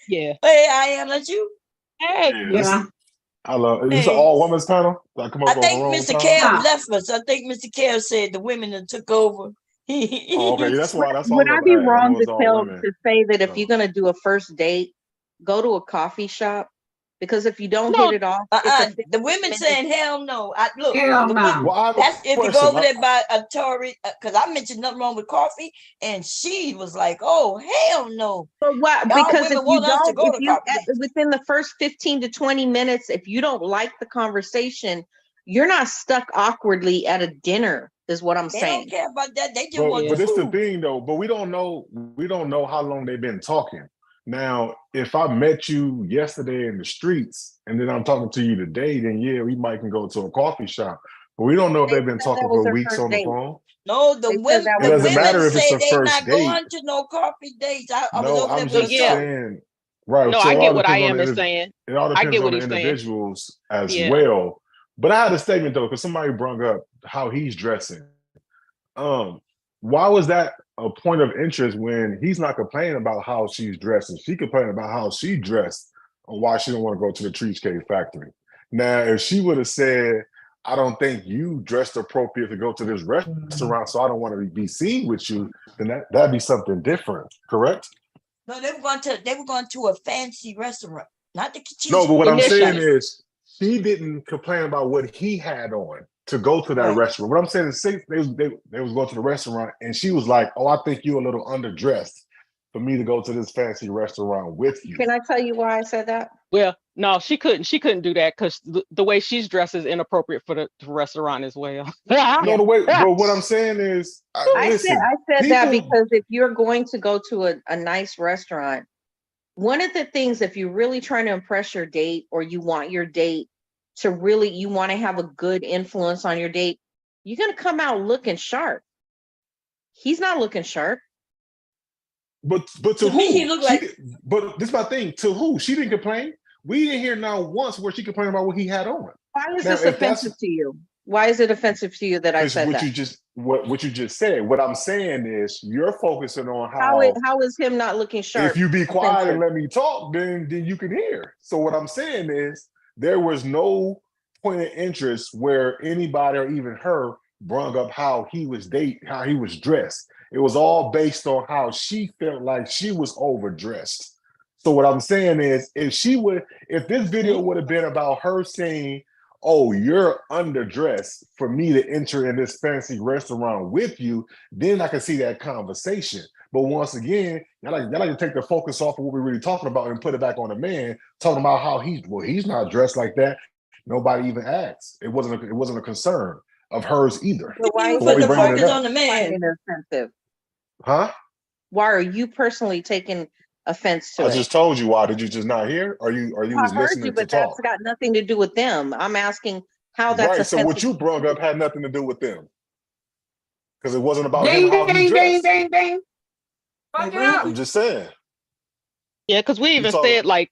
[SPEAKER 9] Yeah.
[SPEAKER 1] Hey, I am. That's you.
[SPEAKER 9] Hey.
[SPEAKER 2] Yeah. I love it. Is this an all women's panel? I
[SPEAKER 1] think Mr. Kev left us. I think Mr. Kev said the women that took over.
[SPEAKER 2] Okay, that's why. That's
[SPEAKER 14] Would I be wrong to say that if you're gonna do a first date, go to a coffee shop Because if you don't hit it off,
[SPEAKER 1] the women saying hell no. Look,
[SPEAKER 5] Hell
[SPEAKER 1] the
[SPEAKER 5] no.
[SPEAKER 1] women,
[SPEAKER 2] Well, I have a
[SPEAKER 1] that's if you
[SPEAKER 2] question.
[SPEAKER 1] go over there by a Tory, because I mentioned nothing wrong with coffee, and she was like, "Oh hell no!"
[SPEAKER 14] But what?
[SPEAKER 1] Y'all
[SPEAKER 14] Because if
[SPEAKER 1] women
[SPEAKER 14] you
[SPEAKER 1] want us to
[SPEAKER 14] don't,
[SPEAKER 1] go
[SPEAKER 14] if
[SPEAKER 1] to
[SPEAKER 14] you
[SPEAKER 1] coffee dates.
[SPEAKER 14] within the first 15 to 20 minutes, if you don't like the conversation, you're not stuck awkwardly at a dinner, is what I'm
[SPEAKER 1] They
[SPEAKER 14] saying.
[SPEAKER 1] don't care about that. They just want the
[SPEAKER 2] But it's the
[SPEAKER 1] food.
[SPEAKER 2] thing though. But we don't know how long they've been talking. Now, if I met you yesterday in the streets and then I'm talking to you today, then yeah, we might can go to a coffee shop. But we don't know if
[SPEAKER 14] They
[SPEAKER 2] they've been
[SPEAKER 14] said that
[SPEAKER 2] talking
[SPEAKER 14] was
[SPEAKER 2] for
[SPEAKER 14] their
[SPEAKER 2] weeks
[SPEAKER 14] first
[SPEAKER 2] on the
[SPEAKER 14] date.
[SPEAKER 2] phone.
[SPEAKER 1] No,
[SPEAKER 14] They said that
[SPEAKER 2] It
[SPEAKER 14] was
[SPEAKER 2] doesn't
[SPEAKER 14] their
[SPEAKER 2] matter
[SPEAKER 14] first
[SPEAKER 2] if it's
[SPEAKER 1] say
[SPEAKER 2] a
[SPEAKER 1] they
[SPEAKER 2] first
[SPEAKER 1] not
[SPEAKER 2] date.
[SPEAKER 1] going to no coffee dates. I was
[SPEAKER 2] No,
[SPEAKER 1] over there
[SPEAKER 2] I'm
[SPEAKER 1] with a
[SPEAKER 2] just
[SPEAKER 9] yeah.
[SPEAKER 2] saying, right.
[SPEAKER 9] No,
[SPEAKER 2] So
[SPEAKER 9] I
[SPEAKER 2] it
[SPEAKER 9] get
[SPEAKER 2] all
[SPEAKER 9] what I
[SPEAKER 2] depends on
[SPEAKER 9] am
[SPEAKER 2] the
[SPEAKER 9] is saying.
[SPEAKER 2] it all
[SPEAKER 9] I
[SPEAKER 2] depends
[SPEAKER 9] get
[SPEAKER 2] on
[SPEAKER 9] what
[SPEAKER 2] the
[SPEAKER 9] he's saying.
[SPEAKER 2] individuals as
[SPEAKER 9] Yeah.
[SPEAKER 2] well. But I had a statement though, because somebody brought up how he's dressing. Why was that a point of interest when he's not complaining about how she's dressed and she complaining about how she dressed and why she don't want to go to the Cheesecake Factory? Now, if she would have said, I don't think you dressed appropriate to go to this restaurant, so I don't want to be seen with you, then that'd be something different, correct?
[SPEAKER 1] No, they were going to a fancy restaurant, not the cheese.
[SPEAKER 2] No, but what I'm saying
[SPEAKER 9] Initially.
[SPEAKER 2] is she didn't complain about what he had on to go to that
[SPEAKER 1] Right.
[SPEAKER 2] restaurant. What I'm saying is they was going to the restaurant and she was like, oh, I think you're a little underdressed for me to go to this fancy restaurant with you.
[SPEAKER 14] Can I tell you why I said that?
[SPEAKER 9] Well, no, she couldn't do that because the way she's dressed is inappropriate for the restaurant as well.
[SPEAKER 2] No, the way, but what I'm saying is,
[SPEAKER 14] I said that
[SPEAKER 2] people-
[SPEAKER 14] because if you're going to go to a nice restaurant, one of the things, if you're really trying to impress your date or you want your date to really, you want to have a good influence on your date, you're going to come out looking sharp. He's not looking sharp.
[SPEAKER 2] But to who?
[SPEAKER 1] me, he looked like.
[SPEAKER 2] But this is my thing. To who? She didn't complain. We didn't hear not once where she complained about what he had on.
[SPEAKER 14] Why is
[SPEAKER 2] Now,
[SPEAKER 14] this
[SPEAKER 2] if
[SPEAKER 14] offensive to you? Why is it offensive to you that I said
[SPEAKER 2] what
[SPEAKER 14] that?
[SPEAKER 2] you just said. What I'm saying is you're focusing on how
[SPEAKER 14] is him not looking sharp?
[SPEAKER 2] if you be quiet
[SPEAKER 14] offensive?
[SPEAKER 2] and let me talk, then you can hear. So what I'm saying is there was no point of interest where anybody or even her brought up how he was how he was dressed. It was all based on how she felt like she was overdressed. So what I'm saying is if this video would have been about her saying, oh, you're underdressed for me to enter in this fancy restaurant with you, then I can see that conversation. But once again, y'all like to take the focus off of what we're really talking about and put it back on the man, talking about how he's not dressed like that. Nobody even asked. It wasn't a concern of hers either.
[SPEAKER 14] So why
[SPEAKER 1] put the focus on the man?
[SPEAKER 14] Offensive?
[SPEAKER 2] Huh?
[SPEAKER 14] Why are you personally taking offense to it?
[SPEAKER 2] I just told you why. Did you just not hear? Or you was listening to talk?
[SPEAKER 14] That's got nothing to do with them. I'm asking how that's
[SPEAKER 2] right.
[SPEAKER 14] offensive.
[SPEAKER 2] So what you brought up had nothing to do with them. Because it wasn't about
[SPEAKER 5] Ding,
[SPEAKER 2] him how he
[SPEAKER 5] ding,
[SPEAKER 2] dressed.
[SPEAKER 5] ding, ding, ding. Fuck it up.
[SPEAKER 2] I'm just saying.
[SPEAKER 9] Yeah, because we even said like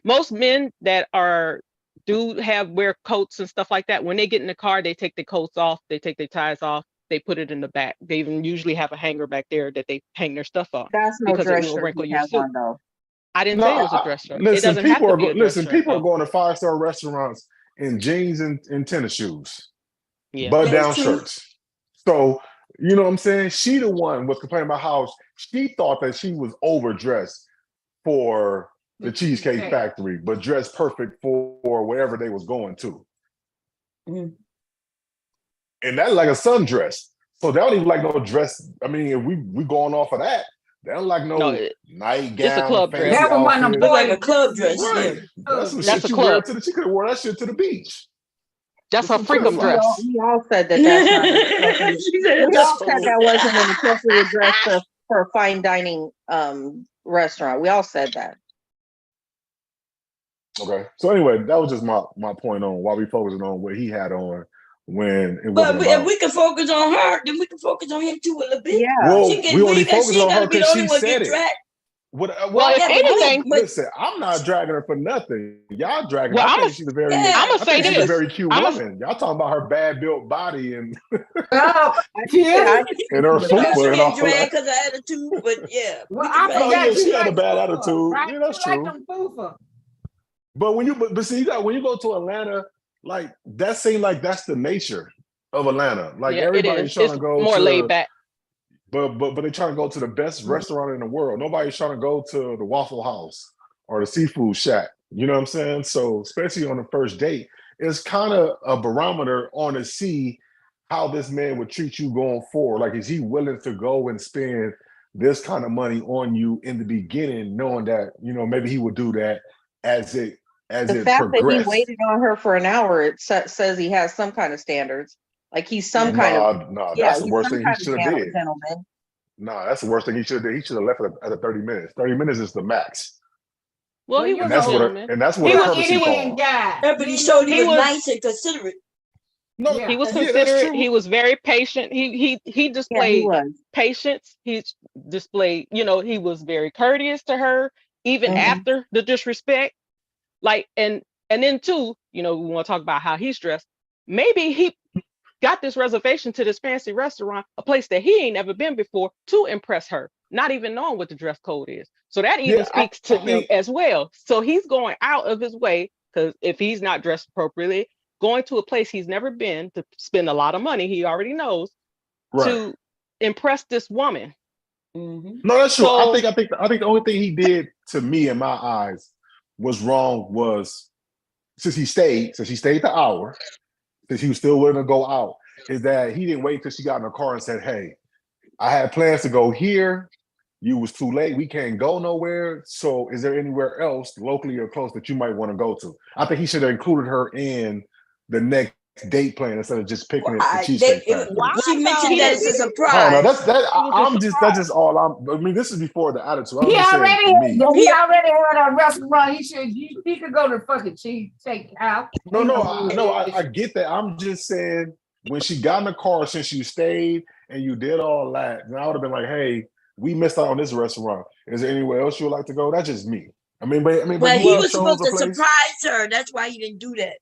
[SPEAKER 9] most men that wear coats and stuff like that, when they get in the car, they take their coats off, they take their ties off, they put it in the back. They even usually have a hanger back there that they hang their stuff on.
[SPEAKER 14] That's no
[SPEAKER 9] because
[SPEAKER 14] dress
[SPEAKER 9] it will
[SPEAKER 14] shirt
[SPEAKER 9] wrinkle
[SPEAKER 14] he
[SPEAKER 9] your
[SPEAKER 14] has
[SPEAKER 9] suit.
[SPEAKER 14] on, though.
[SPEAKER 9] I didn't say it was a dress shirt.
[SPEAKER 2] Listen,
[SPEAKER 9] it doesn't have to be a dress shirt.
[SPEAKER 2] People are going to 5-star restaurants in jeans and tennis shoes,
[SPEAKER 9] yeah,
[SPEAKER 2] button down shirts. So you know what I'm saying? She the one was complaining about how she thought that she was overdressed for the Cheesecake Factory, but dressed perfect for wherever they was going to.
[SPEAKER 1] Mm.
[SPEAKER 2] And that's like a sundress. So they don't even like no dress. I mean, if we going off of that, they don't like no nightgown.
[SPEAKER 9] It's a club dress.
[SPEAKER 5] That was one of them
[SPEAKER 1] like a club dress.
[SPEAKER 2] Right.
[SPEAKER 1] Yeah.
[SPEAKER 2] That's some
[SPEAKER 9] That's
[SPEAKER 2] shit
[SPEAKER 9] a
[SPEAKER 2] you wear
[SPEAKER 9] club.
[SPEAKER 2] she could have wore that shit to the beach.
[SPEAKER 9] That's a freakum dress.
[SPEAKER 14] We all said that that's not an appropriate. We all said that wasn't an appropriate dress for a fine dining restaurant. We all said that.
[SPEAKER 2] Okay. So anyway, that was just my point on why we focusing on what he had on when it
[SPEAKER 1] But
[SPEAKER 2] wasn't
[SPEAKER 1] if
[SPEAKER 2] about.
[SPEAKER 1] we can focus on her, then we can focus on him too a little bit.
[SPEAKER 14] Yeah.
[SPEAKER 2] Well,
[SPEAKER 1] we
[SPEAKER 2] only focus on her because she said it.
[SPEAKER 1] Dragged.
[SPEAKER 2] Well,
[SPEAKER 9] if anything,
[SPEAKER 2] listen, I'm not dragging her for nothing. Y'all dragging her.
[SPEAKER 9] Well,
[SPEAKER 2] I think she's a very,
[SPEAKER 9] I'm gonna say
[SPEAKER 2] she's
[SPEAKER 9] this.
[SPEAKER 2] a very cute woman. Y'all talking about her bad built body and
[SPEAKER 5] Yeah.
[SPEAKER 2] and her fupa and all that.
[SPEAKER 1] Because of attitude, but yeah.
[SPEAKER 5] Well, I
[SPEAKER 2] No,
[SPEAKER 5] forgot
[SPEAKER 2] yeah, she
[SPEAKER 5] you
[SPEAKER 2] had a
[SPEAKER 5] like
[SPEAKER 2] bad
[SPEAKER 5] fupa,
[SPEAKER 2] attitude.
[SPEAKER 5] right?
[SPEAKER 2] Yeah, that's
[SPEAKER 5] You
[SPEAKER 2] true.
[SPEAKER 5] like them fupa.
[SPEAKER 2] But but see, when you go to Atlanta, like that seems like that's the nature of Atlanta. Like
[SPEAKER 9] Yeah,
[SPEAKER 2] everybody's trying
[SPEAKER 9] it's
[SPEAKER 2] to go
[SPEAKER 9] more laid back.
[SPEAKER 2] But they're trying to go to the best restaurant in the world. Nobody's trying to go to the Waffle House or the seafood shack
[SPEAKER 15] You know what I'm saying? So especially on the first date, it's kind of a barometer on to see how this man would treat you going forward. Like, is he willing to go and spend this kind of money on you in the beginning, knowing that, you know, maybe he would do that as it
[SPEAKER 14] The fact that he
[SPEAKER 15] progressed.
[SPEAKER 14] waited on her for an hour, it says he has some kind of standards. Like he's some kind of
[SPEAKER 15] that's the worst
[SPEAKER 14] some
[SPEAKER 15] thing he
[SPEAKER 14] kind of
[SPEAKER 15] should have did.
[SPEAKER 14] gentleman.
[SPEAKER 15] No, that's the worst thing he should have did. He should have left at the 30 minutes. 30 minutes is the max.
[SPEAKER 9] Well, he was
[SPEAKER 15] And that's
[SPEAKER 9] a
[SPEAKER 15] what
[SPEAKER 9] gentleman.
[SPEAKER 15] and that's what
[SPEAKER 9] He
[SPEAKER 15] a
[SPEAKER 9] was
[SPEAKER 15] courtesy
[SPEAKER 9] Indian
[SPEAKER 15] call.
[SPEAKER 1] Yeah, but he showed he was nice and considerate.
[SPEAKER 15] No,
[SPEAKER 9] he was
[SPEAKER 15] that's
[SPEAKER 9] considerate.
[SPEAKER 15] true.
[SPEAKER 9] He was very patient. He displayed
[SPEAKER 14] was.
[SPEAKER 9] patience. He displayed, you know, he was very courteous to her, even after the disrespect. Like, and then too, you know, we want to talk about how he's dressed. Maybe he got this reservation to this fancy restaurant, a place that he ain't never been before, to impress her, not even knowing what the dress code is. So that even speaks to him as well. So he's going out of his way, because if he's not dressed appropriately, going to a place he's never been to spend a lot of money, he already knows, to impress this woman.
[SPEAKER 15] No, that's true.
[SPEAKER 9] So,
[SPEAKER 15] I think the only thing he did to me in my eyes was wrong was since he stayed the hour, since he was still willing to go out, is that he didn't wait till she got in the car and said, "Hey, I had plans to go here. You was too late. We can't go nowhere. So is there anywhere else locally or close that you might want to go to?" I think he should have included her in the next date plan instead of just picking it the Cheesecake Factory.
[SPEAKER 1] She mentioned that as a surprise.
[SPEAKER 15] Oh no, that's just all I mean, this is before the attitude.
[SPEAKER 5] He already had a restaurant. He could go to fucking Cheesecake House.
[SPEAKER 15] I get that. I'm just saying, when she got in the car, since you stayed and you did all that, then I would have been like, "Hey, we missed out on this restaurant. Is there anywhere else you would like to go?" That's just me.
[SPEAKER 1] But he was supposed to surprise her. That's why he didn't do that.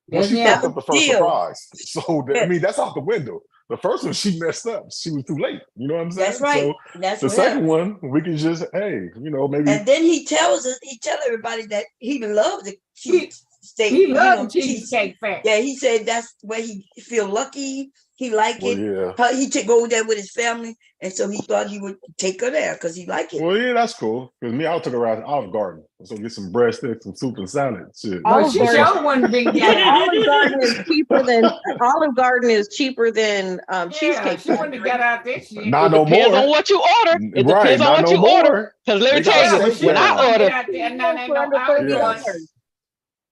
[SPEAKER 15] Well, she fucked up the first surprise. So that's out the window. The first one, she messed up. She was too late. You know what I'm saying?
[SPEAKER 1] That's right.
[SPEAKER 15] So
[SPEAKER 1] That's
[SPEAKER 15] the
[SPEAKER 1] what
[SPEAKER 15] second
[SPEAKER 1] happened.
[SPEAKER 15] one, we can just, hey, you know, maybe.
[SPEAKER 1] And then he tell everybody that he loved the cheesesteak.
[SPEAKER 5] He loved Cheesecake Factory.
[SPEAKER 1] Yeah, he said that's where he feel lucky. He liked it.
[SPEAKER 15] Yeah.
[SPEAKER 1] He took go there with his family, and so he thought he would take her there because he liked it.
[SPEAKER 15] Well, yeah, that's cool. Because me, I took her out to Olive Garden. So get some breadsticks, some soup and salad. Shit.
[SPEAKER 14] Olive Garden is cheaper than Cheesecake
[SPEAKER 5] She wouldn't have got out this shit.
[SPEAKER 15] Not no
[SPEAKER 9] depends
[SPEAKER 15] more.
[SPEAKER 9] on what you order. It
[SPEAKER 15] Right,
[SPEAKER 9] depends on
[SPEAKER 15] not
[SPEAKER 9] what
[SPEAKER 15] no
[SPEAKER 9] you
[SPEAKER 15] more.
[SPEAKER 9] order. Because let me
[SPEAKER 15] They got
[SPEAKER 9] tell you,
[SPEAKER 15] steak
[SPEAKER 9] when
[SPEAKER 15] now.
[SPEAKER 9] I order,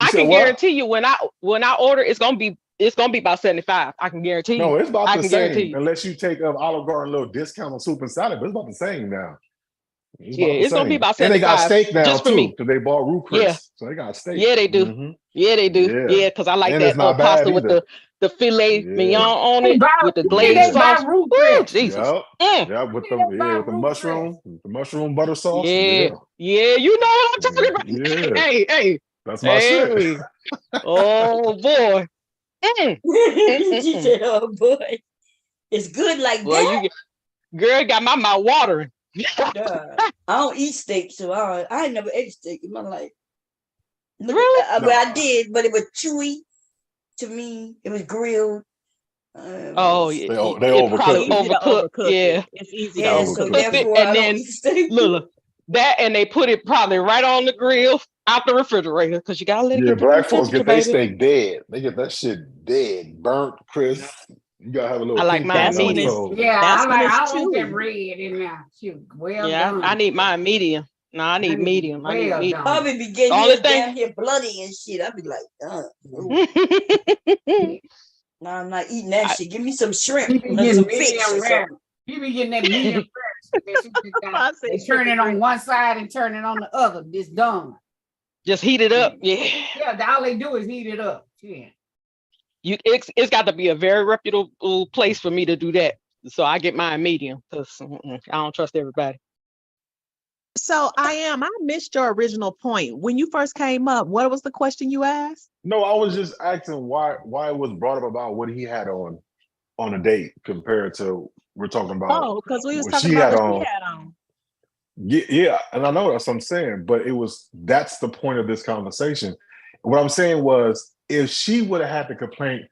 [SPEAKER 9] I can guarantee you when I order, it's gonna be about 75. I can guarantee you.
[SPEAKER 15] No, it's about
[SPEAKER 9] I
[SPEAKER 15] the
[SPEAKER 9] can guarantee
[SPEAKER 15] same.
[SPEAKER 9] you.
[SPEAKER 15] Unless you take Olive Garden a little discount on soup and salad, but it's about the same now.
[SPEAKER 9] It's gonna be about 75.
[SPEAKER 15] And they got steak now
[SPEAKER 9] just for
[SPEAKER 15] too,
[SPEAKER 9] me.
[SPEAKER 15] because they bought Roux Chris. So they got steak.
[SPEAKER 9] Yeah, they do. Yeah, they do. Yeah, because I like
[SPEAKER 15] And
[SPEAKER 9] that
[SPEAKER 15] it's not
[SPEAKER 9] pasta
[SPEAKER 15] bad
[SPEAKER 9] with
[SPEAKER 15] either.
[SPEAKER 9] the filet mignon on it with the glazed sauce. Ooh, Jesus.
[SPEAKER 15] Yeah, with the mushroom butter sauce.
[SPEAKER 9] Yeah, you know what I'm talking about.
[SPEAKER 15] Yeah.
[SPEAKER 9] Hey.
[SPEAKER 15] That's my shit.
[SPEAKER 9] Oh boy.
[SPEAKER 1] She said, "Oh boy, it's good like that."
[SPEAKER 9] Girl got my mouth watering.
[SPEAKER 1] I don't eat steak, so I never ate steak in my life.
[SPEAKER 9] Really?
[SPEAKER 1] But I did, but it was chewy to me. It was grilled.
[SPEAKER 15] They overcooked.
[SPEAKER 9] Yeah,
[SPEAKER 8] it's easy.
[SPEAKER 1] Yeah, so therefore
[SPEAKER 9] and
[SPEAKER 1] I
[SPEAKER 9] then
[SPEAKER 1] don't eat steak.
[SPEAKER 9] look, that and they put it probably right on the grill out the refrigerator because you gotta let it
[SPEAKER 15] Yeah,
[SPEAKER 9] get to
[SPEAKER 15] black
[SPEAKER 9] room
[SPEAKER 15] folks get
[SPEAKER 9] temperature,
[SPEAKER 15] their
[SPEAKER 9] baby.
[SPEAKER 15] steak dead. They get that shit dead, burnt, crisp. You gotta have a little.
[SPEAKER 9] I like mine medium.
[SPEAKER 5] I want that red in there. Shoot, done.
[SPEAKER 9] I need mine medium. No, I need medium. I need medium.
[SPEAKER 1] Probably be getting
[SPEAKER 9] Only
[SPEAKER 1] here down here bloody and shit. I'd be like, no, I'm not eating that shit. Give me some shrimp and some fish.
[SPEAKER 5] You be getting that medium rare. They turn it on one side and turn it on the other. It's done.
[SPEAKER 9] Just heat it up. Yeah.
[SPEAKER 5] Yeah, all they do is heat it up. Yeah.
[SPEAKER 9] It's got to be a very reputable place for me to do that. So I get mine medium because I don't trust everybody.
[SPEAKER 8] So I missed your original point. When you first came up, what was the question you asked?
[SPEAKER 15] No, I was just asking why it was brought up about what he had on a date compared to we're talking about.
[SPEAKER 8] Oh, because we was
[SPEAKER 15] what
[SPEAKER 8] talking about what she had on.
[SPEAKER 15] Yeah, and I know that's what I'm saying, but that's the point of this conversation. What I'm saying was, if she would have had the complaint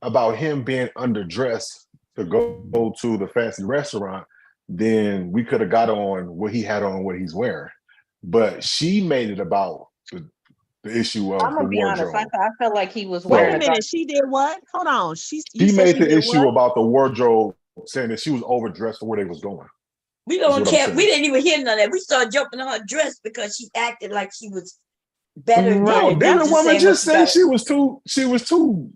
[SPEAKER 15] about him being underdressed to go to the fancy restaurant, then we could have got on what he had on, what he's wearing. But she made it about the issue
[SPEAKER 10] I'm
[SPEAKER 15] of the
[SPEAKER 10] gonna be honest. I
[SPEAKER 15] wardrobe.
[SPEAKER 10] felt like he was
[SPEAKER 15] So
[SPEAKER 8] Wait
[SPEAKER 10] wearing
[SPEAKER 8] a
[SPEAKER 10] a dark.
[SPEAKER 8] minute. She did what? Hold on. You
[SPEAKER 15] he
[SPEAKER 8] said
[SPEAKER 15] made
[SPEAKER 8] she
[SPEAKER 15] the
[SPEAKER 8] did
[SPEAKER 15] issue
[SPEAKER 8] what?
[SPEAKER 15] about the wardrobe, saying that she was overdressed for where they was going.
[SPEAKER 1] We
[SPEAKER 15] That's
[SPEAKER 1] don't
[SPEAKER 15] what I'm
[SPEAKER 1] care. We
[SPEAKER 15] saying.
[SPEAKER 1] didn't even hear none of that. We started jumping on her dress because she acted like she was better
[SPEAKER 15] No,
[SPEAKER 1] than. We
[SPEAKER 15] didn't
[SPEAKER 1] were
[SPEAKER 15] the
[SPEAKER 1] just
[SPEAKER 15] woman
[SPEAKER 1] saying what
[SPEAKER 15] just
[SPEAKER 1] she
[SPEAKER 15] say
[SPEAKER 1] got.
[SPEAKER 15] she was too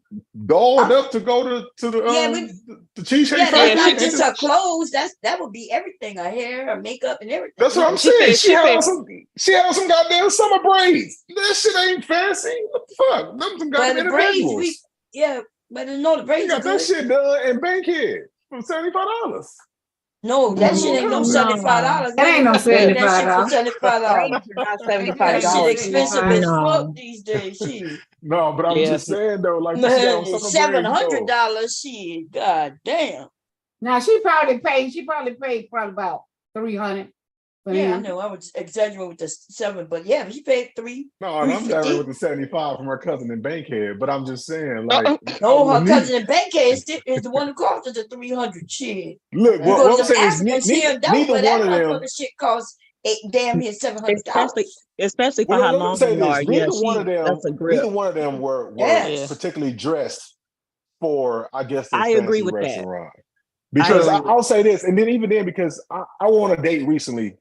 [SPEAKER 15] dolled up to go to
[SPEAKER 1] Yeah,
[SPEAKER 15] the Cheesecake
[SPEAKER 1] yeah,
[SPEAKER 15] Factory?
[SPEAKER 1] that's not just her clothes. That would be everything. Her hair, her makeup, and everything.
[SPEAKER 15] That's what I'm saying. She had on some goddamn summer braids. That shit ain't fancy. What the fuck? Them some
[SPEAKER 1] But
[SPEAKER 15] goddamn
[SPEAKER 1] the braids,
[SPEAKER 15] individuals.
[SPEAKER 1] but no, the
[SPEAKER 15] You
[SPEAKER 1] braids are
[SPEAKER 15] got that
[SPEAKER 1] good.
[SPEAKER 15] shit done in Bankhead for $75.
[SPEAKER 1] No, that shit ain't no $75.
[SPEAKER 5] That ain't no
[SPEAKER 1] That shit
[SPEAKER 5] $75.
[SPEAKER 1] for $75.
[SPEAKER 10] Braids are not
[SPEAKER 1] That shit
[SPEAKER 10] $75.
[SPEAKER 1] expensive as fuck these days. Shit.
[SPEAKER 15] No, but I'm just saying though, like she got on summer braids though.
[SPEAKER 1] $700. Shit, god damn.
[SPEAKER 5] Now she probably paid about 300.
[SPEAKER 1] Yeah, I know. I was exaggerating with the 7, but yeah, he paid 3.
[SPEAKER 15] No, and I'm exaggerating with the 75 from her cousin in Bankhead, but I'm just saying, like,
[SPEAKER 1] no, her cousin in Bankhead is the one who cost us the 300 shit.
[SPEAKER 15] Look,
[SPEAKER 1] what I'm
[SPEAKER 15] saying
[SPEAKER 1] Africans
[SPEAKER 15] is
[SPEAKER 1] here in
[SPEAKER 15] neither
[SPEAKER 1] Delaware,
[SPEAKER 15] one of
[SPEAKER 1] that
[SPEAKER 15] them.
[SPEAKER 1] motherfucker shit costs damn near $700.
[SPEAKER 8] Especially for
[SPEAKER 15] Well,
[SPEAKER 8] how
[SPEAKER 15] let me
[SPEAKER 8] long
[SPEAKER 15] say
[SPEAKER 8] they are.
[SPEAKER 15] this:
[SPEAKER 8] Yeah,
[SPEAKER 15] neither one of them were
[SPEAKER 1] Yes.
[SPEAKER 15] particularly dressed for, I guess, this
[SPEAKER 8] I agree
[SPEAKER 15] fancy
[SPEAKER 8] with that.
[SPEAKER 15] restaurant. Because I'll say this, and then even then, because I went on a date recently,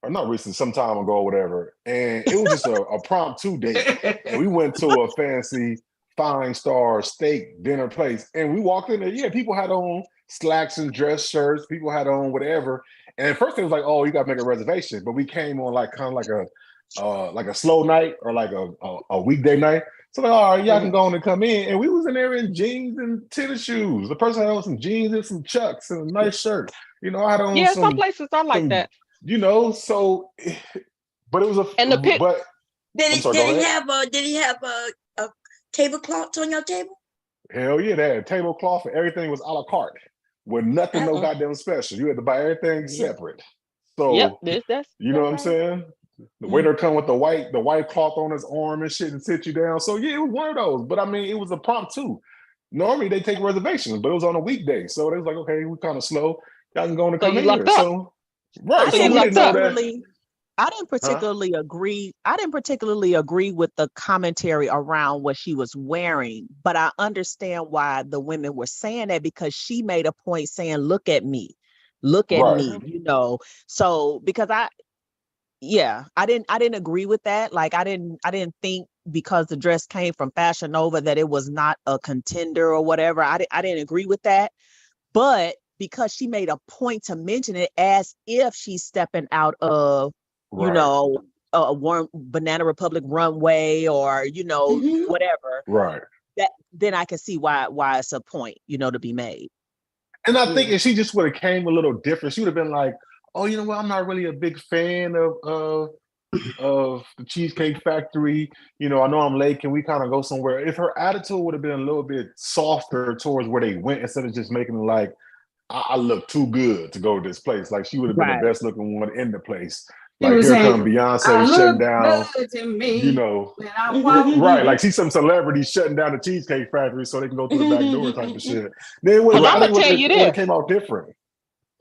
[SPEAKER 15] or not recently, some time ago, or whatever, and it was just a impromptu date, and we went to a fancy 5-star steak dinner place, and we walked in there. Yeah, people had on slacks and dress shirts. People had on whatever, and at first it was like, "Oh, you got to make a reservation," but we came on like kind of like a slow night or like a weekday night. So like, all right, y'all can go on and come in. And we was in there in jeans and tennis shoes. The person had on some jeans and some chucks and a nice shirt. You know, I had on
[SPEAKER 9] some places are like that.
[SPEAKER 15] You know, so but it was but
[SPEAKER 1] did
[SPEAKER 15] I'm sorry, go ahead.
[SPEAKER 1] Did he have a tablecloth on your table?
[SPEAKER 15] Hell yeah, they had a tablecloth and everything was a la carte with nothing, no goddamn special. You had to buy everything separate. So you know what I'm saying? The waiter come with the white cloth on his arm and shit and sit you down. So yeah, it was one of those. But I mean, it was a prompt too. Normally they take reservations, but it was on a weekday. So they was like, okay, we kind of slow. Y'all can go on and come in here. So right. So we didn't know that.
[SPEAKER 8] I didn't particularly agree. I didn't particularly agree with the commentary around what she was wearing, but I understand why the women were saying that, because she made a point saying, look at me, me, you know. So because I didn't agree with that. Like I didn't think because the dress came from Fashion Nova that it was not a contender or whatever. I didn't agree with that. But because she made a point to mention it as if she's stepping out of, you know, a Banana Republic runway or, you know, whatever.
[SPEAKER 15] Right.
[SPEAKER 8] That then I can see why it's a point, you know, to be made.
[SPEAKER 15] And I think if she just would have came a little different, she would have been like, oh, you know what? I'm not really a big fan of the Cheesecake Factory. You know, I know I'm late. Can we kind of go somewhere? If her attitude would have been a little bit softer towards where they went, instead of just making it like, I look too good to go to this place. Like she would have been the best looking one in the place. Like here come Beyonce shutting down. You know, right? Like she's some celebrity shutting down the Cheesecake Factory so they can go through the back door type of shit. Then it would have came out different.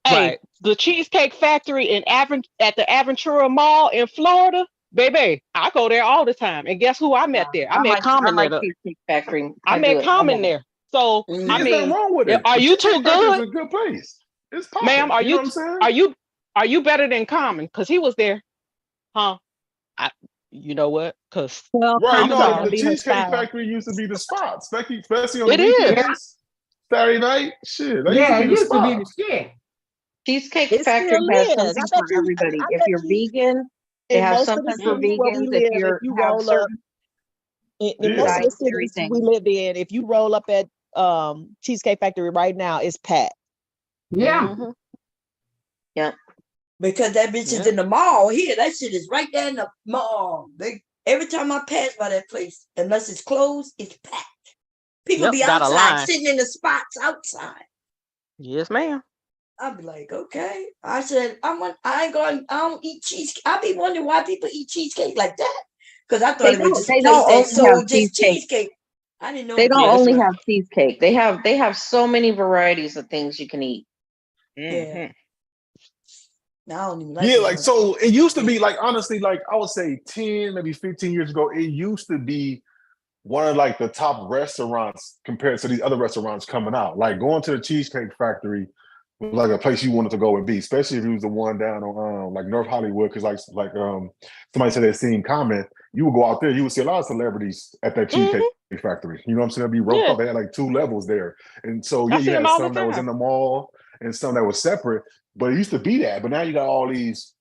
[SPEAKER 9] Hey, the Cheesecake Factory at the Aventura Mall in Florida, baby, I go there all the time. And guess who I met there? I met Common there.
[SPEAKER 10] Cheesecake Factory.
[SPEAKER 9] I met Common there. So I mean,
[SPEAKER 15] nothing wrong with it.
[SPEAKER 9] Are you too good?
[SPEAKER 15] It's a good place. It's popping.
[SPEAKER 9] Ma'am, are
[SPEAKER 15] you know what I'm saying?
[SPEAKER 9] Are you better than Common? Because he was there, huh? You know what? Because
[SPEAKER 15] the Cheesecake Factory used to be the spot, especially on the weekends, Saturday night. Shit,
[SPEAKER 5] it used to be the shit.
[SPEAKER 10] Cheesecake Factory has something for everybody. If you're vegan, they have something for vegans. If you have certain
[SPEAKER 8] in most of the cities we live in, if you roll up at Cheesecake Factory right now, it's packed.
[SPEAKER 5] Yeah.
[SPEAKER 10] Yeah.
[SPEAKER 1] Because that bitch is in the mall here. That shit is right there in the mall. Every time I pass by that place, unless it's closed, it's packed. People be outside, sitting in the spots outside.
[SPEAKER 9] Yes, ma'am.
[SPEAKER 1] I'll be like, okay. I said, I don't eat cheesecake. I be wondering why people eat cheesecake like that. Because I thought it was just a place that sold just cheesecake. I didn't know
[SPEAKER 10] they don't only have cheesecake. They have so many varieties of things you can eat.
[SPEAKER 1] Yeah. I don't even like
[SPEAKER 15] Yeah,
[SPEAKER 1] it.
[SPEAKER 15] like so it used to be like honestly, like I would say 10, maybe 15 years ago, it used to be one of like the top restaurants compared to these other restaurants coming out. Like going to the Cheesecake Factory was like a place you wanted to go and be, especially if it was the one down on like North Hollywood. Cause like somebody said that same comment, you would go out there, you would see a lot of celebrities at that Cheesecake Factory. You know what I'm saying? They'd be roped up. They had like 2 levels there. And so yeah,
[SPEAKER 9] I
[SPEAKER 15] you
[SPEAKER 9] see them
[SPEAKER 15] had
[SPEAKER 9] all the
[SPEAKER 15] some that was in
[SPEAKER 9] time.
[SPEAKER 15] the mall and some that was separate, but it used to be that. But now you got all these,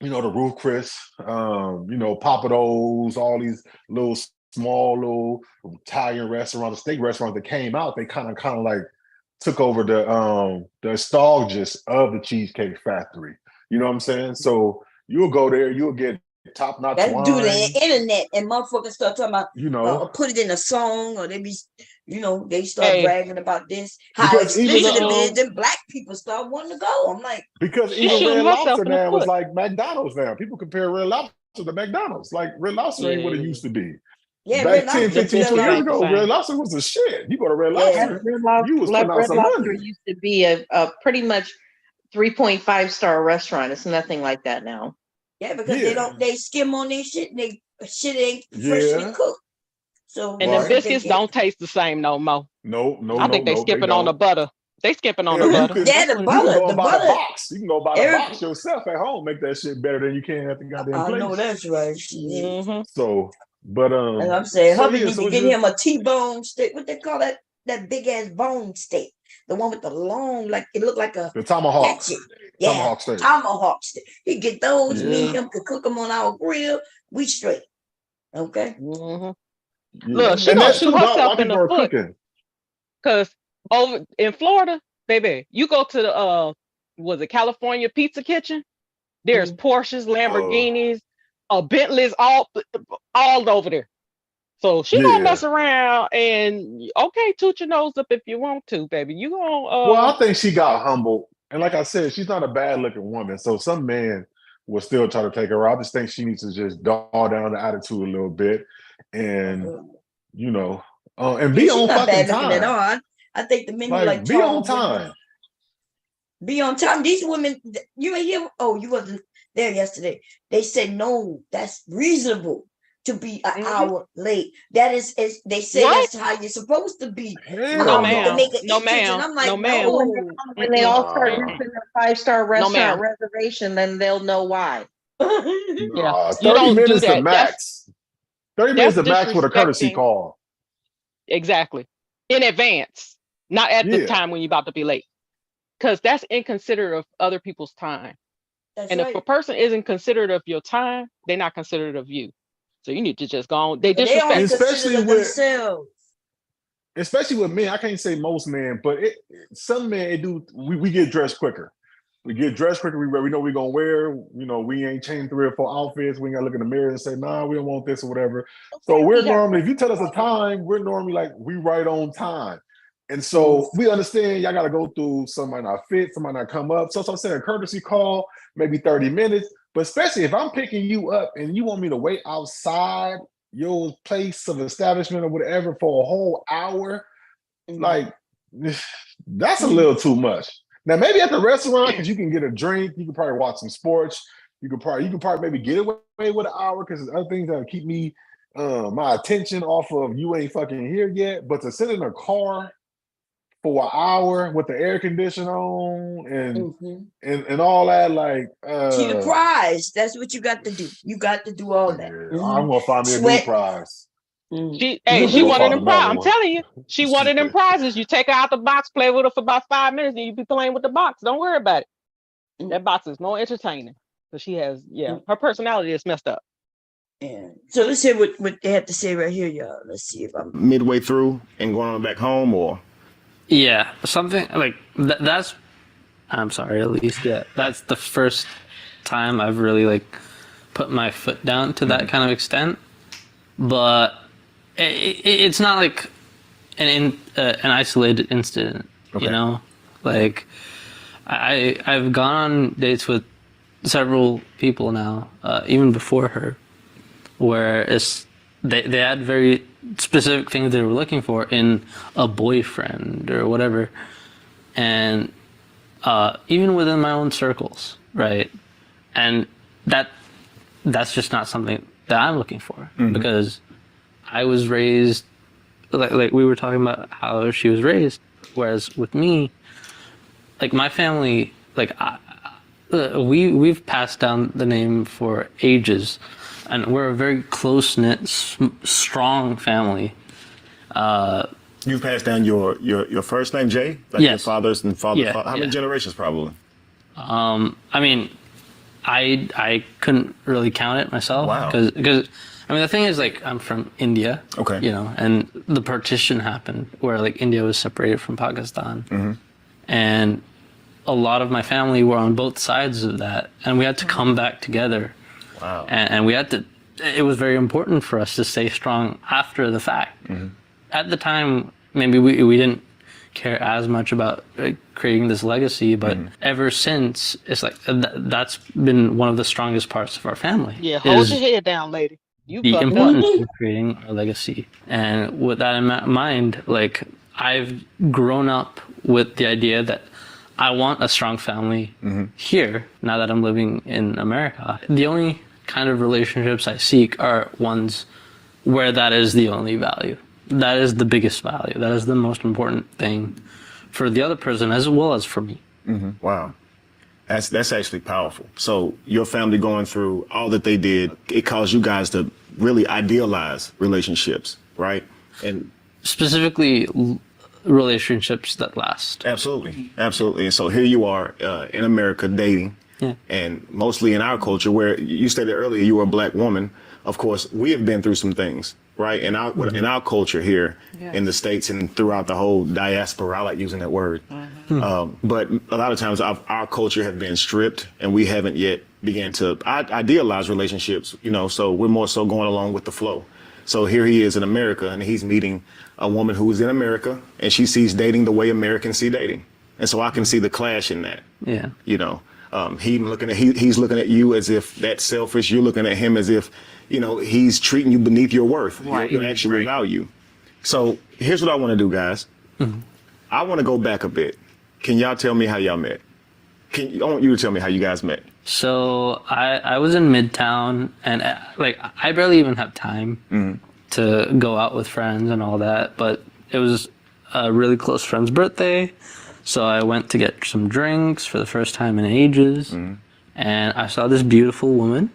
[SPEAKER 15] you know, the Roof Chris, you know, Papados, all these little small little Italian restaurants, steak restaurants that came out. They kind of like took over the nostalgia of the Cheesecake Factory. You know what I'm saying? So you'll go there, you'll get top-notch
[SPEAKER 1] That's due to
[SPEAKER 15] wine.
[SPEAKER 1] the internet, and motherfuckers start talking about,
[SPEAKER 15] you know,
[SPEAKER 1] put it in a song, or they be, you know, they start bragging about this, how
[SPEAKER 15] because even
[SPEAKER 1] expensive it is, and black people start wanting to go. I'm like,
[SPEAKER 15] because even Red Lobster now is like McDonald's now. People compare Red Lobster to McDonald's. Like Red Lobster ain't what it used to be.
[SPEAKER 1] Yeah,
[SPEAKER 15] back
[SPEAKER 1] Red
[SPEAKER 15] 10,
[SPEAKER 1] Lobster
[SPEAKER 15] 15,
[SPEAKER 1] still
[SPEAKER 15] 20 years
[SPEAKER 1] like
[SPEAKER 15] ago, Red Lobster was the shit. You go to Red Lobster, you was putting out
[SPEAKER 14] Red
[SPEAKER 15] some
[SPEAKER 14] Lobster
[SPEAKER 15] money.
[SPEAKER 14] used to be a pretty much 3.5-star restaurant. It's nothing like that now.
[SPEAKER 1] Yeah, because they skim on their shit, and they shit ain't freshly cooked. So
[SPEAKER 9] and the biscuits don't taste the same no more.
[SPEAKER 15] No,
[SPEAKER 9] I think they skipping on the butter. They skipping on the butter.
[SPEAKER 1] The butter.
[SPEAKER 15] You can go buy
[SPEAKER 1] butter.
[SPEAKER 15] the box. You can go buy the box yourself at home. Make that shit better than you can at the goddamn place.
[SPEAKER 1] I know that's right.
[SPEAKER 15] So, but
[SPEAKER 1] and I'm saying,
[SPEAKER 15] so,
[SPEAKER 1] hubby
[SPEAKER 15] yeah,
[SPEAKER 1] need to get him a T-bone steak. What they call that big ass bone steak? The one with the long, like it looked like a
[SPEAKER 15] the tomahawk.
[SPEAKER 1] hatchet. Yeah,
[SPEAKER 15] tomahawk steak.
[SPEAKER 1] Tomahawk steak. He get those. Me and
[SPEAKER 15] Yeah.
[SPEAKER 1] him could cook them on our grill. We straight. Okay.
[SPEAKER 15] Yeah.
[SPEAKER 9] Look, she
[SPEAKER 15] and
[SPEAKER 9] gonna
[SPEAKER 15] that's
[SPEAKER 9] shoot
[SPEAKER 15] true.
[SPEAKER 9] herself
[SPEAKER 15] While
[SPEAKER 9] in
[SPEAKER 15] people
[SPEAKER 9] the
[SPEAKER 15] are
[SPEAKER 9] foot.
[SPEAKER 15] cooking.
[SPEAKER 9] Cause over in Florida, baby, you go to the was it California Pizza Kitchen? There's Porsches, Lamborghinis, Bentleys, all over there. So she gonna mess around and okay, toot your nose up if you want to, baby. You gonna
[SPEAKER 15] Well, I think she got humbled, and like I said, she's not a bad looking woman. So some man will still try to take her out. I just think she needs to just dull down the attitude a little bit, and you know, and be on
[SPEAKER 1] not
[SPEAKER 15] fucking
[SPEAKER 1] bad looking at
[SPEAKER 15] time.
[SPEAKER 1] all. I think the men who
[SPEAKER 15] Like,
[SPEAKER 1] like
[SPEAKER 15] be on
[SPEAKER 1] tall women,
[SPEAKER 15] time.
[SPEAKER 1] Be on time. These women, you ain't here. Oh, you wasn't there yesterday. They said no, that's reasonable to be an hour late. That is they say that's how you're supposed to be.
[SPEAKER 9] No, ma'am. No, ma'am.
[SPEAKER 1] And I'm like,
[SPEAKER 9] no, ma'am.
[SPEAKER 14] When they all start using their 5-star restaurant
[SPEAKER 9] ma'am.
[SPEAKER 14] reservation, then they'll know why.
[SPEAKER 9] Yeah,
[SPEAKER 15] 30 minutes the max. 30 minutes the max with a courtesy
[SPEAKER 9] disrespecting.
[SPEAKER 15] call.
[SPEAKER 9] Exactly. In advance, not at the
[SPEAKER 15] Yeah.
[SPEAKER 9] time when you're about to be late. Because that's inconsiderate of other people's time.
[SPEAKER 1] That's
[SPEAKER 9] and
[SPEAKER 1] right.
[SPEAKER 9] if a person isn't considerate of your time, they're not considerate of you. So you need to just go on. They disrespect.
[SPEAKER 15] Especially with
[SPEAKER 1] themselves.
[SPEAKER 15] Especially with men, I can't say most men, but some men it do. We get dressed quicker. We get dressed quicker. We know we're gonna wear. You know, we ain't changed 3 or 4 outfits. We ain't gotta look in the mirror and say, "Nah, we don't want this or whatever." So we're normally, if you tell us a time, we're normally like we right on time. And so we understand y'all gotta go through. Some might not fit, some might not come up. So I'm saying a courtesy call, maybe 30 minutes. But especially if I'm picking you up and you want me to wait outside your place of establishment or whatever for a whole hour, like that's a little too much. Now maybe at the restaurant because you can get a drink, you can probably watch some sports, you can probably maybe get away with an hour because there's other things that keep me my attention off of you ain't fucking here yet. But to sit in a car for an hour with the air conditioner on and all that, like
[SPEAKER 1] see the prize. That's what you got to do. You got to do all that.
[SPEAKER 15] I'm gonna find me a new prize.
[SPEAKER 9] She wanted them prizes. I'm telling you, she wanted them prizes. You take her out the box, play with her for about 5 minutes, and you be playing with the box. Don't worry about it. That box is more entertaining. But she has, her personality is messed up.
[SPEAKER 1] Yeah. So let's hear what they have to say right here, y'all. Let's see if I'm
[SPEAKER 2] midway through and going on back home, or
[SPEAKER 4] something like that's. I'm sorry, at least that's the first time I've really like put my foot down to that kind of extent, but it's not like an isolated incident. Okay. You know, like I've gone on dates with several people now, even before her, where they had very specific things they were looking for in a boyfriend or whatever, and even within my own circles, right? and that's just not something that I'm looking for, because I was raised like we were talking about how she was raised, whereas with me, like my family, like we've passed down the name for ages, and we're a very close knit, strong family.
[SPEAKER 2] You've passed down your first name, Jay? Like
[SPEAKER 4] yes.
[SPEAKER 2] Your father's and father.
[SPEAKER 4] Yeah,
[SPEAKER 2] How many generations, probably?
[SPEAKER 4] I mean, I couldn't really count it myself.
[SPEAKER 2] Wow.
[SPEAKER 4] Because I mean, the thing is, like, I'm from India.
[SPEAKER 2] Okay.
[SPEAKER 4] You know, and the partition happened where like India was separated from Pakistan, and a lot of my family were on both sides of that, and we had to come back together.
[SPEAKER 2] Wow.
[SPEAKER 4] And we had to. It was very important for us to stay strong after the fact. At the time, maybe we didn't care as much about creating this legacy, but ever since, it's like that's been one of the strongest parts of our family.
[SPEAKER 9] Yeah, hold your head down, lady. You
[SPEAKER 4] the
[SPEAKER 9] fucked
[SPEAKER 4] importance
[SPEAKER 9] up.
[SPEAKER 4] of creating our legacy. And with that in mind, like, I've grown up with the idea that I want a strong family here now that I'm living in America. The only kind of relationships I seek are ones where that is the only value. That is the biggest value. That is the most important thing for the other person as well as for me.
[SPEAKER 2] Wow. That's actually powerful. So your family going through all that they did, it caused you guys to really idealize relationships, right? And
[SPEAKER 4] specifically relationships that last.
[SPEAKER 2] Absolutely. Absolutely. And so here you are in America dating.
[SPEAKER 4] Yeah.
[SPEAKER 2] And mostly in our culture, where you stated earlier you were a black woman. Of course, we have been through some things, right? In our culture here in the States and throughout the whole diaspora, I like using that word. But a lot of times our culture has been stripped, and we haven't yet began to idealize relationships, you know, so we're more so going along with the flow. So here he is in America, and he's meeting a woman who is in America, and she sees dating the way Americans see dating. And so I can see the clash in that.
[SPEAKER 4] Yeah.
[SPEAKER 2] You know, he's looking at you as if that's selfish. You're looking at him as if, you know, he's treating you beneath your worth, your actual value. So here's what I want to do, guys. I want to go back a bit. Can y'all tell me how y'all met? I want you to tell me how you guys met.
[SPEAKER 4] So I was in Midtown, and like I barely even have time to go out with friends and all that, but it was a really close friend's birthday. So I went to get some drinks for the first time in ages, and I saw this beautiful woman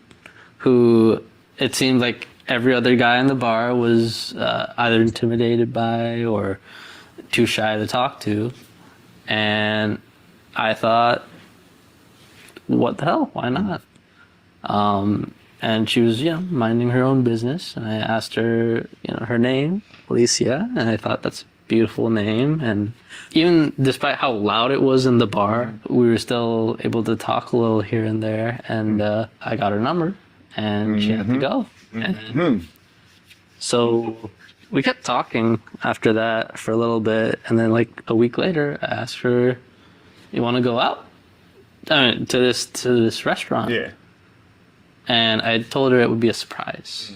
[SPEAKER 4] who it seemed like every other guy in the bar was either intimidated by or too shy to talk to. And I thought, what the hell? Why not? And she was, you know, minding her own business. And I asked her, you know, her name, Alicia, and I thought that's a beautiful name. And even despite how loud it was in the bar, we were still able to talk a little here and there. And I got her number, and she had to go. And so we kept talking after that for a little bit, and then like a week later, I asked her, "You want to go out to this restaurant?"
[SPEAKER 2] Yeah.
[SPEAKER 4] And I told her it would be a surprise,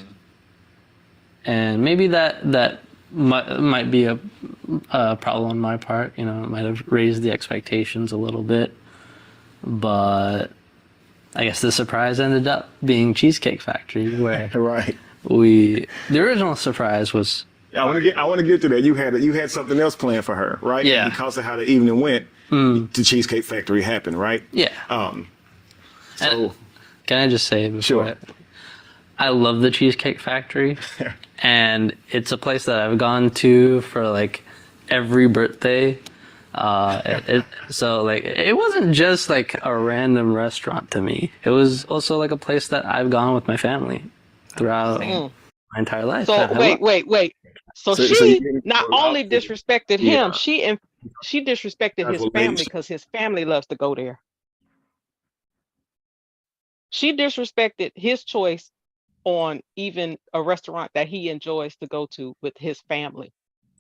[SPEAKER 4] and maybe that might be a problem on my part. You know, it might have raised the expectations a little bit, but I guess the surprise ended up being Cheesecake Factory, where the original surprise was.
[SPEAKER 2] I want to get to that. You had something else planned for her, right?
[SPEAKER 4] Yeah.
[SPEAKER 2] Because of how the evening went, the Cheesecake Factory happened, right?
[SPEAKER 4] Yeah.
[SPEAKER 2] So
[SPEAKER 4] can I just say before I love the Cheesecake Factory, and it's a place that I've gone to for like every birthday. So like it wasn't just like a random restaurant to me. It was also like a place that I've gone with my family throughout my entire life.
[SPEAKER 9] So wait. So she not only disrespected him, she disrespected his family because his family loves to go there. She disrespected his choice on even a restaurant that he enjoys to go to with his family.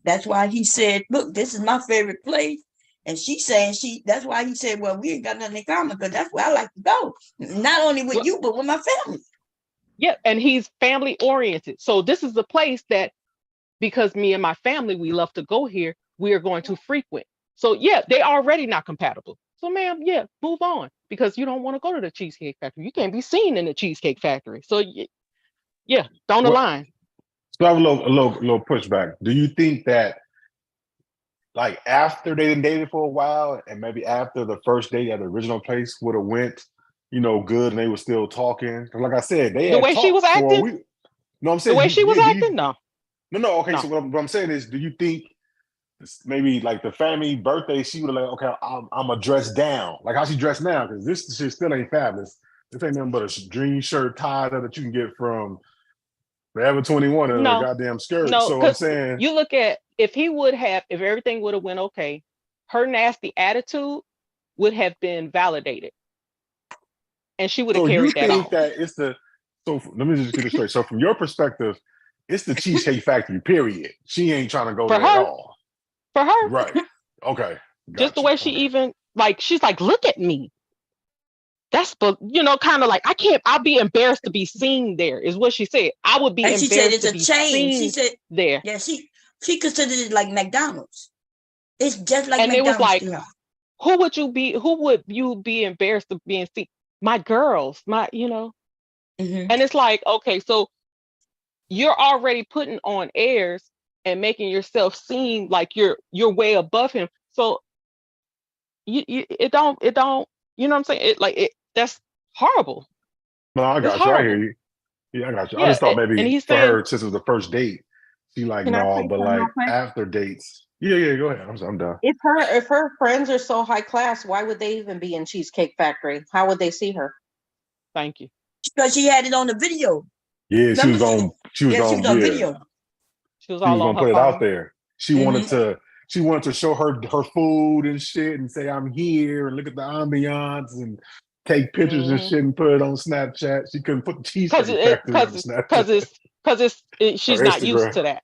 [SPEAKER 1] That's why he said, look, this is my favorite place. And she's saying that's why he said, well, we ain't got nothing in common because that's where I like to go. Not only with you, but with my family.
[SPEAKER 9] Yeah, and he's family oriented. So this is a place that, because me and my family, we love to go here, we are going to frequent. So yeah, they already not compatible. So, ma'am, yeah, move on because you don't want to go to the Cheesecake Factory. You can't be seen in the Cheesecake Factory. So, yeah, don't
[SPEAKER 15] Well,
[SPEAKER 9] align.
[SPEAKER 15] so I have a little pushback. Do you think that, like, after they done dated for a while, and maybe after the first date at the original place would have went, good, and they were still talking? 'Cause like I said, they
[SPEAKER 9] The
[SPEAKER 15] had
[SPEAKER 9] way she was
[SPEAKER 15] talked for a
[SPEAKER 9] acting,
[SPEAKER 15] week. No, I'm
[SPEAKER 9] the
[SPEAKER 15] saying,
[SPEAKER 9] way she was acting, no.
[SPEAKER 15] no. Okay,
[SPEAKER 9] No.
[SPEAKER 15] so what I'm saying is, do you think maybe like the family birthday, she would have like, okay, I'm gonna dress down, like how she dressed now, because this shit still ain't fabulous. This ain't nothing but a dream shirt tie that you can get from Forever 21 and a
[SPEAKER 9] No,
[SPEAKER 15] goddamn skirt.
[SPEAKER 9] no,
[SPEAKER 15] So I'm
[SPEAKER 9] because
[SPEAKER 15] saying,
[SPEAKER 9] you look at if everything would have went okay, her nasty attitude would have been validated, and she would have
[SPEAKER 15] so you
[SPEAKER 9] carried that
[SPEAKER 15] think
[SPEAKER 9] on.
[SPEAKER 15] that let me just get it straight. So from your perspective, it's the Cheesecake Factory, period. She ain't trying to go
[SPEAKER 9] For
[SPEAKER 15] there at
[SPEAKER 9] her,
[SPEAKER 15] all.
[SPEAKER 9] for her,
[SPEAKER 15] Right. Okay.
[SPEAKER 9] just the
[SPEAKER 15] Gotcha.
[SPEAKER 9] way she
[SPEAKER 15] Okay.
[SPEAKER 9] even she's like, look at me. That's kind of like I'll be embarrassed to be seen there, is what she said. I would be
[SPEAKER 1] And she said
[SPEAKER 9] embarrassed
[SPEAKER 1] it's
[SPEAKER 9] to
[SPEAKER 1] a
[SPEAKER 9] be
[SPEAKER 1] chain. She
[SPEAKER 9] seen
[SPEAKER 1] said,
[SPEAKER 9] there.
[SPEAKER 1] yeah, she considered it like McDonald's. It's just like
[SPEAKER 9] And it was
[SPEAKER 1] McDonald's
[SPEAKER 9] like,
[SPEAKER 1] to her.
[SPEAKER 9] who would you be embarrassed of being seen? My girls, and it's like, okay, so you're already putting on airs and making yourself seem like you're way above him. So it don't, you know what I'm saying? That's horrible.
[SPEAKER 15] No, I
[SPEAKER 9] It's
[SPEAKER 15] got you. I hear
[SPEAKER 9] horrible.
[SPEAKER 15] you. Yeah, I got you. I
[SPEAKER 9] Yeah.
[SPEAKER 15] just thought
[SPEAKER 9] And
[SPEAKER 15] maybe
[SPEAKER 9] he's
[SPEAKER 15] for
[SPEAKER 9] saying,
[SPEAKER 15] her, since it was the first date, she like,
[SPEAKER 14] Can I
[SPEAKER 15] no,
[SPEAKER 14] say
[SPEAKER 15] but
[SPEAKER 14] something real
[SPEAKER 15] like
[SPEAKER 14] quick?
[SPEAKER 15] after dates. Yeah, go ahead. I'm done.
[SPEAKER 14] If her friends are so high class, why would they even be in Cheesecake Factory? How would they see her?
[SPEAKER 9] thank you.
[SPEAKER 1] Because she had it on the video.
[SPEAKER 15] Yeah, she was
[SPEAKER 1] Remember,
[SPEAKER 15] going, she was
[SPEAKER 1] she
[SPEAKER 15] going,
[SPEAKER 1] was on
[SPEAKER 15] yeah,
[SPEAKER 1] video.
[SPEAKER 9] She was
[SPEAKER 15] she was
[SPEAKER 9] all on
[SPEAKER 15] going to
[SPEAKER 9] her
[SPEAKER 15] put it out
[SPEAKER 9] phone.
[SPEAKER 15] there. She wanted to show her food and shit and say, I'm here and look at the ambiance and take pictures and shit and put it on Snapchat. She couldn't put the Cheesecake Factory on Snapchat
[SPEAKER 9] She's
[SPEAKER 15] or
[SPEAKER 9] not used
[SPEAKER 15] Instagram.
[SPEAKER 9] to that.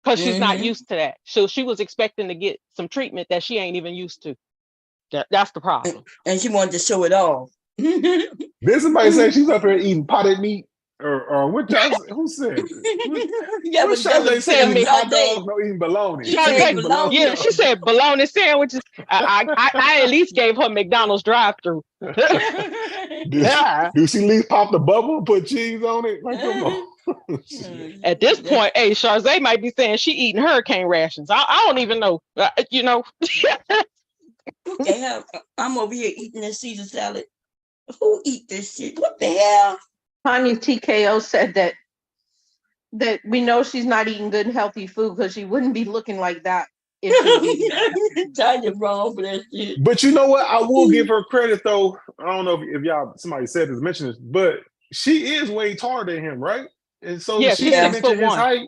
[SPEAKER 9] Because she's not used to that. So she was expecting to get some treatment that she ain't even used to. That's the problem.
[SPEAKER 1] And she wanted to show it off.
[SPEAKER 15] Did somebody say she's up here eating potted meat? Or what y'all, who said it?
[SPEAKER 1] Yeah,
[SPEAKER 15] What
[SPEAKER 1] but that
[SPEAKER 15] Sade
[SPEAKER 1] was
[SPEAKER 15] say?
[SPEAKER 1] Sam
[SPEAKER 15] Eating hot
[SPEAKER 1] Sade.
[SPEAKER 15] dogs, no eating bologna.
[SPEAKER 9] She said bologna sandwiches. I at least gave her McDonald's drive-through.
[SPEAKER 15] Do she at least pop the bubble and put cheese on it? Like, come on.
[SPEAKER 9] At this point, hey, Charze might be saying she eating hurricane rations. I don't even know.
[SPEAKER 1] What the hell? I'm over here eating this Caesar salad. Who eat this shit? What the hell?
[SPEAKER 14] Tanya TKO said that we know she's not eating good and healthy food because she wouldn't be looking like that if she was
[SPEAKER 1] Tanya wrong for that shit.
[SPEAKER 15] But you know what? I will give her credit though. I don't know if y'all somebody said this, mentioned this, but she is way taller than him, right? And so
[SPEAKER 9] yeah,
[SPEAKER 15] she
[SPEAKER 9] she's
[SPEAKER 15] didn't
[SPEAKER 9] 6'1".
[SPEAKER 15] mention his height.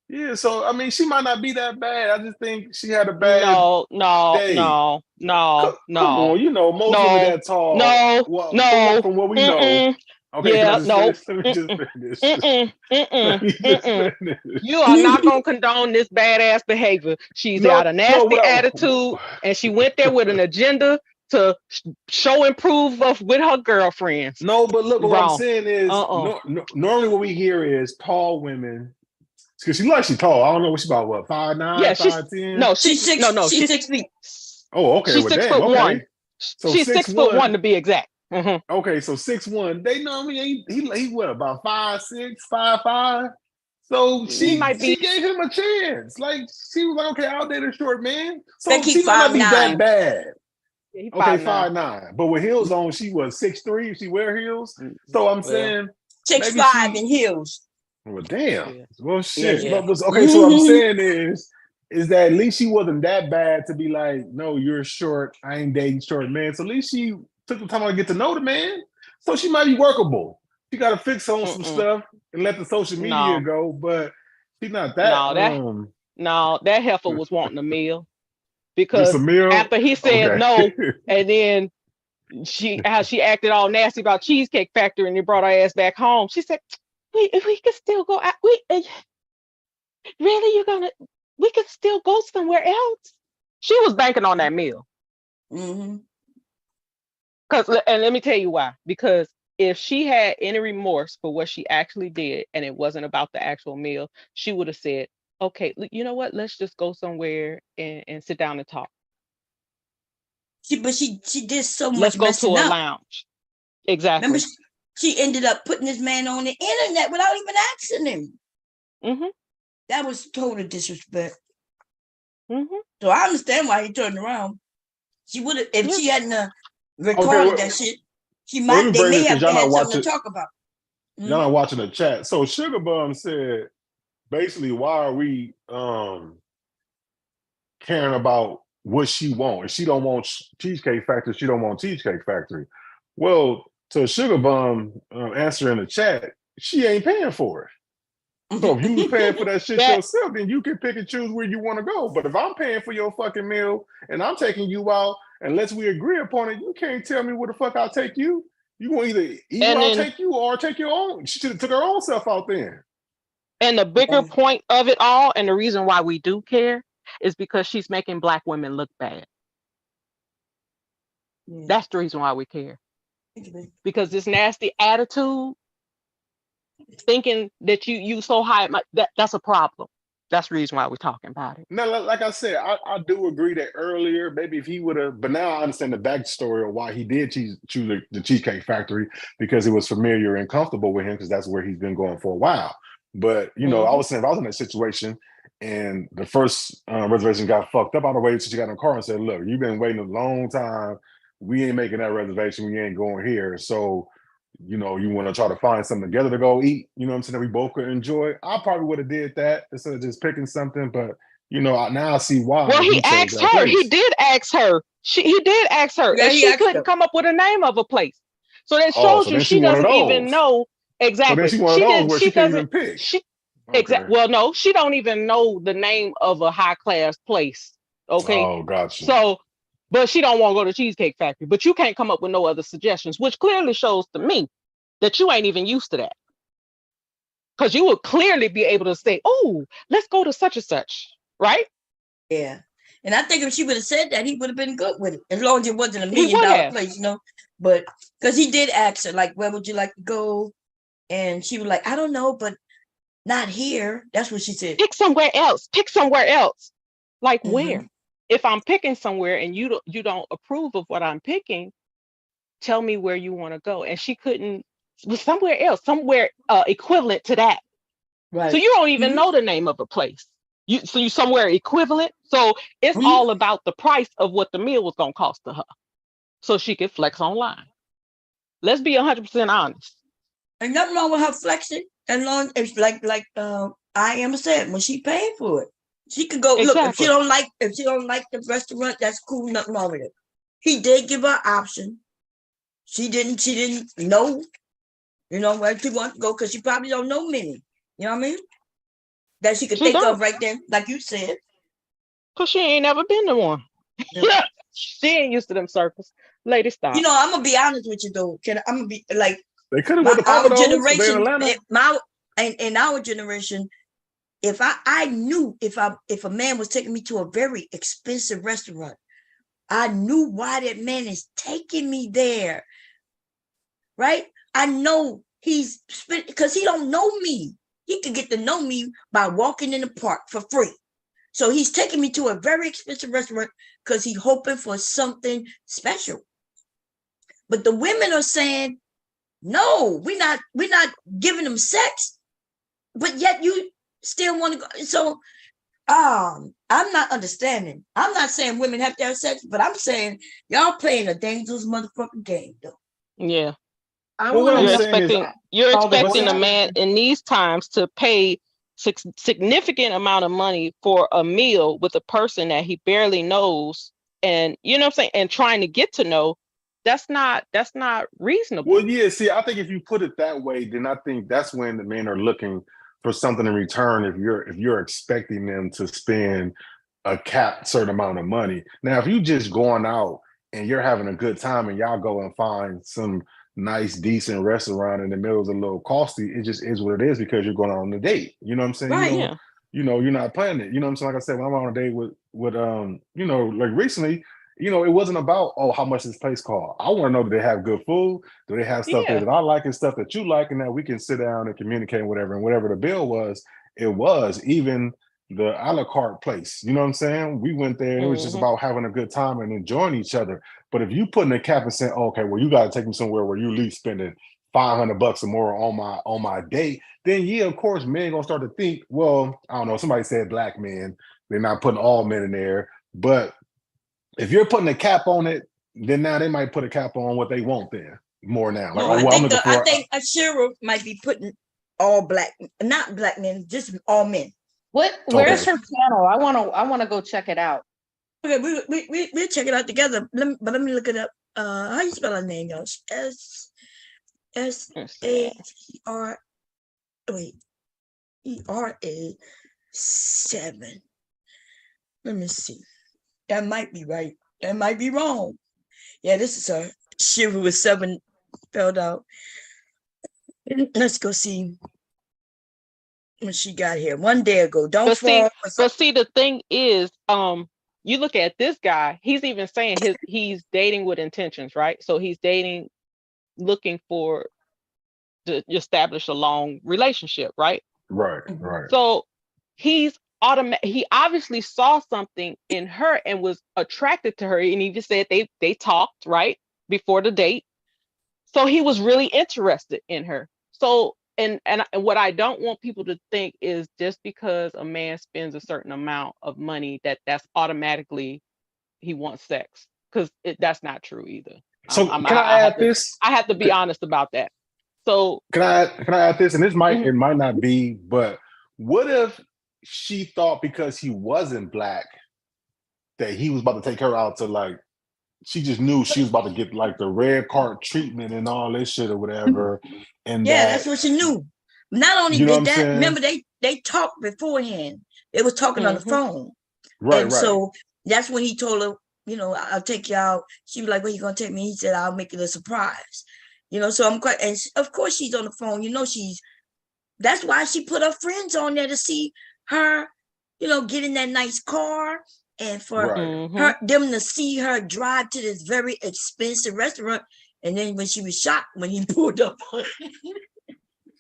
[SPEAKER 15] Yeah, so I mean, she might not be that bad. I just think she had a bad day.
[SPEAKER 9] No.
[SPEAKER 15] Come on, you know most women that tall.
[SPEAKER 9] No.
[SPEAKER 15] From what we know. Okay,
[SPEAKER 9] Yeah, no.
[SPEAKER 15] Let me just finish. Let me just finish.
[SPEAKER 9] You are not gonna condone this badass behavior. She's got a nasty attitude, and she went there with an agenda to show improve with her girlfriends.
[SPEAKER 15] No, but look, what I'm saying is, normally what we hear is tall women. Because she's tall. I don't know what she's about. What 5'9",
[SPEAKER 9] yeah,
[SPEAKER 15] 5'10"?
[SPEAKER 9] No, she's 6 feet.
[SPEAKER 15] Oh, okay.
[SPEAKER 9] She's
[SPEAKER 15] well,
[SPEAKER 9] 6'1".
[SPEAKER 15] Okay. So
[SPEAKER 9] she's 6'1" to be exact. Mm-hmm.
[SPEAKER 15] Okay, so 6'1". They normally ain't he what about 5'6", 5'5"? So she gave him a chance. Like she was like, okay, I'll date a short man. So she might not be that bad.
[SPEAKER 9] Yeah,
[SPEAKER 15] okay, 5'9". But with heels on, she was 6'3". If she wear heels. So I'm saying
[SPEAKER 1] 6'5" in heels.
[SPEAKER 15] Well, damn. Well, shit.
[SPEAKER 1] Yeah.
[SPEAKER 15] Okay, so what I'm saying is that at least she wasn't that bad to be like, no, you're short. I ain't dating short man. So at least she took the time to get to know the man. So she might be workable. She got to fix on some stuff and let the social media go. But she's not that.
[SPEAKER 9] That heifer was wanting a meal because
[SPEAKER 15] meal?
[SPEAKER 9] After he said no, and then she acted all nasty about Cheesecake Factory and they brought her ass back home. She said, we could still go out. Really, we could still go somewhere else. She was banking on that meal.
[SPEAKER 1] Mm-hmm.
[SPEAKER 9] And let me tell you why. Because if she had any remorse for what she actually did and it wasn't about the actual meal, she would have said, okay, you know what? Let's just go somewhere and sit down and talk.
[SPEAKER 1] She did so much
[SPEAKER 10] Let's go to
[SPEAKER 1] messing
[SPEAKER 10] a
[SPEAKER 1] up.
[SPEAKER 10] lounge. Exactly.
[SPEAKER 1] Remember, she ended up putting this man on the internet without even asking him.
[SPEAKER 10] Mm-hmm.
[SPEAKER 1] That was total disrespect.
[SPEAKER 10] Mm-hmm.
[SPEAKER 1] So I understand why he turned around. She would have, if she hadn't recorded that shit, they may have had something to talk about.
[SPEAKER 15] Y'all not watching the chat. So Sugar Bum said, basically, why are we caring about what she wants? If she don't want Cheesecake Factory, she don't want Cheesecake Factory. Well, to Sugar Bum answer in the chat, she ain't paying for it. So if you was paying for that shit yourself, then you can pick and choose where you want to go. But if I'm paying for your fucking meal and I'm taking you out, unless we agree upon it, you can't tell me where the fuck I'll take you. You gonna either eat where I'll take you or take your own. She should have took her own self out there.
[SPEAKER 10] And the bigger point of it all, and the reason why we do care, is because she's making Black women look bad. That's the reason why we care. Because this nasty attitude, thinking that you so high, that's a problem. That's the reason why we're talking about it.
[SPEAKER 15] No, like I said, I do agree that earlier, maybe if he would have, but now I understand the backstory of why he did choose the Cheesecake Factory, because it was familiar and comfortable with him, because that's where he's been going for a while. But, you know, I was saying, if I was in that situation and the first reservation got fucked up, I'd have waited till she got in the car and said, look, you've been waiting a long time. We ain't making that reservation. We ain't going here. So, you know, you want to try to find something together to go eat, you know what I'm saying, that we both could enjoy. I probably would have did that instead of just picking something, but you know, now I see why.
[SPEAKER 10] Well, he asked her. He did ask her. He did ask her, and she couldn't come up with a name of a place. So that shows you she doesn't even know exactly.
[SPEAKER 15] So then she one of those where she can't even pick.
[SPEAKER 10] Exactly. Well, no, she don't even know the name of a high class place. Okay.
[SPEAKER 15] Oh, gotcha.
[SPEAKER 10] So, but she don't want to go to Cheesecake Factory. But you can't come up with no other suggestions, which clearly shows to me that you ain't even used to that. Because you would clearly be able to say, "Oh, let's go to such and such," right?
[SPEAKER 1] Yeah. And I think if she would have said that, he would have been good with it, as long as it wasn't $1 million place, you know. But because he did ask her, like, where would you like to go? And she was like, I don't know, but not here. That's what she said.
[SPEAKER 10] Pick somewhere else. Pick somewhere else. Like where? If I'm picking somewhere and you don't approve of what I'm picking, tell me where you want to go. And she couldn't. Somewhere else, somewhere equivalent to that.
[SPEAKER 1] Right.
[SPEAKER 10] So you don't even know the name of a place. You somewhere equivalent. So it's all about the price of what the meal was gonna cost to her, so she could flex online. Let's be 100% honest.
[SPEAKER 1] And nothing wrong with her flexing, as long as like I am said, when she paid for it, she could go look. If she don't like the restaurant, that's cool. Nothing wrong with it. He did give her option. She didn't know, you know, where she wants to go, because she probably don't know many. You know what I mean? That she could think of right then, like you said.
[SPEAKER 10] Because she ain't never been to one. Yeah. She ain't used to them circles. Lady, stop.
[SPEAKER 1] You know, I'm gonna be honest with you though. I'm gonna be like,
[SPEAKER 15] they could have went to
[SPEAKER 1] our generation. In our generation, if I knew if a man was taking me to a very expensive restaurant, I knew why that man is taking me there. Right? I know he's because he don't know me. He could get to know me by walking in the park for free. So he's taking me to a very expensive restaurant because he's hoping for something special. But the women are saying, no, we're not giving them sex, but yet you still want to go. So I'm not understanding. I'm not saying women have to have sex, but I'm saying y'all playing a dangerous motherfucking game, though.
[SPEAKER 10] Yeah. You're expecting a man in these times to pay significant amount of money for a meal with a person that he barely knows, and you know what I'm saying, and trying to get to know. That's not reasonable.
[SPEAKER 15] Well, yeah, see, I think if you put it that way, then I think that's when the men are looking for something in return. If you're expecting them to spend a capped certain amount of money. Now, if you just going out and you're having a good time and y'all go and find some nice, decent restaurant in the middle is a little costly, it just is what it is, because you're going on a date. You know what I'm saying?
[SPEAKER 10] Right.
[SPEAKER 15] You know, you're not planning it. You know what I'm saying? Like I said, when I'm on a date with you know, like recently, you know, it wasn't about, oh, how much this place cost. I want to know, do they have good food? Do they have stuff there that I like and stuff that you like, and that we can sit down and communicate and whatever. And whatever the bill was, it was. Even the a la carte place. You know what I'm saying? We went there and it was just about having a good time and enjoying each other. But if you putting a cap and saying, okay, well, you got to take me somewhere where you at least spending $500 or more on my date, then yeah, of course, men gonna start to think, well, I don't know. Somebody said black men. They're not putting all men in there, but if you're putting a cap on it, then now they might put a cap on what they want there more now. Like,
[SPEAKER 1] No,
[SPEAKER 15] oh, well, I'm looking for.
[SPEAKER 1] I think Ashira might be putting all black, not black men, just all men.
[SPEAKER 14] Where's her channel? I wanna go check it out.
[SPEAKER 1] Okay, we'll check it out together. Let me look it up. How you spell her name, y'all? S-A-R. Wait, E-R-A 7. Let me see. That might be right. That might be wrong. Yeah, this is her. Shiva with 7 spelled out. Let's go see what she got here. One day ago. But
[SPEAKER 9] see, the thing is, you look at this guy, he's even saying he's dating with intentions, right? So he's dating, looking for to establish a long relationship, right?
[SPEAKER 15] Right.
[SPEAKER 9] So he obviously saw something in her and was attracted to her, and even said they talked right before the date. So he was really interested in her. So and what I don't want people to think is just because a man spends a certain amount of money that's automatically he wants sex, because that's not true either.
[SPEAKER 15] So can I add this?
[SPEAKER 9] I have to be honest about that. So
[SPEAKER 15] can I add this? And this might it might not be, but what if she thought because he wasn't black that he was about to take her out to, like, she just knew she was about to get like the red card treatment and all this shit or whatever. And
[SPEAKER 1] that's what she knew. Not only did that, remember they talked beforehand. They was talking on the phone. Right. So that's when he told her, I'll take you out. She was like, "Where you gonna take me?" He said, "I'll make it a surprise." So I'm quite, and of course she's on the phone. That's why she put her friends on there to see her, get in that nice car, and for them to see her drive to this very expensive restaurant. And then when she was shocked when he pulled up on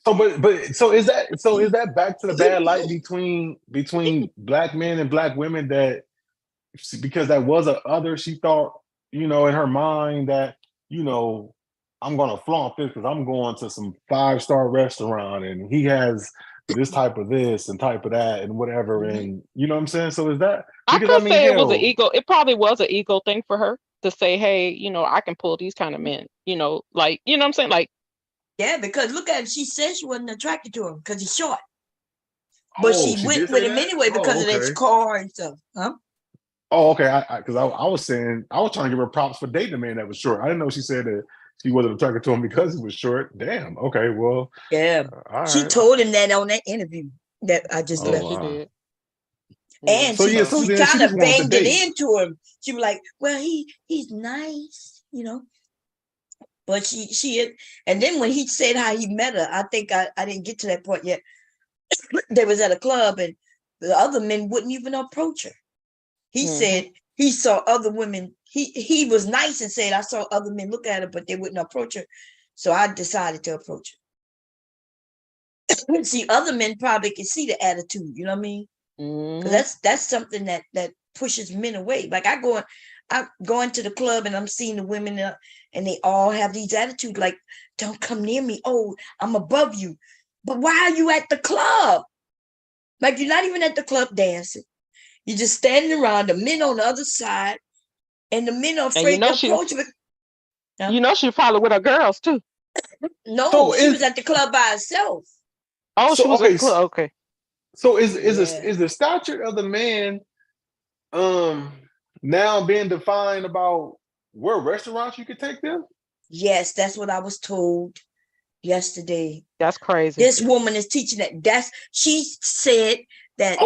[SPEAKER 15] So is that back to the bad light between black men and black women, that because that was a other, she thought, in her mind that, I'm gonna flaunt this because I'm going to some 5-star restaurant and he has this type of this and type of that and whatever. And you know what I'm saying? So is that, because
[SPEAKER 9] I could say it was an ego. It probably was an ego thing for her to say, hey, I can pull these kind of men, like, you know what I'm saying? Like,
[SPEAKER 1] yeah, because look at it. She said she wasn't attracted to him because he's short. But she went with him anyway because of his car and stuff. Huh?
[SPEAKER 15] Oh, okay. Because I was saying, I was trying to give her props for dating a man that was short. I didn't know she said that she wasn't attracted to him because he was short. Damn. Okay. Well.
[SPEAKER 1] Yeah. She told him that on that interview that I just left.
[SPEAKER 9] She did.
[SPEAKER 1] And she kind of banged it into him. She was like, "Well, he's nice, But she and then when he said how he met her, I think I didn't get to that point yet. They was at a club and the other men wouldn't even approach her. He said he saw other women. He was nice and said, "I saw other men look at her, but they wouldn't approach her." So I decided to approach her. See, other men probably can see the attitude, you know what I mean? Because that's something that pushes men away. Like I go into the club and I'm seeing the women and they all have these attitudes like, "Don't come near me. Oh, I'm above you." But why are you at the club? Like you're not even at the club dancing. You're just standing around, the men on the other side, and the men are afraid to approach you.
[SPEAKER 9] She probably with her girls too.
[SPEAKER 1] No, she was at the club by herself.
[SPEAKER 9] Oh, she was at the club. Okay.
[SPEAKER 15] So is the stature of the man now being defined about where restaurants you could take them?
[SPEAKER 1] Yes, that's what I was told yesterday.
[SPEAKER 9] That's crazy.
[SPEAKER 1] This woman is teaching that. She said that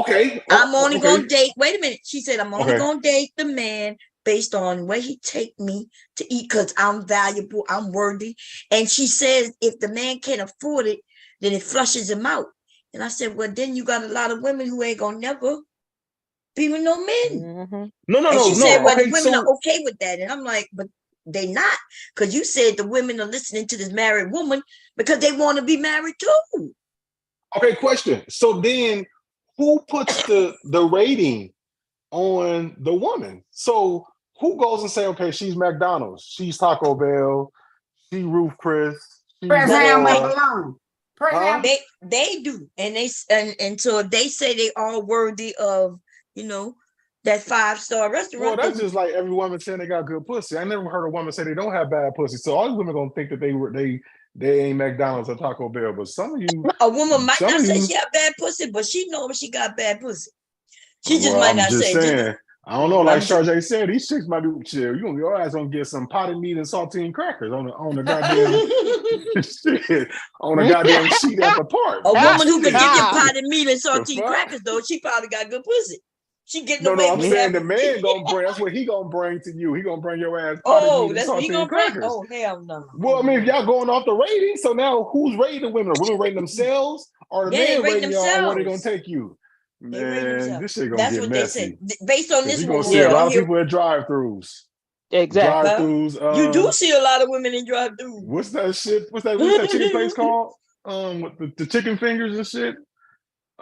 [SPEAKER 1] I'm only gonna date. Wait a minute. She said I'm only gonna date the man based on where he take me to eat because I'm valuable, I'm worthy. And she says if the man can't afford it, then it flushes him out. And I said, well, then you got a lot of women who ain't gonna never be with no men.
[SPEAKER 15] No.
[SPEAKER 1] She said, well, the women are okay with that. And I'm like, but they not, because you said the women are listening to this married woman because they want to be married too.
[SPEAKER 15] Okay, question. So then who puts the rating on the woman? So who goes and say, okay, she's McDonald's, she's Taco Bell, she Ruth Chris, she's
[SPEAKER 1] they do, and so if they say they are worthy of, that 5-star restaurant.
[SPEAKER 15] Well, that's just like every woman saying they got good pussy. I never heard a woman say they don't have bad pussy. So all these women gonna think that they ain't McDonald's or Taco Bell. But some of you,
[SPEAKER 1] a woman might not say she have bad pussy, but she know if she got bad pussy. She just might not say.
[SPEAKER 15] Saying, I don't know. Like Sharjay said, these chicks might be chill. Your ass gonna get some potted meat and saltine crackers on the goddamn shit, on the goddamn sheet at the park.
[SPEAKER 1] A woman who could give you potted meat and saltine crackers, though, she probably got good pussy. She getting
[SPEAKER 15] no, I'm saying the man gonna bring. That's what he gonna bring to you. He gonna bring your ass potted meat and saltine crackers.
[SPEAKER 1] Oh, hell no.
[SPEAKER 15] Well, I mean, if y'all going off the rating, so now who's rating the women? Are women rating themselves, or the men rating y'all? And where they gonna take you? Man, this shit gonna
[SPEAKER 1] That's
[SPEAKER 15] get
[SPEAKER 1] what
[SPEAKER 15] messy.
[SPEAKER 1] They said. Based on this,
[SPEAKER 15] you're gonna see a lot of people at drive-throughs.
[SPEAKER 8] Exactly.
[SPEAKER 15] Drive-throughs.
[SPEAKER 1] You do see a lot of women in drive-throughs.
[SPEAKER 15] What's that shit? What's that chicken place called? With the chicken fingers and shit.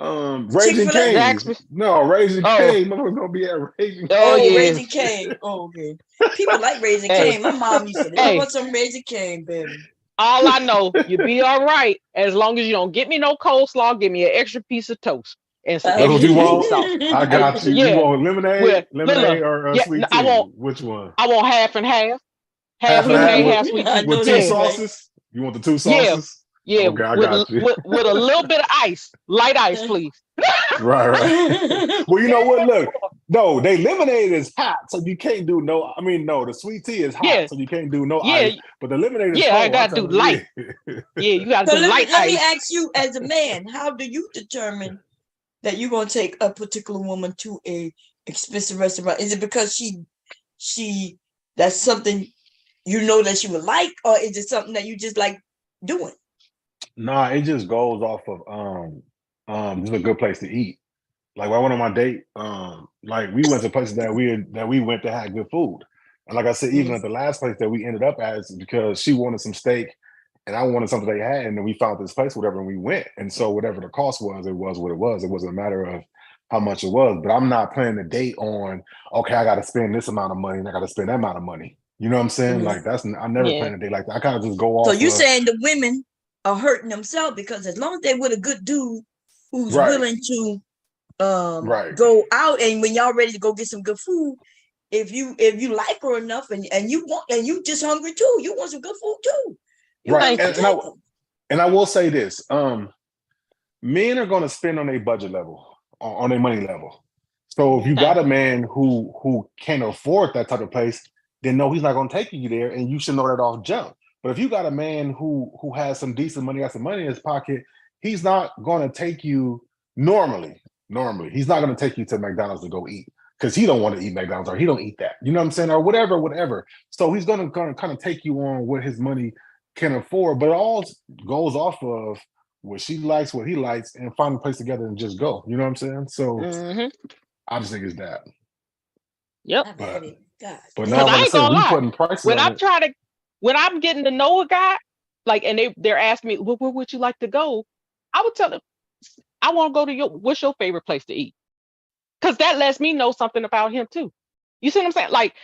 [SPEAKER 15] Raising Cane. No, Raising Cane. Motherfuckers gonna be at Raising Cane.
[SPEAKER 1] Raising Cane. Oh, okay. People like Raising Cane. My mom used to. I want some Raising Cane, baby.
[SPEAKER 8] All I know, you be all right as long as you don't get me no coleslaw. Give me an extra piece of toast and some
[SPEAKER 15] That's what you want.
[SPEAKER 8] sauce.
[SPEAKER 15] I got you.
[SPEAKER 8] Yeah.
[SPEAKER 15] You want lemonade, or sweet tea? Which one?
[SPEAKER 8] I want half and half.
[SPEAKER 15] Half
[SPEAKER 8] lemonade, half sweet tea.
[SPEAKER 15] With 2 sauces. You want the 2 sauces?
[SPEAKER 8] Yeah.
[SPEAKER 15] Okay, I got you.
[SPEAKER 8] With a little bit of ice, light ice, please.
[SPEAKER 15] Right. Well, you know what? Look, no, they lemonade is hot, so you can't do no. I mean, no, the sweet tea is hot, so you can't do no ice. But the lemonade is cold.
[SPEAKER 8] I gotta do light. You gotta do light ice.
[SPEAKER 1] Let me ask you, as a man, how do you determine that you're gonna take a particular woman to a expensive restaurant? Is it because she that's something that she would like, or is it something that you just like doing?
[SPEAKER 15] Nah, it just goes off of just a good place to eat. Like when I went on my date, like we went to places that we went to have good food. And like I said, even at the last place that we ended up at, because she wanted some steak and I wanted something they had, and then we found this place, whatever, and we went. And so whatever the cost was, it was what it was. It wasn't a matter of how much it was. But I'm not planning a date on, okay, I gotta spend this amount of money and I gotta spend that amount of money. You know what I'm saying? Like I never plan a date like that. I kind of just go off.
[SPEAKER 1] So you're saying the women are hurting themselves because as long as they're with a good dude who's willing to go out, and when y'all ready to go get some good food, if you like her enough and you just hungry too, you want some good food too.
[SPEAKER 15] Right. And I will say this, men are gonna spend on their budget level, on their money level. So if you got a man who can't afford that type of place, then no, he's not gonna take you there, and you should know that off jump. But if you got a man who has some decent money, got some money in his pocket, he's not gonna take you normally. He's not gonna take you to McDonald's to go eat because he don't want to eat McDonald's, or he don't eat that. You know what I'm saying? Or whatever. So he's gonna kind of take you on what his money can afford, but it all goes off of what she likes, what he likes, and find a place together and just go. You know what I'm saying? So I just think it's that.
[SPEAKER 8] Yep.
[SPEAKER 15] But now, like I said, we putting prices
[SPEAKER 8] when I'm getting to know a guy, like, and they're asking me, where would you like to go? I would tell them, I want to go to what's your favorite place to eat? Because that lets me know something about him too. You see what I'm saying? Like,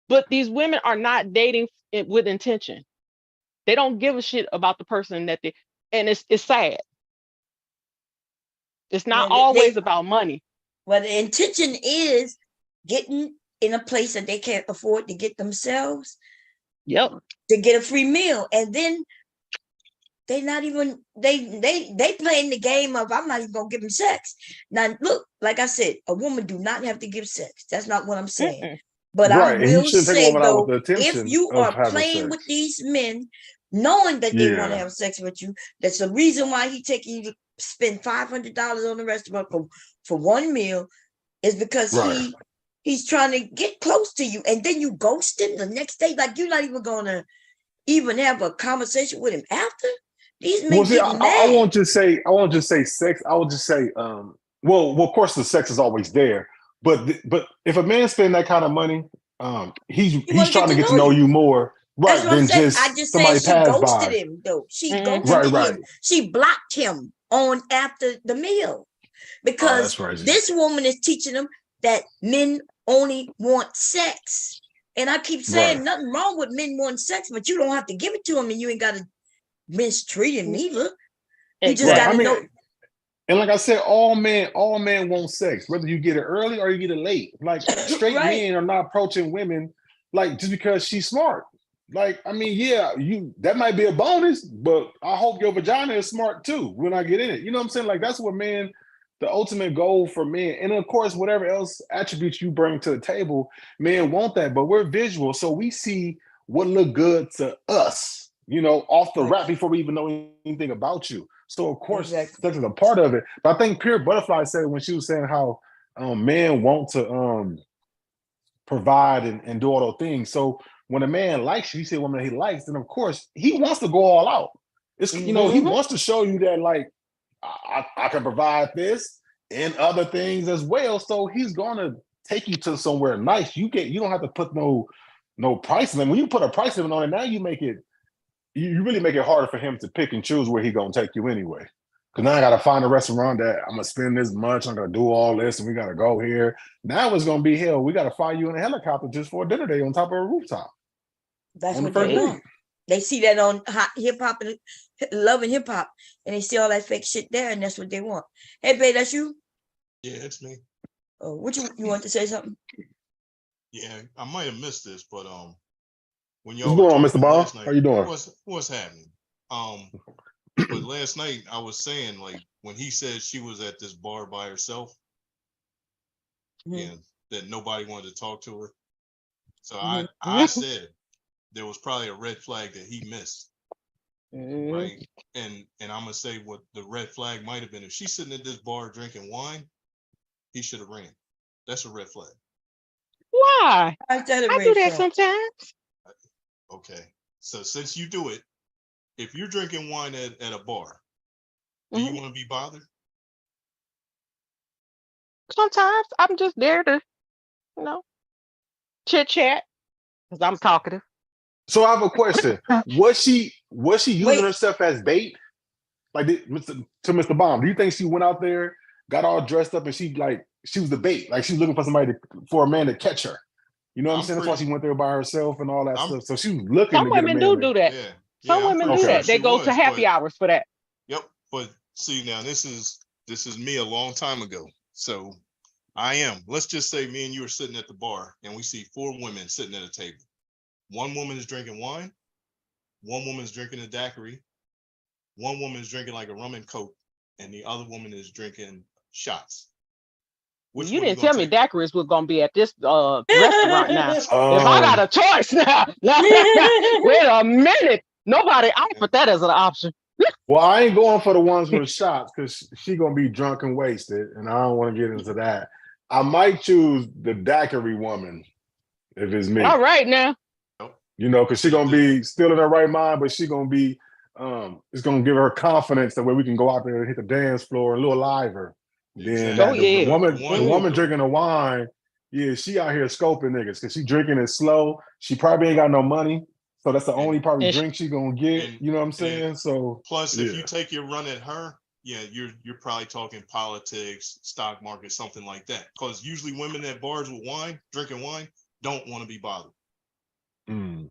[SPEAKER 8] but these women are not dating with intention. They don't give a shit about the person and it's sad. It's not always about money.
[SPEAKER 1] Well, the intention is getting in a place that they can't afford to get themselves.
[SPEAKER 8] Yep.
[SPEAKER 1] To get a free meal, and then they not even they playing the game of I'm not even gonna give them sex. Now look, like I said, a woman do not have to give sex. That's not what I'm saying. But I will say though, if you are playing with these men, knowing that they want to have sex with you, that's the reason why he taking you to spend $500 on the restaurant for one meal, is because he's trying to get close to you, and then you ghost him the next day. Like you're not even gonna even have a conversation with him after. These men getting mad.
[SPEAKER 15] I won't just say sex. I would just say, well, of course the sex is always there, but if a man spend that kind of money, he's trying to get to know you more, right? Than just
[SPEAKER 1] I just
[SPEAKER 15] somebody
[SPEAKER 1] said she
[SPEAKER 15] passed
[SPEAKER 1] ghosted
[SPEAKER 15] by
[SPEAKER 1] him though. She ghosted him. She blocked him on after the meal. because
[SPEAKER 2] crazy.
[SPEAKER 1] this woman is teaching them that men only want sex. And I keep saying nothing wrong with men wanting sex, but you don't have to give it to them, and you ain't got to mistreat him either. You just got to know.
[SPEAKER 15] And like I said, all men want sex, whether you get it early or you get it late. Like straight men are not approaching women like just because she's smart. Like, I mean, yeah, that might be a bonus, but I hope your vagina is smart too when I get in it. You know what I'm saying? Like that's what men, the ultimate goal for men. And of course, whatever else attributes you bring to the table, men want that, but we're visual. So we see what look good to us, you know, off the rap before we even know anything about you. So of course, sex is a part of it. But I think Pure Butterfly said when she was saying how men want to provide and do all those things. So when a man likes you, he said woman that he likes, then of course he wants to go all out. It's you know, he wants to show you that like I can provide this and other things as well. So he's gonna take you to somewhere nice. You don't have to put no price limit. When you put a price limit on it, now you make it. You really make it harder for him to pick and choose where he gonna take you anyway. Because now I gotta find a restaurant that I'm gonna spend this much. I'm gonna do all this, and we gotta go here. Now it's gonna be hell. We gotta fly you in a helicopter just for a dinner day on top of a rooftop.
[SPEAKER 1] That's what they want. They see that on hip hop and Love and Hip Hop, and they see all that fake shit there, and that's what they want. Hey, babe, that's you?
[SPEAKER 16] Yeah, it's me.
[SPEAKER 1] Oh, what you want to say something?
[SPEAKER 16] Yeah, I might have missed this, but when
[SPEAKER 15] y'all what's going on, Mr. Ball? How you doing?
[SPEAKER 16] What's happening? But last night I was saying, like, when he said she was at this bar by herself, that nobody wanted to talk to her. So I said there was probably a red flag that he missed. Right. And I'm gonna say what the red flag might have been. If she's sitting at this bar drinking wine, he should have ran. That's a red flag.
[SPEAKER 8] Why? I do that sometimes.
[SPEAKER 16] Okay. So since you do it, if you're drinking wine at a bar, do you want to be bothered?
[SPEAKER 8] Sometimes I'm just there to, chit chat because I'm talkative.
[SPEAKER 15] So I have a question. Was she using herself as bait? Like to Mr. Baum, do you think she went out there, got all dressed up, and she was the bait? Like she was looking for for a man to catch her. You know what I'm saying? That's why she went there by herself and all that stuff. So she was looking.
[SPEAKER 8] Some women do that.
[SPEAKER 16] Yeah.
[SPEAKER 8] Some women do that. They go to happy hours for that.
[SPEAKER 16] Yep. But see, now this is me a long time ago. So let's just say me and you are sitting at the bar and we see 4 women sitting at a table. One woman is drinking wine. One woman is drinking a daiquiri. One woman is drinking like a rum and coke, and the other woman is drinking shots.
[SPEAKER 8] You didn't tell me daiquiris was gonna be at this restaurant now. If I got a choice now, wait a minute. Nobody offered that as an option.
[SPEAKER 15] Well, I ain't going for the ones with the shots because she gonna be drunk and wasted, and I don't want to get into that. I might choose the daiquiri woman if it's me.
[SPEAKER 8] All right now.
[SPEAKER 15] You know, because she's gonna be still in her right mind, but she's gonna be it's gonna give her confidence that way we can go out there and hit the dance floor a little liver. Then the woman drinking the wine, she out here scoping niggas because she drinking it slow. She probably ain't got no money, so that's the only probably drink she gonna get. You know what I'm saying? So
[SPEAKER 16] plus, if you take your run at her, you're probably talking politics, stock market, something like that. Because usually women at bars with wine, drinking wine, don't want to be bothered.
[SPEAKER 15] Mm.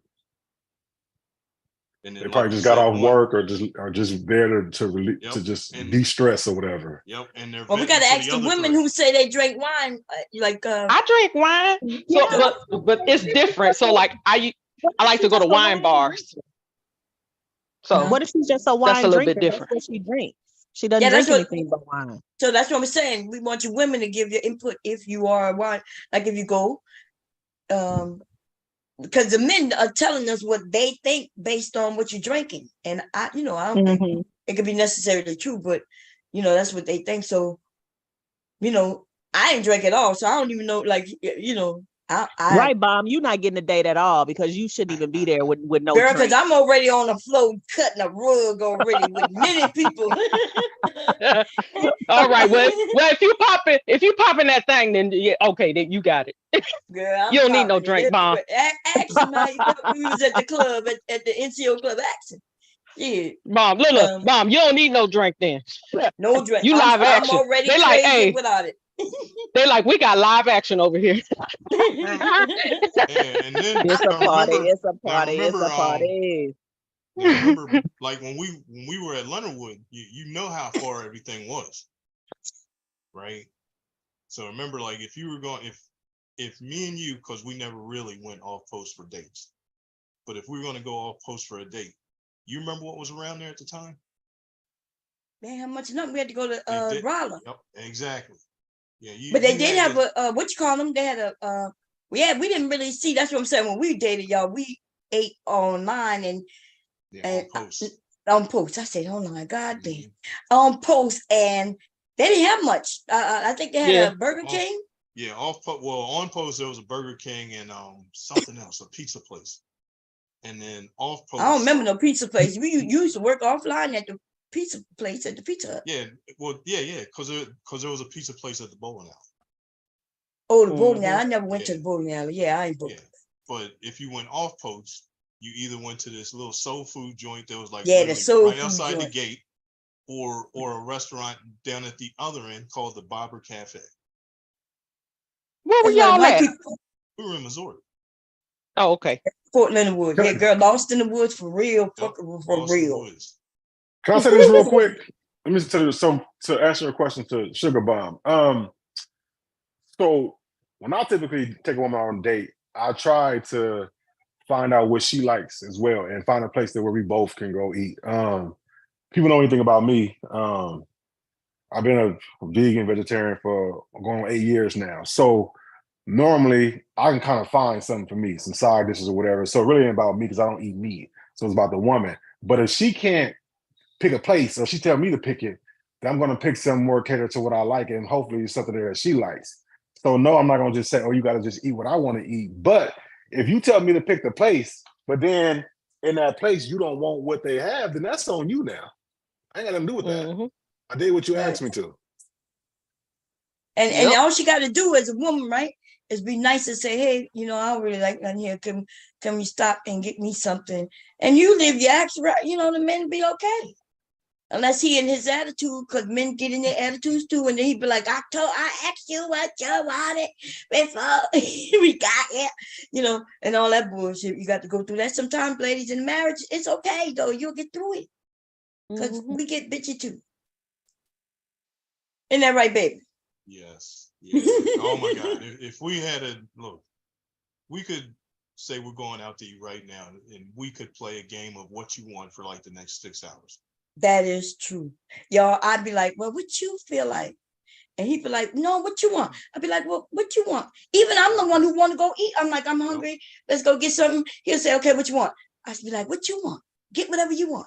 [SPEAKER 16] And
[SPEAKER 15] they probably just got off work or just there to just de-stress or whatever.
[SPEAKER 16] Yep. And they're
[SPEAKER 1] we gotta ask the women who say they drink wine.
[SPEAKER 8] I drink wine, but it's different. So like I like to go to wine bars. So
[SPEAKER 17] what if she's just a wine
[SPEAKER 8] that's a little
[SPEAKER 17] drinker?
[SPEAKER 8] bit different.
[SPEAKER 17] That's what she drinks. She doesn't drink anything but wine.
[SPEAKER 1] So that's what I'm saying. We want you women to give your input if you are a wine. Like if you go, because the men are telling us what they think based on what you're drinking, and I don't think it could be necessarily true, but that's what they think. So, I ain't drink at all, so I don't even know.
[SPEAKER 17] Right, Bomb, you're not getting a date at all because you shouldn't even be there with no
[SPEAKER 1] girl.
[SPEAKER 17] drink.
[SPEAKER 1] Because I'm already on the floor cutting a rug already with many people.
[SPEAKER 8] All right, well, if you popping that thing, then then you got it.
[SPEAKER 1] Girl,
[SPEAKER 8] you don't need no drink, Bomb.
[SPEAKER 1] Ask him how we was at the club at the NCO club. Ask him. Yeah.
[SPEAKER 17] Mom, look, Mom, you don't need no drink then.
[SPEAKER 1] No drink.
[SPEAKER 17] You live action.
[SPEAKER 1] I'm already
[SPEAKER 17] they like,
[SPEAKER 1] crazy
[SPEAKER 17] hey,
[SPEAKER 1] without it.
[SPEAKER 17] they like, we got live action over here.
[SPEAKER 16] And then
[SPEAKER 17] It's a
[SPEAKER 16] now
[SPEAKER 17] party.
[SPEAKER 16] remember,
[SPEAKER 17] It's a party. It's a party.
[SPEAKER 16] now remember, like when we were at Leonardwood, you know how far everything was, right? So remember, like if you were going, if me and you, because we never really went off post for dates, but if we were going to go off post for a date, you remember what was around there at the time?
[SPEAKER 1] Man, how much nothing? We had to go to Rolla.
[SPEAKER 16] Yep, exactly. Yeah,
[SPEAKER 1] but they did have a what you call them? They had a we didn't really see. That's what I'm saying. When we dated, y'all, we ate online and
[SPEAKER 16] on post.
[SPEAKER 1] On post. I said, oh my God, damn. On post, and they didn't have much. I think they had a Burger King.
[SPEAKER 16] Yeah, on post there was a Burger King and something else, a pizza place. And then off post,
[SPEAKER 1] I don't remember no pizza place. We used to work offline at the pizza place at the Pizza Hut.
[SPEAKER 16] Yeah, well, yeah, because there was a pizza place at the bowling alley.
[SPEAKER 1] Oh, the bowling alley. I never went to the bowling alley. Yeah, I ain't booked.
[SPEAKER 16] Yeah. But if you went off post, you either went to this little soul food joint that was like
[SPEAKER 1] the soul
[SPEAKER 16] right outside the gate, or a restaurant down at the other end called the Bobber Cafe.
[SPEAKER 17] Where were y'all at?
[SPEAKER 16] We were in Missouri.
[SPEAKER 17] Oh, okay.
[SPEAKER 1] Fort Leonard Wood. Yeah, girl, lost in the woods for real. For real.
[SPEAKER 15] Can I say this real quick? Let me tell you to answer your question to Sugar Bomb. So when I typically take a woman on a date, I try to find out what she likes as well and find a place where we both can go eat. People know anything about me. I've been a vegan vegetarian for going on 8 years now. So normally I can kind of find something for me, some side dishes or whatever. So it really ain't about me because I don't eat meat. So it's about the woman. But if she can't pick a place or she tell me to pick it, then I'm going to pick something more catered to what I like and hopefully it's something that she likes. So no, I'm not going to just say, oh, you got to just eat what I want to eat. But if you tell me to pick the place, but then in that place you don't want what they have, then that's on you now. I ain't got nothing to do with that. I did what you asked me to.
[SPEAKER 1] And all she got to do as a woman, right, is be nice and say, hey, I don't really like none here. Can you stop and get me something? And you live your action right, the men be okay. Unless he in his attitude, because men get in their attitudes too, and then he be like, I asked you what you wanted before we got here, and all that bullshit. You got to go through that. Sometimes, ladies, in marriage, it's okay though. You'll get through it. Because we get bitchy too. Isn't that right, baby?
[SPEAKER 16] Yes. Yeah. Oh my God. If we had we could say we're going out to eat right now and we could play a game of what you want for like the next 6 hours.
[SPEAKER 1] That is true. Y'all, I'd be like, well, what you feel like? And he'd be like, no, what you want? I'd be like, well, what you want? Even I'm the one who want to go eat. I'm like, I'm hungry. Let's go get something. He'll say, okay, what you want? I'd be like, what you want? Get whatever you want.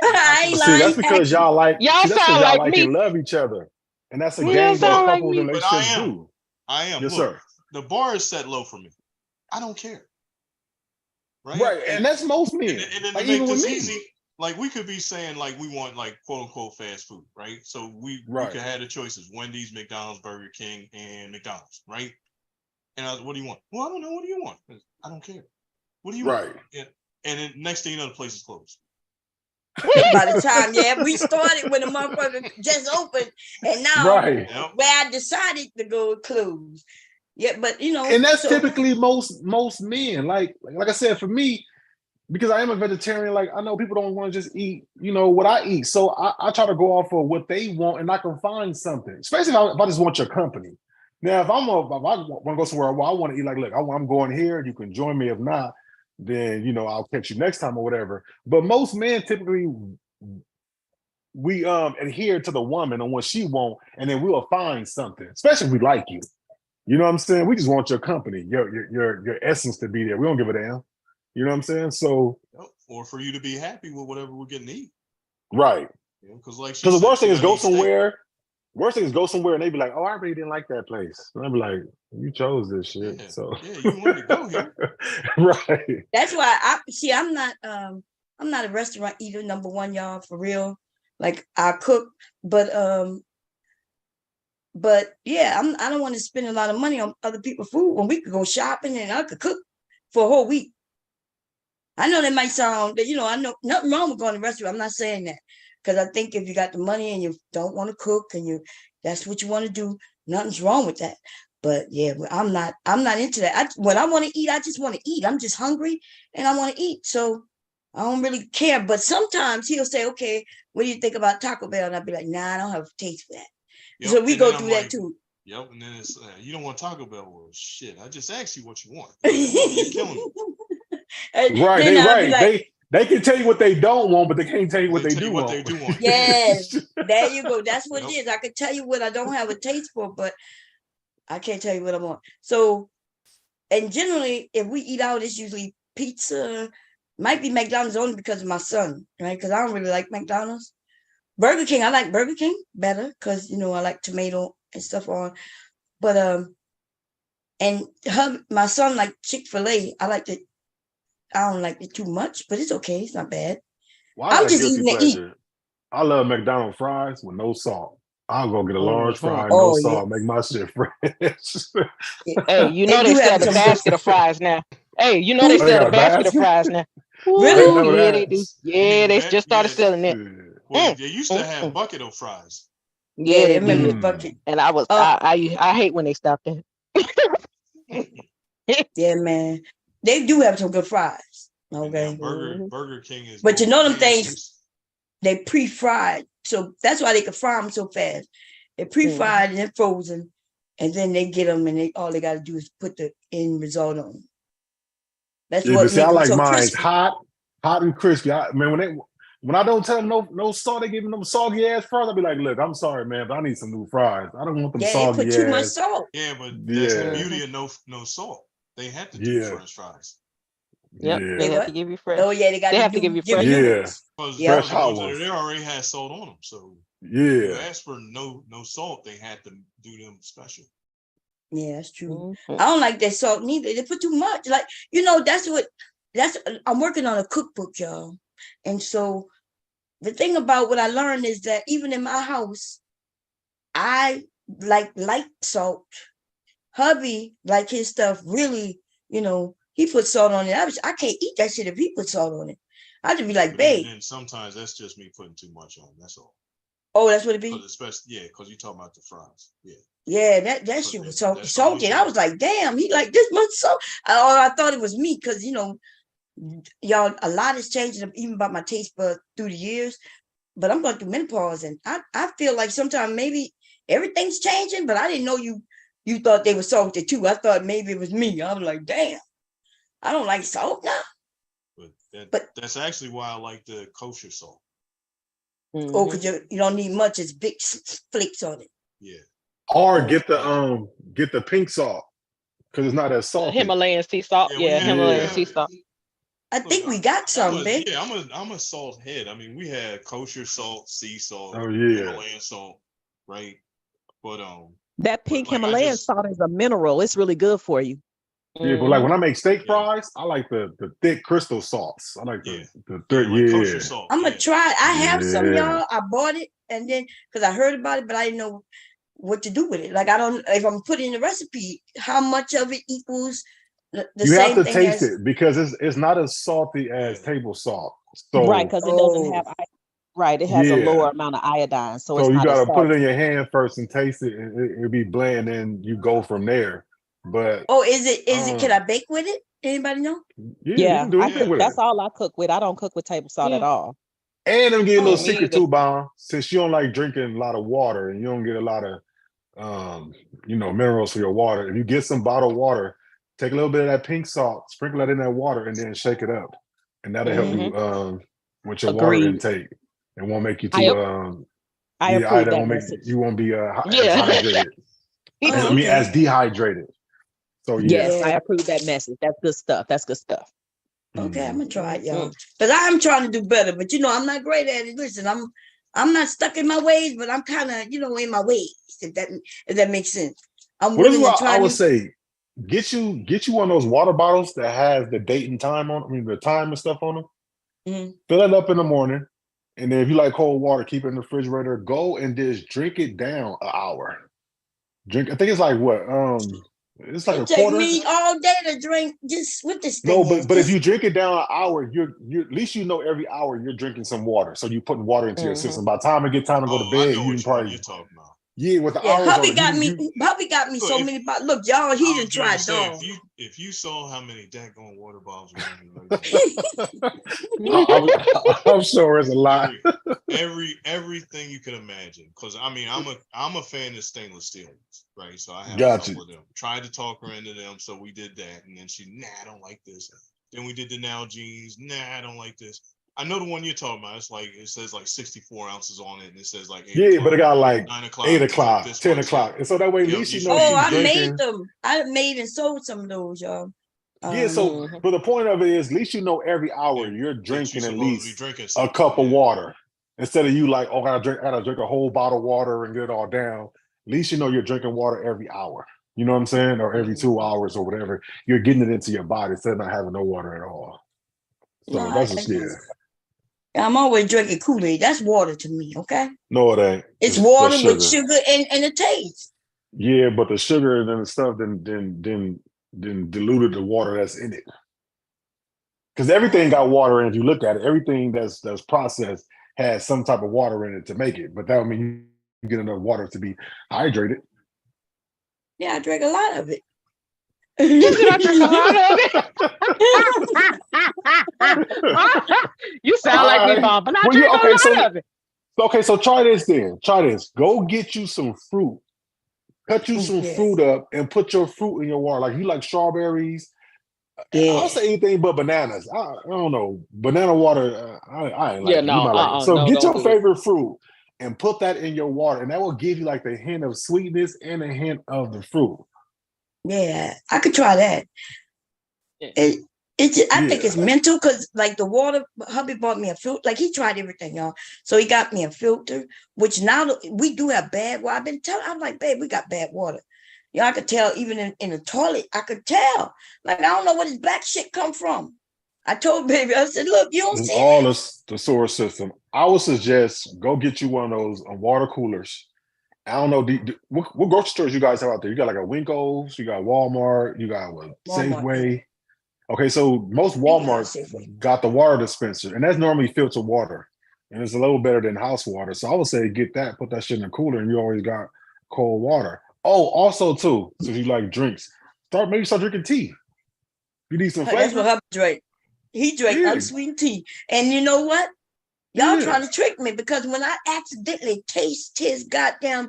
[SPEAKER 1] I ain't lying.
[SPEAKER 15] That's because y'all like
[SPEAKER 17] sound like me.
[SPEAKER 15] And love each other. And that's a game that couples and relationships do.
[SPEAKER 16] I am.
[SPEAKER 15] Yes,
[SPEAKER 16] Look,
[SPEAKER 15] sir.
[SPEAKER 16] The bar is set low for me. I don't care.
[SPEAKER 15] Right. And that's most men.
[SPEAKER 16] And then
[SPEAKER 15] like,
[SPEAKER 16] to make
[SPEAKER 15] even
[SPEAKER 16] this
[SPEAKER 15] with me.
[SPEAKER 16] easy, like we could be saying like we want like quote unquote fast food, right? So we could have the choices: Wendy's, McDonald's, Burger King, and McDonald's, right? And what do you want? Well, I don't know. What do you want? I don't care. What do you want? And then next thing you know, the place is closed.
[SPEAKER 1] By the time, we started when the motherfucker just opened, and now where I decided to go close. Yeah, but
[SPEAKER 15] and that's typically most men. Like I said, for me, because I am a vegetarian, like I know people don't want to just eat, what I eat. So I try to go off of what they want, and I can find something. Especially if I just want your company. Now, if I want to go somewhere, well, I want to eat. Like, look, I'm going here. You can join me. If not, then I'll catch you next time or whatever. But most men typically we adhere to the woman on what she wants, and then we'll find something. Especially if we like you. You know what I'm saying? We just want your company, your essence to be there. We don't give a damn. You know what I'm saying? So,
[SPEAKER 16] or for you to be happy with whatever we're getting to eat.
[SPEAKER 15] Right.
[SPEAKER 16] Because
[SPEAKER 15] the worst thing is go somewhere. Worst thing is go somewhere and they be like, "Oh, I really didn't like that place." And I be like, "You chose this shit." So
[SPEAKER 16] you wanted to go here.
[SPEAKER 15] Right.
[SPEAKER 1] That's why I'm not a restaurant eater, number one, y'all, for real. Like I cook, but yeah, I don't want to spend a lot of money on other people's food when we could go shopping and I could cook for a whole week. I know that might sound, I know nothing wrong with going to the restaurant. I'm not saying that. Because I think if you got the money and you don't want to cook and that's what you want to do, nothing's wrong with that. But yeah, I'm not into that. When I want to eat, I just want to eat. I'm just hungry and I want to eat. So I don't really care. But sometimes he'll say, okay, what do you think about Taco Bell? And I'll be like, nah, I don't have a taste for that. Yep. So we go through that too.
[SPEAKER 16] Yep. And then it's, you don't want Taco Bell? Well, shit, I just asked you what you want. You're killing me.
[SPEAKER 15] Right, they right. Like, they can tell you what they don't want, but they can't tell you what they do want.
[SPEAKER 1] Yes, there you go. That's what it is. I can tell you what I don't have a taste for, but I can't tell you what I want. So, and generally, if we eat out, it's usually pizza. Might be McDonald's only because of my son, right? Because I don't really like McDonald's. Burger King, I like Burger King better because I like tomato and stuff on. But and my son like Chick-fil-A. I don't like it too much, but it's okay. It's not bad.
[SPEAKER 15] Well, I'm just eating to eat. I love McDonald's fries with no salt. I'll go get a large fry, no salt, make my shit fresh.
[SPEAKER 10] Hey, you know they sell the basket of fries now. Hey, you know they sell the basket of fries now.
[SPEAKER 1] Really?
[SPEAKER 10] Yeah, they do. Yeah, they just started selling it.
[SPEAKER 16] Well, they used to have bucket of fries.
[SPEAKER 10] Yeah, they
[SPEAKER 1] remember
[SPEAKER 10] did.
[SPEAKER 1] bucket.
[SPEAKER 10] And I hate when they stopped it.
[SPEAKER 1] Yeah, man. They do have some good fries. Okay.
[SPEAKER 16] Burger King is.
[SPEAKER 1] But them things, they pre-fried. So that's why they can fry them so fast. They're pre-fried and then frozen. And then they get them and all they got to do is put the end result on them. That's what makes them
[SPEAKER 15] like
[SPEAKER 1] so
[SPEAKER 15] mine
[SPEAKER 1] crispy.
[SPEAKER 15] hot and crispy. When I don't tell them no salt, they give them soggy ass fries. I'll be like, look, I'm sorry, man, but I need some new fries. I don't want them soggy
[SPEAKER 1] they put too much salt.
[SPEAKER 16] Yeah, but that's the beauty of no salt. They have to do French fries.
[SPEAKER 10] Yep, they have to give you fresh.
[SPEAKER 1] Oh yeah, they have to give you fresh.
[SPEAKER 15] Fresh hot ones.
[SPEAKER 16] They already had salt on them, so
[SPEAKER 15] you
[SPEAKER 16] asked for no salt. They had to do them special.
[SPEAKER 1] Yeah, that's true. I don't like that salt neither. They put too much. I'm working on a cookbook, y'all. And so the thing about what I learned is that even in my house, I like light salt. Hubby, like his stuff, really, he put salt on it. I can't eat that shit if he put salt on it. I just be like, babe.
[SPEAKER 16] And sometimes that's just me putting too much on. That's all.
[SPEAKER 1] Oh, that's what it be?
[SPEAKER 16] Especially, because you're talking about the fries. Yeah.
[SPEAKER 1] Yeah, that shit was salty. I was like, damn, he like this much salt. I thought it was me because, y'all, a lot is changing even about my taste bud through the years. But I'm going through menopause and I feel like sometimes maybe everything's changing, but I didn't know you thought they were salty too. I thought maybe it was me. I was like, damn, I don't like salt now.
[SPEAKER 16] But that's actually why I like the kosher salt.
[SPEAKER 1] Oh, because you don't need much. It's big flakes on it.
[SPEAKER 16] Yeah.
[SPEAKER 15] Or get the pink salt because it's not as salty.
[SPEAKER 10] Himalayan sea salt. Yeah, Himalayan sea salt.
[SPEAKER 1] I think we got some, babe.
[SPEAKER 16] Yeah, I'm a salt head. I mean, we had kosher salt, sea salt,
[SPEAKER 15] Himalayan
[SPEAKER 16] salt, right? But
[SPEAKER 17] that pink Himalayan salt is a mineral. It's really good for you.
[SPEAKER 15] Yeah, but like when I make steak fries, I like the thick crystal salts. I like the thick,
[SPEAKER 16] kosher salt.
[SPEAKER 1] I'm gonna try it. I have some, y'all. I bought it and then because I heard about it, but I didn't know what to do with it. Like I don't, if I'm putting the recipe, how much of it equals the
[SPEAKER 15] you
[SPEAKER 1] same
[SPEAKER 15] have to
[SPEAKER 1] thing
[SPEAKER 15] taste
[SPEAKER 1] as,
[SPEAKER 15] it because it's not as salty as table salt. So
[SPEAKER 17] right, because it doesn't have it has a lower amount of iodine. So it's
[SPEAKER 15] you
[SPEAKER 17] not
[SPEAKER 15] gotta put it in your hand first and taste it, and it'll be bland, and you go from there. But
[SPEAKER 1] is it can I bake with it? Anybody know?
[SPEAKER 15] Yeah, you can do it.
[SPEAKER 17] That's all I cook with. I don't cook with table salt at all.
[SPEAKER 15] And I'm getting a little secret too, Bomb. Since you don't like drinking a lot of water and you don't get a lot of minerals for your water, if you get some bottled water, take a little bit of that pink salt, sprinkle it in that water, and then shake it up, and that'll help you with your water intake. It won't make you too.
[SPEAKER 17] I approve that message.
[SPEAKER 15] You won't be hydrated. As dehydrated. So
[SPEAKER 17] yes, I approve that message. That's good stuff.
[SPEAKER 1] Okay, I'm gonna try it, y'all. Because I'm trying to do better, but I'm not great at it. Listen, I'm not stuck in my ways, but I'm kind of in my ways. If that makes sense. I'm willing to try.
[SPEAKER 15] I would say, get you one of those water bottles that has the date and time on. I mean, the time and stuff on them.
[SPEAKER 1] Mm-hmm.
[SPEAKER 15] Fill it up in the morning, and then if you like cold water, keep it in the refrigerator. Go and just drink it down an hour. Drink. I think it's like what It's like
[SPEAKER 1] It
[SPEAKER 15] a
[SPEAKER 1] take
[SPEAKER 15] quarter.
[SPEAKER 1] me all day to drink just what this
[SPEAKER 15] No,
[SPEAKER 1] thing is.
[SPEAKER 15] but if you drink it down an hour, you're at least you know every hour you're drinking some water. So you putting water into your system. By the time it get time to go to bed, you can probably
[SPEAKER 16] you're talking about.
[SPEAKER 15] Yeah, with the
[SPEAKER 1] Yeah,
[SPEAKER 15] hours
[SPEAKER 1] hubby
[SPEAKER 15] on
[SPEAKER 1] got
[SPEAKER 15] it.
[SPEAKER 1] me. Hubby got me
[SPEAKER 16] Look,
[SPEAKER 1] so many bottles. Look, y'all, he didn't try it all.
[SPEAKER 16] If you saw how many daggone water bottles we're drinking right
[SPEAKER 15] I'm sure it's a lot.
[SPEAKER 16] everything you can imagine. Because I mean, I'm a fan of stainless steel, right? So I have a
[SPEAKER 15] Gotcha.
[SPEAKER 16] couple of them. Tried to talk her into them, so we did that, and then she, I don't like this. Then we did the Nalgene's, I don't like this. I know the one you're talking about. It's like it says like 64 ounces on it, and it says like 8
[SPEAKER 15] Yeah, but it got like
[SPEAKER 16] 9 o'clock,
[SPEAKER 15] 8 o'clock,
[SPEAKER 16] this
[SPEAKER 15] 10
[SPEAKER 16] much.
[SPEAKER 15] o'clock. And so that way, at least you know
[SPEAKER 1] Oh,
[SPEAKER 15] she's
[SPEAKER 1] I made
[SPEAKER 15] drinking.
[SPEAKER 1] them. I made and sold some of those, y'all.
[SPEAKER 15] Yeah, so but the point of it is, at least you know every hour you're drinking at least a cup of water. Instead of you like, oh, I gotta drink a whole bottle of water and get it all down. At least you know you're drinking water every hour. You know what I'm saying? Or every 2 hours or whatever. You're getting it into your body instead of not having no water at all. So
[SPEAKER 1] No,
[SPEAKER 15] that's just
[SPEAKER 1] I'm always drinking Kool-Aid. That's water to me, okay?
[SPEAKER 15] No, it ain't.
[SPEAKER 1] It's water with sugar and a taste.
[SPEAKER 15] Yeah, but the sugar and the stuff then diluted the water that's in it. Because everything got water in it. If you look at it, everything that's processed has some type of water in it to make it. But that would mean you get enough water to be hydrated.
[SPEAKER 1] Yeah, I drink a lot of it.
[SPEAKER 10] You said I drink a lot of it. You sound like me, Mom, but I drink a lot of it.
[SPEAKER 15] Okay, so try this then. Try this. Go get you some fruit. Cut you some fruit up and put your fruit in your water. Like you like strawberries. Yeah. I'll say anything but bananas. I don't know. Banana water, I ain't like it. You might like it. So get your favorite fruit and put that in your water, and that will give you like the hint of sweetness and a hint of the fruit.
[SPEAKER 1] Yeah, I could try that. I think it's mental because like the water, hubby bought me a filter. Like he tried everything, y'all. So he got me a filter, which now we do have bad water. I've been telling, I'm like, babe, we got bad water. Yeah, I could tell even in the toilet, I could tell. Like, I don't know where this black shit come from. I told baby, I said, look, you don't see
[SPEAKER 15] all the sewer system. I would suggest go get you one of those water coolers. I don't know, what grocery stores you guys have out there? You got like a Winko's, you got Walmart, you got Safeway. Okay, so most Walmarts got the water dispenser, and that's normally filtered water. And it's a little better than house water. So I would say get that, put that shit in the cooler, and you always got cold water. Oh, also too, so if you like drinks, maybe start drinking tea. You need some flavor.
[SPEAKER 1] That's what hubby drank. He drank unsweetened tea. And you know what? Y'all trying to trick me because when I accidentally taste his goddamn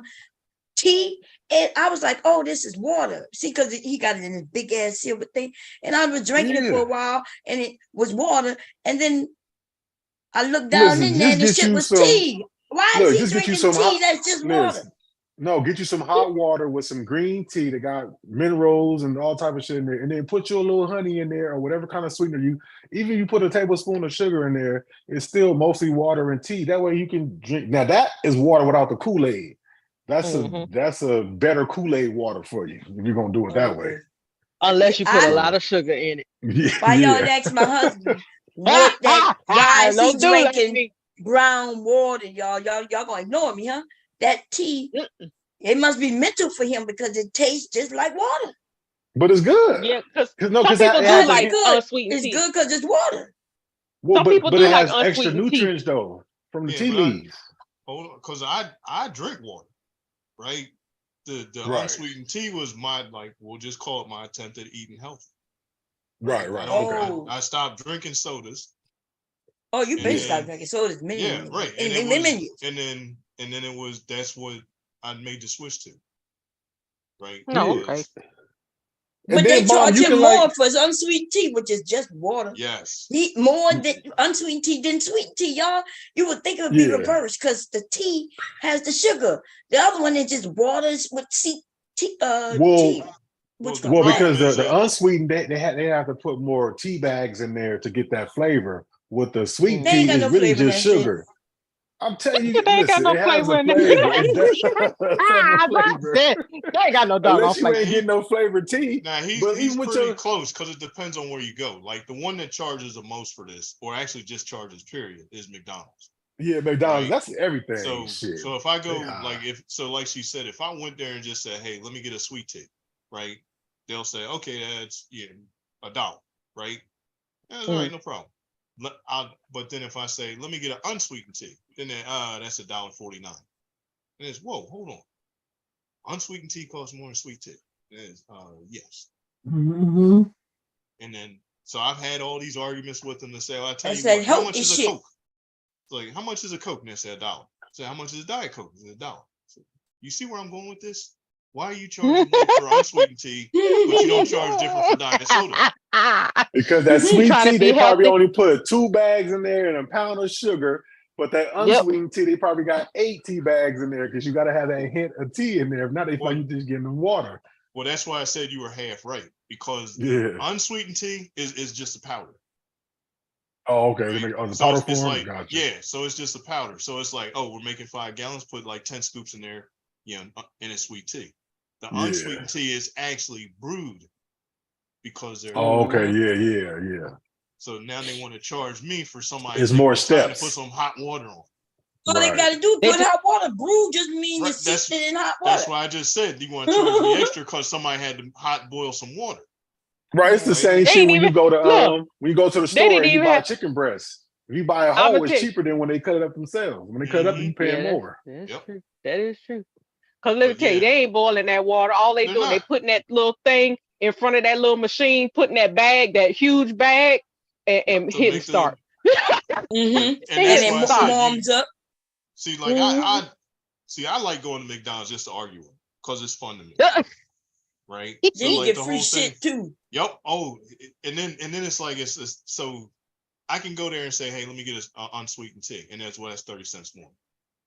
[SPEAKER 1] tea, and I was like, oh, this is water. See, because he got it in this big ass silver thing. And I was drinking it for a while and it was water. And then I looked down in there and the shit was tea. Why is he drinking tea that's just water?
[SPEAKER 15] No, get you some hot water with some green tea that got minerals and all type of shit in there, and then put you a little honey in there or whatever kind of sweetener even you put a tablespoon of sugar in there, it's still mostly water and tea. That way you can drink. Now that is water without the Kool-Aid. That's a better Kool-Aid water for you if you're gonna do it that way.
[SPEAKER 17] Unless you put a lot of sugar in it.
[SPEAKER 1] Why y'all ask my husband what that? Why is he drinking brown water, y'all? Y'all gonna ignore me, huh? That tea, it must be mental for him because it tastes just like water.
[SPEAKER 15] But it's good.
[SPEAKER 17] Yeah, because
[SPEAKER 15] some
[SPEAKER 17] people do like unsweetened tea.
[SPEAKER 1] It's good because it's water.
[SPEAKER 15] Well,
[SPEAKER 17] some people do
[SPEAKER 15] it
[SPEAKER 17] like
[SPEAKER 15] has extra
[SPEAKER 17] unsweetened
[SPEAKER 15] nutrients
[SPEAKER 17] tea.
[SPEAKER 15] though from the tea leaves.
[SPEAKER 16] Hold on, because I drink water, right? The unsweetened tea was my, like, we'll just call it my attempt at eating healthy.
[SPEAKER 15] Right. Okay.
[SPEAKER 16] I stopped drinking sodas.
[SPEAKER 1] Oh, you been stopped drinking sodas,
[SPEAKER 16] yeah, right. And then it was that's what I made the switch to. Right.
[SPEAKER 17] No, okay.
[SPEAKER 1] But they charge him more for his unsweetened tea, which is just water.
[SPEAKER 16] Yes.
[SPEAKER 1] More than unsweetened tea than sweet tea, y'all. You would think it would be reversed because the tea has the sugar. The other one is just waters with tea.
[SPEAKER 15] Well, because the unsweetened, they have to put more tea bags in there to get that flavor. With the sweet tea, it's really just sugar. I'm telling you, listen, it has a flavor.
[SPEAKER 17] They ain't got no dog.
[SPEAKER 15] Unless you ain't getting no flavored tea.
[SPEAKER 16] Now he's pretty close because it depends on where you go. Like the one that charges the most for this, or actually just charges period, is McDonald's.
[SPEAKER 15] Yeah, McDonald's. Right? That's everything.
[SPEAKER 16] So if I go like she said, if I went there and just said, hey, let me get a sweet tea, right? they'll say, okay, that's $1, right? That's all right, no problem. But then if I say, let me get an unsweetened tea, then that's $1.49. And it's, whoa, hold on. Unsweetened tea costs more than sweet tea. It's, yes.
[SPEAKER 17] Mm-hmm.
[SPEAKER 16] And then, so I've had all these arguments with them to say, I tell you what,
[SPEAKER 1] how
[SPEAKER 16] how much is a
[SPEAKER 1] shit.
[SPEAKER 16] Coke? Like, how much is a Coke? And they say $1. I say, how much is a Diet Coke? It's $1. So, you see where I'm going with this? Why are you charging more for unsweetened tea, but you don't charge different for diet soda?
[SPEAKER 15] Because that sweet
[SPEAKER 17] Trying to
[SPEAKER 15] tea,
[SPEAKER 17] be
[SPEAKER 15] they probably
[SPEAKER 17] healthy.
[SPEAKER 15] only put 2 bags in there and a pound of sugar. But that unsweetened tea, they probably got 8 tea bags in there because you got to have that hint of tea in there. If not, they
[SPEAKER 16] Well,
[SPEAKER 15] you just getting water.
[SPEAKER 16] Well, that's why I said you were half right, because unsweetened tea is just a powder.
[SPEAKER 15] Oh, okay.
[SPEAKER 16] Right?
[SPEAKER 15] They make the
[SPEAKER 16] So
[SPEAKER 15] powder
[SPEAKER 16] it's
[SPEAKER 15] form.
[SPEAKER 16] like,
[SPEAKER 15] Gotcha.
[SPEAKER 16] yeah, so it's just a powder. So it's like, oh, we're making 5 gallons, put like 10 scoops in there, and it's sweet tea. The unsweetened tea is actually brewed because they're.
[SPEAKER 15] Oh, okay. Yeah.
[SPEAKER 16] So now they want to charge me for somebody
[SPEAKER 15] It's
[SPEAKER 16] taking
[SPEAKER 15] more
[SPEAKER 16] the time to
[SPEAKER 15] steps.
[SPEAKER 16] put some hot water on.
[SPEAKER 1] All they got to do is put hot water. Brew just means
[SPEAKER 16] Right,
[SPEAKER 1] you sit in hot water.
[SPEAKER 16] That's why I just said you want to charge me extra because somebody had to hot boil some water.
[SPEAKER 15] Right. It's the same shit when you go to the store and you buy chicken breast. If you buy a whole, it's cheaper than when they cut it up themselves. When they cut it up, you pay more.
[SPEAKER 17] That's true. That is true. Because let me tell you, they ain't boiling that water. All they doing, they putting that little thing in front of that little machine, putting that bag, that huge bag, and hitting start.
[SPEAKER 1] And it warms up.
[SPEAKER 16] See, like I like going to McDonald's just to argue because it's fun to me. Right?
[SPEAKER 1] Then
[SPEAKER 16] So
[SPEAKER 1] you
[SPEAKER 16] like
[SPEAKER 1] get
[SPEAKER 16] the
[SPEAKER 1] free
[SPEAKER 16] whole thing,
[SPEAKER 1] shit too.
[SPEAKER 16] Yep. Oh, and then it's like it's so I can go there and say, hey, let me get an unsweetened tea, and that's 30 cents more.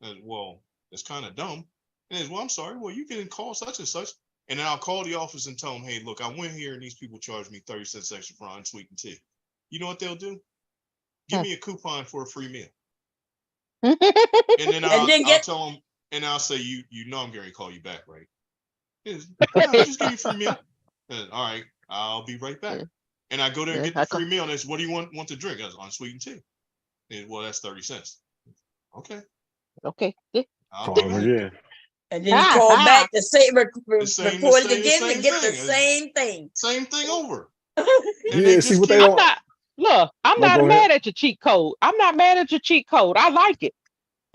[SPEAKER 16] And, well, it's kind of dumb. And it's, well, I'm sorry. Well, you can call such and such, and then I'll call the office and tell them, hey, look, I went here and these people charged me 30 cents extra for unsweetened tea. You know what they'll do? Give me a coupon for a free meal. And then I'll tell them, and I'll say, you know I'm going to call you back, right? Just give you a free meal. And, all right, I'll be right back. And I go there and get the free meal. And it's, what do you want to drink? That's unsweetened tea. And, well, that's 30 cents. Okay. I'll be right.
[SPEAKER 1] And then you call back to say record it again and get the same thing.
[SPEAKER 16] Same thing over.
[SPEAKER 15] See what they don't.
[SPEAKER 17] I'm not mad at your cheat code. I'm not mad at your cheat code. I like it.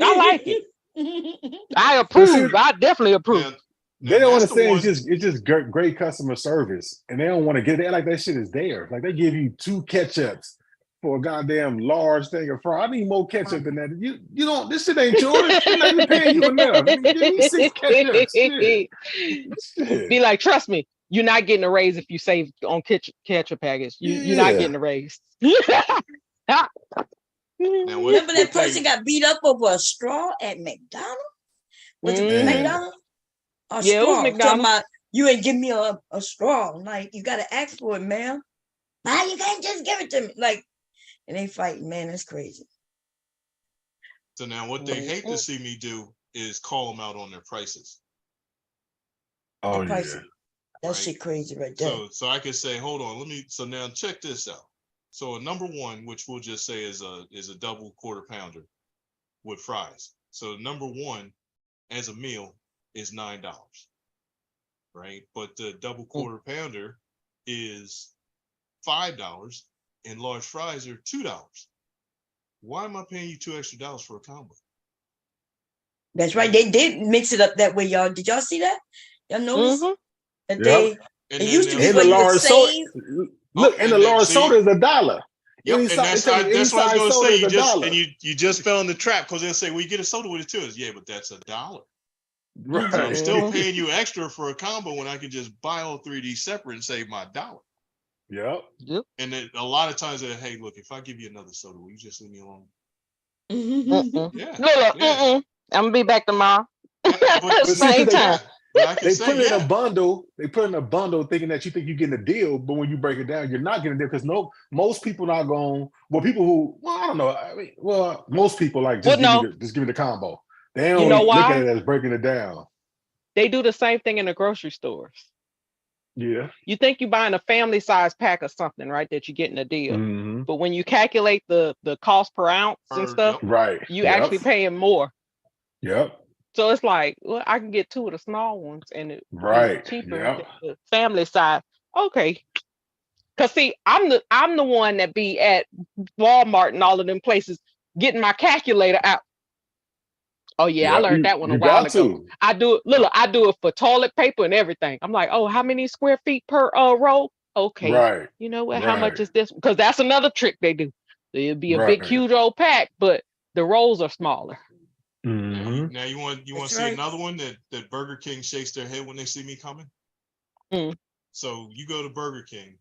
[SPEAKER 17] I approve. I definitely approve.
[SPEAKER 15] They don't understand it's just great customer service, and they don't want to get it like that shit is theirs. Like they give you 2 ketchups for a goddamn large thing of fries. I need more ketchup than that. You don't. This shit ain't yours. I'm not even paying you enough. Give me 6 ketchups. Shit.
[SPEAKER 17] Be like, trust me, you're not getting a raise if you save on ketchup package. You're not getting a raise.
[SPEAKER 1] Remember that person got beat up over a straw at McDonald's? Was it McDonald's? A straw.
[SPEAKER 17] It was McDonald's.
[SPEAKER 1] Talking about, you ain't give me a straw. Like, you gotta ask for it, ma'am. Why you can't just give it to me? Like, and they fighting, man. That's crazy.
[SPEAKER 16] So now what they hate to see me do is call them out on their prices.
[SPEAKER 15] Oh, yeah.
[SPEAKER 1] That shit crazy right there.
[SPEAKER 16] So I could say, hold on, so now check this out. So a number 1, which we'll just say is a double quarter pounder with fries. So number 1 as a meal is $9, right? But the double quarter pounder is $5 and large fries are $2. Why am I paying you $2 extra for a combo?
[SPEAKER 1] That's right. They did mix it up that way, y'all. Did y'all see that? Y'all notice that it used to be
[SPEAKER 15] the large soda. Look, and the large soda is $1.
[SPEAKER 16] Yep, and that's what I was going to say. You just fell in the trap because they'll say, well, you get a soda with it too. Yeah, but that's $1.
[SPEAKER 15] Right.
[SPEAKER 16] So I'm still paying you extra for a combo when I can just buy all 3 of these separate and save my $1.
[SPEAKER 15] Yep.
[SPEAKER 16] And then a lot of times they're, hey, look, if I give you another soda, will you just leave me alone?
[SPEAKER 17] I'm gonna be back tomorrow.
[SPEAKER 15] Same time. They put it in a bundle. They put it in a bundle thinking that you think you're getting a deal, but when you break it down, you're not getting a deal because most people not going. Well, people who, I don't know. I mean, most people like just give me the combo. They don't look at it as breaking it down.
[SPEAKER 17] They do the same thing in the grocery stores.
[SPEAKER 15] Yeah.
[SPEAKER 17] You think you're buying a family size pack of something, right? That you're getting a deal. But when you calculate the cost per ounce and stuff, you actually paying more.
[SPEAKER 15] Yep.
[SPEAKER 17] So it's like, well, I can get 2 of the small ones and it's cheaper than the family size. Okay. Cause see, I'm the one that be at Walmart and all of them places getting my calculator out. Oh yeah, I
[SPEAKER 15] Yeah,
[SPEAKER 17] learned that one a
[SPEAKER 15] you
[SPEAKER 17] while
[SPEAKER 15] got
[SPEAKER 17] ago.
[SPEAKER 15] to.
[SPEAKER 17] I do it, Lila, I do it for toilet paper and everything. I'm like, oh, how many square feet per roll? Okay,
[SPEAKER 15] Right,
[SPEAKER 17] you know what? How much
[SPEAKER 15] right,
[SPEAKER 17] is this? Because that's another trick they do. It'd be a big,
[SPEAKER 15] right.
[SPEAKER 17] huge old pack, but the rolls are smaller.
[SPEAKER 15] Mm-hmm.
[SPEAKER 16] Now you want to see another one that Burger King shakes their head when they see me coming. So you go to Burger King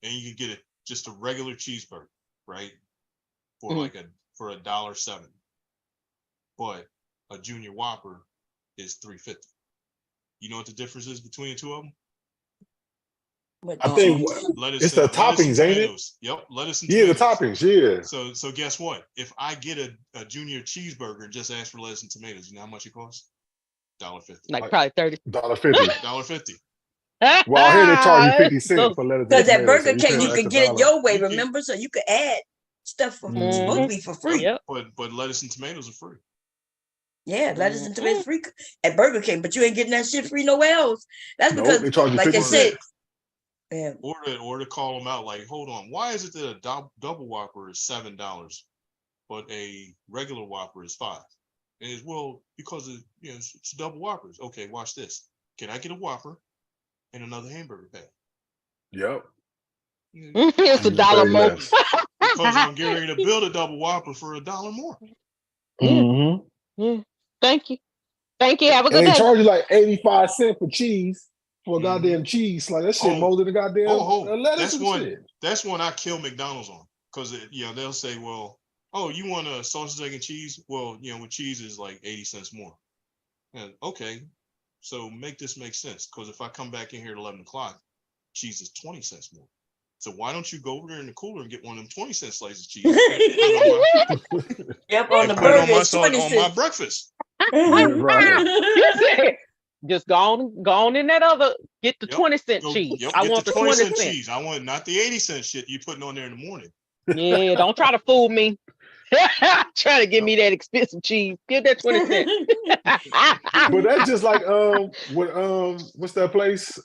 [SPEAKER 16] and you can get just a regular cheeseburger, right? For like for $1.07. But a junior Whopper is $3.50. You know what the difference is between the two of them?
[SPEAKER 15] I think
[SPEAKER 16] Lettuce
[SPEAKER 15] it's the
[SPEAKER 16] and
[SPEAKER 15] toppings, ain't it?
[SPEAKER 16] tomatoes. Yep, lettuce and
[SPEAKER 15] Yeah, the
[SPEAKER 16] tomatoes.
[SPEAKER 15] toppings. Yeah.
[SPEAKER 16] So guess what? If I get a junior cheeseburger and just ask for lettuce and tomatoes, you know how much it costs? $1.50.
[SPEAKER 17] Like probably 30.
[SPEAKER 15] $1.50.
[SPEAKER 16] $1.50.
[SPEAKER 15] Well, out here they charge you 50 cents for lettuce and
[SPEAKER 1] Because at
[SPEAKER 15] tomatoes, so
[SPEAKER 1] Burger
[SPEAKER 15] you pay
[SPEAKER 1] King,
[SPEAKER 15] an
[SPEAKER 1] you can
[SPEAKER 15] extra
[SPEAKER 1] get it
[SPEAKER 15] dollar.
[SPEAKER 1] your way, remember? So you could add stuff for supposed to be for free.
[SPEAKER 17] Yep.
[SPEAKER 16] But lettuce and tomatoes are free.
[SPEAKER 1] Yeah, lettuce and tomatoes free at Burger King, but you ain't getting that shit free nowhere else. That's
[SPEAKER 15] Nope,
[SPEAKER 1] because,
[SPEAKER 15] they charge you
[SPEAKER 1] like
[SPEAKER 15] 50
[SPEAKER 1] they said,
[SPEAKER 15] cents.
[SPEAKER 1] yeah.
[SPEAKER 16] Or to call them out like, hold on, why is it that a double Whopper is $7, but a regular Whopper is $5? And it's, well, because it's double Whoppers. Okay, watch this. Can I get a Whopper and another hamburger patty?
[SPEAKER 15] Yep.
[SPEAKER 17] It's $1 more.
[SPEAKER 16] Because I'm getting ready to build a double Whopper for $1 more.
[SPEAKER 15] Mm-hmm.
[SPEAKER 17] Thank you. Thank you. Have a
[SPEAKER 15] And
[SPEAKER 17] good
[SPEAKER 15] they
[SPEAKER 17] day.
[SPEAKER 15] charge you like 85 cents for cheese for a goddamn cheese. Like that shit more than the goddamn lettuce and shit.
[SPEAKER 16] That's one I kill McDonald's on. Because they'll say, well, oh, you want a sausage, egg, and cheese? Well, with cheese is like 80 cents more. And okay, so make this make sense. Because if I come back in here at 11 o'clock, cheese is 20 cents more. So why don't you go over there in the cooler and get one of them 20-cent slices of cheese?
[SPEAKER 1] Yep, on the
[SPEAKER 16] put it
[SPEAKER 1] burger, it's 20
[SPEAKER 16] on my
[SPEAKER 1] cents.
[SPEAKER 16] breakfast.
[SPEAKER 17] Right. Just go on in that other, get the 20-cent cheese. I want the 20-cent
[SPEAKER 16] cheese. I want not the 80-cent shit you putting on there in the morning.
[SPEAKER 17] Yeah, don't try to fool me. Try to give me that expensive cheese. Give that 20 cents.
[SPEAKER 15] But that's just like what's that place?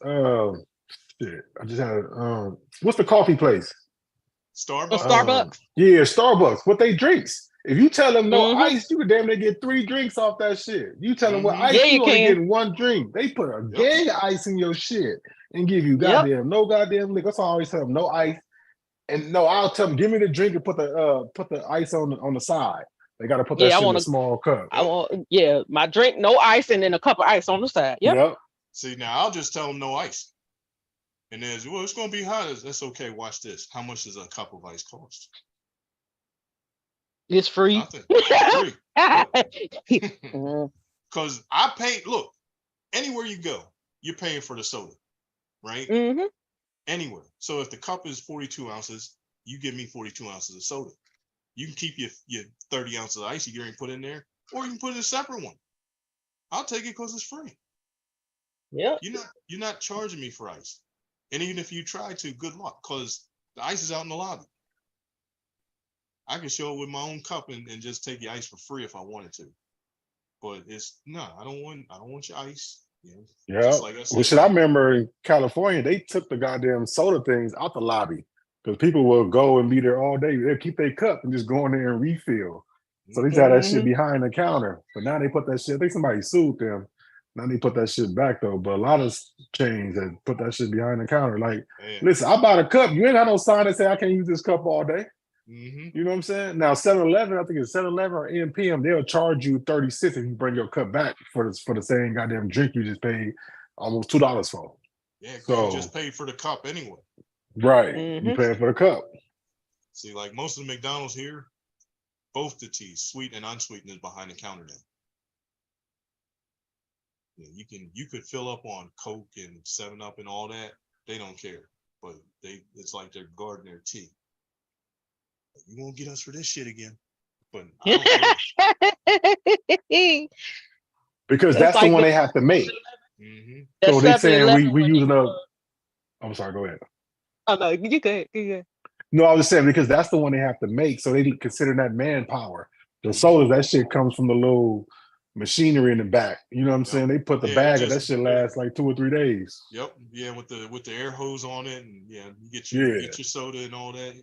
[SPEAKER 15] Shit, I just had what's the coffee place?
[SPEAKER 16] Starbucks.
[SPEAKER 17] Starbucks.
[SPEAKER 15] Yeah, Starbucks. What they drinks? If you tell them no ice, you could damn near get 3 drinks off that shit. You tell them what ice, you only getting 1 drink. They put a gang of ice in your shit and give you no goddamn liquor. That's all I always tell them, no ice. And no, I'll tell them, give me the drink and put the ice on the side. They got to put that shit in a small cup.
[SPEAKER 17] I want my drink, no ice, and then a cup of ice on the side. Yep.
[SPEAKER 16] See, now I'll just tell them no ice. And then, well, it's going to be hot. That's okay. Watch this. How much does a cup of ice cost?
[SPEAKER 17] It's free.
[SPEAKER 16] Nothing. Free. Because I pay, look, anywhere you go, you're paying for the soda, right?
[SPEAKER 17] Mm-hmm.
[SPEAKER 16] Anywhere. So if the cup is 42 ounces, you give me 42 ounces of soda. You can keep your 30 ounces of ice you put in there, or you can put in a separate one. I'll take it because it's free.
[SPEAKER 17] Yeah.
[SPEAKER 16] You're not charging me for ice. And even if you try to, good luck, because the ice is out in the lobby. I can show up with my own cup and just take your ice for free if I wanted to. But I don't want your ice.
[SPEAKER 15] Yeah.
[SPEAKER 16] Like I said,
[SPEAKER 15] well, shit, I remember in California, they took the goddamn soda things out the lobby because people will go and be there all day. They'll keep their cup and just go in there and refill. So they had that shit behind the counter. But now they put that shit, I think somebody sued them. Now they put that shit back though. But a lot of chains that put that shit behind the counter. Like, listen, I bought a cup. You ain't got no sign that say I can't use this cup all day. You know what I'm saying? Now 7-Eleven, I think it's 7-Eleven or NPM, they'll charge you 30 cents if you bring your cup back for the same goddamn drink you just paid almost $2 for.
[SPEAKER 16] Yeah, so you just paid for the cup anyway.
[SPEAKER 15] Right. You paying for the cup.
[SPEAKER 16] See, like most of the McDonald's here, both the teas, sweet and unsweetened, is behind the counter now. Yeah, you could fill up on Coke and 7-Up and all that. They don't care. But it's like they're guarding their tea. You won't get us for this shit again. But
[SPEAKER 15] because that's like the one they have to make. So they saying we using a. I'm sorry. Go ahead.
[SPEAKER 17] Oh no, you go ahead.
[SPEAKER 15] No, I was saying because that's the one they have to make, so they consider that manpower. The sodas, that shit comes from the little machinery in the back. You know what I'm saying? They put the bag of that shit lasts like 2 or 3 days.
[SPEAKER 16] Yep. Yeah, with the air hose on it, and you get your soda and all that.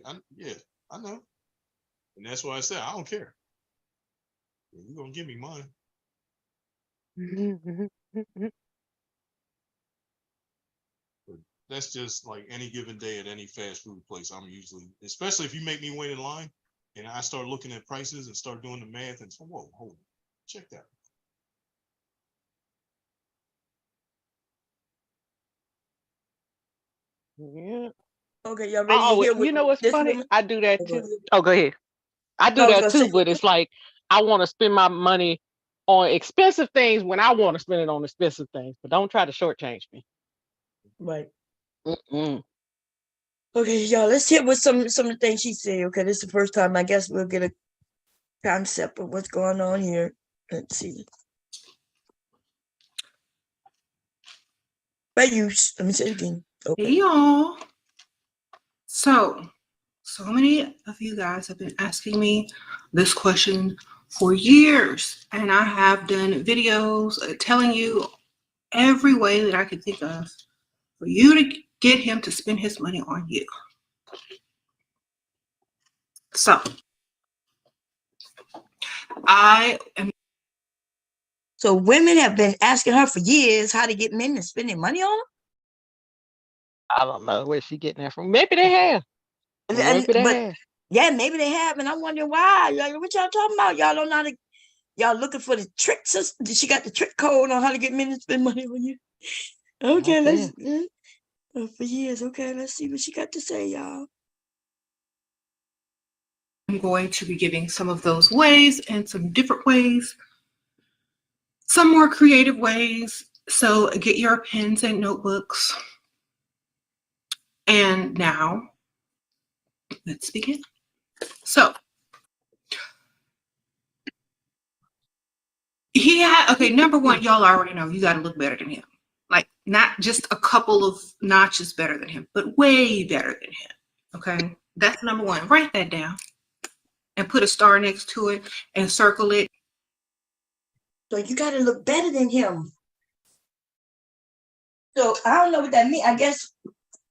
[SPEAKER 16] I know. And that's why I said I don't care. You're gonna give me mine. That's just like any given day at any fast food place. I'm usually, especially if you make me wait in line and I start looking at prices and start doing the math and so, whoa, hold on, check that.
[SPEAKER 17] Yeah.
[SPEAKER 1] Okay, y'all ready to hear what
[SPEAKER 17] you know what's funny?
[SPEAKER 1] woman?
[SPEAKER 17] I do that too. Oh, go ahead. I do that too, but it's like I want to spend my money on expensive things when I want to spend it on expensive things, but don't try to shortchange me.
[SPEAKER 1] Right.
[SPEAKER 17] Mm-mm.
[SPEAKER 1] Okay, y'all, let's hear what some of the things she said. Okay, this is the first time I guess we'll get a concept of what's going on here. Let's see. Let me say it again. Okay.
[SPEAKER 18] Hey y'all. So many of you guys have been asking me this question for years, and I have done videos telling you every way that I could think of for you to get him to spend his money on you. So
[SPEAKER 1] So women have been asking her for years how to get men to spend their money on them?
[SPEAKER 17] I don't know where she getting that from. Maybe they have.
[SPEAKER 1] Yeah, maybe they have, and I'm wondering why. Like, what y'all talking about? Y'all don't know how to. Y'all looking for the tricks? Did she got the trick code on how to get men to spend money on you? Okay, let's. For years, okay. Let's see what she got to say, y'all.
[SPEAKER 18] I'm going to be giving some of those ways and some different ways, some more creative ways. So get your pens and notebooks. And now, let's begin. So, number one, y'all already know you got to look better than him. Like, not just a couple of notches better than him, but way better than him. Okay? That's number one. Write that down and put a star next to it and circle it.
[SPEAKER 1] So you got to look better than him. So I don't know what that means. I guess,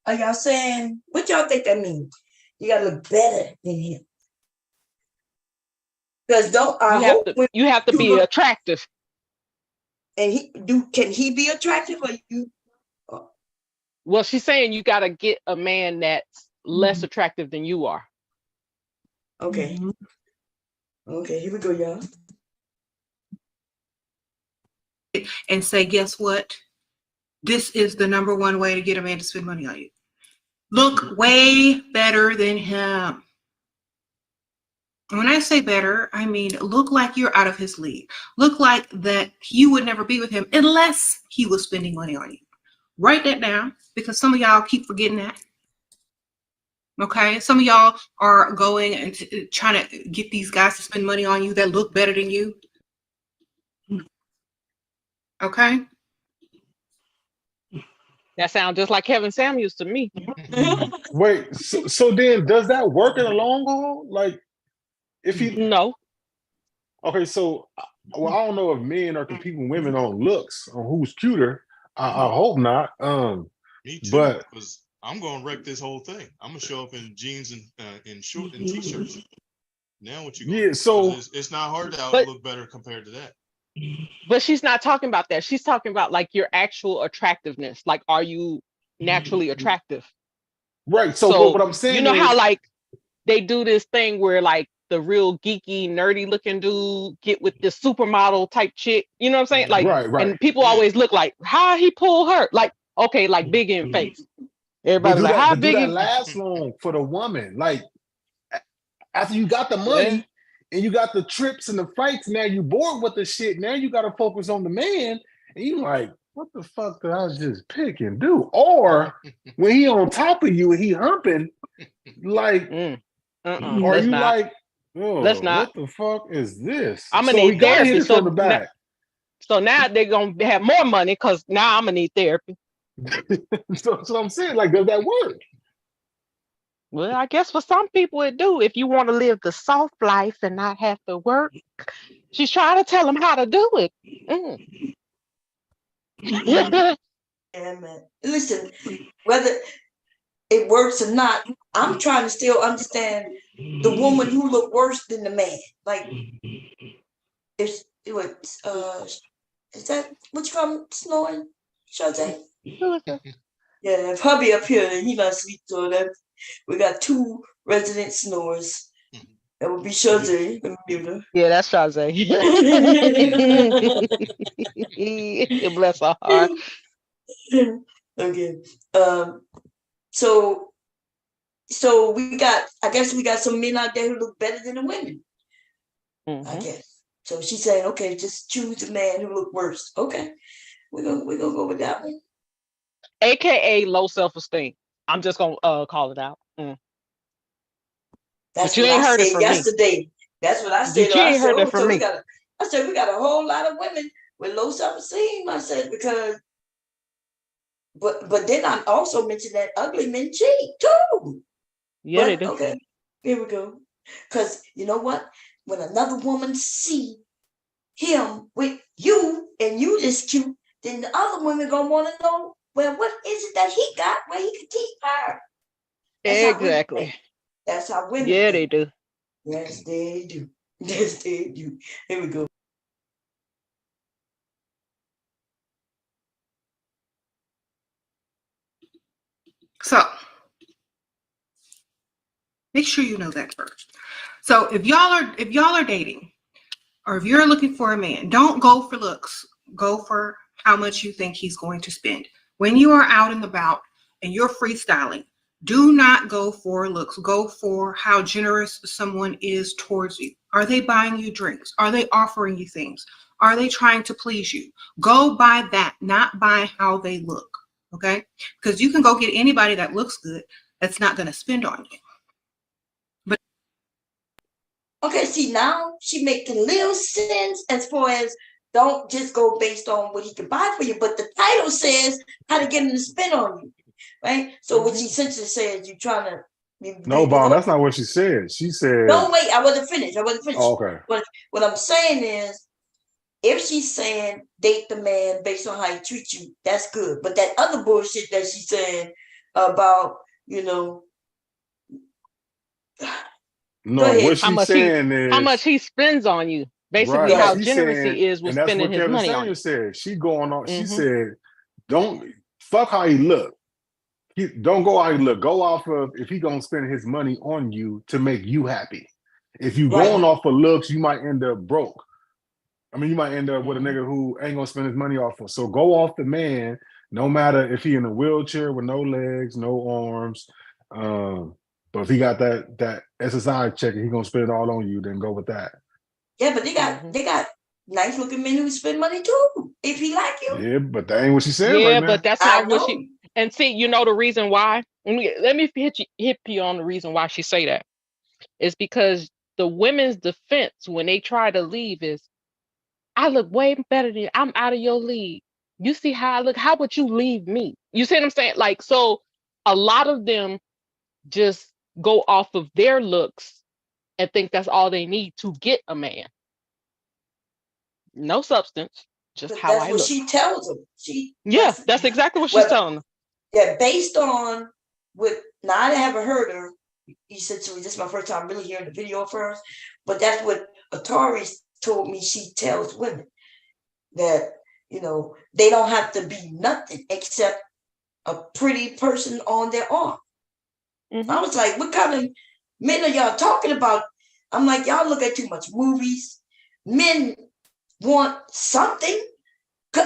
[SPEAKER 1] are y'all saying, what y'all think that means? You got to look better than him. Because
[SPEAKER 17] you have to be attractive.
[SPEAKER 1] And can he be attractive or you?
[SPEAKER 17] Well, she's saying you got to get a man that's less attractive than you are.
[SPEAKER 1] Okay. Okay, here we go, y'all.
[SPEAKER 18] And say, guess what? This is the number one way to get a man to spend money on you. Look way better than him. When I say better, I mean look like you're out of his league. Look like that you would never be with him unless he was spending money on you. Write that down because some of y'all keep forgetting that. Okay? Some of y'all are going and trying to get these guys to spend money on you that look better than you. Okay?
[SPEAKER 17] That sounds just like Kevin Samuels to me.
[SPEAKER 15] Wait, so then does that work in the long haul? Like, if he
[SPEAKER 17] no.
[SPEAKER 15] Okay, so I don't know if men are competing with women on looks, on who's cuter. I hope not.
[SPEAKER 16] Me too,
[SPEAKER 15] but
[SPEAKER 16] because I'm gonna wreck this whole thing. I'm gonna show up in jeans and short and t-shirts. Now what you gonna do?
[SPEAKER 15] So
[SPEAKER 16] it's not hard to look better compared to that.
[SPEAKER 17] But she's not talking about that. She's talking about like your actual attractiveness. Like, are you naturally attractive?
[SPEAKER 15] Right. So what I'm saying,
[SPEAKER 17] you know how like they do this thing where like the real geeky, nerdy looking dude get with this supermodel type chick. You know what I'm saying? Like,
[SPEAKER 15] right.
[SPEAKER 17] And people always look like, how he pull her? Like, okay, like Biggie in face. Everybody like, how
[SPEAKER 15] do
[SPEAKER 17] Biggie?
[SPEAKER 15] that last long for the woman? Like, after you got the money and you got the trips and the fights, now you bored with the shit. Now you got to focus on the man, and you like, what the fuck did I just pick and do? Or when he on top of you and he humping, like, are you like, oh,
[SPEAKER 17] let's not.
[SPEAKER 15] What the fuck is this?
[SPEAKER 17] I'm gonna need
[SPEAKER 15] got
[SPEAKER 17] therapy.
[SPEAKER 15] hit from the back.
[SPEAKER 17] So now they're gonna have more money because now I'm gonna need therapy.
[SPEAKER 15] So I'm saying, like, does that work?
[SPEAKER 17] Well, I guess for some people it do. If you want to live the soft life and not have to work, she's trying to tell them how to do it.
[SPEAKER 1] Yeah, man. Listen, whether it works or not, I'm trying to still understand the woman who look worse than the man. Like, if it was, is that what you call snoring, Shante? Yeah, if hubby up here, then he not sleep. So that we got two resident snores. That would be Shante.
[SPEAKER 17] Yeah, that's Shazay. Bless her heart.
[SPEAKER 1] Okay. So we got, I guess we got some men out there who look better than the women. I guess. So she's saying, okay, just choose a man who look worse. Okay. We're gonna go with that one.
[SPEAKER 17] AKA low self-esteem. I'm just gonna call it out.
[SPEAKER 1] That's
[SPEAKER 17] but you
[SPEAKER 1] what
[SPEAKER 17] ain't
[SPEAKER 1] I
[SPEAKER 17] heard
[SPEAKER 1] said
[SPEAKER 17] it from
[SPEAKER 1] yesterday.
[SPEAKER 17] me.
[SPEAKER 1] That's what I said.
[SPEAKER 17] But you ain't heard it from
[SPEAKER 1] so
[SPEAKER 17] me.
[SPEAKER 1] I said we got a whole lot of women with low self-esteem. I said because but then I also mentioned that ugly men cheat too.
[SPEAKER 17] Yeah, they do.
[SPEAKER 1] Okay, here we go. Because you know what? When another woman see him with you and you just cute, then the other women gonna want to know, well, what is it that he got where he can keep her?
[SPEAKER 17] Exactly.
[SPEAKER 1] That's how women
[SPEAKER 17] Yeah,
[SPEAKER 1] think.
[SPEAKER 17] they do.
[SPEAKER 1] Yes, they do. Yes, they do. Here we go.
[SPEAKER 18] So make sure you know that first. So if y'all are dating, or if you're looking for a man, don't go for looks. Go for how much you think he's going to spend. When you are out and about and you're freestyling, do not go for looks. Go for how generous someone is towards you. Are they buying you drinks? Are they offering you things? Are they trying to please you? Go by that, not by how they look. Okay? Because you can go get anybody that looks good that's not going to spend on you. But
[SPEAKER 1] okay, see, now she making little sense as far as don't just go based on what he can buy for you, but the title says how to get him to spend on you, right? So what she essentially says, you're trying to.
[SPEAKER 15] No, Bob, that's not what she said. She said.
[SPEAKER 1] No, wait, I wasn't finished.
[SPEAKER 15] Oh, okay.
[SPEAKER 1] What I'm saying is, if she's saying date the man based on how he treats you, that's good. But that other bullshit that she's saying about,
[SPEAKER 15] no, what she's saying is
[SPEAKER 17] how much he spends on you. Basically, how generous he is with spending his money on you.
[SPEAKER 15] Said. She going on. She said, "Don't fuck how he look. Don't go how he look. Go off of if he gonna spend his money on you to make you happy. If you going off of looks, you might end up broke. I mean, you might end up with a nigga who ain't gonna spend his money off of. So go off the man, no matter if he in a wheelchair with no legs, no arms. But if he got that SSI check and he gonna spend it all on you, then go with that.
[SPEAKER 1] Yeah, but they got nice looking men who spend money too. If he like you.
[SPEAKER 15] Yeah, but that ain't what she said.
[SPEAKER 17] Yeah,
[SPEAKER 15] right
[SPEAKER 17] but
[SPEAKER 15] now.
[SPEAKER 17] that's not what she. And see, you know the reason why. Let me hit you on the reason why she say that. It's because the women's defense when they try to leave is, I look way better than you. I'm out of your league. You see how I look? How would you leave me? You see what I'm saying? Like, so a lot of them just go off of their looks and think that's all they need to get a man. No substance, just how I look.
[SPEAKER 1] That's what she tells them.
[SPEAKER 17] That's exactly what she's telling them.
[SPEAKER 1] Yeah, based on what, now I haven't heard her essentially, this is my first time really hearing the video first, but that's what Atari told me she tells women, that, they don't have to be nothing except a pretty person on their arm. I was like, what kind of men are y'all talking about? I'm like, y'all look at too much movies. Men want something.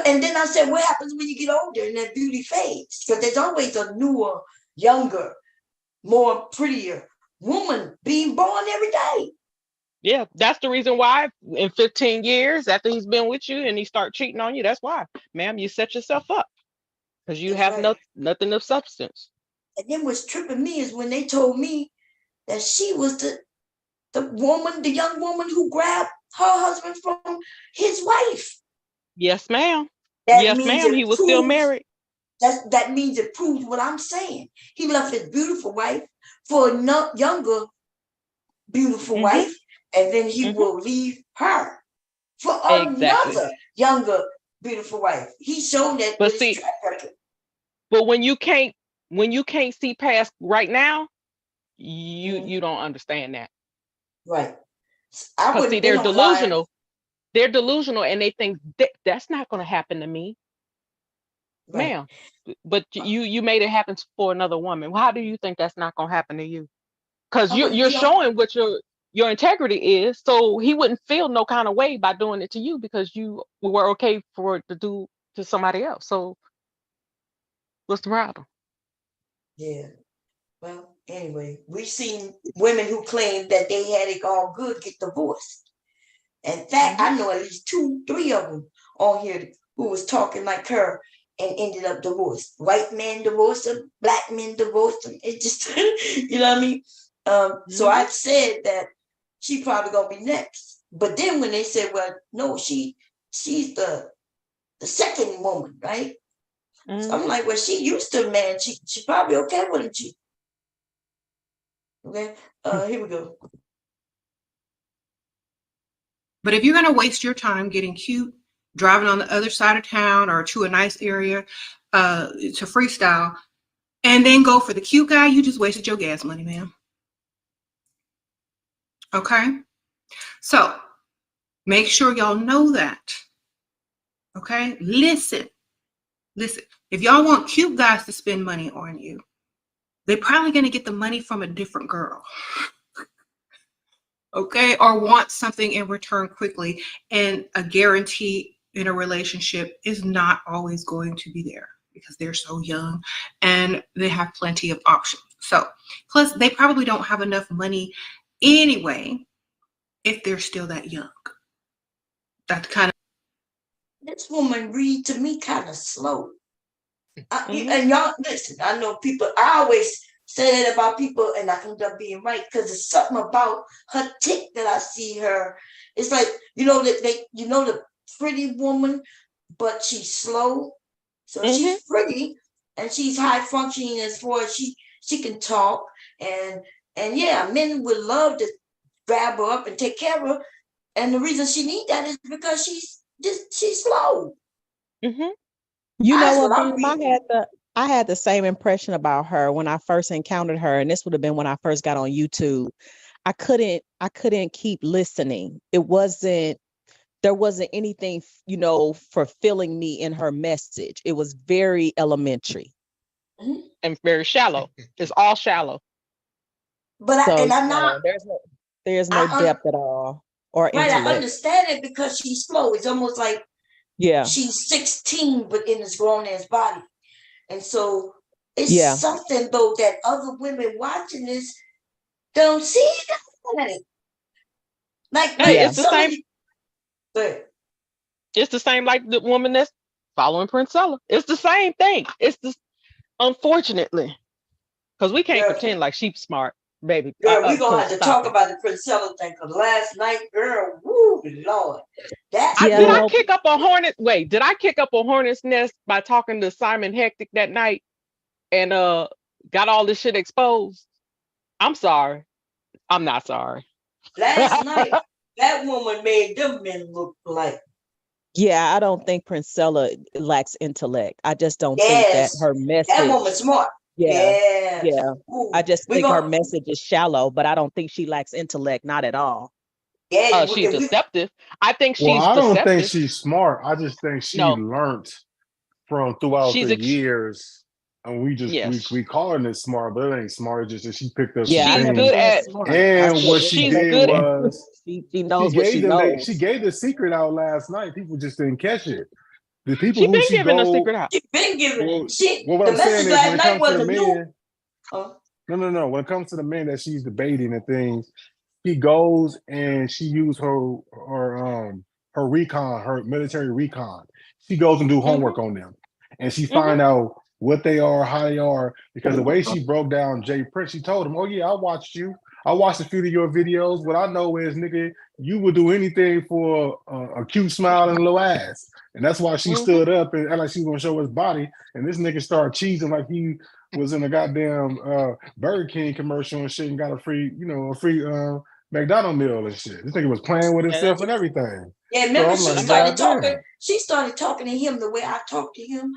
[SPEAKER 1] And then I said, what happens when you get older and that beauty fades? Because there's always a newer, younger, more prettier woman being born every day.
[SPEAKER 17] Yeah, that's the reason why in 15 years after he's been with you and he start cheating on you, that's why, ma'am, you set yourself up because you have nothing of substance.
[SPEAKER 1] And then what's tripping me is when they told me that she was the woman, the young woman who grabbed her husband from his wife.
[SPEAKER 17] Yes, ma'am.
[SPEAKER 1] That
[SPEAKER 17] yes,
[SPEAKER 1] means
[SPEAKER 17] ma'am. He was still married.
[SPEAKER 1] that means it proves what I'm saying. He left his beautiful wife for a younger beautiful wife, and then he will leave her for another younger beautiful wife. He showed that with his track record.
[SPEAKER 17] But when you can't see past right now, you don't understand that.
[SPEAKER 1] Right.
[SPEAKER 17] Because see, they're delusional. They're delusional, and they think that's not going to happen to me, right. Ma'am. But you made it happen for another woman. Well, how do you think that's not going to happen to you? Because you're showing what your integrity is. So he wouldn't feel no kind of way by doing it to you because you were okay for it to do to somebody else. So what's the problem?
[SPEAKER 1] Yeah. Well, anyway, we've seen women who claim that they had it all good get divorced. In fact, I know at least 2, 3 of them on here who was talking like her and ended up divorced. White men divorced them, black men divorced them. It just, you know what I mean? So I said that she probably gonna be next. But then when they said, well, no, she's the second woman, right? So I'm like, well, she used to, man. She probably okay with him. Okay, here we go.
[SPEAKER 18] But if you're going to waste your time getting cute, driving on the other side of town or to a nice area to freestyle, and then go for the cute guy, you just wasted your gas money, ma'am. Okay? So make sure y'all know that. Okay? Listen. If y'all want cute guys to spend money on you, they're probably going to get the money from a different girl. Okay, or want something in return quickly, and a guarantee in a relationship is not always going to be there because they're so young and they have plenty of options. So plus they probably don't have enough money anyway if they're still that young. That's kind of
[SPEAKER 1] this woman read to me kind of slow. And y'all listen, I know people, I always say that about people, and I end up being right because it's something about her tick that I see her. It's like, the pretty woman, but she's slow. So she's pretty and she's high functioning as far as she can talk. And yeah, men would love to grab her up and take care of her. And the reason she needs that is because she's slow.
[SPEAKER 8] You know what, I had the same impression about her when I first encountered her, and this would have been when I first got on YouTube. I couldn't keep listening. There wasn't anything, fulfilling me in her message. It was very elementary.
[SPEAKER 17] And very shallow. It's all shallow.
[SPEAKER 1] But I'm not.
[SPEAKER 8] There's no depth at all or
[SPEAKER 1] right.
[SPEAKER 8] intellect.
[SPEAKER 1] I understand it because she's slow. It's almost like she's 16, but in this grown ass body, and so it's something though that other women watching this don't see that. Like
[SPEAKER 17] it's the same. It's the same like the woman that's following Princella. It's the same thing. It's the unfortunately, because we can't pretend like she's smart, baby.
[SPEAKER 1] Girl, we're gonna have to talk about the Princella thing because last night, girl, woo, Lord. Did
[SPEAKER 17] I kick up a hornet? Wait, did I kick up a hornet's nest by talking to Simon Hectic that night and got all this shit exposed? I'm sorry. I'm not sorry.
[SPEAKER 1] Last night, that woman made them men look like.
[SPEAKER 8] Yeah, I don't think Princella lacks intellect. I just don't think that her message.
[SPEAKER 1] That woman's smart. Yeah.
[SPEAKER 8] Ooh, I just think her message is shallow, but I don't think she lacks intellect, not at all.
[SPEAKER 1] Yeah,
[SPEAKER 17] she's deceptive. I think she's
[SPEAKER 15] I don't
[SPEAKER 17] deceptive.
[SPEAKER 15] think she's smart. I just think she learned from throughout the years. And we call her this smart, but it ain't smart. It's just that she picked up some things.
[SPEAKER 17] Good at
[SPEAKER 15] and what she did was
[SPEAKER 8] she knows what she knows.
[SPEAKER 15] She gave the secret out last night. People just didn't catch it. The people
[SPEAKER 17] she been giving the secret out.
[SPEAKER 1] She been giving.
[SPEAKER 15] What I'm saying is when it comes to the men,
[SPEAKER 1] no.
[SPEAKER 15] When it comes to the men that she's debating and things, she goes and she used her recon, her military recon. She goes and do homework on them, and she find out what they are, how they are, because the way she broke down Jay Prince, she told him, "Oh yeah, I watched you. I watched a few of your videos. What I know is, nigga, you would do anything for a cute smile and a little ass. And that's why she stood up and like she was gonna show his body. And this nigga started cheesing like he was in a goddamn Burger King commercial and shit and got a free McDonald's meal and shit. This nigga was playing with himself and everything.
[SPEAKER 1] Yeah, remember
[SPEAKER 15] so
[SPEAKER 1] she started talking. She started talking to him the way I talked to him.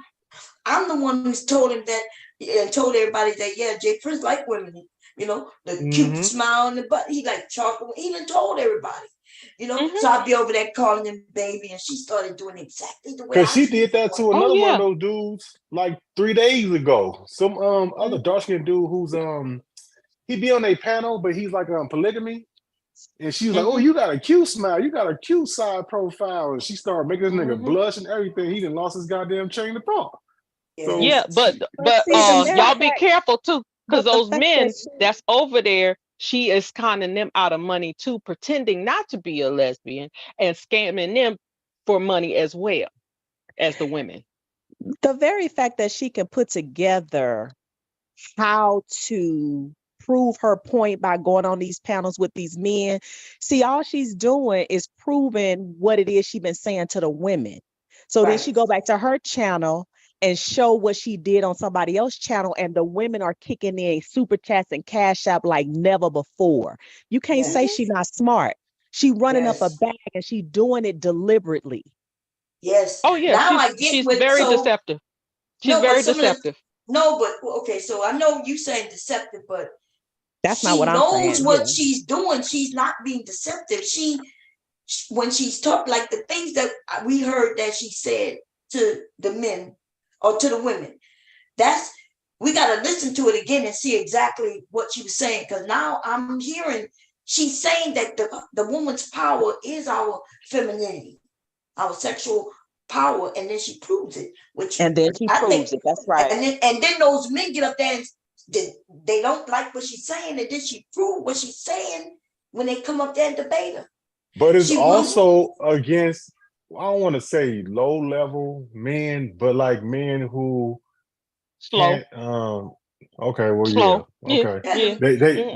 [SPEAKER 1] I'm the one who's told him that and told everybody that Jay Prince like women, the cute smile and the butt. He like chocolate. He even told everybody, So I'd be over there calling him baby, and she started doing exactly the way.
[SPEAKER 15] Because she did that to another one of those dudes like 3 days ago. Some other dark skinned dude who's he be on a panel, but he's like polygamy. And she was like, "Oh, you got a cute smile. You got a cute side profile." And she started making this nigga blush and everything. He done lost his goddamn chain of thought. So,
[SPEAKER 17] but y'all be careful too, because those men that's over there, she is conning them out of money too, pretending not to be a lesbian and scamming them for money as well as the women.
[SPEAKER 8] The very fact that she can put together how to prove her point by going on these panels with these men. See, all she's doing is proving what it is she's been saying to the women. So then she go back to her channel and show what she did on somebody else's channel, and the women are kicking in super chats and cash app like never before. You can't say she's not smart. She running up a bag and she doing it deliberately.
[SPEAKER 1] Yes.
[SPEAKER 17] Oh yeah,
[SPEAKER 1] now
[SPEAKER 17] she's very deceptive. She's very deceptive.
[SPEAKER 1] Okay, so I know you saying deceptive, but
[SPEAKER 8] that's not what I'm saying.
[SPEAKER 1] She knows what she's doing. She's not being deceptive. When she's talking, like the things that we heard that she said to the men or to the women, we got to listen to it again and see exactly what she was saying. Because now I'm hearing she's saying that the woman's power is our femininity, our sexual power, and then she proves it. And then she proves it. That's right. And then those men get up there and they don't like what she's saying, and then she proves what she's saying when they come up there and debate her.
[SPEAKER 15] But it's also against, I don't want to say low level men, but like men who
[SPEAKER 17] slow.
[SPEAKER 15] Okay, well,
[SPEAKER 17] slow.
[SPEAKER 15] Okay.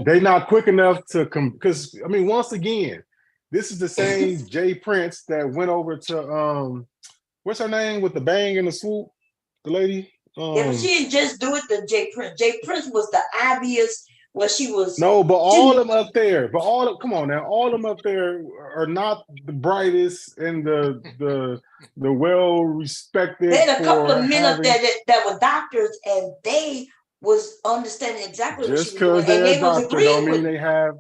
[SPEAKER 15] They not quick enough to come, because I mean, once again, this is the same Jay Prince that went over to what's her name with the bang and the swoop, the lady.
[SPEAKER 1] But she didn't just do it to Jay Prince. Jay Prince was the obvious. Well, she was.
[SPEAKER 15] No, but all of them up there. But come on now, all of them up there are not the brightest and the well respected.
[SPEAKER 1] They had a couple of men up there that were doctors, and they was understanding exactly what she was doing.
[SPEAKER 15] Just because they're a doctor don't mean
[SPEAKER 1] with
[SPEAKER 15] they have.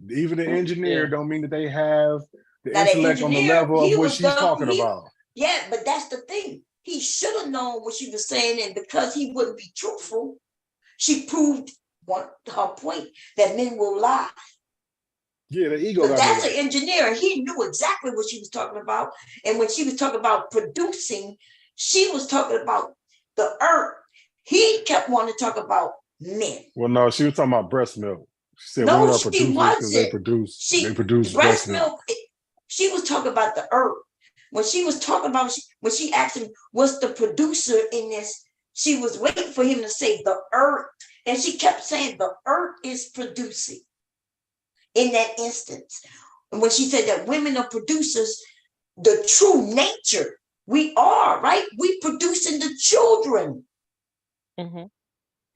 [SPEAKER 15] Even the engineer don't mean that they have the intellect on the level of what she's talking about.
[SPEAKER 1] Yeah, but that's the thing. He should have known what she was saying, and because he wouldn't be truthful, she proved her point that men will lie.
[SPEAKER 15] Yeah, the ego.
[SPEAKER 1] That's an engineer. He knew exactly what she was talking about. And when she was talking about producing, she was talking about the earth. He kept wanting to talk about men.
[SPEAKER 15] Well, no, she was talking about breast milk. She said
[SPEAKER 1] no,
[SPEAKER 15] women are
[SPEAKER 1] she
[SPEAKER 15] producers because they produce breast milk.
[SPEAKER 1] She was talking about the earth. When she was talking about, when she asked him, what's the producer in this? She was waiting for him to say the earth. And she kept saying the earth is producing in that instance. And when she said that women are producers, the true nature, we are, right? We producing the children.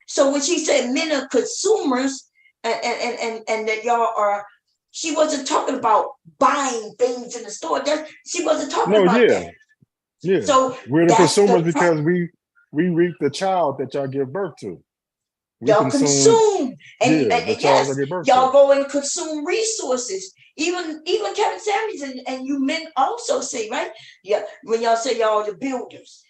[SPEAKER 1] So when she said men are consumers and that y'all are, she wasn't talking about buying things in the store. She wasn't talking about that.
[SPEAKER 15] Yeah.
[SPEAKER 1] So
[SPEAKER 15] we're the consumers because we reap the child that y'all give birth to.
[SPEAKER 1] Y'all consume. And yes, y'all
[SPEAKER 15] to.
[SPEAKER 1] go and consume resources. Even Kevin Samuels and you men also say, right? Yeah, when y'all say y'all are the builders,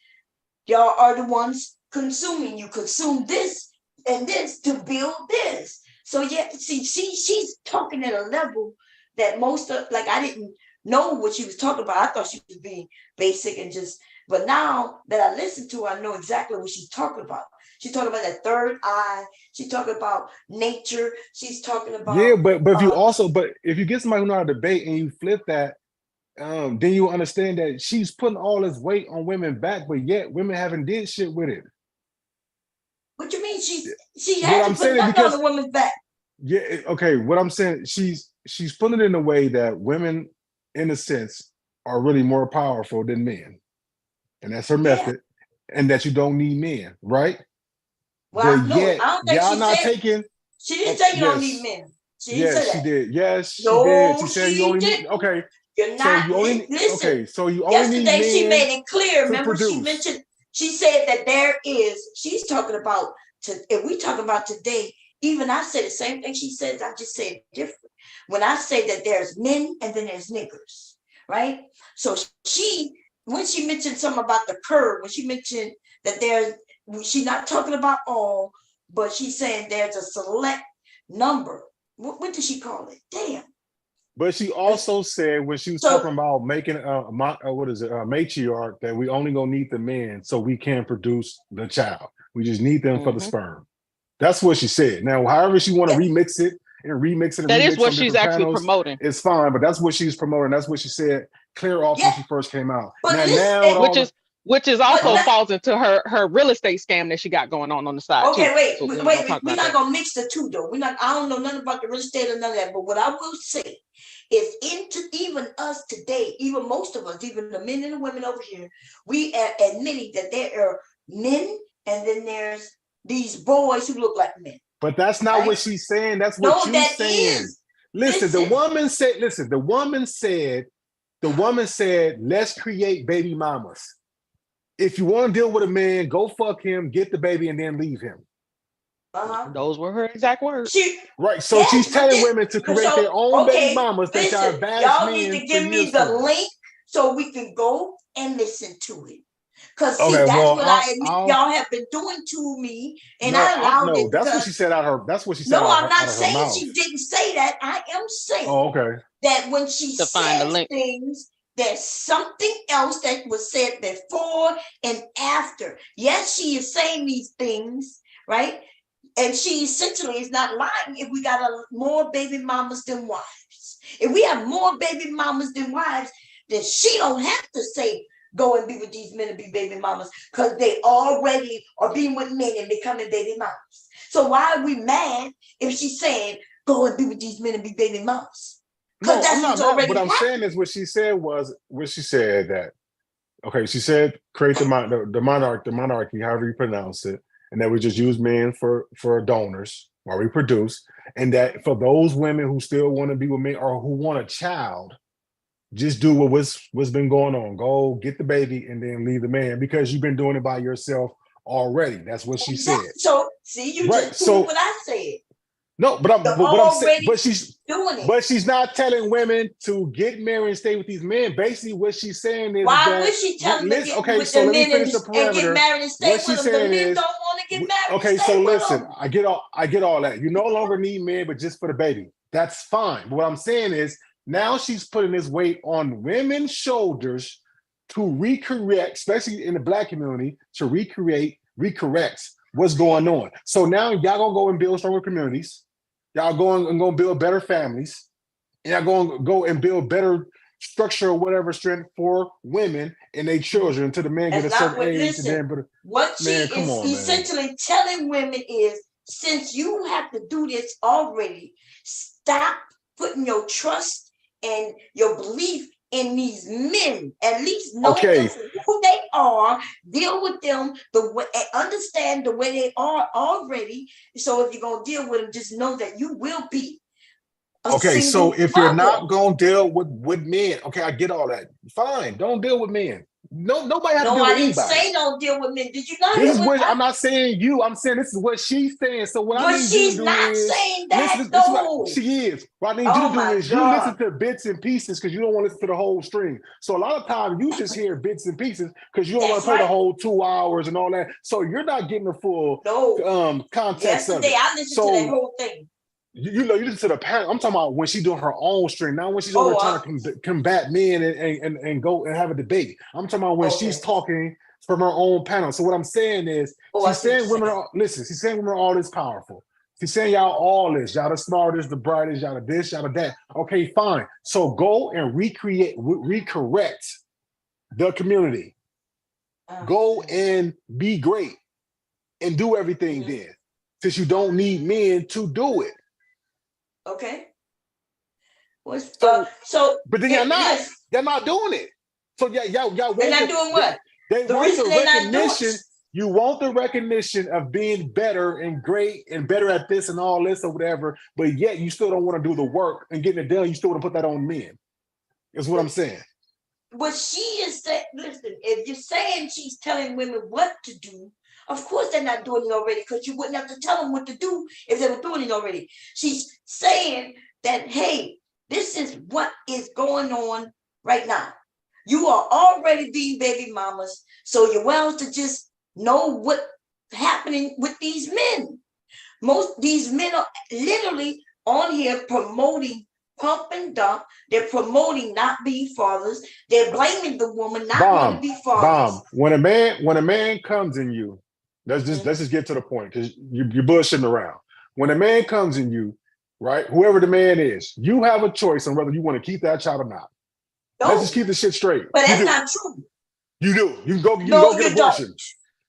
[SPEAKER 1] y'all are the ones consuming. You consume this and this to build this. So yeah, see, she's talking at a level that most of, like, I didn't know what she was talking about. I thought she was being basic and just, but now that I listen to her, I know exactly what she's talking about. She's talking about that third eye. She's talking about nature. She's talking about
[SPEAKER 15] if you get somebody who know how to debate and you flip that, then you understand that she's putting all this weight on women back, but yet women haven't did shit with it.
[SPEAKER 1] What you mean? She hasn't put nothing on the woman's back.
[SPEAKER 15] Yeah, okay. What I'm saying, she's putting it in a way that women, in a sense, are really more powerful than men, and that's her method, and that you don't need men, right?
[SPEAKER 1] Well,
[SPEAKER 15] But
[SPEAKER 1] no,
[SPEAKER 15] yet,
[SPEAKER 1] I don't think
[SPEAKER 15] y'all
[SPEAKER 1] she
[SPEAKER 15] not
[SPEAKER 1] said.
[SPEAKER 15] taking.
[SPEAKER 1] She didn't
[SPEAKER 15] Oh,
[SPEAKER 1] say you don't need
[SPEAKER 15] yes,
[SPEAKER 1] men. She didn't
[SPEAKER 15] yes,
[SPEAKER 1] say
[SPEAKER 15] she
[SPEAKER 1] that.
[SPEAKER 15] did. Yes, she did.
[SPEAKER 1] No,
[SPEAKER 15] She said you
[SPEAKER 1] she
[SPEAKER 15] only need.
[SPEAKER 1] didn't.
[SPEAKER 15] Okay,
[SPEAKER 1] You're
[SPEAKER 15] so
[SPEAKER 1] not.
[SPEAKER 15] you only.
[SPEAKER 1] Listen.
[SPEAKER 15] Okay, so you only need
[SPEAKER 1] Yesterday she
[SPEAKER 15] men
[SPEAKER 1] made it clear.
[SPEAKER 15] to
[SPEAKER 1] Remember, she
[SPEAKER 15] produce.
[SPEAKER 1] mentioned. She said that there is. She's talking about. If we talking about today, even I said the same thing she says. I just said different. When I say that there's men and then there's niggers, right? So when she mentioned something about the curve, when she mentioned that she's not talking about all, but she's saying there's a select number. What did she call it? Damn.
[SPEAKER 15] But she also said when she was talking about making a matriarch, that we only gonna need the men so we can produce the child. We just need them for the sperm. That's what she said. Now, however she want to remix it
[SPEAKER 17] That is what
[SPEAKER 15] on
[SPEAKER 17] she's
[SPEAKER 15] different
[SPEAKER 17] actually
[SPEAKER 15] panels,
[SPEAKER 17] promoting.
[SPEAKER 15] it's fine. But that's what she's promoting. That's what she said clear off when she first came out.
[SPEAKER 1] But
[SPEAKER 17] which is also falls into her real estate scam that she got going on the side too.
[SPEAKER 1] Okay,
[SPEAKER 17] So
[SPEAKER 1] wait. We're not gonna mix the two though. I don't know nothing about the real estate or none of that. But what I will say is, into even us today, even most of us, even the men and the women over here, we are admitting that there are men and then there's these boys who look like men.
[SPEAKER 15] But that's not what she's saying. That's what you're saying. Listen, the woman said, let's create baby mamas. If you want to deal with a man, go fuck him, get the baby, and then leave him.
[SPEAKER 17] Those were her exact words.
[SPEAKER 15] So she's telling women to create their own baby mamas that y'all advised
[SPEAKER 1] y'all
[SPEAKER 15] men
[SPEAKER 1] need to give me the link so we can go and listen to it. Because y'all have been doing to me, and I allowed it.
[SPEAKER 15] That's what she said out of her. That's what she said.
[SPEAKER 1] No, I'm not
[SPEAKER 15] out
[SPEAKER 1] saying
[SPEAKER 15] of her
[SPEAKER 1] she didn't say that. I am saying
[SPEAKER 15] okay.
[SPEAKER 1] That when she says things, there's something else that was said before and after. Yes, she is saying these things, right? And she essentially is not lying if we got more baby mamas than wives. If we have more baby mamas than wives, then she don't have to say, go and be with these men and be baby mamas, because they already are being with men and becoming baby mamas. So why are we mad if she's saying, go and be with these men and be baby mamas?
[SPEAKER 15] No, I'm not mad. What I'm saying is what she said that, okay, she said create the monarchy, however you pronounce it, and that we just use men for donors while we produce, and that for those women who still want to be with men or who want a child, just do what's been going on. Go get the baby and then leave the man, because you've been doing it by yourself already. That's what she said.
[SPEAKER 1] So see, you just proved what I said.
[SPEAKER 15] No, but what I'm saying,
[SPEAKER 1] doing it.
[SPEAKER 15] But she's not telling women to get married and stay with these men. Basically, what she's saying is
[SPEAKER 1] why would she tell them to get with the men and get married and stay with them? The men don't want to get married.
[SPEAKER 15] Okay, so listen, I get all that. You no longer need men, but just for the baby. That's fine. But what I'm saying is, now she's putting this weight on women's shoulders to recorrect, especially in the Black community, to recorrect what's going on. So now y'all gonna go and build stronger communities. Y'all gonna build better families. And y'all gonna go and build better structure or whatever strength for women and their children until the man get a certain age.
[SPEAKER 1] What she is essentially telling women is, since you have to do this already, stop putting your trust and your belief in these men. At least know them for who they are, deal with them the way, understand the way they are already. So if you're gonna deal with them, just know that you will be
[SPEAKER 15] so if you're not gonna deal with men, okay, I get all that. Fine, don't deal with men. No, nobody has to deal with anybody.
[SPEAKER 1] I didn't say don't deal with men. Did you not?
[SPEAKER 15] This is what I'm not saying you. I'm saying this is what she's saying. So what I need you to do is
[SPEAKER 1] saying that
[SPEAKER 15] listen, this is what she is. What I need you to do is you listen to bits and pieces because you don't want to listen to the whole stream. So a lot of times you just hear bits and pieces because you don't want to play the whole 2 hours and all that. So you're not getting the full context of it.
[SPEAKER 1] I listened to that whole thing.
[SPEAKER 15] You listen to the parent. I'm talking about when she's doing her own stream. Not when she's over trying to combat men and go and have a debate. I'm talking about when she's talking from her own panel. So what I'm saying is, she's saying women are, listen, she's saying women are all this powerful. She's saying y'all all this, y'all the smartest, the brightest, y'all the this, y'all the that. Okay, fine. So go and recorrect the community. Go and be great and do everything then, since you don't need men to do it.
[SPEAKER 1] Okay.
[SPEAKER 15] So, but then they're not doing it. So y'all
[SPEAKER 1] they're not doing what?
[SPEAKER 15] They want the recognition. You want the recognition of being better and great and better at this and all this or whatever, but yet you still don't want to do the work and getting it done. You still want to put that on men. Is what I'm saying.
[SPEAKER 1] What she is saying, listen, if you're saying she's telling women what to do, of course they're not doing it already, because you wouldn't have to tell them what to do if they were doing it already. She's saying that, hey, this is what is going on right now. You are already being baby mamas, so you're well to just know what's happening with these men. These men are literally on here promoting pump and dump. They're promoting not being fathers. They're blaming the woman not going to be fathers.
[SPEAKER 15] When a man comes in you, let's just get to the point, because you're bullshitting around. When a man comes in you, right, whoever the man is, you have a choice on whether you want to keep that child or not. Let's just keep the shit straight.
[SPEAKER 1] But that's not true.
[SPEAKER 15] You do. You can go get abortion.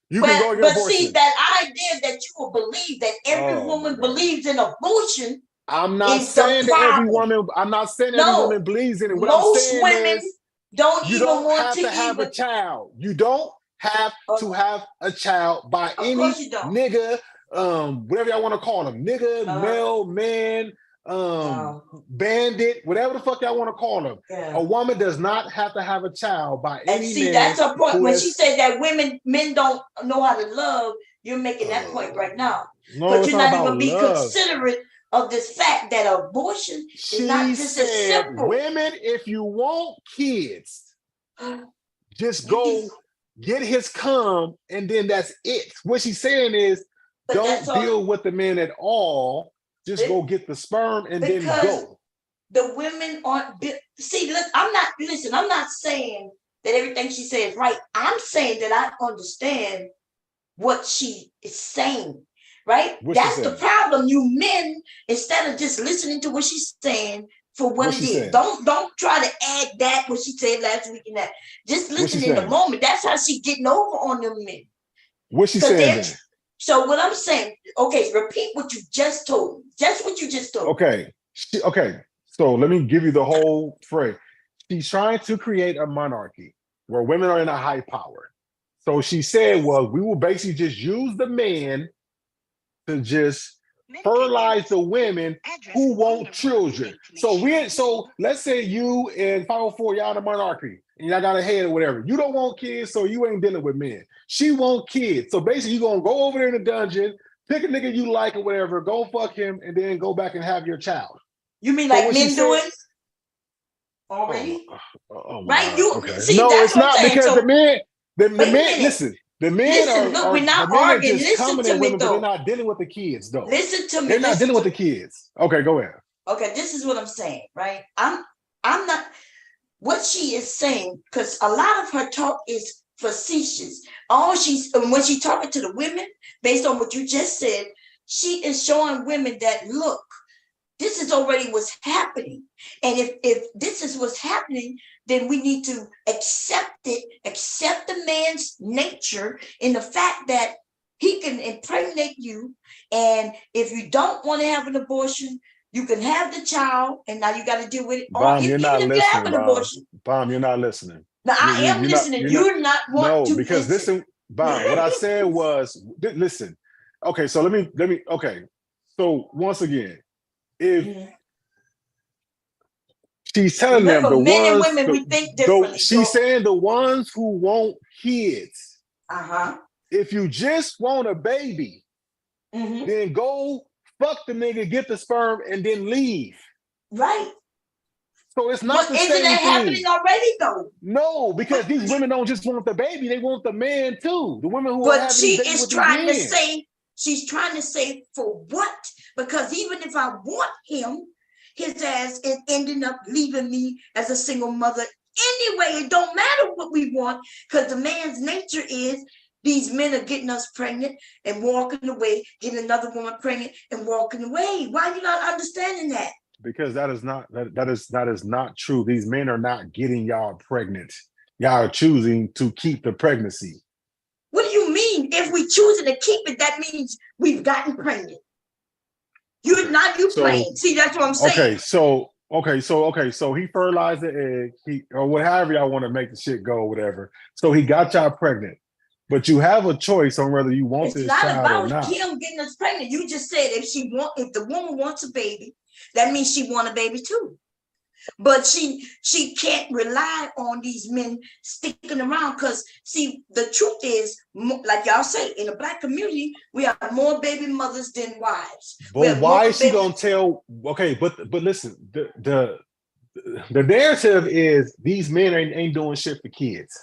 [SPEAKER 15] You can go get abortion.
[SPEAKER 1] But see, that idea that you will believe that every woman believes in abortion.
[SPEAKER 15] I'm not saying that every woman. I'm not saying every woman believes in it. What I'm saying
[SPEAKER 1] women
[SPEAKER 15] is,
[SPEAKER 1] don't
[SPEAKER 15] you
[SPEAKER 1] even
[SPEAKER 15] don't
[SPEAKER 1] want
[SPEAKER 15] have to have a child. You don't have to have a child by any nigga, whatever y'all want to call them, nigga, male, man, bandit, whatever the fuck y'all want to call them.
[SPEAKER 1] Yeah.
[SPEAKER 15] A woman does not have to have a child by any
[SPEAKER 1] see,
[SPEAKER 15] man.
[SPEAKER 1] That's her point. When she said that men don't know how to love, you're making that point right now.
[SPEAKER 15] No,
[SPEAKER 1] but
[SPEAKER 15] it's
[SPEAKER 1] you're
[SPEAKER 15] not
[SPEAKER 1] not even
[SPEAKER 15] about
[SPEAKER 1] be
[SPEAKER 15] love.
[SPEAKER 1] considerate of this fact that abortion is not just as simple.
[SPEAKER 15] Women, if you want kids, just go get his cum, and then that's it. What she's saying is, don't deal with the men at all. Just go get the sperm and then go.
[SPEAKER 1] The women aren't. See, look, I'm not saying that everything she says is right. I'm saying that I understand what she is saying. Right? That's the problem. You men, instead of just listening to what she's saying for what it is, don't try to add that what she said last week and that. Just listen in the moment. That's how she getting over on them men.
[SPEAKER 15] What she saying?
[SPEAKER 1] So what I'm saying, okay, repeat what you just told me. Just what you just told me.
[SPEAKER 15] Okay. So let me give you the whole phrase. She's trying to create a monarchy where women are in a high power. So she said, well, we will basically just use the man to just fertilize the women who want children. So let's say you and 504, y'all in a monarchy, and y'all got a head or whatever. You don't want kids, so you ain't dealing with men. She want kids. So basically, you're gonna go over there in the dungeon, pick a nigga you like or whatever, go fuck him, and then go back and have your child.
[SPEAKER 1] You mean like men doing already? Right?
[SPEAKER 15] Okay. See, no, it's not, because the men, listen. The men
[SPEAKER 1] look, we're not arguing.
[SPEAKER 15] Listen to me, though. But they're not dealing with the kids, though.
[SPEAKER 1] Listen to me.
[SPEAKER 15] They're not dealing with the kids. Okay, go ahead.
[SPEAKER 1] Okay, this is what I'm saying, right? I'm not what she is saying, because a lot of her talk is facetious. When she's talking to the women, based on what you just said, she is showing women that, look, this is already what's happening. And if this is what's happening, then we need to accept it, accept the man's nature in the fact that he can impregnate you. And if you don't want to have an abortion, you can have the child, and now you got to deal with it.
[SPEAKER 15] Bomb, you're not listening. Bomb, you're not listening.
[SPEAKER 1] Now, I am listening. You're not want to
[SPEAKER 15] because listen, Bomb, what I said was, listen. Okay, so let me, okay. So once again, if she's telling them the
[SPEAKER 1] men
[SPEAKER 15] ones,
[SPEAKER 1] and women, we think differently.
[SPEAKER 15] She's saying the ones who want kids.
[SPEAKER 1] Uh-huh.
[SPEAKER 15] If you just want a baby, then go fuck the nigga, get the sperm, and then leave.
[SPEAKER 1] Right.
[SPEAKER 15] So it's not the same thing.
[SPEAKER 1] Isn't that happening already, though?
[SPEAKER 15] No, because these women don't just want the baby; they want the man too. The women who
[SPEAKER 1] but
[SPEAKER 15] are having
[SPEAKER 1] she
[SPEAKER 15] babies
[SPEAKER 1] is
[SPEAKER 15] with
[SPEAKER 1] trying to
[SPEAKER 15] men.
[SPEAKER 1] say. She's trying to say for what? Because even if I want him, his ass is ending up leaving me as a single mother anyway. It don't matter what we want, because the man's nature is these men are getting us pregnant and walking away, getting another woman pregnant and walking away. Why are you not understanding that?
[SPEAKER 15] Because that is not true. These men are not getting y'all pregnant. Y'all are choosing to keep the pregnancy.
[SPEAKER 1] What do you mean? If we choosing to keep it, that means we've gotten pregnant. You not you playing. See, that's what I'm saying.
[SPEAKER 15] So he fertilized the egg, or whatever y'all want to make the shit go, whatever. So he got y'all pregnant. But you have a choice on whether you want this child or not.
[SPEAKER 1] It's not about him getting us pregnant. You just said if the woman wants a baby, that means she want a baby too. But she can't rely on these men sticking around, because see, the truth is, like y'all say, in the Black community, we have more baby mothers than wives.
[SPEAKER 15] But why is she gonna tell? Okay, but listen, the narrative is these men ain't doing shit for kids,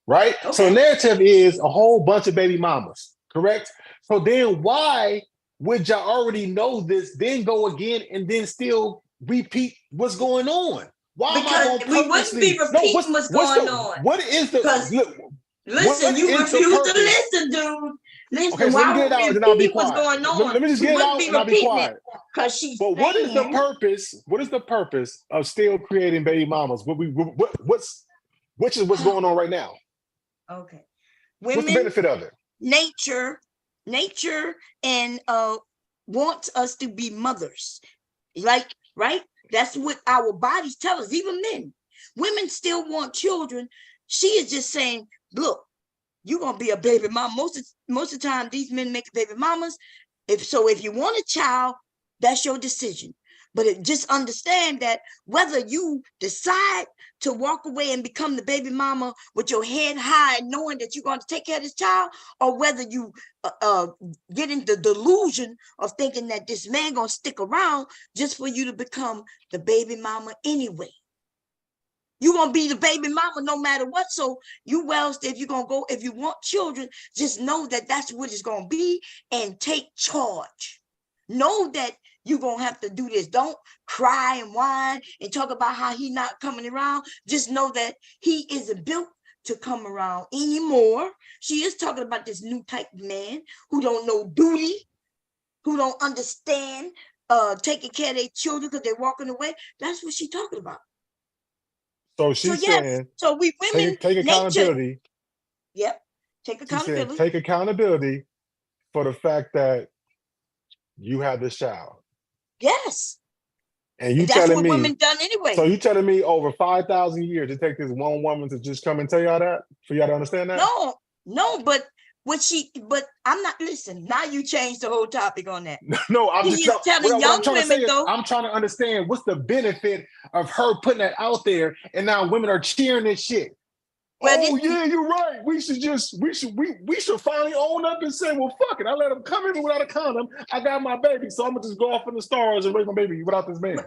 [SPEAKER 15] right? Okay. So the narrative is a whole bunch of baby mamas, correct? So then why would y'all already know this, then go again and then still repeat what's going on? Why? Because we wouldn't be repeating what's going on. What is the
[SPEAKER 1] listen? You refuse to listen, dude. Listen,
[SPEAKER 15] okay, so let me get it out and I'll be quiet.
[SPEAKER 1] Going on?
[SPEAKER 15] Let me just get it out and I'll be quiet.
[SPEAKER 1] Because she's.
[SPEAKER 15] But what is the purpose? What is the purpose of still creating baby mamas? What's going on right now?
[SPEAKER 1] Okay,
[SPEAKER 15] women, what's the benefit of it?
[SPEAKER 1] Nature, and wants us to be mothers, like, right? That's what our bodies tell us. Even men, women still want children. She is just saying, look, you're gonna be a baby mom. Most of the time, these men make baby mamas. If you want a child, that's your decision. But just understand that whether you decide to walk away and become the baby mama with your head high, knowing that you're going to take care of this child, or whether you get in the delusion of thinking that this man going to stick around just for you to become the baby mama anyway. You're going to be the baby mama no matter what. So you if you're going to go, if you want children, just know that that's what it's going to be, and take charge. Know that you're going to have to do this. Don't cry and whine and talk about how he's not coming around. Just know that he isn't built to come around anymore. She is talking about this new type of man who don't know duty, who don't understand taking care of their children because they're walking away. That's what she's talking about.
[SPEAKER 15] So she's saying,
[SPEAKER 1] so we women
[SPEAKER 15] take accountability.
[SPEAKER 1] Yep. Take accountability.
[SPEAKER 15] Take accountability for the fact that you have this child.
[SPEAKER 1] Yes.
[SPEAKER 15] And you
[SPEAKER 1] that's
[SPEAKER 15] telling
[SPEAKER 1] what
[SPEAKER 15] me
[SPEAKER 1] women done anyway.
[SPEAKER 15] So you telling me over 5,000 years it takes this one woman to just come and tell y'all that? For y'all to understand that?
[SPEAKER 1] No, but I'm not, listen, now you changed the whole topic on that.
[SPEAKER 15] No, I'm just
[SPEAKER 1] telling young women though.
[SPEAKER 15] I'm trying to understand what's the benefit of her putting that out there, and now women are cheering this shit. Well, yeah, you're right. We should finally own up and say, well, fuck it. I let him come in without a condom. I got my baby, so I'm gonna just go off in the stars and raise my baby without this man.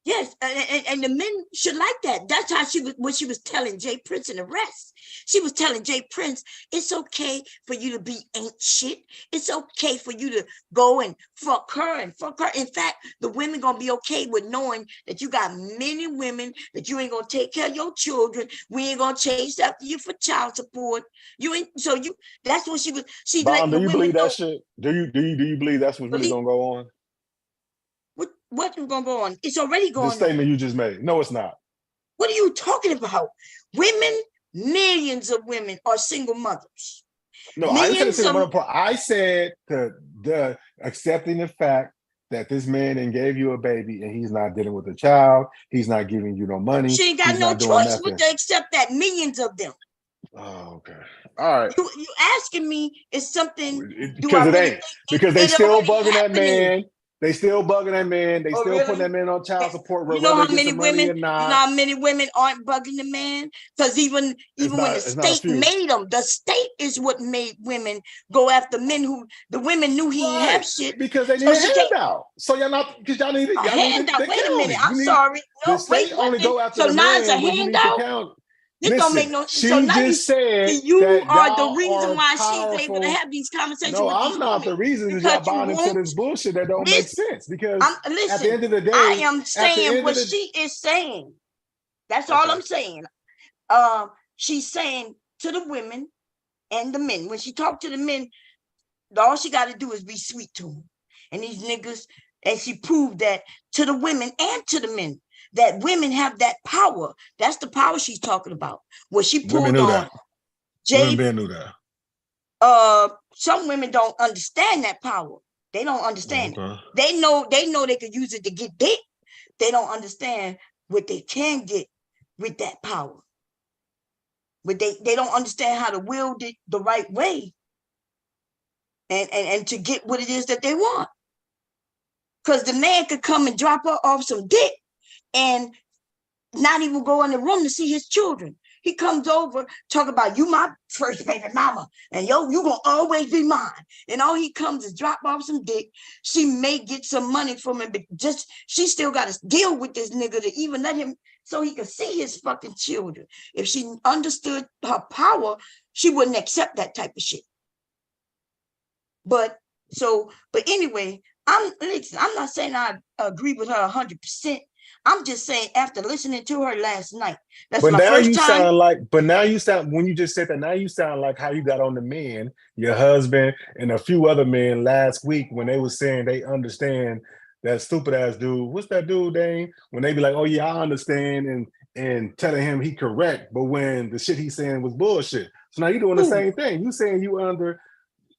[SPEAKER 1] Yes, and the men should like that. That's how what she was telling Jay Prince and the rest. She was telling Jay Prince, it's okay for you to be ain't shit. It's okay for you to go and fuck her. In fact, the women gonna be okay with knowing that you got many women, that you ain't gonna take care of your children. We ain't gonna chase after you for child support. You ain't. So you. That's what she was. She
[SPEAKER 15] Bond,
[SPEAKER 1] letting the
[SPEAKER 15] do you
[SPEAKER 1] women
[SPEAKER 15] believe
[SPEAKER 1] know.
[SPEAKER 15] that shit? Do you believe that's what's really gonna go on?
[SPEAKER 1] What is going to go on? It's already going on.
[SPEAKER 15] The statement you just made. No, it's not.
[SPEAKER 1] What are you talking about? Women, millions of women are single mothers.
[SPEAKER 15] No, I didn't say single mother. I said the accepting the fact that this man then gave you a baby and he's not dealing with the child. He's not giving you no money.
[SPEAKER 1] She ain't got no choice but to accept that. Millions of them.
[SPEAKER 15] Oh, okay. All right.
[SPEAKER 1] You asking me is something.
[SPEAKER 15] Because it ain't. Because they still bugging that man. They still bugging that man. They still putting that man on child support.
[SPEAKER 1] You know how many women? You know how many women aren't bugging the man? Because even when the state made them, the state is what made women go after men who the women knew he didn't have shit
[SPEAKER 15] because they need a handout. So y'all not because y'all need
[SPEAKER 1] a handout. Wait a minute. I'm sorry.
[SPEAKER 15] No, the state only go after the man.
[SPEAKER 1] So now it's a handout. This don't make no sense.
[SPEAKER 15] She just said
[SPEAKER 1] you are the reason why she's able to have these conversations.
[SPEAKER 15] No,
[SPEAKER 1] with
[SPEAKER 15] I'm not the reason that y'all buying into this bullshit that don't make sense. Because at the end of the day,
[SPEAKER 1] I am saying what she is saying. That's all I'm saying. She's saying to the women and the men. When she talked to the men, all she got to do is be sweet to them. And these niggas, and she proved that to the women and to the men. That women have that power. That's the power she's talking about. What she pulled on.
[SPEAKER 15] Women knew that.
[SPEAKER 1] Some women don't understand that power. They don't understand
[SPEAKER 15] Okay.
[SPEAKER 1] it. They know they could use it to get dick. They don't understand what they can get with that power. But they don't understand how to wield it the right way and to get what it is that they want. Because the man could come and drop her off some dick and not even go in the room to see his children. He comes over, talk about, you my first baby mama, and yo, you gonna always be mine. And all he comes is drop off some dick. She may get some money from him, but just she still got to deal with this nigga to even let him so he can see his fucking children. If she understood her power, she wouldn't accept that type of shit. But anyway, I'm not saying I agree with her 100%. I'm just saying after listening to her last night, that's
[SPEAKER 15] But
[SPEAKER 1] my
[SPEAKER 15] now
[SPEAKER 1] first
[SPEAKER 15] you
[SPEAKER 1] time.
[SPEAKER 15] sound like, but now you sound, when you just said that, now you sound like how you got on the men, your husband, and a few other men last week when they was saying they understand that stupid ass dude. What's that dude name? When they be like, oh yeah, I understand, and telling him he correct, but when the shit he's saying was bullshit. So now you doing the same thing. You saying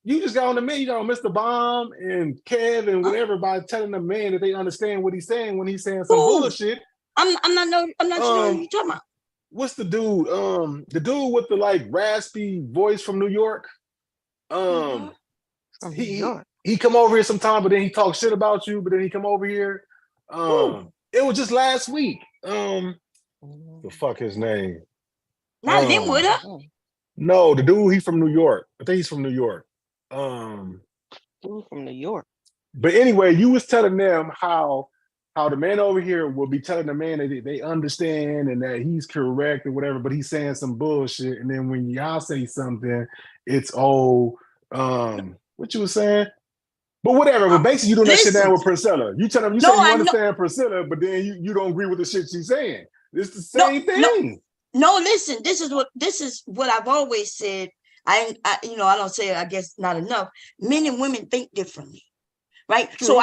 [SPEAKER 15] you just got on the man, you got on Mr. Bomb and Kev and whatever by telling the man that they understand what he's saying when he's saying some bullshit.
[SPEAKER 1] I'm not sure what you're talking about.
[SPEAKER 15] What's the dude? The dude with the like raspy voice from New York. He come over here sometime, but then he talks shit about you, but then he come over here. It was just last week. The fuck his name?
[SPEAKER 1] Not him with her.
[SPEAKER 15] No, the dude, he's from New York. I think he's from New York.
[SPEAKER 9] Dude from New York.
[SPEAKER 15] But anyway, you was telling them how the man over here will be telling the man that they understand and that he's correct or whatever, but he's saying some bullshit. And then when y'all say something, it's what you was saying? But whatever, but basically you doing that shit down with Priscilla. You tell them, you say you understand Priscilla, but then you don't agree with the shit she's saying. It's the same thing.
[SPEAKER 1] No, listen, this is what I've always said. I don't say it, I guess not enough. Men and women think differently, right? True.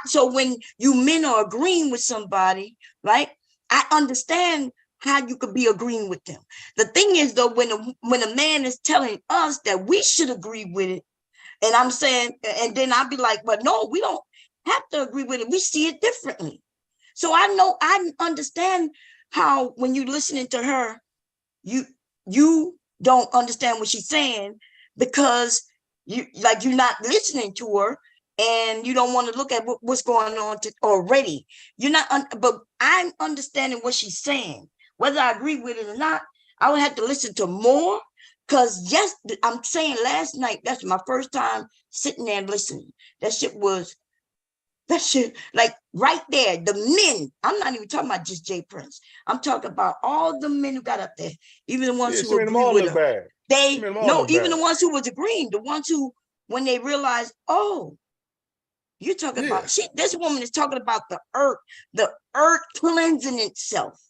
[SPEAKER 1] So when you men are agreeing with somebody, right? I understand how you could be agreeing with them. The thing is though, when a man is telling us that we should agree with it, and I'm saying, and then I'll be like, but no, we don't have to agree with it. We see it differently. So I understand how when you're listening to her, you don't understand what she's saying because you're not listening to her and you don't want to look at what's going on already. You're not, but I'm understanding what she's saying. Whether I agree with it or not, I would have to listen to more because yes, I'm saying last night, that's my first time sitting there and listening. That shit like right there, the men, I'm not even talking about just Jay Prince. I'm talking about all the men who got up there, even the ones who agree with her. Even the ones who was agreeing, the ones who, when they realized, oh, you're talking about, this woman is talking about the earth cleansing itself.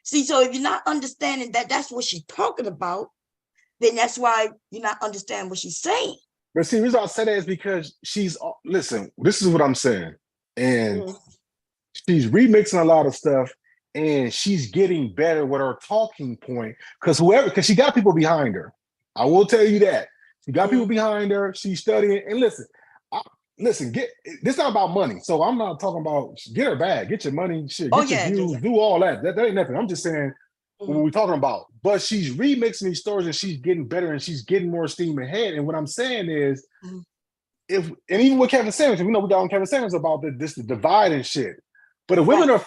[SPEAKER 1] See, so if you're not understanding that that's what she's talking about, then that's why you're not understanding what she's saying.
[SPEAKER 15] But see, the reason I say that is because listen, this is what I'm saying. And she's remixing a lot of stuff and she's getting better with her talking point because she got people behind her. I will tell you that. She got people behind her. She's studying. And listen, this not about money. So I'm not talking about get her bag, get your money, shit, get your views, do all that. That ain't nothing. I'm just saying what we're talking about. But she's remixing these stories and she's getting better and she's getting more steam ahead. And what I'm saying is, and even with Kevin Samuels, we got on Kevin Samuels about the divide and shit. But if women are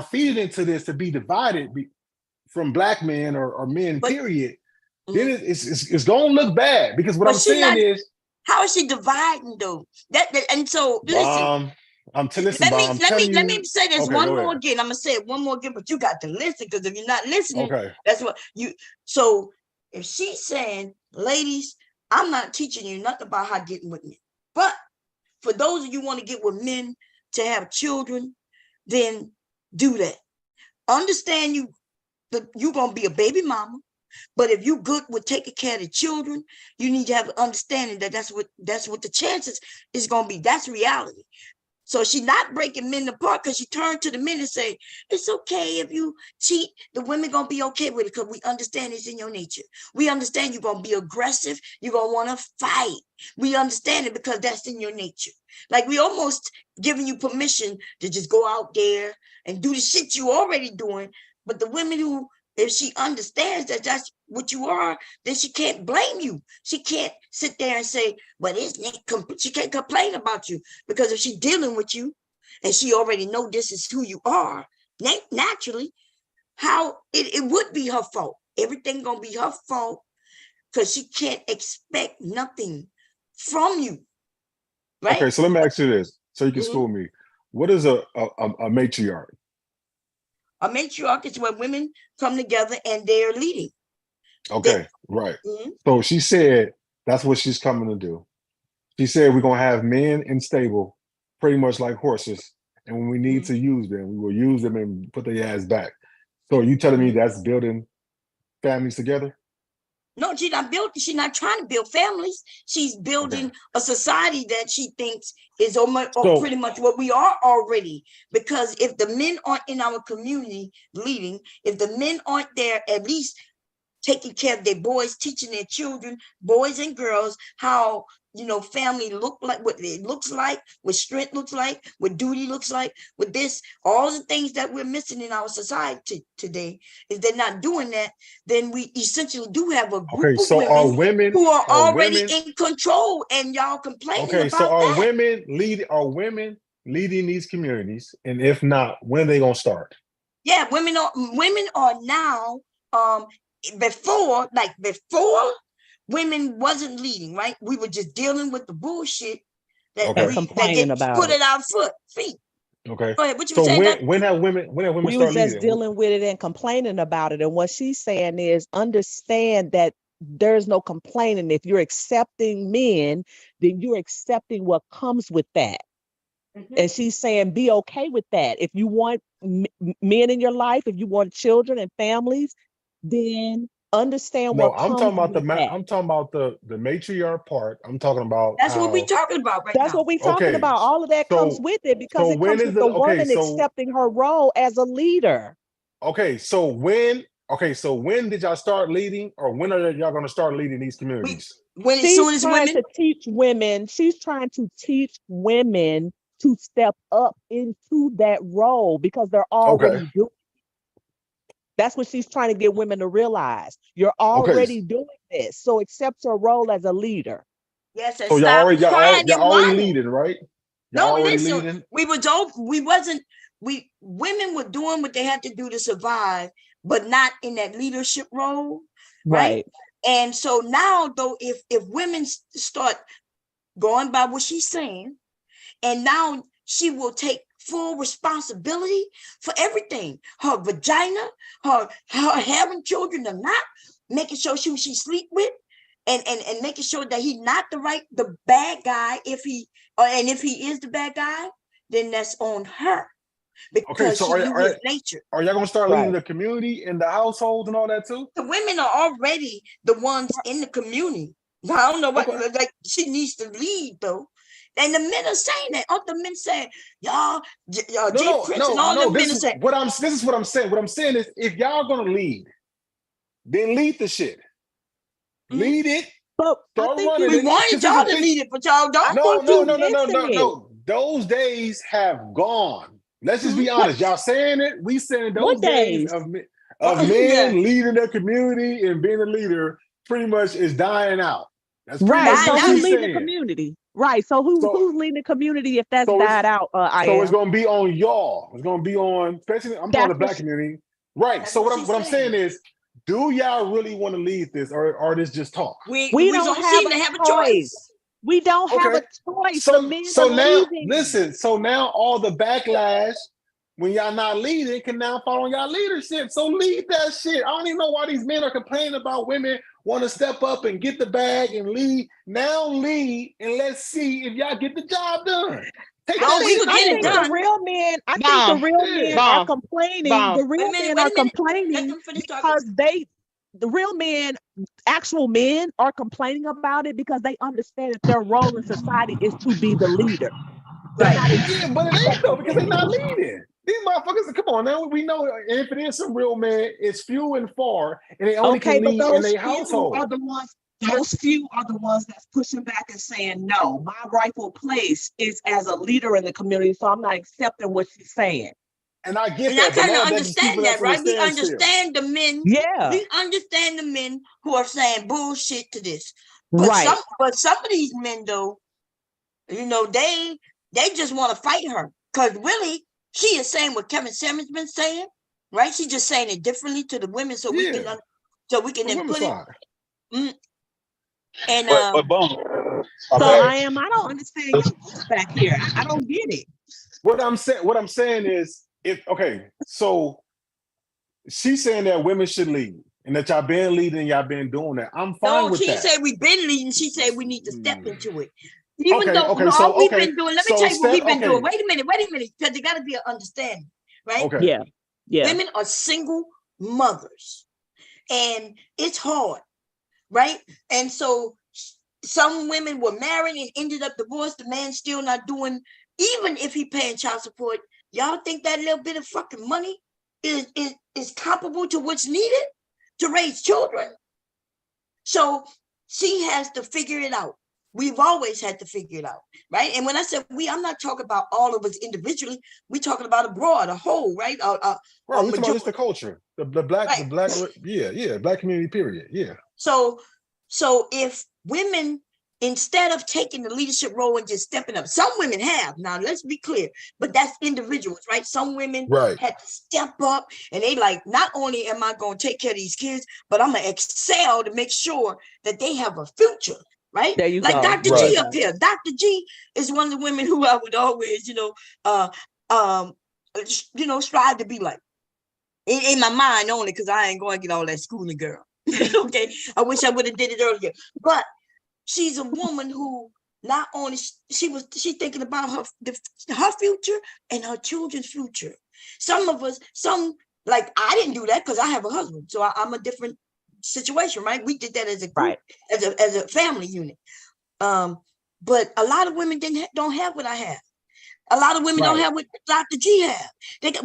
[SPEAKER 15] feeding into this to be divided from black men or men, period, then it's gonna look bad. Because what I'm saying is,
[SPEAKER 1] how is she dividing though? And so listen. Let me say this one more again. I'm gonna say it one more again, but you got to listen because if you're not listening, that's what you. So if she's saying, ladies, I'm not teaching you nothing about how getting with men, but for those of you who want to get with men to have children, then do that. Understand you're gonna be a baby mama, but if you good with taking care of the children, you need to have an understanding that that's what the chances is gonna be. That's reality. So she's not breaking men apart because she turned to the men and say, it's okay if you cheat. The women going to be okay with it because we understand it's in your nature. We understand you're going to be aggressive. You're going to want to fight. We understand it because that's in your nature. Like we almost giving you permission to just go out there and do the shit you already doing. But the women who, if she understands that that's what you are, then she can't blame you. She can't sit there and say, but she can't complain about you, because if she's dealing with you and she already know this is who you are, naturally, how it would be her fault. Everything gonna be her fault because she can't expect nothing from you. Right?
[SPEAKER 15] Okay, so let me ask you this, so you can school me. What is a matriarch?
[SPEAKER 1] A matriarch is where women come together and they're leading.
[SPEAKER 15] Okay, right. So she said that's what she's coming to do. She said we're gonna have men in stable, pretty much like horses, and when we need to use them, we will use them and put their ass back. So you telling me that's building families together?
[SPEAKER 1] No, she's not trying to build families. She's building a society that she thinks is pretty much what we are already. Because if the men aren't in our community leading, if the men aren't there at least taking care of their boys, teaching their children, boys and girls, how, family look like, what it looks like, what strength looks like, what duty looks like, with this, all the things that we're missing in our society today. If they're not doing that, then we essentially do have a group of women who are already in control, and y'all complaining about
[SPEAKER 15] so are
[SPEAKER 1] that.
[SPEAKER 15] women leading these communities? And if not, when are they gonna start?
[SPEAKER 1] Yeah, women are now, before women wasn't leading, right? We were just dealing with the bullshit that
[SPEAKER 19] complaining about
[SPEAKER 1] put at our feet.
[SPEAKER 15] Okay.
[SPEAKER 1] Go ahead. What you
[SPEAKER 15] So
[SPEAKER 1] saying?
[SPEAKER 15] when have women
[SPEAKER 19] we
[SPEAKER 15] started
[SPEAKER 19] was just
[SPEAKER 15] leading?
[SPEAKER 19] dealing with it and complaining about it. And what she's saying is understand that there's no complaining. If you're accepting men, then you're accepting what comes with that. And she's saying be okay with that. If you want men in your life, if you want children and families, then understand what comes with that.
[SPEAKER 15] I'm talking about the matriarch part. I'm talking about
[SPEAKER 1] that's what we're talking about right now.
[SPEAKER 19] That's what we're talking about. All of that comes with it, because it comes with the woman accepting her role as a leader.
[SPEAKER 15] Okay, so when did y'all start leading, or when are y'all going to start leading these communities?
[SPEAKER 19] She's trying to teach women to step up into that role because they're already doing it. That's what she's trying to get women to realize. You're already doing this, so accept your role as a leader.
[SPEAKER 1] Yes,
[SPEAKER 15] so y'all already leading, right?
[SPEAKER 1] No, listen, women were doing what they had to do to survive, but not in that leadership role, right? And so now, though, if women start going by what she's saying, and now she will take full responsibility for everything, her vagina, her having children or not, making sure who she sleep with, and making sure that he's not the bad guy. If he is the bad guy, then that's on her. Because
[SPEAKER 15] so
[SPEAKER 1] his nature.
[SPEAKER 15] Are y'all gonna start leading the community and the households and all that too?
[SPEAKER 1] The women are already the ones in the community. I don't know what like she needs to lead though. And the men are saying that. All the men saying, y'all, Jay Prince and all the men are saying.
[SPEAKER 15] This is what I'm saying. What I'm saying is, if y'all gonna lead, then lead the shit. Lead it.
[SPEAKER 19] But
[SPEAKER 15] start
[SPEAKER 1] running. We wanted y'all to lead it, but y'all don't.
[SPEAKER 15] No. Those days have gone. Let's just be honest. Y'all saying it. We saying those days of men leading their community and being a leader pretty much is dying out. That's
[SPEAKER 19] right. So who's leading the community? Right. So who's leading the community if that's died out?
[SPEAKER 15] So it's gonna be on y'all. It's gonna be on, especially I'm talking the black community. Right. So what I'm saying is, do y'all really want to lead this, or this just talk?
[SPEAKER 1] We don't have a choice.
[SPEAKER 19] We don't have a choice.
[SPEAKER 15] So now, listen. So now all the backlash when y'all not leading can now fall on y'all leadership. So lead that shit. I don't even know why these men are complaining about women want to step up and get the bag and lead. Now lead, and let's see if y'all get the job done.
[SPEAKER 19] I think the real men are complaining. The real men are complaining because the real men, actual men, are complaining about it because they understand that their role in society is to be the leader.
[SPEAKER 1] Right.
[SPEAKER 15] Yeah, but it ain't though, because they're not leading. These motherfuckers, come on now. We know if it is some real men, it's few and far, and they only
[SPEAKER 19] Okay,
[SPEAKER 15] can
[SPEAKER 19] but
[SPEAKER 15] lead in
[SPEAKER 19] those
[SPEAKER 15] their
[SPEAKER 19] few
[SPEAKER 15] household.
[SPEAKER 19] are the ones. Those few are the ones that's pushing back and saying, no, my rightful place is as a leader in the community, so I'm not accepting what she's saying.
[SPEAKER 15] And I get
[SPEAKER 1] And
[SPEAKER 15] that,
[SPEAKER 1] I
[SPEAKER 15] but
[SPEAKER 1] kind of
[SPEAKER 15] now that's keeping
[SPEAKER 1] understand
[SPEAKER 15] us
[SPEAKER 1] that,
[SPEAKER 15] from a
[SPEAKER 1] right? We
[SPEAKER 15] standstill.
[SPEAKER 1] understand the men.
[SPEAKER 19] Yeah.
[SPEAKER 1] We understand the men who are saying bullshit to this. But
[SPEAKER 19] Right.
[SPEAKER 1] some of these men, though, you know, they just want to fight her. Because really, she is saying what Kevin Samuels been saying, right? She's just saying it differently to the women, so we can then put it. And
[SPEAKER 20] but boom.
[SPEAKER 19] So I don't understand your back here. I don't get it.
[SPEAKER 15] What I'm saying is, so she's saying that women should lead and that y'all been leading, y'all been doing that. I'm fine with that.
[SPEAKER 1] No, she said we've been leading. She said we need to step into it. Even though all we've been doing, let me tell you what we've been doing. Wait a minute, because there got to be an understanding, right?
[SPEAKER 15] Okay.
[SPEAKER 19] Yeah.
[SPEAKER 1] Women are single mothers, and it's hard, right? And so some women were married and ended up divorced. The man still not doing, even if he paying child support. Y'all think that little bit of fucking money is comparable to what's needed to raise children? So she has to figure it out. We've always had to figure it out, right? And when I said we, I'm not talking about all of us individually. We're talking about abroad, a whole, right?
[SPEAKER 15] Right, we're talking about just the culture, the black, black community, period. Yeah.
[SPEAKER 1] So if women, instead of taking the leadership role and just stepping up, some women have. Now, let's be clear, but that's individuals, right? Some women had to step up, and they like, not only am I going to take care of these kids, but I'm going to excel to make sure that they have a future, right?
[SPEAKER 19] There you
[SPEAKER 1] like
[SPEAKER 19] go.
[SPEAKER 1] Dr. G up here. Dr. G is one of the women who I would always, strive to be like. In my mind only, because I ain't going to get all that schooling, girl. Okay, I wish I would have did it earlier, but she's a woman who not only she thinking about her future and her children's future. Some of us, like I didn't do that because I have a husband, so I'm a different situation, right? We did that as a group, as a family unit. But a lot of women don't have what I have. A lot of women don't have what Dr. G have.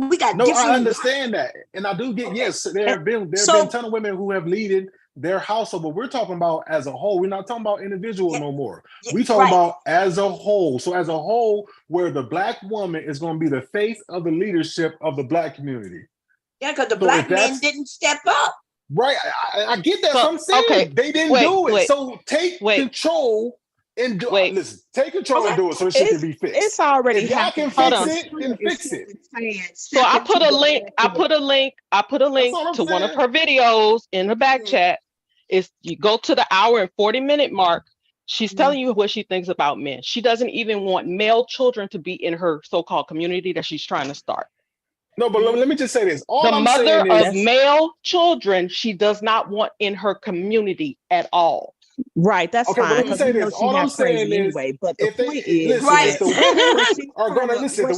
[SPEAKER 1] We got
[SPEAKER 15] no,
[SPEAKER 1] different.
[SPEAKER 15] I understand that, and I do get there have been a ton of women who have leaded their household, but we're talking about as a whole. We're not talking about individual no more. We talking about as a whole. So as a whole, where the black woman is going to be the face of the leadership of the black community.
[SPEAKER 1] Yeah, because the black men didn't step up.
[SPEAKER 15] Right, I get that. So I'm saying they didn't do it. So take control. And do listen, take control and do it so the shit can be fixed.
[SPEAKER 19] It's already
[SPEAKER 15] if y'all can fix it, then fix it.
[SPEAKER 17] So I put a link. I put a link to one of her videos in the back chat. Is you go to the hour and 40-minute mark. She's telling you what she thinks about men. She doesn't even want male children to be in her so-called community that she's trying to start.
[SPEAKER 15] No, but let me just say this.
[SPEAKER 17] The mother of male children, she does not want in her community at all.
[SPEAKER 19] Right, that's fine.
[SPEAKER 15] But let me say this. All I'm saying is,
[SPEAKER 19] anyway, but the point is,
[SPEAKER 15] if the women are going to listen,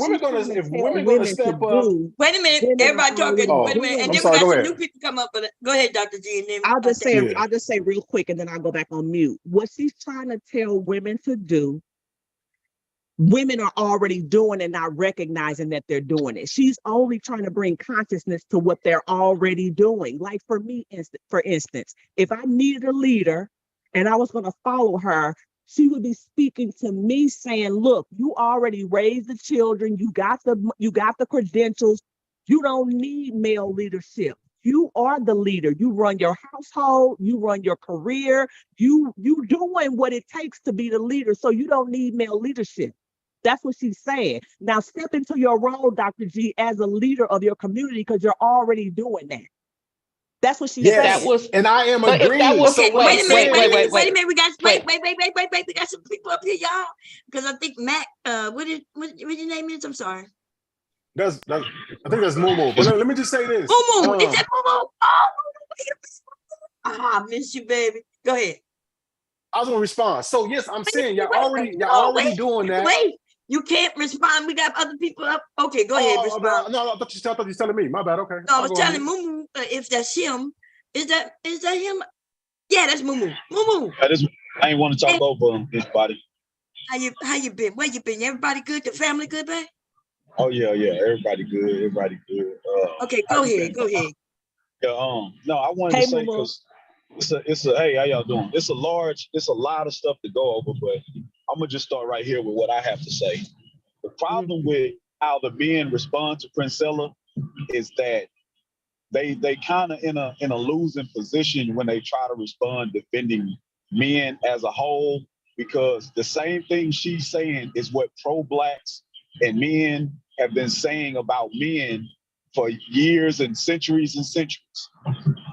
[SPEAKER 15] if women going to step up.
[SPEAKER 1] Wait a minute, everybody talking. Wait a minute, and then we got some new people come up. But go ahead, Dr. G. And then
[SPEAKER 19] I'll just say real quick, and then I'll go back on mute. What she's trying to tell women to do, women are already doing and not recognizing that they're doing it. She's only trying to bring consciousness to what they're already doing. Like for me, for instance, if I needed a leader and I was going to follow her, she would be speaking to me saying, look, you already raised the children. You got the credentials. You don't need male leadership. You are the leader. You run your household. You run your career. You doing what it takes to be the leader. So you don't need male leadership. That's what she's saying. Now step into your role, Dr. G, as a leader of your community, because you're already doing that. That's what she's saying.
[SPEAKER 15] And I am agreeing.
[SPEAKER 1] Okay, wait a minute. We got wait. We got some people up here, y'all. Because I think Mac, what your name is? I'm sorry.
[SPEAKER 15] I think that's Momo. But let me just say this.
[SPEAKER 1] Momo, is that Momo? I miss you, baby. Go ahead.
[SPEAKER 15] I was gonna respond. So yes, I'm saying y'all already doing that.
[SPEAKER 1] Wait, you can't respond. We got other people up. Okay, go ahead. Respond.
[SPEAKER 15] No, I thought you were telling me. My bad. Okay.
[SPEAKER 1] No, I was telling Mumu if that's him. Is that him? Yeah, that's Mumu. Mumu.
[SPEAKER 20] I ain't want to talk over this body.
[SPEAKER 1] How you been? Where you been? Everybody good? The family good, man?
[SPEAKER 20] Oh yeah, everybody good, everybody good.
[SPEAKER 1] Okay,
[SPEAKER 20] I
[SPEAKER 1] go
[SPEAKER 20] just
[SPEAKER 1] ahead,
[SPEAKER 20] been,
[SPEAKER 1] go ahead.
[SPEAKER 20] yeah, no, I wanted to
[SPEAKER 19] Hey,
[SPEAKER 20] say
[SPEAKER 19] Mama.
[SPEAKER 20] because it's a hey, how y'all doing? It's a lot of stuff to go over, but I'm gonna just start right here with what I have to say. The problem with how the men respond to Princella is that they kind of in a losing position when they try to respond defending men as a whole, because the same thing she's saying is what pro-blacks and men have been saying about men for years and centuries.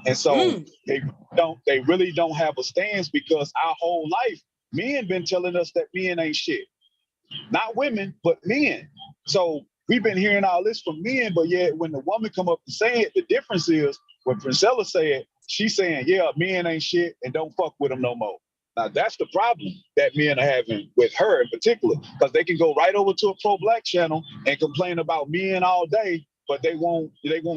[SPEAKER 20] And so they really don't have a stance, because our whole life men been telling us that men ain't shit. Not women, but men. So we've been hearing all this from men, but yet when the woman come up to say it, the difference is when Princella said, she's saying, yeah, men ain't shit and don't fuck with them no more. Now that's the problem that men are having with her in particular, because they can go right over to a pro-black channel and complain about men all day, but they won't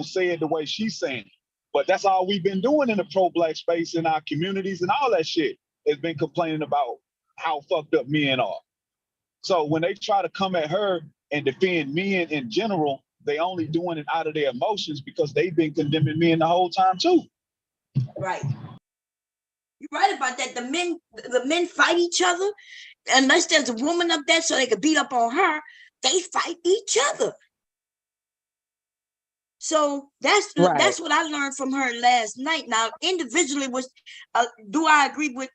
[SPEAKER 20] say it the way she's saying. But that's all we've been doing in the pro-black space in our communities and all that shit. Has been complaining about how fucked up men are. So when they try to come at her and defend men in general, they only doing it out of their emotions, because they've been condemning men the whole time too.
[SPEAKER 1] Right. You're right about that. The men fight each other. Unless there's a woman up there so they could beat up on her, they fight each other. So that's what I learned from her last night. Now, individually, do I agree with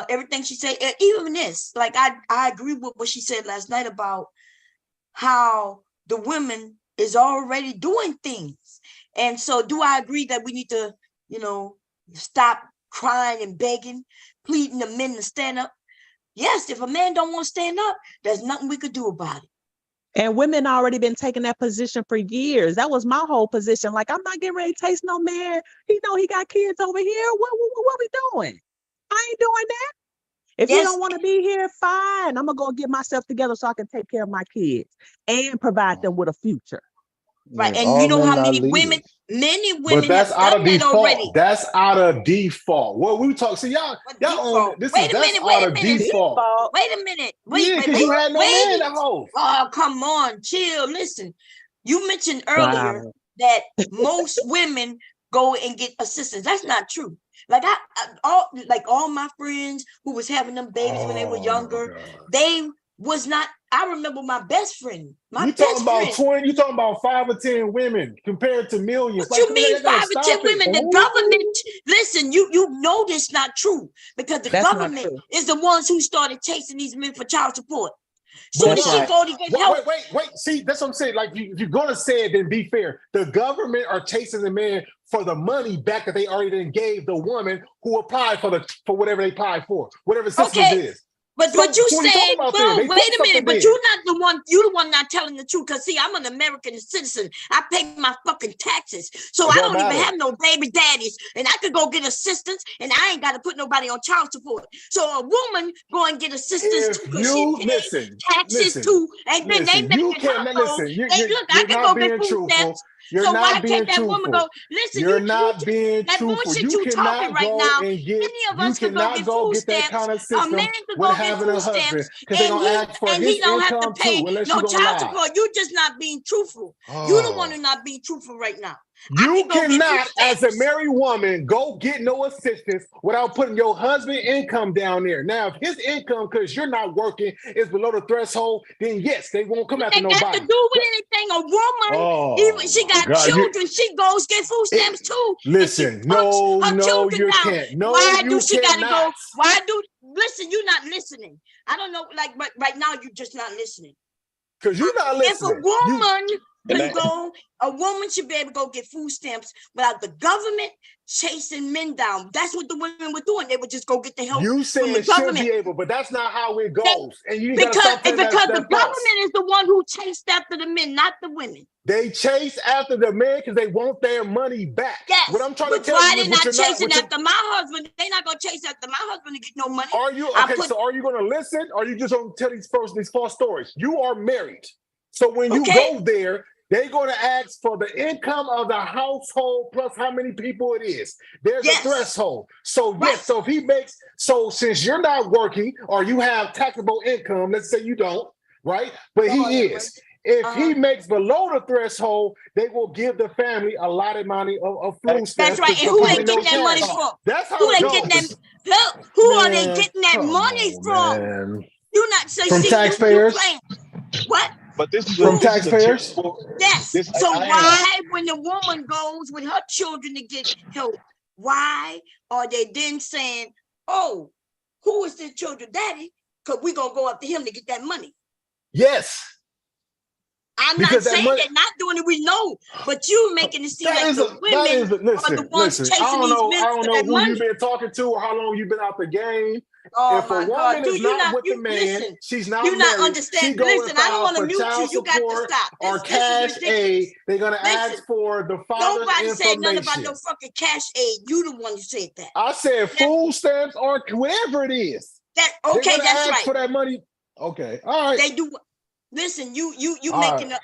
[SPEAKER 1] everything she said? Even this, like I agree with what she said last night about how the women is already doing things. And so do I agree that we need to, stop crying and begging, pleading the men to stand up? Yes, if a man don't want to stand up, there's nothing we could do about it.
[SPEAKER 19] And women already been taking that position for years. That was my whole position. Like, I'm not getting ready to taste no man. He know he got kids over here. What we doing? I ain't doing that. If you don't want to be here, fine. I'm going to go get myself together so I can take care of my kids and provide them with a future.
[SPEAKER 1] Right. And you know how many women
[SPEAKER 15] But that's
[SPEAKER 1] have
[SPEAKER 15] out
[SPEAKER 1] done
[SPEAKER 15] of
[SPEAKER 1] that
[SPEAKER 15] default.
[SPEAKER 1] already.
[SPEAKER 15] That's out of default. What we talk? See, y'all on this. Wait a minute. Wait a
[SPEAKER 1] minute.
[SPEAKER 15] Yeah, because you had no man at home.
[SPEAKER 1] Oh, come on, chill. Listen, you mentioned earlier that most women go and get assistance. That's not true. Like all my friends who was having them babies when they were younger, they was not. I remember my best friend.
[SPEAKER 15] You talking about 20? You talking about 5 or 10 women compared to millions?
[SPEAKER 1] What you mean 5 or 10 women? The government. Listen, you know this not true, because the government is the ones who started chasing these men for child support. Soon as she go to get help.
[SPEAKER 15] Wait. See, that's what I'm saying. Like, if you're gonna say it, then be fair. The government are chasing the man for the money back that they already then gave the woman who applied for whatever they applied for, whatever assistance is.
[SPEAKER 1] But
[SPEAKER 15] so,
[SPEAKER 1] what you
[SPEAKER 15] so
[SPEAKER 1] saying,
[SPEAKER 15] wait
[SPEAKER 1] a minute, but you're not the one, you're the one not telling the truth. Because see, I'm an American citizen. I pay my fucking taxes. So I don't even have no baby daddies. And I could go get assistance and I ain't got to put nobody on child support. So a woman go and get assistance too, because she pays taxes too. And then they make it household. Look, I can go get food stamps. So why can't that woman go, listen,
[SPEAKER 15] you're not being
[SPEAKER 1] that
[SPEAKER 15] truthful.
[SPEAKER 1] bullshit you talking right now, any of us can go get food stamps. A man could go get food stamps and he don't have to pay no child support. You're just not being truthful. You the one who not being truthful right now.
[SPEAKER 15] You cannot, as a married woman, go get no assistance without putting your husband's income down there. Now, if his income, because you're not working, is below the threshold, then yes, they won't come after nobody.
[SPEAKER 1] That got to do with anything. A woman, even she got children, she goes get food stamps too.
[SPEAKER 15] Listen, no, you can't. No,
[SPEAKER 1] why do she
[SPEAKER 15] got
[SPEAKER 1] to go? Listen, you're not listening. I don't know, like, but right now you're just not listening.
[SPEAKER 15] Because you're not listening.
[SPEAKER 1] If a woman a woman should be able to go get food stamps without the government chasing men down. That's what the women were doing. They would just go get the help.
[SPEAKER 15] You say it should be able, but that's not how it goes. And you
[SPEAKER 1] because the government is the one who chased after the men, not the women.
[SPEAKER 15] They chase after the men because they want their money back.
[SPEAKER 1] Yes.
[SPEAKER 15] What I'm trying to tell
[SPEAKER 1] why
[SPEAKER 15] you
[SPEAKER 1] they
[SPEAKER 15] is
[SPEAKER 1] not chasing after my husband? They're not gonna chase after my husband to get no money.
[SPEAKER 15] Are you okay? So are you gonna listen? Or are you just gonna tell these false stories? You are married. So when you go there, They're going to ask for the income of the household plus how many people it is. There's a threshold. So yes, so if he makes, so since you're not working or you have taxable income, let's say you don't, right? But he is. If he makes below the threshold, they will give the family a lot of money of food stamps.
[SPEAKER 1] That's right. And who they getting that money from?
[SPEAKER 15] That's how
[SPEAKER 1] who
[SPEAKER 15] it
[SPEAKER 1] they
[SPEAKER 15] goes.
[SPEAKER 1] getting that? Who are they getting that money from?
[SPEAKER 15] Man.
[SPEAKER 1] You not so
[SPEAKER 15] From
[SPEAKER 1] see,
[SPEAKER 15] taxpayers.
[SPEAKER 1] What?
[SPEAKER 20] But this is
[SPEAKER 15] from taxpayers.
[SPEAKER 1] Yes.
[SPEAKER 20] This,
[SPEAKER 1] so
[SPEAKER 20] I
[SPEAKER 1] why, when the woman goes with her children to get help, why are they then saying, "Oh, who is this children daddy? Because we're gonna go after him to get that money."
[SPEAKER 15] Yes.
[SPEAKER 1] I'm
[SPEAKER 15] Because
[SPEAKER 1] not
[SPEAKER 15] that
[SPEAKER 1] saying
[SPEAKER 15] money-
[SPEAKER 1] they're not doing it. We know, but you making it seem like the women are the ones chasing
[SPEAKER 15] I don't
[SPEAKER 1] these
[SPEAKER 15] know.
[SPEAKER 1] men
[SPEAKER 15] I don't
[SPEAKER 1] for
[SPEAKER 15] know
[SPEAKER 1] that
[SPEAKER 15] who
[SPEAKER 1] money.
[SPEAKER 15] you've been talking to or how long you've been out the game.
[SPEAKER 1] Oh
[SPEAKER 15] if
[SPEAKER 1] my
[SPEAKER 15] a
[SPEAKER 1] God!
[SPEAKER 15] woman
[SPEAKER 1] Do
[SPEAKER 15] is
[SPEAKER 1] you
[SPEAKER 15] not with the
[SPEAKER 1] you,
[SPEAKER 15] man,
[SPEAKER 1] listen,
[SPEAKER 15] she's not
[SPEAKER 1] you
[SPEAKER 15] married.
[SPEAKER 1] not
[SPEAKER 15] She
[SPEAKER 1] understand.
[SPEAKER 15] go
[SPEAKER 1] Listen,
[SPEAKER 15] and
[SPEAKER 1] I don't
[SPEAKER 15] file
[SPEAKER 1] want to
[SPEAKER 15] for
[SPEAKER 1] mute you.
[SPEAKER 15] child
[SPEAKER 1] You got to
[SPEAKER 15] support
[SPEAKER 1] stop.
[SPEAKER 15] or
[SPEAKER 1] This
[SPEAKER 15] cash
[SPEAKER 1] is
[SPEAKER 15] aid.
[SPEAKER 1] ridiculous.
[SPEAKER 15] They're gonna ask
[SPEAKER 1] Listen,
[SPEAKER 15] for the father's
[SPEAKER 1] nobody said nothing about
[SPEAKER 15] information.
[SPEAKER 1] no fucking cash aid. You the one who said that.
[SPEAKER 15] I said food stamps or whatever it is.
[SPEAKER 1] That
[SPEAKER 15] They're
[SPEAKER 1] okay?
[SPEAKER 15] gonna
[SPEAKER 1] That's
[SPEAKER 15] ask
[SPEAKER 1] right.
[SPEAKER 15] for that money. Okay, all right.
[SPEAKER 1] They do. Listen, you
[SPEAKER 15] All
[SPEAKER 1] making
[SPEAKER 15] right.
[SPEAKER 1] up.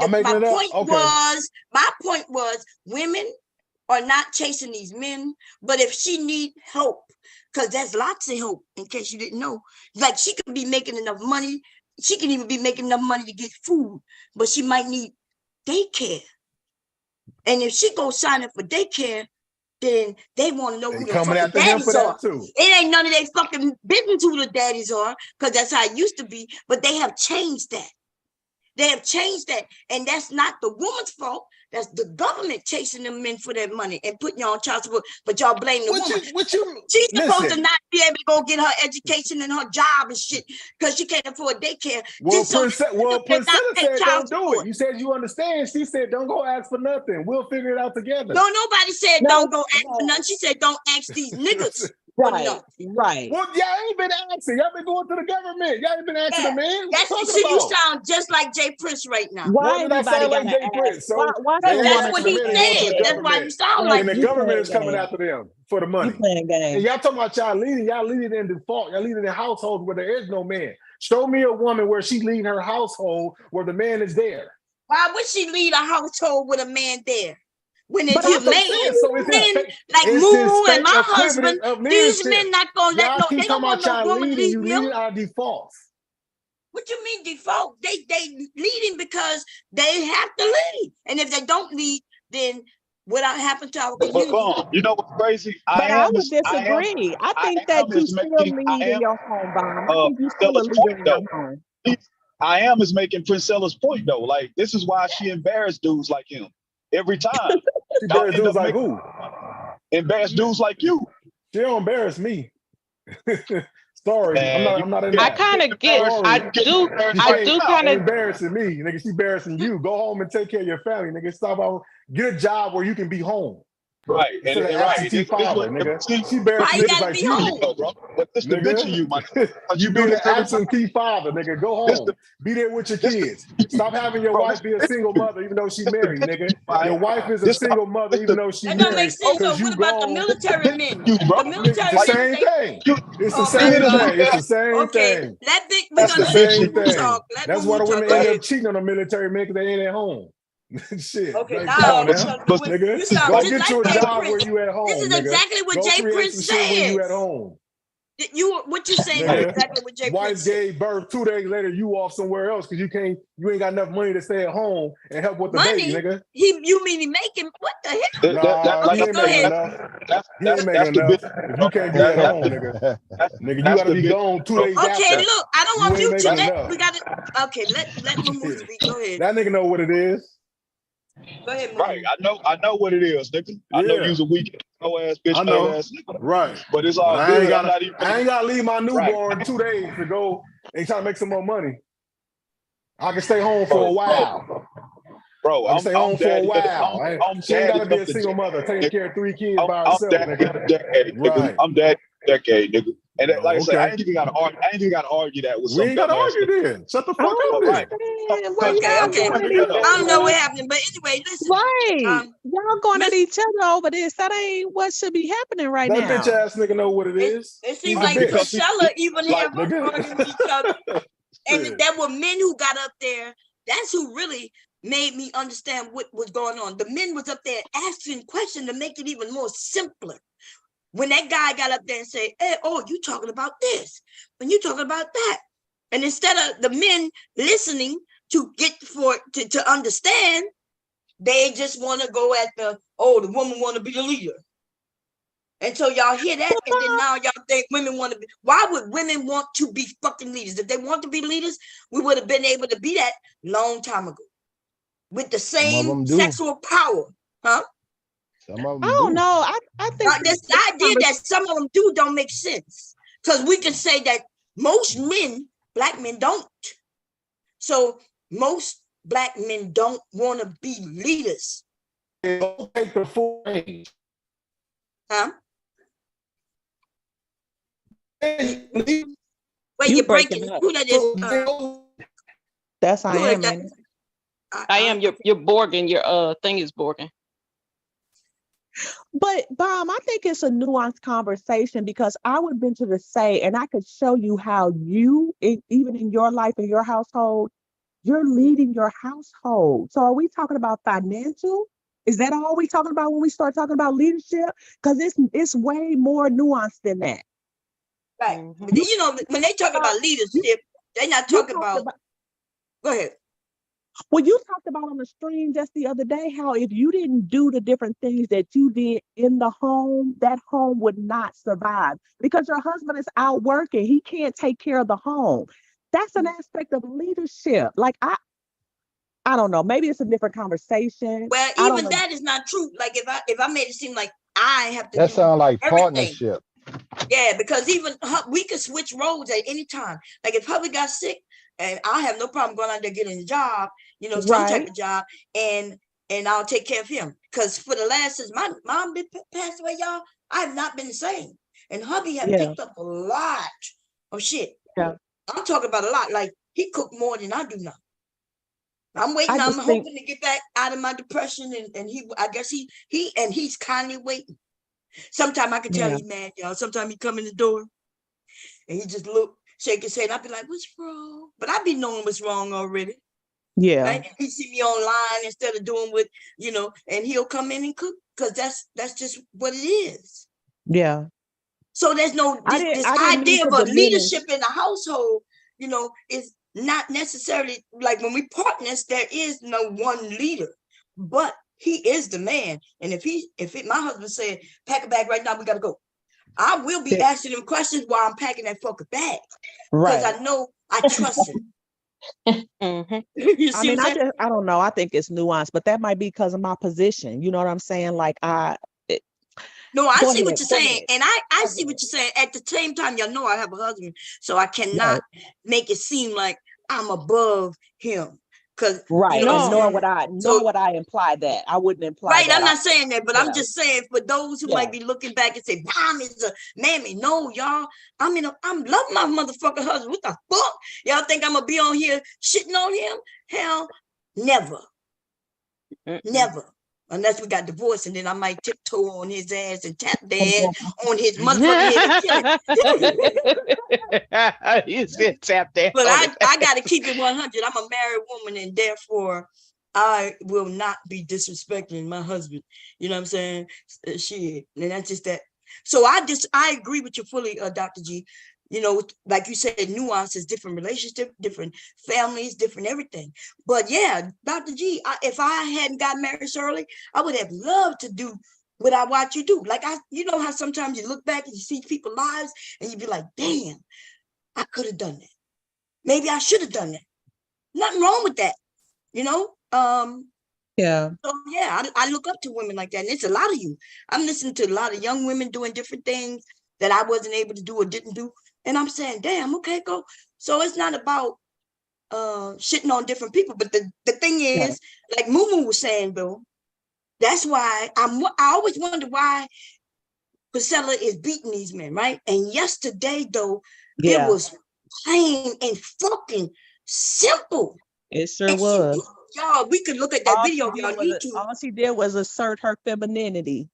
[SPEAKER 15] I'm making
[SPEAKER 1] My
[SPEAKER 15] it up.
[SPEAKER 1] point
[SPEAKER 15] Okay.
[SPEAKER 1] my point was, women are not chasing these men. But if she need help, because there's lots of help. In case you didn't know, like she could be making enough money. She can even be making enough money to get food, but she might need daycare. And if she goes sign up for daycare, then they want to know who the
[SPEAKER 15] coming
[SPEAKER 1] fucking
[SPEAKER 15] after him
[SPEAKER 1] daddies
[SPEAKER 15] for that
[SPEAKER 1] are.
[SPEAKER 15] too.
[SPEAKER 1] It ain't none of their fucking business who the daddies are, because that's how it used to be. But they have changed that. They have changed that. And that's not the woman's fault. That's the government chasing them men for that money and putting y'all on child support, but y'all blame the woman. She's supposed to not be able to go get her education and her job and shit because she can't afford daycare.
[SPEAKER 15] Well,
[SPEAKER 1] Just so
[SPEAKER 15] Priscilla said
[SPEAKER 1] child
[SPEAKER 15] don't do it. You said you understand. She said don't go ask for nothing. We'll figure it out together.
[SPEAKER 1] No, nobody said don't go ask for nothing. She said don't ask these niggas for nothing.
[SPEAKER 19] Right.
[SPEAKER 15] Well, y'all ain't been asking. Y'all been going to the government. Y'all ain't been asking the man. What you talking
[SPEAKER 1] You
[SPEAKER 15] about?
[SPEAKER 1] sound just like Jay Prince right now.
[SPEAKER 19] Why
[SPEAKER 15] Did I sound like Jay Prince? So
[SPEAKER 19] why
[SPEAKER 15] they
[SPEAKER 19] they
[SPEAKER 15] ain't
[SPEAKER 1] That's
[SPEAKER 19] wanna
[SPEAKER 1] what
[SPEAKER 15] asking
[SPEAKER 1] he
[SPEAKER 15] the man, they going to
[SPEAKER 1] said.
[SPEAKER 15] the
[SPEAKER 1] That's why you
[SPEAKER 15] government.
[SPEAKER 1] sound like
[SPEAKER 15] And the
[SPEAKER 19] you
[SPEAKER 15] government
[SPEAKER 19] playing
[SPEAKER 15] is coming
[SPEAKER 19] games.
[SPEAKER 15] after them for the
[SPEAKER 19] You
[SPEAKER 15] money.
[SPEAKER 19] playing
[SPEAKER 15] And
[SPEAKER 19] games.
[SPEAKER 15] y'all talking about y'all leading in default. Y'all leading in households where there is no man. Show me a woman where she leading her household where the man is there.
[SPEAKER 1] Why would she lead a household with a man there? When it's
[SPEAKER 15] But
[SPEAKER 1] your
[SPEAKER 15] that's what I'm
[SPEAKER 1] man,
[SPEAKER 15] saying. So it's his
[SPEAKER 1] men
[SPEAKER 15] state,
[SPEAKER 1] like
[SPEAKER 15] it's
[SPEAKER 1] Moo
[SPEAKER 15] his
[SPEAKER 1] and
[SPEAKER 15] state
[SPEAKER 1] my
[SPEAKER 15] equivalent
[SPEAKER 1] husband,
[SPEAKER 15] of
[SPEAKER 1] these
[SPEAKER 15] leadership.
[SPEAKER 1] men not gonna let
[SPEAKER 15] Y'all
[SPEAKER 1] no,
[SPEAKER 15] keep
[SPEAKER 1] they don't
[SPEAKER 15] talking
[SPEAKER 1] want
[SPEAKER 15] about
[SPEAKER 1] no
[SPEAKER 15] y'all
[SPEAKER 1] woman
[SPEAKER 15] leading. You
[SPEAKER 1] lead them.
[SPEAKER 15] leading our defaults.
[SPEAKER 1] What you mean default? They leading because they have to lead. And if they don't lead, then what happened to our community?
[SPEAKER 20] You know what's crazy?
[SPEAKER 19] But I would disagree. I think that you still lead in your home, Bomb. I think you still a leader in your home.
[SPEAKER 20] I am is making Princella's point though. Like this is why she embarrassed dudes like him every time.
[SPEAKER 15] She embarrassed dudes like who?
[SPEAKER 20] Embarrassed dudes like you.
[SPEAKER 15] She don't embarrass me. Sorry, I'm not in that.
[SPEAKER 17] I kind of get.
[SPEAKER 15] Sorry.
[SPEAKER 17] I do kind of.
[SPEAKER 15] Embarrassing me, nigga. She embarrassing you. Go home and take care of your family, nigga. Stop out. Get a job where you can be home.
[SPEAKER 20] Right.
[SPEAKER 15] Instead of absentee father, nigga. She embarrassing niggas like you,
[SPEAKER 20] bro. But this the bitch of you, man.
[SPEAKER 15] You being an absentee father, nigga. Go home. Be there with your kids. Stop having your wife be a single mother even though she married, nigga. Your wife is a single mother even though she
[SPEAKER 1] That
[SPEAKER 15] married.
[SPEAKER 1] don't make sense. So what about the military men? The military
[SPEAKER 15] It's the same thing. It's the same thing. It's the same thing.
[SPEAKER 1] We're
[SPEAKER 15] That's the
[SPEAKER 1] gonna let
[SPEAKER 15] same
[SPEAKER 1] Moo
[SPEAKER 15] thing.
[SPEAKER 1] talk.
[SPEAKER 15] That's why the women end up cheating on the military men because they ain't at home. Shit.
[SPEAKER 1] Okay,
[SPEAKER 15] like, come on now, nigga.
[SPEAKER 1] you sound
[SPEAKER 15] Go
[SPEAKER 1] just
[SPEAKER 15] get
[SPEAKER 1] like
[SPEAKER 15] you a
[SPEAKER 1] Jay
[SPEAKER 15] job
[SPEAKER 1] Prince.
[SPEAKER 15] where you at home.
[SPEAKER 1] This is
[SPEAKER 15] nigga.
[SPEAKER 1] exactly what
[SPEAKER 15] Go
[SPEAKER 1] Jay
[SPEAKER 15] create
[SPEAKER 1] Prince
[SPEAKER 15] some shit when you at
[SPEAKER 1] says.
[SPEAKER 15] home.
[SPEAKER 1] What you saying is
[SPEAKER 15] Nigga,
[SPEAKER 1] exactly what Jay
[SPEAKER 15] wife
[SPEAKER 1] Prince said.
[SPEAKER 15] gave birth 2 days later, you off somewhere else because you ain't got enough money to stay at home and help with the baby, nigga.
[SPEAKER 1] You mean he making what the hell?
[SPEAKER 15] Nah, he ain't making enough. He ain't making enough. If you can't be at home, nigga, you gotta be gone 2 days after.
[SPEAKER 1] Okay, look, I don't want
[SPEAKER 15] You
[SPEAKER 1] to
[SPEAKER 15] ain't
[SPEAKER 1] mute you.
[SPEAKER 15] making enough.
[SPEAKER 1] We gotta. Okay, let Moo speak. Go ahead.
[SPEAKER 15] That nigga know what it is.
[SPEAKER 1] Go ahead, Moo.
[SPEAKER 20] Right. I know what it is, nigga. I know you's a weak ass bitch
[SPEAKER 15] I know.
[SPEAKER 20] ass nigga.
[SPEAKER 15] Right.
[SPEAKER 20] But it's all
[SPEAKER 15] But
[SPEAKER 20] good.
[SPEAKER 15] I ain't gotta leave my newborn 2 days to go and try to make some more money. I can stay home for a while.
[SPEAKER 20] Bro,
[SPEAKER 15] I can stay home for a while. She ain't gotta be a single mother taking care of 3 kids by herself, nigga.
[SPEAKER 20] Right. I'm that decade, nigga. And like I said, I
[SPEAKER 15] okay.
[SPEAKER 20] ain't even gotta argue that with
[SPEAKER 15] We ain't gotta argue then. Shut the fuck up then.
[SPEAKER 1] Okay. I don't know what happened, but anyway, listen.
[SPEAKER 19] Right. Y'all going at each other over this. That ain't what should be happening right
[SPEAKER 15] That
[SPEAKER 19] now.
[SPEAKER 15] bitch ass nigga know what it is.
[SPEAKER 1] It seems like Priscilla even have
[SPEAKER 15] nigga.
[SPEAKER 1] arguing with each other. And there were men who got up there. That's who really made me understand what was going on. The men was up there asking questions to make it even more simpler. When that guy got up there and said, hey, oh, you talking about this, and you talking about that. And instead of the men listening to to understand, they just want to go at the woman want to be the leader. And so y'all hear that, and then now y'all think women want to be. Why would women want to be fucking leaders? If they want to be leaders, we would have been able to be that long time ago with the same sexual power, huh?
[SPEAKER 6] Some of them
[SPEAKER 19] I don't know. I think
[SPEAKER 1] this idea that some of them don't make sense, because we can say that most men, black men, don't. So most black men don't want to be leaders.
[SPEAKER 15] They don't take the full range.
[SPEAKER 1] Huh?
[SPEAKER 15] Wait,
[SPEAKER 1] you're breaking up. Who that is?
[SPEAKER 19] That's I am, man.
[SPEAKER 17] I am. You're Borging. Your thing is Borging.
[SPEAKER 19] But Bom, I think it's a nuanced conversation, because I would venture to say, and I could show you how you, even in your life, in your household, you're leading your household. So are we talking about financial? Is that all we talking about when we start talking about leadership? Because it's way more nuanced than that.
[SPEAKER 1] Right. But you know, when they talk about leadership, they're not talking about. Go ahead.
[SPEAKER 19] Well, you talked about on the stream just the other day how if you didn't do the different things that you did in the home, that home would not survive, because your husband is out working. He can't take care of the home. That's an aspect of leadership. Like I don't know. Maybe it's a different conversation.
[SPEAKER 1] Well, even that is not true. Like if I made it seem like I have to.
[SPEAKER 6] That sounds like
[SPEAKER 1] everything.
[SPEAKER 6] partnership.
[SPEAKER 1] Yeah, because even we could switch roles at any time. Like if hubby got sick, and I have no problem going out there getting a job, you know, some type of job, and I'll take care of him. Because for the last, since my mom passed away, y'all, I have not been the same. And hubby have picked up a lot of shit. Yeah. I'm talking about a lot. Like he cooked more than I do now. I'm waiting. I'm hoping to get back out of my depression, and I guess he's kindly waiting. Sometimes I can tell he's mad, y'all. Sometimes he come in the door and he just look, shake his head. I'll be like, what's wrong? But I be knowing what's wrong already.
[SPEAKER 19] Yeah.
[SPEAKER 1] Right? He see me online instead of doing what, you know, and he'll come in and cook, because that's just what it is.
[SPEAKER 19] Yeah.
[SPEAKER 1] So there's no this idea of a leadership in a household, you know, is not necessarily like when we partners, there is no one leader, but he is the man. And if my husband said, pack a bag right now, we gotta go, I will be asking him questions while I'm packing that fucking bag. Because I know I trust him. You see
[SPEAKER 19] I don't know. I think it's nuanced, but that might be because of my position. You know what I'm saying? Like I
[SPEAKER 1] see what you're saying. And I see what you're saying. At the same time, y'all know I have a husband, so I cannot make it seem like I'm above him. Because
[SPEAKER 19] nor would I imply that. I wouldn't imply that.
[SPEAKER 1] I'm not saying that, but I'm just saying for those who might be looking back and say, Mom is a mammy. No, y'all. I'm love my motherfucking husband. What the fuck? Y'all think I'm gonna be on here shitting on him? Hell, never. Never. Unless we got divorced, and then I might tiptoe on his ass and tap dance on his motherfucking head and
[SPEAKER 17] You said tap dance.
[SPEAKER 1] But I got to keep it 100. I'm a married woman, and therefore I will not be disrespecting my husband. You know what I'm saying? Shit. And that's just that. So I agree with you fully, Dr. G. You know, like you said, nuances, different relationships, different families, different everything. But yeah, Dr. G, if I hadn't got married so early, I would have loved to do what I watch you do. Like you know how sometimes you look back and you see people's lives and you be like, damn, I could have done that. Maybe I should have done that. Nothing wrong with that, you know?
[SPEAKER 19] Yeah.
[SPEAKER 1] So yeah, I look up to women like that. And it's a lot of you. I'm listening to a lot of young women doing different things that I wasn't able to do or didn't do. And I'm saying, damn, okay, go. So it's not about shitting on different people. But the thing is, like Mumu was saying, Bill, that's why I always wonder why Priscilla is beating these men, right? And yesterday, though, it was plain and fucking simple.
[SPEAKER 19] It sure was.
[SPEAKER 1] Y'all, we could look at that video on YouTube.
[SPEAKER 19] All she did was assert her femininity.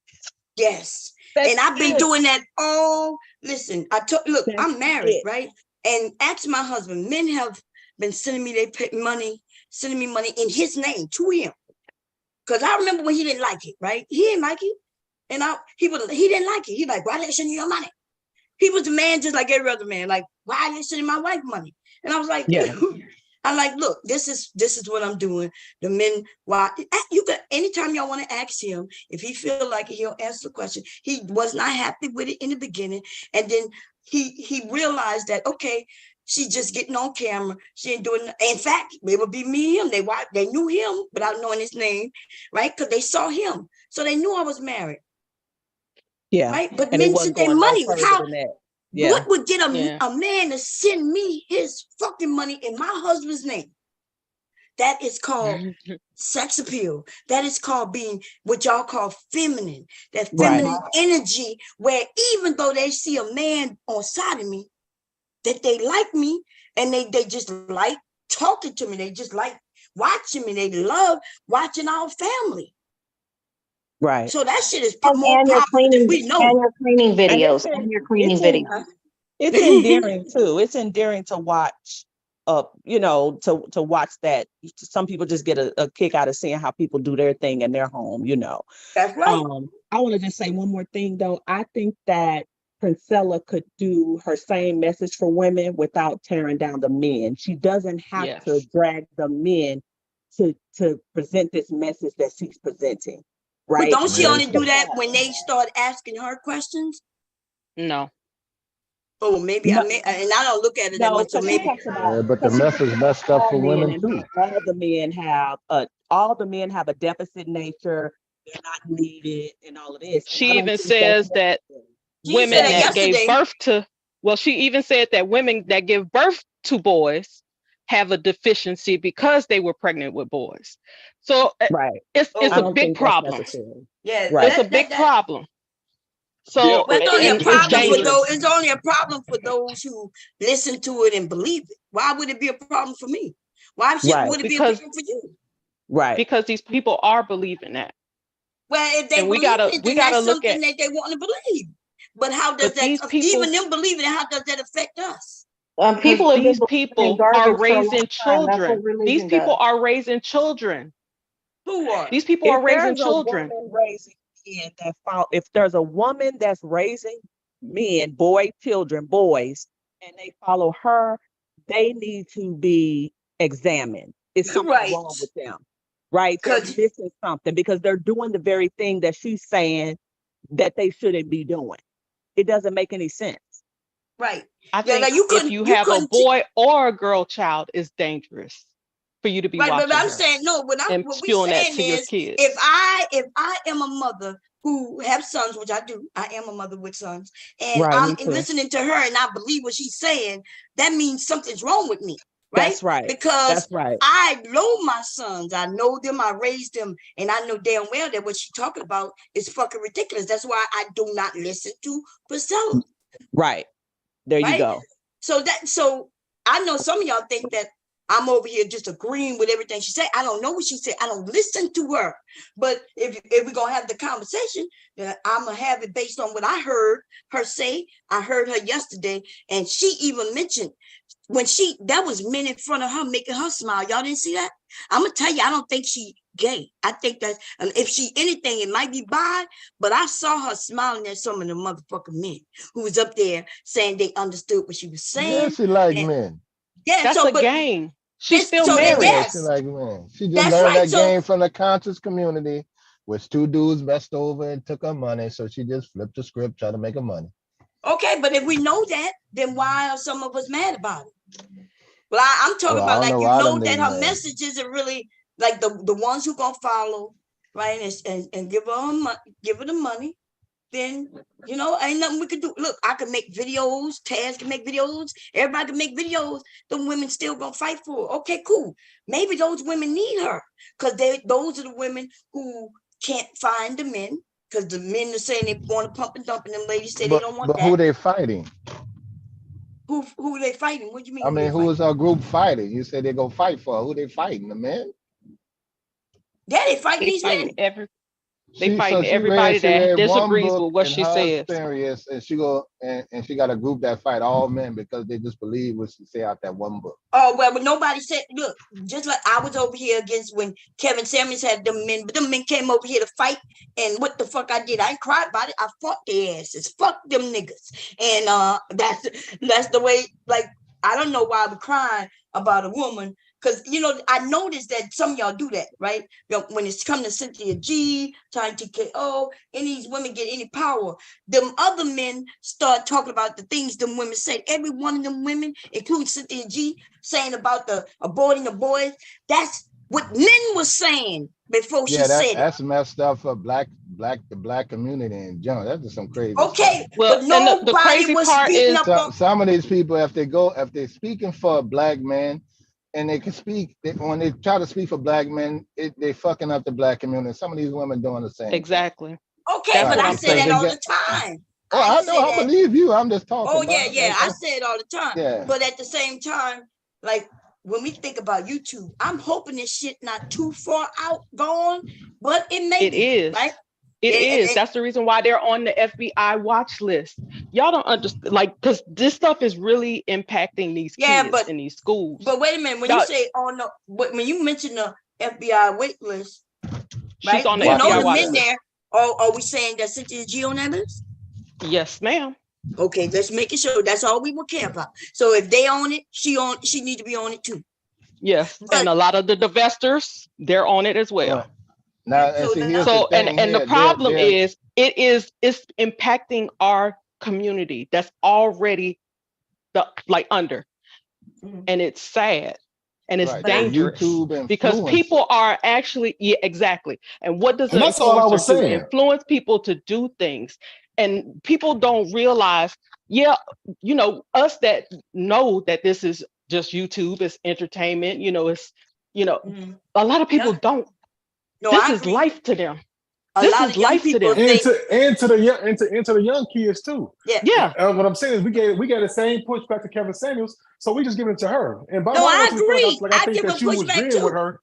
[SPEAKER 1] Yes. And I've been doing that all. Listen, look, I'm married, right? And ask my husband, men have been sending me sending me money in his name to him. Because I remember when he didn't like it, right? He didn't like it. And he didn't like it. He like, why they sending you your money? He was a man just like every other man. Like, why are they sending my wife money? And I was like, I'm like, look, this is what I'm doing. The men, why you could anytime y'all want to ask him, if he feel like it, he'll answer the question. He was not happy with it in the beginning. And then he realized that, okay, she's just getting on camera. She ain't doing, in fact, it would be me and him. They knew him without knowing his name, right? Because they saw him. So they knew I was married.
[SPEAKER 19] Yeah.
[SPEAKER 1] Right. But
[SPEAKER 19] And it
[SPEAKER 1] men
[SPEAKER 19] wasn't
[SPEAKER 1] sent their
[SPEAKER 19] going no
[SPEAKER 1] money.
[SPEAKER 19] further
[SPEAKER 1] How?
[SPEAKER 19] than that. Yeah.
[SPEAKER 1] What would get a man to send me his fucking money in my husband's name? That is called sex appeal. That is called being what y'all call feminine. That feminine energy where even though they see a man on side of me, that they like me and they just like talking to me. They just like watching me. They love watching our family.
[SPEAKER 19] Right.
[SPEAKER 1] So that shit is
[SPEAKER 14] And
[SPEAKER 1] more
[SPEAKER 14] your
[SPEAKER 1] powerful than we know.
[SPEAKER 14] And your cleaning videos. And your cleaning videos.
[SPEAKER 19] It's endearing too. It's endearing to watch, you know, to watch that. Some people just get a kick out of seeing how people do their thing in their home, you know.
[SPEAKER 1] That's right.
[SPEAKER 19] I want to just say one more thing though. I think that Princella could do her same message for women without tearing down the men. She doesn't have to drag the men to present this message that she's presenting. Right.
[SPEAKER 1] But don't she only do that when they start asking her questions?
[SPEAKER 17] No.
[SPEAKER 1] Oh, maybe and I don't look at it that much. So maybe.
[SPEAKER 6] But the message messed up for women too.
[SPEAKER 19] All the men have a deficit nature. They're not needed and all of this.
[SPEAKER 17] She even says that women that gave birth to, she even said that women that give birth to boys have a deficiency because they were pregnant with boys. So it's a big problem.
[SPEAKER 1] Yeah,
[SPEAKER 17] it's a big problem. So
[SPEAKER 1] it's only a problem
[SPEAKER 17] for
[SPEAKER 1] those. It's only a problem for those who listen to it and believe it. Why would it be a problem for me? Why would it be a problem for you?
[SPEAKER 19] Right.
[SPEAKER 17] Because these people are believing that.
[SPEAKER 1] Well, if they
[SPEAKER 17] we gotta look
[SPEAKER 1] something that they want to believe. But how does that even them believing it? How does that affect us?
[SPEAKER 17] These people are raising children. These people are raising children.
[SPEAKER 1] Who are?
[SPEAKER 17] These people are raising children.
[SPEAKER 19] If there's a woman that's raising men, boys, and they follow her, they need to be examined. It's something wrong with them, right? They're missing something because they're doing the very thing that she's saying that they shouldn't be doing. It doesn't make any sense.
[SPEAKER 1] Right.
[SPEAKER 17] I think if you have a boy or a girl child, it's dangerous for you to be watching
[SPEAKER 1] but I'm
[SPEAKER 17] her
[SPEAKER 1] saying what
[SPEAKER 17] spewing that to your
[SPEAKER 1] is,
[SPEAKER 17] kids.
[SPEAKER 1] If I am a mother who have sons, which I do, I am a mother with sons, and I'm listening to her and I believe what she's saying, that means something's wrong with me. Right?
[SPEAKER 19] That's right.
[SPEAKER 1] Because I know my sons, I know them, I raised them, and I know damn well that what she's talking about is fucking ridiculous. That's why I do not listen to Priscilla.
[SPEAKER 19] Right. There you go.
[SPEAKER 1] So I know some of y'all think that I'm over here just agreeing with everything she said. I don't know what she said. I don't listen to her. But if we're going to have the conversation, then I'm going to have it based on what I heard her say. I heard her yesterday, and she even mentioned when that was men in front of her making her smile. Y'all didn't see that? I'm going to tell you, I don't think she gay. I think that if she anything, it might be bi, but I saw her smiling at some of the motherfucking men who was up there saying they understood what she was saying.
[SPEAKER 6] Yeah, she like men.
[SPEAKER 1] Yeah,
[SPEAKER 17] that's a game. She's still married.
[SPEAKER 6] Yes. She like men. She just learned that game from the conscious community, which two dudes messed over and took her money. So she just flipped the script, trying to make her money.
[SPEAKER 1] Okay, but if we know that, then why are some of us mad about it? Well, I'm talking about like that her message isn't really like the ones who gonna follow, right? And give her the money. Then ain't nothing we can do. Look, I can make videos, Taz can make videos, everybody can make videos. The women still gonna fight for her. Okay, cool. Maybe those women need her because those are the women who can't find the men because the men are saying they want to pump and dump, and them ladies say they don't want that.
[SPEAKER 6] But who they fighting?
[SPEAKER 1] Who they fighting? What do you mean?
[SPEAKER 6] I mean, who is our group fighting? You say they gonna fight for her. Who they fighting? The men?
[SPEAKER 1] Yeah, they fighting these men.
[SPEAKER 17] They fighting everybody that disagrees with what she says.
[SPEAKER 6] Experience, and she go and she got a group that fight all men because they just believe what she say out that one book.
[SPEAKER 1] Oh well, but nobody said. Look, just like I was over here against when Kevin Samuels had them men, but them men came over here to fight, and what the fuck I did? I ain't cried about it. I fought their asses. Fuck them niggas, and that's the way. Like I don't know why I was crying about a woman. Because, I noticed that some of y'all do that, right? When it's come to Cynthia G, Tiny TKO, any of these women get any power, them other men start talking about the things them women say. Every one of them women, including Cynthia G, saying about the aborting the boys, that's what men was saying before she said it.
[SPEAKER 6] That's messed up for the black community in general. That's just some crazy
[SPEAKER 1] Okay,
[SPEAKER 6] stuff.
[SPEAKER 1] well, but nobody the crazy was part speaking is up.
[SPEAKER 6] Some of these people, if they're speaking for a black man, and they can speak, when they try to speak for black men, they fucking up the black community. Some of these women doing the same.
[SPEAKER 17] Exactly.
[SPEAKER 1] Okay, but I say that all the time.
[SPEAKER 6] Oh, I know, I believe you. I'm just talking.
[SPEAKER 1] Oh, yeah, I say it all the time. Yeah. But at the same time, like when we think about YouTube, I'm hoping this shit not too far out gone, but it may be.
[SPEAKER 17] It is.
[SPEAKER 1] Right?
[SPEAKER 17] It is. That's the reason why they're on the FBI watch list. Y'all don't understand, because this stuff is really impacting these kids in these schools.
[SPEAKER 1] But wait a minute, when you say when you mention the FBI wait list, right?
[SPEAKER 17] She's on the FBI watch list.
[SPEAKER 1] There, are we saying that Cynthia G on that list?
[SPEAKER 17] Yes, ma'am.
[SPEAKER 1] Okay, let's make it sure. That's all we will care about. So if they own it, she need to be on it too.
[SPEAKER 17] Yes, and a lot of the divestors, they're on it as well.
[SPEAKER 6] Now,
[SPEAKER 17] the problem is it's impacting our community that's already under, and it's sad and it's dangerous because people are actually exactly. And what does
[SPEAKER 15] that's all I was saying.
[SPEAKER 17] Influence people to do things, and people don't realize. Yeah, us that know that this is just YouTube, it's entertainment. It's a lot of people don't. No, this is life to them. This is life to them,
[SPEAKER 15] and to the young kids too.
[SPEAKER 17] Yeah.
[SPEAKER 15] What I'm saying is we get the same pushback to Kevin Samuels, so we just give it to her. And by
[SPEAKER 1] I agree.
[SPEAKER 15] I think that you was agreeing with her.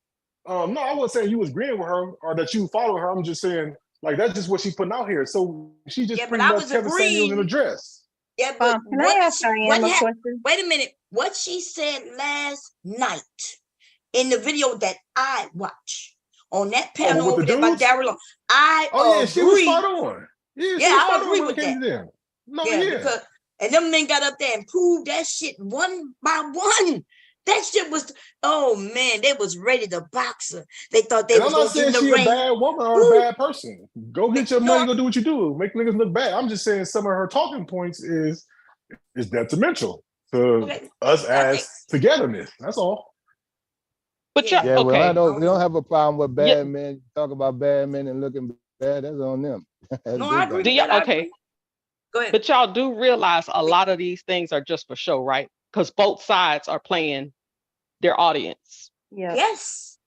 [SPEAKER 15] No, I wasn't saying you was agreeing with her or that you follow her. I'm just saying that's just what she's putting out here. So she just pretty much Kevin Samuels in a dress.
[SPEAKER 1] Yeah, but
[SPEAKER 12] can I ask Diane a question?
[SPEAKER 1] Wait a minute. What she said last night in the video that I watched. On that panel over there by Daryl, agree.
[SPEAKER 15] She was spot on.
[SPEAKER 1] I agree with that. Because and them men got up there and proved that shit one by one. That shit was, oh man, they was ready to box her. They thought they was going to get in the ring.
[SPEAKER 15] I'm not saying she a bad woman or a bad person. Go get your money, go do what you do. Make niggas look bad. I'm just saying some of her talking points is detrimental to us as togetherness. That's all.
[SPEAKER 17] But
[SPEAKER 6] we don't have a problem with bad men. Talk about bad men and looking bad. That's on them.
[SPEAKER 1] No, I agree.
[SPEAKER 17] Okay. Go ahead. But y'all do realize a lot of these things are just for show, right? Because both sides are playing their audience.
[SPEAKER 1] Yeah. Yes.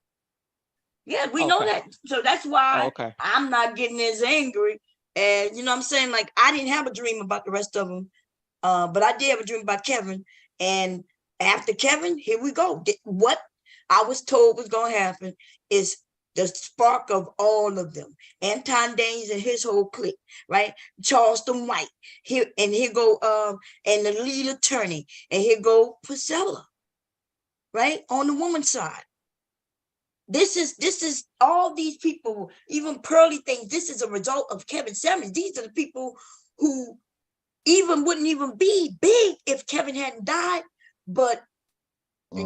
[SPEAKER 1] Yeah, we know that. So that's why I'm not getting as angry. And you know what I'm saying? Like I didn't have a dream about the rest of them. But I did have a dream about Kevin. And after Kevin, here we go. What I was told was going to happen is the spark of all of them. Anton Daines and his whole clique, right? Charleston White, here go and the lead attorney, and here go Priscilla, right? On the woman's side. This is all these people, even Pearly things. This is a result of Kevin Samuels. These are the people who wouldn't even be big if Kevin hadn't died, but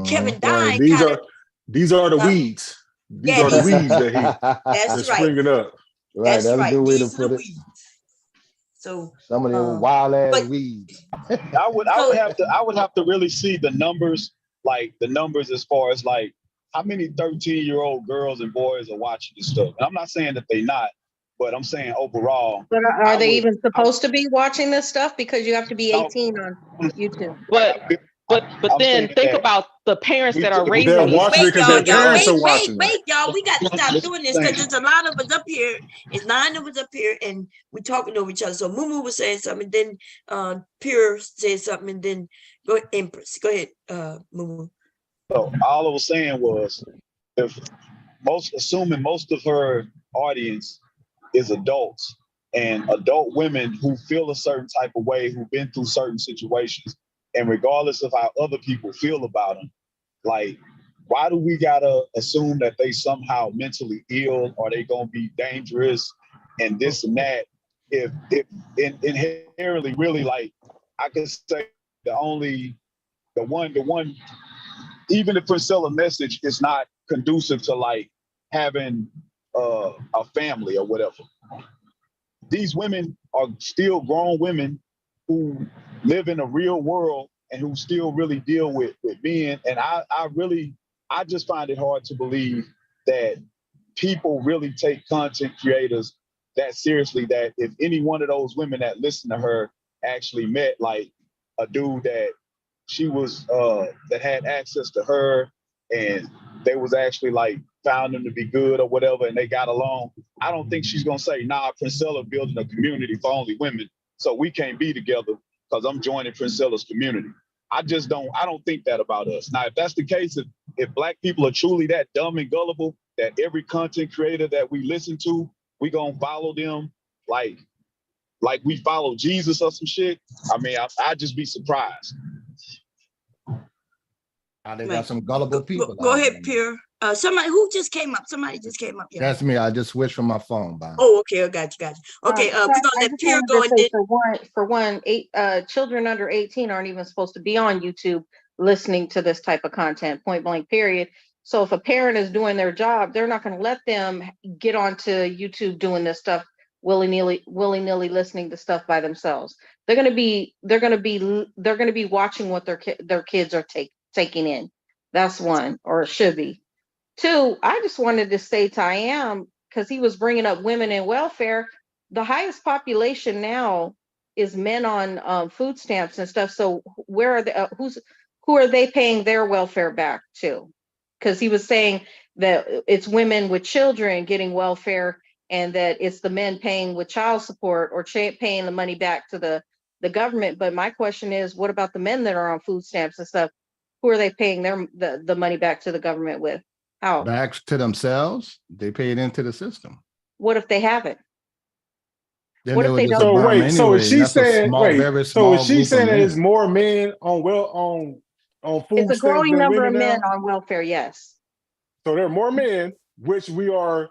[SPEAKER 1] Kevin died.
[SPEAKER 15] These are the weeds. These are the weeds that that's springing up.
[SPEAKER 6] Right, that's a good way to put it.
[SPEAKER 1] So
[SPEAKER 6] some of them wild ass weeds.
[SPEAKER 20] I would have to really see the numbers, as far as how many 13-year-old girls and boys are watching this stuff. And I'm not saying that they not, but I'm saying overall.
[SPEAKER 14] But are they even supposed to be watching this stuff? Because you have to be 18 on YouTube.
[SPEAKER 17] But then think about the parents that are raising
[SPEAKER 15] these. Watching it because their parents are watching.
[SPEAKER 1] Wait, y'all. We got to stop doing this because there's a lot of us up here. It's 9 of us up here, and we're talking over each other. So Mumu was saying something, then Pure said something, and then go ahead, Empress. Go ahead, Mumu.
[SPEAKER 20] So all I was saying was, assuming most of her audience is adults and adult women who feel a certain type of way, who've been through certain situations, and regardless of how other people feel about them, like, why do we gotta assume that they somehow mentally ill or they gonna be dangerous and this and that? If inherently, really, like, I could say the one, even the Priscilla message is not conducive to like having a family or whatever. These women are still grown women who live in a real world and who still really deal with men. And I just find it hard to believe that people really take content creators that seriously, that if any one of those women that listen to her actually met like a dude that she was that had access to her and they was actually like found him to be good or whatever and they got along, I don't think she's gonna say, nah, Priscilla building a community for only women, so we can't be together because I'm joining Priscilla's community. I don't think that about us. Now, if that's the case, if Black people are truly that dumb and gullible that every content creator that we listen to, we gonna follow them like we follow Jesus or some shit, I mean, I'd just be surprised.
[SPEAKER 6] They got some gullible people.
[SPEAKER 1] Go ahead, Pierre. Somebody who just came up. Somebody just came up. Yeah.
[SPEAKER 6] That's me. I just switched from my phone. Bob.
[SPEAKER 1] Oh, okay. I got you. Okay. We're gonna let Pierre go.
[SPEAKER 14] For one, children under 18 aren't even supposed to be on YouTube listening to this type of content. Point blank. Period. So if a parent is doing their job, they're not going to let them get onto YouTube doing this stuff willy-nilly listening to stuff by themselves. They're going to be watching what their kids are taking in. That's one, or it should be. Two, I just wanted to say to IAM, because he was bringing up women in welfare, the highest population now is men on food stamps and stuff. So where are they, who are they paying their welfare back to? Because he was saying that it's women with children getting welfare and that it's the men paying with child support or paying the money back to the government. But my question is, what about the men that are on food stamps and stuff? Who are they paying the money back to the government with? How?
[SPEAKER 6] Back to themselves? They pay it into the system.
[SPEAKER 14] What if they haven't?
[SPEAKER 6] Then
[SPEAKER 14] what if they don't?
[SPEAKER 15] So wait,
[SPEAKER 6] anyway.
[SPEAKER 15] so is she saying so is she saying that
[SPEAKER 6] there's
[SPEAKER 15] there's more men on food
[SPEAKER 14] It's a
[SPEAKER 15] stamps
[SPEAKER 14] growing
[SPEAKER 15] than
[SPEAKER 14] number of
[SPEAKER 15] women
[SPEAKER 14] men
[SPEAKER 15] now?
[SPEAKER 14] on welfare, yes.
[SPEAKER 15] So there are more men, which we are.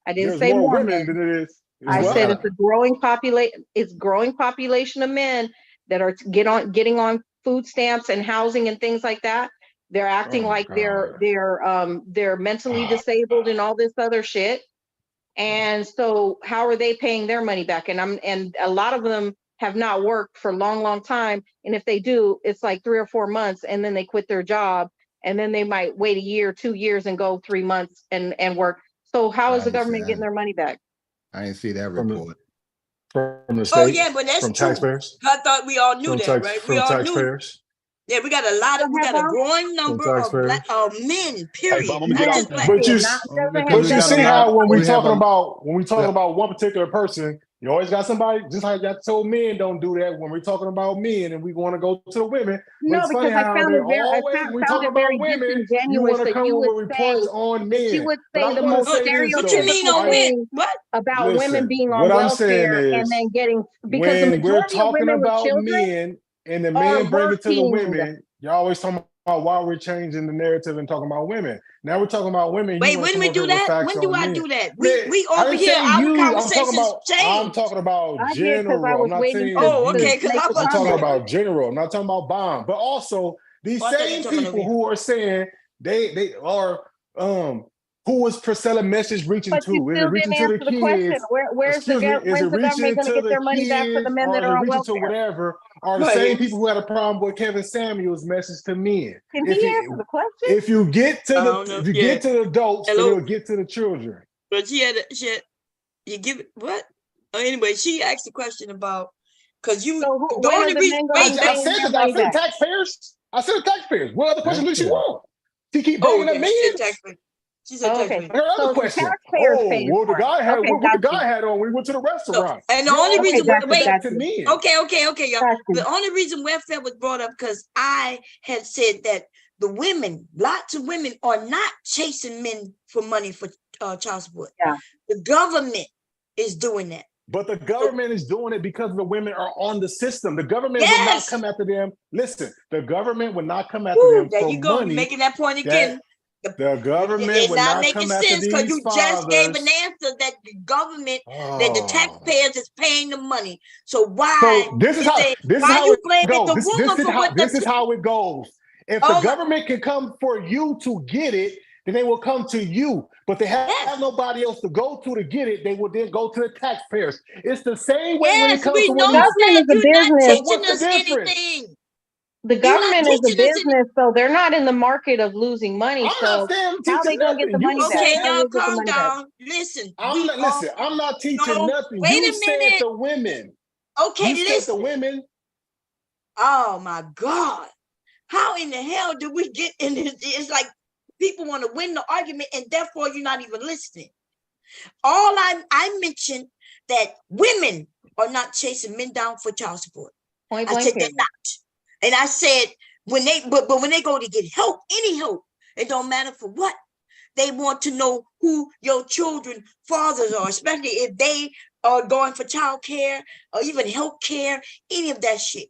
[SPEAKER 14] I didn't
[SPEAKER 15] there's
[SPEAKER 14] say more
[SPEAKER 15] women
[SPEAKER 14] men.
[SPEAKER 15] than it is.
[SPEAKER 14] I said it's a growing population. It's growing population of men that are getting on food stamps and housing and things like that. They're acting like they're mentally disabled and all this other shit. And so how are they paying their money back? And a lot of them have not worked for a long, long time. And if they do, it's like 3 or 4 months and then they quit their job and then they might wait a year, 2 years and go 3 months and work. So how is the government getting their money back?
[SPEAKER 6] I didn't see that report.
[SPEAKER 15] From the state?
[SPEAKER 1] Oh yeah, but that's
[SPEAKER 15] from
[SPEAKER 1] true.
[SPEAKER 15] taxpayers?
[SPEAKER 1] I thought we all knew that, right? We
[SPEAKER 15] From
[SPEAKER 1] all
[SPEAKER 15] taxpayers?
[SPEAKER 1] Yeah, we got a growing number of men, period.
[SPEAKER 15] But you see how when we talking about one particular person, you always got somebody, just like y'all told men don't do that when we're talking about men and we want to go to the women.
[SPEAKER 14] No,
[SPEAKER 15] it's funny
[SPEAKER 14] because
[SPEAKER 15] how
[SPEAKER 14] I found
[SPEAKER 15] they
[SPEAKER 14] it very,
[SPEAKER 15] always, when we talk about women, you want to come with reports on men.
[SPEAKER 14] She would
[SPEAKER 15] But
[SPEAKER 14] say
[SPEAKER 15] I
[SPEAKER 14] the
[SPEAKER 15] want
[SPEAKER 14] most
[SPEAKER 15] to say this, though.
[SPEAKER 1] What you mean on men? What?
[SPEAKER 14] About women being on
[SPEAKER 15] what I'm saying
[SPEAKER 14] welfare and
[SPEAKER 15] is,
[SPEAKER 14] then getting, because the
[SPEAKER 15] when we're
[SPEAKER 14] majority of
[SPEAKER 15] talking
[SPEAKER 14] women with
[SPEAKER 15] about
[SPEAKER 14] children
[SPEAKER 15] men and the
[SPEAKER 14] are
[SPEAKER 15] men bring it to the
[SPEAKER 14] working.
[SPEAKER 15] women, y'all always talking about why we're changing the narrative and talking about women. Now we're talking about women.
[SPEAKER 1] Wait, when do we do that? When do I do that? We
[SPEAKER 15] I
[SPEAKER 1] over
[SPEAKER 15] didn't
[SPEAKER 1] here,
[SPEAKER 15] say
[SPEAKER 1] our
[SPEAKER 15] you.
[SPEAKER 1] conversations
[SPEAKER 15] I'm
[SPEAKER 1] change.
[SPEAKER 15] talking about
[SPEAKER 14] I did, 'cause I
[SPEAKER 15] general.
[SPEAKER 14] was
[SPEAKER 15] I'm not
[SPEAKER 14] waiting
[SPEAKER 15] saying
[SPEAKER 14] to-
[SPEAKER 1] Oh, okay, because I
[SPEAKER 15] I'm
[SPEAKER 1] was
[SPEAKER 15] talking about general. I'm not talking about bomb. But also these
[SPEAKER 1] Oh, I thought you were
[SPEAKER 15] same
[SPEAKER 1] talking
[SPEAKER 15] people
[SPEAKER 1] about
[SPEAKER 15] who are saying they are who is Priscilla message reaching
[SPEAKER 14] But you
[SPEAKER 15] to? Is it
[SPEAKER 14] still
[SPEAKER 15] reaching
[SPEAKER 14] didn't
[SPEAKER 15] to the
[SPEAKER 14] answer the question.
[SPEAKER 15] kids?
[SPEAKER 14] When's
[SPEAKER 15] Excuse me, is it
[SPEAKER 14] the government
[SPEAKER 15] reaching
[SPEAKER 14] going to
[SPEAKER 15] to
[SPEAKER 14] get
[SPEAKER 15] the
[SPEAKER 14] their money back for the
[SPEAKER 15] kids,
[SPEAKER 14] men
[SPEAKER 15] or
[SPEAKER 14] that
[SPEAKER 15] is it
[SPEAKER 14] are on
[SPEAKER 15] reaching to
[SPEAKER 14] welfare?
[SPEAKER 15] whatever? Are the same people who had a problem with Kevin Samuel's message to men?
[SPEAKER 14] Can he answer the question?
[SPEAKER 15] If you get to
[SPEAKER 1] I don't know.
[SPEAKER 15] get to the adults, then
[SPEAKER 1] Hello?
[SPEAKER 15] you'll get to the children.
[SPEAKER 1] But you give it what? Anyway, she asked a question about because you the only reason
[SPEAKER 15] I said the taxpayers. I said the taxpayers. What other question did she want? She keep bringing up men.
[SPEAKER 1] She said taxpayers.
[SPEAKER 15] Her other question. Well, the guy had what the guy had on when we went to the restaurant.
[SPEAKER 1] And the only reason
[SPEAKER 15] to men.
[SPEAKER 1] Okay, y'all. The only reason welfare was brought up because I had said that the women, lots of women, are not chasing men for money for child support.
[SPEAKER 14] Yeah.
[SPEAKER 1] The government is doing that.
[SPEAKER 15] But the government is doing it because the women are on the system. The government will not come after them. Listen, the government will not come after them
[SPEAKER 1] there
[SPEAKER 15] for
[SPEAKER 1] you go.
[SPEAKER 15] money.
[SPEAKER 1] You're making that point again.
[SPEAKER 15] The government will not come after these
[SPEAKER 1] because you just gave an
[SPEAKER 15] fathers.
[SPEAKER 1] answer that the government, that the taxpayers is paying the money. So why?
[SPEAKER 15] So this is how
[SPEAKER 1] you blaming
[SPEAKER 15] it
[SPEAKER 1] the
[SPEAKER 15] goes.
[SPEAKER 1] woman for what
[SPEAKER 15] This is how it goes. If the government can come for you to get it, then they will come to you. But they have nobody else to go to get it. They will then go to the taxpayers. It's the same way when it comes to women.
[SPEAKER 14] Government is a business.
[SPEAKER 15] So what's the difference?
[SPEAKER 14] The government is a business, so they're not in the market of losing money. So how are they gonna get the money back?
[SPEAKER 1] Okay,
[SPEAKER 14] How
[SPEAKER 1] y'all
[SPEAKER 14] they get the
[SPEAKER 1] calm
[SPEAKER 14] money
[SPEAKER 1] down.
[SPEAKER 14] back?
[SPEAKER 1] Listen,
[SPEAKER 15] I'm not teaching nothing.
[SPEAKER 1] Wait
[SPEAKER 15] You
[SPEAKER 1] a
[SPEAKER 15] said
[SPEAKER 1] minute.
[SPEAKER 15] the women.
[SPEAKER 1] Okay,
[SPEAKER 15] you
[SPEAKER 1] listen.
[SPEAKER 15] said the women.
[SPEAKER 1] Oh my God. How in the hell do we get in this? It's like people want to win the argument and therefore you're not even listening. All I mentioned that women are not chasing men down for child support.
[SPEAKER 14] Point
[SPEAKER 1] I said they're not. And I said when they when they go to get help, any help, it don't matter for what. They want to know who your children fathers are, especially if they are going for child care or even health care, any of that shit.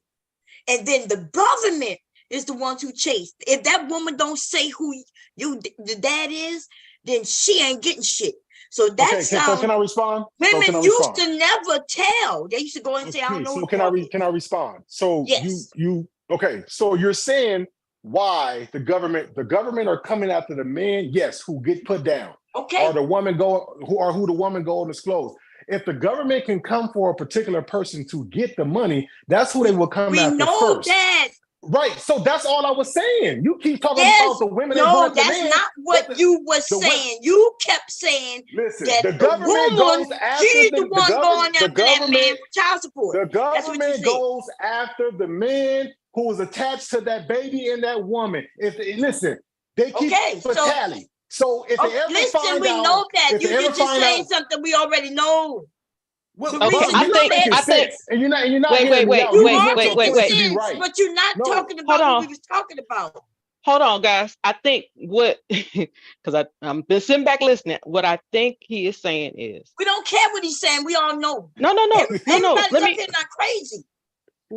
[SPEAKER 1] And then the government is the ones who chase. If that woman don't say who the dad is, then she ain't getting shit. So that's
[SPEAKER 15] so can I respond?
[SPEAKER 1] Women used to never tell. They used to go and say, I don't know.
[SPEAKER 15] So can I respond? So
[SPEAKER 1] yes.
[SPEAKER 15] So you're saying why the government are coming after the men, yes, who get put down.
[SPEAKER 1] Okay.
[SPEAKER 15] Or the woman who the woman go and disclose. If the government can come for a particular person to get the money, that's who they will come after first.
[SPEAKER 1] We know that.
[SPEAKER 15] Right. So that's all I was saying. You keep talking about the women.
[SPEAKER 1] No, that's not what you were saying. You kept saying that
[SPEAKER 15] the government goes after
[SPEAKER 1] she's the one going after that man for child support.
[SPEAKER 15] The government goes after the man who is attached to that baby and that woman. Listen, they keep a tally. So if they ever find
[SPEAKER 1] we
[SPEAKER 15] out,
[SPEAKER 1] know that
[SPEAKER 15] if
[SPEAKER 1] you
[SPEAKER 15] they ever
[SPEAKER 1] just
[SPEAKER 15] find
[SPEAKER 1] saying
[SPEAKER 15] out,
[SPEAKER 1] something we already know.
[SPEAKER 15] well,
[SPEAKER 17] I think.
[SPEAKER 15] And you're not
[SPEAKER 17] wait,
[SPEAKER 15] hearing me out. You want your points to be
[SPEAKER 1] sense,
[SPEAKER 15] right.
[SPEAKER 1] but you're not talking about what we was talking about.
[SPEAKER 17] Hold on, guys. I think what, because I'm been sitting back listening. What I think he is saying is,
[SPEAKER 1] we don't care what he's saying. We all know.
[SPEAKER 17] No.
[SPEAKER 1] Everybody's
[SPEAKER 17] Let
[SPEAKER 1] up
[SPEAKER 17] me.
[SPEAKER 1] here not crazy.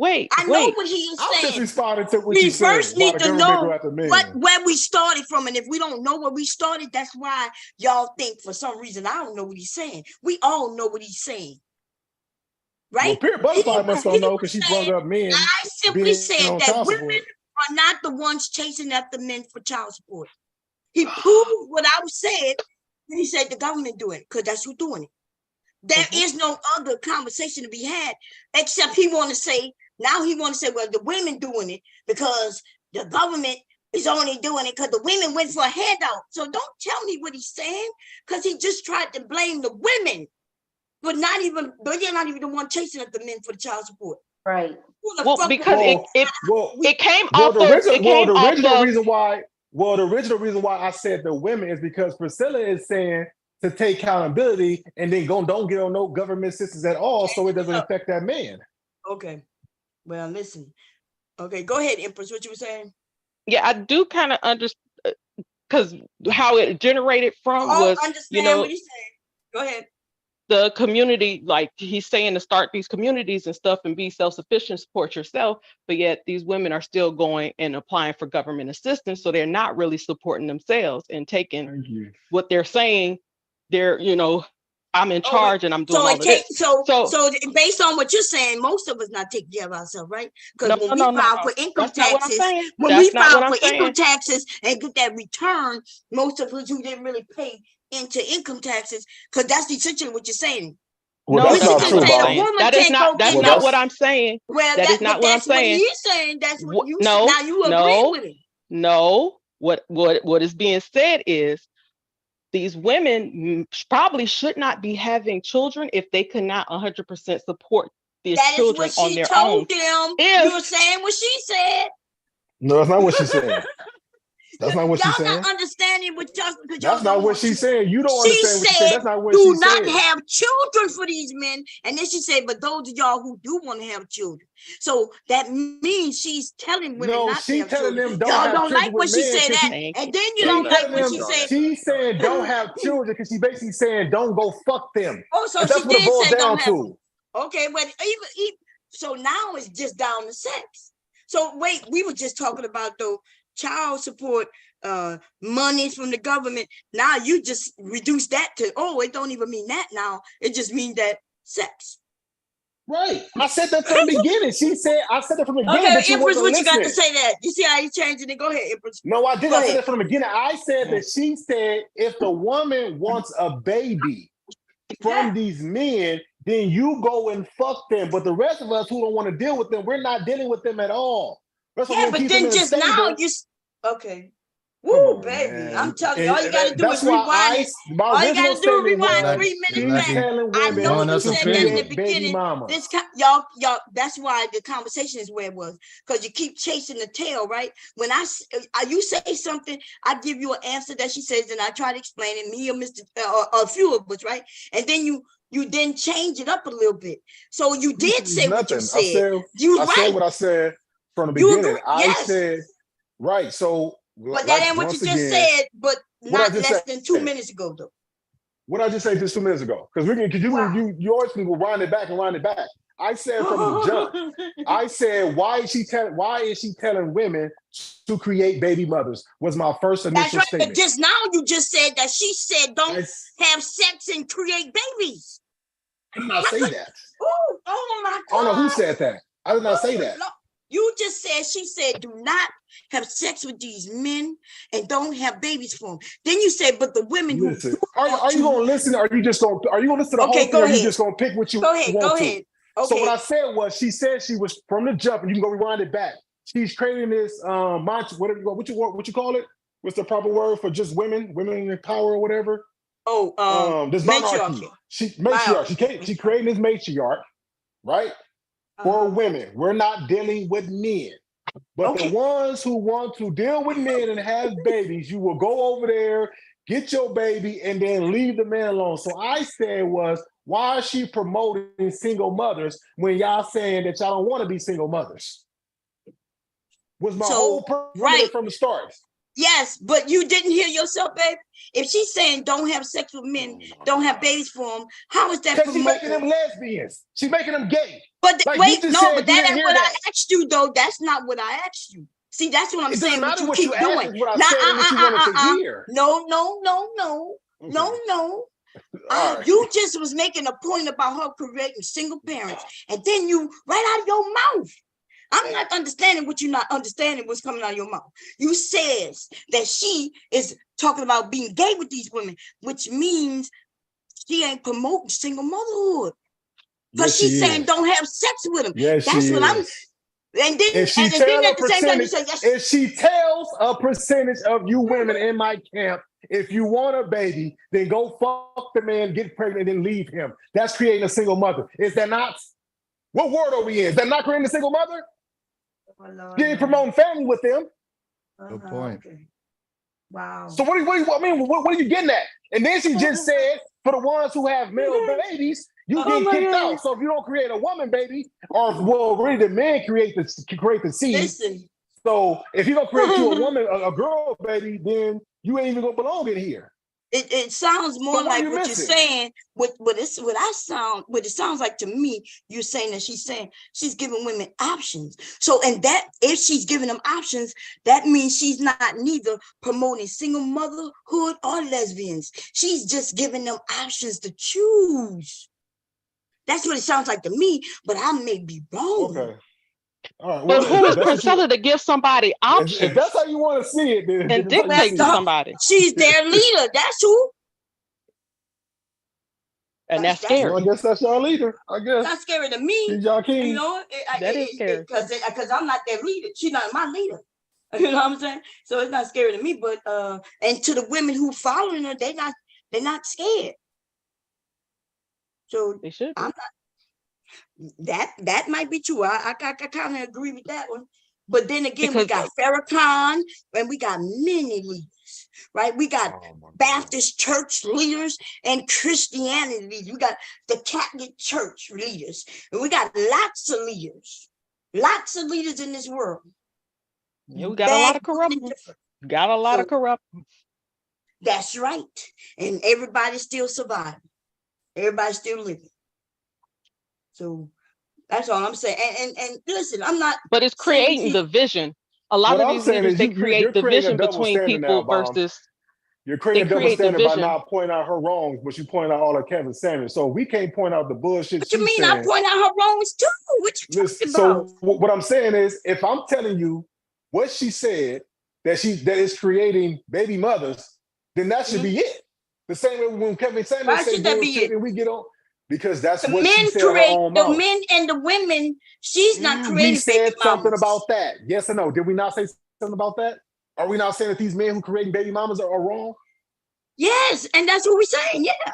[SPEAKER 17] I
[SPEAKER 1] know what he is saying.
[SPEAKER 15] I'm just responding to what
[SPEAKER 1] we
[SPEAKER 15] you said.
[SPEAKER 1] first need to know where we started from, and if we don't know where we started, that's why y'all think for some reason I don't know what he's saying. We all know what he's saying, right?
[SPEAKER 15] Well, Pierre Butterfly must don't know because she brought up men.
[SPEAKER 1] I simply said that women are not the ones chasing after men for child support. He proved what I said when he said the government doing it, because that's who's doing it. There is no other conversation to be had, except he want to say, well, the women doing it because the government is only doing it because the women went for a handout. So don't tell me what he's saying, because he just tried to blame the women, but they're not even the one chasing at the men for the child support.
[SPEAKER 14] Right.
[SPEAKER 17] Well, because it came off
[SPEAKER 15] the original reason why I said the women is because Priscilla is saying to take accountability and then don't get on no government assistance at all, so it doesn't affect that man.
[SPEAKER 1] Okay. Well, listen. Okay, go ahead, Empress. What you were saying?
[SPEAKER 17] Yeah, I do kind of understand because how it generated from was,
[SPEAKER 1] understand what you're saying. Go ahead.
[SPEAKER 17] The community, like he's saying, to start these communities and stuff and be self-sufficient, support yourself, but yet these women are still going and applying for government assistance, so they're not really supporting themselves and taking what they're saying. They're, I'm in charge and I'm doing all of this.
[SPEAKER 1] So based on what you're saying, most of us not taking care of ourselves, right? Because when we file for income taxes, income taxes and get that return, most of us who didn't really pay into income taxes, because that's essentially what you're saying.
[SPEAKER 15] Well, that's not true.
[SPEAKER 17] That's not what I'm saying.
[SPEAKER 1] Well,
[SPEAKER 17] that is not what I'm saying.
[SPEAKER 1] What he's saying. That's what you now you agree with it.
[SPEAKER 17] No, what is being said is these women probably should not be having children if they could not 100% support these children on their own.
[SPEAKER 1] You were saying what she said.
[SPEAKER 15] No, that's not what she said. That's not what she said.
[SPEAKER 1] Y'all not understanding what y'all.
[SPEAKER 15] That's not what she said. You don't understand what she said. That's not what she said.
[SPEAKER 1] Do not have children for these men. And then she said, but those of y'all who do want to have children. So that means she's telling women not to have children. Y'all don't like when she said that. And then you don't like when she said.
[SPEAKER 15] She's saying saying don't have children because she's basically saying don't go fuck them.
[SPEAKER 1] Oh, so
[SPEAKER 15] that's
[SPEAKER 1] she
[SPEAKER 15] what it
[SPEAKER 1] did
[SPEAKER 15] boils
[SPEAKER 1] say
[SPEAKER 15] down
[SPEAKER 1] don't have
[SPEAKER 15] to.
[SPEAKER 1] them. Okay, but even so now it's just down to sex. So wait, we were just talking about the child support money from the government. Now you just reduce that to, oh, it don't even mean that now. It just means that sex.
[SPEAKER 15] Right. I said that from the beginning. I said that from the beginning.
[SPEAKER 1] Okay,
[SPEAKER 15] But you
[SPEAKER 1] Empress,
[SPEAKER 15] wasn't
[SPEAKER 1] what you got to
[SPEAKER 15] listening.
[SPEAKER 1] say that? You see how you changing it? Go ahead, Empress.
[SPEAKER 15] No, I didn't.
[SPEAKER 1] Go
[SPEAKER 15] I said
[SPEAKER 1] ahead.
[SPEAKER 15] that from the beginning. I said that she said if the woman wants a baby from these men, then you go and fuck them. But the rest of us who don't want to deal with them, we're not dealing with them at all. That's
[SPEAKER 1] Yeah, but then just now you okay. Woo, baby.
[SPEAKER 15] Man.
[SPEAKER 1] I'm telling you, all you gotta do is
[SPEAKER 15] why
[SPEAKER 1] rewind it. All you gotta do is rewind 3 minutes back. I know you said that in the beginning. Y'all, that's why the conversation is where it was. Because you keep chasing the tail, right? When you say something, I give you an answer that she says, and I try to explain it, me or Mr. Or a few of us, right? And then you then change it up a little bit. So you did say what you said.
[SPEAKER 15] I said what I said from the beginning. I said, right. So
[SPEAKER 1] but that ain't what you just said, but not less than 2 minutes ago, though.
[SPEAKER 15] What I just said just 2 minutes ago? Because you always can go wind it back and wind it back. I said from the jump. I said, why is she telling women to create baby mothers? Was my first initial statement.
[SPEAKER 1] But just now you just said that she said don't have sex and create babies.
[SPEAKER 15] I did not say that.
[SPEAKER 1] Oh my God.
[SPEAKER 15] I don't know who said that. I did not say that.
[SPEAKER 1] You just said, she said, do not have sex with these men and don't have babies for them. Then you said, but the women
[SPEAKER 15] listen, are you going to listen? Or are you just going to listen to the whole thing? Or are you just going to pick what you want to? Go ahead. Okay. So what I said was, she said she was from the jump, and you can go rewind it back. She's creating this what you call it? What's the proper word for just women in power or whatever? This monarchy. She's creating this matriarch, right? For women. We're not dealing with men. But the ones who want to deal with men and have babies, you will go over there, get your baby, and then leave the man alone. So I said why is she promoting single mothers when y'all saying that y'all don't want to be single mothers? Was my whole purpose from the start.
[SPEAKER 1] Yes, but you didn't hear yourself, babe. If she's saying don't have sex with men, don't have babies for them, how is that
[SPEAKER 15] promoting? She's making them lesbians. She's making them gay.
[SPEAKER 1] But wait, no, but that ain't what I asked you, though. That's not what I asked you. See, that's what I'm saying.
[SPEAKER 15] What
[SPEAKER 1] you
[SPEAKER 15] keep doing. What I said and what you wanted to hear.
[SPEAKER 1] No. You just was making a point about her creating single parents, and then you right out of your mouth. I'm not understanding what you're not understanding what's coming out of your mouth. You says that she is talking about being gay with these women, which means she ain't promoting single motherhood. Because she's saying don't have sex with them.
[SPEAKER 15] Yes,
[SPEAKER 1] that's what I'm. And then,
[SPEAKER 15] if she tells a percentage of you women in my camp, if you want a baby, then go fuck the man, get pregnant, and then leave him. That's creating a single mother. Is that not? What world are we in? Is that not creating a single mother? You ain't promoting family with them.
[SPEAKER 6] Good point.
[SPEAKER 1] Okay. Wow.
[SPEAKER 15] So what are you getting at? And then she just said, for the ones who have male babies, you get kicked out. So if you don't create a woman baby, or really the man create the seed.
[SPEAKER 1] Listen.
[SPEAKER 15] So if you don't create you a woman, a girl baby, then you ain't even gonna belong in here.
[SPEAKER 1] It sounds more like what you're saying. What it sounds like to me, you're saying that she's giving women options. So, and that if she's giving them options, that means she's not neither promoting single motherhood or lesbians. She's just giving them options to choose. That's what it sounds like to me, but I may be wrong.
[SPEAKER 15] Okay. All right.
[SPEAKER 17] But who is Priscilla to give somebody options?
[SPEAKER 15] If that's how you want to see it, then
[SPEAKER 17] and dictate to somebody.
[SPEAKER 1] She's their leader. That's who.
[SPEAKER 17] And that's scary.
[SPEAKER 15] Well, I guess that's y'all leader. I guess
[SPEAKER 1] that's scary to me.
[SPEAKER 15] She's y'all king.
[SPEAKER 1] You know,
[SPEAKER 17] that is scary
[SPEAKER 1] because I'm not their leader. She's not my leader. You know what I'm saying? So it's not scary to me. But and to the women who following her, they're not scared. So
[SPEAKER 17] they should.
[SPEAKER 1] I'm not. That might be true. I kind of agree with that one. But then again, we got Farrakhan and we got many leaders, right? We got Baptist church leaders and Christianity leaders. We got the Catholic Church leaders. And we got lots of leaders in this world.
[SPEAKER 17] Yeah, we got a lot of corrupt. Got a lot of corrupt.
[SPEAKER 1] That's right. And everybody's still surviving. Everybody's still living. So that's all I'm saying. And listen, I'm not.
[SPEAKER 17] But it's creating the vision. A lot of these leaders, they create the vision between people versus.
[SPEAKER 15] You're creating a double
[SPEAKER 17] create the
[SPEAKER 15] standard by
[SPEAKER 17] vision.
[SPEAKER 15] not pointing out her wrongs, but you point out all of Kevin Samuels. So we can't point out the bullshit.
[SPEAKER 1] What you mean? I point out her wrongs too. What you talking about?
[SPEAKER 15] So what I'm saying is, if I'm telling you what she said that is creating baby mothers, then that should be it. The same way when Kevin Samuels said bullshit and we get on, because that's
[SPEAKER 1] the
[SPEAKER 15] what
[SPEAKER 1] men
[SPEAKER 15] she said
[SPEAKER 1] create
[SPEAKER 15] her own
[SPEAKER 1] the
[SPEAKER 15] mouth.
[SPEAKER 1] men and the women. She's not creating.
[SPEAKER 15] We said something
[SPEAKER 1] mamas.
[SPEAKER 15] about that. Yes or no? Did we not say something about that? Are we not saying that these men who creating baby mamas are wrong?
[SPEAKER 1] Yes, and that's what we're saying. Yeah,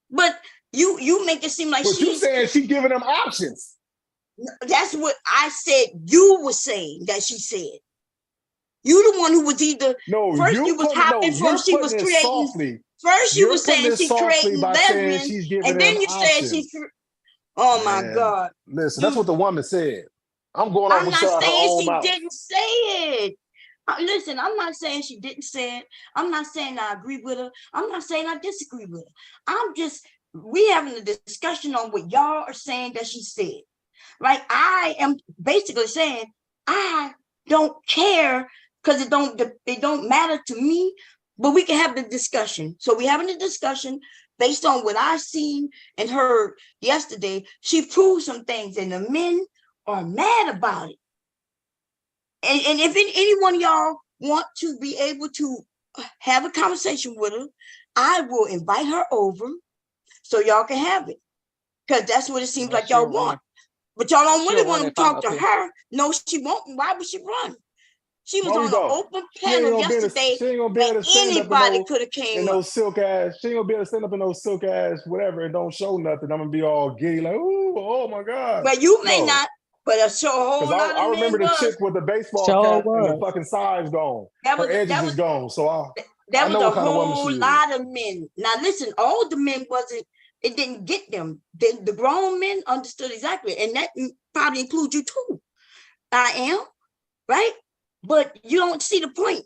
[SPEAKER 1] but you make it seem like
[SPEAKER 15] you saying she's giving them options.
[SPEAKER 1] That's what I said. You were saying that she said. You the one who was either first you was hopping from she was creating.
[SPEAKER 15] Softly.
[SPEAKER 1] First you were saying she's creating lesbians, and then you said she's. Oh my God!
[SPEAKER 15] Listen, that's what the woman said. I'm going off
[SPEAKER 1] I'm
[SPEAKER 15] with
[SPEAKER 1] not saying she
[SPEAKER 15] mouth.
[SPEAKER 1] didn't say it. Listen, I'm not saying she didn't say it. I'm not saying I agree with her. I'm not saying I disagree with her. We having a discussion on what y'all are saying that she said. Like I am basically saying I don't care because it don't matter to me, but we can have the discussion. So we're having a discussion based on what I seen and heard yesterday. She proved some things and the men are mad about it. And if any one of y'all want to be able to have a conversation with her, I will invite her over so y'all can have it. Because that's what it seems like y'all want. But y'all don't really want to talk to her. No, she won't. Why would she run? She was on an open panel yesterday.
[SPEAKER 15] She ain't gonna be able to stand
[SPEAKER 1] anybody could have came
[SPEAKER 15] in those silk ass. She ain't gonna be able to stand up in those silk ass whatever and don't show nothing. I'm gonna be all giddy like, ooh, oh my God.
[SPEAKER 1] But you may not. But a whole lot of
[SPEAKER 15] I remember
[SPEAKER 1] men
[SPEAKER 15] the chick with the baseball cap and the fucking sides gone. Her edges is gone. So
[SPEAKER 1] that
[SPEAKER 15] I know
[SPEAKER 1] was a
[SPEAKER 15] what kind of woman
[SPEAKER 1] whole
[SPEAKER 15] she
[SPEAKER 1] lot of men. Now listen, all the men it didn't get them. The grown men understood exactly, and that probably includes you too. I am, right? But you don't see the point.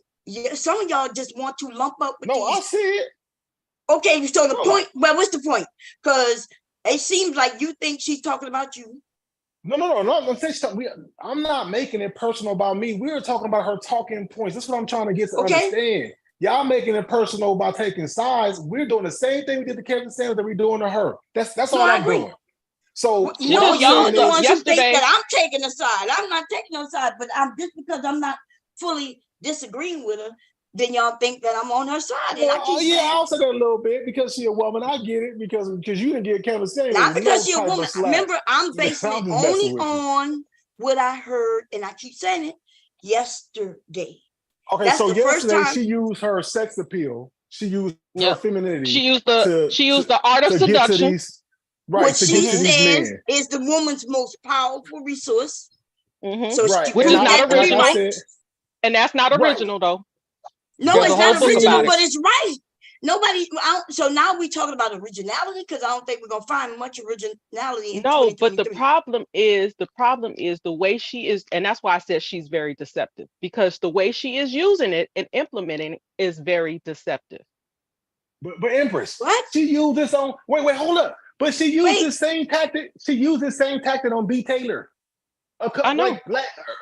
[SPEAKER 1] Some of y'all just want to lump up with
[SPEAKER 15] I see it.
[SPEAKER 1] Okay, so the point, well, what's the point? Because it seems like you think she's talking about you.
[SPEAKER 15] No. I'm not making it personal about me. We were talking about her talking points. That's what I'm trying to get to understand. Y'all making it personal by taking sides. We're doing the same thing we did to Kevin Samuels that we're doing to her. That's all I'm doing. So
[SPEAKER 1] y'all are the ones who think that I'm taking a side. I'm not taking a side, but I'm just because I'm not fully disagreeing with her, then y'all think that I'm on her side. And
[SPEAKER 15] I'll say that a little bit because she's a woman. I get it because you didn't get Kevin Samuels.
[SPEAKER 1] Not because she's a woman. Remember, I'm basing it only on what I heard, and I keep saying it yesterday.
[SPEAKER 15] Okay, so yesterday she used her sex appeal. She used her femininity.
[SPEAKER 17] She used the art of seduction.
[SPEAKER 1] What she says is the woman's most powerful resource.
[SPEAKER 17] So which is not original. And that's not original though.
[SPEAKER 1] No, it's not original, but it's right. So now we're talking about originality because I don't think we're gonna find much originality.
[SPEAKER 17] No, but the problem is the way she is, and that's why I said she's very deceptive, because the way she is using it and implementing it is very deceptive.
[SPEAKER 15] But Empress, what? She used this on wait, hold up. But she used the same tactic. She used the same tactic on B. Taylor.
[SPEAKER 17] I know.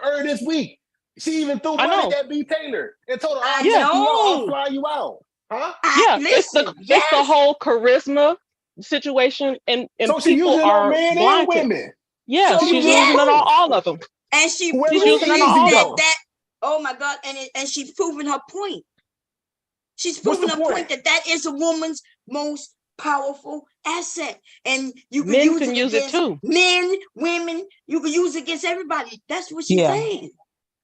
[SPEAKER 15] Earlier this week. She even threw money at B. Taylor and told her, I'll fly you out. Huh?
[SPEAKER 17] It's the whole charisma situation, and
[SPEAKER 15] so
[SPEAKER 17] people are
[SPEAKER 15] men
[SPEAKER 17] blind
[SPEAKER 15] and women.
[SPEAKER 17] Yeah,
[SPEAKER 1] so
[SPEAKER 17] she's using it on all of them.
[SPEAKER 1] And she's
[SPEAKER 17] using it on all of them.
[SPEAKER 1] Oh my God! And she's proving her point. She's proving her point that is a woman's most powerful asset, and you can use it too. Men, women, you can use it against everybody. That's what she's saying.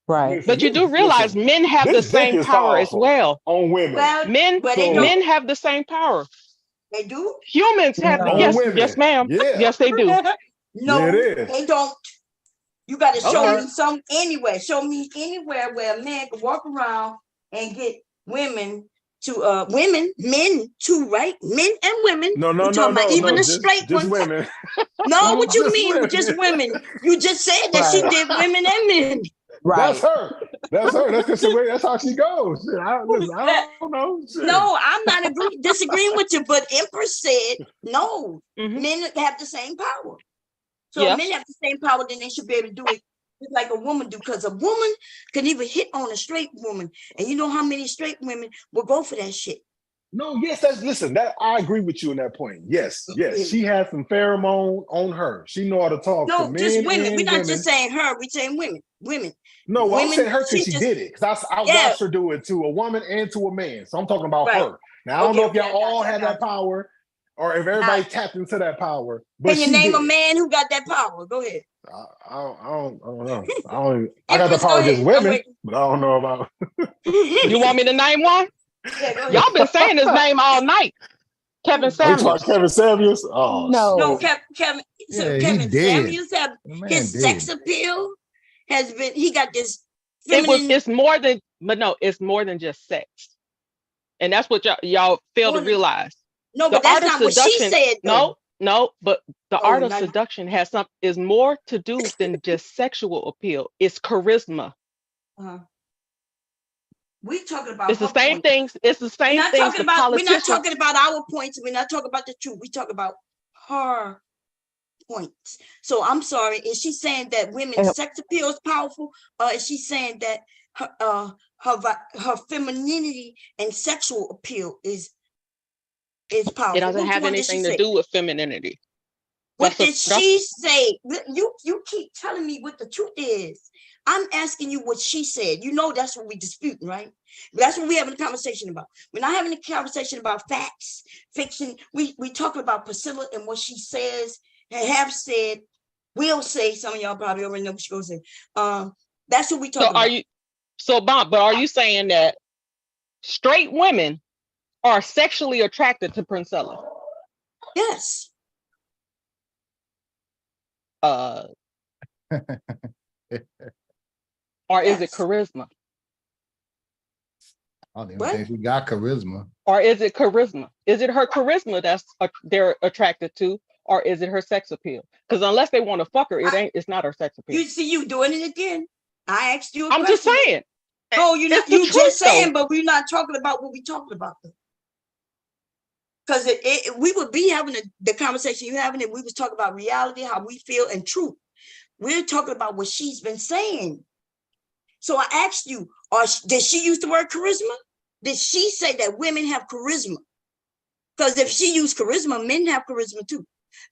[SPEAKER 19] Right.
[SPEAKER 17] But you do realize men have the same power as well.
[SPEAKER 15] On women.
[SPEAKER 1] Well,
[SPEAKER 17] men have the same power.
[SPEAKER 1] They do?
[SPEAKER 17] Humans have yes, ma'am.
[SPEAKER 15] Yeah.
[SPEAKER 17] Yes, they do.
[SPEAKER 1] No, they don't. You got to show me some anywhere. Show me anywhere where a man can walk around and get women to men too, right? Men and women.
[SPEAKER 15] No.
[SPEAKER 1] Even the straight
[SPEAKER 15] just
[SPEAKER 1] ones.
[SPEAKER 15] Women.
[SPEAKER 1] No, what you mean
[SPEAKER 15] women.
[SPEAKER 1] Just women? You just said that she did women and men.
[SPEAKER 15] That's her. That's her. That's the way. That's how she goes. Shit, listen, I don't know. Shit.
[SPEAKER 1] No, I'm not disagreeing with you, but Empress said no. Men have the same power. So if men have the same power, then they should be able to do it just like a woman do. Because a woman can even hit on a straight woman, and you know how many straight women will go for that shit.
[SPEAKER 15] No, yes, listen, that I agree with you on that point. Yes, she has some pheromone on her. She know how to talk to men.
[SPEAKER 1] No, just women. We're not
[SPEAKER 15] women.
[SPEAKER 1] just saying her. We're saying women. Women.
[SPEAKER 15] No, well,
[SPEAKER 1] women,
[SPEAKER 15] I'm saying her because she did it. Because I watched her do it to a woman and to a man. So I'm talking about her. Now I don't know if y'all all have that power, or if everybody tapped into that power. But
[SPEAKER 1] can you name a man who got that power? Go ahead.
[SPEAKER 15] I don't know. I got the power against women, but I don't know about.
[SPEAKER 17] You want me to name one?
[SPEAKER 1] Yeah,
[SPEAKER 17] y'all been saying his name all night. Kevin Samuels.
[SPEAKER 15] Kevin Samuels? Oh
[SPEAKER 1] no, Kevin. So
[SPEAKER 15] yeah,
[SPEAKER 1] Kevin Samuels have his sex appeal has been. He got this.
[SPEAKER 17] It's more than, but no, it's more than just sex, and that's what y'all fail to realize.
[SPEAKER 1] No, but that's not what she said. Though.
[SPEAKER 17] No, but the art of seduction is more to do than just sexual appeal. It's charisma.
[SPEAKER 1] We talking about.
[SPEAKER 17] It's the same things. It's the same things.
[SPEAKER 1] We're not talking about our points. We're not talking about the truth. We talk about her points. So I'm sorry. Is she saying that women's sex appeal is powerful, or is she saying that her femininity and sexual appeal is powerful?
[SPEAKER 17] It doesn't have anything to do with femininity.
[SPEAKER 1] What did she say? You keep telling me what the truth is. I'm asking you what she said. You know that's what we disputing, right? That's what we're having a conversation about. We're not having a conversation about facts, fiction. We talking about Priscilla and what she says, have said, will say. Some of y'all probably already know what she's gonna say. That's what we talking about.
[SPEAKER 17] But are you saying that straight women are sexually attracted to Priscilla?
[SPEAKER 1] Yes.
[SPEAKER 17] Or is it charisma?
[SPEAKER 6] I don't even think she got charisma.
[SPEAKER 17] Or is it charisma? Is it her charisma that's they're attracted to, or is it her sex appeal? Because unless they want to fuck her, it's not her sex appeal.
[SPEAKER 1] You see, you doing it again. I asked you.
[SPEAKER 17] I'm just saying.
[SPEAKER 1] No, you're not. You just saying, but we're not talking about what we talking about. Because we would be having the conversation you having, and we was talking about reality, how we feel, and truth. We're talking about what she's been saying. So I asked you, did she use the word charisma? Did she say that women have charisma? Because if she used charisma, men have charisma too.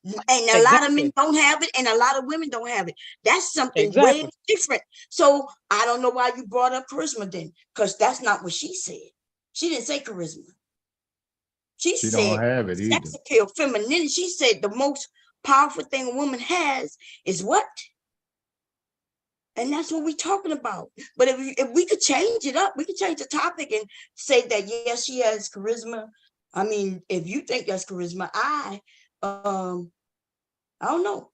[SPEAKER 1] And a lot of men don't have it, and a lot of women don't have it. That's something way different. So I don't know why you brought up charisma then, because that's not what she said. She didn't say charisma. She said
[SPEAKER 6] don't have it either.
[SPEAKER 1] Sex appeal, femininity. She said the most powerful thing a woman has is what? And that's what we're talking about. But if we could change it up, we could change the topic and say that, yes, she has charisma. I mean, if you think that's charisma, I don't know.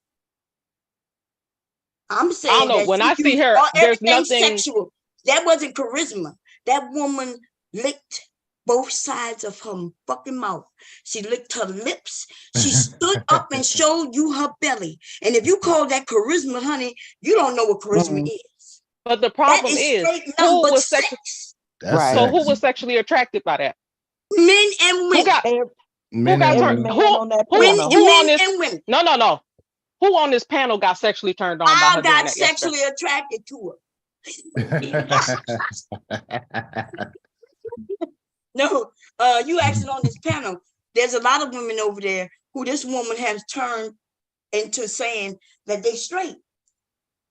[SPEAKER 1] I'm saying
[SPEAKER 17] I don't know.
[SPEAKER 1] that
[SPEAKER 17] when I see her, there's nothing
[SPEAKER 1] sexual. That wasn't charisma. That woman licked both sides of her fucking mouth. She licked her lips. She stood up and showed you her belly. And if you call that charisma, honey, you don't know what charisma is.
[SPEAKER 17] But the problem is who was
[SPEAKER 1] sex.
[SPEAKER 17] So who was sexually attracted by that?
[SPEAKER 1] Men and women.
[SPEAKER 17] Who got turned? Who on this?
[SPEAKER 1] Women.
[SPEAKER 17] No. Who on this panel got sexually turned on by her?
[SPEAKER 1] I got sexually attracted to her. No, you actually on this panel. There's a lot of women over there who this woman has turned into saying that they straight.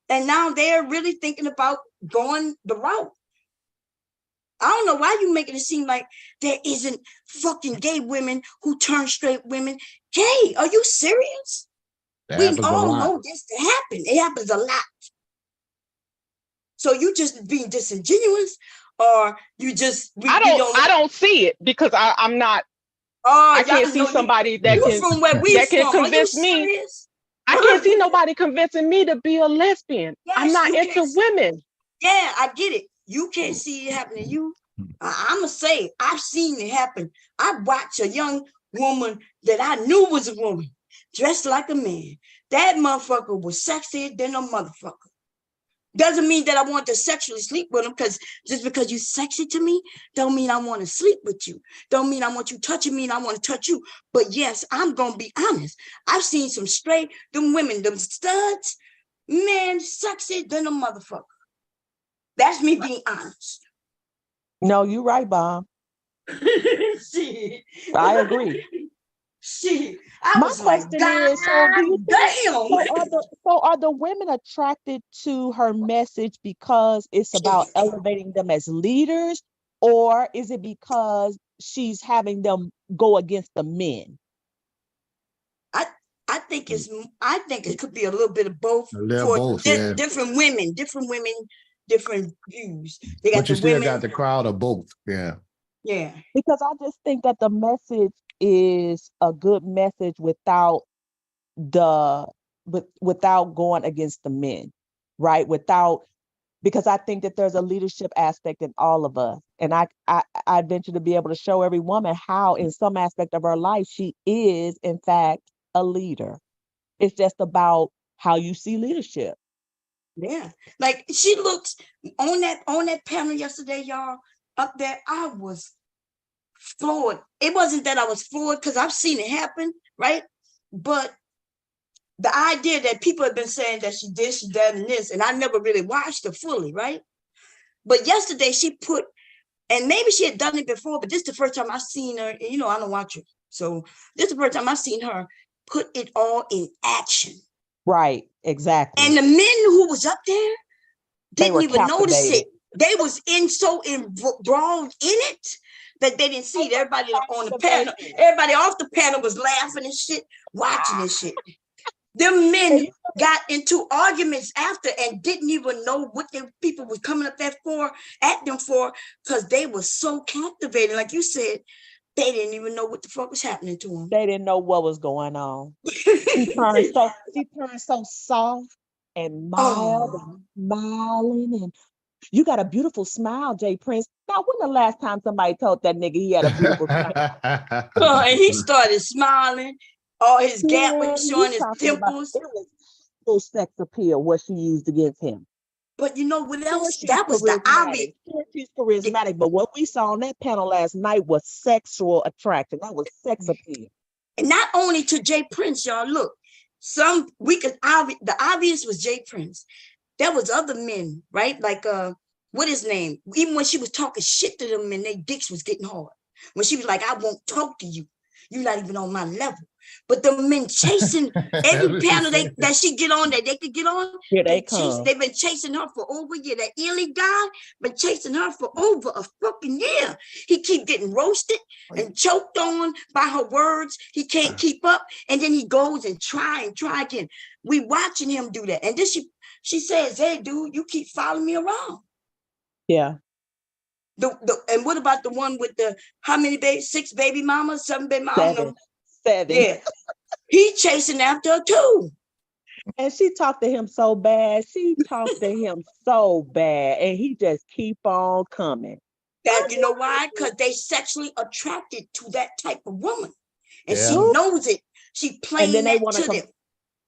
[SPEAKER 1] And now they're really thinking about going the route. I don't know why you making it seem like there isn't fucking gay women who turn straight women gay. Are you serious? We all know this to happen. It happens a lot. So you just being disingenuous, or you just
[SPEAKER 17] I don't see it because I'm not. I can't see somebody that can convince me. I can't see nobody convincing me to be a lesbian. Yes, I'm not into women.
[SPEAKER 1] Yeah, I get it. You can't see it happen to you. I'm gonna say I've seen it happen. I watched a young woman that I knew was a woman dressed like a man. That motherfucker was sexier than a motherfucker. Doesn't mean that I want to sexually sleep with him, because just because you sexy to me, don't mean I want to sleep with you. Don't mean I want you touching me and I want to touch you. But yes, I'm going to be honest. I've seen some straight, them women, them studs, man, sexy than a motherfucker. That's me being honest.
[SPEAKER 19] No, you're right, Bob.
[SPEAKER 1] Shit.
[SPEAKER 19] I agree.
[SPEAKER 1] Shit. I
[SPEAKER 19] My
[SPEAKER 1] was
[SPEAKER 19] question
[SPEAKER 1] like, God
[SPEAKER 19] is, so do you think,
[SPEAKER 1] damn.
[SPEAKER 19] so are the women attracted to her message because it's about elevating them as leaders, or is it because she's having them go against the men?
[SPEAKER 1] I think it could be a little bit of both for
[SPEAKER 21] both, yeah.
[SPEAKER 1] different women, different views. They got
[SPEAKER 21] But you
[SPEAKER 1] the
[SPEAKER 21] still
[SPEAKER 1] women.
[SPEAKER 21] got the crowd of both, yeah.
[SPEAKER 1] Yeah.
[SPEAKER 19] Because I just think that the message is a good message without going against the men, right? Because I think that there's a leadership aspect in all of us. And I venture to be able to show every woman how in some aspect of her life she is in fact a leader. It's just about how you see leadership.
[SPEAKER 1] Yeah. Like she looks on that panel yesterday, y'all, up there. I was floored. It wasn't that I was floored because I've seen it happen, right? But the idea that people have been saying that she did, and this, and I never really watched her fully, right? But yesterday she put, and maybe she had done it before, but this is the first time I've seen her, and I don't watch her. So this is the first time I've seen her put it all in action.
[SPEAKER 19] Right, exactly.
[SPEAKER 1] And the men who was up there didn't even notice it. They was so enthralled in it that they didn't see it. Everybody on the panel, everybody off the panel was laughing and shit, watching this shit. Them men got into arguments after and didn't even know what the people was coming up there at them for, because they were so captivated. Like you said, they didn't even know what the fuck was happening to them.
[SPEAKER 19] They didn't know what was going on. She turned so soft and mild and smiling, and you got a beautiful smile, Jay Prince. Now, when the last time somebody told that nigga he had a beautiful smile?
[SPEAKER 1] And he started smiling. All his gap was showing, his dimples.
[SPEAKER 19] It was full sex appeal what she used against him.
[SPEAKER 1] But you know what else? That was the obvious.
[SPEAKER 19] She's charismatic, but what we saw on that panel last night was sexual attraction. That was sex appeal.
[SPEAKER 1] And not only to Jay Prince, y'all. Look, the obvious was Jay Prince. There was other men, right? Like what his name? Even when she was talking shit to them and their dicks was getting hard. When she was like, I won't talk to you. You're not even on my level. But the men chasing every panel that she get on, that they could get on.
[SPEAKER 19] Here they come.
[SPEAKER 1] They've been chasing her for over a year. That Illy guy been chasing her for over a fucking year. He keep getting roasted and choked on by her words. He can't keep up. And then he goes and try again. We watching him do that. And then she says, hey, dude, you keep following me around.
[SPEAKER 19] Yeah.
[SPEAKER 1] And what about the one with the how many babies? 6 baby mamas, 7 baby mamas?
[SPEAKER 19] 7.
[SPEAKER 1] Yeah. He chasing after her too.
[SPEAKER 19] And she talked to him so bad. And he just keep on coming.
[SPEAKER 1] That you know why? Because they sexually attracted to that type of woman. And she knows it. She playing that to them.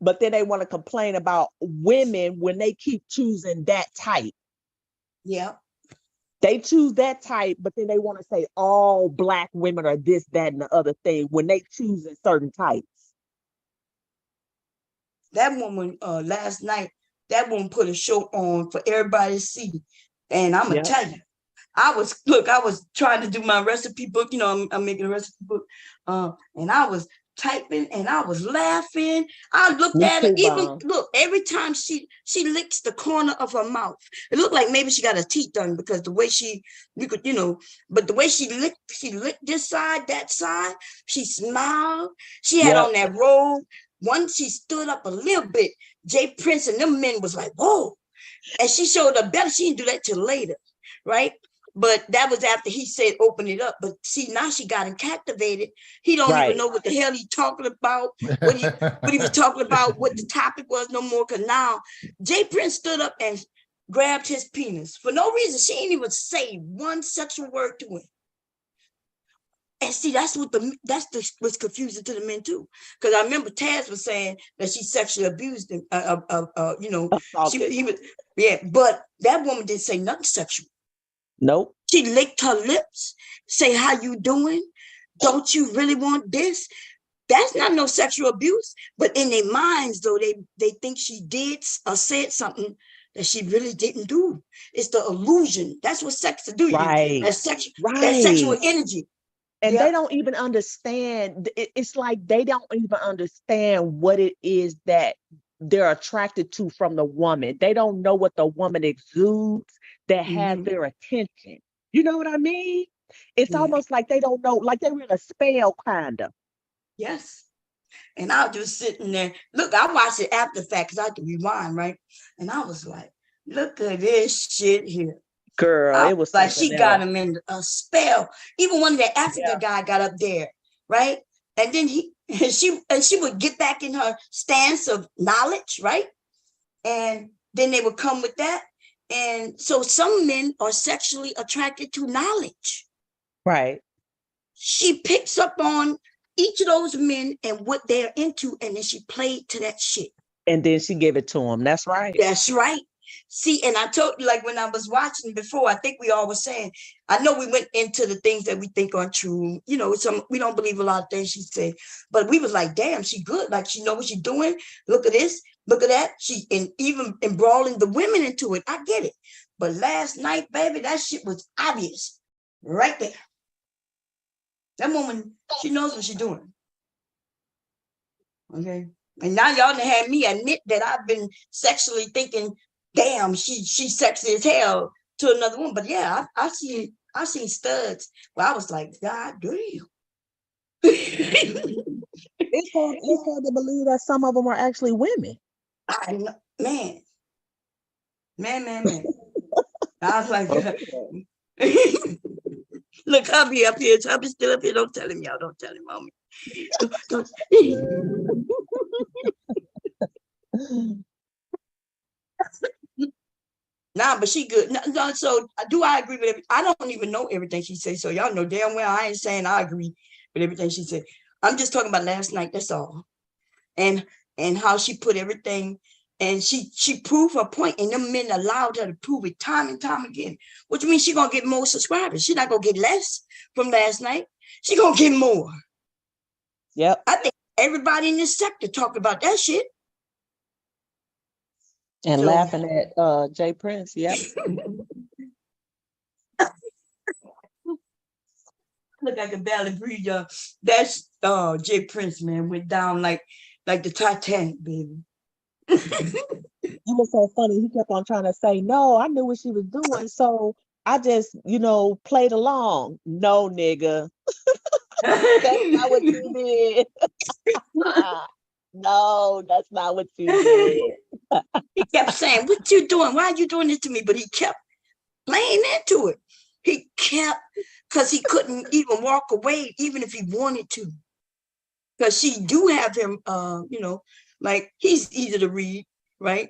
[SPEAKER 19] But then they want to complain about women when they keep choosing that type.
[SPEAKER 1] Yeah.
[SPEAKER 19] They choose that type, but then they want to say all Black women are this, that, and the other thing when they choose certain types.
[SPEAKER 1] That woman last night, that woman put a show on for everybody to see. And I'm going to tell you, I was trying to do my recipe book. I'm making a recipe book. And I was typing and I was laughing. I looked at her, look, every time she licks the corner of her mouth, it looked like maybe she got her teeth done, because the way but the way she licked this side, that side, she smiled. She had on that robe. Once she stood up a little bit, Jay Prince and them men was like, whoa. And she showed her better. She didn't do that till later, right? But that was after he said, open it up. But see, now she got him captivated. He don't even know what the hell he's talking about, what he was talking about, what the topic was no more. Because now Jay Prince stood up and grabbed his penis for no reason. She didn't even say one sexual word to him. And see, that's what's confusing to the men too. Because I remember Taz was saying that she sexually abused him. He was, yeah. But that woman didn't say nothing sexual.
[SPEAKER 19] Nope.
[SPEAKER 1] She licked her lips, say, "How you doing? Don't you really want this?" That's not no sexual abuse. But in their minds, though, they think she did or said something that she really didn't do. It's the illusion. That's what sex to do.
[SPEAKER 19] Right.
[SPEAKER 1] That sexual energy.
[SPEAKER 19] And they don't even understand. It's like they don't even understand what it is that they're attracted to from the woman. They don't know what the woman exudes that has their attention. You know what I mean? It's almost like they don't know, like they're in a spell, kind of.
[SPEAKER 1] Yes. And I was just sitting there. Look, I watched it after the fact because I had to rewind, right? And I was like, look at this shit here.
[SPEAKER 19] Girl, it was
[SPEAKER 1] like she got him in a spell. Even when the African guy got up there, right? And then she would get back in her stance of knowledge, right? And then they would come with that. And so some men are sexually attracted to knowledge.
[SPEAKER 19] Right.
[SPEAKER 1] She picks up on each of those men and what they're into, and then she played to that shit.
[SPEAKER 19] And then she gave it to him. That's right.
[SPEAKER 1] That's right. See, and I told you, like when I was watching before, I think we all were saying, I know we went into the things that we think aren't true. You know, we don't believe a lot of things she said, but we was like, damn, she good. Like she know what she's doing. Look at this, look at that. She and even embrawling the women into it. I get it. But last night, baby, that shit was obvious right there. That woman, she knows what she's doing. Okay. And now y'all done had me admit that I've been sexually thinking, damn, she's sexy as hell to another woman. But yeah, I seen studs where I was like, God damn.
[SPEAKER 19] It's hard to believe that some of them are actually women.
[SPEAKER 1] I know, man. I was like, look, hubby up here. Hubby's still up here. Don't tell him, y'all. Don't tell him, mommy. Nah, but she good. No, so do I agree with I don't even know everything she said. So y'all know damn well I ain't saying I agree with everything she said. I'm just talking about last night. That's all. And how she put everything, and she proved her point, and them men allowed her to prove it time and time again. Which means she's gonna get more subscribers. She's not gonna get less from last night. She's gonna get more.
[SPEAKER 19] Yep.
[SPEAKER 1] I think everybody in this sector talked about that shit.
[SPEAKER 19] And laughing at Jay Prince, yep.
[SPEAKER 1] Look, I can barely breathe, y'all. That's Jay Prince, man, went down like the Titanic, baby.
[SPEAKER 19] It was so funny. He kept on trying to say, no, I knew what she was doing. So I just, played along. No, nigga. That's not what you did. No, that's not what you did.
[SPEAKER 1] He kept saying, what you doing? Why are you doing this to me? But he kept playing into it. He kept, because he couldn't even walk away, even if he wanted to. Because she do have him, like he's easy to read, right?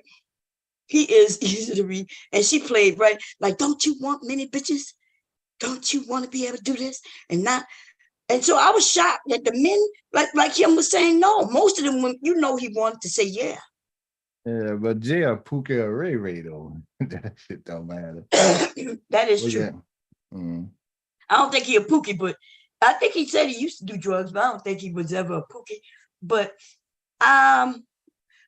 [SPEAKER 1] He is easy to read. And she played, right? Like, don't you want many bitches? Don't you want to be able to do this? And so I was shocked that the men, like him, was saying no. Most of them, he wanted to say yeah.
[SPEAKER 21] Yeah, but Jay or Pookie or Ray Ray though, that shit don't matter.
[SPEAKER 1] That is true. I don't think he a Pookie, but I think he said he used to do drugs, but I don't think he was ever a Pookie. But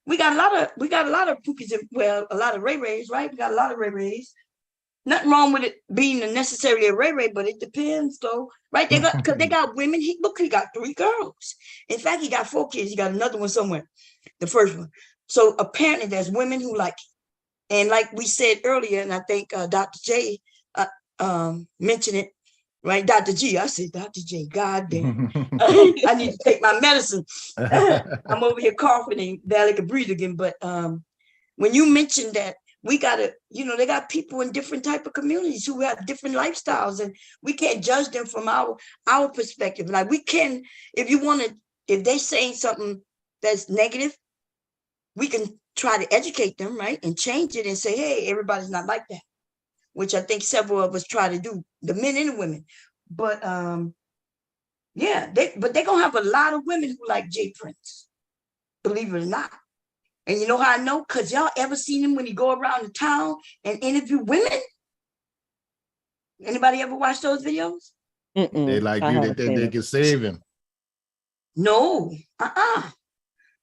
[SPEAKER 1] we got a lot of Pookies, a lot of Ray Rays, right? We got a lot of Ray Rays. Nothing wrong with it being necessarily a Ray Ray, but it depends, though, right? Because they got women. He got 3 girls. In fact, he got 4 kids. He got another one somewhere, the first one. So apparently, there's women who like it. And like we said earlier, and I think Dr. J mentioned it, right? Dr. G, I said Dr. J. God damn, I need to take my medicine. I'm over here coughing and barely can breathe again. But when you mentioned that, we gotta, they got people in different type of communities who have different lifestyles, and we can't judge them from our perspective. Like we can, if they saying something that's negative, we can try to educate them, right, and change it and say, hey, everybody's not like that, which I think several of us try to do, the men and the women. But Yeah, but they're gonna have a lot of women who like Jay Prince, believe it or not. And you know how I know? Because y'all ever seen him when he go around the town and interview women? Anybody ever watch those videos?
[SPEAKER 21] They like you, they think they can save him.
[SPEAKER 1] No,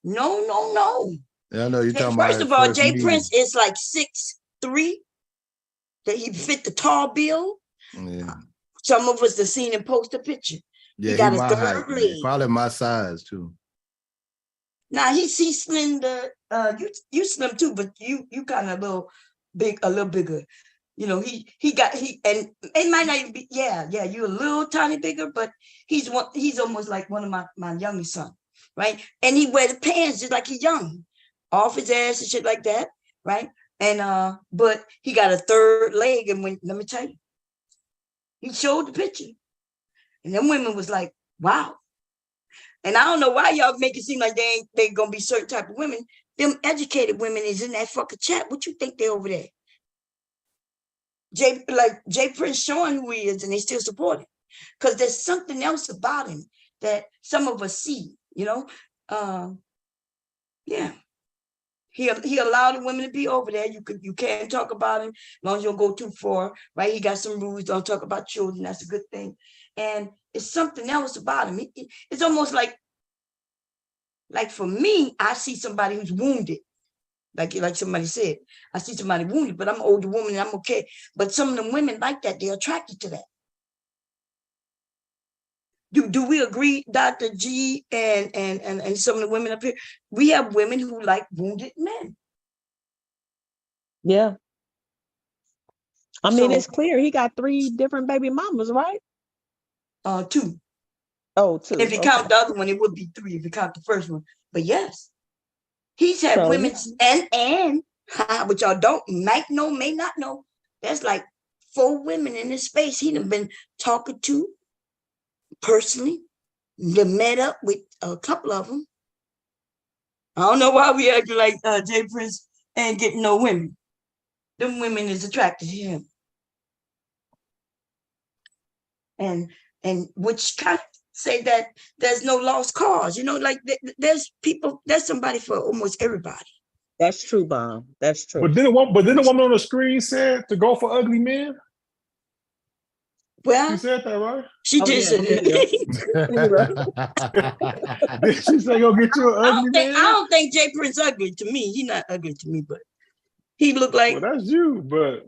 [SPEAKER 1] no.
[SPEAKER 21] I know you're talking about.
[SPEAKER 1] First of all, Jay Prince is like 6'3". That he fit the tall bill.
[SPEAKER 21] Yeah.
[SPEAKER 1] Some of us have seen him post a picture.
[SPEAKER 21] Yeah,
[SPEAKER 1] he got
[SPEAKER 21] he
[SPEAKER 1] a
[SPEAKER 21] my
[SPEAKER 1] third
[SPEAKER 21] height.
[SPEAKER 1] leg.
[SPEAKER 21] Probably my size too.
[SPEAKER 1] Now he slim. You slim too, but you kind of a little bigger. You know, and it might not even be. Yeah, you're a little tiny bigger, but he's almost like one of my youngest son, right? And he wear the pants just like he's young, off his ass and shit like that, right? And but he got a third leg, and let me tell you, he showed the picture, and them women was like, "Wow." And I don't know why y'all make it seem like they gonna be certain type of women. Them educated women is in that fucking chat. What you think they over there? Jay Prince showing who he is, and they still support him because there's something else about him that some of us see. You know, yeah. He allowed the women to be over there. You can't talk about him as long as you don't go too far, right? He got some rules. Don't talk about children. That's a good thing. And it's something else about him. It's almost like for me, I see somebody who's wounded. Like somebody said, I see somebody wounded, but I'm an older woman and I'm okay. But some of them women like that, they're attracted to that. Do we agree, Dr. G and some of the women up here? We have women who like wounded men.
[SPEAKER 19] Yeah. I mean, it's clear he got 3 different baby mamas, right?
[SPEAKER 1] 2.
[SPEAKER 19] Oh, 2.
[SPEAKER 1] If you count the other one, it would be 3 if you count the first one. But yes, he's had women and which y'all might know, may not know. There's like 4 women in this space he done been talking to personally. They met up with a couple of them. I don't know why we acting like Jay Prince ain't getting no women. Them women is attracted to him. And which kind of say that there's no lost cause, you know, like there's somebody for almost everybody.
[SPEAKER 19] That's true, Bomb. That's true.
[SPEAKER 15] But then the woman on the screen said to go for ugly men.
[SPEAKER 1] Well,
[SPEAKER 15] she said that, right?
[SPEAKER 1] She did say
[SPEAKER 15] that. Did she say go get you an ugly man?
[SPEAKER 1] I don't think Jay Prince ugly to me. He's not ugly to me, but he looked like.
[SPEAKER 15] Well, that's you, but.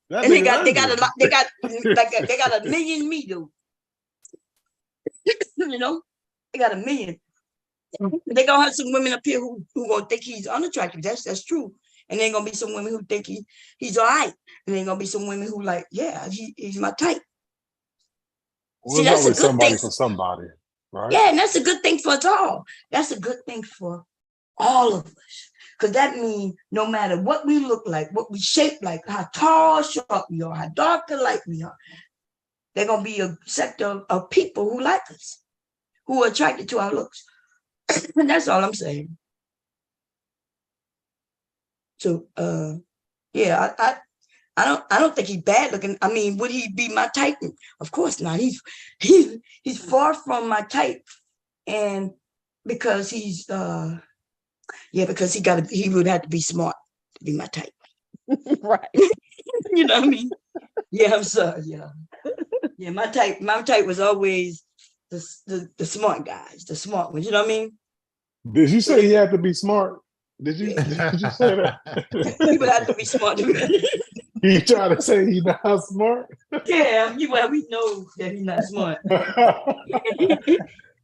[SPEAKER 1] And they got a million me though. You know, they got a million. They gonna have some women up here who gonna think he's unattractive. That's true. And then gonna be some women who think he's all right. And then gonna be some women who like, yeah, he's my type.
[SPEAKER 15] Well, see, that's always somebody for somebody, right?
[SPEAKER 1] Yeah, and that's a good thing for us all. That's a good thing for all of us. Because that means no matter what we look like, what we shape like, how tall, short we are, how dark or light we are, they're going to be a sector of people who like us, who are attracted to our looks. And that's all I'm saying. So, yeah, I don't think he's bad looking. I mean, would he be my type? Of course not. He's far from my type. And because he's because he would have to be smart to be my type.
[SPEAKER 19] Right.
[SPEAKER 1] You know what I mean? Yeah, I'm sorry. Yeah, my type was always the smart guys, the smart ones, you know what I mean?
[SPEAKER 15] Did you say he had to be smart? Did you say that?
[SPEAKER 1] People have to be smart to be.
[SPEAKER 15] You trying to say he's not smart?
[SPEAKER 1] Yeah, we know that he's not smart.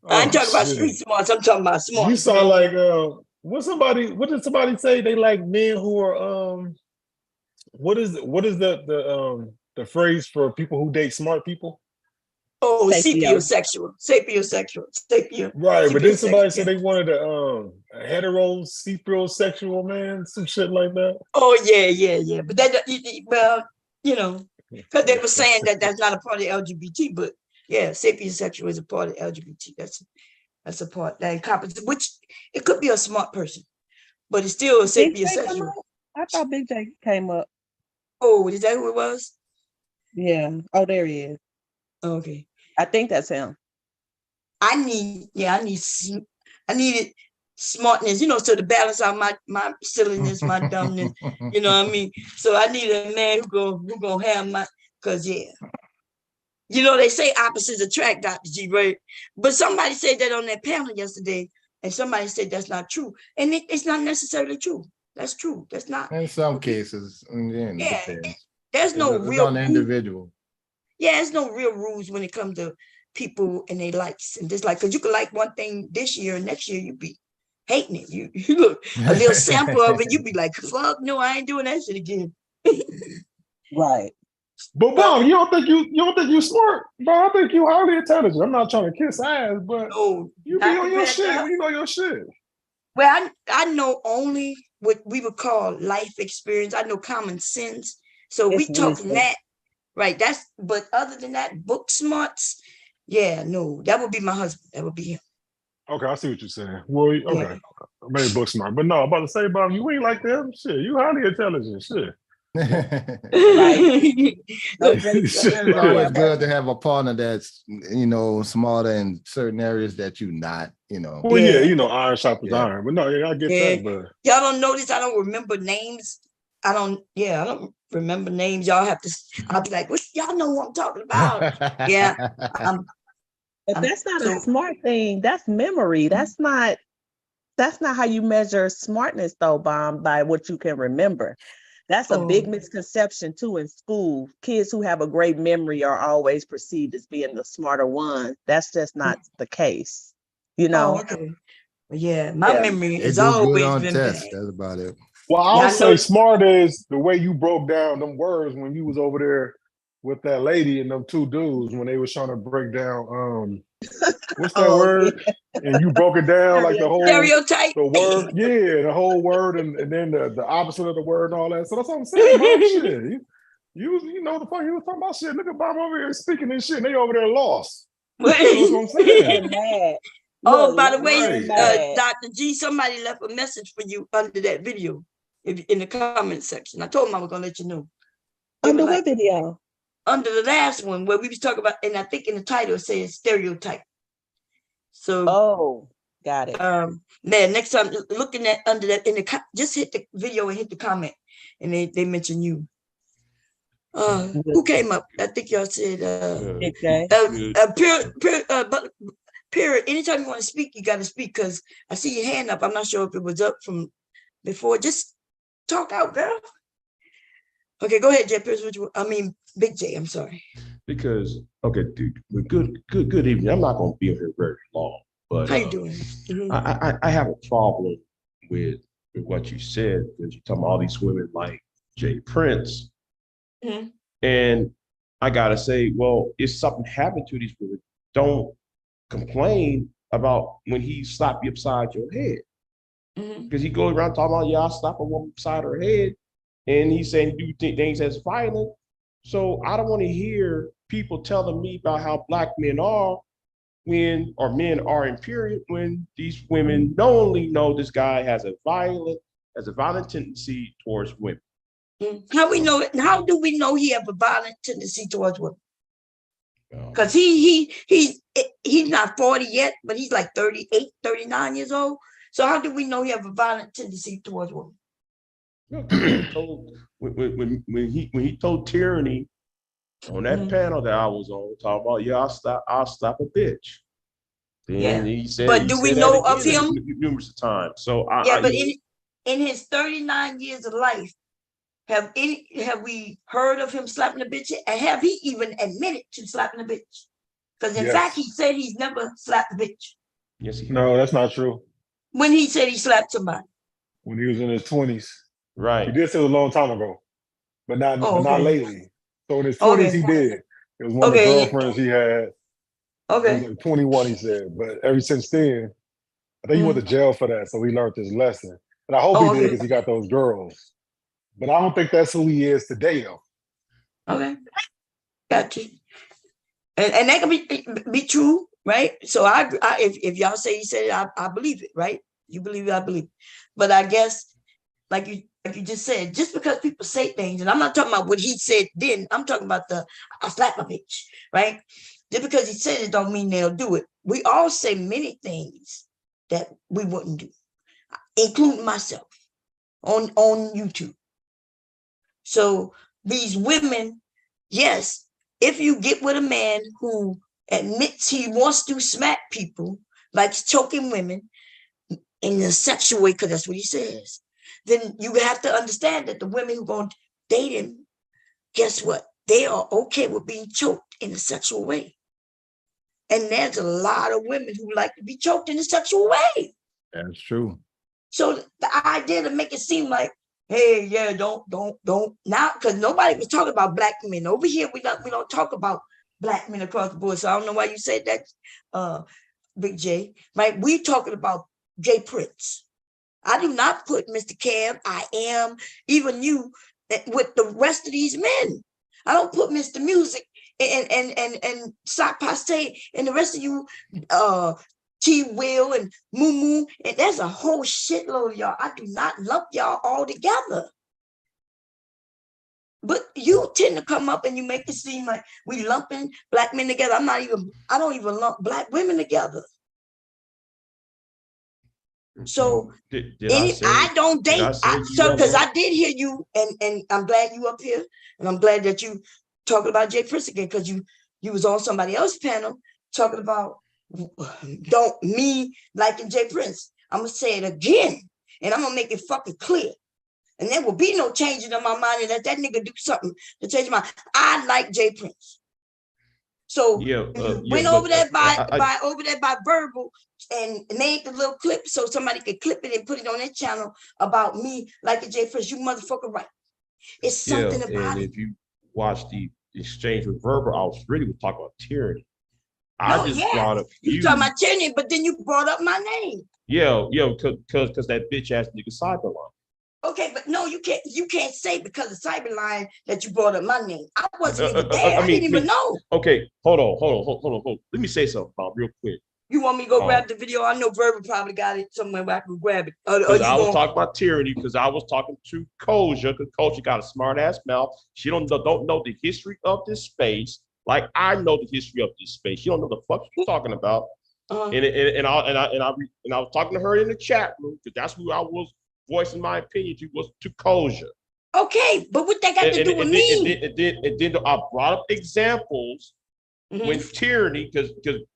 [SPEAKER 1] I ain't talking about street smarts. I'm talking about smart.
[SPEAKER 15] You sound like what did somebody say? They like men who are what is the phrase for people who date smart people?
[SPEAKER 1] Oh, sapiosexual.
[SPEAKER 15] Right, but then somebody said they wanted a heterosexual man, some shit like that.
[SPEAKER 1] Oh yeah. But that, well, you know, because they were saying that that's not a part of LGBT, but yeah, sapiosexual is a part of LGBT. That's a part that encompasses, which it could be a smart person, but it's still a sapiosexual.
[SPEAKER 19] I thought Big J came up.
[SPEAKER 1] Oh, is that who it was?
[SPEAKER 19] Yeah. Oh, there he is.
[SPEAKER 1] Okay.
[SPEAKER 19] I think that's him.
[SPEAKER 1] I needed smartness, so to balance out my silliness, my dumbness, you know what I mean? So I need a man who gonna have because they say opposites attract, Dr. G, right? But somebody said that on that panel yesterday, and somebody said that's not true. And it's not necessarily true. That's true. That's not.
[SPEAKER 21] In some cases,
[SPEAKER 1] There's no real
[SPEAKER 21] on the individual.
[SPEAKER 1] Yeah, there's no real rules when it comes to people and their likes and dislikes. Because you can like one thing this year and next year you be hating it. You look a little sample of it, you be like, fuck no, I ain't doing that shit again.
[SPEAKER 19] Right.
[SPEAKER 15] But Bob, you don't think you smart? Bob, I think you highly intelligent. I'm not trying to kiss ass, but you be on your shit when you know your shit.
[SPEAKER 1] Well, I know only what we would call life experience. I know common sense. So we talking that, right? But other than that, book smarts, no, that would be my husband. That would be him.
[SPEAKER 15] Okay, I see what you're saying. Well, okay, maybe book smart, but no, I'm about to say, Bob, you ain't like them. Shit, you highly intelligent. Shit.
[SPEAKER 21] It's always good to have a partner that's smarter in certain areas that you not.
[SPEAKER 15] Well, iron sharpens iron, but no, I get that. But
[SPEAKER 1] y'all don't notice I don't remember names. I don't remember names. Y'all have to. I'll be like, y'all know what I'm talking about?
[SPEAKER 19] But that's not a smart thing. That's memory. That's not how you measure smartness, though, Bomb, by what you can remember. That's a big misconception too in school. Kids who have a great memory are always perceived as being the smarter ones. That's just not the case,
[SPEAKER 1] Okay. My memory is always
[SPEAKER 21] on
[SPEAKER 1] been
[SPEAKER 21] tests.
[SPEAKER 1] bad.
[SPEAKER 21] That's about it.
[SPEAKER 15] Well, I'll say smart is the way you broke down them words when you was over there with that lady and them two dudes when they was trying to break down what's that word? And you broke it down like the whole
[SPEAKER 1] stereotype.
[SPEAKER 15] The word, the whole word, and then the opposite of the word and all that. So that's what I'm saying, Bob. Shit. You know the fuck you was talking about shit. Look at Bob over here speaking this shit, and they over there lost. That's what I'm saying.
[SPEAKER 1] By the way, Dr. G, somebody left a message for you under that video in the comment section. I told them I was gonna let you know.
[SPEAKER 19] Under what video?
[SPEAKER 1] Under the last one where we was talking about, and I think in the title it says stereotype. So
[SPEAKER 19] got it.
[SPEAKER 1] Man, next time looking at under that just hit the video and hit the comment, and they mention you. Who came up? I think y'all said Period. Anytime you want to speak, you got to speak because I see your hand up. I'm not sure if it was up from before. Just talk out, girl. Okay, go ahead, Jay. Big J. I'm sorry.
[SPEAKER 7] Because dude, good evening. I'm not going to be here very long, but
[SPEAKER 1] how you doing? Mm-hmm.
[SPEAKER 7] I have a problem with what you said because you're talking about all these women like Jay Prince, and I gotta say, well, if something happened to these women, don't complain about when he slapped you upside your head. Because he goes around talking about, I'll slap a woman upside her head. And he's saying do things that's violent. So I don't want to hear people telling me about how Black men are men are in period when these women knowingly know this guy has a violent tendency towards women.
[SPEAKER 1] How we know it? How do we know he have a violent tendency towards women? Because he's not 40 yet, but he's like 38, 39 years old. So how do we know he have a violent tendency towards women?
[SPEAKER 7] When he told Tyranny on that panel that I was on, talking about I'll stop a bitch. Then he said,
[SPEAKER 1] but do we know of him
[SPEAKER 7] numerous times? So
[SPEAKER 1] but in his 39 years of life, have we heard of him slapping a bitch? And have he even admitted to slapping a bitch? Because in fact, he said he's never slapped a bitch.
[SPEAKER 7] Yes,
[SPEAKER 15] no, that's not true.
[SPEAKER 1] When he said he slapped somebody?
[SPEAKER 15] When he was in his 20s.
[SPEAKER 7] Right.
[SPEAKER 15] He did say it a long time ago, but not lately. So in his 20s, he did. It was one of the girlfriends he had.
[SPEAKER 1] Okay.
[SPEAKER 15] He was like 21, he said. But ever since then, I think he went to jail for that. So he learned his lesson. But I hope he did because he got those girls. But I don't think that's who he is today, though.
[SPEAKER 1] Okay. Got you. And that can be true, right? So if y'all say he said it, I believe it, right? You believe it, I believe it. But I guess, like you just said, just because people say things, and I'm not talking about what he said then, I'm talking about I slap my bitch, right? Just because he said it don't mean they'll do it. we all say many things that we wouldn't do, including myself on YouTube. So these women, yes, if you get with a man who admits he wants to smack people, like choking women in a sexual way, because that's what he says, then you have to understand that the women who are going to date him, guess what? They are okay with being choked in a sexual way. And there's a lot of women who like to be choked in a sexual way.
[SPEAKER 21] That's true.
[SPEAKER 1] So the idea to make it seem like, hey, yeah, don't now, because nobody was talking about black men over here. We don't talk about black men across the board. So I don't know why you said that, Big J. Right? We talking about Jay Prince. I do not put Mr. Cam, I am, even you, with the rest of these men. I don't put Mr. Music and Sock Paste and the rest of you, T Will and Moo Moo, and there's a whole shitload of y'all. I do not lump y'all all together. But you tend to come up and you make it seem like we lumping black men together. I don't even lump black women together. So I don't date, because I did hear you, and I'm glad you up here, and I'm glad that you talking about Jay Prince again, because you was on somebody else's panel talking about don't me liking Jay Prince. I'm gonna say it again, and I'm gonna make it fucking clear. And there will be no changing in my mind, and that nigga do something to change my mind. I like Jay Prince. So went over there by verbal and made the little clip so somebody could clip it and put it on their channel about me liking Jay Prince. You motherfucker right. It's something about
[SPEAKER 7] and
[SPEAKER 1] it.
[SPEAKER 7] if you watch the exchange with verbal, I was really talking about tyranny.
[SPEAKER 1] Brought up you talking about tyranny, but then you brought up my name.
[SPEAKER 7] Because that bitch ass nigga Cyberline.
[SPEAKER 1] Okay, but no, you can't say because of Cyberline that you brought up my name. I wasn't even there. I didn't even know.
[SPEAKER 7] Okay, hold on. Let me say something, Bob, real quick.
[SPEAKER 1] You want me to go grab the video? I know Verbal probably got it somewhere where I can grab it.
[SPEAKER 7] Because I was talking about tyranny, because I was talking to Koja, because Koja got a smart ass mouth. She don't know the history of this space, like I know the history of this space. She don't know the fuck she's talking about. And I was talking to her in the chat room, because that's who I was voicing my opinion to, was to Koja.
[SPEAKER 1] Okay, but what that got to do with me?
[SPEAKER 7] And then I brought up examples when tyranny, because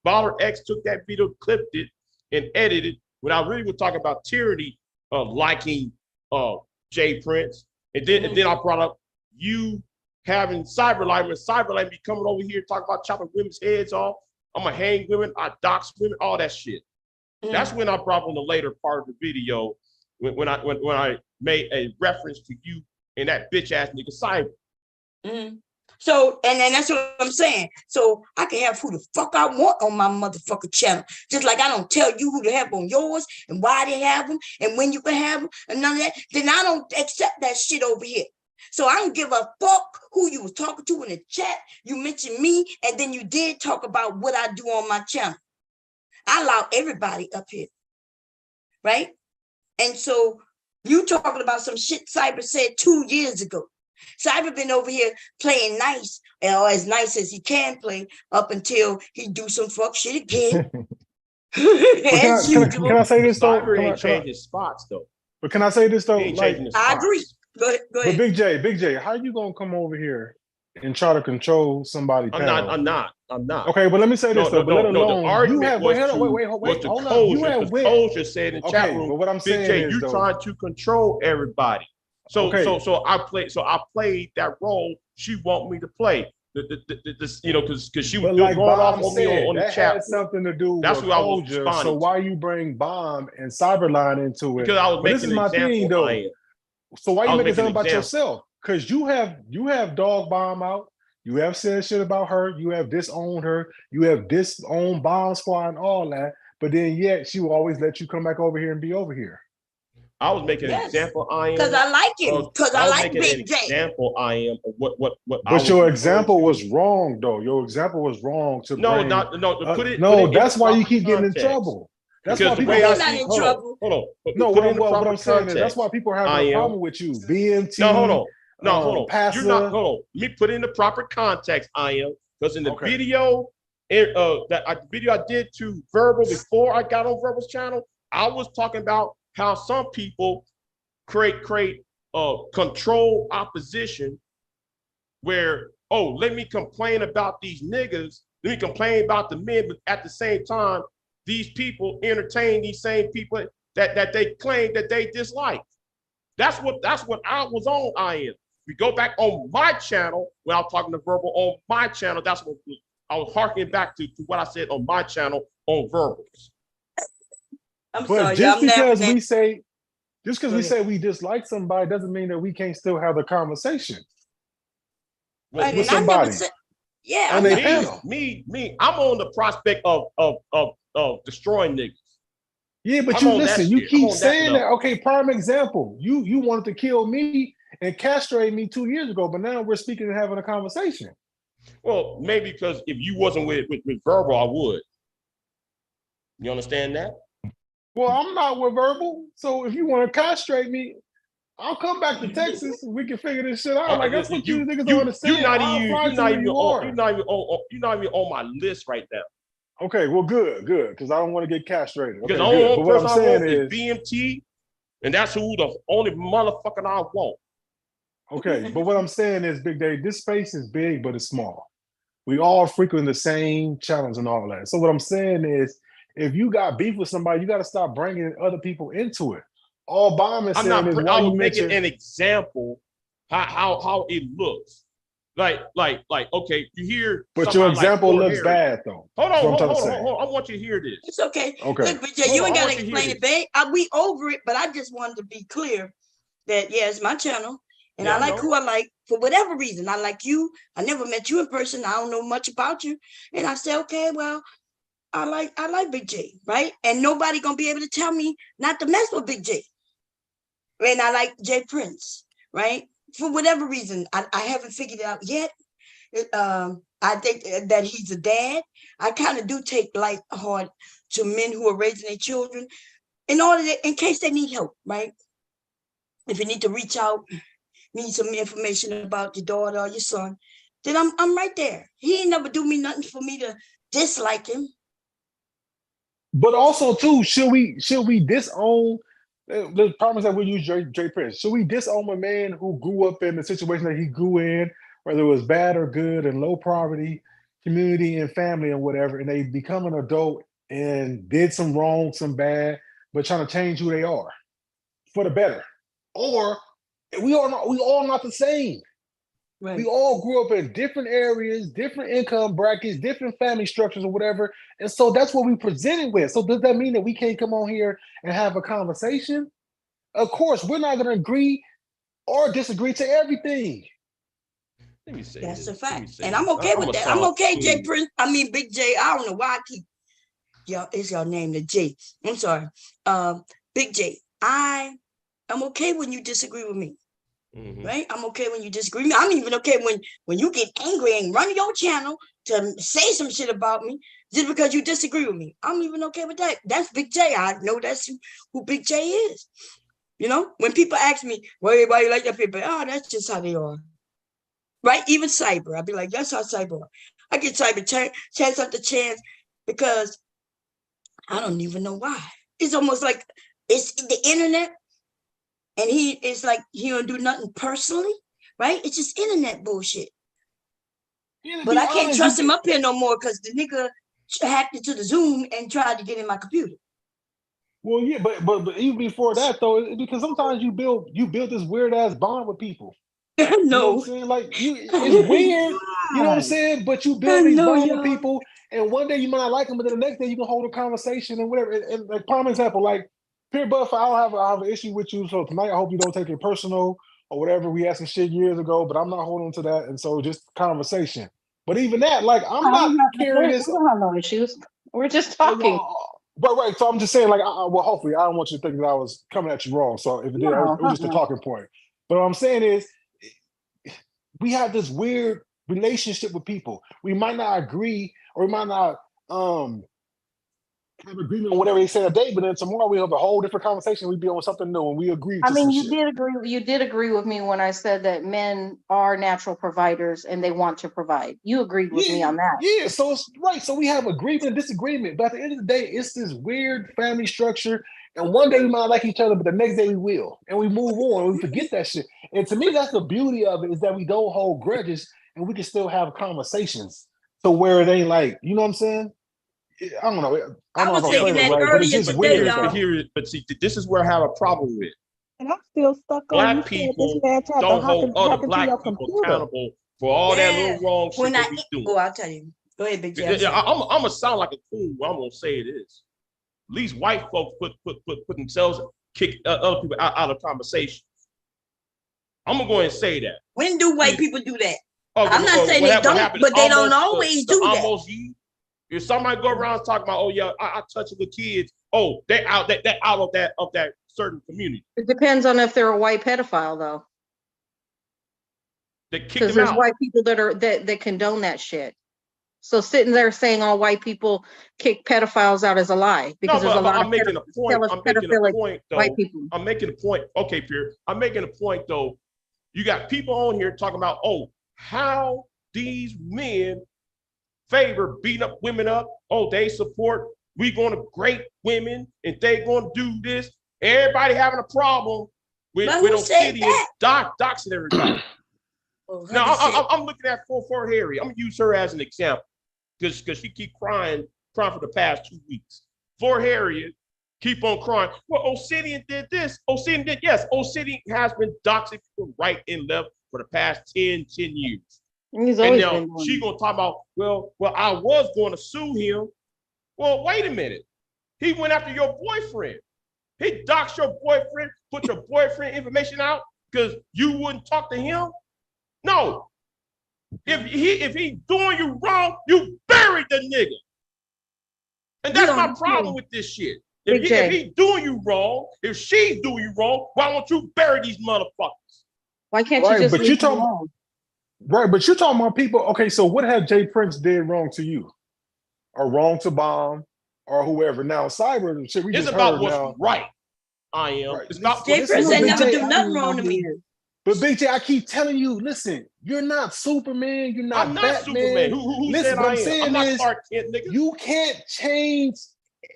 [SPEAKER 7] Baller X took that video, clipped it, and edited. When I really was talking about tyranny, liking Jay Prince, and then I brought up you having Cyberline, when Cyberline be coming over here talking about chopping women's heads off. I'm gonna hang women, I dox women, all that shit. That's when I brought on the later part of the video when I made a reference to you and that bitch ass nigga Cyber.
[SPEAKER 1] So, and then that's what I'm saying. So I can have who the fuck I want on my motherfucking channel. Just like I don't tell you who to have on yours and why they have them and when you can have them and none of that. Then I don't accept that shit over here. So I don't give a fuck who you was talking to in the chat. You mentioned me, and then you did talk about what I do on my channel. I allow everybody up here, right? And so you talking about some shit Cyber said 2 years ago. Cyber been over here playing nice, or as nice as he can play, up until he do some fuck shit again.
[SPEAKER 15] Can I say this though?
[SPEAKER 7] Cyber ain't changing his spots though.
[SPEAKER 15] But can I say this though? Like,
[SPEAKER 1] I agree. Go ahead.
[SPEAKER 15] But Big J, how you gonna come over here and try to control somebody?
[SPEAKER 7] I'm not.
[SPEAKER 15] Okay, but let me say this though. But let alone
[SPEAKER 7] the argument
[SPEAKER 15] you have
[SPEAKER 7] was
[SPEAKER 15] hold on. You have
[SPEAKER 7] Koja said in the chat room.
[SPEAKER 15] But what I'm
[SPEAKER 7] Big
[SPEAKER 15] saying
[SPEAKER 7] J,
[SPEAKER 15] is
[SPEAKER 7] you trying to control everybody. So I played that role she want me to play. Because she was
[SPEAKER 15] like
[SPEAKER 7] going off
[SPEAKER 15] Bomb
[SPEAKER 7] on me on the
[SPEAKER 15] that
[SPEAKER 7] chat.
[SPEAKER 15] had something to do
[SPEAKER 7] That's
[SPEAKER 15] with
[SPEAKER 7] who I was
[SPEAKER 15] Koja.
[SPEAKER 7] responding
[SPEAKER 15] So
[SPEAKER 7] to.
[SPEAKER 15] why you bring Bomb and Cyberline into it?
[SPEAKER 7] Because I was
[SPEAKER 15] this is
[SPEAKER 7] making
[SPEAKER 15] my
[SPEAKER 7] an example.
[SPEAKER 15] thing though. So why you making something about
[SPEAKER 7] example.
[SPEAKER 15] yourself? Because you have Dog Bomb out. You have said shit about her. You have disowned her. You have disowned Bomb Squad and all that. But then yet she will always let you come back over here and be over here.
[SPEAKER 7] I was making an example.
[SPEAKER 1] Because I like him. Because I like Big J.
[SPEAKER 7] Example. I am what.
[SPEAKER 15] But your example was wrong, though. Your example was wrong to
[SPEAKER 7] no.
[SPEAKER 15] Put it. That's why you keep getting in trouble. That's why people
[SPEAKER 1] are not in trouble.
[SPEAKER 7] Hold on.
[SPEAKER 15] No, what I'm saying is that's why people are having a problem with you. BMT.
[SPEAKER 7] No, hold on.
[SPEAKER 15] Passer.
[SPEAKER 7] You're not. Hold on. Let me put it in the proper context. I am because in the video that video I did to Verbal before I got on Verbal's channel, I was talking about how some people create control opposition where, oh, let me complain about these niggas, let me complain about the men, but at the same time, these people entertain these same people that they claim that they dislike. That's what I was on. We go back on my channel when I was talking to Verbal on my channel. That's what I was harkening back to what I said on my channel on Verbals.
[SPEAKER 15] But just because we say we dislike somebody doesn't mean that we can't still have the conversation with somebody. On a panel.
[SPEAKER 7] Me, I'm on the prospect of destroying niggas.
[SPEAKER 15] Yeah, but you listen, you keep saying that. Okay, prime example. You wanted to kill me and castrate me 2 years ago, but now we're speaking and having a conversation.
[SPEAKER 7] Well, maybe because if you wasn't with Verbal, I would. You understand that?
[SPEAKER 15] Well, I'm not with Verbal, so if you want to castrate me, I'll come back to Texas and we can figure this shit out. Like that's what you niggas don't understand.
[SPEAKER 7] You're not even on my list right now.
[SPEAKER 15] Okay, well, good, because I don't want to get castrated.
[SPEAKER 7] Because
[SPEAKER 15] okay,
[SPEAKER 7] the only person I want
[SPEAKER 15] is
[SPEAKER 7] BMT, and that's who the only motherfucker I want.
[SPEAKER 15] Okay, but what I'm saying is, Big Dave, this space is big, but it's small. We all frequent the same channels and all that. So what I'm saying is, if you got beef with somebody, you got to stop bringing other people into it. All Bomb is saying is,
[SPEAKER 7] I was making an example how it looks. Like, okay, you hear.
[SPEAKER 15] But your example looks bad, though.
[SPEAKER 7] Hold on. I want you to hear this.
[SPEAKER 1] It's okay.
[SPEAKER 15] Okay.
[SPEAKER 1] Look, BJ, you ain't got to explain it, babe. We over it, but I just wanted to be clear that, yeah, it's my channel. And I like who I like for whatever reason. I like you. I never met you in person. I don't know much about you. And I said, okay, well, I like Big J, right? And nobody gonna be able to tell me not to mess with Big J. And I like Jay Prince, right? For whatever reason, I haven't figured it out yet. I think that he's a dad. I kind of do take light heart to men who are raising their children in case they need help, right? If you need to reach out, need some information about your daughter or your son, then I'm right there. He ain't never do me nothing for me to dislike him.
[SPEAKER 15] But also, too, should we disown the problems that we use Jay Prince? Should we disown a man who grew up in the situation that he grew in, whether it was bad or good, and low poverty, community and family and whatever, and they become an adult and did some wrong, some bad, but trying to change who they are for the better? Or we all not the same. Right. We all grew up in different areas, different income brackets, different family structures or whatever. And so that's what we presented with. So does that mean that we can't come on here and have a conversation? Of course, we're not going to agree or disagree to everything.
[SPEAKER 7] Let me say
[SPEAKER 1] that's a fact. And I'm okay with that. I'm okay, Jay Prince. I mean, Big J. I don't know why I keep it's your name, the J. I'm sorry. Big J. I'm okay when you disagree with me. Mm-hmm. Right? I'm okay when you disagree with me. I'm even okay when you get angry and run your channel to say some shit about me just because you disagree with me. I'm even okay with that. That's Big J. I know that's who Big J is. You know, when people ask me, why you like that people? Oh, that's just how they are. Right? Even Cyber. I'll be like, that's how Cyber are. I get Cyber chance after chance because I don't even know why. It's almost like it's the internet. And it's like he don't do nothing personally, right? It's just internet bullshit. Yeah, but I can't trust him up here no more because the nigga hacked into the Zoom and tried to get in my computer.
[SPEAKER 15] Well, yeah, but even before that though, because sometimes you build this weird ass bond with people.
[SPEAKER 1] No,
[SPEAKER 15] you know what I'm saying? Like it's weird. You know what I'm saying? But you build these bonds with people, and one day you might not like them, but then the next day you can hold a conversation and whatever. And like prime example, like. Pierre Buff, I have an issue with you. So tonight, I hope you don't take it personal or whatever. We had some shit years ago, but I'm not holding to that. And so just conversation. But even that, like, I'm not carrying this.
[SPEAKER 8] We don't have no issues. We're just talking.
[SPEAKER 15] But right. So I'm just saying, like, well, hopefully, I don't want you to think that I was coming at you wrong. So if it did, it was just a talking point. But what I'm saying is, we have this weird relationship with people. We might not agree, or we might not have agreement on whatever they say today, but then tomorrow we have a whole different conversation. We'd be on something new and we agree
[SPEAKER 14] I
[SPEAKER 15] to
[SPEAKER 14] mean,
[SPEAKER 15] some
[SPEAKER 14] you
[SPEAKER 15] shit.
[SPEAKER 14] did agree with me when I said that men are natural providers and they want to provide. You agreed with me on that.
[SPEAKER 15] Yeah, so it's right. So we have agreement and disagreement, but at the end of the day, it's this weird family structure. And one day we might like each other, but the next day we will, and we move on. And we forget that shit. And to me, that's the beauty of it, is that we don't hold grudges and we can still have conversations. So where it ain't like, you know what I'm saying? I don't know. I was thinking that
[SPEAKER 2] right,
[SPEAKER 15] but it's just weird.
[SPEAKER 7] But see, this is where I have a problem with.
[SPEAKER 19] And I'm still stuck on
[SPEAKER 7] Black
[SPEAKER 19] you said this
[SPEAKER 7] people
[SPEAKER 19] man tried to
[SPEAKER 7] don't
[SPEAKER 19] hack
[SPEAKER 7] hold other
[SPEAKER 19] into
[SPEAKER 7] black
[SPEAKER 19] your
[SPEAKER 7] people
[SPEAKER 19] computer.
[SPEAKER 7] accountable for all that little wrong shit they be doing.
[SPEAKER 1] Oh, I'll tell you. Go ahead, Big J.
[SPEAKER 7] I'm gonna sound like a cool. I'm gonna say it is. At least white folks put themselves, kick other people out of conversations. I'm gonna go ahead and say that.
[SPEAKER 1] When do white people do that?
[SPEAKER 7] Oh,
[SPEAKER 1] I'm not saying they don't, but they don't always do that.
[SPEAKER 7] If somebody go around talking about, oh yeah, I touch the kids. Oh, they're out of that certain community.
[SPEAKER 14] It depends on if they're a white pedophile, though.
[SPEAKER 7] They kick
[SPEAKER 14] Because
[SPEAKER 7] them
[SPEAKER 14] there's
[SPEAKER 7] out.
[SPEAKER 14] white people that condone that shit. So sitting there saying all white people kick pedophiles out is a lie, because there's a lot
[SPEAKER 7] I'm making a point. I'm making a point, though.
[SPEAKER 14] white people.
[SPEAKER 7] I'm making a point. Okay, Pierre. I'm making a point, though. You got people on here talking about, oh, how these men favor beating up women up. Oh, they support. We going to great women, and they going to do this. Everybody having a problem with Obsidian doxing everybody. Now I'm looking at for Harry. I'm gonna use her as an example because she keep crying for the past 2 weeks. For Harriet, keep on crying. Well, Obsidian did this. Obsidian did, yes. Obsidian has been doxing people right and left for the past 10 years.
[SPEAKER 14] And
[SPEAKER 7] now she gonna talk about, well, I was going to sue him. Well, wait a minute. He went after your boyfriend. He doxed your boyfriend, put your boyfriend information out because you wouldn't talk to him. No. If he doing you wrong, you buried the nigga. And that's my problem with this shit. If he doing you wrong, if she's doing you wrong, why won't you bury these motherfuckers?
[SPEAKER 14] Why can't you just leave them alone?
[SPEAKER 15] Right, but you're talking about people. Okay, so what have Jay Prince did wrong to you, or wrong to Bomb, or whoever? Now, cyber and shit.
[SPEAKER 7] It's about what's right. I am. Right. It's not.
[SPEAKER 1] Jay Prince ain't never do nothing wrong to me.
[SPEAKER 15] But Big J, I keep telling you, listen, you're not Superman. You're not
[SPEAKER 7] I'm not
[SPEAKER 15] Batman.
[SPEAKER 7] Superman. Who
[SPEAKER 15] listen,
[SPEAKER 7] said
[SPEAKER 15] what
[SPEAKER 7] I
[SPEAKER 15] I'm
[SPEAKER 7] am?
[SPEAKER 15] saying
[SPEAKER 7] I'm not
[SPEAKER 15] is,
[SPEAKER 7] Clark Kent, nigga.
[SPEAKER 15] you can't change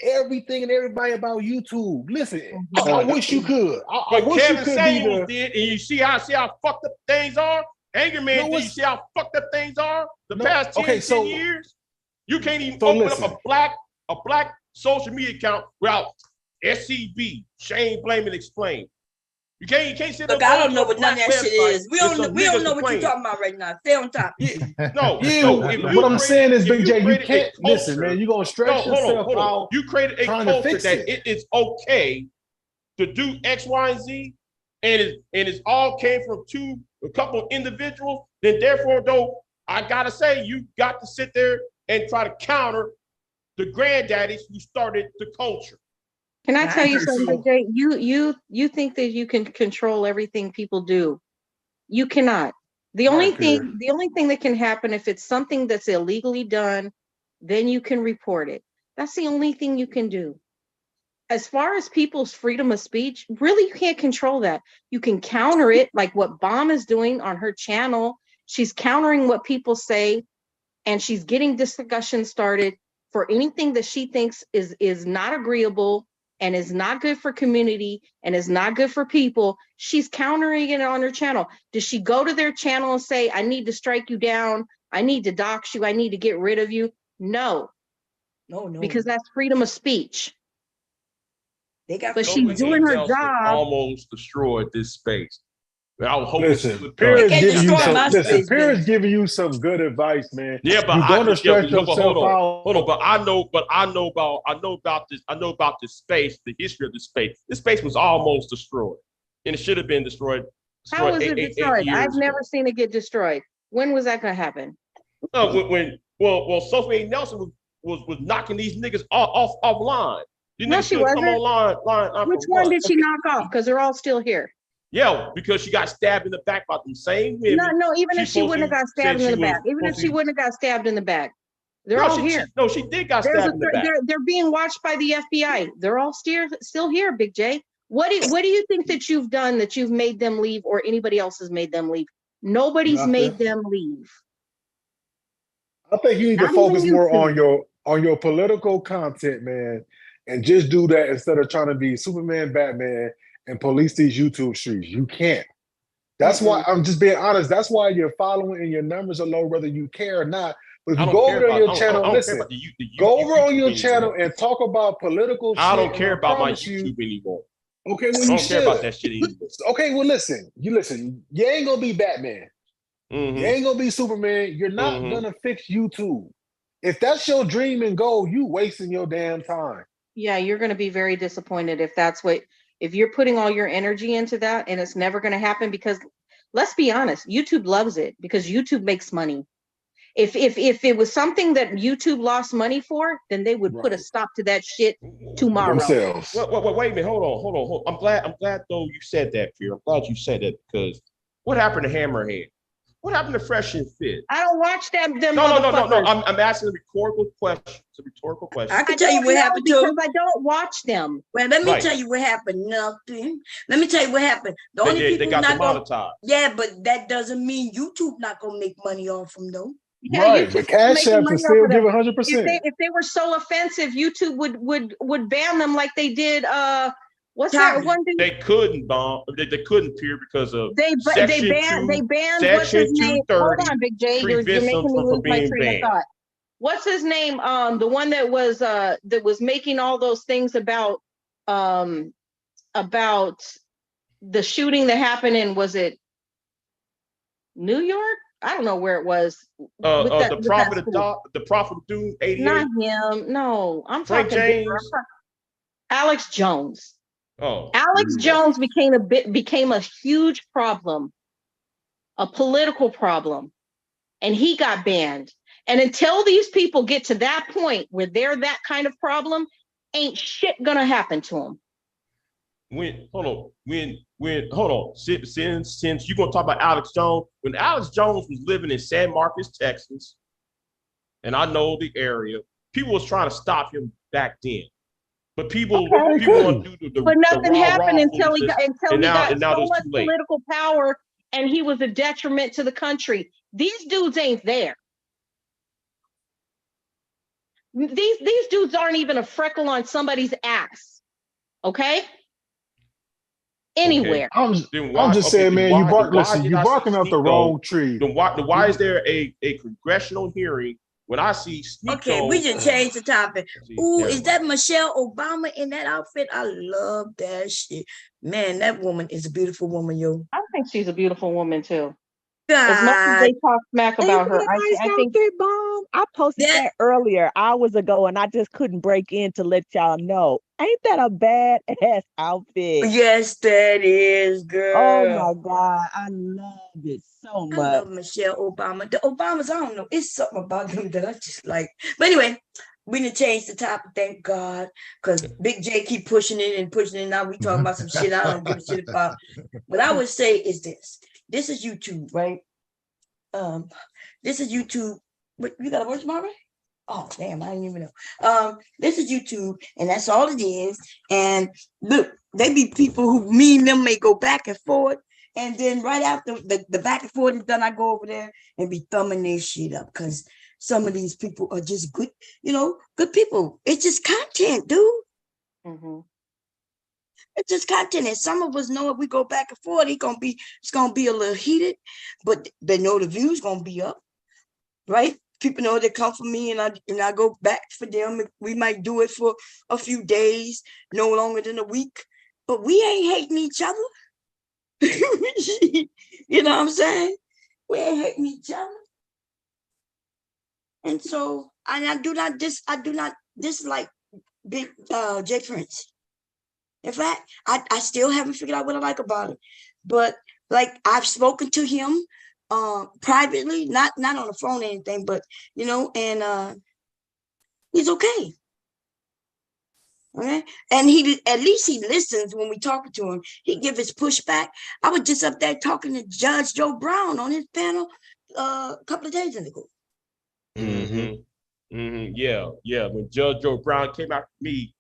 [SPEAKER 15] everything and everybody about YouTube. Listen, I wish you could. I wish
[SPEAKER 7] Kevin
[SPEAKER 15] you could
[SPEAKER 7] Samuels did, and you see how fucked up things are. Angry Man, did you see how fucked up things are the past 10 years? You can't even open up a black social media account without SCB, shame, blame, and explain. You can't sit there.
[SPEAKER 1] Look, I don't know what none of that shit is. We don't know what you're talking about right now. Stay on top.
[SPEAKER 15] What I'm saying is, Big J, you can't listen, man. You're gonna stretch yourself out.
[SPEAKER 7] You created a culture that it is okay to do X, Y, and Z, and it's all came from a couple of individuals. Then therefore, though, I gotta say, you got to sit there and try to counter the granddaddies who started the culture.
[SPEAKER 14] Can I tell you something, Jay? You think that you can control everything people do. You cannot. The only thing that can happen, if it's something that's illegally done, then you can report it. That's the only thing you can do. As far as people's freedom of speech, really, you can't control that. You can counter it, like what Bomb is doing on her channel. She's countering what people say, and she's getting discussion started for anything that she thinks is not agreeable and is not good for community and is not good for people. She's countering it on her channel. Does she go to their channel and say, I need to strike you down, I need to dox you, I need to get rid of you? No. Because that's freedom of speech. But she's doing her job.
[SPEAKER 7] Almost destroyed this space. I was hoping
[SPEAKER 15] listen, Pierre's giving you some good advice, man.
[SPEAKER 7] Yeah, but
[SPEAKER 15] you're going to stretch yourself out.
[SPEAKER 7] Hold on, but I know about this space, the history of this space. This space was almost destroyed, and it should have been destroyed.
[SPEAKER 14] How was it destroyed? I've never seen it get destroyed. When was that going to happen?
[SPEAKER 7] When Sophie Nelson was knocking these niggas offline.
[SPEAKER 14] No, she wasn't. Which one did she knock off? Because they're all still here.
[SPEAKER 7] Yeah, because she got stabbed in the back by them same women.
[SPEAKER 14] No, even if she wouldn't have got stabbed in the back. Even if she wouldn't have got stabbed in the back.
[SPEAKER 8] They're all here.
[SPEAKER 7] She did got
[SPEAKER 8] There's
[SPEAKER 7] stabbed in the back.
[SPEAKER 8] they're being watched by the FBI. They're all still here, Big J. What do you think that you've done that you've made them leave, or anybody else has made them leave? Nobody's
[SPEAKER 15] Nothing.
[SPEAKER 8] made them leave.
[SPEAKER 15] I think you need to
[SPEAKER 8] Not
[SPEAKER 15] focus
[SPEAKER 8] even
[SPEAKER 15] more
[SPEAKER 8] YouTube.
[SPEAKER 15] on your political content, man, and just do that instead of trying to be Superman, Batman, and police these YouTube streets. You can't. That's why I'm just being honest. That's why your following and your numbers are low, whether you care or not. But if you go over on your channel, listen, go over on your channel and talk about political shit.
[SPEAKER 7] I don't care about my
[SPEAKER 15] promise
[SPEAKER 7] YouTube anymore.
[SPEAKER 15] Okay, well,
[SPEAKER 7] I
[SPEAKER 15] you
[SPEAKER 7] don't
[SPEAKER 15] should.
[SPEAKER 7] care about that shit anymore.
[SPEAKER 15] Okay, well, listen. You ain't gonna be Batman.
[SPEAKER 7] Mhm.
[SPEAKER 15] You ain't gonna be Superman. You're not gonna fix YouTube. If that's your dream and goal, you wasting your damn time.
[SPEAKER 14] Yeah, you're going to be very disappointed if you're putting all your energy into that, and it's never going to happen, because let's be honest, YouTube loves it because YouTube makes money. If it was something that YouTube lost money for, then they would put a stop to that shit tomorrow.
[SPEAKER 15] Themselves.
[SPEAKER 7] Wait a minute. Hold on. I'm glad though you said that, Fear. I'm glad you said that, because what happened to Hammerhead? What happened to Fresh and Fit?
[SPEAKER 8] I don't watch them.
[SPEAKER 7] No. I'm asking a rhetorical question. It's a rhetorical question.
[SPEAKER 1] I can tell you what happened to
[SPEAKER 8] because I don't watch them.
[SPEAKER 1] Well, let me tell you what happened. Nothing. Let me tell you what happened. The only people
[SPEAKER 7] they got
[SPEAKER 1] not gonna,
[SPEAKER 7] demonetized.
[SPEAKER 1] yeah, but that doesn't mean YouTube not gonna make money off them though.
[SPEAKER 8] Yeah,
[SPEAKER 15] Right,
[SPEAKER 8] YouTube's
[SPEAKER 15] but Cash
[SPEAKER 8] making
[SPEAKER 15] App
[SPEAKER 8] money
[SPEAKER 15] is still
[SPEAKER 8] off of them.
[SPEAKER 15] giving 100%.
[SPEAKER 8] If they were so offensive, YouTube would ban them like they did. What's
[SPEAKER 1] Tommy.
[SPEAKER 8] that one thing?
[SPEAKER 7] They couldn't bomb. They couldn't, Fear, because of
[SPEAKER 8] They banned what's his name? Hold on, Big J, you're making me lose my train of thought. What's his name? The one that was making all those things about the shooting that happened in, was it New York? I don't know where it was.
[SPEAKER 7] The Prophet of Doom 88.
[SPEAKER 8] Not him. No, I'm
[SPEAKER 7] Frank
[SPEAKER 8] talking
[SPEAKER 7] James.
[SPEAKER 8] Alex Jones.
[SPEAKER 7] Oh,
[SPEAKER 8] Alex Jones became a huge problem, a political problem, and he got banned. And until these people get to that point where they're that kind of problem, ain't shit gonna happen to them.
[SPEAKER 7] Hold on. Since you're gonna talk about Alex Jones, when Alex Jones was living in San Marcos, Texas, and I know the area, people was trying to stop him back then. But people want to do the
[SPEAKER 8] but nothing happened until he got so
[SPEAKER 7] much
[SPEAKER 8] much political power, and he was a detriment to the country. These dudes ain't there. These dudes aren't even a freckle on somebody's ass. Okay? Anywhere.
[SPEAKER 15] Okay. I'm just saying, man, you're barking up the wrong tree.
[SPEAKER 7] Then why is there a congressional hearing when I see Sneeko?
[SPEAKER 1] Okay, we just changed the topic. Ooh, is that Michelle Obama in that outfit? I love that shit. Man, that woman is a beautiful woman, yo.
[SPEAKER 14] I think she's a beautiful woman too.
[SPEAKER 1] God.
[SPEAKER 14] As much as they talk smack about her, I think
[SPEAKER 19] bomb. I posted that earlier, hours ago, and I just couldn't break in to let y'all know. Ain't that a badass outfit?
[SPEAKER 1] Yes, that is, girl.
[SPEAKER 19] Oh my God, I love it so much.
[SPEAKER 1] I love Michelle Obama. The Obamas, I don't know. It's something about them that I just like. But anyway, we didn't change the topic, thank God, because Big J keep pushing it and pushing it. Now we talking about some shit I don't give a shit about. What I would say is this. This is YouTube, right? This is YouTube. Wait, you got a voice, Margaret? Oh, damn, I didn't even know. This is YouTube, and that's all it is. And look, they be people who me and them may go back and forth. And then right after the back and forth is done, I go over there and be thumbing their shit up, because some of these people are just good, good people. It's just content, dude.
[SPEAKER 14] Mm-hmm.
[SPEAKER 1] It's just content. And some of us know if we go back and forth, it's gonna be a little heated, but they know the view's gonna be up, right? People know they come for me, and I go back for them. We might do it for a few days, no longer than a week, but we ain't hating each other. You know what I'm saying? We ain't hating each other. And so, and I do not dislike Big J Prince. In fact, I still haven't figured out what I like about it. But like, I've spoken to him privately, not on the phone or anything, but and he's okay. Okay. And at least he listens when we talking to him. He give his pushback. I was just up there talking to Judge Joe Brown on his panel a couple of days ago.
[SPEAKER 7] Mm-hmm. Yeah. When Judge Joe Brown came after me,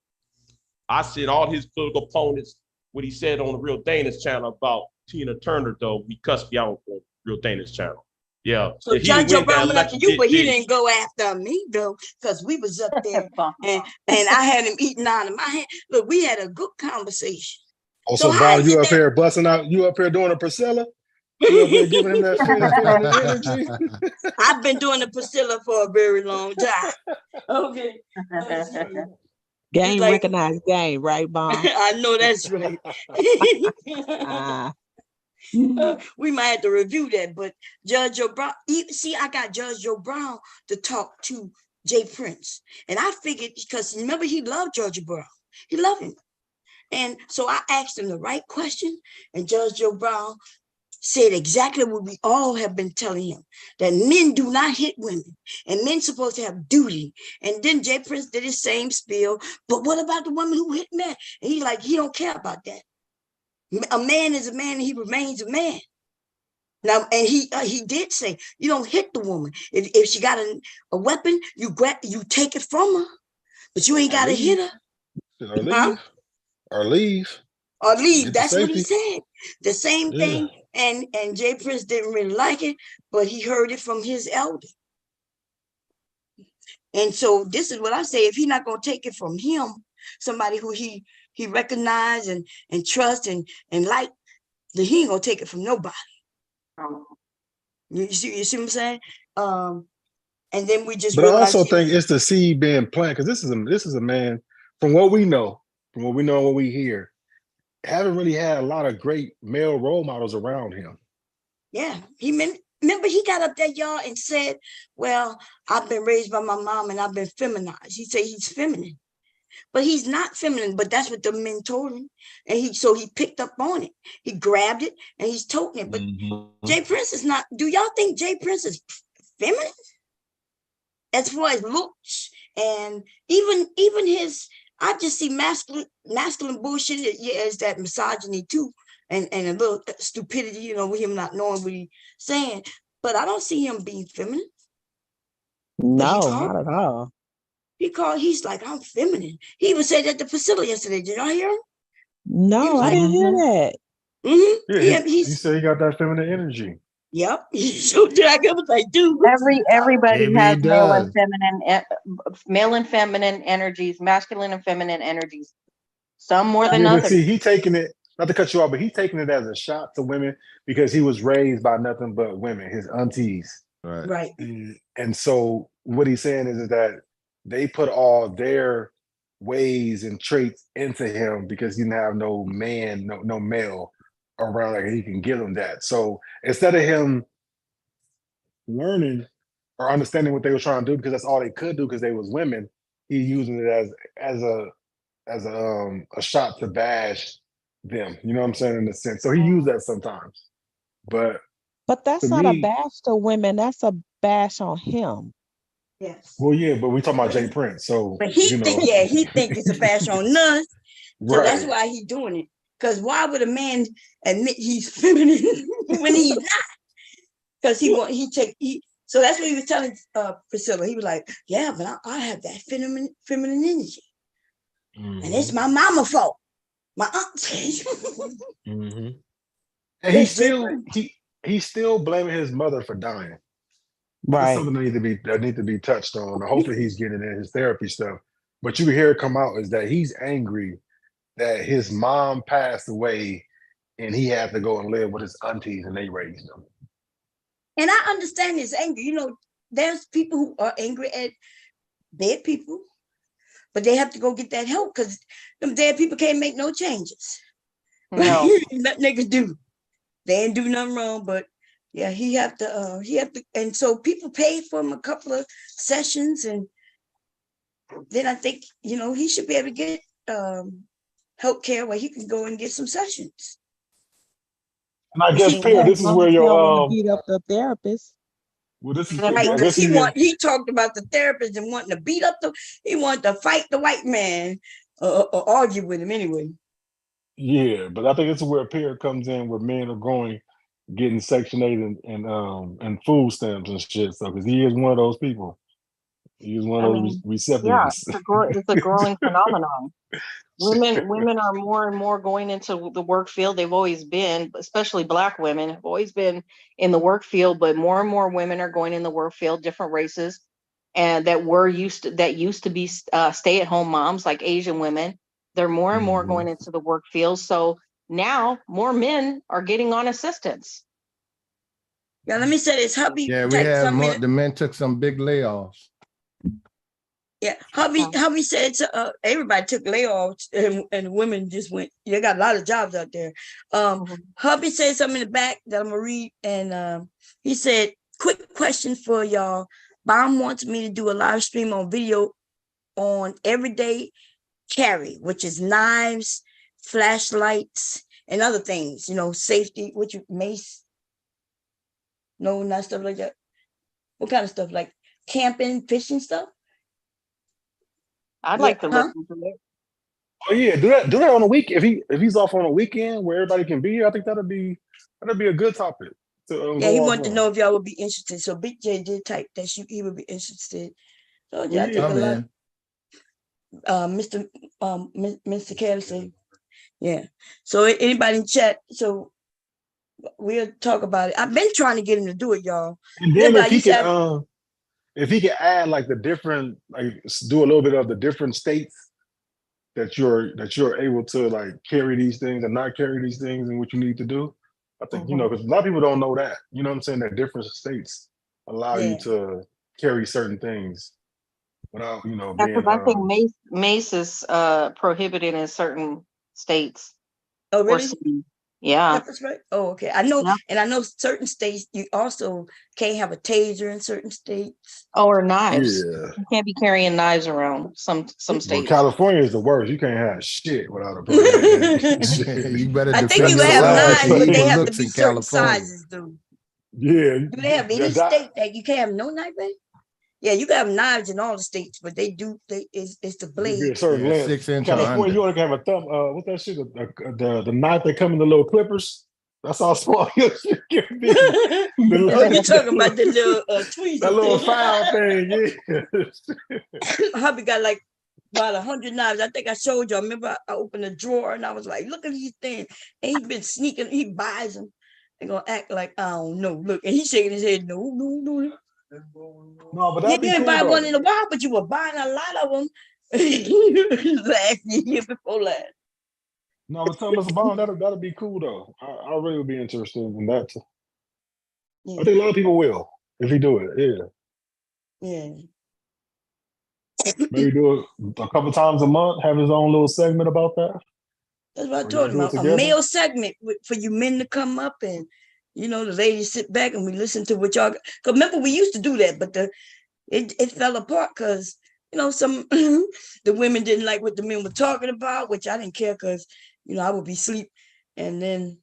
[SPEAKER 7] I said all his political opponents, what he said on the Real Dana's channel about Tina Turner, though, he cussed me out on Real Dana's channel. Yeah.
[SPEAKER 1] So
[SPEAKER 7] He
[SPEAKER 1] Judge
[SPEAKER 7] went
[SPEAKER 1] Brown
[SPEAKER 7] that
[SPEAKER 1] went after
[SPEAKER 7] election,
[SPEAKER 1] you, but he didn't go after me though, because we was up there and I had him eating out of my hand. Look, we had a good conversation.
[SPEAKER 15] Oh, so Brown, you up here busting out? You up here doing a Priscilla? You up here giving him that feminine energy?
[SPEAKER 1] I've been doing the Priscilla for a very long time. Okay.
[SPEAKER 19] Game
[SPEAKER 1] like,
[SPEAKER 19] recognized game, right, Bon?
[SPEAKER 1] I know that's right. We might have to review that, but Judge Joe Brown, see, I got Judge Joe Brown to talk to Jay Prince. And I figured, because remember, he loved Judge Brown. He loved him. And so I asked him the right question, and Judge Joe Brown said exactly what we all have been telling him, that men do not hit women, and men supposed to have duty. And then Jay Prince did his same spiel, but what about the woman who hit men? And he's like, he don't care about that. A man is a man, and he remains a man. Now, and he did say, you don't hit the woman. If she got a weapon, you take it from her, but you ain't got to hit her.
[SPEAKER 15] Or leave. Or leave.
[SPEAKER 1] Or leave. That's what he said. The same thing. And Jay Prince didn't really like it, but he heard it from his elder. And so this is what I say, if he's not going to take it from him, somebody who he recognized and trust and like, then he ain't going to take it from nobody. You see what I'm saying? And then we just
[SPEAKER 15] But I also think it's the seed being planted, because this is a man, from what we know and what we hear, haven't really had a lot of great male role models around him.
[SPEAKER 1] Yeah, remember he got up there, y'all, and said, well, I've been raised by my mom and I've been feminized. He said he's feminine, but he's not feminine, but that's what the men told him. And so he picked up on it. He grabbed it and he's toting it. But Jay Prince is not, do y'all think Jay Prince is feminine? As far as looks and even his, I just see masculine bullshit. Yeah, it's that misogyny too, and a little stupidity, with him not knowing what he's saying. But I don't see him being feminine.
[SPEAKER 19] No, not at all.
[SPEAKER 1] He's like, I'm feminine. He even said that to Priscilla yesterday. Did y'all hear him?
[SPEAKER 19] No, I didn't hear that.
[SPEAKER 15] Yeah, he said he got that feminine energy.
[SPEAKER 1] Yep. So I was like, dude.
[SPEAKER 14] Everybody has male and feminine energies, masculine and feminine energies. Some more than others.
[SPEAKER 15] See, he taking it, not to cut you off, but he's taking it as a shot to women because he was raised by nothing but women, his aunties.
[SPEAKER 1] Right.
[SPEAKER 15] And so what he's saying is that they put all their ways and traits into him because he didn't have no man, no male around that he can give him that. So instead of him learning or understanding what they were trying to do, because that's all they could do because they was women, he using it as a shot to bash them. You know what I'm saying, in a sense. So he used that sometimes. But
[SPEAKER 19] that's not a bash to women. That's a bash on him.
[SPEAKER 1] Yes.
[SPEAKER 15] Well, yeah, but we talking about Jay Prince. So
[SPEAKER 1] but he think it's a bash on us. So that's why he's doing it. Because why would a man admit he's feminine when he's not? Because so that's what he was telling Priscilla. He was like, yeah, but I have that feminine energy. And it's my mama's fault. My aunt.
[SPEAKER 15] And he's still blaming his mother for dying. Right. That's something that need to be touched on. Hopefully he's getting in his therapy stuff. But you hear it come out is that he's angry that his mom passed away and he had to go and live with his aunties and they raised him.
[SPEAKER 1] And I understand his anger. There's people who are angry at dead people, but they have to go get that help because them dead people can't make no changes. No. Let niggas do. They ain't do nothing wrong, but yeah, he have to, and so people paid for him a couple of sessions, and then I think, he should be able to get health care where he can go and get some sessions.
[SPEAKER 15] And I guess, Pierre, this is where your
[SPEAKER 19] beat up the therapist.
[SPEAKER 15] Well, this is
[SPEAKER 1] right, because he talked about the therapist and wanting to beat up he wanted to fight the white man or argue with him anyway.
[SPEAKER 15] Yeah, but I think this is where Pierre comes in, where men are getting Section 8 and food stamps and shit. So, because he is one of those people. He's one
[SPEAKER 8] I
[SPEAKER 15] of those
[SPEAKER 8] mean, yeah,
[SPEAKER 15] recipients.
[SPEAKER 8] it's a growing phenomenon. Women are more and more going into the work field. They've always been, especially Black women, have always been in the work field, but more and more women are going in the work field, different races, and that used to be stay-at-home moms, like Asian women. They're more and more going into the work field. So now more men are getting on assistance.
[SPEAKER 1] Yeah, let me say this. Hubby
[SPEAKER 21] Yeah, we
[SPEAKER 1] typed
[SPEAKER 21] have
[SPEAKER 1] something
[SPEAKER 21] more.
[SPEAKER 1] in.
[SPEAKER 21] The men took some big layoffs.
[SPEAKER 1] Yeah, hubby said everybody took layoffs and women just went. They got a lot of jobs out there. Hubby said something in the back that I'm gonna read, and he said, "Quick question for y'all. Bomb wants me to do a live stream on video on everyday carry, which is knives, flashlights, and other things. You know, safety. What you mace? No, not stuff like that. What kind of stuff? Like camping, fishing stuff."
[SPEAKER 8] I'd like to listen to it.
[SPEAKER 15] Oh yeah, do that on a week. If he's off on a weekend where everybody can be here, I think that'd be a good topic. To,
[SPEAKER 1] Yeah, he
[SPEAKER 15] go
[SPEAKER 1] wanted to
[SPEAKER 15] off
[SPEAKER 1] know if y'all would be interested. So Big J did type that he would be interested. So
[SPEAKER 15] on.
[SPEAKER 1] yeah, I think a lot.
[SPEAKER 21] Man.
[SPEAKER 1] Mr. Kelly said, yeah. So anybody in chat, so we'll talk about it. I've been trying to get him to do it, y'all.
[SPEAKER 15] And then if he can add like the different, like do a little bit of the different states that you're able to like carry these things and not carry these things and what you need to do. I think, because a lot of people don't know that. You know what I'm saying? That different states allow you to carry certain things without, being
[SPEAKER 8] Because I think mace is prohibited in certain states.
[SPEAKER 1] Oh, really?
[SPEAKER 8] Or cities. Yeah.
[SPEAKER 1] That's right. Oh, okay. I know, and I know certain states you also can't have a taser in certain states.
[SPEAKER 8] Or knives.
[SPEAKER 15] Yeah.
[SPEAKER 8] You can't be carrying knives around some states.
[SPEAKER 15] Well, California is the worst. You can't have shit without a permit.
[SPEAKER 21] You better
[SPEAKER 1] I think you can have knives, but they have to be certain sizes, though.
[SPEAKER 15] Yeah.
[SPEAKER 1] Do they have any state that you can't have no knife in? Yeah, you can have knives in all the states, but it's the blade.
[SPEAKER 15] Be a certain length.
[SPEAKER 21] 6 inch
[SPEAKER 15] California, you only can have a thumb. What's that shit? The knife that come in the little clippers. That's how small your shit can be.
[SPEAKER 1] You're talking about the little tweezer.
[SPEAKER 15] That little file thing, yeah.
[SPEAKER 1] Hubby got like about 100 knives. I think I showed you. I remember I opened a drawer and I was like, look at these things. And he's been sneaking. He buys them. They're gonna act like I don't know. Look, and he's shaking his head. No.
[SPEAKER 15] No, but that'd be cool,
[SPEAKER 1] you didn't buy
[SPEAKER 15] though.
[SPEAKER 1] one in a while, but you were buying a lot of them last year before last.
[SPEAKER 15] No, but tell Mr. Bond, that'll be cool though. I really would be interested in that. Yeah. I think a lot of people will if he do it.
[SPEAKER 1] Yeah.
[SPEAKER 15] Maybe do it a couple times a month. Have his own little segment about that.
[SPEAKER 1] That's what I told him. A male segment for you men to come up and, the ladies sit back and we listen to what y'all. Because remember, we used to do that, but it fell apart because some the women didn't like what the men were talking about, which I didn't care because I would be asleep, and then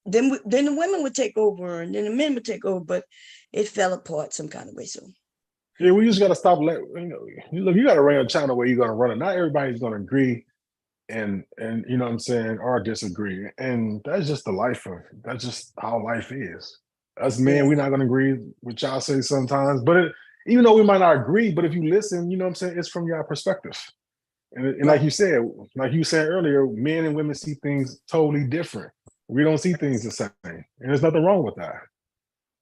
[SPEAKER 1] the women would take over, and then the men would take over, but it fell apart some kind of way. So
[SPEAKER 15] yeah, we just got to stop. Look, you got to run a channel where you're going to run it. Not everybody's going to agree. And you know what I'm saying, or disagree. And that's just the life of that's just how life is. Us men, we're not gonna agree with y'all say sometimes, but even though we might not agree, but if you listen, you know what I'm saying, it's from your perspective. And like you said earlier, men and women see things totally different. We don't see things the same. And there's nothing wrong with that.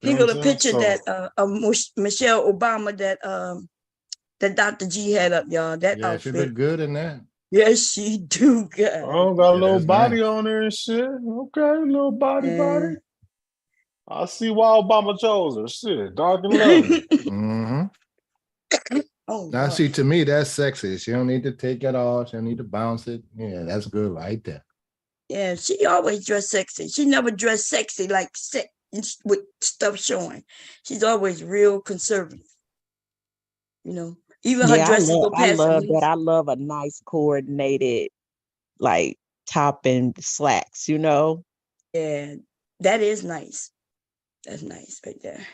[SPEAKER 1] He got a picture that of Michelle Obama that Dr. G had up, y'all. That outfit.
[SPEAKER 21] She look good in that.
[SPEAKER 1] Yes, she do. God.
[SPEAKER 15] Oh, got a little body on there and shit. Okay, little body. I see why Obama chose her. Shit, dark and lovely.
[SPEAKER 21] Now, see, to me, that's sexy. She don't need to take it off. She don't need to bounce it. Yeah, that's good right there.
[SPEAKER 1] Yeah, she always dressed sexy. She never dressed sexy like with stuff showing. She's always real conservative. Even her dresses go past.
[SPEAKER 19] I love that. I love a nice coordinated, like top and slacks.
[SPEAKER 1] Yeah, that is nice. That's nice right there.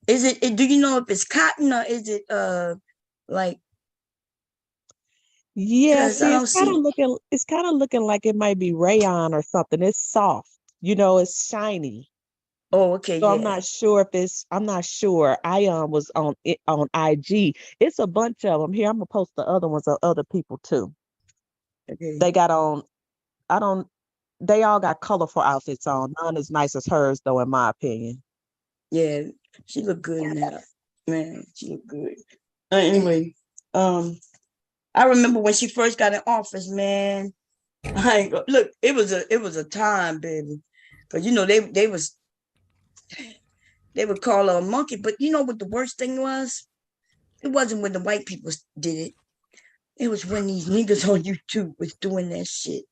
[SPEAKER 1] Is it? Do you know if it's cotton or is it like?
[SPEAKER 19] Yeah, see, it's kind of looking like it might be rayon or something. It's soft. It's shiny.
[SPEAKER 1] Oh, okay.
[SPEAKER 19] So
[SPEAKER 1] Yeah.
[SPEAKER 19] I'm not sure. I was on it on IG. It's a bunch of them here. I'm gonna post the other ones of other people too.
[SPEAKER 1] Okay.
[SPEAKER 19] They got on. I don't. They all got colorful outfits on. None as nice as hers, though, in my opinion.
[SPEAKER 1] Yeah, she looked good in that. Man, she looked good. Anyway, I remember when she first got in office, man. Look, it was a time, baby. Cause you know they would call her a monkey, but you know what the worst thing was? It wasn't when the white people did it. It was when these niggas on YouTube was doing that shit.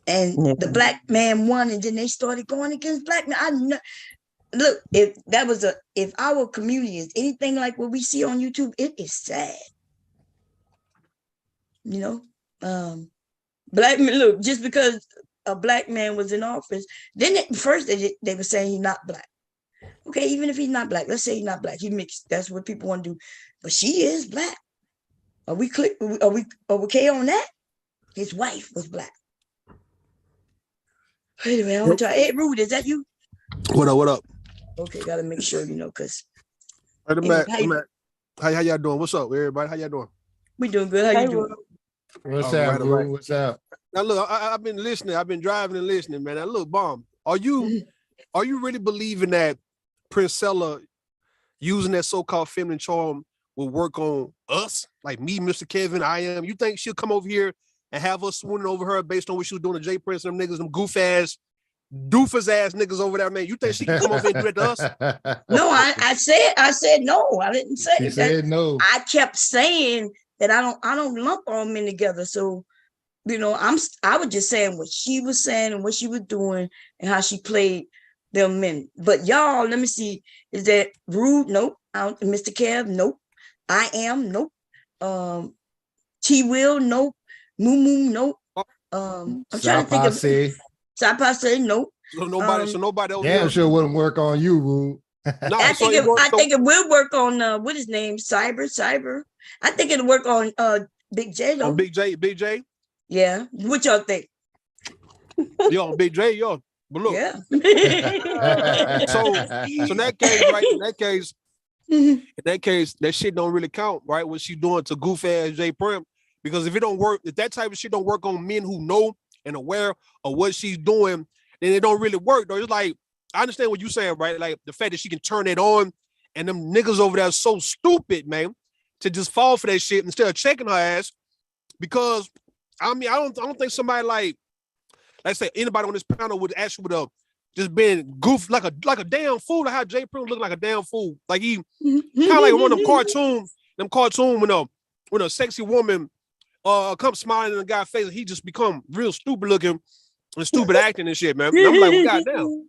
[SPEAKER 1] And the black man won, and then they started going against black men. I know. Look, if our community is anything like what we see on YouTube, it is sad. You know, black men. Look, just because a black man was in office, then first they were saying he's not black. Okay, even if he's not black, let's say he's not black, he mixed. That's what people want to do. But she is black. Are we okay on that? His wife was black. Anyway, I want to try. Hey, Rude, is that you?
[SPEAKER 11] What up? What up?
[SPEAKER 1] Okay, gotta make sure because.
[SPEAKER 11] Hey, how y'all doing? What's up, everybody? How y'all doing?
[SPEAKER 1] We doing good. How you doing?
[SPEAKER 21] What's up, Rude? What's up?
[SPEAKER 11] Now look, I've been listening. I've been driving and listening, man. Now look, Bomb, are you really believing that Princella using that so-called feminine charm will work on us, like me, Mr. Kevin, I am? You think she'll come over here and have us swooning over her based on what she was doing to Jay Prince and them niggas, them doofus ass niggas over there, man? You think she can come over and do that to us?
[SPEAKER 1] No, I said no. I didn't say
[SPEAKER 21] She said no.
[SPEAKER 1] I kept saying that I don't lump all men together. So, you know, I was just saying what she was saying and what she was doing and how she played them men. But y'all, let me see. Is that Rude? Nope. Mr. Kev? Nope. I am? Nope. T Will? Nope. Moo Moo? Nope. I'm trying to think of Sapase? Nope.
[SPEAKER 11] So nobody over
[SPEAKER 21] damn sure wouldn't work on you, Rude.
[SPEAKER 1] No, I think it will work on what his name? Cyber. I think it'll work on Big J though.
[SPEAKER 11] On Big J?
[SPEAKER 1] Yeah. What y'all think?
[SPEAKER 11] Yo, on Big J, yo. But look.
[SPEAKER 1] Yeah.
[SPEAKER 11] so in that case, right? In that case, that shit don't really count, right? What she doing to goof ass J Prim. Because if it don't work, if that type of shit don't work on men who know and aware of what she's doing, then it don't really work though. It's like, I understand what you're saying, right? Like the fact that she can turn it on and them niggas over there are so stupid, man, to just fall for that shit instead of checking her ass. Because I mean, I don't think somebody like say anybody on this panel would actually would have just been goofed like a damn fool. Like how Jay Prim looked like a damn fool. Like he kind of like one of them cartoon when a sexy woman come smiling in a guy's face, he just become real stupid looking and stupid acting and shit, man. And I'm like, well, goddamn.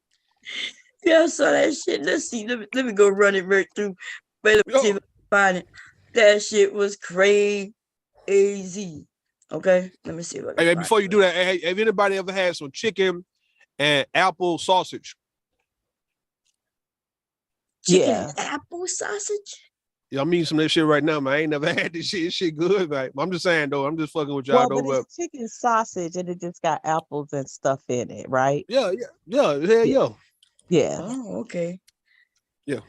[SPEAKER 1] Yeah, I saw that shit. Let's see. Let me go run it right through. Wait, let me see if I can find it. That shit was crazy. Okay, let me see what.
[SPEAKER 11] Hey, before you do that, have anybody ever had some chicken and apple sausage?
[SPEAKER 1] Chicken and apple sausage?
[SPEAKER 11] Yeah, I'm eating some of that shit right now, man. I ain't never had this shit. This shit good, man. I'm just saying, though. I'm just fucking with y'all,
[SPEAKER 19] though. But it's chicken sausage and it just got apples and stuff in it, right?
[SPEAKER 11] Yeah. Yeah.
[SPEAKER 1] Oh, okay.
[SPEAKER 11] Yeah.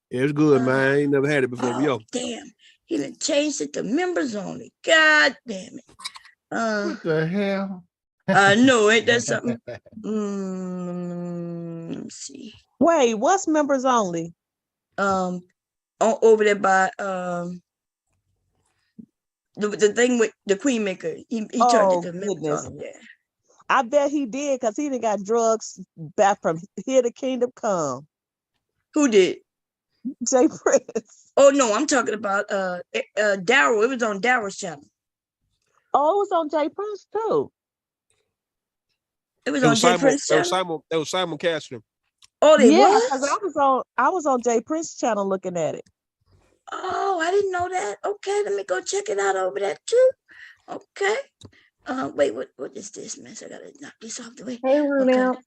[SPEAKER 11] Yeah, it's good, man. I ain't never had it before, but yo.
[SPEAKER 1] Damn. He done changed it to members only. God damn it.
[SPEAKER 21] What the hell?
[SPEAKER 1] I know, ain't that something? Let me see.
[SPEAKER 19] Wait, what's members only?
[SPEAKER 1] Over there by the thing with the TheQueenMaker. He turned it to members only. Yeah.
[SPEAKER 19] I bet he did because he done got drugs back from Here to Kingdom Come.
[SPEAKER 1] Who did?
[SPEAKER 19] Jay Prince.
[SPEAKER 1] Oh no, I'm talking about Daryl. It was on Daryl's channel.
[SPEAKER 19] Oh, it was on Jay Prince too.
[SPEAKER 1] It was on Jay Prince
[SPEAKER 11] channel. That was Simon Castro.
[SPEAKER 1] Oh, they was?
[SPEAKER 19] Because I was on Jay Prince channel looking at it.
[SPEAKER 1] Oh, I didn't know that. Okay, let me go check it out over there too. Okay. Wait, what is this mess? I gotta knock this off the way.
[SPEAKER 12] Hey, Rudell.
[SPEAKER 1] Okay.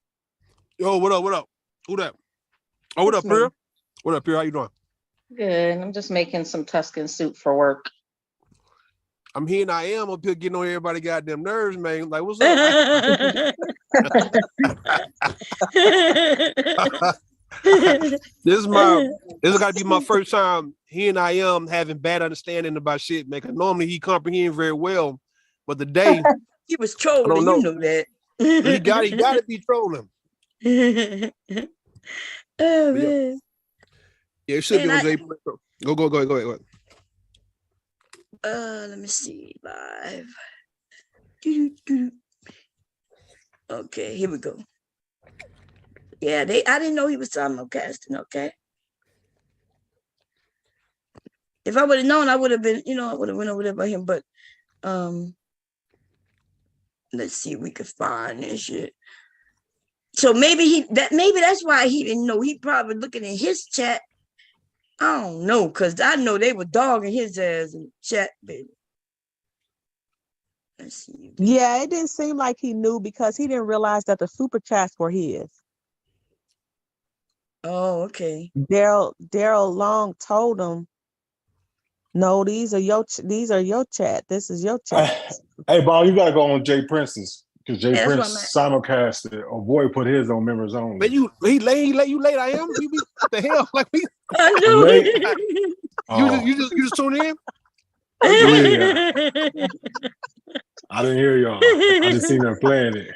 [SPEAKER 11] Yo, what up? Who that? Oh, what up, Pierre? What up, Pierre? How you doing?
[SPEAKER 14] Good. I'm just making some Tuscan soup for work.
[SPEAKER 11] I'm here and I am up here getting on everybody goddamn nerves, man. Like, what's up? This has got to be my first time he and I am having bad understanding about shit, man. 'Cause normally he comprehend very well, but the day
[SPEAKER 1] he was trolling.
[SPEAKER 11] I don't know.
[SPEAKER 1] You know that.
[SPEAKER 11] he got to be trolling.
[SPEAKER 1] Oh man.
[SPEAKER 11] Yeah, it should be on Jay. Go ahead.
[SPEAKER 1] Let me see live. Okay, here we go. Yeah, I didn't know he was simulcasting, okay. If I would have known, I would have been, I would have went over there by him, but let's see if we could find this shit. So maybe that's why he didn't know. He probably looking in his chat. I don't know, because I know they were dogging his ass in chat, baby. Let's see.
[SPEAKER 19] Yeah, it didn't seem like he knew because he didn't realize that the super chats were his.
[SPEAKER 1] Oh, okay.
[SPEAKER 19] Daryl Long told him, "No, these are your chat. This is your chat."
[SPEAKER 15] Hey, Bob, you gotta go on Jay Prince's because Jay
[SPEAKER 1] Yeah,
[SPEAKER 15] Prince simulcasted. Or boy put his on members only.
[SPEAKER 11] Man, you late. I am. You be what the hell? Like me?
[SPEAKER 1] I know.
[SPEAKER 15] Late?
[SPEAKER 11] You just tune in.
[SPEAKER 15] Yeah. I didn't hear y'all. I just seen them playing it.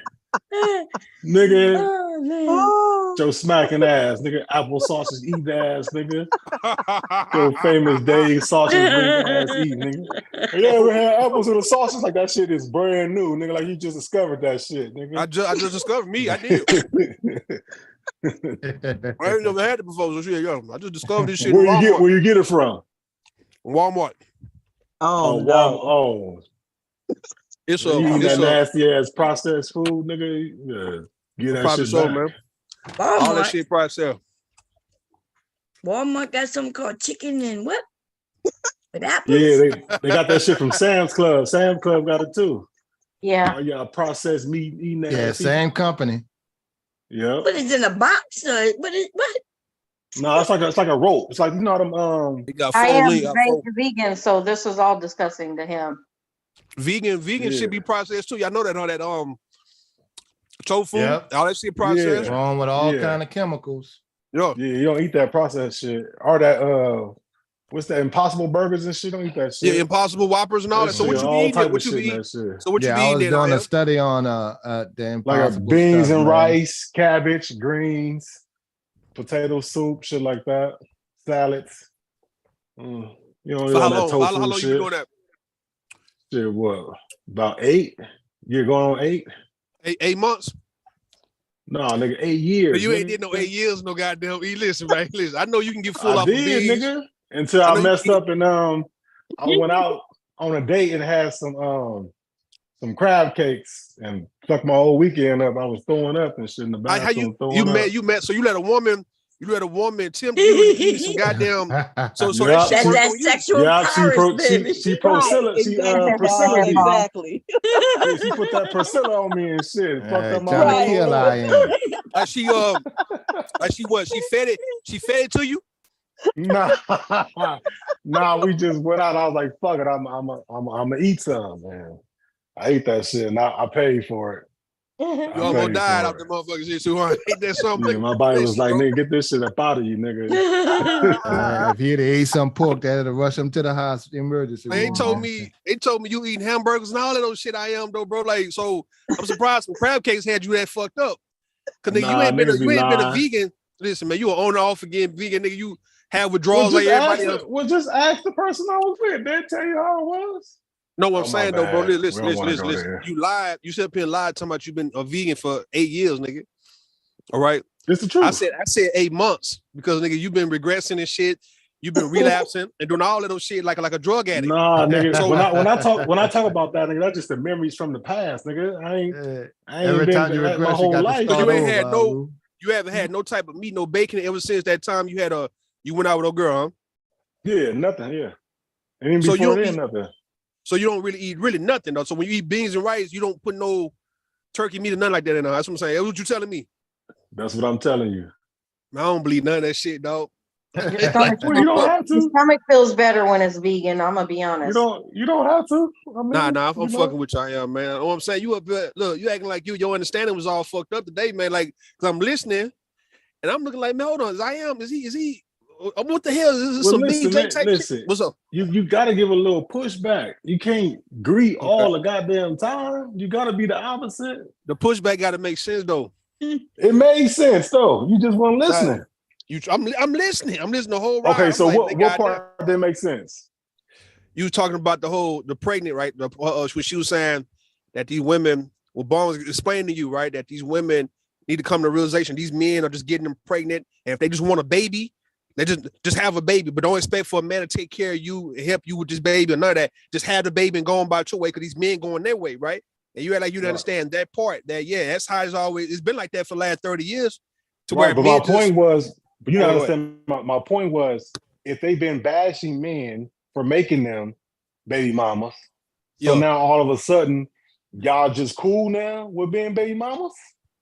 [SPEAKER 15] Nigga, Joe smacking ass, nigga, apple sausage eating ass, nigga. Joe famous Dave sausage ring ass eating, nigga. You ever had apples with a sausage? Like that shit is brand new, nigga. Like you just discovered that shit, nigga.
[SPEAKER 11] I just discovered me. I did. I ain't never had it before. So shit, yo, I just discovered this shit.
[SPEAKER 15] Where you get it from?
[SPEAKER 11] Walmart.
[SPEAKER 19] Oh,
[SPEAKER 15] Walmart. Oh.
[SPEAKER 11] It's
[SPEAKER 15] that nasty ass processed food, nigga. Yeah, get that shit back.
[SPEAKER 11] Man.
[SPEAKER 1] Walmart.
[SPEAKER 11] All that shit processed.
[SPEAKER 1] Walmart got something called chicken and what? With apples?
[SPEAKER 15] Yeah, they got that shit from Sam's Club. Sam's Club got it too.
[SPEAKER 14] Yeah.
[SPEAKER 15] Oh yeah, processed meat eating that.
[SPEAKER 21] Yeah, same company.
[SPEAKER 15] Yeah.
[SPEAKER 1] But it's in a box. What?
[SPEAKER 15] No, it's like a rope. It's like them.
[SPEAKER 14] I am vegan, so this is all disgusting to him.
[SPEAKER 11] Vegan should be processed too. Y'all know that all that tofu, all that shit processed.
[SPEAKER 21] Yeah. Wrong with all kind of chemicals.
[SPEAKER 11] Yeah,
[SPEAKER 15] you don't eat that processed shit. Or that what's that? Impossible burgers and shit. Don't eat that shit.
[SPEAKER 11] Yeah, Impossible Whoppers and all that. So what you be eating? What you be eating? So what you be
[SPEAKER 21] I was
[SPEAKER 11] eating?
[SPEAKER 21] doing a study on the Impossible
[SPEAKER 15] beans
[SPEAKER 21] stuff,
[SPEAKER 15] and
[SPEAKER 21] man.
[SPEAKER 15] rice, cabbage, greens, potato soup, shit like that. Salads. You know,
[SPEAKER 11] So how
[SPEAKER 15] that tofu
[SPEAKER 11] long
[SPEAKER 15] shit.
[SPEAKER 11] you been doing that?
[SPEAKER 15] Shit, what? About 8? You're going on 8?
[SPEAKER 11] 8 months?
[SPEAKER 15] No, nigga, 8 years.
[SPEAKER 11] But you ain't did no 8 years, no goddamn. Listen, right? Listen, I know you can get full
[SPEAKER 15] I
[SPEAKER 11] off
[SPEAKER 15] did,
[SPEAKER 11] of beans.
[SPEAKER 15] nigga. Until I messed up and I went out on a date and had some crab cakes and fucked my whole weekend up. I was throwing up and shit in the bathroom.
[SPEAKER 11] You met. So you let a woman tempt you to eat some goddamn. So
[SPEAKER 15] yeah.
[SPEAKER 1] That's sexual
[SPEAKER 15] she Priscilla.
[SPEAKER 19] Exactly.
[SPEAKER 15] Yeah, she put that Priscilla on me and shit. Fucked up my
[SPEAKER 21] Trying to kill I am.
[SPEAKER 11] She what? She fed it to you?
[SPEAKER 15] Nah, we just went out. I was like, fuck it, I'm gonna eat some, man. I ate that shit and I paid for it.
[SPEAKER 11] You almost died out the motherfucking shit, so I ate that something.
[SPEAKER 15] Yeah, my body was like, nigga, get this shit up out of you, nigga.
[SPEAKER 21] If he'd ate some pork, that'd have rushed him to the hospital emergency room.
[SPEAKER 11] They told me you eating hamburgers and all of those shit. I am though, bro. Like, so I'm surprised some crab cakes had you that fucked up. Cause nigga, you ain't been a vegan. Listen, man, you an on and off again vegan, nigga. You have withdrawals like everybody else.
[SPEAKER 15] Well, just ask the person I was with. They'll tell you how it was.
[SPEAKER 11] No, what I'm saying though, bro. Listen.
[SPEAKER 15] There.
[SPEAKER 11] You lied. You said up here and lied talking about you've been a vegan for 8 years, nigga. All right.
[SPEAKER 15] It's the truth.
[SPEAKER 11] I said 8 months because nigga, you've been regressing and shit. You've been relapsing and doing all of those shit like a drug addict.
[SPEAKER 15] Nah, nigga. So when I talk about that, nigga, that's just the memories from the past, nigga. I ain't
[SPEAKER 21] every
[SPEAKER 15] been
[SPEAKER 21] time you regress,
[SPEAKER 15] my whole life.
[SPEAKER 11] So you haven't had no type of meat, no bacon ever since that time you went out with a girl, huh?
[SPEAKER 15] Yeah, nothing. Yeah. And even before then, nothing.
[SPEAKER 11] So you don't really eat nothing though. So when you eat beans and rice, you don't put no turkey meat or nothing like that in there. That's what I'm saying. That's what you telling me.
[SPEAKER 15] That's what I'm telling you.
[SPEAKER 11] I don't believe none of that shit, dog.
[SPEAKER 15] You don't have
[SPEAKER 14] The
[SPEAKER 15] to.
[SPEAKER 14] stomach feels better when it's vegan. I'm gonna be honest.
[SPEAKER 15] You don't have to. I mean,
[SPEAKER 11] Nah, I'm fucking with y'all, man. You know what I'm saying? You up there, look, you acting like your understanding was all fucked up today, man. Like, cause I'm listening and I'm looking like, man, hold on, is he what the hell? Is this
[SPEAKER 15] Well,
[SPEAKER 11] some
[SPEAKER 15] listen,
[SPEAKER 11] BJ
[SPEAKER 15] man,
[SPEAKER 11] type
[SPEAKER 15] listen.
[SPEAKER 11] shit? What's up?
[SPEAKER 15] You gotta give a little pushback. You can't agree
[SPEAKER 11] Okay.
[SPEAKER 15] all the goddamn time. You gotta be the opposite.
[SPEAKER 11] The pushback gotta make sense though.
[SPEAKER 15] It made sense though. You just weren't listening.
[SPEAKER 11] I'm listening. I'm listening the whole ride.
[SPEAKER 15] Okay,
[SPEAKER 11] I'm
[SPEAKER 15] so
[SPEAKER 11] like,
[SPEAKER 15] what part didn't make sense?
[SPEAKER 11] You was talking about the pregnant, right? When she was saying that these women, well, Bond was explaining to you, right, that these women need to come to the realization these men are just getting them pregnant, and if they just want a baby, they just have a baby, but don't expect for a man to take care of you and help you with this baby or none of that. Just have the baby and go on about your way, because these men going their way, right? And you act like you didn't understand that part. That that's how it's been like that for the last 30 years. To
[SPEAKER 15] Right,
[SPEAKER 11] where
[SPEAKER 15] but
[SPEAKER 11] men
[SPEAKER 15] my point was, but you
[SPEAKER 11] Go
[SPEAKER 15] don't
[SPEAKER 11] ahead.
[SPEAKER 15] understand. My point was, if they've been bashing men for making them baby mamas, so
[SPEAKER 11] Yeah.
[SPEAKER 15] now all of a sudden y'all just cool now with being baby mamas?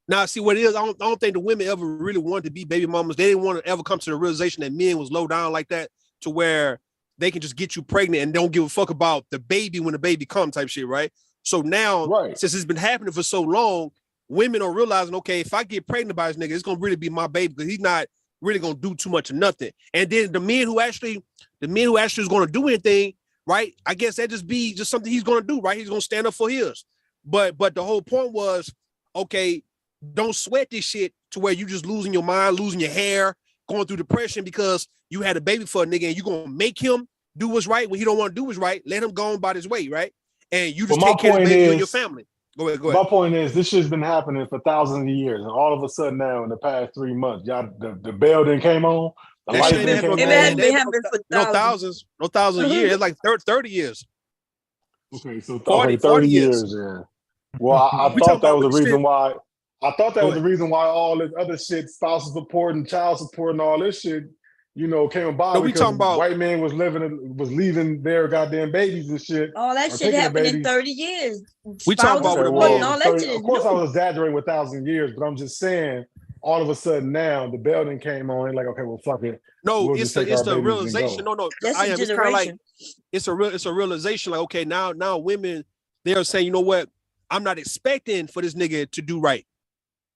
[SPEAKER 11] Now, see what it is. I don't think the women ever really wanted to be baby mamas. They didn't want to ever come to the realization that men was low down like that, to where they can just get you pregnant and don't give a fuck about the baby when the baby comes type shit, right? So now, since it's been happening for so long, women are realizing, okay, if I get pregnant by this nigga, it's gonna really be my baby, because he's not really gonna do too much of nothing. And then the men who actually is gonna do anything, right? I guess that just something he's gonna do, right? He's gonna stand up for his. But the whole point was, okay, don't sweat this shit to where you just losing your mind, losing your hair, going through depression because you had a baby for a nigga, and you gonna make him do what's right when he don't want to do what's right. Let him go on about his way, right? And you just take care of the baby, you and your family. Go ahead.
[SPEAKER 15] My point is, this shit's been happening for thousands of years, and all of a sudden now, in the past 3 months, y'all the bell didn't came on, the light didn't came on.
[SPEAKER 11] No thousands of years. It's like 30 years.
[SPEAKER 15] Okay, so
[SPEAKER 11] 40
[SPEAKER 15] years. Yeah. Well, I thought that was the reason why. I thought that was the reason why all this other shit, spousal support and child support and all this shit, came about.
[SPEAKER 11] No, we
[SPEAKER 15] because
[SPEAKER 11] talking about
[SPEAKER 15] white men was leaving their goddamn babies and shit.
[SPEAKER 1] All that shit happened in 30 years.
[SPEAKER 11] We talking about
[SPEAKER 15] Okay,
[SPEAKER 11] what
[SPEAKER 15] well,
[SPEAKER 1] all that shit
[SPEAKER 15] of
[SPEAKER 1] is
[SPEAKER 15] course, I
[SPEAKER 1] new.
[SPEAKER 15] was exaggerating with 1,000 years, but I'm just saying, all of a sudden now the building came on. And like, okay, well, fuck it.
[SPEAKER 11] No,
[SPEAKER 15] we'll
[SPEAKER 11] it's
[SPEAKER 15] just take our
[SPEAKER 11] the
[SPEAKER 15] babies
[SPEAKER 11] realization.
[SPEAKER 15] and go.
[SPEAKER 11] No,
[SPEAKER 1] That's
[SPEAKER 11] I
[SPEAKER 1] a
[SPEAKER 11] am. It's kind of like
[SPEAKER 1] generation.
[SPEAKER 11] it's a realization. Like, okay, now women, they're saying, you know what? I'm not expecting for this nigga to do right.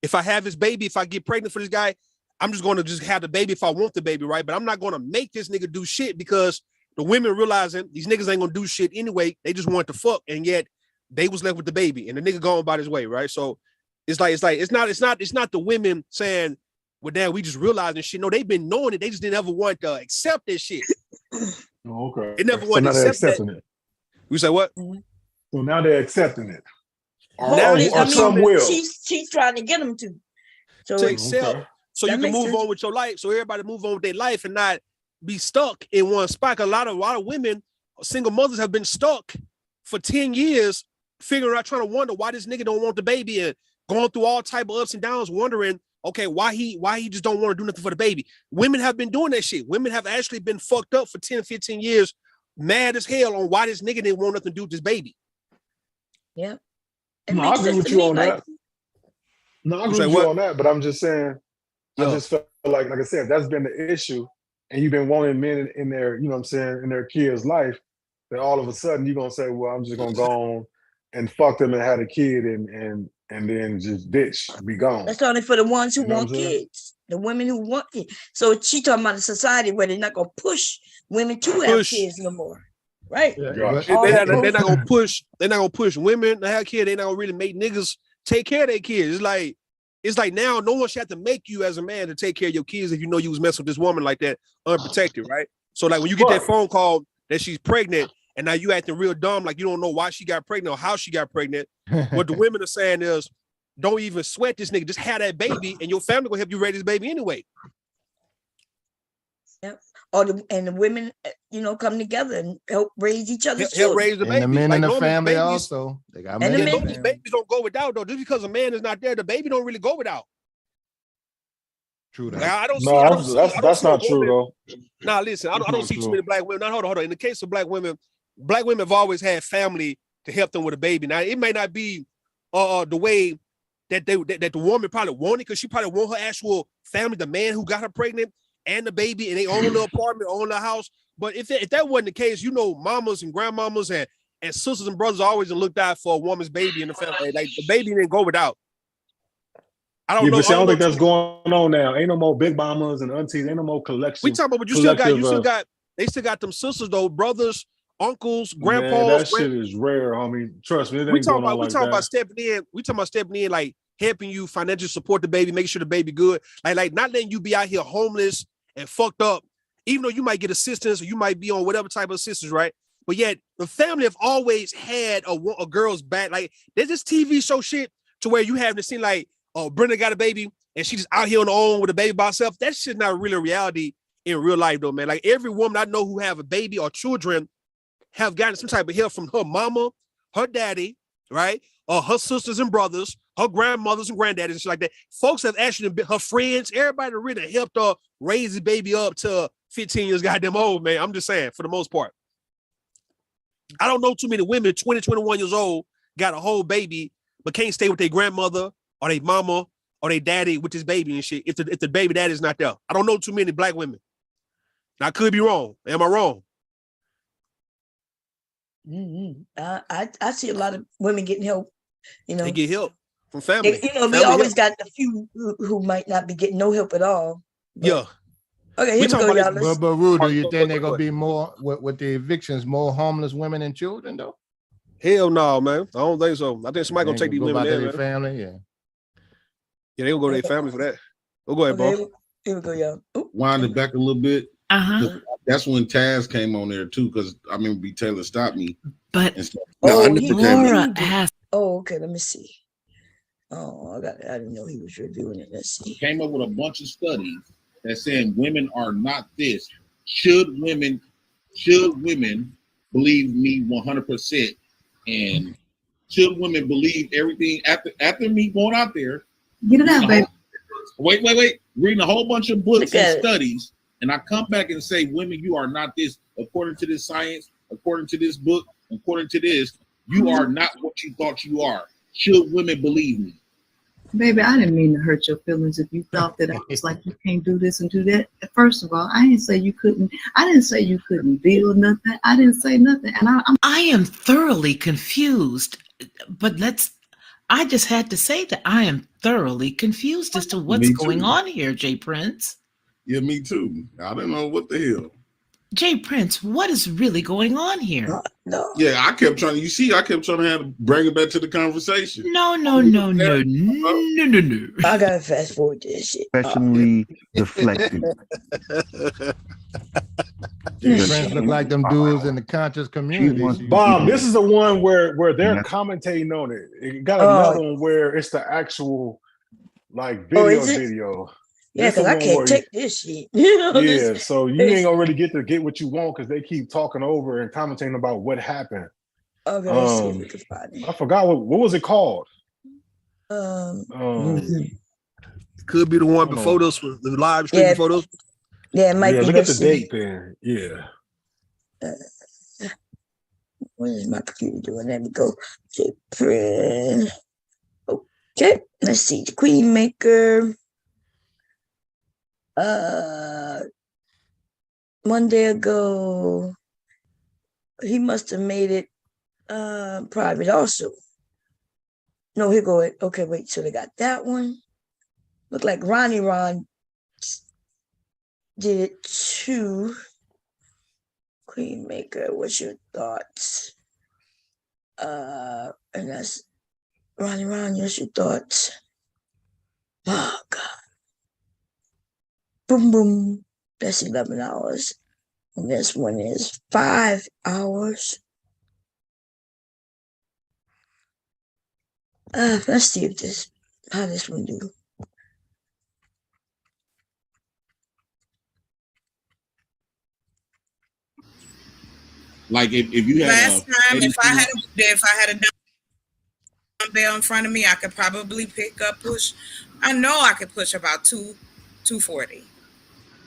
[SPEAKER 11] If I have his baby, if I get pregnant for this guy, I'm just going to just have the baby if I want the baby, right? But I'm not going to make this nigga do shit, because the women realizing these niggas ain't going to do shit anyway. They just want to fuck, and yet they was left with the baby, and the nigga going about his way, right? So it's not the women saying, well, damn, we just realizing shit. No, they've been knowing it. They just didn't ever want to accept that shit.
[SPEAKER 15] Oh, okay.
[SPEAKER 11] They never
[SPEAKER 15] So
[SPEAKER 11] wanted
[SPEAKER 15] now
[SPEAKER 11] to
[SPEAKER 15] they're
[SPEAKER 11] accept
[SPEAKER 15] accepting
[SPEAKER 11] that.
[SPEAKER 15] it.
[SPEAKER 11] You say what?
[SPEAKER 15] So now they're accepting it.
[SPEAKER 1] Some will. She's trying to get them to. So
[SPEAKER 11] To accept, so you
[SPEAKER 1] that
[SPEAKER 11] can
[SPEAKER 1] makes
[SPEAKER 11] move
[SPEAKER 1] sense.
[SPEAKER 11] on with your life. So everybody move on with their life and not be stuck in one spot. A lot of women, single mothers, have been stuck for 10 years, figuring out, trying to wonder why this nigga don't want the baby, and going through all type of ups and downs, wondering, okay, why he just don't want to do nothing for the baby. Women have been doing that shit. Women have actually been fucked up for 10, 15 years, mad as hell on why this nigga didn't want nothing to do with this baby.
[SPEAKER 1] Yeah.
[SPEAKER 15] No, I agree with you on that. No, I agree with you on that, but I'm just saying, I just felt like I said, that's been the issue, and you've been wanting men in their, you know what I'm saying, in their kids' life, that all of a sudden you're gonna say, well, I'm just gonna go on and fuck them and have a kid and then just be gone.
[SPEAKER 1] That's only for the ones who
[SPEAKER 15] You know
[SPEAKER 1] want
[SPEAKER 15] what I'm saying?
[SPEAKER 1] kids, the women who want kids. So she talking about a society where they're not gonna push women to have kids no more, right?
[SPEAKER 11] They're not gonna push. They're not gonna push women to have kids. They're not gonna really make niggas take care of their kids. It's like now no one should have to make you as a man to take care of your kids if you know you was messing with this woman like that, unprotected, right? So like when you get that phone call that she's pregnant, and now you acting real dumb, like you don't know why she got pregnant or how she got pregnant. What the women are saying is, don't even sweat this nigga. Just have that baby, and your family gonna help you raise this baby anyway.
[SPEAKER 1] Yep. And the women, come together and help raise each other's
[SPEAKER 11] Help
[SPEAKER 1] children.
[SPEAKER 11] raise the baby.
[SPEAKER 21] And the men in the family
[SPEAKER 11] babies,
[SPEAKER 21] also. They got
[SPEAKER 1] and
[SPEAKER 21] men.
[SPEAKER 1] the
[SPEAKER 11] babies don't go without though. Just because a man is not there, the baby don't really go without.
[SPEAKER 21] True that.
[SPEAKER 11] Like, I don't
[SPEAKER 15] that's
[SPEAKER 11] see
[SPEAKER 15] not true though.
[SPEAKER 11] Nah, listen, I don't see too many black women. Now, hold on. In the case of black women have always had family to help them with a baby. Now, it may not be the way that the woman probably wanted, because she probably want her actual family, the man who got her pregnant, and the baby, and they own the apartment, own the house. But if that wasn't the case, you know, mamas and grandmamas and sisters and brothers always looked out for a woman's baby in the family. Like the baby didn't go without. I don't know.
[SPEAKER 15] But see, I don't think that's
[SPEAKER 11] too.
[SPEAKER 15] going on now. Ain't no more big mamas and aunties. Ain't no more collection.
[SPEAKER 11] We talking about, but they still got them sisters though, brothers, uncles, grandpas.
[SPEAKER 15] Man, that shit is rare, homie. Trust me, it ain't going on like that.
[SPEAKER 11] We talking about stepping in, like helping you financially support the baby, make sure the baby good. Like not letting you be out here homeless and fucked up, even though you might get assistance or you might be on whatever type of assistance, right? But yet the family have always had a girl's back. Like there's this TV show shit to where you have to see like, oh, Brenda got a baby and she's just out here on her own with a baby by herself. That shit's not really a reality in real life though, man. Like every woman I know who have a baby or children have gotten some type of help from her mama, her daddy, right? Or her sisters and brothers, her grandmothers and granddaddies and shit like that. Folks have actually been her friends, everybody really helped her raise the baby up to 15 years goddamn old, man. I'm just saying, for the most part. I don't know too many women, 20, 21 years old, got a whole baby, but can't stay with their grandmother or their mama or their daddy with this baby and shit if the baby daddy's not there. I don't know too many black women. I could be wrong. Am I wrong?
[SPEAKER 1] I see a lot of women getting help. You know,
[SPEAKER 11] they get help from family.
[SPEAKER 1] We always got a few who might not be getting no help at all. But,
[SPEAKER 11] yeah.
[SPEAKER 1] Okay, here we go, y'all.
[SPEAKER 21] But Rue, do you think they're gonna be more with the evictions, more homeless women and children though?
[SPEAKER 11] Hell no, man. I don't think so. I think somebody gonna take these women there, man.
[SPEAKER 21] Family, yeah.
[SPEAKER 11] Yeah, they gonna go to their family for that. Oh, go ahead, bro.
[SPEAKER 1] Here we go, y'all.
[SPEAKER 3] Wind it back a little bit. That's when Taz came on there too, because I remember B. Taylor stopped me.
[SPEAKER 22] But
[SPEAKER 1] Laura has. Oh, okay. Let me see. Oh, I didn't know he was reviewing it. Let's see.
[SPEAKER 3] Came up with a bunch of studies that saying women are not this. Should women believe me 100%? And should women believe everything after me going out there?
[SPEAKER 22] Get it out, baby.
[SPEAKER 3] Wait. Reading a whole bunch of books and studies. And I come back and say, women, you are not this. According to this science, according to this book, according to this, you are not what you thought you are. Should women believe me?
[SPEAKER 22] Baby, I didn't mean to hurt your feelings if you thought that I was like, you can't do this and do that. First of all, I didn't say you couldn't. I didn't say you couldn't build nothing. I didn't say nothing. And
[SPEAKER 18] I am thoroughly confused. But I just had to say that I am thoroughly confused as to what's going on here, Jay Prince.
[SPEAKER 3] Yeah, me too. I don't know what the hell.
[SPEAKER 18] Jay Prince, what is really going on here?
[SPEAKER 1] No.
[SPEAKER 3] Yeah, I kept trying to bring it back to the conversation.
[SPEAKER 18] No.
[SPEAKER 1] I gotta fast forward this shit.
[SPEAKER 23] Professionally deflected.
[SPEAKER 21] Friends look like them dudes in the conscious community.
[SPEAKER 15] Bob, this is the one where they're commentating on it. It got another one where it's the actual like video.
[SPEAKER 1] Yeah, because I can't take this shit.
[SPEAKER 15] Yeah, so you ain't gonna really get what you want because they keep talking over and commentating about what happened.
[SPEAKER 1] Okay, let's see if we can find it.
[SPEAKER 15] I forgot what was it called.
[SPEAKER 11] Could be the one before this one, the live stream before this.
[SPEAKER 1] Yeah, it might be.
[SPEAKER 15] Look at the date then. Yeah.
[SPEAKER 1] What is my computer doing? There we go. Okay, let's see. The TheQueenMaker. Monday ago, he must have made it private also. No, here go it. Okay, wait, so they got that one. Look like Ron did it too. TheQueenMaker, what's your thoughts? And that's Ron, what's your thoughts? Oh God. Boom, boom. That's 11 hours. And this one is 5 hours. Let's see how this one do.
[SPEAKER 3] Like if you had
[SPEAKER 24] last time, if I had a dumbbell in front of me, I could probably push. I know I could push about 240.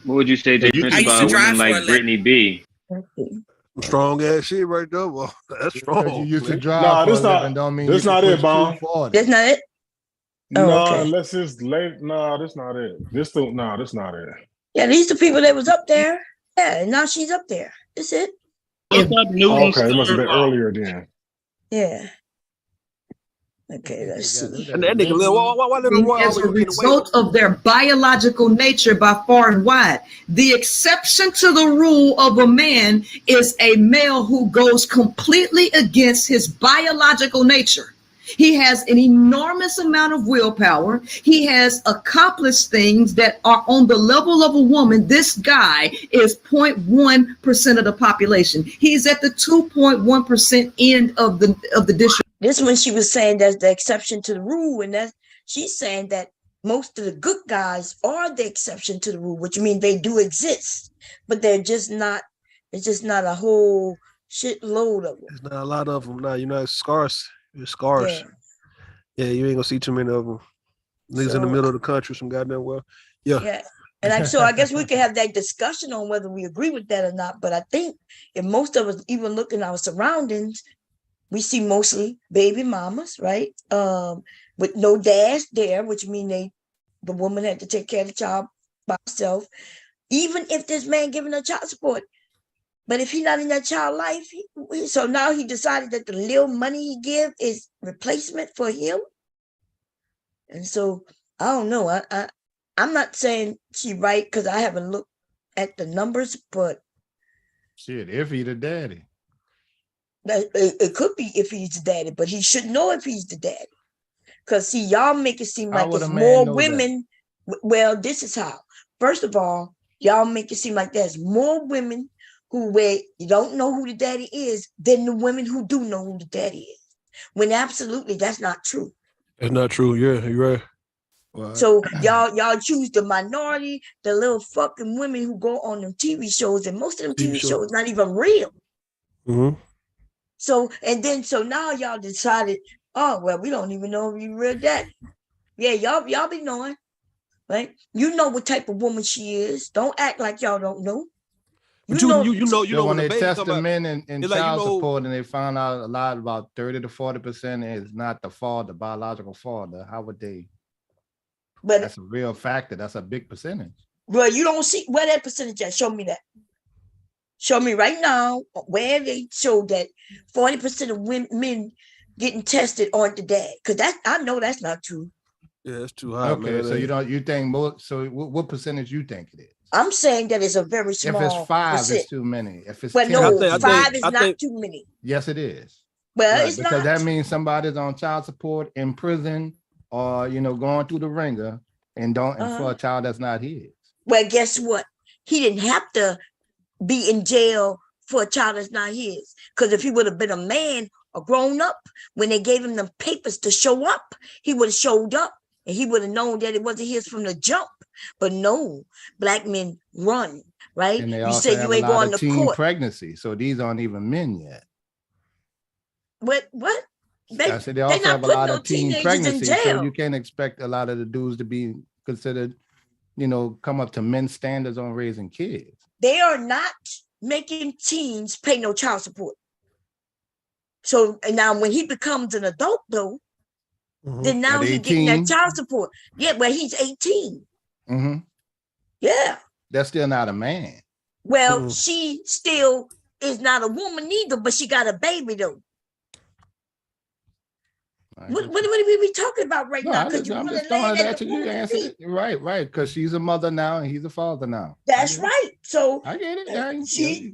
[SPEAKER 25] What would you say, Jay Prince, about women like Brittany B?
[SPEAKER 11] Strong ass shit right there. Well, that's strong.
[SPEAKER 21] You used to drive.
[SPEAKER 15] That's not it, Bob.
[SPEAKER 1] That's not it.
[SPEAKER 15] No, unless it's late. No, that's not it. That's not it.
[SPEAKER 1] Yeah, these are people that was up there. Yeah, and now she's up there. That's it.
[SPEAKER 3] Look up Newton's
[SPEAKER 15] Okay, it must have
[SPEAKER 3] third
[SPEAKER 15] been
[SPEAKER 3] law.
[SPEAKER 15] earlier then.
[SPEAKER 1] Yeah. Okay, let's see.
[SPEAKER 11] And that nigga, why little Roy
[SPEAKER 22] As
[SPEAKER 11] always
[SPEAKER 22] a
[SPEAKER 11] getting away?
[SPEAKER 22] result of their biological nature by far and wide. The exception to the rule of a man is a male who goes completely against his biological nature. He has an enormous amount of willpower. He has accomplished things that are on the level of a woman. This guy is 0.1% of the population. He's at the 2.1% end of the district.
[SPEAKER 1] This one she was saying that's the exception to the rule, and that she's saying that most of the good guys are the exception to the rule, which means they do exist, but they're just not. It's just not a whole shitload of them.
[SPEAKER 11] There's not a lot of them now. You know, it's scarce. It's scarce. Yeah, you ain't gonna see too many of them. Niggas in the middle of the country, some goddamn well. Yeah.
[SPEAKER 1] And so I guess we could have that discussion on whether we agree with that or not. But I think if most of us even look in our surroundings, we see mostly baby mamas, right? With no dads there, which means the woman had to take care of the child by herself. Even if this man giving her child support, but if he's not in that child life, so now he decided that the little money he give is replacement for him. And so I don't know. I'm not saying she right because I haven't looked at the numbers, but
[SPEAKER 21] shit, if he the daddy.
[SPEAKER 1] It could be if he's the daddy, but he should know if he's the daddy. Because see, y'all make it seem like it's more women. Well, this is how. First of all, y'all make it seem like there's more women where you don't know who the daddy is than the women who do know who the daddy is. When absolutely that's not true.
[SPEAKER 11] That's not true. Yeah, you're right.
[SPEAKER 21] Well,
[SPEAKER 1] so y'all choose the minority, the little fucking women who go on them TV shows, and most of them TV shows not even real.
[SPEAKER 11] Mm-hmm.
[SPEAKER 1] So now y'all decided, oh well, we don't even know if you real daddy. Yeah, y'all be knowing, right? You know what type of woman she is. Don't act like y'all don't know.
[SPEAKER 21] You know when they test the men in child support and they found out a lot, about 30 to 40% is not the biological father. How would they? But that's a real factor. That's a big percentage.
[SPEAKER 1] Well, you don't see where that percentage is. Show me that. Show me right now where they show that 40% of men getting tested aren't the dad. Because I know that's not true.
[SPEAKER 11] Yeah, it's too high.
[SPEAKER 21] Okay,
[SPEAKER 11] man.
[SPEAKER 21] so you think more? So what percentage you think it is?
[SPEAKER 1] I'm saying that it's a very small.
[SPEAKER 21] If it's 5,
[SPEAKER 1] percent.
[SPEAKER 21] It's too many. If it's
[SPEAKER 1] 10,
[SPEAKER 21] no,
[SPEAKER 1] 5 is not too many.
[SPEAKER 21] Yes, it is.
[SPEAKER 1] Well,
[SPEAKER 21] right,
[SPEAKER 1] it's
[SPEAKER 21] because
[SPEAKER 1] not.
[SPEAKER 21] That means somebody's on child support, in prison, or going through the ringer, and for a child that's not his.
[SPEAKER 1] Well, guess what? He didn't have to be in jail for a child that's not his. Because if he would have been a man or grown up, when they gave him the papers to show up, he would have showed up and he would have known that it wasn't his from the jump. But no, black men run, right?
[SPEAKER 21] And they
[SPEAKER 1] you
[SPEAKER 21] also
[SPEAKER 1] say
[SPEAKER 21] have
[SPEAKER 1] you ain't
[SPEAKER 21] a lot
[SPEAKER 1] going
[SPEAKER 21] of
[SPEAKER 1] to
[SPEAKER 21] teen
[SPEAKER 1] court.
[SPEAKER 21] pregnancy, so these aren't even men yet.
[SPEAKER 1] What?
[SPEAKER 21] I said they also have a lot of teen pregnancy, so you can't expect a lot of the dudes to be considered, come up to men's standards on raising kids.
[SPEAKER 1] They are not making teens pay no child support. So now when he becomes an adult though, then now he's getting that child support. Yeah, well, he's 18.
[SPEAKER 21] Mm-hmm.
[SPEAKER 1] Yeah.
[SPEAKER 21] That's still not a man.
[SPEAKER 1] Well, she still is not a woman either, but she got a baby though. What are we talking about right now? Because you want to lay at the woman's feet.
[SPEAKER 21] Right, because she's a mother now and he's a father now.
[SPEAKER 1] That's right. So
[SPEAKER 21] I get it.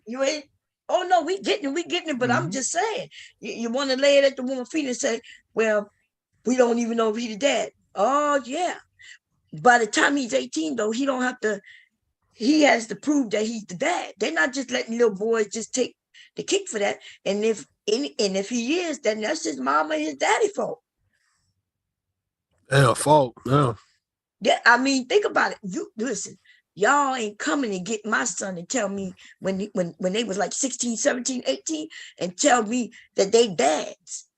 [SPEAKER 1] You ain't. Oh no, we getting it. But I'm just saying, you want to lay it at the woman's feet and say, well, we don't even know if he's the dad. Oh yeah. By the time he's 18, though, he don't have to. He has to prove that he's the dad. They're not just letting little boys just take the kick for that. And if he is, then that's his mama and his daddy fault.
[SPEAKER 11] Yeah, fault. Yeah.
[SPEAKER 1] Yeah, I mean, think about it. You listen, y'all ain't coming and get my son and tell me when they was like 16, 17, 18 and tell me that they dads.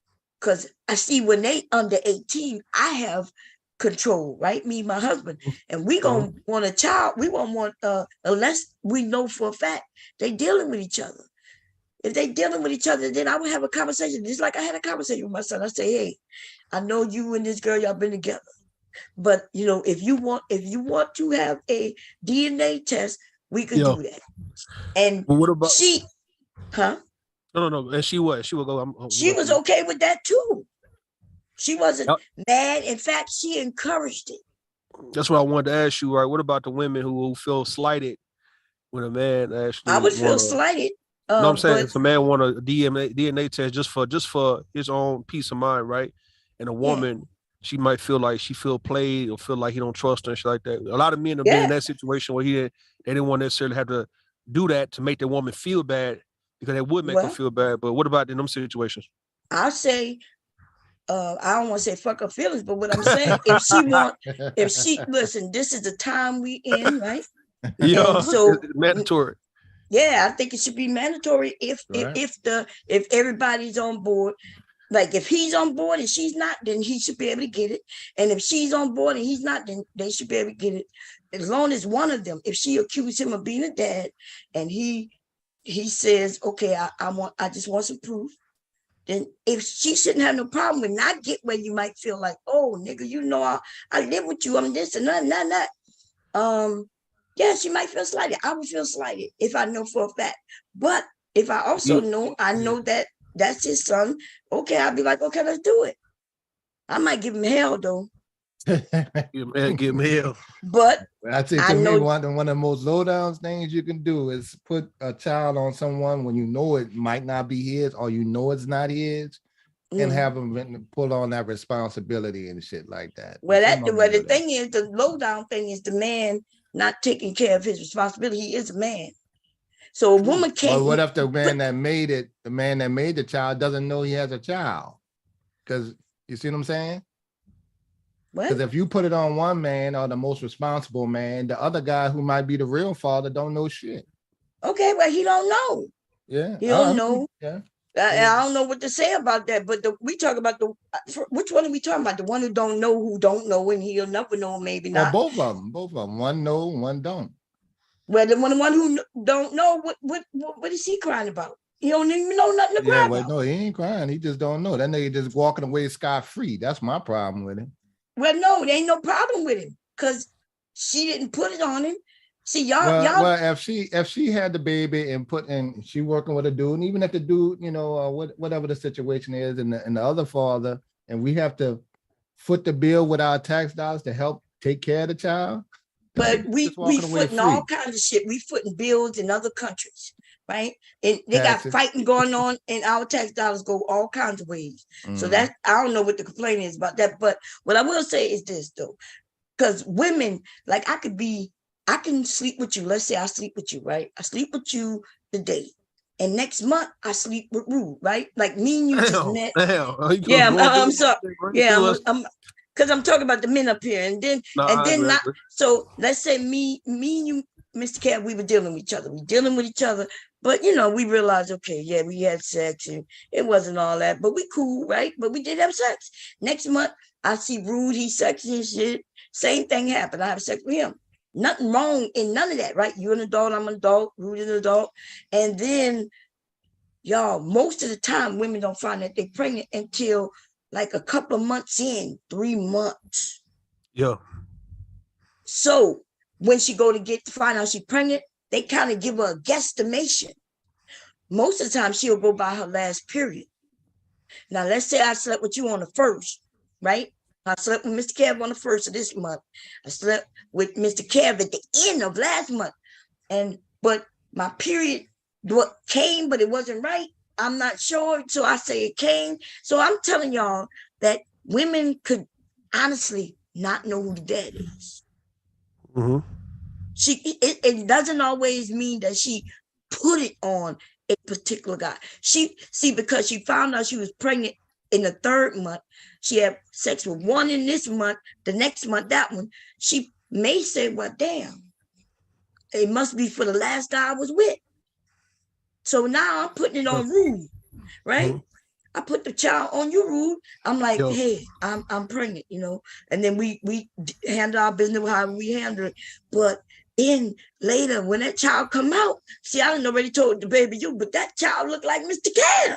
[SPEAKER 1] Because I see when they under 18, I have control, right? Me and my husband. And we gonna want a child. We won't want unless we know for a fact they dealing with each other. If they dealing with each other, then I would have a conversation. Just like I had a conversation with my son. I say, hey, I know you and this girl, y'all been together. But if you want to have a DNA test, we could do that. And
[SPEAKER 11] what about
[SPEAKER 1] she? Huh?
[SPEAKER 11] No. And she would go.
[SPEAKER 1] She was okay with that too. She wasn't mad. In fact, she encouraged it.
[SPEAKER 11] That's what I wanted to ask you, right? What about the women who feel slighted when a man actually?
[SPEAKER 1] I would feel slighted.
[SPEAKER 11] No, I'm saying if a man want a DNA test just for his own peace of mind, right? And a woman, she might feel like she feel played or feel like he don't trust her and shit like that. A lot of men have been in that situation where they didn't want necessarily have to do that to make the woman feel bad because it would make her feel bad. But what about in them situations?
[SPEAKER 1] I say, I don't want to say fuck her feelings, but what I'm saying, if she listen, this is the time we in, right?
[SPEAKER 11] Yeah, so mandatory.
[SPEAKER 1] Yeah, I think it should be mandatory if everybody's on board. Like if he's on board and she's not, then he should be able to get it. And if she's on board and he's not, then they should be able to get it. As long as one of them, if she accused him of being a dad and he says, okay, I just want some proof, then if she shouldn't have no problem with not get where you might feel like, oh nigga, I live with you, I'm this and that. Yeah, she might feel slighted. I would feel slighted if I know for a fact. But if I also know that that's his son, okay, I'll be like, okay, let's do it. I might give him hell though.
[SPEAKER 11] Give him hell.
[SPEAKER 1] But
[SPEAKER 21] I think to me, one of the most low down things you can do is put a child on someone when you know it might not be his or you know it's not his, and have him pull on that responsibility and shit like that.
[SPEAKER 1] Well, the thing is, the low down thing is the man not taking care of his responsibility. He is a man. So a woman can't.
[SPEAKER 21] But what if the man that made the child doesn't know he has a child? Because you see what I'm saying? Because if you put it on one man or the most responsible man, the other guy who might be the real father don't know shit.
[SPEAKER 1] Okay, well, he don't know.
[SPEAKER 21] Yeah.
[SPEAKER 1] He don't know.
[SPEAKER 21] Yeah.
[SPEAKER 1] I don't know what to say about that, but we talk about which one are we talking about? The one who don't know, and he'll never know, maybe not.
[SPEAKER 21] Well, both of them. One know, one don't.
[SPEAKER 1] Well, the one who don't know, what is he crying about? He don't even know nothing to cry about.
[SPEAKER 21] No, he ain't crying. He just don't know. That nigga just walking away scot-free. That's my problem with him.
[SPEAKER 1] Well, no, there ain't no problem with him because she didn't put it on him. See, y'all.
[SPEAKER 21] Well, if she had the baby and she working with a dude, and even if the dude, whatever the situation is, and the other father, and we have to foot the bill with our tax dollars to help take care of the child.
[SPEAKER 1] But we footing all kinds of shit. We footing bills in other countries, right? And they got fighting going on, and our tax dollars go all kinds of ways. So I don't know what the complaint is about that. But what I will say is this though, because women, like I can sleep with you. Let's say I sleep with you, right? I sleep with you today. And next month I sleep with Rude, right? Like me and you just met. Yeah, I'm sorry. Yeah, because I'm talking about the men up here. And then so let's say me and you, Mr. Cat, we were dealing with each other. We dealing with each other. But we realized, okay, yeah, we had sex and it wasn't all that, but we cool, right? But we did have sex. Next month I see Rude, he's sexy and shit. Same thing happened. I have sex with him. Nothing wrong in none of that, right? You're an adult, I'm an adult, Rude is an adult. And then, y'all, most of the time, women don't find that they're pregnant until like a couple of months in, 3 months.
[SPEAKER 11] Yeah.
[SPEAKER 1] So when she go to find out she's pregnant, they kind of give her a guesstimation. Most of the time, she'll go by her last period. Now, let's say I slept with you on the 1st, right? I slept with Mr. Kev on the 1st of this month. I slept with Mr. Kev at the end of last month. But my period came, but it wasn't right. I'm not sure. So I say it came. So I'm telling y'all that women could honestly not know who the dad is.
[SPEAKER 11] Mm-hmm.
[SPEAKER 1] It doesn't always mean that she put it on a particular guy. Because she found out she was pregnant in the 3rd month, she had sex with one in this month, the next month, that one. She may say, well, damn, it must be for the last guy I was with. So now I'm putting it on Rude, right? I put the child on you, Rude. I'm like, hey, I'm pregnant, and then we handle our business how we handle it. But then later, when that child come out, see, I done already told the baby but that child looked like Mr. Cam.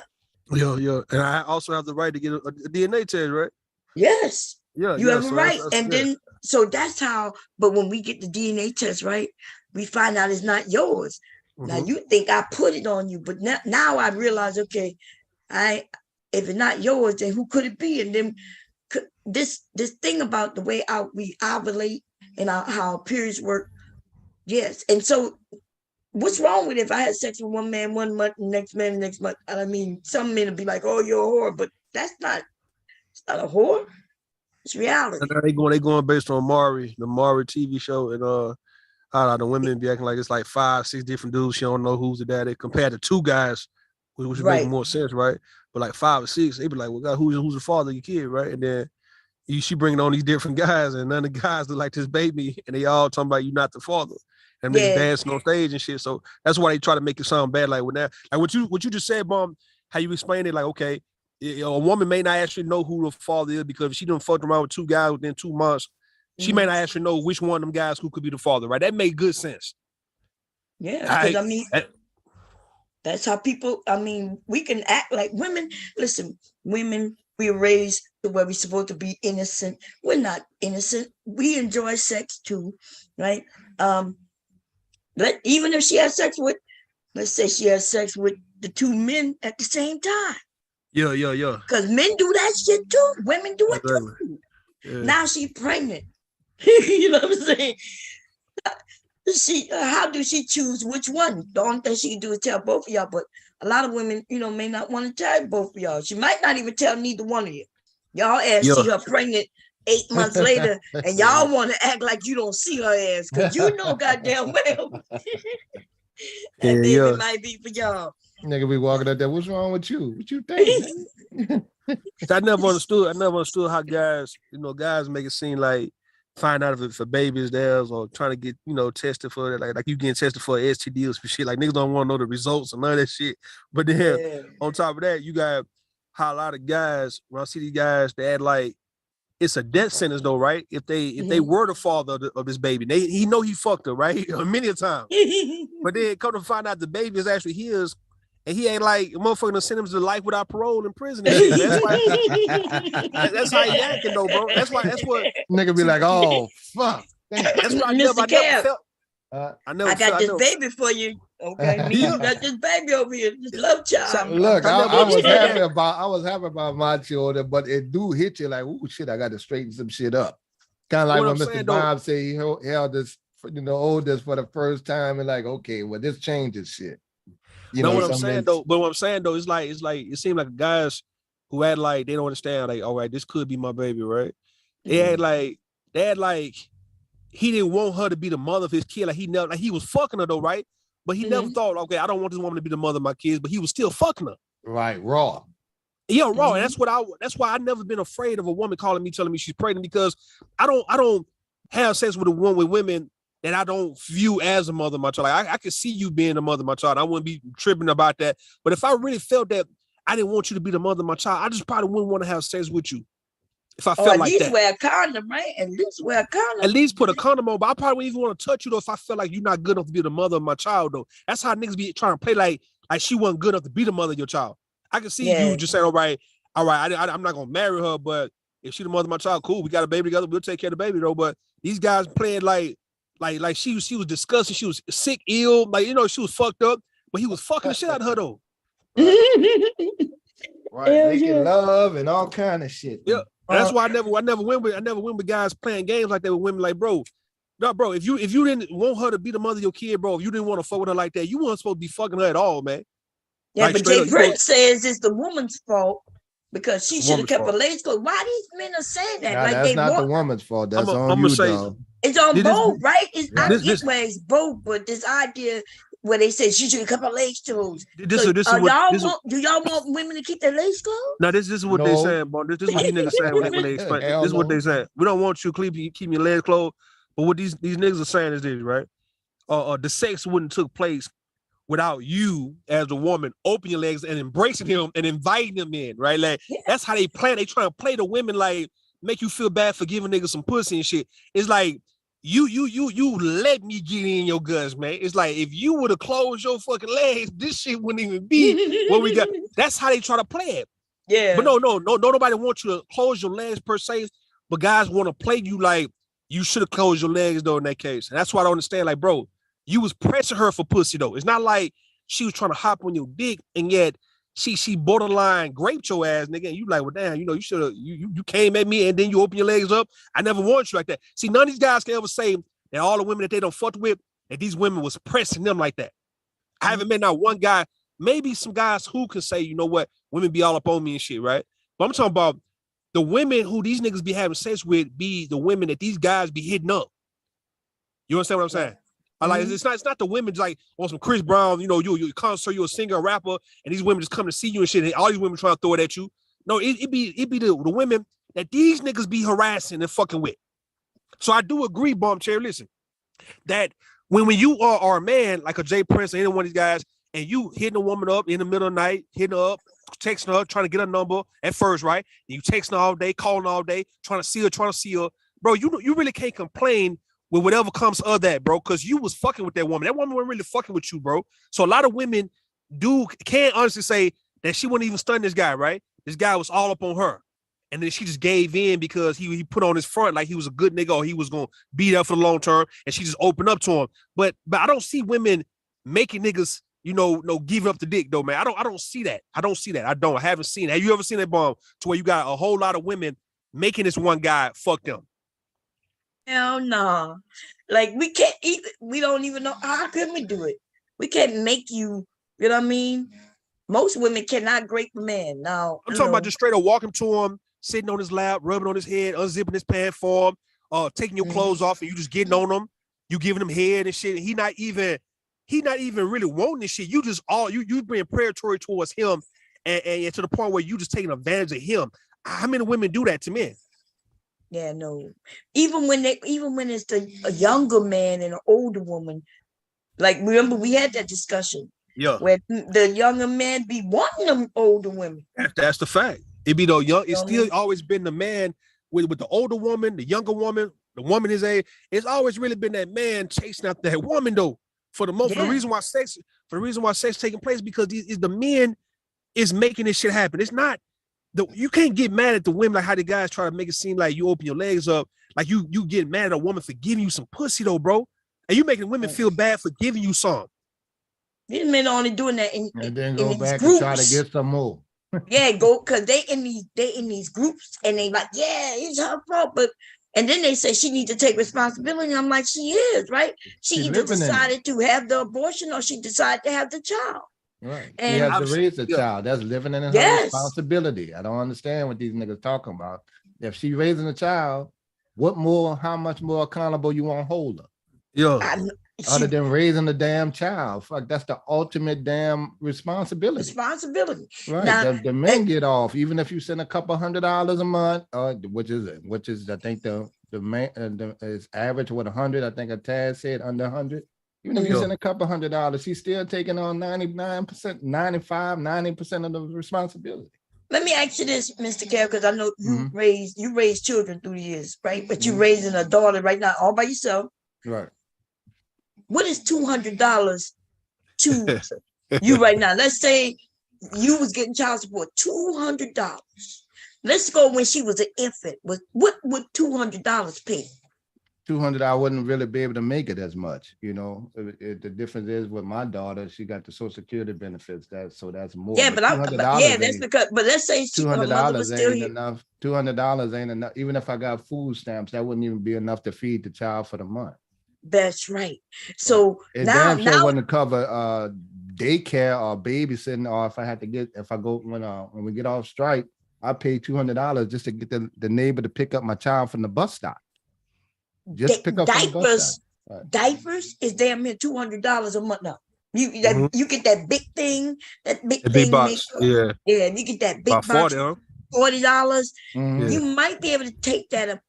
[SPEAKER 11] Yeah. And I also have the right to get a DNA test, right?
[SPEAKER 1] Yes.
[SPEAKER 11] Yeah,
[SPEAKER 1] you have a
[SPEAKER 11] so
[SPEAKER 1] right. And then, so that's how, but when we get the DNA test, right, we find out it's not yours. Now you think I put it on you, but now I realize, okay, if it's not yours, then who could it be? And then this thing about the way we ovulate and how periods work. Yes. And so what's wrong with it if I had sex with one man 1 month, next man next month? I mean, some men will be like, oh, you're a whore, but it's not a whore. It's reality.
[SPEAKER 11] And they going based on the Maury TV show, and the women be acting like it's like 5, 6 different dudes. She don't know who's the daddy compared to 2 guys, which would make more sense, right? But like 5 or 6, they be like, well, God, who's the father of your kid, right? And then she bringing on these different guys, and none of the guys look like this baby, and they all talking about you not the father, and they dancing on stage and shit. So that's why they try to make it sound bad. Like when that, like what you just said, Mom, how you explained it, like okay, a woman may not actually know who the father is because if she done fucked around with 2 guys within 2 months, she may not actually know which one of them guys who could be the father, right? That made good sense.
[SPEAKER 1] Yeah, because I mean, that's how people, I mean, we can act like women. Listen, women, we're raised to where we're supposed to be innocent. We're not innocent. We enjoy sex too, right? Even if she has sex with, let's say she has sex with the 2 men at the same time.
[SPEAKER 11] Yeah.
[SPEAKER 1] Because men do that shit too. Women do it too. Yeah. Now she's pregnant. You know what I'm saying? How do she choose which one? The only thing she can do is tell both of y'all, but a lot of women, may not want to tell both of y'all. She might not even tell neither one of you. Y'all ass see her pregnant 8 months later, and y'all want to act like you don't see her ass, because you know goddamn well that baby might be for y'all.
[SPEAKER 6] Nigga be walking out there, what's wrong with you? What you think?
[SPEAKER 11] I never understood how guys make it seem like find out if a baby is theirs or trying to get, tested for it. Like you getting tested for STD or some shit. Like niggas don't want to know the results and none of that shit. But then on top of that, you got how a lot of guys, when I see these guys, they act like it's a death sentence though, right? If they were the father of this baby, he know he fucked her, right? Many a time. But then come to find out the baby is actually his. And he ain't like a motherfucker to send him to life without parole in prison. That's how he acting though, bro. That's what
[SPEAKER 6] nigga be like, oh fuck.
[SPEAKER 1] That's what I never felt. I got this baby for you. Okay, me, you got this baby over here, this love child.
[SPEAKER 6] Look, I was happy about my children, but it do hit you like, oh shit, I got to straighten some shit up. Kind of like when Mr. Bob said he held this, oldest for the first time, and like, okay, well, this changes shit.
[SPEAKER 11] What I'm saying though, but what I'm saying though, it's like it seems like guys who act like they don't understand, like, all right, this could be my baby, right? They act like he didn't want her to be the mother of his kid, like he was fucking her though, right? But he never thought, okay, I don't want this woman to be the mother of my kids, but he was still fucking her.
[SPEAKER 6] Right, raw.
[SPEAKER 11] Yeah, raw. And that's why I've never been afraid of a woman calling me, telling me she's pregnant, because I don't have sex with women that I don't view as a mother of my child. Like I could see you being the mother of my child. I wouldn't be tripping about that. But if I really felt that I didn't want you to be the mother of my child, I just probably wouldn't want to have sex with you. If I felt like that. At least
[SPEAKER 1] wear a condom, right? At least wear a condom.
[SPEAKER 11] At least put a condom on, but I probably wouldn't even want to touch you though if I felt like you're not good enough to be the mother of my child though. That's how niggas be trying to play like she wasn't good enough to be the mother of your child. I can see you just saying, all right, I'm not gonna marry her, but if she's the mother of my child, cool, we got a baby together, we'll take care of the baby though. But these guys playing like she was disgusting, she was sick, ill, she was fucked up, but he was fucking the shit out of her though.
[SPEAKER 6] Right, making love and all kind of shit.
[SPEAKER 11] Yeah, that's why I never went with guys playing games like that with women. Like, bro, if you didn't want her to be the mother of your kid, bro, if you didn't want to fuck with her like that, you weren't supposed to be fucking her at all, man.
[SPEAKER 1] Yeah, like, but Jay Prince says it's the woman's fault because she should have kept her legs closed. Why these men are saying that?
[SPEAKER 6] Nah, like that's not the woman's fault. That's on you, though.
[SPEAKER 1] It's on both, right? I get where it's both, but this idea where they say she should have kept her legs closed. Do y'all want women to keep their legs closed?
[SPEAKER 11] No, this is what they saying, bro. This is what these niggas saying when they explain. This is what they saying. We don't want you to keep your legs closed, but what these niggas are saying is this, right? The sex wouldn't took place without you as a woman open your legs and embracing him and inviting him in, right? Like that's how they plan. They trying to play the women, like make you feel bad for giving niggas some pussy and shit. It's like you let me get in your guts, man. It's like if you would have closed your fucking legs, this shit wouldn't even be what we got. That's how they try to play it.
[SPEAKER 1] Yeah.
[SPEAKER 11] But no, nobody wants you to close your legs per se. but guys want to play you like you should have closed your legs though in that case. And that's why I don't understand. Like, bro, you was pressing her for pussy though. It's not like she was trying to hop on your dick and yet she borderline raped your ass, nigga. And you like, well, damn, you should have you came at me and then you open your legs up. I never wanted you like that. See, none of these guys can ever say that all the women that they don't fuck with, that these women was pressing them like that. I haven't met not one guy, maybe some guys who can say, you know what, women be all up on me and shit, right? But I'm talking about the women who these niggas be having sex with be the women that these guys be hitting up. You understand what I'm saying? I like it's not the women like on some Chris Brown, you a concert, you a singer, a rapper, and these women just come to see you and shit. And all these women trying to throw it at you. No, it be the women that these niggas be harassing and fucking with. So I do agree, Bump Chair. Listen, that when you are a man like a Jay Prince or any one of these guys, and you hitting a woman up in the middle of the night, hitting her up, texting her, trying to get a number at first, right? And you texting her all day, calling all day, trying to see her. Bro, you really can't complain with whatever comes of that, bro, because you was fucking with that woman. That woman wasn't really fucking with you, bro. So a lot of women can't honestly say that she wouldn't even stun this guy, right? This guy was all up on her. And then she just gave in because he put on his front like he was a good nigga or he was going to be there for the long term, and she just opened up to him. But I don't see women making niggas give up the dick though, man. I don't see that. I haven't seen it. Have you ever seen that, Bomb, to where you got a whole lot of women making this one guy fuck them?
[SPEAKER 1] Hell no. Like we don't even know how can we do it. We can't make you know what I mean? Most women cannot grape a man. Now
[SPEAKER 11] I'm talking about just straight up walking to him, sitting on his lap, rubbing on his head, unzipping his pants for him, taking your clothes off, and you just getting on him. You giving him head and shit. He not even really wanting this shit. You just you being predatory towards him, and to the point where you just taking advantage of him. How many women do that to men?
[SPEAKER 1] Yeah, no. Even when it's a younger man and an older woman, like remember we had that discussion.
[SPEAKER 11] Yeah,
[SPEAKER 1] where the younger man be wanting them older women.
[SPEAKER 11] That's the fact. It be the young. It's still always been the man with the older woman, the younger woman, the woman his age. It's always really been that man chasing after that woman though. For the most, for the reason why sex taking place, because the men is making this shit happen. It's not you can't get mad at the women like how the guys try to make it seem like you open your legs up, like you get mad at a woman for giving you some pussy though, bro. And you making women feel bad for giving you some.
[SPEAKER 1] These men only doing that
[SPEAKER 21] and then go back and try to get some more.
[SPEAKER 1] Yeah, because they in these groups and they like, yeah, it's her fault, and then they say she needs to take responsibility. And I'm like, she is, right? She either decided to have the abortion or she decided to have the child.
[SPEAKER 21] Right. And she has to raise the child. That's living in her responsibility. I don't understand what these niggas talking about. If she raising a child, how much more accountable you want to hold her?
[SPEAKER 11] Yeah.
[SPEAKER 21] Other than raising the damn child. Fuck, that's the ultimate damn responsibility. Right. Now, the men get off, even if you send a couple $100 a month, which is I think the man is average with 100. I think a Tad said under 100. Even if you send a couple $100, she's still taking on 99%, 95, 90% of the responsibility.
[SPEAKER 1] Let me ask you this, Mr. Kev, because I know you raised children through the years, right? But you're raising a daughter right now all by yourself.
[SPEAKER 21] Right.
[SPEAKER 1] What is $200 to you right now? Let's say you was getting child support, $200. Let's go when she was an infant. What would $200 pay?
[SPEAKER 21] $200, I wouldn't really be able to make it as much. The difference is with my daughter, she got the Social Security benefits. That's more.
[SPEAKER 1] Yeah, but that's because. But let's say
[SPEAKER 21] $200 ain't enough. $200 ain't enough. Even if I got food stamps, that wouldn't even be enough to feed the child for the month.
[SPEAKER 1] That's right. So
[SPEAKER 21] now wouldn't cover daycare or babysitting, or if I go when we get off strike, I pay $200 just to get the neighbor to pick up my child from the bus stop. Just pick up from the bus stop. Right.
[SPEAKER 1] Diapers is damn near $200 a month now. You get that big thing,
[SPEAKER 11] big box. Yeah,
[SPEAKER 1] you get that big
[SPEAKER 11] box. $40.
[SPEAKER 1] $40. You might be able to take that up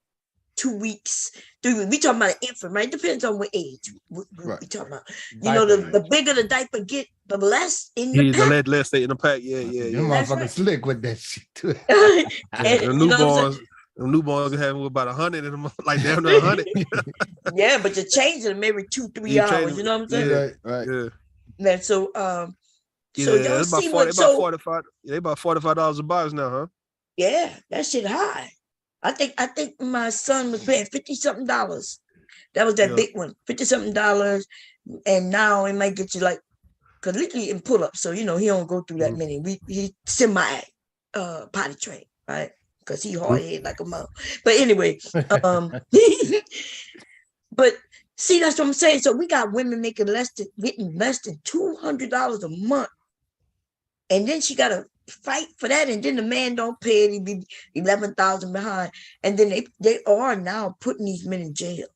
[SPEAKER 1] 2 weeks, 3 weeks. We talking about an infant, right? Depends on what age we talking about. The bigger the diaper get, the less in the pack.
[SPEAKER 11] The less stay in the pack. Yeah.
[SPEAKER 21] You motherfuckers slick with that shit too.
[SPEAKER 11] The newborns have about 100 in them, like they're 100.
[SPEAKER 1] Yeah, but you're changing them every 2-3 hours. You know what I'm saying?
[SPEAKER 21] Right.
[SPEAKER 1] Yeah. And so,
[SPEAKER 11] it's about $45. They about $45 a box now, huh?
[SPEAKER 1] Yeah, that shit high. I think my son was paying $50-something. That was that big one, $50-something. And now it might get you like, because literally in pull-up, so he don't go through that many. He semi potty trained, right? Because he hard-headed like a mother. But anyway, but see, that's what I'm saying. So we got women getting less than $200 a month. And then she got to fight for that. And then the man don't pay it. He be 11,000 behind. And then they are now putting these men in jail.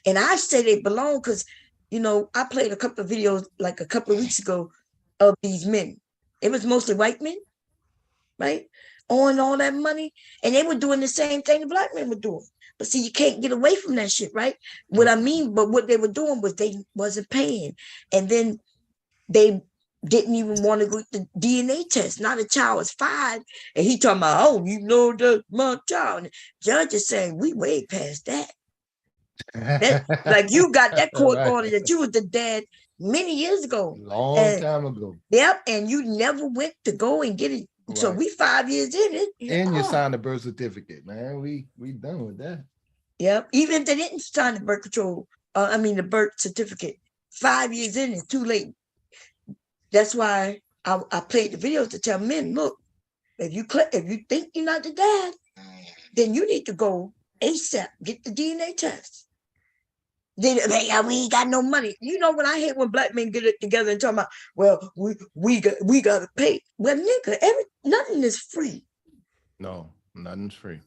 [SPEAKER 1] And I say they belong because, I played a couple of videos like a couple of weeks ago of these men. It was mostly white men, right? On all that money. And they were doing the same thing the black men were doing. But see, you can't get away from that shit, right? What I mean, but what they were doing was they wasn't paying. And then they didn't even want to go to the DNA test. Now the child was 5, and he talking about, oh, that's my child. And the judge is saying, we way past that. Like you got that court order that you was the dad many years ago.
[SPEAKER 6] Long time ago.
[SPEAKER 1] Yep, and you never went to go and get it. Right. So we 5 years in it.
[SPEAKER 6] And you signed a birth certificate, man. We done with that.
[SPEAKER 1] Yep, even if they didn't sign the birth control, the birth certificate, 5 years in, it's too late. That's why I played the videos to tell men, look, if you think you're not the dad, then you need to go ASAP, get the DNA test. Then we ain't got no money. What I hate when black men get it together and talk about, well, we gotta pay. Well, nigga, nothing is free.
[SPEAKER 21] No, nothing's free.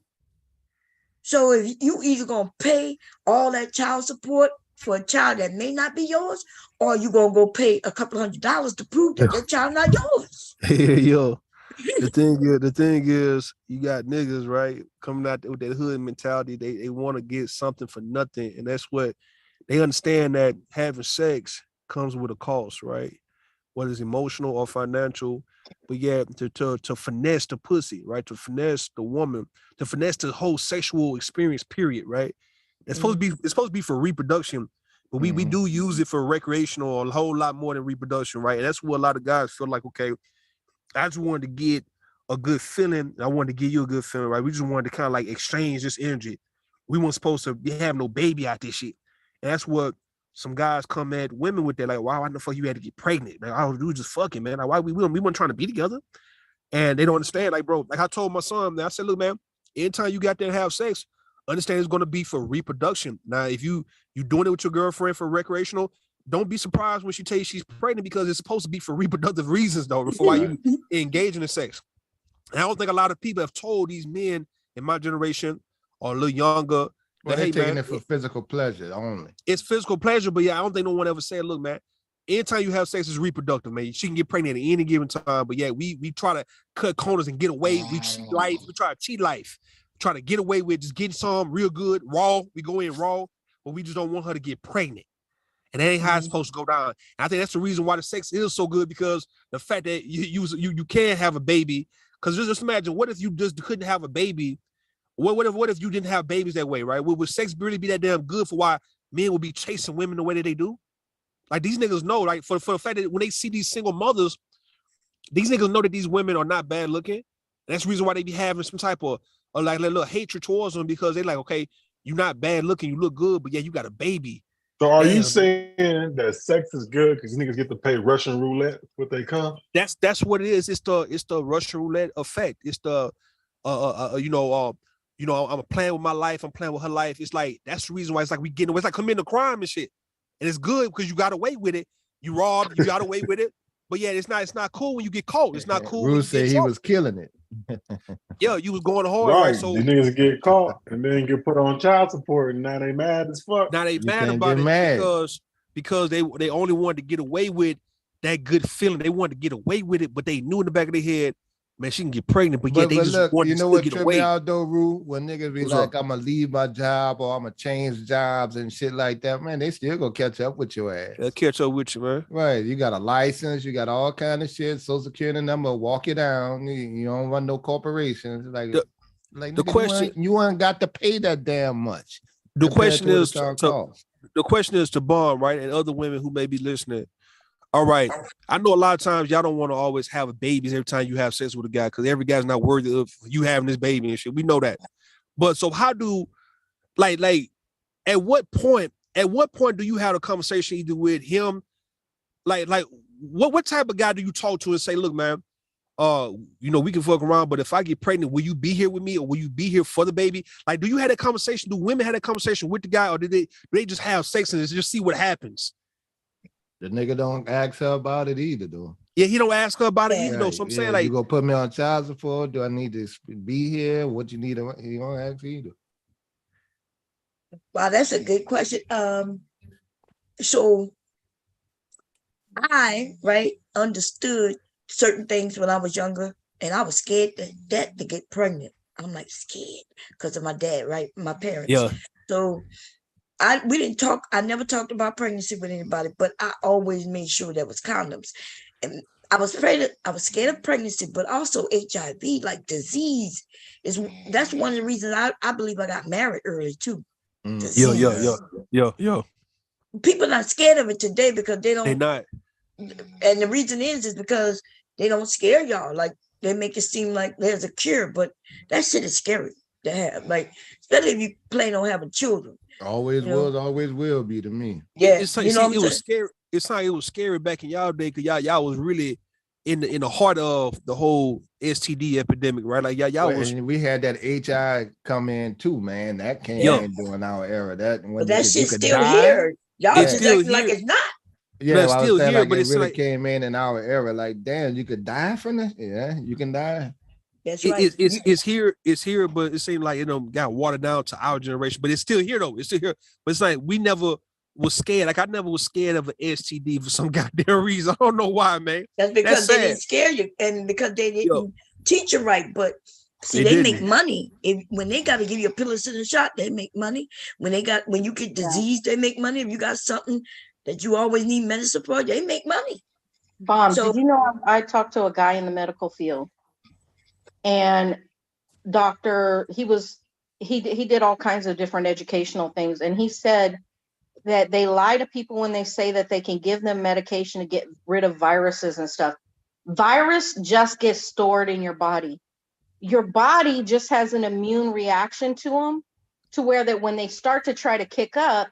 [SPEAKER 1] So if you either gonna pay all that child support for a child that may not be yours, or you gonna go pay a couple $100 to prove that that child not yours.
[SPEAKER 11] Yo, the thing is, you got niggas, right, coming out with that hood mentality. They want to get something for nothing, and that's what they understand, that having sex comes with a cost, right? Whether it's emotional or financial, but yeah, to finesse the pussy, right? To finesse the woman, to finesse the whole sexual experience, period, right? It's supposed to be for reproduction, but we do use it for recreational, a whole lot more than reproduction, right? And that's what a lot of guys feel like, okay, I just wanted to get a good feeling. I wanted to give you a good feeling, right? We just wanted to kind of like exchange this energy. We weren't supposed to have no baby out this shit. And that's what some guys come at women with. They're like, wow, why the fuck you had to get pregnant? Man, we were just fucking, man. Like, why we weren't trying to be together? And they don't understand. Like, bro, like I told my son, I said, look, man, anytime you got there to have sex, understand it's going to be for reproduction. Now, if you doing it with your girlfriend for recreational, don't be surprised when she tells you she's pregnant, because it's supposed to be for reproductive reasons, though, before why you engaging in sex. And I don't think a lot of people have told these men in my generation or a little younger,
[SPEAKER 21] well, they're taking it for physical pleasure only.
[SPEAKER 11] It's physical pleasure, but yeah, I don't think no one ever said, look, man, anytime you have sex is reproductive, man. She can get pregnant at any given time, but yeah, we try to cut corners and get away. We cheat life. We try to cheat life. Try to get away with just getting some real good, raw. We go in raw, but we just don't want her to get pregnant. And that ain't how it's supposed to go down. And I think that's the reason why the sex is so good, because the fact that you can have a baby. Because just imagine, what if you just couldn't have a baby? What if you didn't have babies that way, right? Would sex really be that damn good for why men would be chasing women the way that they do? Like, these niggas know, like, for the fact that when they see these single mothers, these niggas know that these women are not bad looking. And that's the reason why they be having some type of like little hatred towards them, because they like, okay, you're not bad looking, you look good, but yeah, you got a baby.
[SPEAKER 15] So are you saying that sex is good because niggas get to pay Russian roulette with they come?
[SPEAKER 11] That's what it is. It's the Russian roulette effect. It's the I'm playing with my life, I'm playing with her life. It's like, that's the reason why it's like we getting away. It's like committing a crime and shit. And it's good because you got away with it. You robbed, you got away with it. But yeah, it's not cool when you get caught. It's not cool.
[SPEAKER 21] Bruce said he was killing it.
[SPEAKER 11] Yeah, you was going hard.
[SPEAKER 15] Right.
[SPEAKER 11] So
[SPEAKER 15] the niggas get caught and then get put on child support, and now they mad as fuck.
[SPEAKER 11] Now they mad about it because they only wanted to get away with that good feeling. They wanted to get away with it, but they knew in the back of their head, man, she can get pregnant. But yeah, they just
[SPEAKER 6] look,
[SPEAKER 11] want
[SPEAKER 6] you know
[SPEAKER 11] to
[SPEAKER 6] what
[SPEAKER 11] get
[SPEAKER 6] tripped
[SPEAKER 11] away.
[SPEAKER 6] me out though, Rue? When niggas be like, I'm gonna leave my job or I'm gonna change jobs and shit like that, man, they still gonna catch up with your ass.
[SPEAKER 11] They'll catch up with you, man.
[SPEAKER 6] Right. You got a license, you got all kind of shit, social security number, walk you down. You don't run no corporations. Like
[SPEAKER 11] the question,
[SPEAKER 6] you ain't got to pay that damn much.
[SPEAKER 11] The question is to Bomb, right? And other women who may be listening. All right. I know a lot of times y'all don't want to always have babies every time you have sex with a guy, because every guy's not worthy of you having this baby and shit. We know that. But so how do like at what point do you have a conversation either with him? Like what type of guy do you talk to and say, look, man, we can fuck around, but if I get pregnant, will you be here with me or will you be here for the baby? Like, do you have that conversation? Do women have that conversation with the guy, or do they just have sex and just see what happens?
[SPEAKER 6] The nigga don't ask her about it either, though.
[SPEAKER 11] Yeah, he don't ask her about it either, though. So I'm saying, like,
[SPEAKER 6] you gonna put me on child support? Do I need to be here? What you need? He don't ask either.
[SPEAKER 1] Wow, that's a good question. So I understood certain things when I was younger, and I was scared to get pregnant. I'm like scared because of my dad, right? My parents.
[SPEAKER 11] Yeah.
[SPEAKER 1] So we didn't talk. I never talked about pregnancy with anybody, but I always made sure there was condoms. And I was scared of pregnancy, but also HIV, like disease, that's one of the reasons I believe I got married early too.
[SPEAKER 11] Yeah.
[SPEAKER 1] People not scared of it today because they don't.
[SPEAKER 11] They not.
[SPEAKER 1] And the reason is because they don't scare y'all. Like they make it seem like there's a cure, but that shit is scary to have. Like, especially if you plan on having children.
[SPEAKER 6] Always was, always will be to me.
[SPEAKER 1] Yeah,
[SPEAKER 11] it was scary. It's like it was scary back in y'all day because y'all was really in the heart of the whole STD epidemic, right? Like y'all was.
[SPEAKER 6] And we had that HI come in too, man. That came in during our era.
[SPEAKER 1] But that shit's still here. Y'all just acting like it's not.
[SPEAKER 6] Yeah,
[SPEAKER 11] it's still here,
[SPEAKER 6] like
[SPEAKER 11] but
[SPEAKER 6] it
[SPEAKER 11] it's
[SPEAKER 6] really
[SPEAKER 11] like
[SPEAKER 6] came in our era. Like, damn, you could die from this. Yeah, you can die.
[SPEAKER 1] That's right.
[SPEAKER 11] It's here, but it seemed like got watered down to our generation. But it's still here though. It's still here. But it's like we never was scared. Like I never was scared of an STD for some goddamn reason. I don't know why, man.
[SPEAKER 1] That's because they didn't scare you, and because they didn't teach you right. But see, they make money. When they got to give you a penicillin shot, they make money. When you get disease, they make money. If you got something that you always need medicine for, they make money.
[SPEAKER 14] Did you know I talked to a guy in the medical field, and he did all kinds of different educational things, and he said that they lie to people when they say that they can give them medication to get rid of viruses and stuff. Virus just gets stored in your body. Your body just has an immune reaction to them, to where that when they start to try to kick up,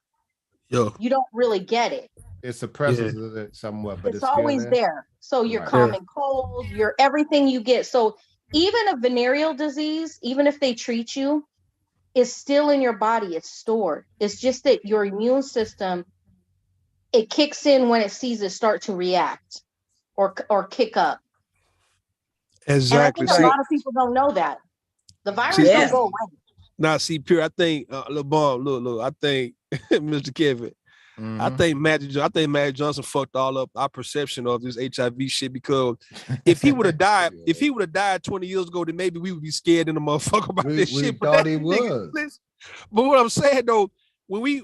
[SPEAKER 14] you don't really get it.
[SPEAKER 6] It suppresses it somewhat, but
[SPEAKER 14] it's always there. So your common cold, your everything you get. So even a venereal disease, even if they treat you, is still in your body. It's stored. It's just that your immune system, it kicks in when it sees it start to react or kick up.
[SPEAKER 11] Exactly.
[SPEAKER 14] And I think a lot of people don't know that. The virus don't go away.
[SPEAKER 11] Now, see, Pure, I think, look, I think, Mr. Kevin, I think Magic Johnson fucked all up our perception of this HIV shit, because if he would have died 20 years ago, then maybe we would be scared in the motherfucker about this shit.
[SPEAKER 6] We thought he was.
[SPEAKER 11] But what I'm saying though,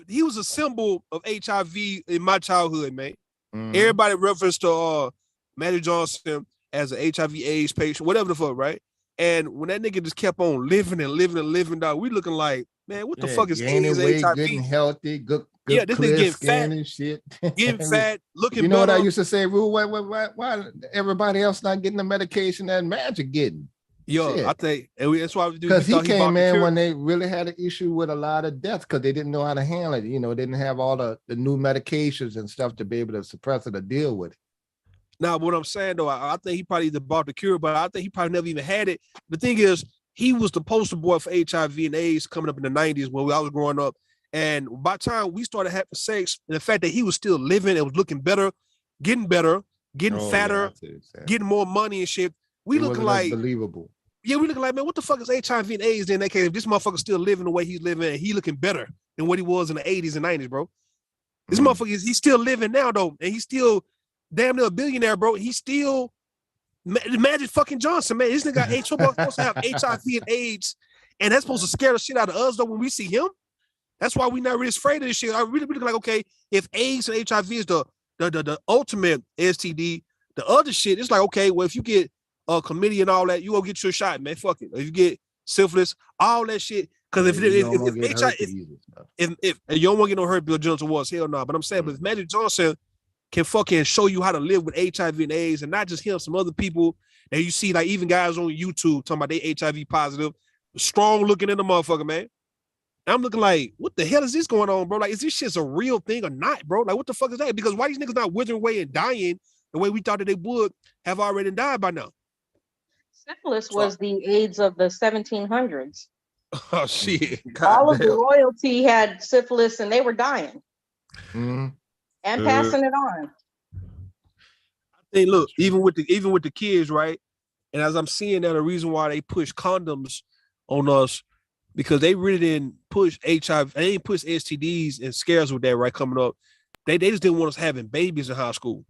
[SPEAKER 11] he was a symbol of HIV in my childhood, man. Everybody referenced to Magic Johnson as an HIV/AIDS patient, whatever the fuck, right? And when that nigga just kept on living and living and living, dog, we looking like, man, what the fuck is AIDS,
[SPEAKER 6] weight,
[SPEAKER 11] HIV?
[SPEAKER 6] getting healthy, good
[SPEAKER 11] this nigga getting fat
[SPEAKER 6] and shit.
[SPEAKER 11] Getting fat, looking
[SPEAKER 6] You know
[SPEAKER 11] better.
[SPEAKER 6] what I used to say, Rue? Why everybody else not getting the medication that Magic getting?
[SPEAKER 11] I think, and that's why we do.
[SPEAKER 6] Because he came in when they really had an issue with a lot of deaths because they didn't know how to handle it. You know, they didn't have all the new medications and stuff to be able to suppress it or deal with it.
[SPEAKER 11] Now, what I'm saying though, I think he probably either bought the cure, but I think he probably never even had it. The thing is, he was the poster boy for HIV and AIDS coming up in the 90s when I was growing up. And by the time we started having sex, and the fact that he was still living and was looking better, getting fatter, getting more money and shit, we looking like
[SPEAKER 6] believable.
[SPEAKER 11] Yeah, we looking like, man, what the fuck is HIV and AIDS in that case? If this motherfucker's still living the way he's living and he looking better than what he was in the 80s and 90s, bro. This motherfucker he's still living now though, and he's still damn near a billionaire, bro. He's still Magic fucking Johnson, man. This nigga got AIDS. Supposed to have HIV and AIDS, and that's supposed to scare the shit out of us though when we see him. That's why we not really afraid of this shit. I really like, okay, if AIDS and HIV is the ultimate STD, the other shit, it's like, okay, well, if you get chlamydia and all that, you go get your shot, man. Fuck it. If you get syphilis, all that shit. Because if you don't want to get no herpes or genital warts, hell no. But I'm saying, but if Magic Johnson can fucking show you how to live with HIV and AIDS, and not just him, some other people that you see, like even guys on YouTube talking about they HIV positive, strong looking in the motherfucker, man. I'm looking like, what the hell is this going on, bro? Like, is this shit a real thing or not, bro? Like, what the fuck is that? Because why these niggas not withering away and dying the way we thought that they would have already died by now?
[SPEAKER 14] Syphilis was the AIDS of the 1700s.
[SPEAKER 11] Oh shit!
[SPEAKER 14] All of the royalty had syphilis, and they were dying and passing it on.
[SPEAKER 11] Hey, look, even with the kids, right? And as I'm seeing that, the reason why they push condoms on us, because they really didn't push HIV, they didn't push STDs and scares with that, right? Coming up, they just didn't want us having babies in high school.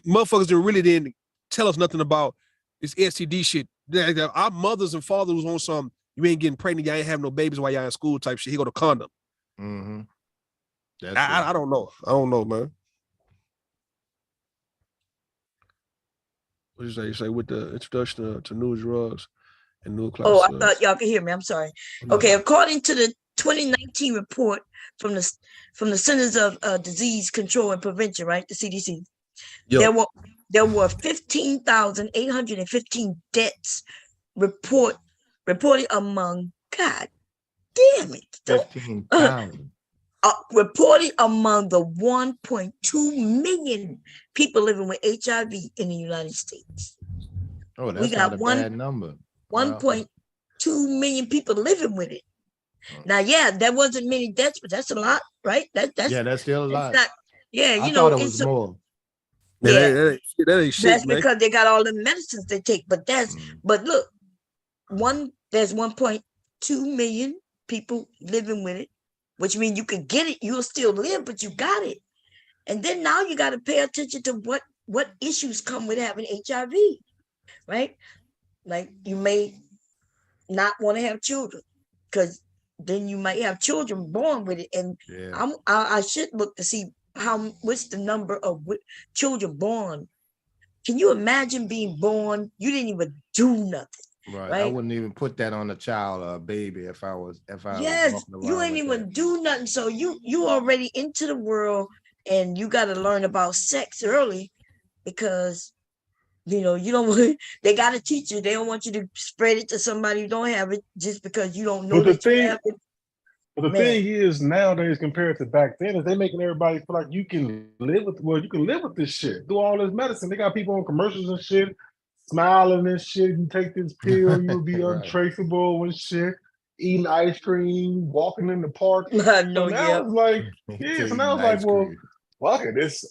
[SPEAKER 11] Motherfuckers didn't tell us nothing about this STD shit. Our mothers and fathers was on some, you ain't getting pregnant, y'all ain't having no babies while y'all in school type shit. He go to condom.
[SPEAKER 21] Mm-hmm.
[SPEAKER 11] I don't know. I don't know, man. What did you say with the introduction to new drugs and new classes?
[SPEAKER 1] Oh, I thought y'all could hear me. I'm sorry. Okay, according to the 2019 report from the Centers of Disease Control and Prevention, right, the CDC, there were 15,815 deaths reported among, God damn it,
[SPEAKER 21] 15,000.
[SPEAKER 1] Reported among the 1.2 million people living with HIV in the United States.
[SPEAKER 21] Oh, that's not a bad number.
[SPEAKER 1] 1.2 million people living with it. Now, yeah, that wasn't many deaths, but that's a lot, right?
[SPEAKER 21] That's still a lot.
[SPEAKER 1] Not, yeah,
[SPEAKER 21] I thought it was more.
[SPEAKER 1] Yeah,
[SPEAKER 11] that ain't shit,
[SPEAKER 1] that's
[SPEAKER 11] man.
[SPEAKER 1] because they got all the medicines they take. But but look, there's 1.2 million people living with it, which means you could get it, you'll still live, but you got it. And then now you got to pay attention to what issues come with having HIV, right? Like you may not want to have children because then you might have children born with it. And I should look to see what's the number of children born. Can you imagine being born? You didn't even do nothing.
[SPEAKER 21] Right. I wouldn't even put that on a child or a baby if I was
[SPEAKER 1] yes, you ain't even do nothing. So you already into the world and you got to learn about sex early because you don't they got to teach you. They don't want you to spread it to somebody who don't have it just because you don't know that you have it.
[SPEAKER 15] But the thing is, nowadays compared to back then, is they making everybody feel like you can live with this shit. Do all this medicine. They got people on commercials and shit, smiling and shit. You take this pill, you'll be untraceable and shit. Eating ice cream, walking in the park. So now it's like, so now it's like, well, fuck it. It's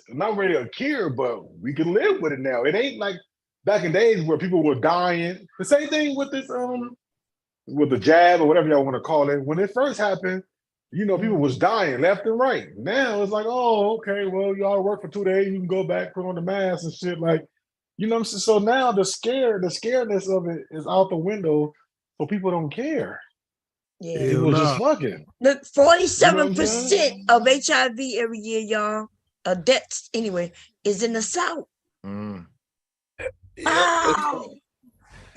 [SPEAKER 15] not really a cure, but we can live with it now. It ain't like back in days where people were dying. The same thing with this with the jab or whatever y'all want to call it. When it first happened, people was dying left and right. Now it's like, oh, okay, well, y'all work for 2 days, you can go back, put on the mask and shit. Like, what I'm saying? So now the scaredness of it is out the window, so people don't care.
[SPEAKER 1] Yeah,
[SPEAKER 15] people just fucking.
[SPEAKER 1] Look, 47% of HIV every year, y'all, deaths anyway, is in the South. Wow.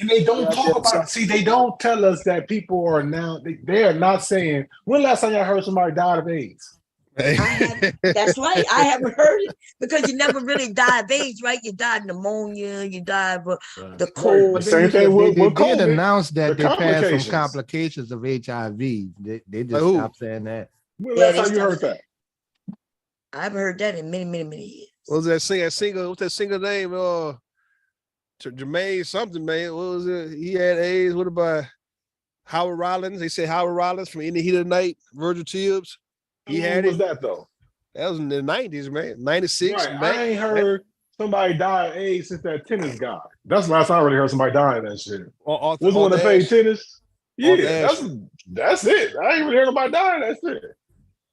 [SPEAKER 15] And they don't talk about it. See, they don't tell us that people are now, they are not saying, when last time y'all heard somebody died of AIDS?
[SPEAKER 1] That's right. I haven't heard it because you never really die of AIDS, right? You died of pneumonia, you died of the cold.
[SPEAKER 21] The same thing with COVID. They did announce that they had some complications of HIV. They just stopped saying that.
[SPEAKER 15] When last time you heard that?
[SPEAKER 1] I haven't heard that in many, many, many years.
[SPEAKER 11] What was that singer? What's that singer name? Jermaine something, man. What was it? He had AIDS. What about Howard Rollins? They said Howard Rollins from In the Heat of the Night, Virgil Tibbs. He had
[SPEAKER 15] was that though?
[SPEAKER 11] That was in the 90s, man. 96.
[SPEAKER 15] Right. I ain't heard somebody die of AIDS since that tennis guy. That's the last time I really heard somebody die of that shit. Was the one that played tennis? Yeah, that's it. I ain't really heard nobody die of that shit.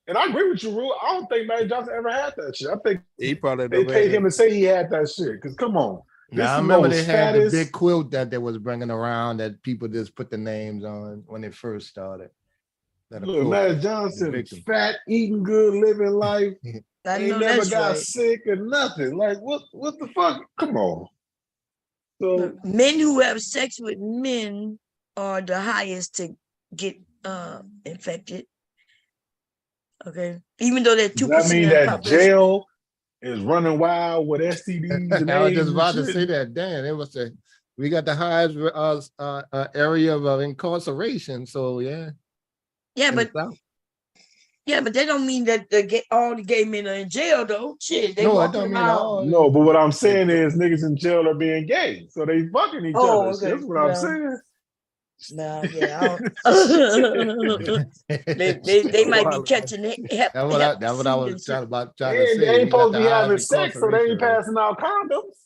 [SPEAKER 15] And I agree with you, Rue. I don't think Magic Johnson ever had that shit. I think
[SPEAKER 11] he probably
[SPEAKER 15] they paid him to say he had that shit. Because come on.
[SPEAKER 21] Now, I remember they had the big quilt that they was bringing around that people just put the names on when it first started.
[SPEAKER 15] Look, Magic Johnson, fat, eating good, living life. Ain't never got sick or nothing. Like, what the fuck? Come on. So
[SPEAKER 1] men who have sex with men are the highest to get infected. Okay. Even though they're 2%.
[SPEAKER 15] Does that mean that jail is running wild with STDs and
[SPEAKER 21] I was
[SPEAKER 15] AIDS
[SPEAKER 21] just about to
[SPEAKER 15] shit?
[SPEAKER 21] say that. Damn, it was We got the highest area of incarceration. So yeah.
[SPEAKER 1] Yeah, but they don't mean that all the gay men are in jail though. Shit, they
[SPEAKER 21] no, it don't mean all.
[SPEAKER 15] No, but what I'm saying is niggas in jail are being gay, so they fucking each other.
[SPEAKER 1] Okay.
[SPEAKER 15] That's what I'm saying.
[SPEAKER 1] No, yeah, they might be catching it.
[SPEAKER 21] That's what I was trying to say.
[SPEAKER 15] They ain't supposed to be having sex, so they ain't passing out condoms.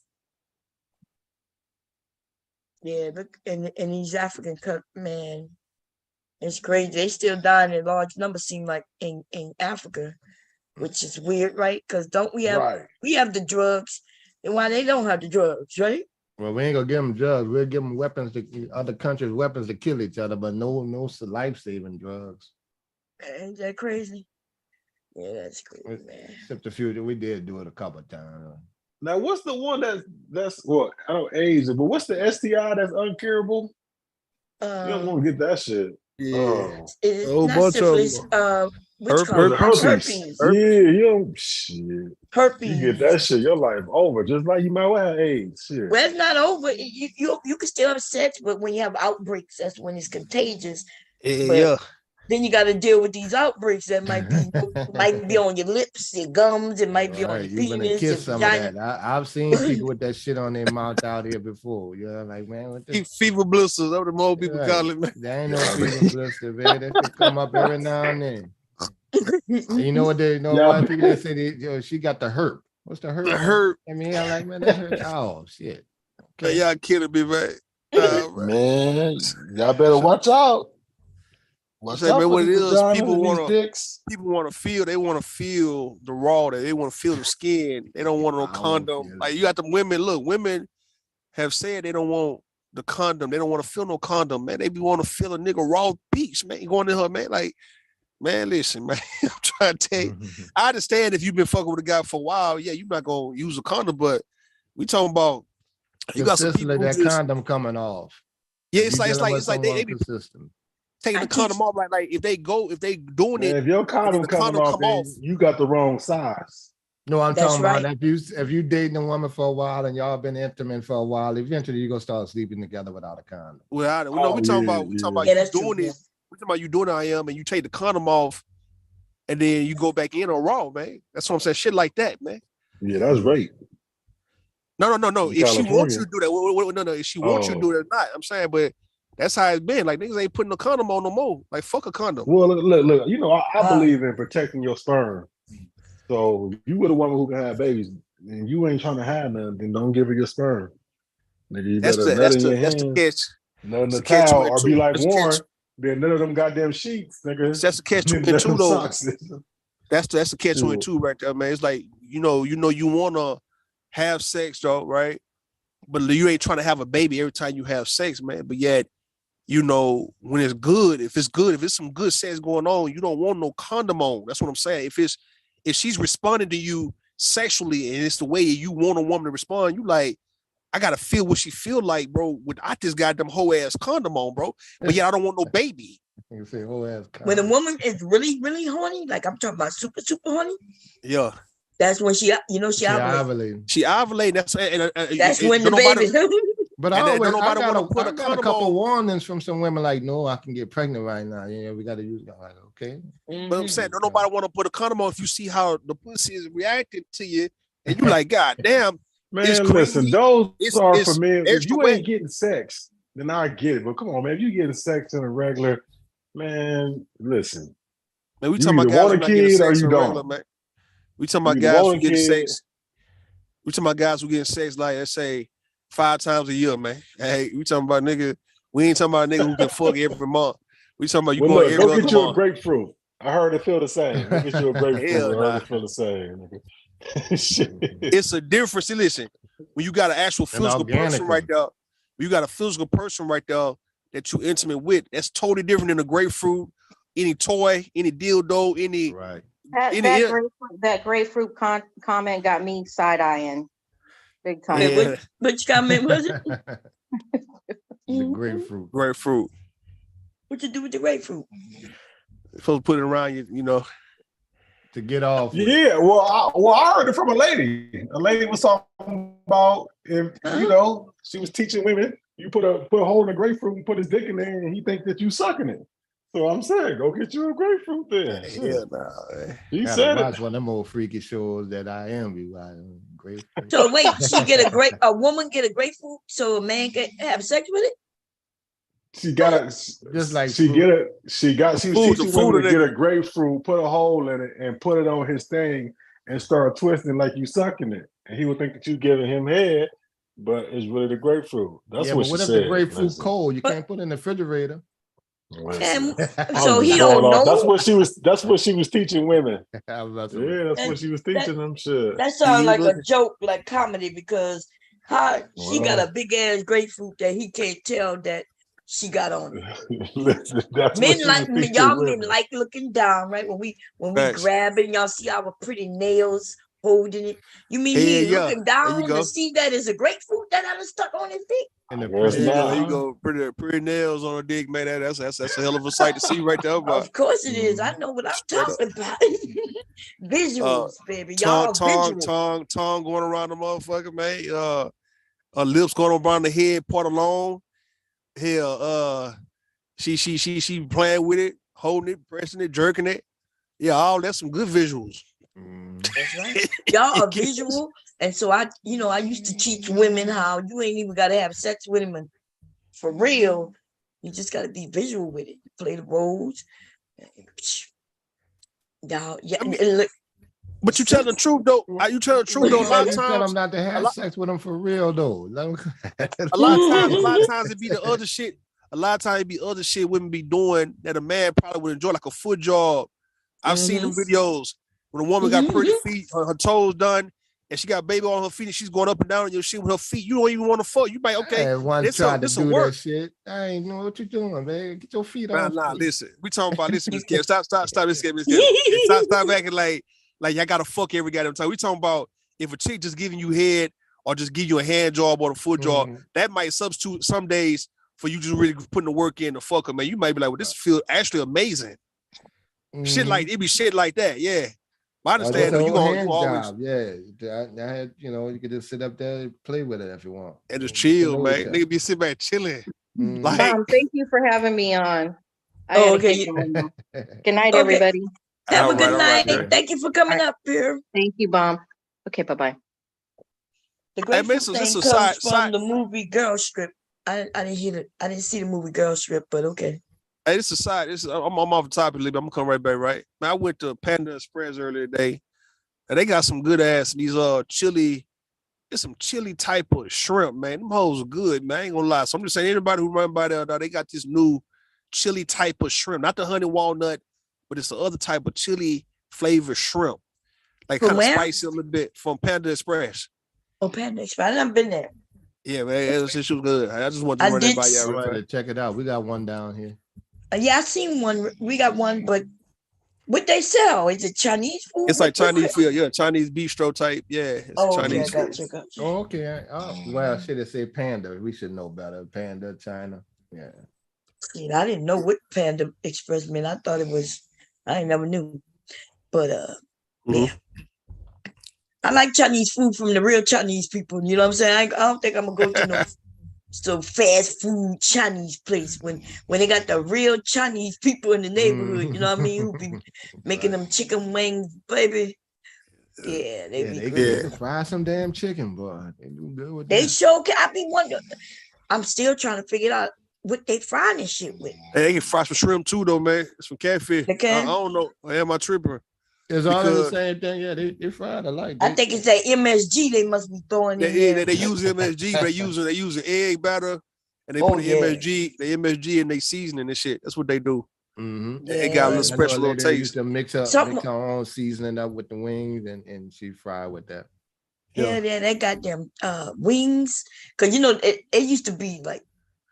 [SPEAKER 1] Yeah, look, and these African man, it's crazy. They still dying in large numbers. Seem like in Africa, which is weird, right? Because don't we have we have the drugs, and why they don't have the drugs, right?
[SPEAKER 21] Well, we ain't gonna give them drugs. We'll give them weapons to other countries, weapons to kill each other, but no life-saving drugs.
[SPEAKER 1] Ain't that crazy? Yeah, that's crazy, man.
[SPEAKER 21] Except a few, we did do it a couple of times.
[SPEAKER 15] Now, what's the one that's well, I don't age it, but what's the STI that's uncurable? You don't want to get that shit.
[SPEAKER 11] Yeah,
[SPEAKER 1] it's not syphilis.
[SPEAKER 15] Herpes. Yeah, you don't shit.
[SPEAKER 1] Herpes.
[SPEAKER 15] You get that shit, your life over. Just like you might well have AIDS. Shit.
[SPEAKER 1] Well, it's not over. You can still have sex, but when you have outbreaks, that's when it's contagious.
[SPEAKER 11] Yeah.
[SPEAKER 1] Then you got to deal with these outbreaks that might be on your lips, your gums, it might be on your penis.
[SPEAKER 21] Gonna kiss some of that. I've seen people with that shit on their mouth out here before. You know, like, man, what the
[SPEAKER 11] fever blisters, that's what the more people call it, man.
[SPEAKER 21] There ain't no fever blister, man. That shit come up every now and then. And you know what they know? Why people that say she got the herp. What's the herp?
[SPEAKER 11] The herp.
[SPEAKER 21] I mean, I'm like, man, that hurt. Oh shit.
[SPEAKER 11] Okay. Y'all kidding me, man.
[SPEAKER 15] Man, y'all better watch out.
[SPEAKER 11] Man, what it is, people want to feel. They want to feel the raw. They want to feel the skin. They don't want no condom. Like you got the women. Look, women have said they don't want the condom. They don't want to feel no condom, man. They be want to feel a nigga raw beach, man. Going to her, man. Like, man, listen, man. I'm trying to tell you. I understand if you've been fucking with a guy for a while. Yeah, you're not gonna use a condom, but we talking about you got some people
[SPEAKER 21] that condom coming off.
[SPEAKER 11] Yeah, it's like they be taking the condom off, like if they doing it.
[SPEAKER 15] If your condom coming off, you got the wrong size.
[SPEAKER 21] No, I'm talking about if you dating a woman for a while and y'all been intimate for a while, eventually you're gonna start sleeping together without a condom.
[SPEAKER 11] We talking about you doing it. We talking about you doing it, and you take the condom off, and then you go back in on raw, man. That's what I'm saying. Shit like that, man.
[SPEAKER 15] Yeah, that's right.
[SPEAKER 11] No. If she wants you to do that, no. If she wants you to do it or not, I'm saying, but that's how it's been. Like niggas ain't putting a condom on no more. Like fuck a condom.
[SPEAKER 15] Well, look. You know, I believe in protecting your sperm. So if you with a woman who can have babies, and you ain't trying to have none, then don't give her your sperm. Nigga, you
[SPEAKER 11] that's the catch.
[SPEAKER 15] None the towel, or be like Warren. Then none of them goddamn sheets, nigga.
[SPEAKER 11] That's the catch 2 and 2 though. That's the catch 2 and 2 right there, man. It's like you wanna have sex though, right? But you ain't trying to have a baby every time you have sex, man. But yet, when it's good, if it's some good sex going on, you don't want no condom on. That's what I'm saying. If she's responding to you sexually and it's the way you want a woman to respond, you like, I gotta feel what she feel like, bro, without this goddamn whole ass condom on, bro. But yeah, I don't want no baby.
[SPEAKER 21] You say whole ass condom.
[SPEAKER 1] When a woman is really, really horny, like I'm talking about super, super horny.
[SPEAKER 11] Yeah.
[SPEAKER 1] That's when she ovulates.
[SPEAKER 21] She
[SPEAKER 11] ovulates.
[SPEAKER 1] That's when the baby.
[SPEAKER 21] But I got a couple warnings from some women like, no, I can get pregnant right now. Yeah, we got to use it. Like, okay.
[SPEAKER 11] But I'm saying, nobody want to put a condom on if you see how the pussy is reacting to you, and you like, God damn.
[SPEAKER 15] Man, listen, those are for men. If you ain't getting sex, then I get it. But come on, man, if you getting sex in a regular, man, listen.
[SPEAKER 11] Man, we talking about guys who not getting sex in regular, man. We talking about guys who getting sex. We talking about guys who getting sex like, let's say, 5 times a year, man. Hey, we talking about nigga. We ain't talking about nigga who can fuck every month. We talking about you going every other month.
[SPEAKER 15] Go get you a grapefruit. I heard it feel the same. Go get you a grapefruit. I heard it feel the same.
[SPEAKER 11] It's a difference. Listen, when you got an actual physical person right there, you got a physical person right there that you intimate with, that's totally different than a grapefruit, any toy, any dildo, any
[SPEAKER 21] right.
[SPEAKER 14] That grapefruit comment got me side-eyeing big time.
[SPEAKER 1] Yeah. Which comment was it?
[SPEAKER 21] The grapefruit.
[SPEAKER 11] Grapefruit.
[SPEAKER 1] What you do with the grapefruit?
[SPEAKER 11] You're supposed to put it around you,
[SPEAKER 21] to get off.
[SPEAKER 15] Yeah, I heard it from a lady. A lady was talking about if she was teaching women You put a hole in a grapefruit and put his dick in there, and he think that you sucking it. So I'm saying, go get you a grapefruit then.
[SPEAKER 21] Yeah,
[SPEAKER 15] He
[SPEAKER 21] gotta
[SPEAKER 15] said
[SPEAKER 21] watch
[SPEAKER 15] it.
[SPEAKER 21] one of them old freaky shows that I envy. Grapefruit.
[SPEAKER 1] So wait, a woman get a grapefruit so a man can have sex with it?
[SPEAKER 15] She got it.
[SPEAKER 21] Just like
[SPEAKER 15] she
[SPEAKER 21] fruit.
[SPEAKER 15] get it. She was teaching women to get a grapefruit, put a hole in it, and put it on his thing, and start twisting like you sucking it. And he would think that you giving him head, but it's really the grapefruit. That's what she said.
[SPEAKER 21] What if the grapefruit cold? You can't put it in the refrigerator.
[SPEAKER 1] So he don't know.
[SPEAKER 15] That's what she was. That's what she was teaching women.
[SPEAKER 21] That's
[SPEAKER 15] what she was teaching them. Shit.
[SPEAKER 1] That sounds like a joke, like comedy, because she got a big ass grapefruit that he can't tell that she got on it. Y'all men like looking down, right? When we grab it, and y'all see our pretty nails holding it. You mean he's looking down to see that it's a grapefruit that I stuck on his dick?
[SPEAKER 11] And there you go, pretty nails on a dick, man. That's a hell of a sight to see right there. But,
[SPEAKER 1] of course it is. I know what I'm talking about. Visuals, baby. Y'all
[SPEAKER 11] tongue going around the motherfucker, man. Her lips going around the head part alone. Hell, she playing with it, holding it, pressing it, jerking it. Yeah, all that's some good visuals.
[SPEAKER 1] That's right. Y'all are visual. And so I used to teach women how you ain't even got to have sex with him for real. You just got to be visual with it. Play the roles. Y'all,
[SPEAKER 11] but you tell the truth though. You tell the truth though. A lot of times,
[SPEAKER 21] tell them not to have sex with them for real though.
[SPEAKER 11] a lot of times it be the other shit. A lot of times it be other shit women be doing that a man probably would enjoy, like a foot job. I've seen them videos when a woman got pretty feet, her toes done, and she got a baby on her feet, and she's going up and down on your shit with her feet. You don't even want to fuck. You might
[SPEAKER 21] this tried to do that shit. I ain't know what you're doing, man. Get your feet off.
[SPEAKER 11] Nah, listen. We talking about this. Stop, this game. Stop acting like y'all gotta fuck every goddamn time. We talking about if a chick just giving you head or just give you a hand job or a foot job, that might substitute some days for you just really putting the work in to fuck her, man. You might be like, well, this feels actually amazing. Shit like it be shit like that, yeah. I understand though, you always
[SPEAKER 21] I had, you could just sit up there and play with it if you want.
[SPEAKER 11] And just chill, man. Nigga be sitting back chilling. Like,
[SPEAKER 14] thank you for having me on. Okay. Good night, everybody.
[SPEAKER 1] Have a good night. Thank you for coming up here.
[SPEAKER 14] Thank you, Mom. Okay, bye-bye.
[SPEAKER 1] The great thing comes from the movie Girl Strip. I didn't hear it. I didn't see the movie Girl Strip, but okay.
[SPEAKER 11] Hey, this is a side. I'm off the topic, I'm gonna come right back, right? Man, I went to Panda Express earlier today, and they got some good ass these chili. It's some chili type of shrimp, man. Them hoes are good, man. I ain't gonna lie. So I'm just saying, anybody who run by there, they got this new chili type of shrimp, not the honey walnut, but it's the other type of chili flavored shrimp, like kind of spicy a little bit, from Panda Express.
[SPEAKER 1] Oh, Panda Express. I never been there.
[SPEAKER 11] Yeah, man, she was good. I just want to run that by y'all.
[SPEAKER 21] Right, check it out. We got one down here.
[SPEAKER 1] Yeah, I seen one. We got one, but what they sell? Is it Chinese food?
[SPEAKER 11] It's like Chinese food, Chinese bistro type. Yeah, it's Chinese food.
[SPEAKER 1] Gotcha.
[SPEAKER 21] Oh, okay. Well, should have said Panda. We should know better. Panda, China. Yeah.
[SPEAKER 1] See, I didn't know what Panda Express meant. I thought it was. I never knew. But yeah. I like Chinese food from the real Chinese people. You know what I'm saying? I don't think I'm gonna go to no so fast food Chinese place when they got the real Chinese people in the neighborhood. You know what I mean? Who be making them chicken wings, baby. Yeah, they
[SPEAKER 21] can fry some damn chicken, boy. They do good with
[SPEAKER 1] that.
[SPEAKER 21] They
[SPEAKER 1] sure can. I be wondering. I'm still trying to figure out what they frying this shit with.
[SPEAKER 11] Hey, they can fry some shrimp too, though, man. Some catfish.
[SPEAKER 1] They can?
[SPEAKER 11] I don't know. I am my tripper.
[SPEAKER 21] It's all the same thing. Yeah, they fried alike.
[SPEAKER 1] I think it's that MSG they must be throwing in there.
[SPEAKER 11] They use MSG, but they use egg batter, and they put the MSG in their seasoning and shit. That's what they do. It got a little special little taste.
[SPEAKER 21] Used to mix our own seasoning up with the wings, and she fried with that.
[SPEAKER 1] Yeah, they got them wings, because it used to be like,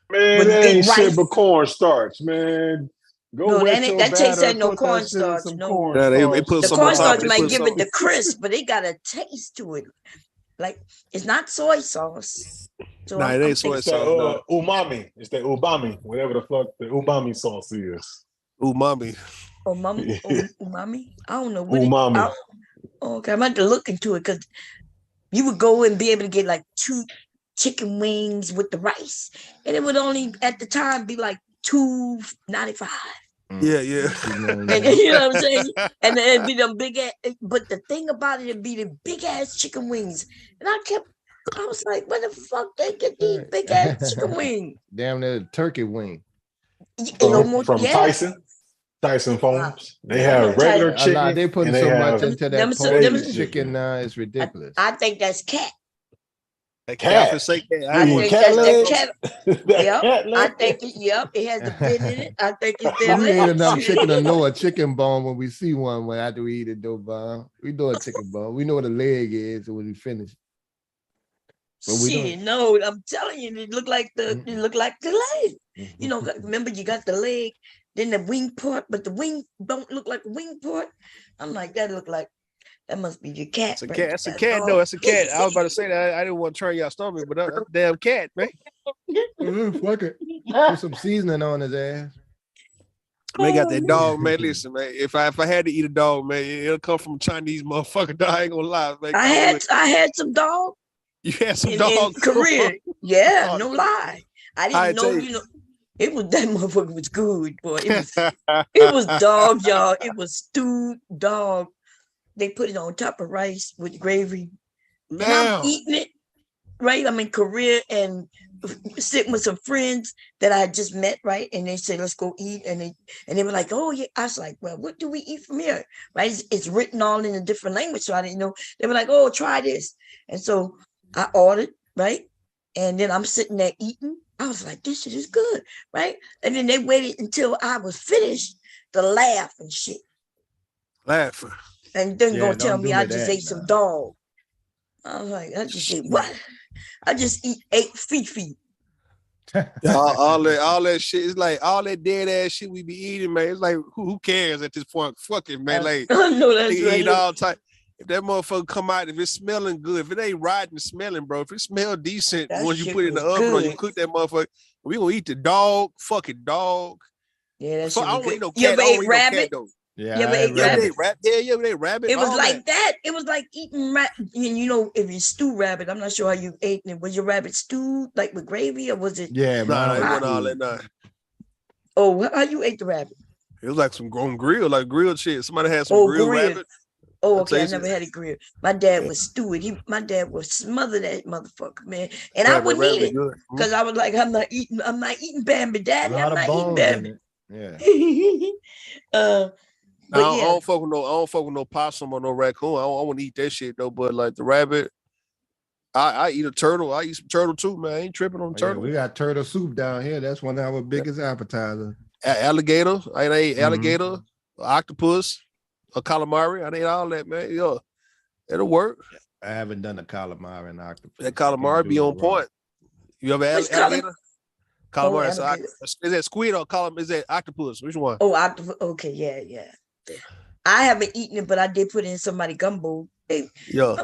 [SPEAKER 15] man, that ain't shit but cornstarch, man.
[SPEAKER 1] That tastes like no cornstarch. No,
[SPEAKER 11] they put
[SPEAKER 1] the
[SPEAKER 11] some
[SPEAKER 1] cornstarch might give it the crisp, but it got a taste to it. Like, it's not soy sauce. So
[SPEAKER 11] it ain't soy sauce.
[SPEAKER 15] Umami. It's the umami, whatever the fuck the umami sauce is.
[SPEAKER 11] Umami.
[SPEAKER 1] Umami? I don't know.
[SPEAKER 15] Umami.
[SPEAKER 1] Okay, I'm about to look into it, because you would go and be able to get like two chicken wings with the rice, and it would only at the time be like $2.95.
[SPEAKER 11] Yeah, yeah.
[SPEAKER 1] And you know what I'm saying? And then it'd be them big ass, but the thing about it, it'd be the big ass chicken wings. And I was like, where the fuck they get these big ass chicken wings?
[SPEAKER 6] Damn, they're turkey wing.
[SPEAKER 15] From Tyson Farms. They have regular chicken.
[SPEAKER 6] They put so much into that pork chicken. It's ridiculous.
[SPEAKER 1] I think that's cat.
[SPEAKER 11] Cat.
[SPEAKER 1] I think that's that cat. Yep. I think it has the bit in it. I think it's there.
[SPEAKER 6] We ain't enough chicken to know a chicken bone when we see one after we eat it though, Bob. We know a chicken bone. We know what a leg is when we finish. But
[SPEAKER 1] Shit, no, I'm telling you, it looked like the leg. You know, remember you got the leg, then the wing part, but the wing don't look like a wing part. I'm like, that must be your cat.
[SPEAKER 11] That's a cat. That's a cat. No, that's a cat. I was about to say that. I didn't want to turn y'all stomach, but that's a damn cat, man.
[SPEAKER 6] Fuck it. Put some seasoning on his ass.
[SPEAKER 11] Man, got that dog, man. Listen, man. If I had to eat a dog, man, it'll come from a Chinese motherfucker. Dog. I ain't gonna lie, man.
[SPEAKER 1] I had some dog.
[SPEAKER 11] You had some dog
[SPEAKER 1] in Korea. Yeah, no lie. I didn't know. You know, it was that motherfucker was good, boy. It was dog, y'all. It was stewed dog. They put it on top of rice with gravy. And I'm eating it, right? I'm in Korea and sitting with some friends that I just met, right? And they said, let's go eat. And they were like, oh, yeah. I was like, well, what do we eat from here? Right? It's written all in a different language, so I didn't know. They were like, oh, try this. And so I ordered, right? And then I'm sitting there eating. I was like, this shit is good, right? And then they waited until I was finished to laugh and shit.
[SPEAKER 11] Laughing.
[SPEAKER 1] And then gonna tell me I just ate some dog. I was like, I just ate what? I just ate fifi.
[SPEAKER 11] all that shit. It's like all that dead ass shit we be eating, man. It's like who cares at this point? Fuck it, man. Like
[SPEAKER 1] I know that's right.
[SPEAKER 11] Eat all time. If that motherfucker come out, if it's smelling good, if it ain't rotten smelling, bro, if it smell decent, once you put it in the oven or you cook that motherfucker, we gonna eat the dog, fucking dog.
[SPEAKER 1] Yeah, that's
[SPEAKER 11] I don't eat no cat.
[SPEAKER 1] You ever ate rabbit?
[SPEAKER 11] Yeah,
[SPEAKER 1] you ever ate rabbit?
[SPEAKER 11] Yeah, they rabbit.
[SPEAKER 1] It was like that. It was like eating rabbit. And you know, if you stew rabbit, I'm not sure how you ate it. Was your rabbit stewed like with gravy or was it?
[SPEAKER 6] Yeah,
[SPEAKER 11] it wasn't all that night.
[SPEAKER 1] Oh, how you ate the rabbit?
[SPEAKER 11] It was like some grilled, like grilled shit. Somebody had some grilled rabbit.
[SPEAKER 1] Oh, okay. I never had it grilled. My dad was stewed. My dad would smother that motherfucker, man. And I wouldn't eat it because I was like, I'm not eating Bambi, Daddy. I'm not eating Bambi.
[SPEAKER 6] Yeah.
[SPEAKER 11] I don't fuck with no possum or no raccoon. I don't want to eat that shit though. But like the rabbit, I eat a turtle. I eat some turtle too, man. I ain't tripping on turtle.
[SPEAKER 6] Yeah, we got turtle soup down here. That's one of our biggest appetizers.
[SPEAKER 11] Alligator. I ate alligator, octopus, a calamari. I ate all that, man. Yeah, it'll work.
[SPEAKER 6] I haven't done a calamari and octopus.
[SPEAKER 11] That calamari be on point. You ever had alligator? Calamari. Is that squid or calamari? Is that octopus? Which one?
[SPEAKER 1] Oh, octopus. Okay, yeah. I haven't eaten it, but I did put it in somebody's gumbo. I'm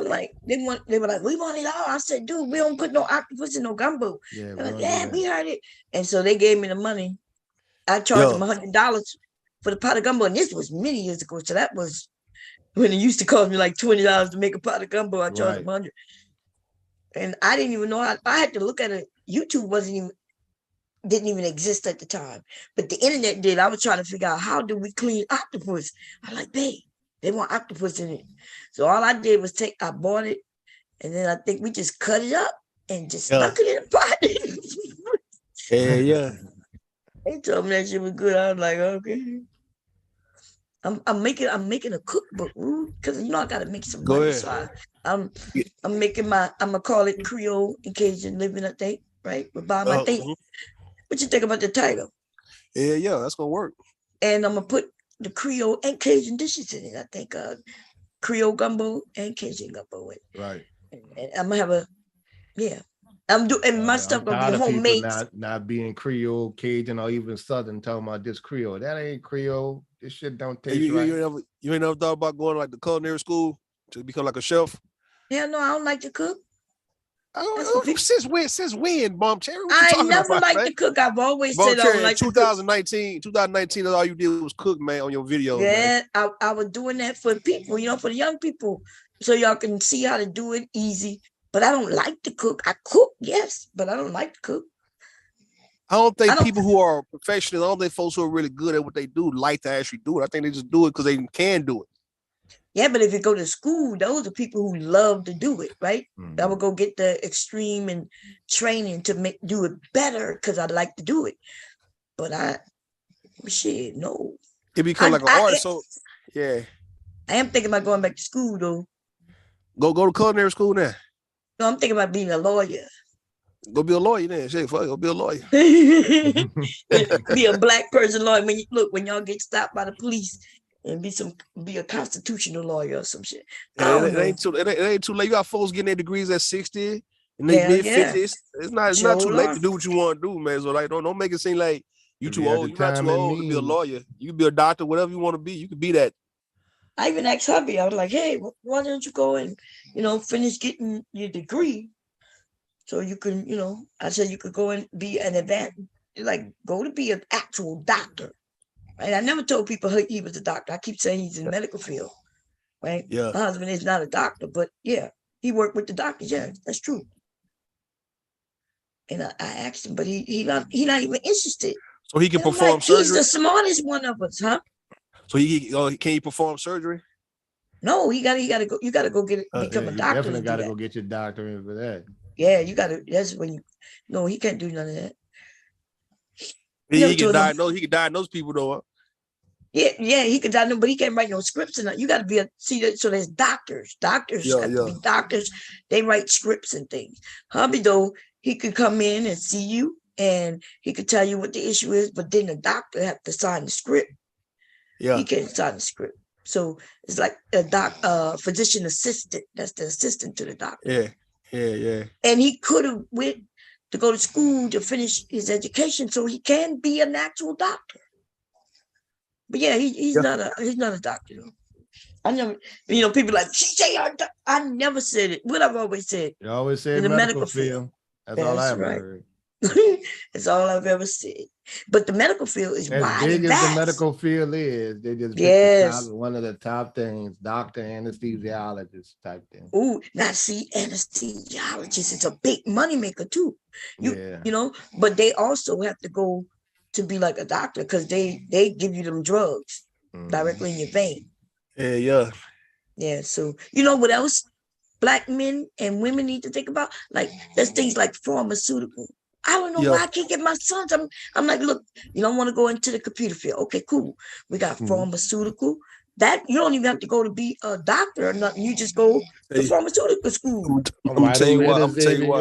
[SPEAKER 1] like, they were like, we want it all. I said, dude, we don't put no octopus in no gumbo. Yeah, like, we heard it. And so they gave me the money. I charged them $100 for the pot of gumbo, and this was many years ago. So that was when it used to cost me like $20 to make a pot of gumbo. I charged them $100, and I didn't even know. I had to look at it. YouTube didn't even exist at the time, but the internet did. I was trying to figure out how do we clean octopus. I'm like, they want octopus in it. So all I did was I bought it, and then I think we just cut it up and just stuck it in a pot.
[SPEAKER 11] Yeah.
[SPEAKER 1] They told me that shit was good. I was like, okay. I'm making a cookbook, because you know I gotta make some money. So I'm making I'm gonna call it Creole and Cajun Living, I think, right? I think. What you think about the title?
[SPEAKER 11] Yeah, that's gonna work. And
[SPEAKER 1] I'm gonna put the Creole and Cajun dishes in it. I think Creole gumbo and Cajun gumbo.
[SPEAKER 6] Right.
[SPEAKER 1] And I'm gonna have I'm doing my stuff gonna be homemade.
[SPEAKER 6] Not being Creole, Cajun, or even Southern, talking about this Creole. That ain't Creole. This shit don't taste right.
[SPEAKER 11] You ain't never thought about going to like the culinary school to become like a chef?
[SPEAKER 1] Yeah, no, I don't like to cook.
[SPEAKER 11] Since when, Mom Cherry?
[SPEAKER 1] I never liked to cook. I've always said I don't like
[SPEAKER 11] 2019 is all you did was cook, man, on your video.
[SPEAKER 1] Yeah, I was doing that for people, for the young people, so y'all can see how to do it easy but I don't like to cook. I cook, yes, but I don't like to cook.
[SPEAKER 11] I don't think people who are professionals, I don't think folks who are really good at what they do like to actually do it. I think they just do it because they can do it.
[SPEAKER 1] Yeah, but if you go to school, those are people who love to do it, right? I would go get the extreme and training to do it better because I like to do it. But no.
[SPEAKER 11] It becomes like an art. So, yeah.
[SPEAKER 1] I am thinking about going back to school, though.
[SPEAKER 11] Go to culinary school now.
[SPEAKER 1] No, I'm thinking about being a lawyer.
[SPEAKER 11] Go be a lawyer then. Shit, fuck, go be a lawyer.
[SPEAKER 1] Be a black person lawyer. When y'all get stopped by the police, and be a constitutional lawyer or some shit.
[SPEAKER 11] Yeah, it ain't too late. You got folks getting their degrees at 60 and they mid-50s. It's not too late to do what you want to do, man. So like don't make it seem like you too old. You're not too old to be a lawyer. You can be a doctor, whatever you want to be. You can be that.
[SPEAKER 1] I even asked hubby, I was like, hey, why don't you go and finish getting your degree so you can, I said you could go and be an go to be an actual doctor. Right? I never told people he was a doctor. I keep saying he's in the medical field, right?
[SPEAKER 11] Yeah.
[SPEAKER 1] My husband is not a doctor, but yeah, he worked with the doctors. Yeah, that's true. And I asked him, but he not even interested.
[SPEAKER 11] So he can perform surgery.
[SPEAKER 1] He's the smartest one of us, huh?
[SPEAKER 11] So can he perform surgery?
[SPEAKER 1] No, you gotta go. You gotta go become a doctor.
[SPEAKER 21] Definitely gotta go get your doctorate for that.
[SPEAKER 1] Yeah, you gotta. That's when you. No, he can't do none of that.
[SPEAKER 11] He can diagnose. He can diagnose people though. Huh?
[SPEAKER 1] Yeah, he could diagnose, but he can't write no scripts and you got to be so there's doctors. Doctors have to be doctors. They write scripts and things. Hubby though, he could come in and see you and he could tell you what the issue is, but then the doctor have to sign the script.
[SPEAKER 11] Yeah,
[SPEAKER 1] he can't sign the script. So it's like a physician assistant. That's the assistant to the doctor.
[SPEAKER 11] Yeah.
[SPEAKER 1] And he could have went to go to school to finish his education so he can be an actual doctor. But yeah, he's not a doctor though. I never, people like she say I never said it. What I've always said.
[SPEAKER 21] You always say in the medical field. That's all I ever heard.
[SPEAKER 1] That's all I've ever said. But the medical field is
[SPEAKER 21] as big as the medical field is. They just one of the top things, doctor, anesthesiologist type thing.
[SPEAKER 1] Ooh, now see, anesthesiologist is a big moneymaker too. But they also have to go to be like a doctor because they give you them drugs directly in your vein. Yeah. So you know what else Black men and women need to think about? Like there's things like pharmaceutical. I don't know why I can't get my sons. I'm like, look, you don't want to go into the computer field. Okay, cool. We got pharmaceutical. That you don't even have to go to be a doctor or nothing. You just go to pharmaceutical school.
[SPEAKER 11] I'm gonna tell you why.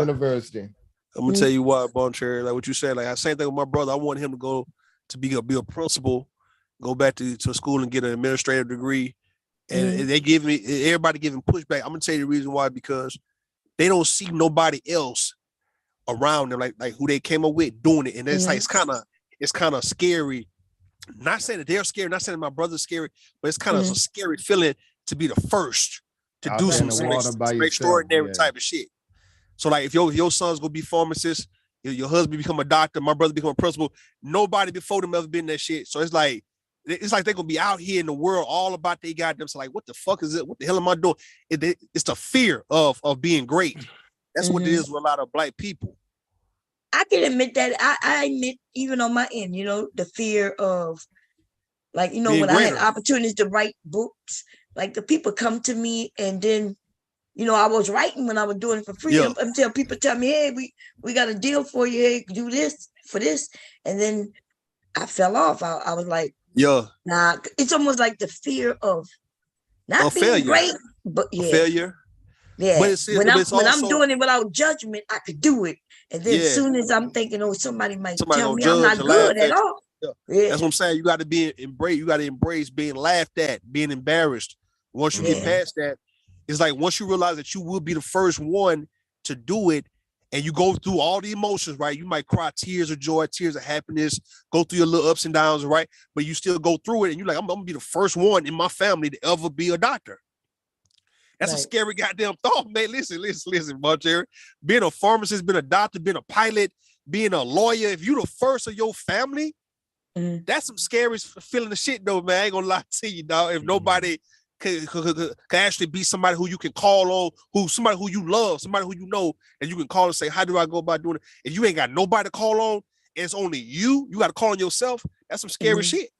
[SPEAKER 21] University.
[SPEAKER 11] I'm gonna tell you why, Boncher. Like what you said. Like I same thing with my brother. I want him to go to be a principal, go back to school and get an administrative degree. And everybody giving pushback. I'm gonna tell you the reason why, because they don't see nobody else around them, like who they came up with doing it. And it's like it's kind of scary. Not saying that they're scary, not saying that my brother's scary, but it's kind of a scary feeling to be the first to do some extraordinary type of shit. So like if your son's gonna be pharmacist, your husband become a doctor, my brother become a principal, nobody before them ever been that shit. So it's like they're gonna be out here in the world all about they goddamn. So like, what the fuck is it? What the hell am I doing? It's the fear of being great. That's what it is with a lot of Black people.
[SPEAKER 1] I can admit that. I admit even on my end, the fear of like, being when greater. I had opportunities to write books, like the people come to me and then, I was writing when I was doing it for free until people tell me, hey, we got a deal for you. Hey, do this for this. And then I fell off. I was like, nah, it's almost like the fear of not being failure. Great, but
[SPEAKER 11] failure.
[SPEAKER 1] Yeah, but when I'm doing it without judgment, I could do it. And then as soon as I'm thinking, somebody might tell me I'm not good at all. Yeah.
[SPEAKER 11] That's what I'm saying. You got to embrace. You got to embrace being laughed at, being embarrassed. Once you get past that, it's like once you realize that you will be the first one to do it, and you go through all the emotions, right? You might cry tears of joy, tears of happiness, go through your little ups and downs, right? But you still go through it, and you're like, I'm gonna be the first one in my family to ever be a doctor. That's a scary goddamn thought, man. Listen, Boncher. Being a pharmacist, being a doctor, being a pilot, being a lawyer, if you the first of your family, that's some scary feeling of shit, though, man. I ain't gonna lie to you, dog. If nobody can actually be somebody who you can call on, somebody who you love, somebody who you know, and you can call and say, how do I go about doing it? If you ain't got nobody to call on, and it's only you got to call on yourself, that's some scary shit.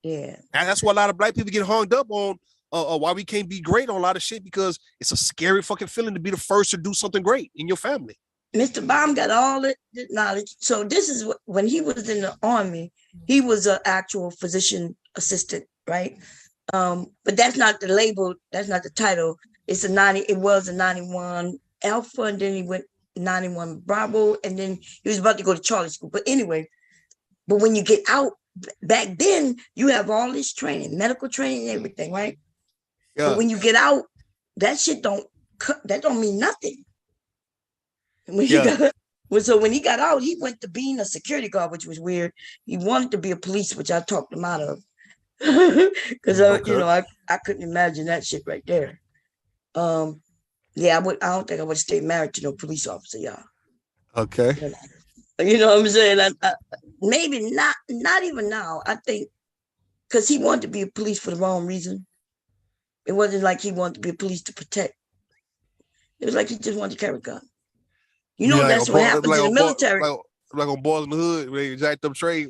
[SPEAKER 1] Yeah.
[SPEAKER 11] And that's why a lot of black people get hung up on why we can't be great on a lot of shit, because it's a scary fucking feeling to be the first to do something great in your family.
[SPEAKER 1] Mr. Baum got all the knowledge. So this is when he was in the Army, he was an actual physician assistant, right? But that's not the label, that's not the title. It was a 91 Alpha, and then he went 91 Bravo, and then he was about to go to Charlie School. But anyway, but when you get out, back then, you have all this training, medical training, and everything, right? Yeah. But when you get out, that shit don't mean nothing. When he got out, he went to being a security guard, which was weird. He wanted to be a police, which I talked him out of. Because I couldn't imagine that shit right there. I don't think I would stay married to no police officer, y'all.
[SPEAKER 11] Okay.
[SPEAKER 1] You know what I'm saying? Maybe not even now. I think because he wanted to be a police for the wrong reason. It wasn't like he wanted to be a police to protect. It was like he just wanted to carry a gun. You know, that's what happens in the military.
[SPEAKER 11] Like on Boys in the Hood, when they jacked up Trey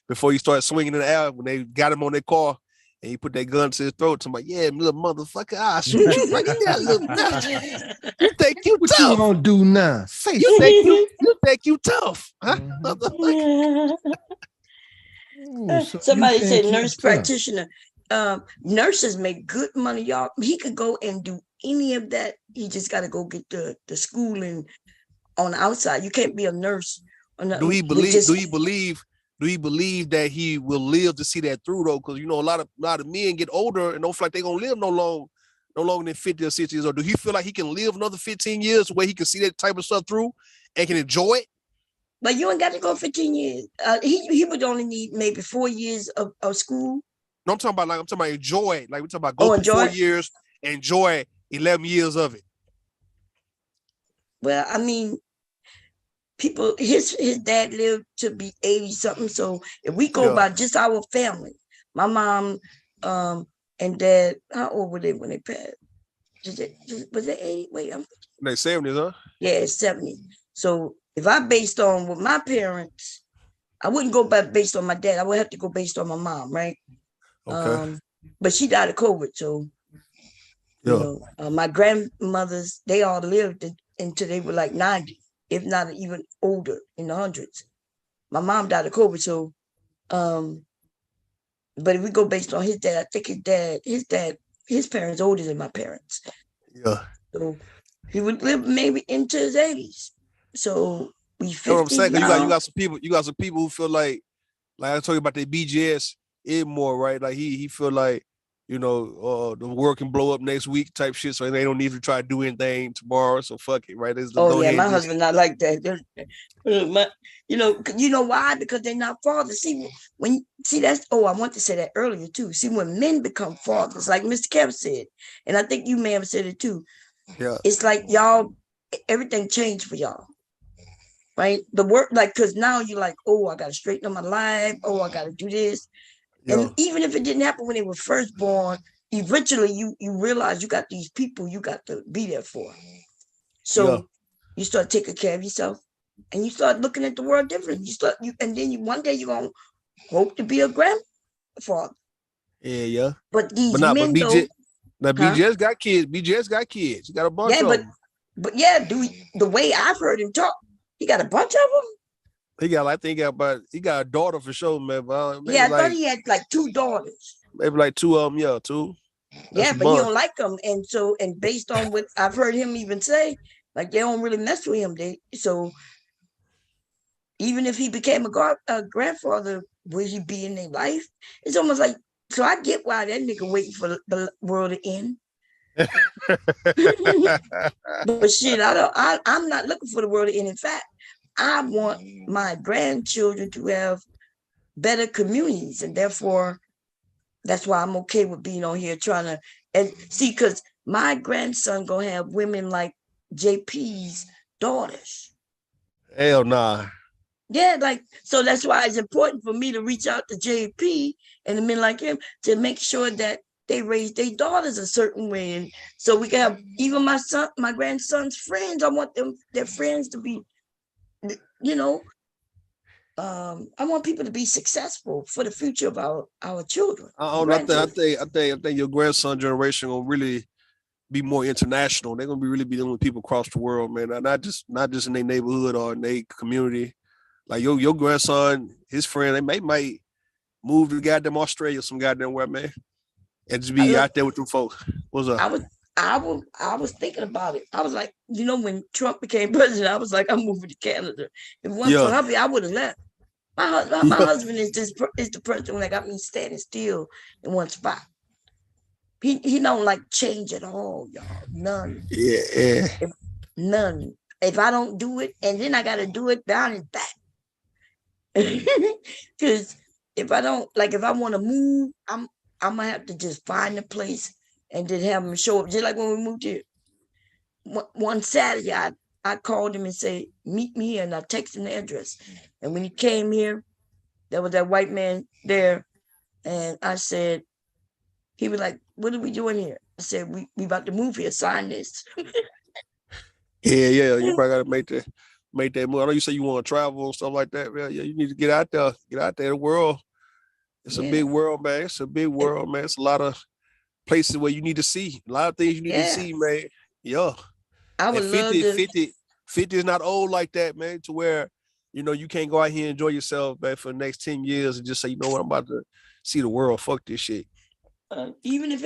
[SPEAKER 11] before he started swinging in the air, when they got him on their car and he put that gun to his throat. I'm like, yeah, little motherfucker, I'll shoot you. Like, yeah, little bitch. You think you
[SPEAKER 21] what
[SPEAKER 11] tough?
[SPEAKER 21] You gonna do now?
[SPEAKER 11] You think you tough? Huh?
[SPEAKER 1] Somebody said nurse practitioner. Nurses make good money, y'all. He could go and do any of that. He just got to go get the schooling on the outside. You can't be a nurse.
[SPEAKER 11] Do he believe that he will live to see that through though? Because a lot of men get older and don't feel like they're gonna live no longer than 50 or 60 years old. Do he feel like he can live another 15 years where he can see that type of stuff through and can enjoy it?
[SPEAKER 1] But you ain't got to go 15 years. He would only need maybe 4 years of school.
[SPEAKER 11] No, I'm talking about enjoy. Like we're talking about go through 4 years, enjoy 11 years of it.
[SPEAKER 1] Well, I mean, people, his dad lived to be 80 something. So if we go by just our family, my mom and dad, how old were they when they passed? Was they 80? Wait,
[SPEAKER 11] they 70s, huh?
[SPEAKER 1] Yeah, 70. So if I based on with my parents, I wouldn't go based on my dad. I would have to go based on my mom, right? Okay. But she died of COVID, so my grandmothers, they all lived until they were like 90, if not even older, in the hundreds. My mom died of COVID, so but if we go based on his dad, I think his parents older than my parents. Yeah. So he would live maybe into his 80s. So we 50
[SPEAKER 11] what I'm saying?
[SPEAKER 1] now.
[SPEAKER 11] You got some people who feel like I told you about the BGS more, right? Like he feel like, the world can blow up next week type shit, so they don't need to try to do anything tomorrow. So fuck it, right?
[SPEAKER 1] My husband not like that. You know why? Because they're not fathers. See, I want to say that earlier too. See, when men become fathers, like Mr. Kev said, and I think you may have said it too. Yeah, it's like y'all, everything changed for y'all, right? The work, like, because now you're like, I got to straighten up my life. I got to do this. And even if it didn't happen when they were first born, eventually you realize you got these people you got to be there for. So you start taking care of yourself, and you start looking at the world different. One day you're gonna hope to be a grandfather. Yeah. But these men,
[SPEAKER 11] BJ's got kids. BJ's got kids. He got a bunch of them.
[SPEAKER 1] But the way I've heard him talk, he got a bunch of them.
[SPEAKER 11] He got a daughter for sure, man.
[SPEAKER 1] I thought he had like 2 daughters.
[SPEAKER 11] Maybe like 2 of them, 2.
[SPEAKER 1] That's but he don't like them, and based on what I've heard him even say, like they don't really mess with him. So even if he became a grandfather, will he be in their life? It's almost like, so I get why that nigga waiting for the world to end. But shit, I'm not looking for the world to end. In fact, I want my grandchildren to have better communities, and therefore that's why I'm okay with being on here trying to see, because my grandson gonna have women like JP's daughters.
[SPEAKER 11] Hell nah.
[SPEAKER 1] Yeah, so that's why it's important for me to reach out to JP and the men like him to make sure that they raise their daughters a certain way. And so we can have even my grandson's friends. I want their friends to be, you know, I want people to be successful for the future of our children.
[SPEAKER 11] I think your grandson generation will really be more international. They're gonna really be dealing with people across the world, man. Not just in their neighborhood or in their community. Like your grandson, his friend, they might move to goddamn Australia, some goddamn where, man, and just be out there with them folks. What's up?
[SPEAKER 1] I was thinking about it. I was like, when Trump became president, I was like, I'm moving to Canada. If it wasn't for hubby, I would have left. My husband is the person that got me standing still in one spot. He don't like change at all, y'all. None.
[SPEAKER 11] Yeah.
[SPEAKER 1] None. If I don't do it, and then I got to do it down his back. Because if I don't, like, if I want to move, I'm gonna have to just find a place and then have him show up. Just like when we moved here. One Saturday, I called him and said, meet me here, and I texted him the address. And when he came here, there was that white man there, and I said, he was like, what are we doing here? I said, we about to move here, sign this.
[SPEAKER 11] Yeah, you probably gotta make that move. I know you say you want to travel and stuff like that, man. Yeah, you need to get out there in the world. It's a big world, man. It's a big world, man. It's a lot of places where you need to see, a lot of things you need to see, man. Yeah.
[SPEAKER 1] I would love to.
[SPEAKER 11] 50 is not old like that, man, to where, you can't go out here and enjoy yourself, man, for the next 10 years and just say, you know what, I'm about to see the world. Fuck this shit.
[SPEAKER 1] Even if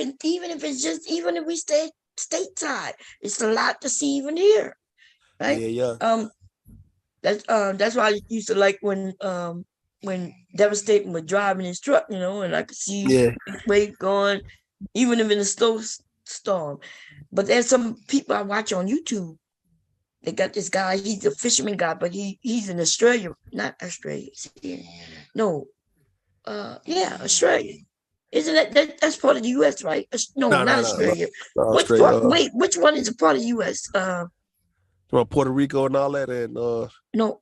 [SPEAKER 1] we stay stateside, it's a lot to see even here, right?
[SPEAKER 11] Yeah.
[SPEAKER 1] That's why I used to like when Devastating was driving his truck, and I could see Wade going, even if in a snowstorm. But there's some people I watch on YouTube. They got this guy. He's a fisherman guy, but he's in Australia, not Australia. No, Australia. Isn't that's part of the U.S., right? No, not Australia. Which one is a part of the U.S.?
[SPEAKER 11] Puerto Rico and all that, and
[SPEAKER 1] no,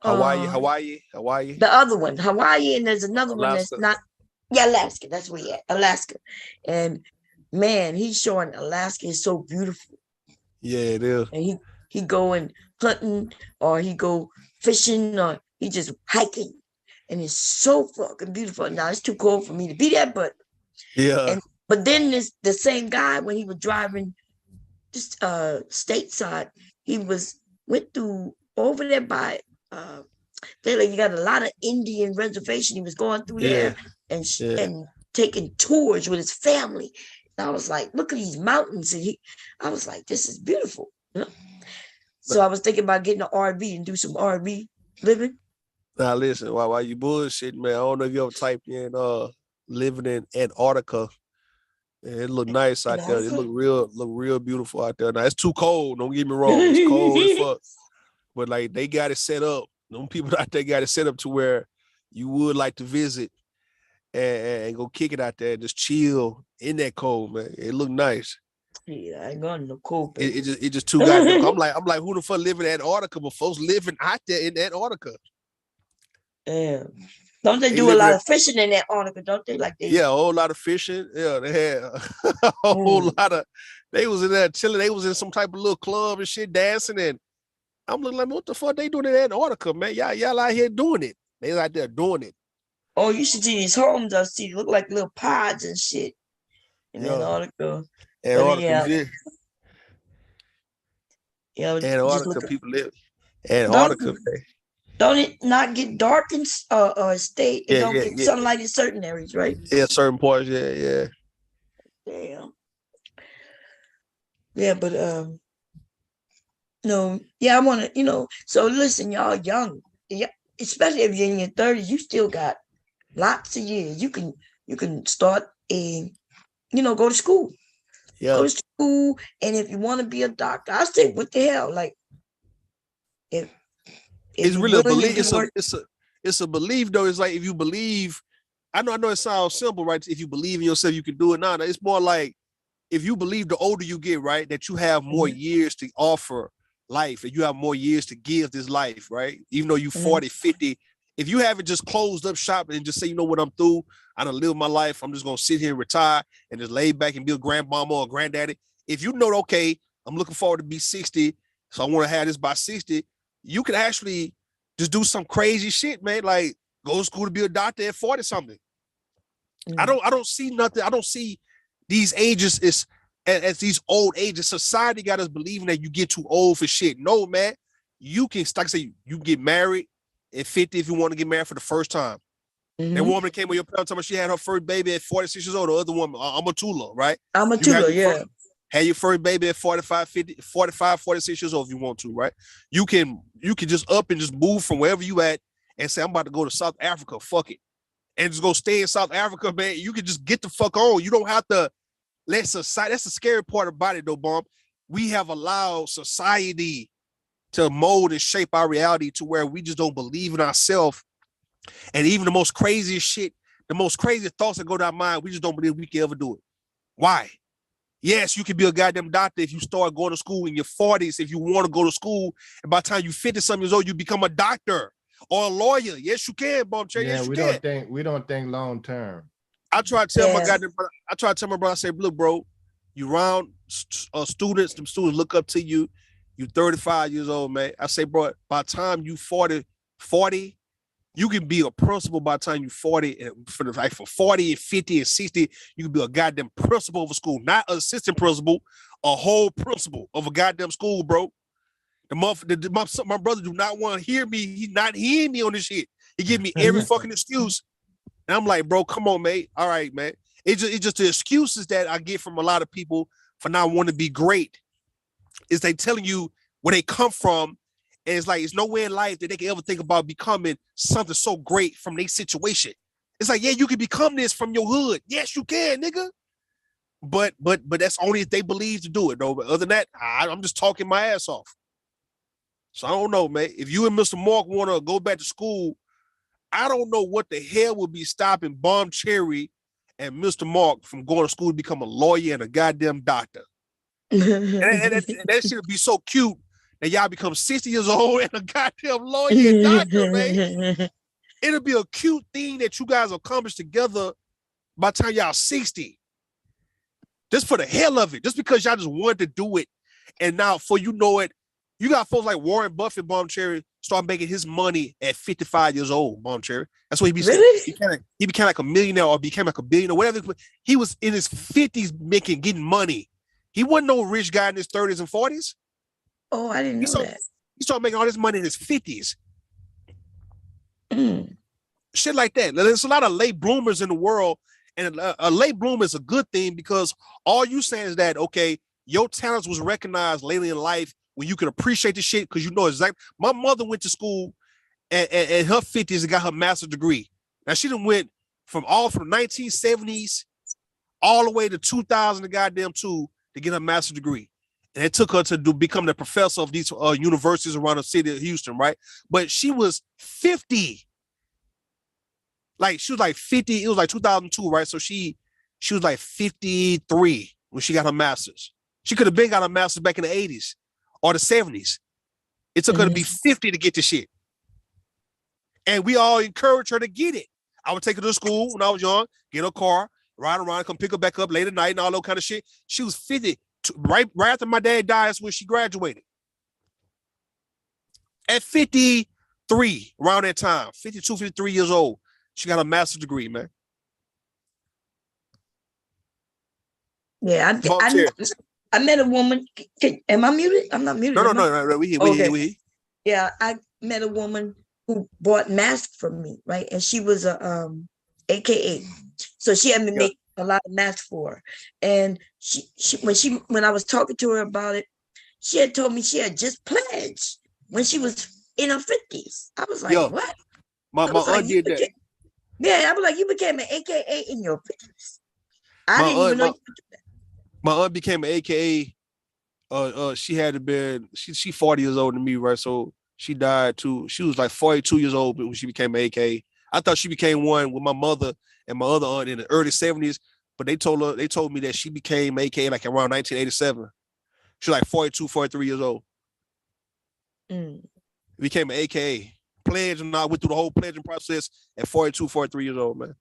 [SPEAKER 11] Hawaii.
[SPEAKER 1] The other one, Hawaii, and there's another one that's not. Yeah, Alaska. That's where you're at, Alaska. And man, he's showing Alaska is so beautiful.
[SPEAKER 11] Yeah, it is.
[SPEAKER 1] And he going hunting, or he go fishing, or he just hiking, and it's so fucking beautiful. Now it's too cold for me to be there, but.
[SPEAKER 11] Yeah.
[SPEAKER 1] But then the same guy, when he was driving just stateside, he went through over there by you got a lot of Indian reservation. He was going through there and taking tours with his family. And I was like, look at these mountains, and I was like, this is beautiful. So I was thinking about getting an RV and do some RV living.
[SPEAKER 11] Now listen, while you bullshitting, man, I don't know if you ever typed in living in Antarctica. And it look nice out there. It look real beautiful out there. Now it's too cold. Don't get me wrong. It's cold as fuck. But like they got it set up. Them people out there got it set up to where you would like to visit and go kick it out there, just chill in that cold, man. It look nice.
[SPEAKER 1] Yeah, I ain't going no cold.
[SPEAKER 11] It just too goddamn. I'm like, who the fuck living in Antarctica? But folks living out there in Antarctica.
[SPEAKER 1] Yeah. Don't they do a lot of fishing in Antarctica? Don't they?
[SPEAKER 11] Yeah, a whole lot of fishing. Yeah, they had a whole lot of. They was in there chilling. They was in some type of little club and shit, dancing. And I'm looking like, what the fuck they doing in Antarctica, man? Y'all out here doing it. They out there doing it.
[SPEAKER 1] Oh, you should see these homes. I see look like little pods and shit in Antarctica.
[SPEAKER 11] Antarctica,
[SPEAKER 1] Antarctica
[SPEAKER 11] people live. Antarctica.
[SPEAKER 1] Don't it not get dark and stay? It don't get sunlight in certain areas, right?
[SPEAKER 11] Yeah, certain parts. Yeah.
[SPEAKER 1] Damn. Yeah, but no. Yeah, I want to. So listen, y'all, young. Yeah, especially if you're in your 30s, you still got lots of years. You can start go to school.
[SPEAKER 11] Yeah.
[SPEAKER 1] Go to school, and if you want to be a doctor, I say, what the hell, like if.
[SPEAKER 11] It's really a belief. It's a belief, though. It's like if you believe, I know it sounds simple, right? If you believe in yourself, you can do it. No, it's more like if you believe the older you get, right, that you have more years to offer life and you have more years to give this life, right? Even though you 40, 50, if you haven't just closed up shop and just say, you know what, I'm through, I done live my life, I'm just gonna sit here and retire and just lay back and be a grandmama or granddaddy. If you know, okay, I'm looking forward to be 60, so I want to have this by 60, you can actually just do some crazy shit, man. Like go to school to be a doctor at 40 something. I don't see nothing. I don't see these ages as these old ages. Society got us believing that you get too old for shit. No, man. You can, like I say, you can get married at 50 if you want to get married for the first time. That woman that came with your parents, she had her first baby at 46 years old. The other woman, I'm a Tula, right?
[SPEAKER 1] I'm a Tula, yeah.
[SPEAKER 11] Have your first baby at 45, 50, 45, 46 years old if you want to, right? You can just up and just move from wherever you at and say, I'm about to go to South Africa, fuck it. And just go stay in South Africa, man. You can just get the fuck on. You don't have to let society, that's the scary part about it though, Bomb. We have allowed society to mold and shape our reality to where we just don't believe in ourselves. And even the most craziest shit, the most crazy thoughts that go down our mind, we just don't believe we can ever do it. Why? Yes, you can be a goddamn doctor if you start going to school in your 40s, if you want to go to school, and by the time you 50-something years old, you become a doctor or a lawyer. Yes, you can, Bomb Cherry.
[SPEAKER 21] Yeah,
[SPEAKER 11] yes,
[SPEAKER 21] we don't think long term.
[SPEAKER 11] I try to tell my goddamn brother, I say, look, bro, you around students, them students look up to you. You 35 years old, man. I say, bro, by the time you 40, you can be a principal by the time you 40. And for 40 and 50 and 60, you can be a goddamn principal of a school, not an assistant principal, a whole principal of a goddamn school, bro. My brother do not want to hear me. He's not hearing me on this shit. He give me every fucking excuse. And I'm like, bro, come on, mate. All right, man. It's just the excuses that I get from a lot of people for not wanting to be great. Is they telling you where they come from, and it's like it's nowhere in life that they can ever think about becoming something so great from their situation. It's like, yeah, you can become this from your hood. Yes, you can, nigga. But that's only if they believe to do it, though. But other than that, I'm just talking my ass off. So I don't know, man. If you and Mr. Mark want to go back to school, I don't know what the hell would be stopping Bomb Cherry and Mr. Mark from going to school to become a lawyer and a goddamn doctor. and that shit would be so cute that y'all become 60 years old and a goddamn lawyer and doctor, man. It'll be a cute thing that you guys accomplish together by the time y'all 60. Just for the hell of it. Just because y'all just wanted to do it. And now, for you know it, you got folks like Warren Buffett, Bomb Cherry, start making his money at 55 years old, Bomb Cherry. That's what he be saying. Really? He became like a millionaire or became like a billionaire, whatever. He was in his 50s getting money. He wasn't no rich guy in his 30s and 40s.
[SPEAKER 1] Oh, I didn't know that.
[SPEAKER 11] He started making all this money in his 50s. Shit like that. There's a lot of late bloomers in the world, and a late bloomer is a good thing because all you saying is that, okay, your talents was recognized later in life when you could appreciate the shit because you know exactly. My mother went to school at her 50s and got her master's degree. Now she done went from the 1970s all the way to 2002 to get her master's degree. And it took her to become the professor of these universities around the city of Houston, right? But she was 50. Like she was like 50. It was like 2002, right? So she was like 53 when she got her master's. She could have been got her master's back in the 80s or the 70s. It took her to be 50 to get the shit. And we all encouraged her to get it. I would take her to school when I was young, get her car, ride around, come pick her back up late at night and all that kind of shit. She was 50. Right after my dad died, that's when she graduated. At 53, around that time, 52, 53 years old, she got a master's degree, man.
[SPEAKER 1] Yeah, I met a woman. Am I muted? I'm not muted.
[SPEAKER 11] No. We here.
[SPEAKER 1] Yeah, I met a woman who bought masks from me, right? And she was a AKA. So she had me make a lot of masks for her. And when I was talking to her about it, she had told me she had just pledged when she was in her 50s. I was like, what?
[SPEAKER 11] My aunt did that.
[SPEAKER 1] Yeah, I was like, you became an AKA in your 50s. I didn't even know you could do that.
[SPEAKER 11] My aunt became an AKA. She had to be, she 40 years older than me, right? So she died too. She was like 42 years old when she became an AKA. I thought she became one with my mother and my other aunt in the early 70s, but they told me that she became AKA like around 1987. She was like 42, 43 years old. Became an AKA. pledge, and I went through the whole pledging process at 42, 43 years old, man.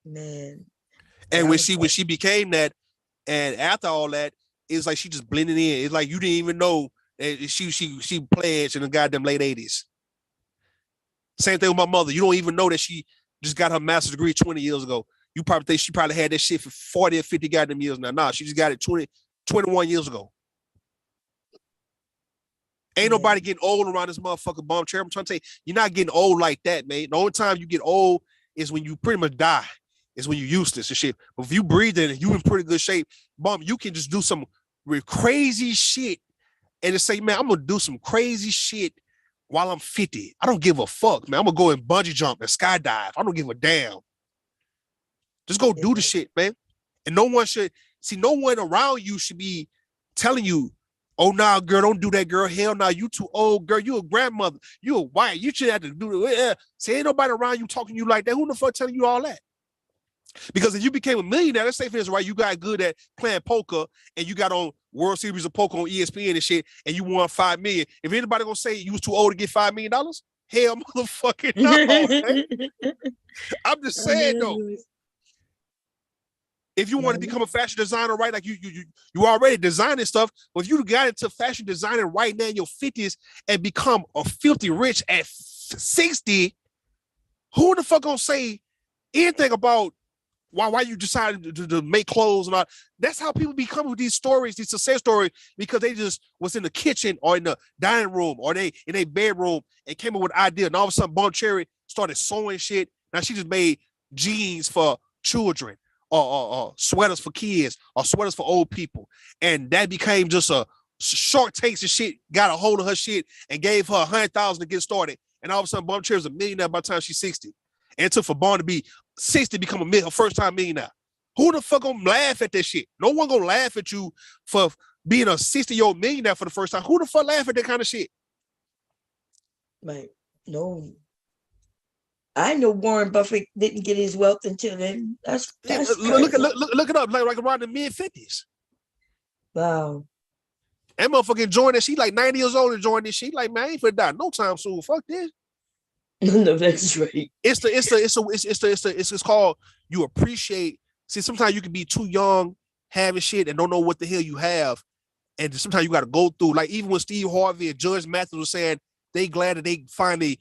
[SPEAKER 1] Man.
[SPEAKER 11] And when she became that, and after all that, it's like she just blended in. It's like you didn't even know that she pledged in the goddamn late 80s. Same thing with my mother. You don't even know that she just got her master's degree 20 years ago. You probably think she probably had that shit for 40 or 50 goddamn years now. Nah, she just got it 21 years ago. Ain't nobody getting old around this motherfucking bomb chair. I'm trying to tell you, you're not getting old like that, man. The only time you get old is when you pretty much die. Is when you're useless and shit. But if you breathing and you in pretty good shape, bomb, you can just do some crazy shit and just say, man, I'm gonna do some crazy shit while I'm 50. I don't give a fuck, man. I'm gonna go and bungee jump and skydive. I don't give a damn. Just go do the shit, man. And no one around you should be telling you, oh, nah, girl, don't do that, girl. Hell nah, you too old, girl. You a grandmother. You a white. You should have to do it. See, ain't nobody around you talking to you like that. Who the fuck telling you all that? Because if you became a millionaire, let's say for instance, right, you got good at playing poker and you got on World Series of Poker on ESPN and shit, and you won $5 million. If anybody gonna say you was too old to get $5 million, hell, motherfucking no. I'm just saying though. If you want to become a fashion designer, right, like you already designing stuff, but if you got into fashion designing right now in your 50s and become a filthy rich at 60, who the fuck gonna say anything about why you decided to make clothes and all? That's how people become with these stories, these success stories, because they just was in the kitchen or in the dining room or they in a bedroom and came up with an idea, and all of a sudden Bon Cherry started sewing shit. Now she just made jeans for children or sweaters for kids or sweaters for old people, and that became just a short takes and shit. Got a hold of her shit and gave her $100,000 to get started, and all of a sudden Bon Cherry's a millionaire by the time she's 60. And it took for Bon to be 60 to become a first-time millionaire. Who the fuck gonna laugh at that shit? No one gonna laugh at you for being a 60-year-old millionaire for the first time. Who the fuck laugh at that kind of shit?
[SPEAKER 1] Like, no. I know Warren Buffett didn't get his wealth until then. That's
[SPEAKER 11] look it up, like around the mid-50s.
[SPEAKER 1] Wow.
[SPEAKER 11] That motherfucker joined that. She like 90 years old and joined this shit. Like, man, I ain't finna die no time soon. Fuck this.
[SPEAKER 1] No, that's right.
[SPEAKER 11] It's called you appreciate. See, sometimes you can be too young having shit and don't know what the hell you have, and sometimes you got to go through. Like even when Steve Harvey and Judge Matthews was saying they glad that they finally,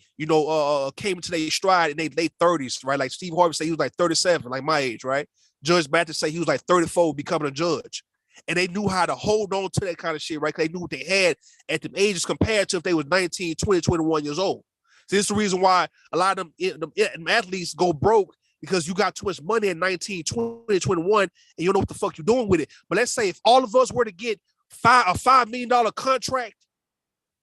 [SPEAKER 11] came into their stride in their late 30s, right? Like Steve Harvey said he was like 37, like my age, right? Judge Matthews said he was like 34 becoming a judge. And they knew how to hold on to that kind of shit, right? They knew what they had at them ages compared to if they was 19, 20, 21 years old. So this is the reason why a lot of them athletes go broke, because you got too much money at 19, 20, 21, and you don't know what the fuck you're doing with it. But let's say if all of us were to get a $5 million contract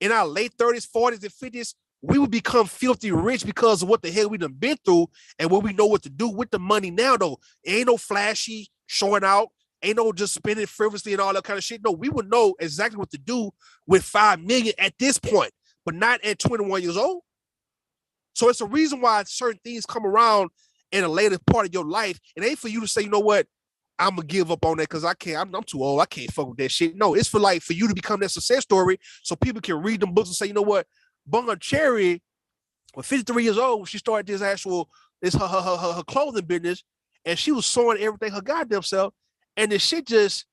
[SPEAKER 11] in our late 30s, 40s, and 50s, we would become filthy rich because of what the hell we done been through and what we know what to do with the money now, though. It ain't no flashy showing out. Ain't no just spending frivolously and all that kind of shit. No, we would know exactly what to do with $5 million at this point, but not at 21 years old. So it's a reason why certain things come around in a later part of your life. It ain't for you to say, you know what, I'm gonna give up on that because I can't. I'm too old. I can't fuck with that shit. No, it's for you to become that success story, so people can read them books and say, you know what, Bon Cherry, when 53 years old, she started her clothing business, and she was sewing everything her goddamn self, and the shit just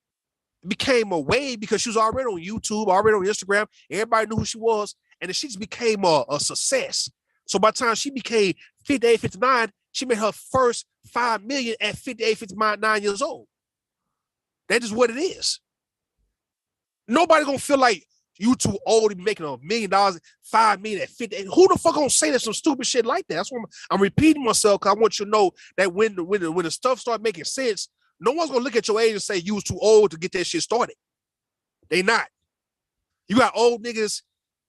[SPEAKER 11] became a wave because she was already on YouTube, already on Instagram. Everybody knew who she was, and the shit just became a success. So by the time she became 58, 59, she made her first $5 million at 58, 59 years old. That is what it is. Nobody gonna feel like you too old to be making $1 million, $5 million at 50. Who the fuck gonna say that some stupid shit like that? That's what I'm repeating myself, because I want you to know that when the stuff start making sense, no one's gonna look at your age and say you was too old to get that shit started. They not. You got old niggas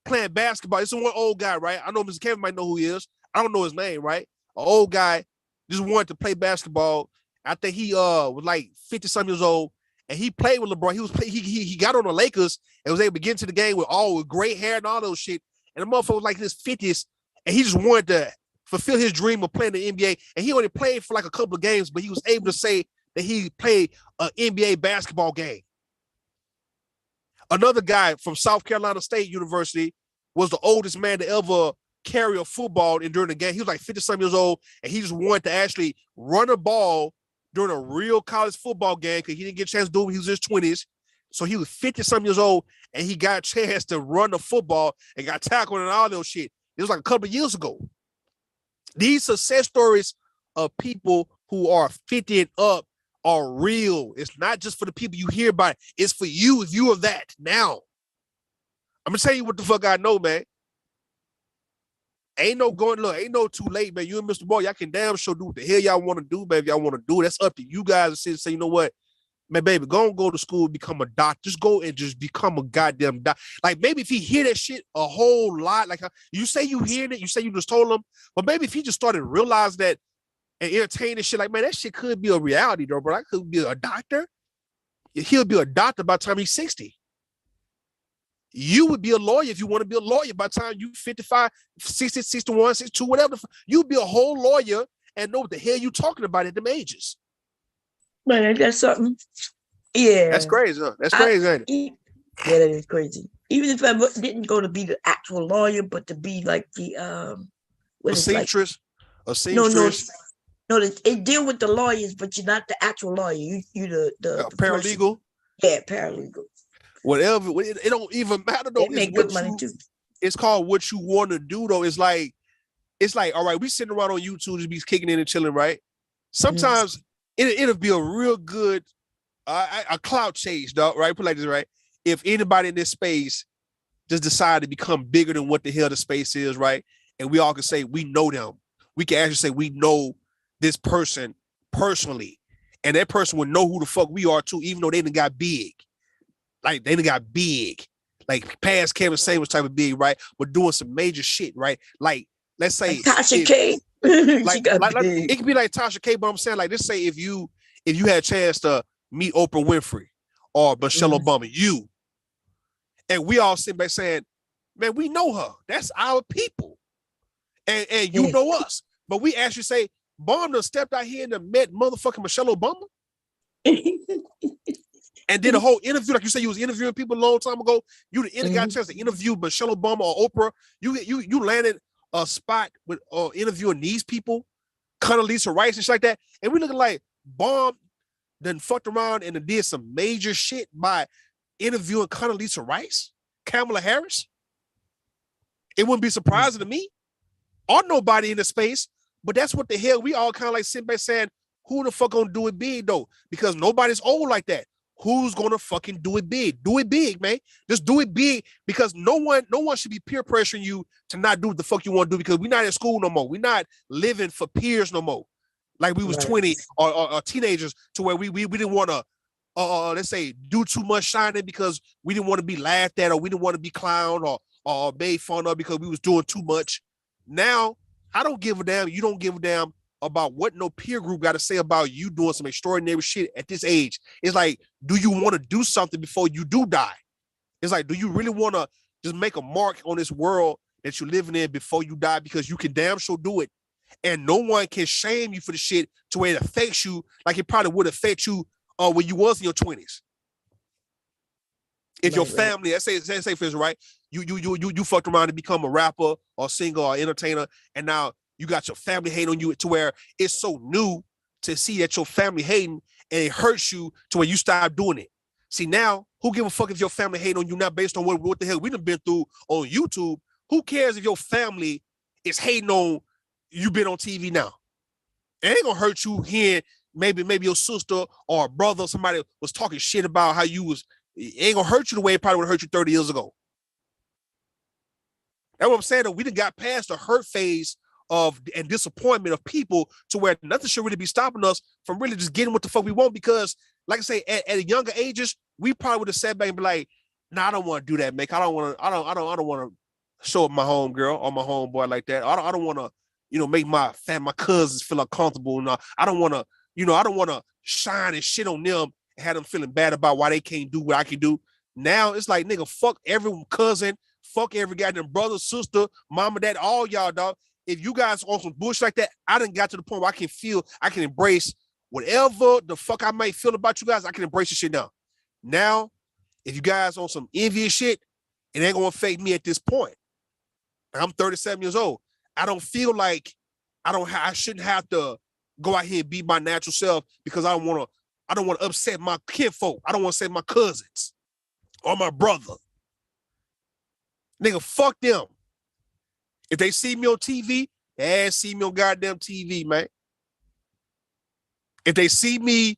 [SPEAKER 11] playing basketball. It's one old guy, right? I know Mr. Kevin might know who he is. I don't know his name, right? An old guy just wanted to play basketball. I think he was like 50-some years old, and he played with LeBron. He got on the Lakers and was able to get into the game with great hair and all those shit. And the motherfucker was like in his 50s, and he just wanted to fulfill his dream of playing the NBA. And he only played for like a couple of games, but he was able to say that he played an NBA basketball game. Another guy from South Carolina State University was the oldest man to ever carry a football during the game. He was like 50-something years old, and he just wanted to actually run a ball during a real college football game because he didn't get a chance to do it when he was in his 20s. So he was 50-something years old, and he got a chance to run the football and got tackled and all those shit. It was like a couple of years ago. These success stories of people who are 50 and up are real. It's not just for the people you hear about. It's for you if you are that now. I'm going to tell you what the fuck I know, man. Ain't no too late, man. You and Mr. Boy, y'all can damn sure do what the hell y'all want to do, man. If y'all want to do it, that's up to you guys to sit and say, you know what? Man, baby, go to school, become a doctor. Just go and just become a goddamn doctor. Like, maybe if he hear that shit a whole lot, like you say you hearing it, you say you just told him, but maybe if he just started to realize that and entertaining shit, like, man, that shit could be a reality, though, bro. I could be a doctor. He'll be a doctor by the time he's 60. You would be a lawyer if you want to be a lawyer by the time you 55, 60, 61, 62, whatever. You'd be a whole lawyer and know what the hell you talking about at them ages.
[SPEAKER 1] Man, that's something. Yeah.
[SPEAKER 11] That's crazy, huh? That's crazy, ain't it?
[SPEAKER 1] Yeah, that is crazy. Even if I didn't go to be the actual lawyer, but to be like the
[SPEAKER 11] a seamstress. A seamstress.
[SPEAKER 1] No, it deal with the lawyers, but you're not the actual lawyer. You the
[SPEAKER 11] paralegal.
[SPEAKER 1] Yeah, paralegal.
[SPEAKER 11] Whatever, it don't even matter though.
[SPEAKER 1] They make good money too.
[SPEAKER 11] It's called what you want to do though. It's like, all right, we sitting around on YouTube just be kicking in and chilling, right? Sometimes it'll be a real good a clout chase, dog, right? Put it like this, right? If anybody in this space just decide to become bigger than what the hell the space is, right? And we all can say we know them. We can actually say we know this person personally, and that person would know who the fuck we are too, even though they done got big. Like they done got big, like past Kevin Samuels type of big, right? But doing some major shit, right? Like let's say
[SPEAKER 1] Tasha K.
[SPEAKER 11] like it could be like Tasha K. But I'm saying, like, let's say if you had a chance to meet Oprah Winfrey or Michelle Obama, and we all sit back saying, man, we know her. That's our people, and you know us. But we actually say, Bomb done stepped out here and met motherfucking Michelle Obama. And did a whole interview, like you said, you was interviewing people a long time ago. You got a chance to interview Michelle Obama or Oprah. You landed a spot with interviewing these people, Condoleezza Rice and shit like that. And we looking like Bomb then fucked around and did some major shit by interviewing Condoleezza Rice, Kamala Harris. It wouldn't be surprising to me or nobody in the space, but that's what the hell we all kind of like sitting back saying, who the fuck gonna do it big though? Because nobody's old like that. Who's gonna fucking do it big? Do it big, man. Just do it big, because no one should be peer pressuring you to not do what the fuck you want to do, because we're not in school no more. We're not living for peers no more. Like we was 20 or teenagers, to where we didn't want to let's say do too much shining because we didn't want to be laughed at, or we didn't want to be clowned or made fun of because we was doing too much. Now I don't give a damn. You don't give a damn about what no peer group got to say about you doing some extraordinary shit at this age. It's like, do you want to do something before you do die? It's like, do you really want to just make a mark on this world that you're living in before you die? Because you can damn sure do it. And no one can shame you for the shit to where it affects you like it probably would affect you when you was in your 20s. If your family, let's say for instance, right, you fucked around to become a rapper or singer or entertainer, and now you got your family hating on you, to where it's so new to see that your family hating, and it hurts you to where you stop doing it. See, now, who give a fuck if your family hating on you now based on what the hell we done been through on YouTube? Who cares if your family is hating on you been on TV now? It ain't gonna hurt you hearing maybe your sister or a brother or somebody was talking shit about how you was. It ain't gonna hurt you the way it probably would hurt you 30 years ago. That's what I'm saying, though. We done got past the hurt phase and disappointment of people, to where nothing should really be stopping us from really just getting what the fuck we want. Because, like I say, at younger ages, we probably would have sat back and be like, "Nah, I don't want to do that, Mick. I don't want to show up my home girl or my homeboy like that. I don't want to, make my cousins feel uncomfortable. And I don't want to, shine and shit on them and have them feeling bad about why they can't do what I can do." Now it's like, nigga, fuck every cousin, fuck every goddamn brother, sister, mama, dad, all y'all, dog. If you guys on some bullshit like that, I done got to the point where I can embrace whatever the fuck I might feel about you guys. I can embrace your shit now. Now, if you guys on some envious shit, it ain't gonna affect me at this point. I'm 37 years old. I don't feel like I shouldn't have to go out here and be my natural self because I don't want to upset my kinfolk. I don't want to upset my cousins or my brother. Nigga, fuck them. If they see me on TV, they ass see me on goddamn TV, man. If they see me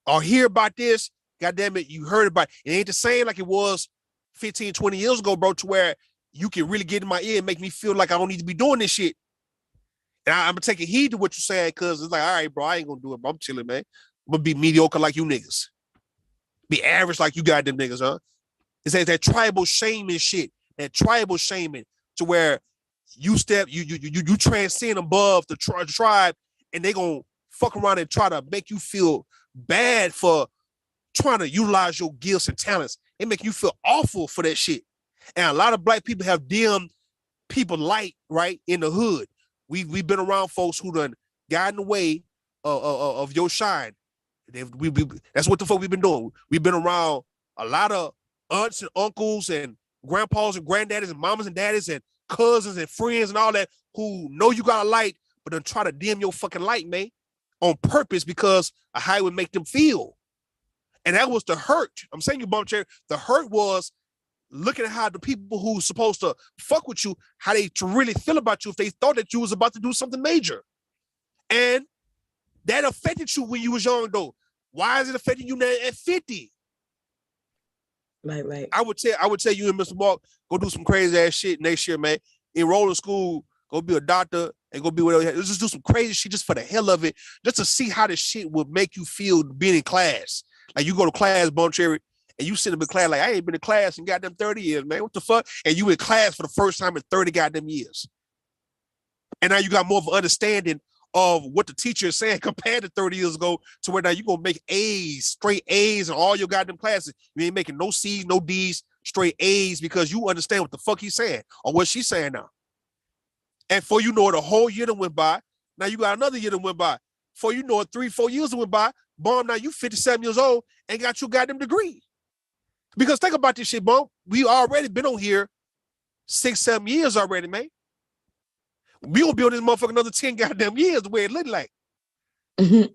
[SPEAKER 11] or hear about this, goddamn it, you heard about it. It ain't the same like it was 15, 20 years ago, bro, to where you can really get in my ear and make me feel like I don't need to be doing this shit. And I'm gonna take heed to what you're saying, cause it's like, all right, bro, I ain't gonna do it, bro. I'm chilling, man. I'm gonna be mediocre like you niggas. Be average like you goddamn niggas, huh? It's that tribal shaming shit. That tribal shaming to where you transcend above the tribe, and they gonna fuck around and try to make you feel bad for trying to utilize your gifts and talents. It make you feel awful for that shit. And a lot of black people have dimmed people light, right, in the hood. We've been around folks who done got in the way of your shine. That's what the fuck we've been doing. We've been around a lot of aunts and uncles and grandpas and granddaddies and mamas and daddies and cousins and friends and all that who know you got a light, but then try to dim your fucking light, man, on purpose because of how it would make them feel. And that was the hurt. I'm saying you, Bump Cherry, the hurt was looking at how the people who's supposed to fuck with you, how they really feel about you if they thought that you was about to do something major. And that affected you when you was young, though. Why is it affecting you now at 50?
[SPEAKER 1] Right.
[SPEAKER 11] I would tell you and Mr. Mark, go do some crazy ass shit next year, man. Enroll in school, go be a doctor, and go be whatever. Let's just do some crazy shit just for the hell of it, just to see how this shit would make you feel being in class. Like you go to class, Bump Cherry, and you sit in class like, I ain't been in class in goddamn 30 years, man. What the fuck? And you in class for the first time in 30 goddamn years. And now you got more of an understanding of what the teacher is saying compared to 30 years ago, to where now you're gonna make A's, straight A's in all your goddamn classes. You ain't making no C's, no D's, straight A's, because you understand what the fuck he's saying or what she's saying now. And for you know it, a whole year that went by. Now you got another year that went by. For you know it, 3-4 years that went by. Bomb, now you 57 years old and got your goddamn degree. Because think about this shit, Bomb. We already been on here 6-7 years already, man. We gonna be on this motherfucker another 10 goddamn years the way it look like. Look.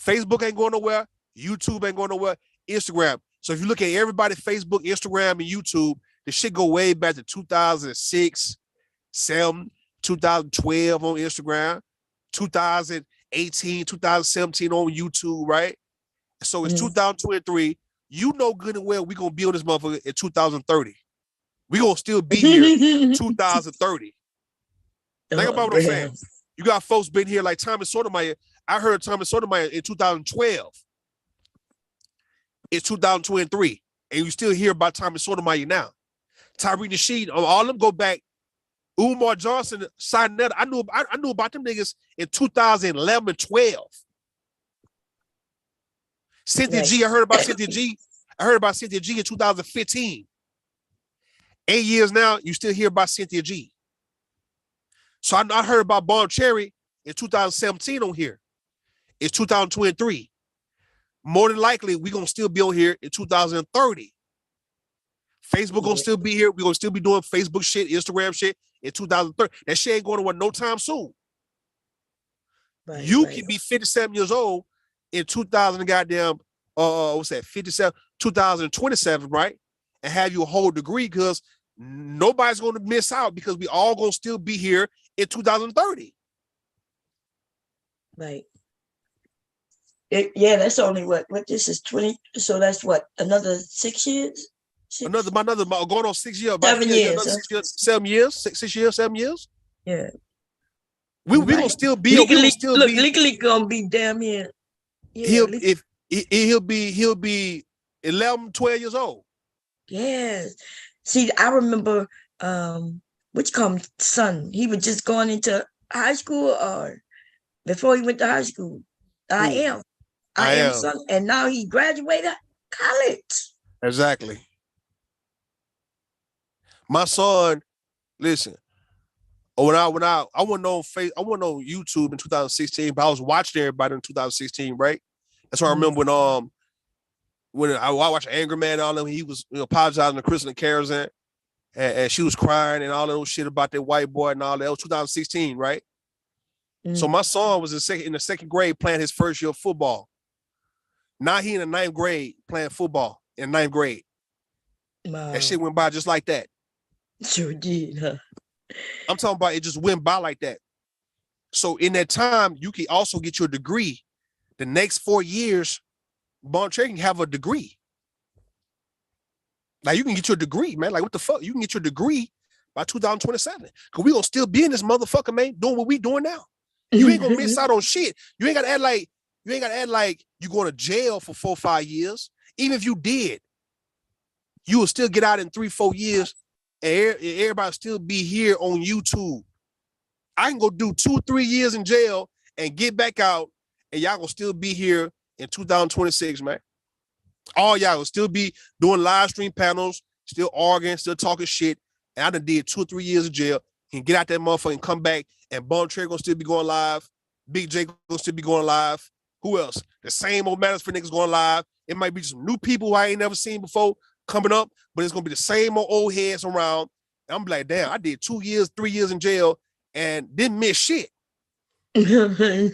[SPEAKER 11] Facebook ain't going nowhere. YouTube ain't going nowhere. Instagram. So if you look at everybody, Facebook, Instagram, and YouTube, the shit go way back to 2006, 7, 2012 on Instagram, 2018, 2017 on YouTube, right? So it's 2023. You know good and well we gonna be on this motherfucker in 2030. We gonna still be here in 2030. Think about what I'm saying. You got folks been here like Thomas Sotomayor. I heard Thomas Sotomayor in 2012. It's 2023, and you still hear about Thomas Sotomayor now. Tyree Nasheed, all of them go back. Umar Johnson, Sinetta. I knew about them niggas in 2011 and 12. Cynthia G, I heard about Cynthia G. I heard about Cynthia G in 2015. 8 years now, you still hear about Cynthia G. So I heard about Bomb Cherry in 2017 on here. It's 2023. More than likely, we're going to still be on here in 2030. Facebook going to still be here. We're going to still be doing Facebook shit, Instagram shit in 2030. That shit ain't going to no time soon. You can be 57 years old in 2000 goddamn, what's that, 2027, right? And have your whole degree, because nobody's going to miss out, because we all going to still be here in 2030.
[SPEAKER 1] Right. Yeah, that's only what this is 20. So that's what, another 6 years?
[SPEAKER 11] Another going on 6 years.
[SPEAKER 1] 7 years.
[SPEAKER 11] 6 years, 7 years, 6 years, 7 years.
[SPEAKER 1] Yeah.
[SPEAKER 11] We gonna still be
[SPEAKER 1] legally gonna be damn here. Yeah,
[SPEAKER 11] he'll be 11, 12 years old.
[SPEAKER 1] Yes. See, I remember son. He was just going into high school, or before he went to high school. I am son, and now he graduated college.
[SPEAKER 11] Exactly. My son, listen. When I wasn't on YouTube in 2016, but I was watching everybody in 2016, right? That's why I remember when I watched Angry Man and all them, he was apologizing to Chris and Karazan. and she was crying and all that old shit about that white boy and all that. It was 2016, right? So my son was in the second grade playing his first year of football. Now he in the ninth grade playing football in ninth grade.
[SPEAKER 1] Wow.
[SPEAKER 11] That shit went by just like that.
[SPEAKER 1] Sure did, huh?
[SPEAKER 11] I'm talking about it just went by like that. So in that time, you can also get your degree. The next 4 years, Bon Cherry can have a degree. Like you can get your degree, man. Like what the fuck? You can get your degree by 2027. Cause we gonna still be in this motherfucker, man, doing what we doing now. You ain't gonna miss out on shit. You ain't gotta act like you going to jail for 4 or 5 years. Even if you did, you will still get out in 3-4 years and everybody still be here on YouTube. I can go do 2-3 years in jail and get back out and y'all gonna still be here in 2026, man. All y'all will still be doing live stream panels, still arguing, still talking shit. And I done did 2 or 3 years of jail. Can get out that motherfucker and come back and Bon Cherry gonna still be going live. Big J gonna still be going live. Who else? The same old Manosphere niggas going live. It might be some new people who I ain't never seen before coming up, but it's gonna be the same old heads around. And I'm like, damn, I did 2 years, 3 years in jail and didn't miss shit. It's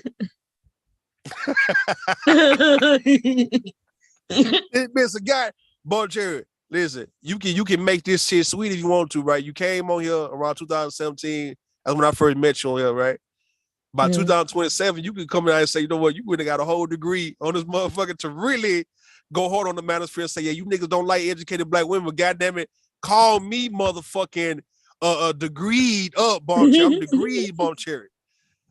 [SPEAKER 11] a guy, Bon Cherry. Listen, you can make this shit sweet if you want to, right? You came on here around 2017. That's when I first met you on here, right? By 2027, you can come out and say, you know what, you would have got a whole degree on this motherfucker to really go hard on the Manosphere and say, yeah, you niggas don't like educated black women, but goddamn it, call me motherfucking degreed up, Bon Cherry. I'm degreed, Bon Cherry.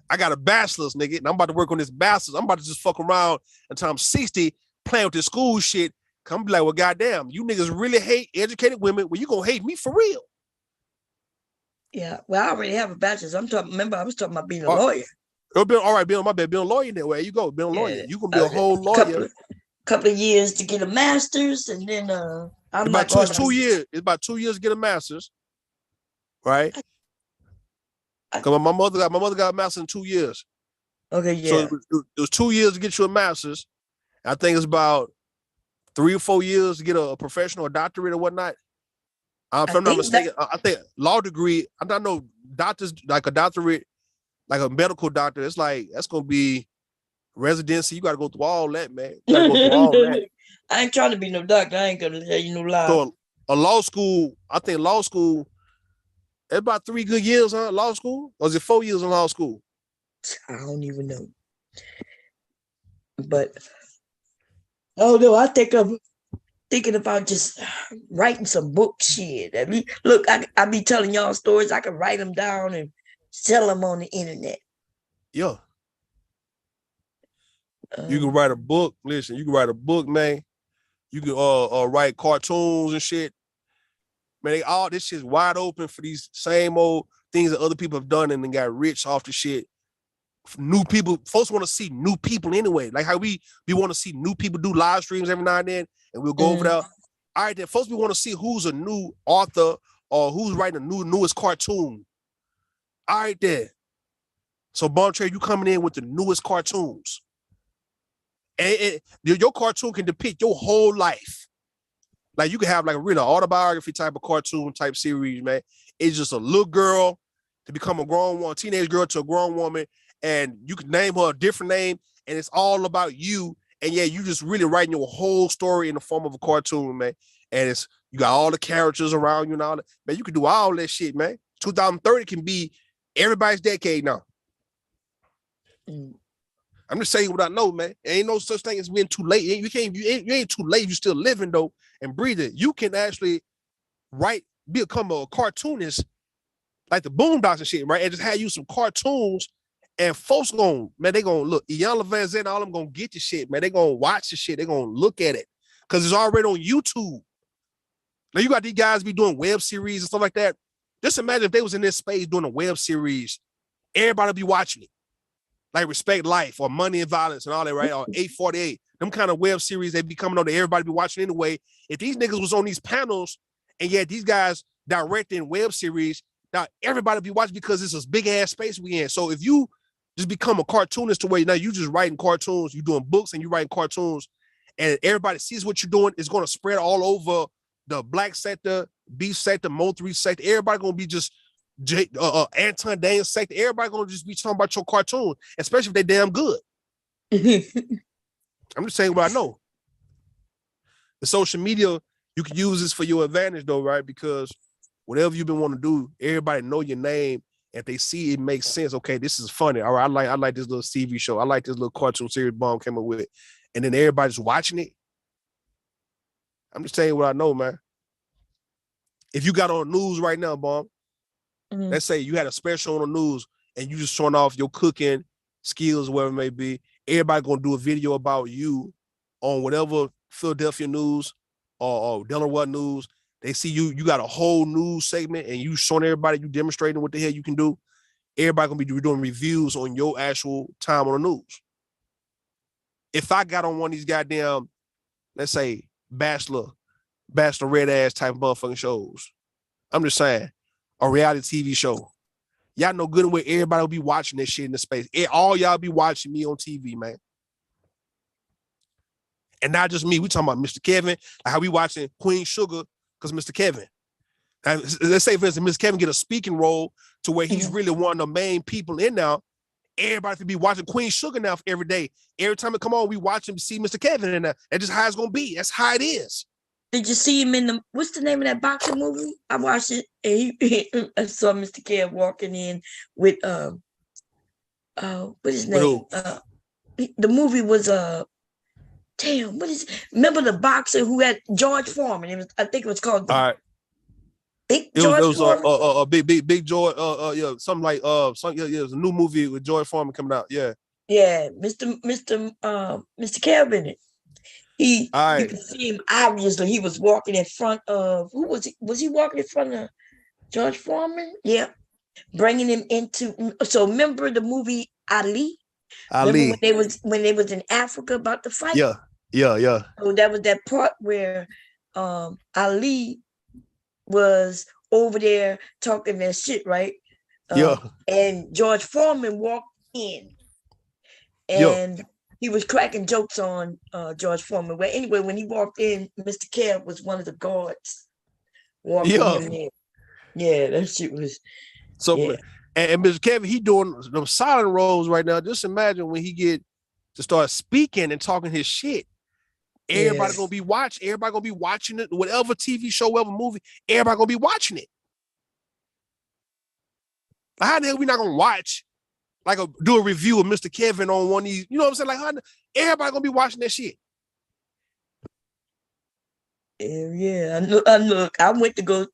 [SPEAKER 11] I got a bachelor's, nigga, and I'm about to work on this bachelor's. I'm about to just fuck around until I'm 60, playing with this school shit. Come be like, well, goddamn, you niggas really hate educated women. Well, you gonna hate me for real.
[SPEAKER 1] Yeah, well, I already have a bachelor's. I was talking about being a lawyer.
[SPEAKER 11] All right, being my bad, being a lawyer that way. You go, being a lawyer. You can be a whole lawyer.
[SPEAKER 1] Couple of years to get a master's, and then
[SPEAKER 11] it's 2 years. It's about 2 years to get a master's, right? Because my mother got a master's in 2 years.
[SPEAKER 1] Okay, yeah.
[SPEAKER 11] So it was 2 years to get you a master's. I think it's about 3 or 4 years to get a professional, a doctorate or whatnot. If I'm not mistaken, I think law degree. I don't know doctors like a doctorate, like a medical doctor. It's like that's gonna be residency. You got to go through all that, man. You gotta go through all that.
[SPEAKER 1] I ain't trying to be no doctor. I ain't gonna tell you no lie.
[SPEAKER 11] So a law school, I think law school, it's about 3 good years, huh? Law school, or is it 4 years in law school?
[SPEAKER 1] I don't even know. But oh no, I think I'm thinking about just writing some book shit. I mean, look, I be telling y'all stories. I can write them down and sell them on the internet.
[SPEAKER 11] Yeah. You can write a book. Listen, you can write a book, man. You can write cartoons and shit. Man, all this shit's wide open for these same old things that other people have done and then got rich off the shit. New people, folks want to see new people anyway. Like how we want to see new people do live streams every now and then, and we'll go over there. All right, then folks, we want to see who's a new author or who's writing a newest cartoon. All right, then. So Bon Cherry, you coming in with the newest cartoons. And your cartoon can depict your whole life. Like you can have like a real autobiography type of cartoon type series, man. It's just a little girl to become a grown woman, teenage girl to a grown woman, and you can name her a different name, and it's all about you. And yeah, you just really writing your whole story in the form of a cartoon, man. And you got all the characters around you and all that. Man, you can do all that shit, man. 2030 can be everybody's decade now. I'm just saying what I know, man. Ain't no such thing as being too late. You ain't too late. You still living though and breathing. You can actually become a cartoonist like the Boondocks and shit, right? And just have you some cartoons, and folks they gonna look. Ian Van Zandt, all them gonna get the shit, man. They gonna watch the shit. They gonna look at it because it's already on YouTube. Now you got these guys be doing web series and stuff like that. Just imagine if they was in this space doing a web series, everybody be watching it. Like Respect Life or Money and Violence and all that, right? Or 848. Them kind of web series they be coming on that everybody be watching anyway. If these niggas was on these panels and yet these guys directing web series, now everybody be watching because it's this big ass space we in. So if you just become a cartoonist to where now you just writing cartoons, you doing books and you writing cartoons, and everybody sees what you're doing, it's going to spread all over the black sector, B sector, Mo3 sector. Everybody gonna be just Anton Daniel sector. Everybody gonna just be talking about your cartoon, especially if they damn good. I'm just saying what I know. The social media, you can use this for your advantage though, right? Because whatever you've been wanting to do, everybody know your name. If they see it makes sense, okay, this is funny. All right, I like this little TV show. I like this little cartoon series Bomb came up with. And then everybody's watching it. I'm just saying what I know, man. If you got on news right now, Bomb, let's say you had a special on the news and you just showing off your cooking skills, whatever it may be, everybody gonna do a video about you on whatever Philadelphia news or Delaware news. They see you got a whole news segment and you showing everybody, you demonstrating what the hell you can do. Everybody gonna be doing reviews on your actual time on the news. If I got on one of these goddamn, let's say, bachelor red ass type of motherfucking shows, I'm just saying, a reality TV show, y'all know good and well everybody will be watching this shit in the space. All y'all be watching me on TV, man. And not just me. We talking about Mr. Kevin, like how we watching Queen Sugar because Mr. Kevin. Now, let's say, for instance, Mr. Kevin get a speaking role to where he's really one of the main people in now. Everybody to be watching Queen Sugar now every day. Every time it come on, we watch him see Mr. Kevin in there. That's just how it's gonna be. That's how it is.
[SPEAKER 1] Did you see him in the, what's the name of that boxing movie? I watched it and I saw Mr. Kev walking in with what is his name? The movie was damn, what is it? Remember the boxer who had George Foreman? It was, I think it was called Big George Foreman.
[SPEAKER 11] Big George, yeah, something like yeah, it was a new movie with George Foreman coming out. Yeah.
[SPEAKER 1] Yeah, Mr. Kev in it. You can see him, obviously he was walking in front of, who was he? Was he walking in front of George Foreman? Yeah. Bringing him into, so remember the movie Ali? Remember when they was in Africa about to fight?
[SPEAKER 11] Yeah.
[SPEAKER 1] So that was that part where Ali was over there talking that shit, right? And George Foreman walked in and he was cracking jokes on George Foreman. Well, anyway, when he walked in, Mr. Kev was one of the guards walking him in. Yeah, that shit was.
[SPEAKER 11] So, and Mr. Kevin, he doing those silent roles right now. Just imagine when he get to start speaking and talking his shit. Everybody gonna be watching. Everybody gonna be watching it. Whatever TV show, whatever movie, everybody gonna be watching it. How the hell we not gonna watch? Like do a review of Mr. Kevin on one of these, you know what I'm saying? Like everybody gonna be watching that shit.
[SPEAKER 1] Yeah, I went to go.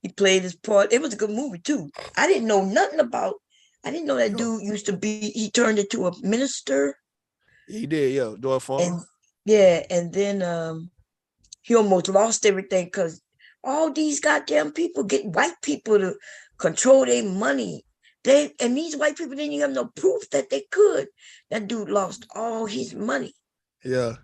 [SPEAKER 1] He played his part. It was a good movie too. I didn't know nothing about. I didn't know that dude used to be. He turned into a minister.
[SPEAKER 11] He did, yeah. George Foreman.
[SPEAKER 1] And then he almost lost everything because all these goddamn people get white people to control their money. And these white people didn't even have no proof that they could. That dude lost all his money.
[SPEAKER 11] Yeah.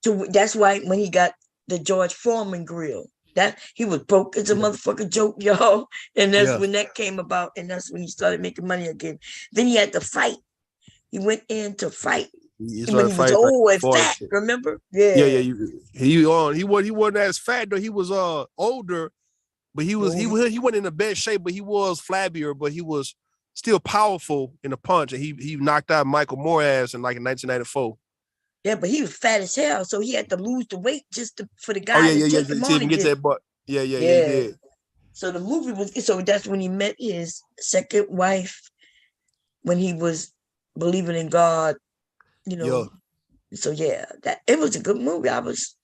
[SPEAKER 1] So that's why when he got the George Foreman grill, that he was broke as a motherfucking joke, y'all. And that's when that came about, and that's when he started making money again. Then he had to fight. He went in to fight. When he was old and fat, remember? Yeah.
[SPEAKER 11] He wasn't as fat though. He was older. But he wasn't in the best shape, but he was flabbier, but he was still powerful in the punch. And he knocked out Michael Moore ass in 1994.
[SPEAKER 1] Yeah, but he was fat as hell, so he had to lose the weight just for the guy to take him on.
[SPEAKER 11] Get that butt. Yeah, he did.
[SPEAKER 1] So the movie that's when he met his second wife when he was believing in God, you know. So that it was a good movie. I was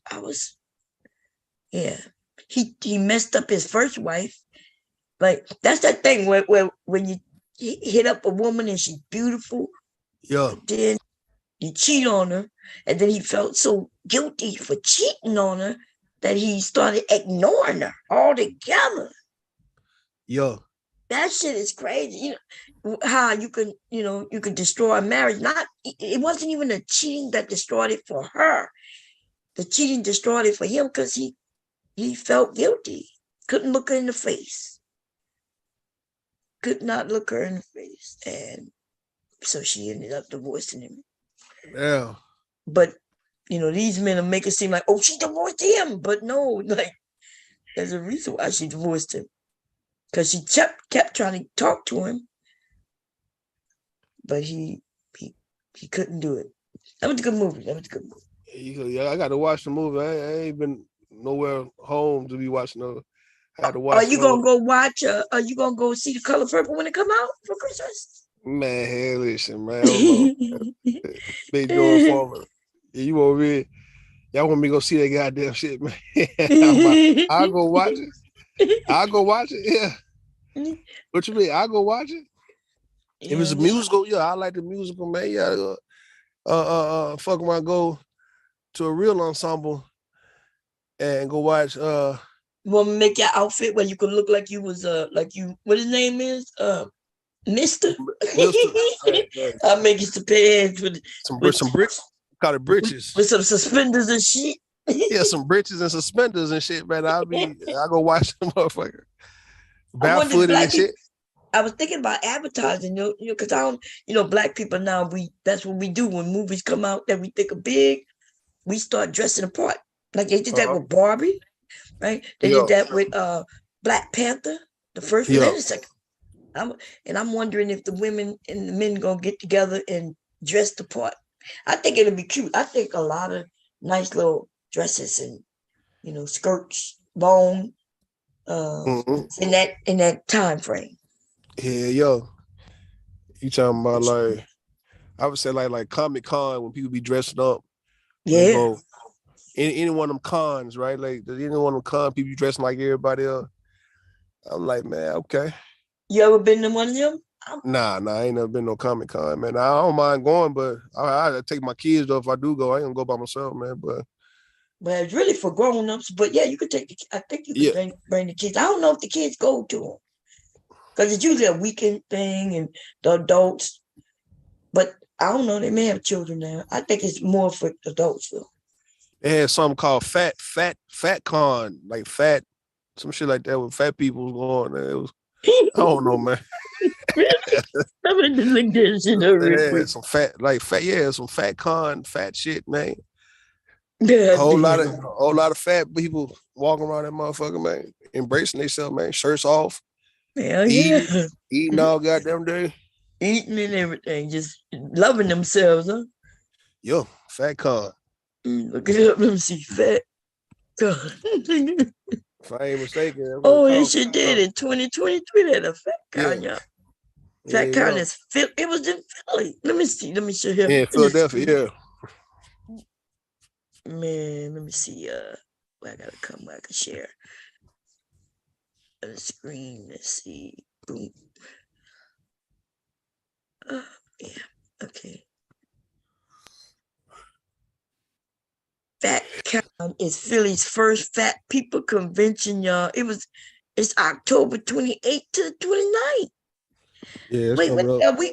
[SPEAKER 1] He messed up his first wife. Like that's that thing where when you hit up a woman and she's beautiful, then you cheat on her, and then he felt so guilty for cheating on her that he started ignoring her altogether. That shit is crazy. You know how you can destroy a marriage. It wasn't even the cheating that destroyed it for her. The cheating destroyed it for him because he felt guilty. Couldn't look her in the face. Could not look her in the face. And so she ended up divorcing him.
[SPEAKER 11] Yeah.
[SPEAKER 1] But, these men will make it seem like, oh, she divorced him. But no, like, There's a reason why she divorced him. Because she kept trying to talk to him. But he couldn't do it. That was a good movie.
[SPEAKER 11] Yeah, I got to watch the movie. I ain't been nowhere home to be watching it. I had to watch.
[SPEAKER 1] Are you gonna go watch? Are you gonna go see The Color Purple when it come out for Christmas?
[SPEAKER 11] Man, hey, listen, man. I don't know. Big Joy Farmer. Yeah, you over here. Y'all want me to go see that goddamn shit, man? I'll go watch it. I'll go watch it. Yeah. What you mean? I'll go watch it. Yeah, if it's a musical, yeah, I like the musical, man. Yeah. Fuck around, go to a real ensemble and go watch.
[SPEAKER 1] You want to make your outfit where you can look like you was like you. What his name is? Mister. I'll make you some pants with
[SPEAKER 11] some britches. Call it britches
[SPEAKER 1] with some suspenders and shit.
[SPEAKER 11] Yeah, some britches and suspenders and shit, man. I'll go watch some motherfucker barefooted and shit.
[SPEAKER 1] I was thinking about advertising, because I don't, black people now, that's what we do when movies come out that we think are big. We start dressing apart. Like they did that with Barbie, right? They did that with Black Panther, the first one and the second. I'm wondering if the women and the men gonna get together and dress the part. I think it'll be cute. I think a lot of nice little dresses and skirts, bone, in that time frame.
[SPEAKER 11] Yeah, yo. You talking about like, I would say like Comic-Con when people be dressing up.
[SPEAKER 1] Yeah.
[SPEAKER 11] Go, any one of them cons, right? Like any one of them cons, people be dressing like everybody else. I'm like, man, okay.
[SPEAKER 1] You ever been to one of them?
[SPEAKER 11] Nah, I ain't never been no Comic-Con, man. I don't mind going, but I take my kids though. If I do go, I ain't gonna go by myself, man. But
[SPEAKER 1] it's really for grown-ups. But yeah, you could take. I think you could bring the kids. I don't know if the kids go to them because it's usually a weekend thing and the adults. But I don't know. They may have children now. I think it's more for adults though.
[SPEAKER 11] They had something called Fat Con, like fat, some shit like that with fat people going there. It was, I don't know, man.
[SPEAKER 1] I'm in the LinkedIn,
[SPEAKER 11] some fat con, fat shit, man. A whole lot of fat people walking around that motherfucker, man, embracing themselves, man. Shirts off, eating all goddamn day,
[SPEAKER 1] eating and everything, just loving themselves, huh?
[SPEAKER 11] Yo, fat con.
[SPEAKER 1] Look it up. Let me see, fat con.
[SPEAKER 11] If I ain't mistaken.
[SPEAKER 1] Yes, you did in 2023. That a fat con, y'all. Fat con is it was in Philly. Let me see. Let me show you.
[SPEAKER 11] Yeah, Philadelphia.
[SPEAKER 1] Man, let me see. I gotta come where I can share the screen. Let's see. Boom. Yeah. Okay. Fat Con is Philly's first fat people convention, y'all. It's October 28th to 29th.
[SPEAKER 11] Yeah,
[SPEAKER 1] wait,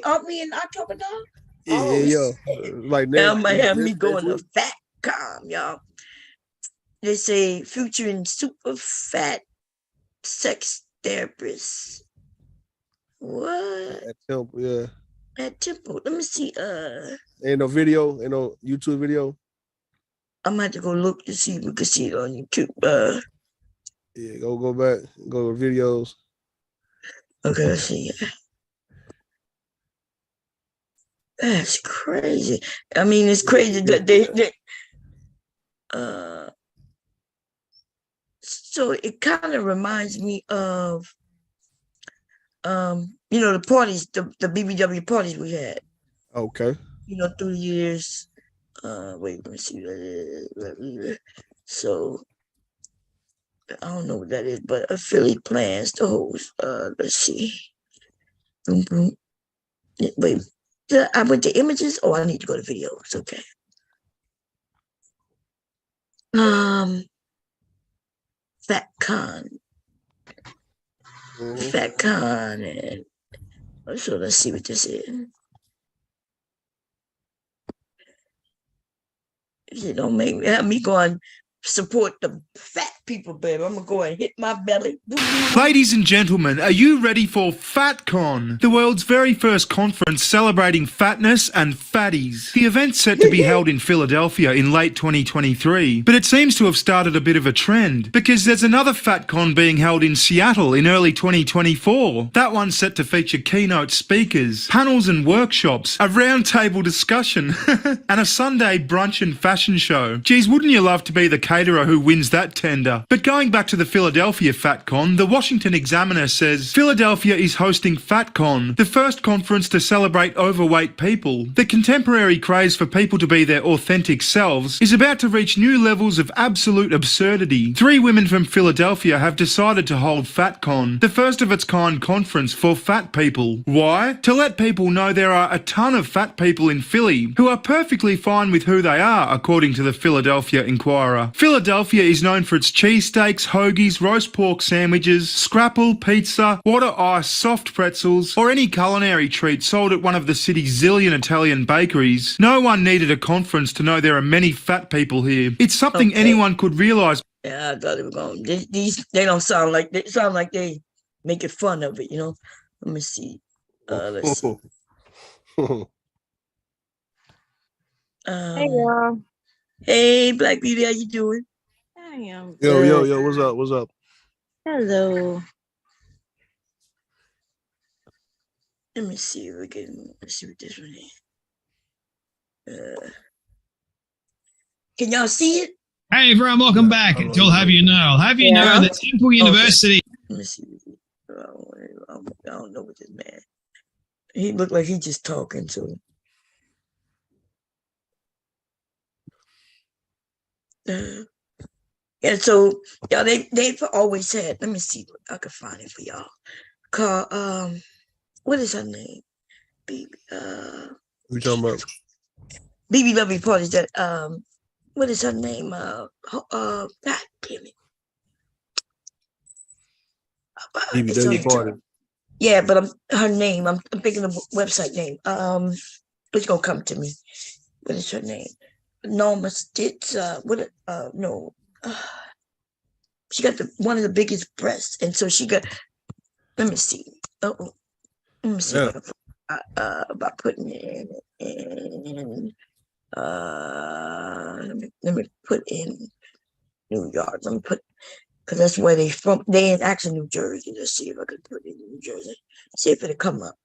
[SPEAKER 1] aren't we in October now?
[SPEAKER 11] Yeah. Like
[SPEAKER 1] now might have me going to Fat Con, y'all. They say featuring super fat sex therapists. What?
[SPEAKER 11] At Temple, yeah.
[SPEAKER 1] At Temple. Let me see.
[SPEAKER 11] Ain't no video, ain't no YouTube video.
[SPEAKER 1] I'm gonna have to go look to see if we can see it on YouTube.
[SPEAKER 11] Yeah, go back, go to videos.
[SPEAKER 1] Okay, let's see. That's crazy. I mean, it's crazy that they so it kind of reminds me of the parties, the BBW parties we had.
[SPEAKER 11] Okay.
[SPEAKER 1] Through the years. Wait, let me see. So I don't know what that is, but Philly plans to host. Let's see. Boom, boom. Wait, I went to images. Oh, I need to go to videos. Okay. Fat Con. Fat Con, and so let's see what this is. It don't have me go and support the fat people, baby. I'm gonna go and hit my belly.
[SPEAKER 4] Ladies and gentlemen, are you ready for FatCon, the world's very first conference celebrating fatness and fatties? The event's set to be held in Philadelphia in late 2023, but it seems to have started a bit of a trend because there's another FatCon being held in Seattle in early 2024. That one's set to feature keynote speakers, panels and workshops, a roundtable discussion, and a Sunday brunch and fashion show. Geez, wouldn't you love to be the caterer who wins that tender? But going back to the Philadelphia FatCon, the Washington Examiner says Philadelphia is hosting FatCon, the first conference to celebrate overweight people. The contemporary craze for people to be their authentic selves is about to reach new levels of absolute absurdity. 3 women from Philadelphia have decided to hold FatCon, the first of its kind conference for fat people. Why? To let people know there are a ton of fat people in Philly who are perfectly fine with who they are, according to the Philadelphia Inquirer. Philadelphia is known for its cheesesteaks, hoagies, roast pork sandwiches, scrapple, pizza, water ice, soft pretzels, or any culinary treat sold at one of the city's zillion Italian bakeries. No one needed a conference to know there are many fat people here. It's something anyone could realise.
[SPEAKER 1] Yeah, I thought it was going. They don't sound like they making fun of it. You know. Let me see. Let's see.
[SPEAKER 17] Hey, y'all.
[SPEAKER 1] Hey, Black Beauty, how you doing?
[SPEAKER 17] I am.
[SPEAKER 11] Yo, what's up?
[SPEAKER 1] Hello. Let me see if we can. Let's see what this one is. Can y'all see it?
[SPEAKER 5] Hey everyone, welcome back. You'll have you know. Have you know that Temple University?
[SPEAKER 1] Let me see. I don't know what this man. He looked like he just talking to him. And so y'all, they've always had. Let me see what I can find it for y'all. Call what is her name? BB.
[SPEAKER 11] You talking about?
[SPEAKER 1] BBW parties that what is her name? God damn it.
[SPEAKER 11] BBW party.
[SPEAKER 1] Yeah, but her name. I'm thinking of website name. It's gonna come to me. What is her name? Norma Stitz. No. She got one of the biggest breasts, and so she got. Let me see. Let me see about putting it in. Let me put in New York. Let me put because that's where they from. They in actually New Jersey. Let's see if I can put it in New Jersey. See if it'll come up.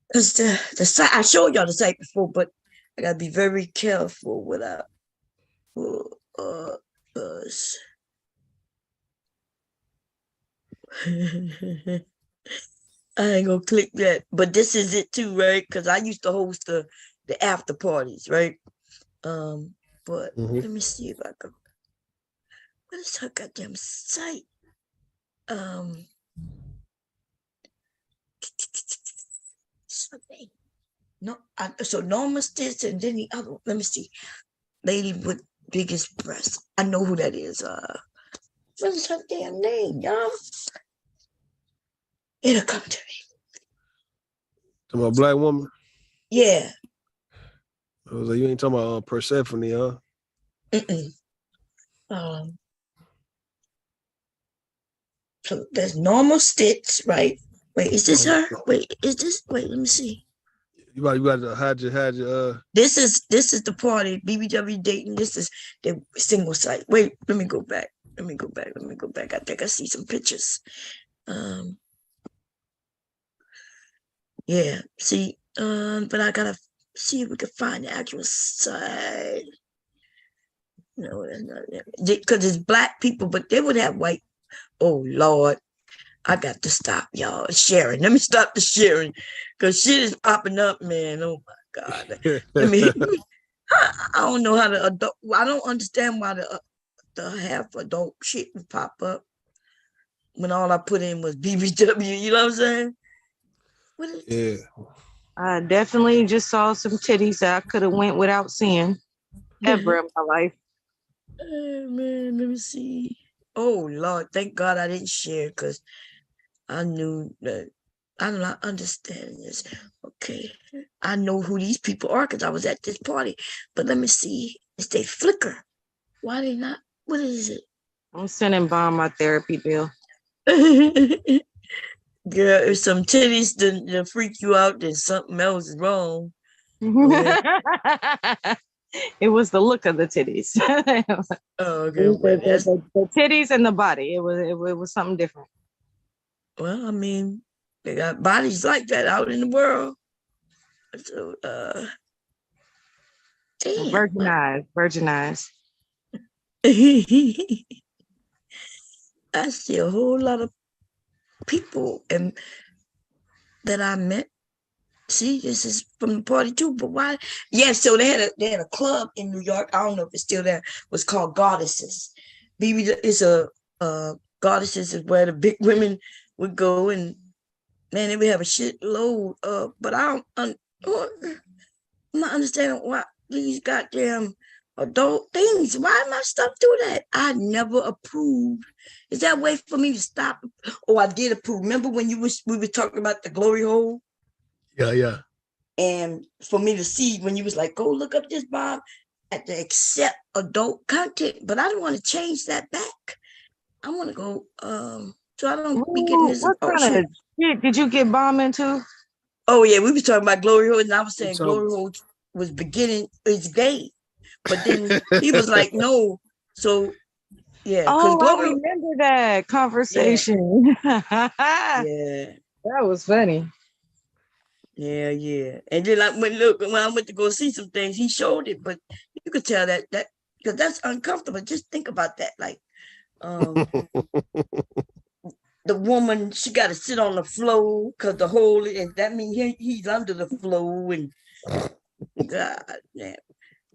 [SPEAKER 1] Because the site I showed y'all the site before, but I gotta be very careful without us. I ain't gonna click that, but this is it too, right? Because I used to host the after parties, right? But let me see if I can. What is her goddamn site? Something. No, so Norma Stitz and then the other. Let me see. Lady with biggest breasts. I know who that is. What is her damn name, y'all? It'll come to me.
[SPEAKER 11] Talking about black woman?
[SPEAKER 1] Yeah.
[SPEAKER 11] I was like, you ain't talking about Persephone, huh?
[SPEAKER 1] So there's Norma Stitz, right? Wait, is this her? Wait, is this? Wait, let me see.
[SPEAKER 11] You got to hide your.
[SPEAKER 1] This is the party. BBW dating. This is the single site. Wait, let me go back. I think I see some pictures. Yeah. See, but I gotta see if we can find the actual site. No, that's not it. Because it's black people, but they would have white. Oh Lord, I got to stop y'all sharing. Let me stop the sharing, because shit is popping up, man. Oh my God. I don't know how to adult. I don't understand why the half adult shit would pop up when all I put in was BBW. You know what I'm saying?
[SPEAKER 11] Yeah.
[SPEAKER 10] I definitely just saw some titties that I could have went without seeing ever in my life.
[SPEAKER 1] Man, let me see. Oh Lord, thank God I didn't share, because I knew that I'm not understanding this. Okay, I know who these people are because I was at this party. But let me see. It's they Flickr. Why they not? What is it?
[SPEAKER 10] I'm sending Bomb my therapy bill.
[SPEAKER 1] Girl, if some titties didn't freak you out, then something else is wrong.
[SPEAKER 10] It was the look of the titties.
[SPEAKER 1] Oh, okay.
[SPEAKER 10] The titties and the body. It was something different.
[SPEAKER 1] Well, I mean, they got bodies like that out in the world. So, damn.
[SPEAKER 10] Virginized.
[SPEAKER 1] I see a whole lot of people and that I met. See, this is from the party too, but why? Yeah, so they had a club in New York. I don't know if it's still there. It was called Goddesses. BB is a Goddesses is where the big women would go, and man, they would have a shitload of. But I'm not understanding why these goddamn adult things. Why my stuff do that? I never approved. Is that a way for me to stop? Oh, I did approve. Remember when we were talking about the glory hole?
[SPEAKER 11] Yeah.
[SPEAKER 1] And for me to see when you was like, go look up this, Bob, at the accept adult content, but I don't want to change that back. I want to go, so I don't be getting this.
[SPEAKER 10] What kind of shit did you get Bomb into?
[SPEAKER 1] Oh yeah, we was talking about glory hole, and I was saying glory hole was beginning, it's gay, but then he was like, no. So yeah,
[SPEAKER 10] oh, I remember that conversation.
[SPEAKER 1] Yeah.
[SPEAKER 10] That was funny.
[SPEAKER 1] Yeah. And then when I went to go see some things, he showed it, but you could tell that because that's uncomfortable. Just think about that. Like the woman, she got to sit on the floor because the hole, and that means he's under the floor, and God damn.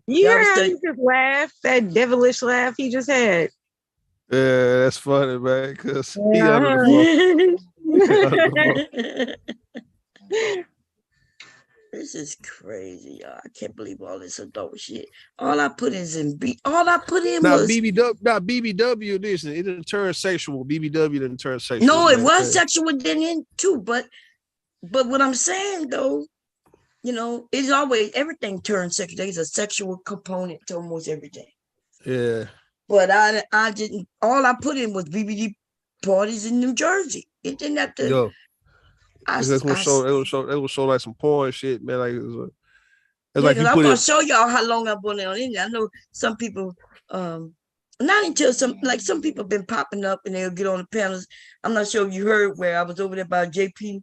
[SPEAKER 10] You heard how he just laughed, that devilish laugh he just had.
[SPEAKER 11] Yeah, that's funny, man, because he under the
[SPEAKER 1] floor. This is crazy, y'all. I can't believe all this adult shit. All I put is all I put in was
[SPEAKER 11] BBW. Listen, it didn't turn sexual. BBW didn't turn sexual.
[SPEAKER 1] No, it was sexual then too, but what I'm saying though, it's always everything turns sexual. There's a sexual component to almost everything.
[SPEAKER 11] Yeah.
[SPEAKER 1] But I didn't. All I put in was BBD parties in New Jersey. It didn't have to.
[SPEAKER 11] Yo. It will show like some porn shit, man. Like it's like you
[SPEAKER 1] I'm
[SPEAKER 11] put
[SPEAKER 1] gonna
[SPEAKER 11] it.
[SPEAKER 1] show y'all how long I've been on in there. I know some people, not until some people been popping up and they'll get on the panels. I'm not sure if you heard where I was over there by JP,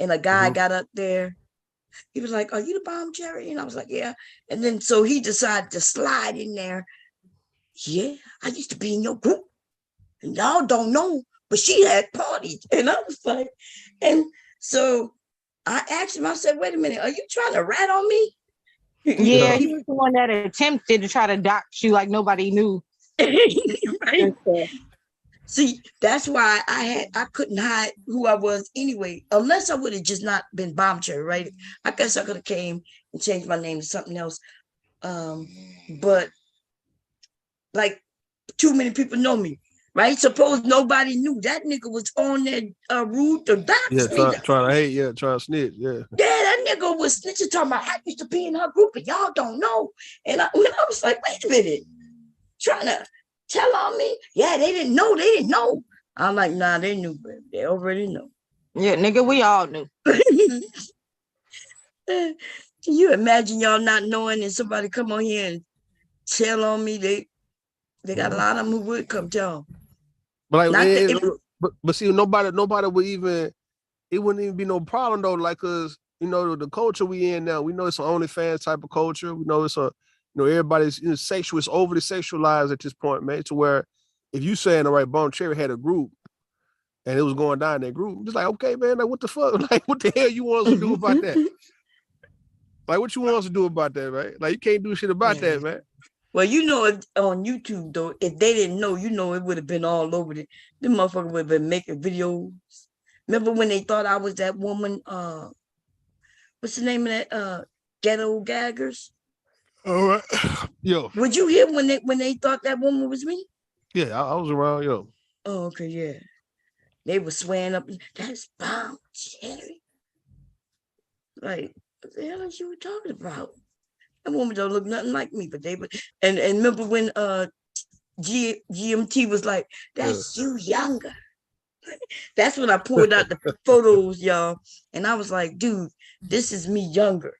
[SPEAKER 1] and a guy got up there. He was like, "Are you the Bomb Cherry?" And I was like, "Yeah." And then so he decided to slide in there. Yeah, I used to be in your group, and y'all don't know, but she had parties, and I was like, and. So I asked him, I said, wait a minute, are you trying to rat on me?
[SPEAKER 10] Yeah, he was the one that attempted to try to dox you like nobody knew.
[SPEAKER 1] Right? See, that's why I couldn't hide who I was anyway, unless I would have just not been Bomb Cherry, right? I guess I could have came and changed my name to something else. But like too many people know me. Right? Suppose nobody knew that nigga was on that route to dox me.
[SPEAKER 11] Trying to hate, trying to snitch,
[SPEAKER 1] Yeah, that nigga was snitching, talking about I used to be in her group and y'all don't know. And I was like, wait a minute, trying to tell on me? Yeah, they didn't know. I'm like, nah, they knew, baby. They already know.
[SPEAKER 10] Yeah, nigga, we all knew.
[SPEAKER 1] Can you imagine y'all not knowing and somebody come on here and tell on me? They got a lot of them who would come tell them.
[SPEAKER 11] But like, but see, nobody would even. It wouldn't even be no problem though, like, cause the culture we in now. We know it's an OnlyFans type of culture. We know it's everybody's sexual. It's overly sexualized at this point, man. To where if you saying all right, Bomb Cherry had a group, and it was going down in that group, just like okay, man, like what the fuck, like what the hell you want us to do about that? Like what you want us to do about that, right? Like you can't do shit about that, man.
[SPEAKER 1] Well, if on YouTube though, if they didn't know, it would have been all over it. The motherfucker would have been making videos. Remember when they thought I was that woman? What's the name of that? Ghetto Gaggers.
[SPEAKER 11] All right, yo.
[SPEAKER 1] Would you hear when they thought that woman was me?
[SPEAKER 11] Yeah, I was around, yo.
[SPEAKER 1] Oh, okay, yeah. They were swearing up. That's Bomb Cherry. Like, what the hell is you talking about? That woman don't look nothing like me, but they would. And remember when GMT was like, that's you younger. That's when I pulled out the photos, y'all. And I was like, dude, this is me younger.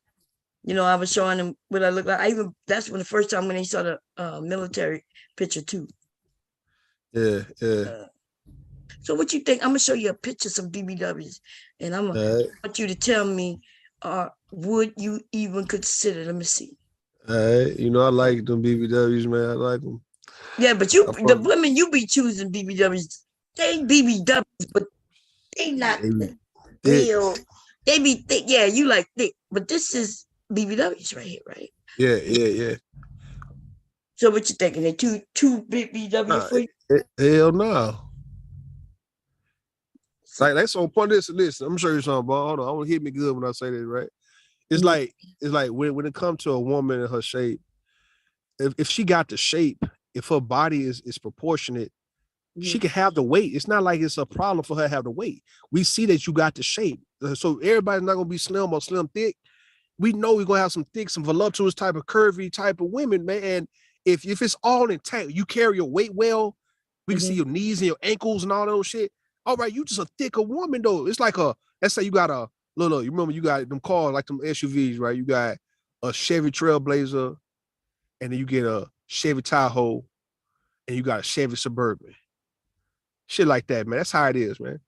[SPEAKER 1] You know, I was showing them what I look like. That's when the first time when they saw the military picture too.
[SPEAKER 11] Yeah.
[SPEAKER 1] So what you think? I'm gonna show you a picture of some BBWs, and I want you to tell me, would you even consider? Let me see.
[SPEAKER 11] You know, I like them BBWs, man. I like them.
[SPEAKER 1] Yeah, but the women you be choosing BBWs, they BBWs, but they not real. They be thick. Yeah, you like thick, but this is BBWs right here, right?
[SPEAKER 11] Yeah.
[SPEAKER 1] So what you thinking? They too big BBW for you?
[SPEAKER 11] Hell no. Like that's on point. Listen, I'm gonna show you something, bro. Hold on, I want to hit me good when I say this, right? It's like when it comes to a woman and her shape, if she got the shape, if her body is proportionate, she can have the weight. It's not like it's a problem for her to have the weight. We see that you got the shape. So everybody's not gonna be slim or slim thick. We know we're gonna have some thick, some voluptuous type of curvy type of women, man. And if it's all intact, you carry your weight well, we can see your knees and your ankles and all those shit. All right, you just a thicker woman though. It's like let's say you got a look, you remember you got them cars like them SUVs, right? You got a Chevy Trailblazer, and then you get a Chevy Tahoe, and you got a Chevy Suburban. Shit like that, man. That's how it is, man.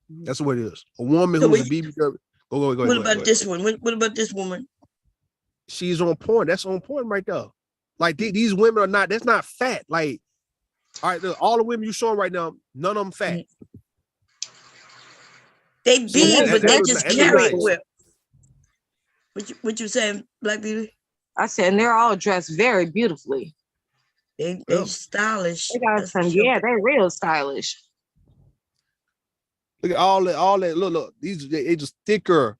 [SPEAKER 11] That's what it is. A woman who's a BBW. Go
[SPEAKER 1] What about this one? What about this woman?
[SPEAKER 11] She's on point. That's on point right there. Like these women are not. That's not fat. Like, all right, all the women you showing right now, none of them fat.
[SPEAKER 1] They big, but they just carry it well. What you saying, Black Beauty?
[SPEAKER 10] I said, and they're all dressed very beautifully.
[SPEAKER 1] They stylish.
[SPEAKER 10] They got some, they're real stylish.
[SPEAKER 11] Look at all that. Look. These they just thicker.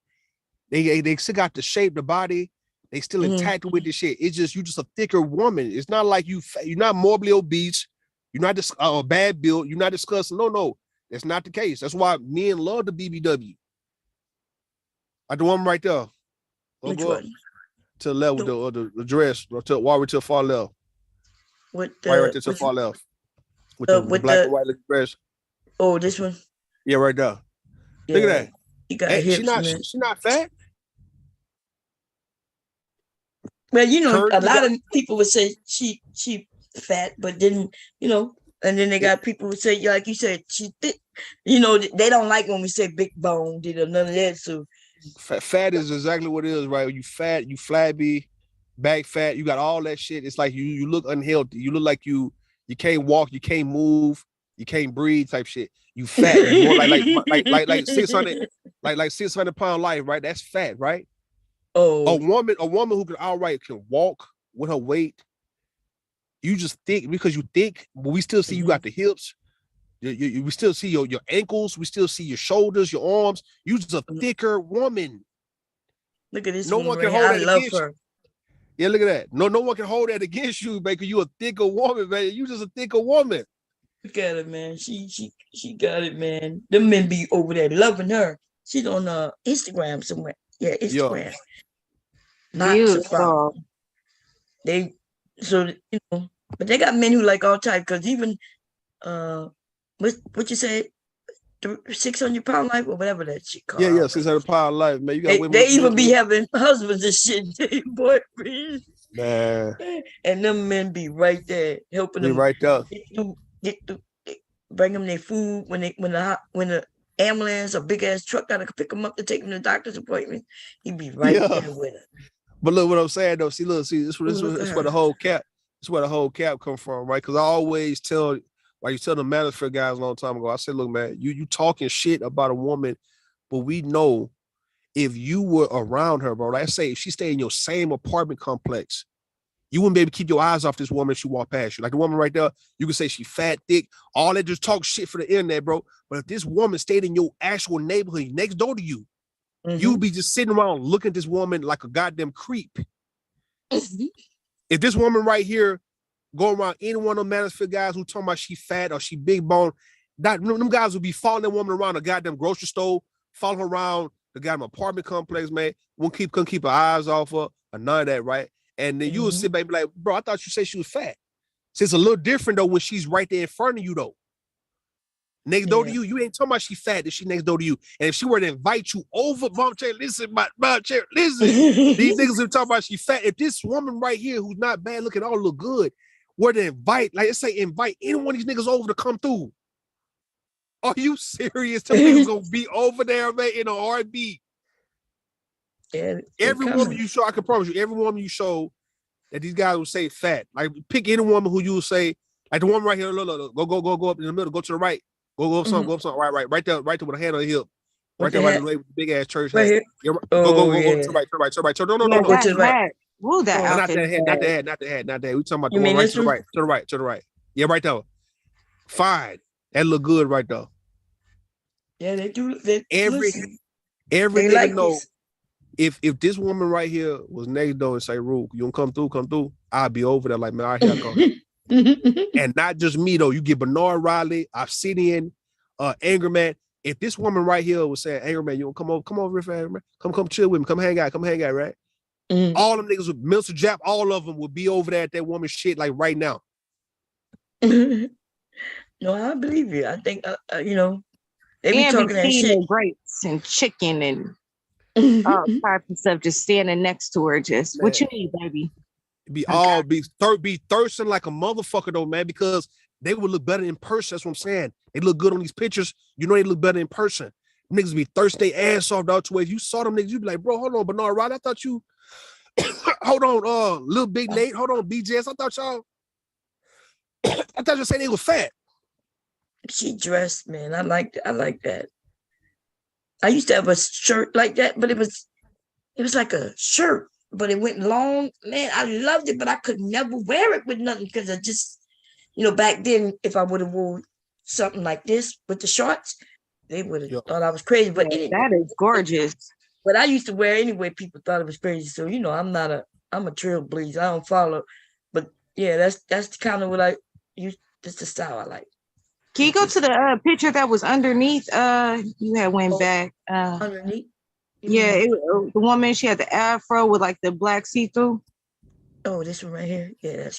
[SPEAKER 11] They still got the shape, the body. They still intact with this shit. It's just you just a thicker woman. It's not like you're not morbidly obese. You're not just a bad build. You're not disgusting. No, that's not the case. That's why men love the BBW. Like the one right there.
[SPEAKER 1] Which one?
[SPEAKER 11] To the left with the dress. Walk to the far left.
[SPEAKER 1] Right
[SPEAKER 11] there to the far left. With the black and white dress.
[SPEAKER 1] Oh, this one?
[SPEAKER 11] Yeah, right there.
[SPEAKER 1] Yeah.
[SPEAKER 11] Look at that.
[SPEAKER 1] You got hips,
[SPEAKER 11] She's not fat.
[SPEAKER 1] Well, you know, a lot of people would say she fat, but then, you know, and then they got people who say, like you said, she thick. You know, they don't like when we say big bone, none of that. So
[SPEAKER 11] fat is exactly what it is, right? You fat, you flabby, back fat, you got all that shit. It's like you look unhealthy. You look like you can't walk, you can't move, you can't breathe type shit. You fat. You more like 600, like 600-pound life, right? That's fat, right?
[SPEAKER 1] Oh,
[SPEAKER 11] a woman who can walk with her weight. You just thick because you thick, but we still see you got the hips. We still see your ankles. We still see your shoulders, your arms. You just a thicker woman.
[SPEAKER 1] Look at this.
[SPEAKER 11] No one can hold that against you. Yeah, look at that. No one can hold that against you, man, because you a thicker woman, man. You just a thicker woman.
[SPEAKER 1] Look at her, man. She got it, man. Them men be over there loving her. She's on Instagram somewhere. Yeah, Instagram. Not beautiful. They but they got men who like all type, because even what you say, 600-pound life or whatever that shit called.
[SPEAKER 11] Yeah, 600-pound life, man. You got women.
[SPEAKER 1] They even be having husbands and shit, boyfriends.
[SPEAKER 11] Man.
[SPEAKER 1] And them men be right there helping them.
[SPEAKER 11] Right there.
[SPEAKER 1] Bring them their food when the ambulance or big ass truck gotta pick them up to take them to the doctor's appointment. He be right there with her.
[SPEAKER 11] But look what I'm saying though. See, this is where the whole cap. It's where the whole cap come from, right? Because I always tell, like you tell the Manosphere guys a long time ago, I said, look, man, you talking shit about a woman, but we know if you were around her, bro, like I say, if she stayed in your same apartment complex, you wouldn't be able to keep your eyes off this woman if she walked past you. Like the woman right there, you can say she fat, thick, all that just talk shit for the internet, bro. But if this woman stayed in your actual neighborhood next door to you, you'd be just sitting around looking at this woman like a goddamn creep. If this woman right here go around any one of them Manosphere guys who talking about she fat or she big bone, them guys will be following that woman around the goddamn grocery store, following her around the goddamn apartment complex, man. Couldn't keep her eyes off her or none of that, right? And then you would sit back and be like, bro, I thought you said she was fat. So it's a little different though when she's right there in front of you though. Next door to you, you ain't talking about she fat, that she next door to you. And if she were to invite you over, mom chair, listen, mom chair, listen. These niggas are talking about she fat. If this woman right here who's not bad looking, all look good, were to invite, like let's say invite any one of these niggas over to come through. Are you serious? Them niggas gonna be over there, man, in a heartbeat.
[SPEAKER 1] Yeah,
[SPEAKER 11] every woman you show, I can promise you, every woman you show that these guys will say fat. Like pick any woman who you will say, like the woman right here, look, go up in the middle, go to the right. Go up something, right there with a hand on the hip. Right there, right in the way with the big ass church hat.
[SPEAKER 1] Here.
[SPEAKER 11] Yeah, go to the right. No.
[SPEAKER 1] Go to the right.
[SPEAKER 10] Woo, that
[SPEAKER 11] Not
[SPEAKER 10] outfit.
[SPEAKER 11] that hat, not that. We talking about
[SPEAKER 1] You
[SPEAKER 11] the one
[SPEAKER 1] mean
[SPEAKER 11] right
[SPEAKER 1] this
[SPEAKER 11] to the right, to the right. Yeah, right there. Fine. That look good right there.
[SPEAKER 1] Yeah, they do.
[SPEAKER 11] Every nigga like know if this woman right here was next door and say, Rue, you don't come through, I'll be over there like, man, all right, here I come. And not just me though. You get Bernard Riley, Obsidian, Anger Man. If this woman right here was saying, Anger Man, you don't come over here, Anger Man. Come chill with me. Come hang out, right? All them niggas with Mr. Jap, all of them would be over there at that woman's shit like right now.
[SPEAKER 1] No, I believe you. I think you know, they be talking that shit.
[SPEAKER 10] And grapes and chicken and all types of stuff, just standing next to her. Just man. What you need, baby?
[SPEAKER 11] Be thirsting like a motherfucker though, man, because they would look better in person. That's what I'm saying. They look good on these pictures. You know they look better in person. Niggas be thirsting their ass off out to where if you saw them niggas, you'd be like, bro, hold on, Bernard Rod, I thought you hold on, Little Big Nate, hold on, BJS. I thought you saying they was fat.
[SPEAKER 1] She dressed, man. I like that. I used to have a shirt like that, but it was like a shirt. But it went long, man. I loved it, but I could never wear it with nothing because I just, you know, back then, if I would have worn something like this with the shorts, they would have thought I was crazy. But
[SPEAKER 10] that is gorgeous.
[SPEAKER 1] But I used to wear anyway. People thought it was crazy. So you know, I'm a trailblazer. I don't follow. But yeah, that's kind of what I use. That's the style I like.
[SPEAKER 10] Can you go to the picture that was underneath? You had went back.
[SPEAKER 1] Underneath.
[SPEAKER 10] Yeah, the woman, she had the afro with like the black see-through.
[SPEAKER 1] Oh, this one right here. Yeah,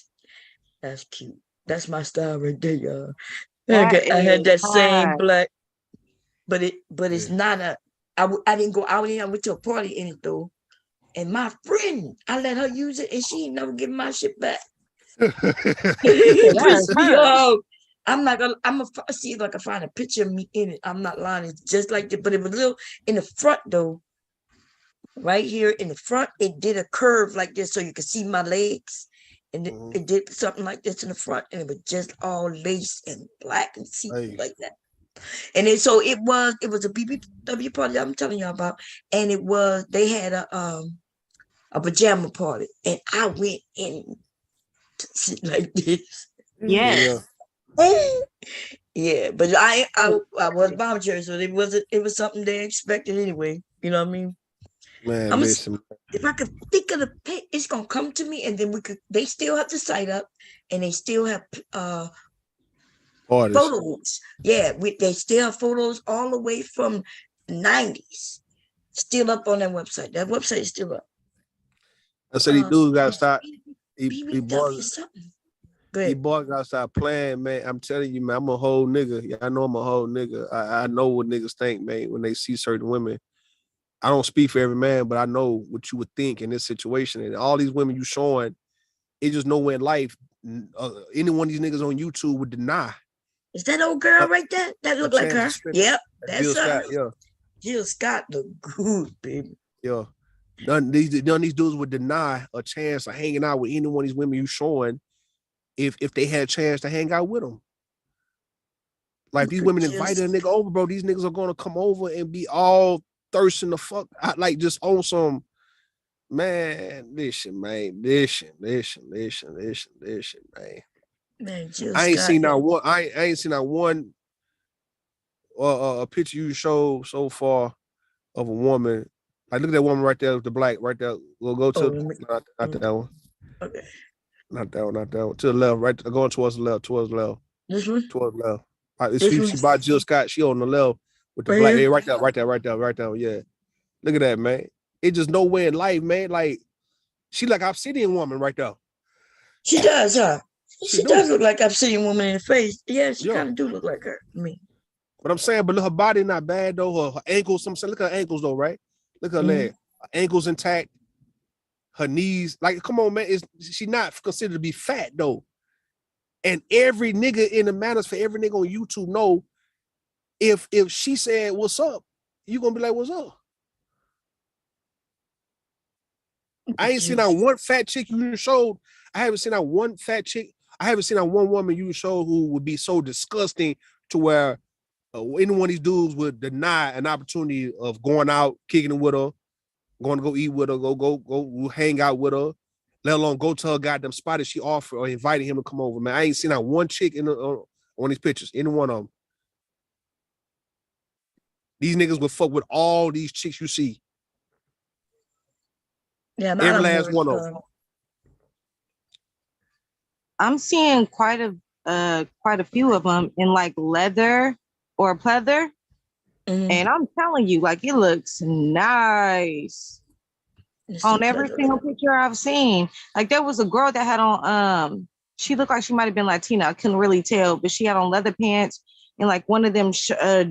[SPEAKER 1] that's cute. That's my style right there, y'all. I had that same black, but it's not a. I didn't go out in. I went to a party in it though, and my friend, I let her use it, and she ain't never give my shit back. I'm not gonna. I'm gonna see if I can find a picture of me in it. I'm not lying. It's just like that, but it was a little in the front though. Right here in the front, it did a curve like this, so you could see my legs, and it did something like this in the front, and it was just all lace and black and see like that. And then so it was a BBW party I'm telling you about, and they had a pajama party, and I went in to sit like this.
[SPEAKER 10] Yes.
[SPEAKER 1] Yeah, but I was volunteer, so it was something they expected anyway. You know what I mean?
[SPEAKER 11] Man, listen.
[SPEAKER 1] If I could think of the pic, it's gonna come to me, and then they still have the site up, and they still have photos. Yeah, they still have photos all the way from the 90s, still up on that website. That website is still up.
[SPEAKER 11] I said these dudes gotta stop.
[SPEAKER 1] These
[SPEAKER 11] boys gotta stop playing, man. I'm telling you, man, I'm a whole nigga. Yeah, I know I'm a whole nigga. I know what niggas think, man, when they see certain women. I don't speak for every man, but I know what you would think in this situation. And all these women you showing, it's just nowhere in life. Any one of these niggas on YouTube would deny.
[SPEAKER 1] Is that old girl right there? That look like her? Yep, that's
[SPEAKER 11] Jill
[SPEAKER 1] her.
[SPEAKER 11] Scott, yeah.
[SPEAKER 1] Jill Scott look good, baby.
[SPEAKER 11] Yeah. None of these dudes would deny a chance of hanging out with any one of these women you showing if they had a chance to hang out with them. Like these women invited a nigga over, bro. These niggas are gonna come over and be all thirsting the fuck out, like just on some man. Listen, man. Listen, man.
[SPEAKER 1] Man, Jill
[SPEAKER 11] I ain't
[SPEAKER 1] Scott,
[SPEAKER 11] seen not one. I ain't seen not one. A picture you show so far of a woman. Like look at that woman right there with the black right there. We'll go to not that one.
[SPEAKER 1] Okay.
[SPEAKER 11] Not that one. To the left, right. Going towards the left.
[SPEAKER 1] This one.
[SPEAKER 11] Towards the left. Right, she by Jill Scott. She on the left with the black. Hey, right there. Yeah. Look at that, man. It's just nowhere in life, man. Like she like Obsidian woman right there.
[SPEAKER 1] She does, huh? She does look like I've seen a woman in the face. Yeah, she kind of do look like her. I mean,
[SPEAKER 11] but I'm saying, but her body not bad though. Her ankles, I'm saying, look at her ankles though, right? Look at her leg. Her ankles intact. Her knees, like, come on, man. She not considered to be fat though? And every nigga in the Manosphere, every nigga on YouTube know if she said what's up, you gonna be like, what's up? I ain't seen that one fat chick you showed. I haven't seen that one fat chick. I haven't seen that one woman you showed who would be so disgusting to where any one of these dudes would deny an opportunity of going out, kicking it with her, going to go eat with her, go hang out with her, let alone go to her goddamn spot that she offered or invited him to come over, man. I ain't seen that one chick in on these pictures, any one of them. These niggas would fuck with all these chicks you see.
[SPEAKER 1] Yeah,
[SPEAKER 11] every last one of them.
[SPEAKER 10] I'm seeing quite a few of them in like leather or pleather. And I'm telling you, like, it looks nice on every single picture I've seen. Like, there was a girl that had on, she looked like she might have been Latina. I couldn't really tell, but she had on leather pants and like one of them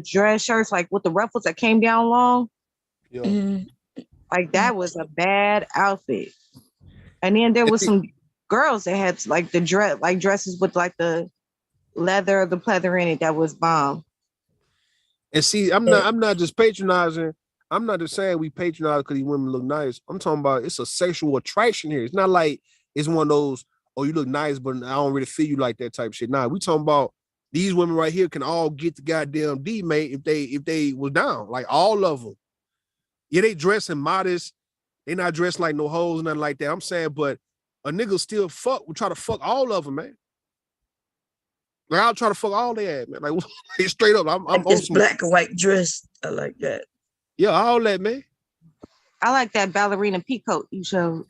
[SPEAKER 10] dress shirts, like with the ruffles that came down long. Like, that was a bad outfit. And then there was some girls that had like the dresses with like the leather or the pleather in it that was bomb.
[SPEAKER 11] And see, I'm not just patronizing. I'm not just saying we patronize because these women look nice. I'm talking about it's a sexual attraction here. It's not like it's one of those, oh, you look nice, but I don't really feel you like that type of shit. Nah, we talking about these women right here can all get the goddamn D, mate, if they was down. Like, all of them. Yeah, they dressing modest. They not dressed like no hoes, nothing like that. I'm saying, but a nigga still we try to fuck all of them, man. Like, I'll try to fuck all they ass, man. Like, straight up, I'm
[SPEAKER 1] like this black and white dress. I like that.
[SPEAKER 11] Yeah, all that, man.
[SPEAKER 10] I like that ballerina peacoat you showed.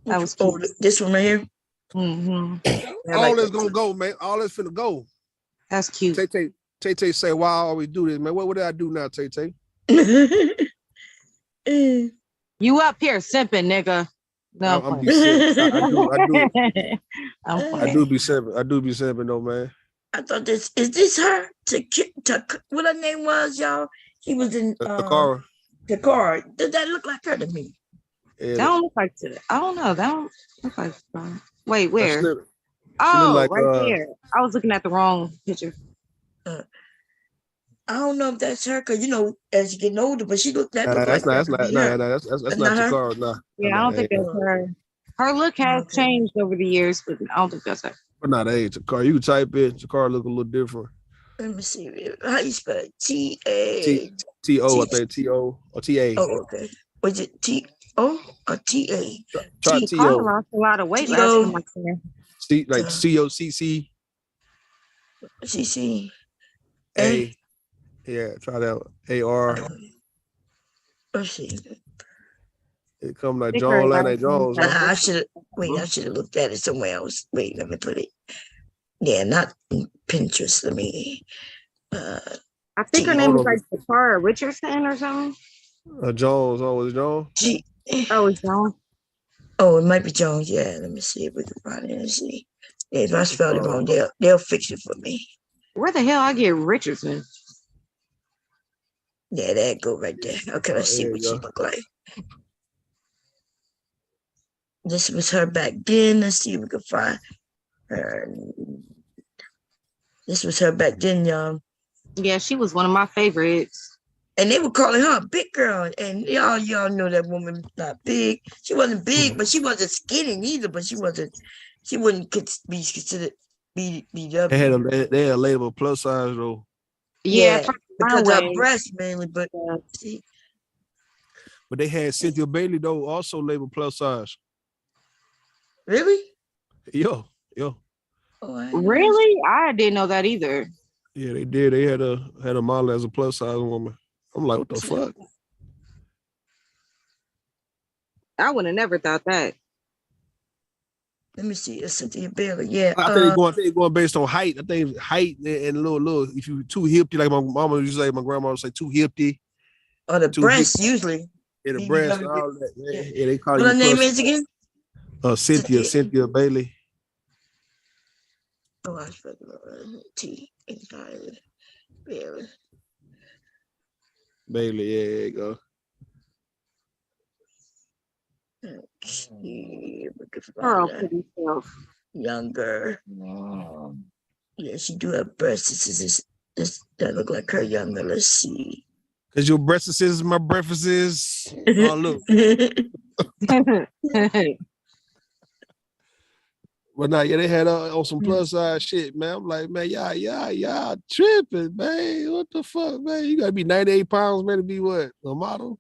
[SPEAKER 10] That was cute.
[SPEAKER 1] Oh, this one right here?
[SPEAKER 10] Mm-hmm.
[SPEAKER 11] All that's gonna go, man. All that's finna go.
[SPEAKER 10] That's cute.
[SPEAKER 11] Tay say, why I always do this, man? What did I do now, Tay?
[SPEAKER 10] You up here simping, nigga. No,
[SPEAKER 11] I'm be simping. I do be simping though, man.
[SPEAKER 1] I thought is this her? What her name was, y'all? He was in
[SPEAKER 11] Takara.
[SPEAKER 1] Takara. Does that look like her to me?
[SPEAKER 10] That don't look like it. I don't know. That don't look like her. Wait, where?
[SPEAKER 11] She look
[SPEAKER 10] right
[SPEAKER 11] like,
[SPEAKER 10] there. I was looking at the wrong picture.
[SPEAKER 1] I don't know if that's her, because as you getting older, but she looked
[SPEAKER 11] that's
[SPEAKER 1] not
[SPEAKER 11] Takara. Nah.
[SPEAKER 10] Yeah, I don't think that's her. Her look has changed over the years, but I don't think that's her.
[SPEAKER 11] But not Takara. You can type it. Takara look a little different.
[SPEAKER 1] Let me see. How you spell it? T-A.
[SPEAKER 11] T-O, I think T-O or T-A.
[SPEAKER 1] Oh, okay. Was it T-O or T-A?
[SPEAKER 11] Try T-O.
[SPEAKER 10] Lost a lot of weight last time I seen her.
[SPEAKER 11] Like C-O-C-C.
[SPEAKER 1] C-C.
[SPEAKER 11] A. Yeah, try that. A-R.
[SPEAKER 1] Let's see.
[SPEAKER 11] It come like John Lennon Jones.
[SPEAKER 1] I should have looked at it somewhere else. Wait, let me put it. Yeah, not Pinterest. Let me.
[SPEAKER 10] I think her name was like Takara Richardson or something.
[SPEAKER 11] Jones. Oh, was it Jones?
[SPEAKER 10] It's Jones.
[SPEAKER 1] Oh, it might be Jones. Yeah, let me see if we can find it and see. Yeah, if I spelled it wrong, they'll fix it for me.
[SPEAKER 10] Where the hell I get Richardson?
[SPEAKER 1] Yeah, there it go right there. Okay, let's see what she look like. This was her back then. Let's see if we can find her. This was her back then, y'all.
[SPEAKER 10] Yeah, she was one of my favorites.
[SPEAKER 1] And they were calling her a big girl. And y'all know that woman not big. She wasn't big, but she wasn't skinny neither. But she wouldn't be considered BW.
[SPEAKER 11] They had a label plus size though.
[SPEAKER 1] Yeah, because of breasts mainly, but see.
[SPEAKER 11] But they had Cynthia Bailey though, also labeled plus size.
[SPEAKER 1] Really?
[SPEAKER 11] Yo.
[SPEAKER 10] Oh, really? I didn't know that either.
[SPEAKER 11] Yeah, they did. They had a model as a plus size woman. I'm like, what the fuck?
[SPEAKER 10] I would have never thought that.
[SPEAKER 1] Let me see. It's Cynthia Bailey. Yeah.
[SPEAKER 11] I think they're going based on height. I think height and little. If you too hippy, like my mama used to say, my grandma would say too hippy.
[SPEAKER 1] Or the breasts usually.
[SPEAKER 11] Yeah, the breasts. All that. Yeah, they call
[SPEAKER 1] what her name is again?
[SPEAKER 11] Cynthia Bailey.
[SPEAKER 1] Oh, I was T. Bailey.
[SPEAKER 11] Bailey, yeah, there you go.
[SPEAKER 10] Girl, pretty self.
[SPEAKER 1] Younger. Yeah, she do have breasts. This that look like her younger. Let's see.
[SPEAKER 11] Cause your breakfast is my breakfast is. Oh look. But nah, yeah, they had on some plus size shit, man. I'm like, man, y'all tripping, man. What the fuck, man? You gotta be 98 pounds, man, to be what? A model?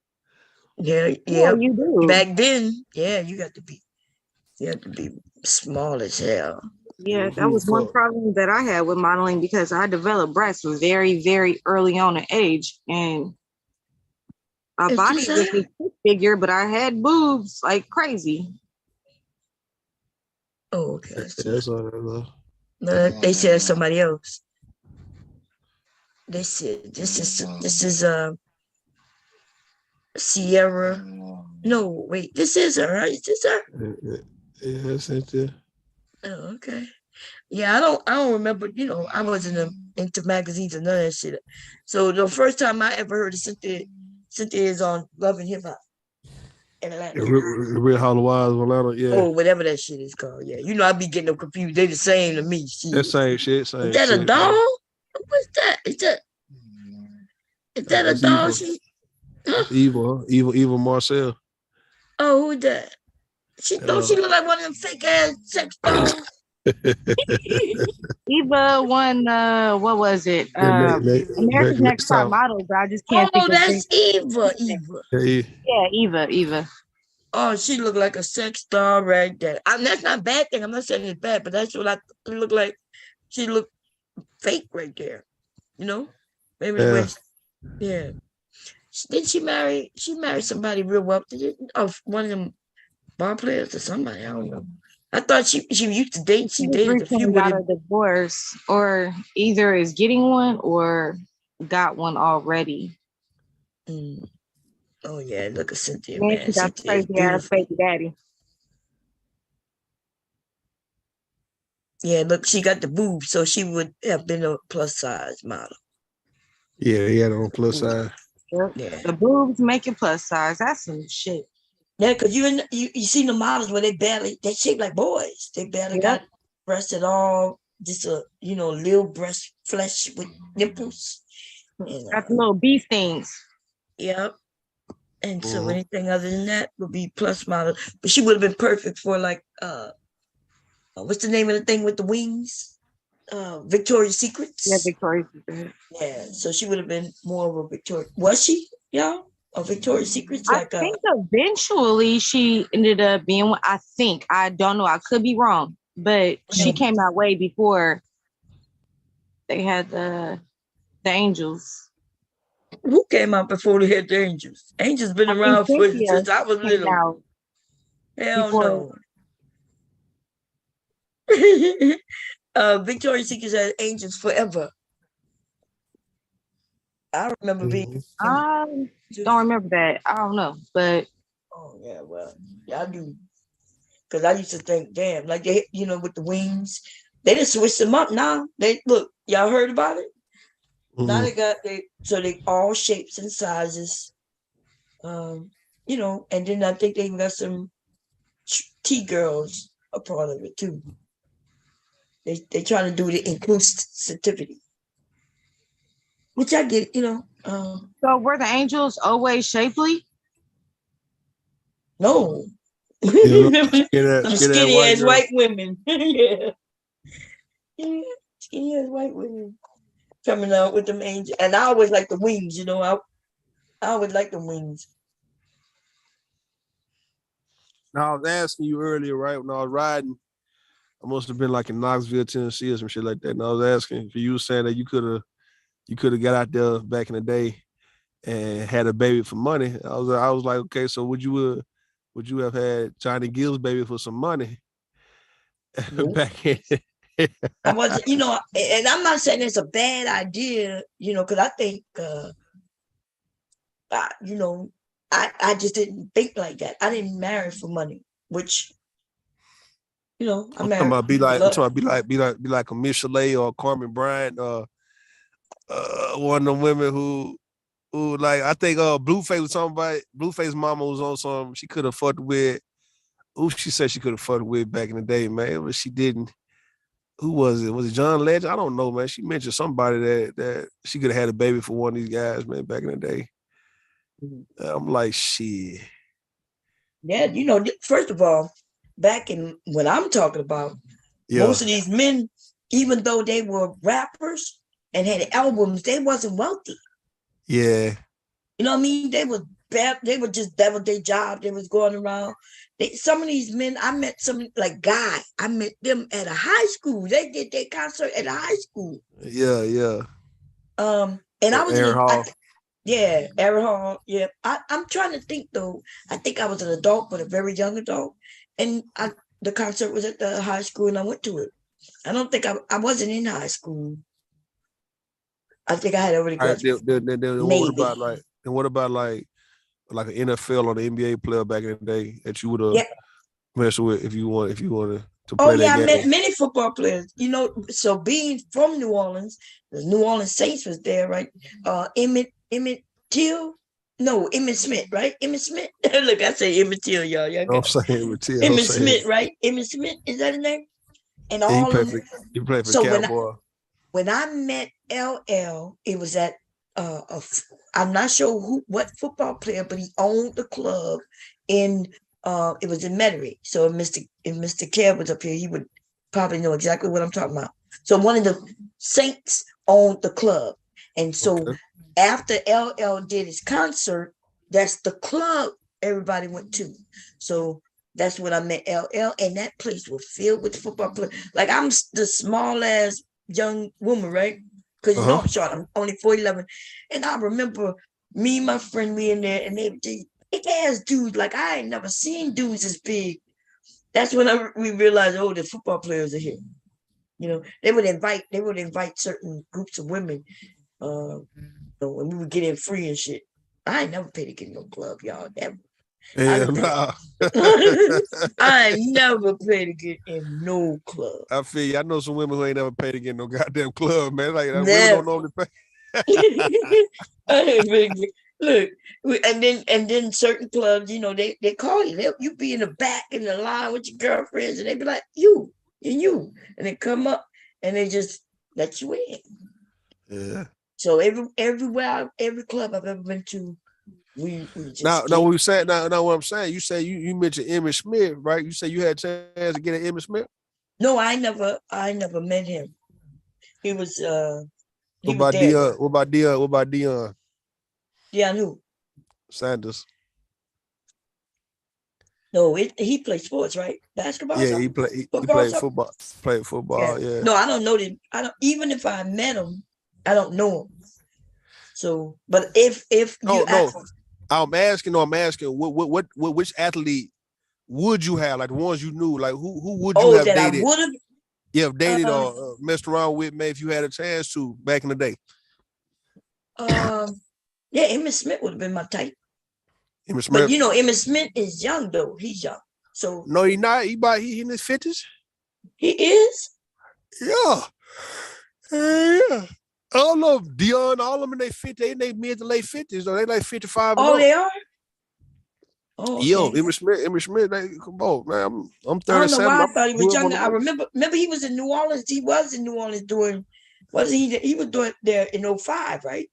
[SPEAKER 1] Yeah,
[SPEAKER 10] you do.
[SPEAKER 1] Back then, yeah, you have to be small as hell.
[SPEAKER 10] Yeah, that was one problem that I had with modeling because I developed breasts very, very early on in age, and my body was a stick figure, but I had boobs like crazy.
[SPEAKER 1] Oh, okay.
[SPEAKER 11] That's all right,
[SPEAKER 1] no, they said somebody else. They said this is Sierra. No, wait, this is her, right? Is this her?
[SPEAKER 11] Yeah, that's it.
[SPEAKER 1] Oh, okay. Yeah, I don't remember, I wasn't into magazines and none of that shit. So the first time I ever heard of Cynthia is on Love and Hip Hop in Atlanta.
[SPEAKER 11] Real Housewives of Atlanta, yeah.
[SPEAKER 1] Oh, whatever that shit is called. Yeah. I be getting them confused. They the same to me.
[SPEAKER 11] That same shit, same
[SPEAKER 1] Is that
[SPEAKER 11] shit,
[SPEAKER 1] a doll?
[SPEAKER 11] man.
[SPEAKER 1] What's that? Is that a doll?
[SPEAKER 11] Evil. Huh? Evil Marcel.
[SPEAKER 1] Oh, who's that? She look like one of them fake ass sex dolls.
[SPEAKER 10] Eva won what was it? America's Next Top Model, but I just can't think of
[SPEAKER 1] that's Eva.
[SPEAKER 10] Yeah, Eva.
[SPEAKER 1] Oh, she looked like a sex doll right there. That's not a bad thing. I'm not saying it's bad, but that's what I look like. She looked fake right there. Maybe the way. Yeah. Didn't she marry? She married somebody real wealthy. One of them bar players or somebody. I don't know. I thought she used to date. She dated a few.
[SPEAKER 10] Got a divorce, or either is getting one or got one already.
[SPEAKER 1] Oh yeah, look at Cynthia.
[SPEAKER 10] Man,
[SPEAKER 1] Man,
[SPEAKER 10] she got crazy ass baby daddy.
[SPEAKER 1] Yeah, look, she got the boobs, so she would have been a plus size model.
[SPEAKER 11] Yeah, he had on plus size.
[SPEAKER 1] Yeah,
[SPEAKER 10] the boobs make it plus size. That's some shit.
[SPEAKER 1] Yeah, because you see the models where they shape like boys. They barely got breasts at all. Just a little breast flesh with nipples.
[SPEAKER 10] Got the little bee stings.
[SPEAKER 1] Yep. And so anything other than that would be plus model. But she would have been perfect for like what's the name of the thing with the wings? Victoria's Secrets.
[SPEAKER 10] Yeah, Victoria's Secret.
[SPEAKER 1] Yeah, so she would have been more of a Victoria. Was she, y'all? A Victoria's Secrets?
[SPEAKER 10] I think eventually she ended up being one. I think. I don't know. I could be wrong. But she came out way before they had the Angels.
[SPEAKER 1] Who came out before they had the Angels? Angels been around since I was little. Hell no. Victoria's Secret had Angels forever. I remember being.
[SPEAKER 10] I don't remember that. I don't know, but.
[SPEAKER 1] Oh yeah, well, yeah, I do. Because I used to think, damn, like they, with the wings, they just switched them up now. Y'all heard about it? Now they all shapes and sizes. And then I think they even got some T-girls a part of it too. They trying to do the inclusivity, which I get,
[SPEAKER 10] So were the Angels always shapely?
[SPEAKER 1] No. Some skinny ass white women. Yeah. Skinny ass white women coming out with them angels. And I always like the wings, I always like the wings.
[SPEAKER 11] Now I was asking you earlier, right? When I was riding, I must have been like in Knoxville, Tennessee, or some shit like that. And I was asking if you were saying that you could have got out there back in the day and had a baby for money. I was like, okay, so would you have had Johnny Gill's baby for some money back in?
[SPEAKER 1] I wasn't, and I'm not saying it's a bad idea, because I think, I just didn't think like that. I didn't marry for money, which, You know,
[SPEAKER 11] I'm talking about be like a Michelet or Carmen Bryant, one of them women who like I think Blueface was talking about Blueface mama was on some she could have fucked with. Who she said she could have fucked with back in the day, man, but she didn't. Who was it? Was it John Legend? I don't know, man. She mentioned somebody that she could have had a baby for one of these guys, man, back in the day. I'm like, shit.
[SPEAKER 1] Yeah, you know, first of all, back in what I'm talking about, most of these men, even though they were rappers and had albums, they wasn't wealthy.
[SPEAKER 11] Yeah.
[SPEAKER 1] You know what I mean? They was bad. They were just that was their job. They was going around. Some of these men, I met some like Guy. I met them at a high school. They did their concert at a high school.
[SPEAKER 11] Yeah, yeah.
[SPEAKER 1] And I was
[SPEAKER 11] Aaron Hall.
[SPEAKER 1] Yeah, Aaron Hall. Yeah, I'm trying to think though. I think I was an adult, but a very young adult, and the concert was at the high school, and I went to it. I don't think I wasn't in high school. I think I had already graduated.
[SPEAKER 11] What about like an NFL or the NBA player back in the day that you would have messed with if you wanted to play that game?
[SPEAKER 1] I met many football players. You know, so being from New Orleans, the New Orleans Saints was there, right? Emmett Smith, right? Emmett Smith. Look, I say Emmett Till, y'all.
[SPEAKER 11] I'm saying Emmett Till.
[SPEAKER 1] Emmett Smith, right? Emmett Smith, is that his name? And
[SPEAKER 11] he
[SPEAKER 1] all
[SPEAKER 11] played for Cowboy.
[SPEAKER 1] When I met LL, it was at I'm not sure what football player, but he owned the club in it was in Metairie. So if Mr. Kev was up here, he would probably know exactly what I'm talking about. So one of the Saints owned the club. And so after LL did his concert, that's the club everybody went to. So that's when I met LL, and that place was filled with football players. Like I'm the small ass young woman, right? Because you know I'm short. I'm only 4'11", and I remember me and my friend we in there, and they big ass dudes. Like I ain't never seen dudes as big. That's when we realized, oh, the football players are here. You know, they would invite certain groups of women, and we would get in free and shit. I ain't never paid to get in no club, y'all. Ever. I never paid to get in no club.
[SPEAKER 11] I feel you. I know some women who ain't never paid to get in no goddamn club, man. Like women don't normally pay.
[SPEAKER 1] Look, and then certain clubs, you know, they call you. You be in the back in the line with your girlfriends, and they be like, you, and they come up and they just let you in.
[SPEAKER 11] Yeah.
[SPEAKER 1] So every club I've ever been to, we just
[SPEAKER 11] now what I'm saying, you say you mentioned Emmett Smith, right? You say you had a chance to get an Emmett Smith?
[SPEAKER 1] No, I never met him. He was
[SPEAKER 11] What about Deion? What about Deion?
[SPEAKER 1] Deion who?
[SPEAKER 11] Sanders.
[SPEAKER 1] No, he played sports, right? Basketball.
[SPEAKER 11] Yeah, he played football. Played football. Yeah.
[SPEAKER 1] No, I don't know him. I don't. Even if I met him, I don't know him. So, but if you
[SPEAKER 11] I'm asking, which athlete would you have? Like the ones you knew, like who would you have dated?
[SPEAKER 1] I would have.
[SPEAKER 11] Yeah, dated or messed around with, maybe if you had a chance to back in the day.
[SPEAKER 1] Yeah, Emmitt Smith would have been my type.
[SPEAKER 11] Emmitt Smith.
[SPEAKER 1] But you know, Emmitt Smith is young though. He's young. So
[SPEAKER 11] no, he's not. He in his 50s.
[SPEAKER 1] He is.
[SPEAKER 11] Yeah. Yeah. I don't know, Deion, all of them in their 50s, they in their mid to late 50s, or they like 55.
[SPEAKER 1] Oh, they are?
[SPEAKER 11] Oh, okay. Yo, Emmitt Smith, come on, man. I'm 37.
[SPEAKER 1] I don't know why I thought he was younger. I remember he was in New Orleans. He was in New Orleans wasn't he? He was doing there in 05, right?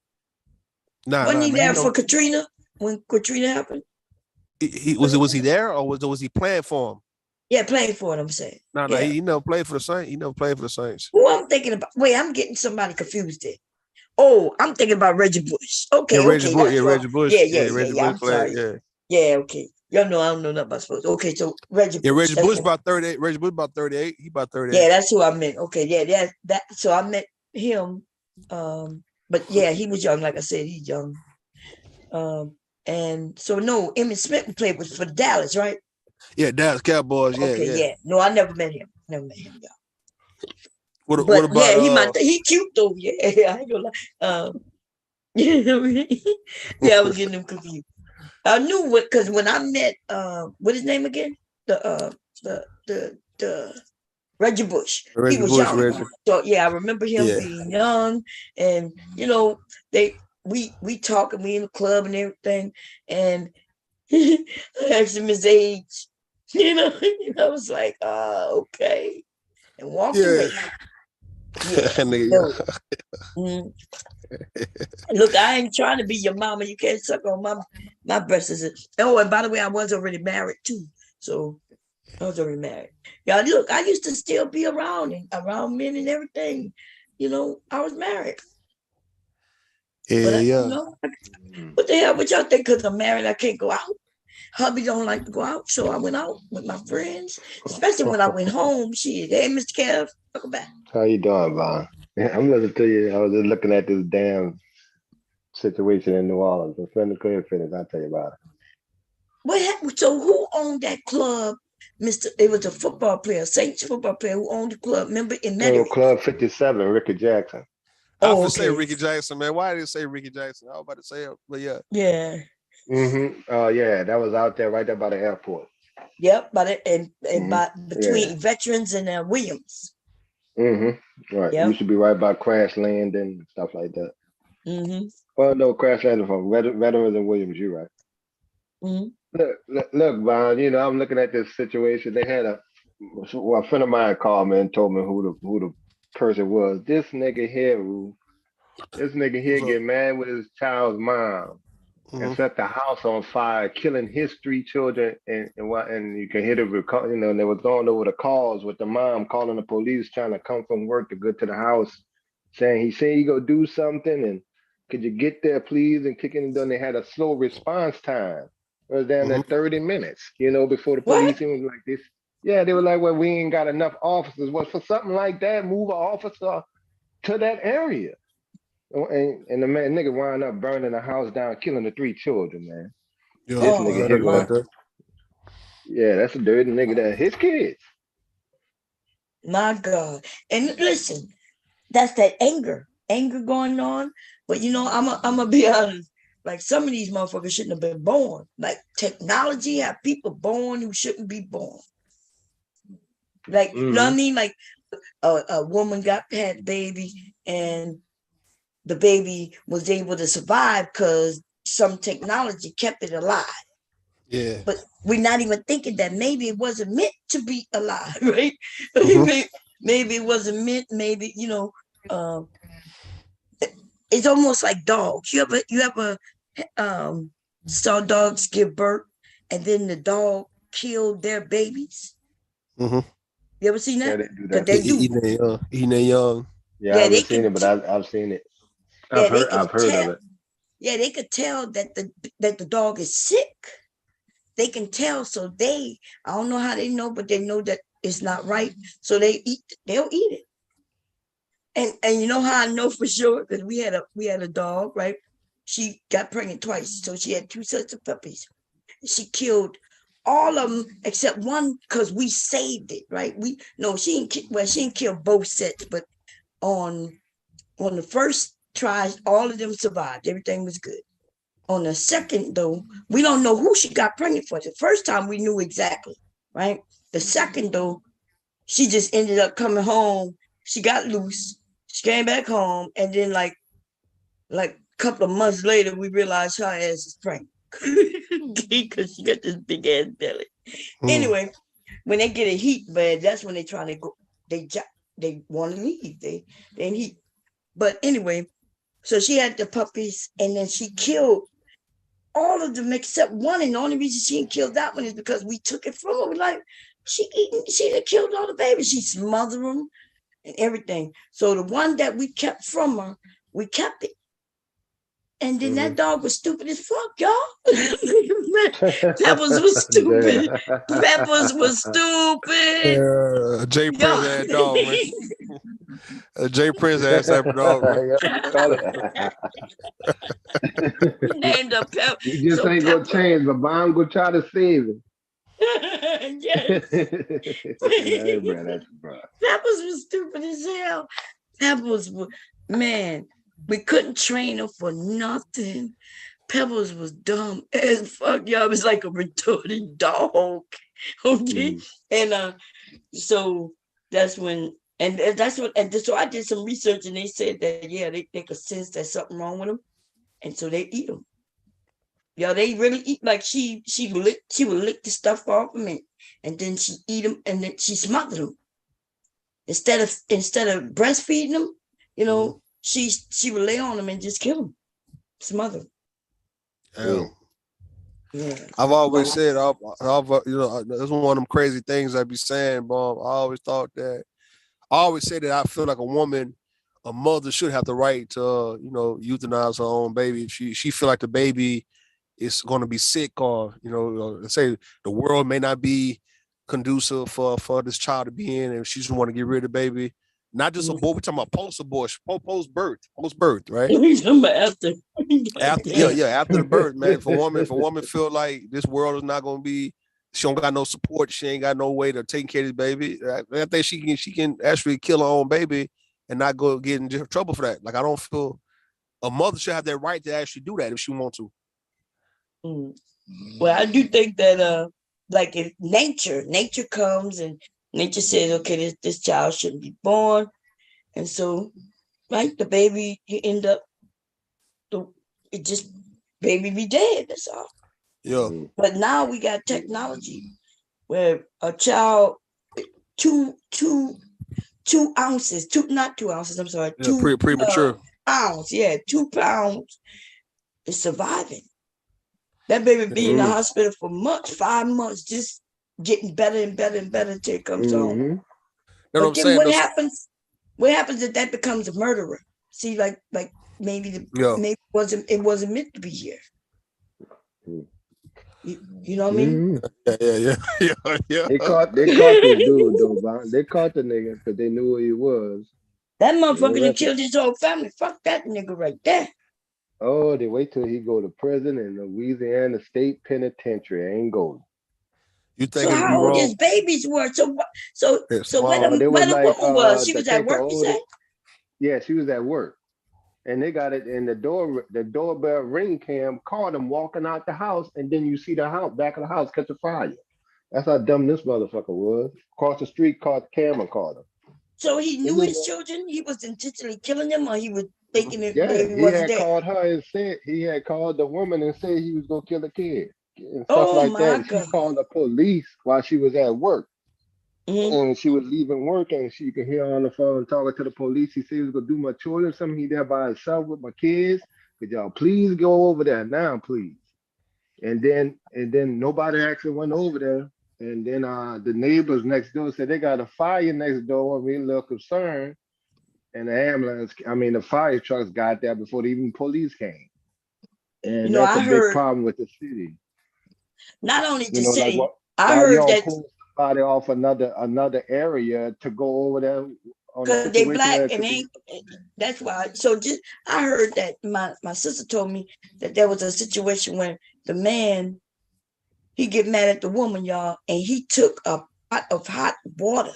[SPEAKER 1] Wasn't he there for Katrina when Katrina happened?
[SPEAKER 11] Was he there, or was he playing for him?
[SPEAKER 1] Yeah, playing for it, I'm saying.
[SPEAKER 11] No, he never played for the Saints. He never played for the Saints.
[SPEAKER 1] Who I'm thinking about? Wait, I'm getting somebody confused there. Oh, I'm thinking about Reggie Bush. Okay,
[SPEAKER 11] Reggie Bush.
[SPEAKER 1] Yeah. I'm sorry. Yeah, okay. Y'all know I don't know nothing about sports. Okay, so Reggie Bush.
[SPEAKER 11] Yeah, Reggie Bush about 38. Reggie Bush about 38. He about 38.
[SPEAKER 1] Yeah, that's who I meant. Okay, yeah, that. So I met him. But yeah, he was young. Like I said, he's young. And so no, Emmitt Smith played for Dallas, right?
[SPEAKER 11] Yeah, Dallas Cowboys.
[SPEAKER 1] Yeah. No, I never met him. Y'all.
[SPEAKER 11] What about?
[SPEAKER 1] He cute though. Yeah, I ain't gonna lie. Yeah, I was getting him confused. I knew because when I met what his name again? The Reggie Bush.
[SPEAKER 11] Reggie
[SPEAKER 1] He was
[SPEAKER 11] Bush,
[SPEAKER 1] young.
[SPEAKER 11] Reggie.
[SPEAKER 1] So yeah, I remember him being young, and we talking, we in the club and everything, and I asked him his age. I was like, okay, and walked away. Look, I ain't trying to be your mama. You can't suck on my breasts. Oh, and by the way, I was already married too. So I was already married. Yeah, look, I used to still be around men and everything. I was married. What the hell would y'all think? Because I'm married, I can't go out. Hubby don't like to go out, so I went out with my friends, especially when I went home. Hey, Mr. Kev, welcome back.
[SPEAKER 2] How you doing, Von? I'm listening to you. I was just looking at this damn situation in New Orleans. The friend couldn't finish. I'll tell you about it.
[SPEAKER 1] What happened? So who owned that club? It was a football player, Saints football player who owned the club. Remember in Metairie?
[SPEAKER 2] Club 57, Ricky Jackson.
[SPEAKER 11] I was say Ricky Jackson, man. Why did it say Ricky Jackson? I was about to say it, but yeah.
[SPEAKER 1] Yeah.
[SPEAKER 2] Oh yeah, that was out there, right there by the airport.
[SPEAKER 1] Yep, between Veterans and Williams.
[SPEAKER 2] Right. Yep. Used to be right by Crash Land and stuff like that. Well, no, Crash Land from Veterans and Williams. You're right. Look, Von. I'm looking at this situation. They had a friend of mine called me and told me who the person was. This nigga here get mad with his child's mom and set the house on fire, killing his 3 children, and you can hear and they was going over the calls with the mom calling the police, trying to come from work to go to the house, saying he said he go do something, and could you get there please, and kicking and done. They had a slow response time. It was down there 30 minutes, before the police even like this. Yeah, they were like, well, we ain't got enough officers. Well, for something like that, move an officer to that area. And the nigga wound up burning the house down, killing the 3 children, man.
[SPEAKER 11] Yeah,
[SPEAKER 2] this nigga here, yeah, that's a dirty nigga. That his kids.
[SPEAKER 1] My God. And listen, that's that anger going on. But I'm gonna be honest. Like, some of these motherfuckers shouldn't have been born. Like, technology have people born who shouldn't be born. Like, you know what I mean? Like, a woman had a baby, and the baby was able to survive because some technology kept it alive.
[SPEAKER 11] Yeah.
[SPEAKER 1] But we're not even thinking that maybe it wasn't meant to be alive, right? Maybe it wasn't meant, it's almost like dogs. You ever saw dogs give birth and then the dog killed their babies? You ever seen that?
[SPEAKER 2] Yeah, they do.
[SPEAKER 11] Eating their young.
[SPEAKER 2] Yeah, I haven't seen it, but I've seen it. I've heard of it.
[SPEAKER 1] Yeah, they could tell that the dog is sick. They can tell, so I don't know how they know, but they know that it's not right. So they'll eat it. And you know how I know for sure? Because we had a dog, right? She got pregnant twice, so she had 2 sets of puppies. She killed all of them except one because we saved it, right? She didn't kill both sets, but on the first try, all of them survived. Everything was good. On the second, though, we don't know who she got pregnant for. The first time we knew exactly, right? The second, though, she just ended up coming home. She got loose. She came back home, and then like a couple of months later, we realized her ass is pregnant because she got this big ass belly. Anyway, when they get a heat bed, that's when they trying to go. They want to leave. They in heat. But anyway, so she had the puppies, and then she killed all of them except one. And the only reason she didn't kill that one is because we took it from her. We're like, she done killed all the babies. She smothered them and everything. So the one that we kept from her, we kept it. And then that dog was stupid as fuck, y'all. Peppers was stupid. Peppers was stupid.
[SPEAKER 11] Jay Prince that dog, man. Jay Prince ass that dog,
[SPEAKER 1] man. Named a Pepper.
[SPEAKER 2] You just ain't gonna change, but I'm gonna try to save him.
[SPEAKER 1] Yes. Peppers was stupid as hell. Peppers was, man. We couldn't train her for nothing. Pebbles was dumb as fuck. Y'all, was like a retarded dog. Okay. And so that's when, and that's what, and so I did some research, and they said that, yeah, they could sense there's something wrong with them. And so they eat them. Yeah, they really eat. Like she would lick the stuff off of me, and then she eat them, and then she smothered them. Instead of breastfeeding them, you know, she would lay on them and just kill them, smother them.
[SPEAKER 11] Yeah. I've always said, I've you know, that's one of them crazy things I be saying, Bob. I always thought that. I always say that I feel like a mother should have the right to, you know, euthanize her own baby. If she feel like the baby is going to be sick, or, you know, say the world may not be conducive for this child to be in, and she just want to get rid of the baby. Not just abort, we're talking about post-abortion, post-birth, right?
[SPEAKER 1] after
[SPEAKER 11] the birth, man. If a woman feel like this world is not going to be, she don't got no support, she ain't got no way to take care of this baby, I think she can actually kill her own baby and not go get in trouble for that. Like, I don't feel a mother should have that right to actually do that if she want to.
[SPEAKER 1] Well, I do think that like if nature comes and nature says, okay, this child shouldn't be born, and so right, the baby, you end up baby be dead. That's all.
[SPEAKER 11] Yeah.
[SPEAKER 1] But now we got technology where a child 2 ounces, not 2 ounces, I'm sorry,
[SPEAKER 11] premature
[SPEAKER 1] pounds, 2 pounds is surviving. That baby be in the hospital for months, 5 months, just getting better and better and better until it comes home. But then what happens? What happens if that becomes a murderer? See, like maybe it wasn't meant to be here. You know what I mean?
[SPEAKER 11] Yeah.
[SPEAKER 2] They caught this dude though, Bob. They caught the nigga because they knew who he was.
[SPEAKER 1] That motherfucker that killed his whole family. Fuck that nigga right there.
[SPEAKER 2] Oh, they wait till he go to prison in Louisiana State Penitentiary. Ain't golden.
[SPEAKER 11] You think
[SPEAKER 1] so how old his babies were? So where the woman was? She was at work, you said?
[SPEAKER 2] Yeah, she was at work. And they got it in the doorbell ring cam caught him walking out the house, and then you see the house, back of the house, catch a fire. That's how dumb this motherfucker was. Across the street, caught the camera, caught him.
[SPEAKER 1] So he knew his children? He was intentionally killing them, or he was thinking it
[SPEAKER 2] he had called her and said he had called the woman and said he was gonna kill the kid and stuff like that. God. She called the police while she was at work. And she was leaving work, and she could hear on the phone talking to the police. He said he was gonna do my children something. He there by himself with my kids. Could y'all please go over there now, please? And then nobody actually went over there. And then the neighbors next door said they got a fire next door. We a little concerned. And the fire trucks got there before even police came. And that's a big problem with the city.
[SPEAKER 1] Not only the city, I heard that
[SPEAKER 2] somebody off another area to go over there
[SPEAKER 1] because they black and ain't. That's why. So I heard that my sister told me that there was a situation where the man, he get mad at the woman, y'all, and he took a pot of hot water,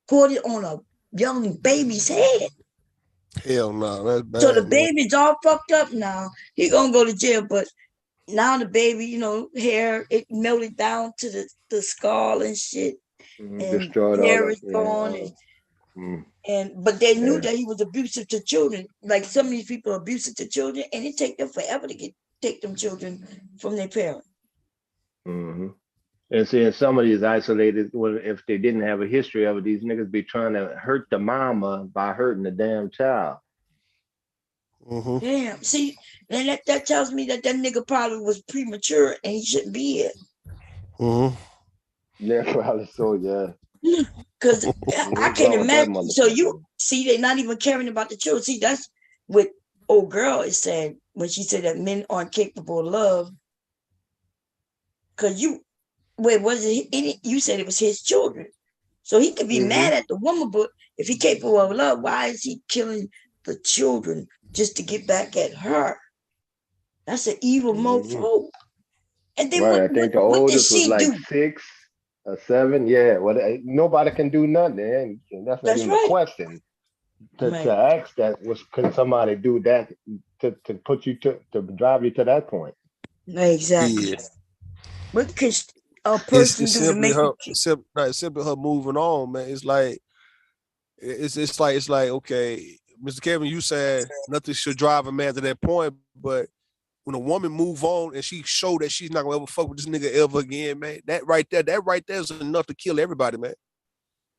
[SPEAKER 1] poured it on a young baby's head.
[SPEAKER 11] Hell no, that's bad.
[SPEAKER 1] So the baby's all fucked up now. He gonna go to jail, but now the baby, hair, it melted down to the skull and shit. And
[SPEAKER 2] destroyed
[SPEAKER 1] hair is gone. But they knew that he was abusive to children. Like some of these people are abusive to children, and it take them forever to take them children from their parents.
[SPEAKER 2] And see, some of these isolated, if they didn't have a history of it, these niggas be trying to hurt the mama by hurting the damn child.
[SPEAKER 1] Damn. See, and that tells me that nigga probably was premature and he shouldn't be here.
[SPEAKER 2] Yeah, probably so, yeah.
[SPEAKER 1] Because I can't imagine. So you see, they're not even caring about the children. See, that's what old girl is saying when she said that men aren't capable of love. Because you said it was his children. So he could be mad at the woman, but if he's capable of love, why is he killing the children just to get back at her? That's an evil mofo. And then
[SPEAKER 2] I think the oldest was like 6 or 7. Yeah, well, nobody can do nothing, and that's not even a question. To ask that can somebody do that to put you to drive you to that point?
[SPEAKER 1] Exactly.
[SPEAKER 2] Yeah.
[SPEAKER 1] Because a person
[SPEAKER 11] it's
[SPEAKER 1] do to
[SPEAKER 11] simply
[SPEAKER 1] make
[SPEAKER 11] her,
[SPEAKER 1] you
[SPEAKER 11] simply her moving on, man. It's like okay, Mr. Kevin, you said nothing should drive a man to that point, but when a woman move on and she show that she's not gonna ever fuck with this nigga ever again, man, that right there is enough to kill everybody, man.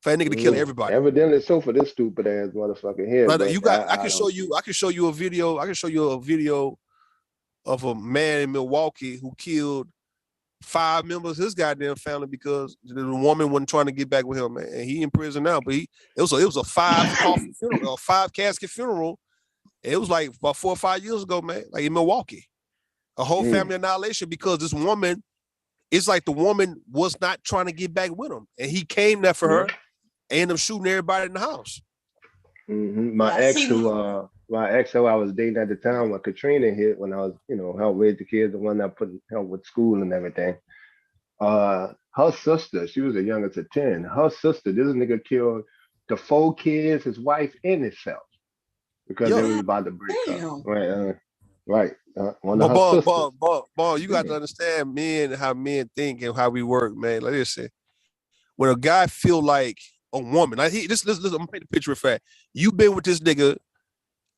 [SPEAKER 11] For that nigga to kill everybody.
[SPEAKER 2] Evidently so for this stupid ass motherfucker here.
[SPEAKER 11] But
[SPEAKER 2] But
[SPEAKER 11] you got, I
[SPEAKER 2] I
[SPEAKER 11] can
[SPEAKER 2] don't.
[SPEAKER 11] show you a video. I can show you a video of a man in Milwaukee who killed 5 members of his goddamn family because the woman wasn't trying to get back with him, man. And he in prison now. But it was a 5 coffin funeral, a 5 casket funeral. It was like about 4 or 5 years ago, man. Like in Milwaukee, a whole family annihilation because this woman. It's like the woman was not trying to get back with him, and he came there for her, and ended up shooting everybody in the house.
[SPEAKER 2] My ex who I was dating at the time when Katrina hit, when I was, help raise the kids, the one that put help with school and everything. Her sister, she was the youngest of 10. Her sister, this nigga killed the 4 kids, his wife, and himself because they was about to break up. Right. One of her sisters.
[SPEAKER 11] But you got to understand men, how men think and how we work, man. Like listen, when a guy feel like a woman, like this, I'm gonna paint the picture of fact. You've been with this nigga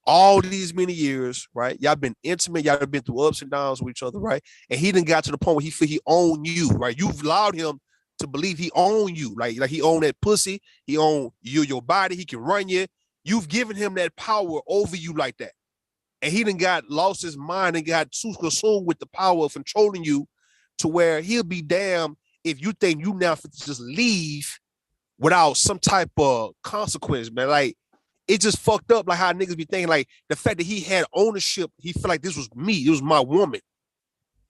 [SPEAKER 11] all these many years, right? Y'all been intimate, y'all been through ups and downs with each other, right? And he done got to the point where he feel he own you, right? You've allowed him to believe he own you, like he own that pussy, he own you, your body, he can run you. You've given him that power over you like that. And he done lost his mind and got too consumed with the power of controlling you to where he'll be damned if you think you now just leave without some type of consequence, man. Like, it just fucked up, like how niggas be thinking, like the fact that he had ownership, he felt like this was me, it was my woman.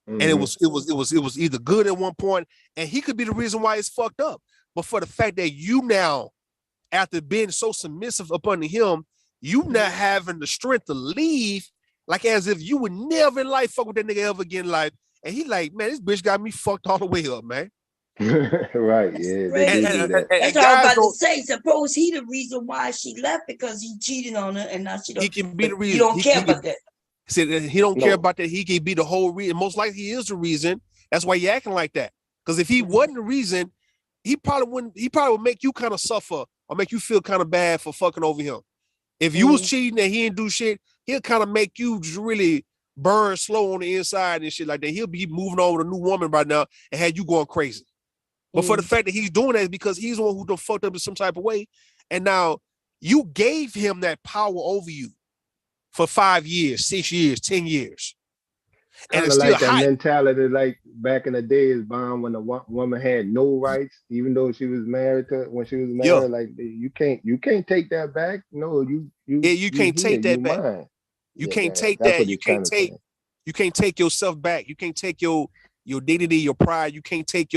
[SPEAKER 11] And it was either good at one point, and he could be the reason why it's fucked up. But for the fact that you now, after being so submissive upon him, you not having the strength to leave, like as if you would never in life fuck with that nigga ever again in life. And he like, man, this bitch got me fucked all the way up, man.
[SPEAKER 2] Right, yeah. They do that.
[SPEAKER 1] That's what I was about to say. Suppose he the reason why she left because he cheated on her and now she don't.
[SPEAKER 11] He can be the reason.
[SPEAKER 1] You don't care about that.
[SPEAKER 11] Said he don't care about that. He can be the whole reason. Most likely he is the reason. That's why you acting like that. Because if he wasn't the reason, he probably wouldn't. He probably would make you kind of suffer or make you feel kind of bad for fucking over him. If you was cheating and he didn't do shit, he'll kind of make you just really burn slow on the inside and shit like that. He'll be moving on with a new woman right now and had you going crazy. But for the fact that he's doing that is because he's the one who done fucked up in some type of way. And now you gave him that power over you for 5 years, 6 years, 10 years.
[SPEAKER 2] Kind of like that mentality, like back in the days, Bomb, when the woman had no rights, even though she was married to when she was married. Like you can't take that back. No, you
[SPEAKER 11] can't take that back.
[SPEAKER 2] Mine.
[SPEAKER 11] You can't take that. You can't take yourself back. You can't take your dignity, your pride. You can't take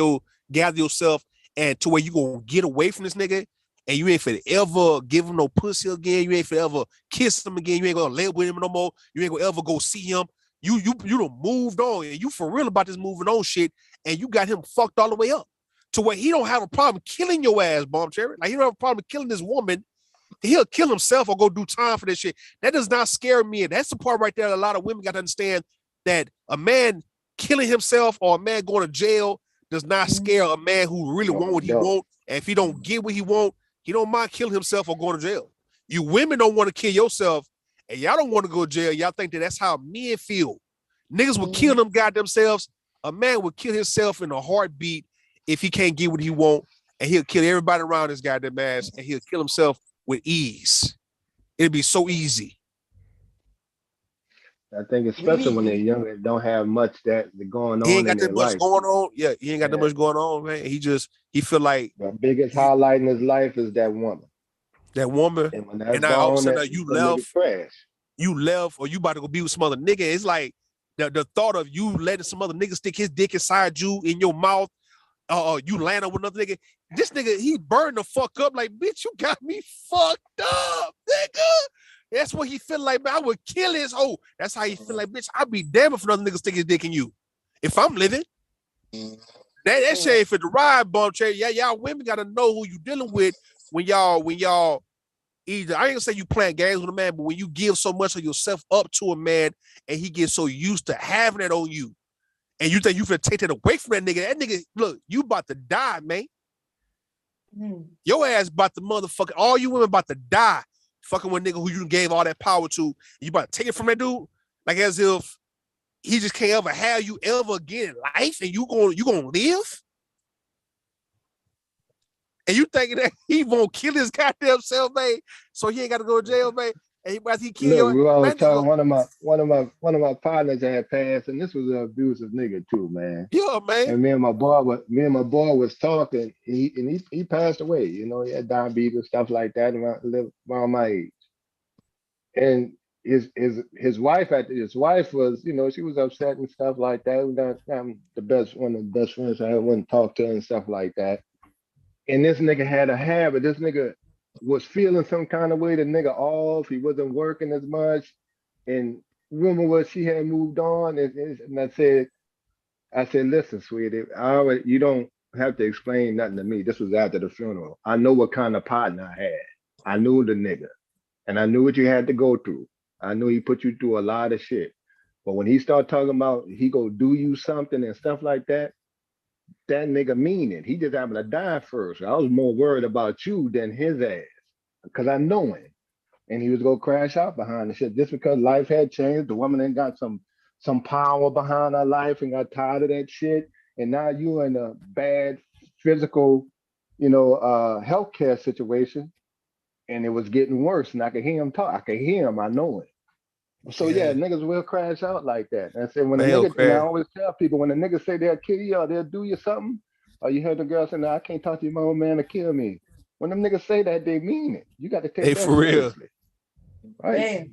[SPEAKER 11] gather yourself and to where you gonna get away from this nigga and you ain't for ever give him no pussy again. You ain't for ever kiss him again. You ain't gonna lay with him no more. You ain't gonna ever go see him. You done moved on and you for real about this moving on shit and you got him fucked all the way up to where he don't have a problem killing your ass, Bomb Cherry. Like he don't have a problem killing this woman. He'll kill himself or go do time for this shit. That does not scare me. And that's the part right there that a lot of women got to understand that a man killing himself or a man going to jail does not scare a man who really want what he want. And if he don't get what he want, he don't mind killing himself or going to jail. You women don't want to kill yourself and y'all don't want to go to jail. Y'all think that that's how men feel. Niggas will kill them goddamn selves. A man will kill himself in a heartbeat if he can't get what he want, and he'll kill everybody around his goddamn ass, and he'll kill himself with ease. It'd be so easy.
[SPEAKER 2] I think especially when they're younger, don't have much that going on.
[SPEAKER 11] He ain't got
[SPEAKER 2] in
[SPEAKER 11] that
[SPEAKER 2] their
[SPEAKER 11] much
[SPEAKER 2] life.
[SPEAKER 11] going on. Yeah, he ain't got that much going on, man. He feel like
[SPEAKER 2] the biggest highlight in his life is that woman.
[SPEAKER 11] That woman.
[SPEAKER 2] And when that's
[SPEAKER 11] and now all of a sudden
[SPEAKER 2] you
[SPEAKER 11] left, or you about to go be with some other nigga. It's like the thought of you letting some other nigga stick his dick inside you in your mouth, you land up with another nigga. This nigga, he burned the fuck up like, bitch, you got me fucked up, nigga. That's what he feel like, man. I would kill his hoe. That's how he feel like, bitch. I'd be damn if another nigga stick his dick in you. If I'm living. That shit ain't for the ride, Bomb Cherry. Yeah, y'all women gotta know who you dealing with when y'all either, I ain't gonna say you playing games with a man, but when you give so much of yourself up to a man and he gets so used to having it on you, and you think you finna take that away from that nigga. That nigga, look, you about to die, man. Your ass about to motherfucking, all you women about to die fucking with nigga who you gave all that power to. You about to take it from that dude, like as if he just can't ever have you ever again in life, and you gonna live, and you thinking that he won't kill his goddamn self, man, so he ain't got to go to jail, man. And after he kill
[SPEAKER 2] Look, we
[SPEAKER 11] your
[SPEAKER 2] always
[SPEAKER 11] man,
[SPEAKER 2] talking. One of my partners had passed, and this was an abusive nigga too, man.
[SPEAKER 11] Yeah, man.
[SPEAKER 2] And me and my boy was talking. He passed away. You know, he had diabetes and stuff like that, around my age. And his wife was, you know, she was upset and stuff like that. I'm one of the best friends I went and talked to her and stuff like that. And this nigga had a habit. This nigga was feeling some kind of way. The nigga off. He wasn't working as much. And remember what she had moved on. And I said, listen, sweetie, you don't have to explain nothing to me. This was after the funeral. I know what kind of partner I had. I knew the nigga. And I knew what you had to go through. I knew he put you through a lot of shit. But when he started talking about he go do you something and stuff like that, that nigga mean it. He just happened to die first. I was more worried about you than his ass, because I know him. And he was gonna crash out behind the shit just because life had changed. The woman ain't got some power behind her life and got tired of that shit. And now you in a bad physical, healthcare situation. And it was getting worse. And I could hear him talk. I could hear him. I know it. So yeah, niggas will crash out like that. And I said, and I always tell people, when a nigga say they'll kill you or they'll do you something, or you heard the girl say, no, I can't talk to your old man to kill me. When them niggas say that, they mean it. You got to take that
[SPEAKER 11] for
[SPEAKER 2] seriously.
[SPEAKER 11] Real.
[SPEAKER 2] Right.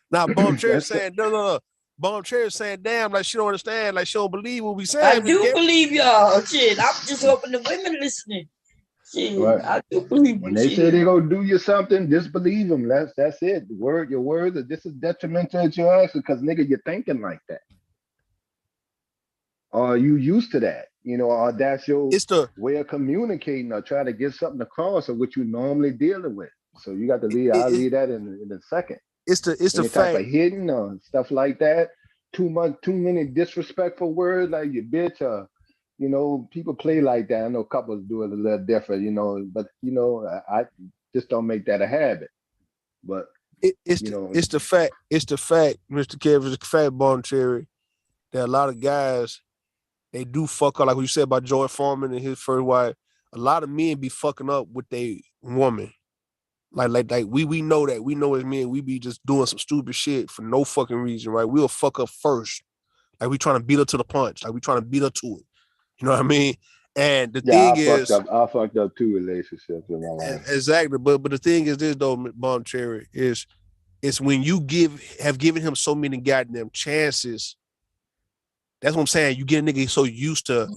[SPEAKER 11] Now, Bomb Cherry saying, no. Bomb Cherry saying, damn, like she don't understand, like she don't believe what we saying.
[SPEAKER 1] I do believe y'all. Shit, I'm just hoping the women listening. Shit, right. I do believe
[SPEAKER 2] when they say they gonna do you something, just believe them. That's it. Your words are just as detrimental to your action, because nigga, you're thinking like that. Or you used to that, or that's your way of communicating or try to get something across, or what you normally dealing with. So you got to leave. I'll leave that in a second.
[SPEAKER 11] It's the
[SPEAKER 2] fact type of hidden or stuff like that. Too many disrespectful words like you bitch or. People play like that. I know couples do it a little different, but I just don't make that a habit. But
[SPEAKER 11] it's the fact, Mr. Kevin, it's the fact, Bon Cherry, that a lot of guys, they do fuck up, like what you said about George Foreman and his first wife. A lot of men be fucking up with their woman. Like we know that. We know as men, we be just doing some stupid shit for no fucking reason, right? We'll fuck up first. Like we trying to beat her to the punch. Like we trying to beat her to it. You know what I mean? And the thing is,
[SPEAKER 2] I fucked up 2 relationships in my life.
[SPEAKER 11] Exactly. But the thing is this though, Bomb Cherry, is when you have given him so many goddamn chances. That's what I'm saying. You get a nigga so used to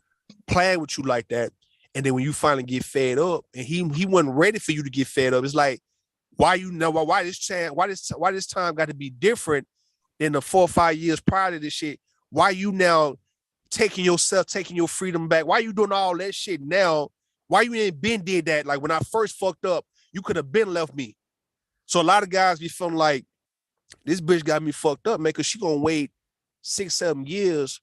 [SPEAKER 11] playing with you like that, and then when you finally get fed up, and he wasn't ready for you to get fed up. It's like, why this time got to be different than the 4 or 5 years prior to this shit? Why you now taking your freedom back? Why you doing all that shit now? Why you ain't been did that? Like when I first fucked up, you could have been left me. So a lot of guys be feeling like this bitch got me fucked up, man, because she gonna wait 6-7 years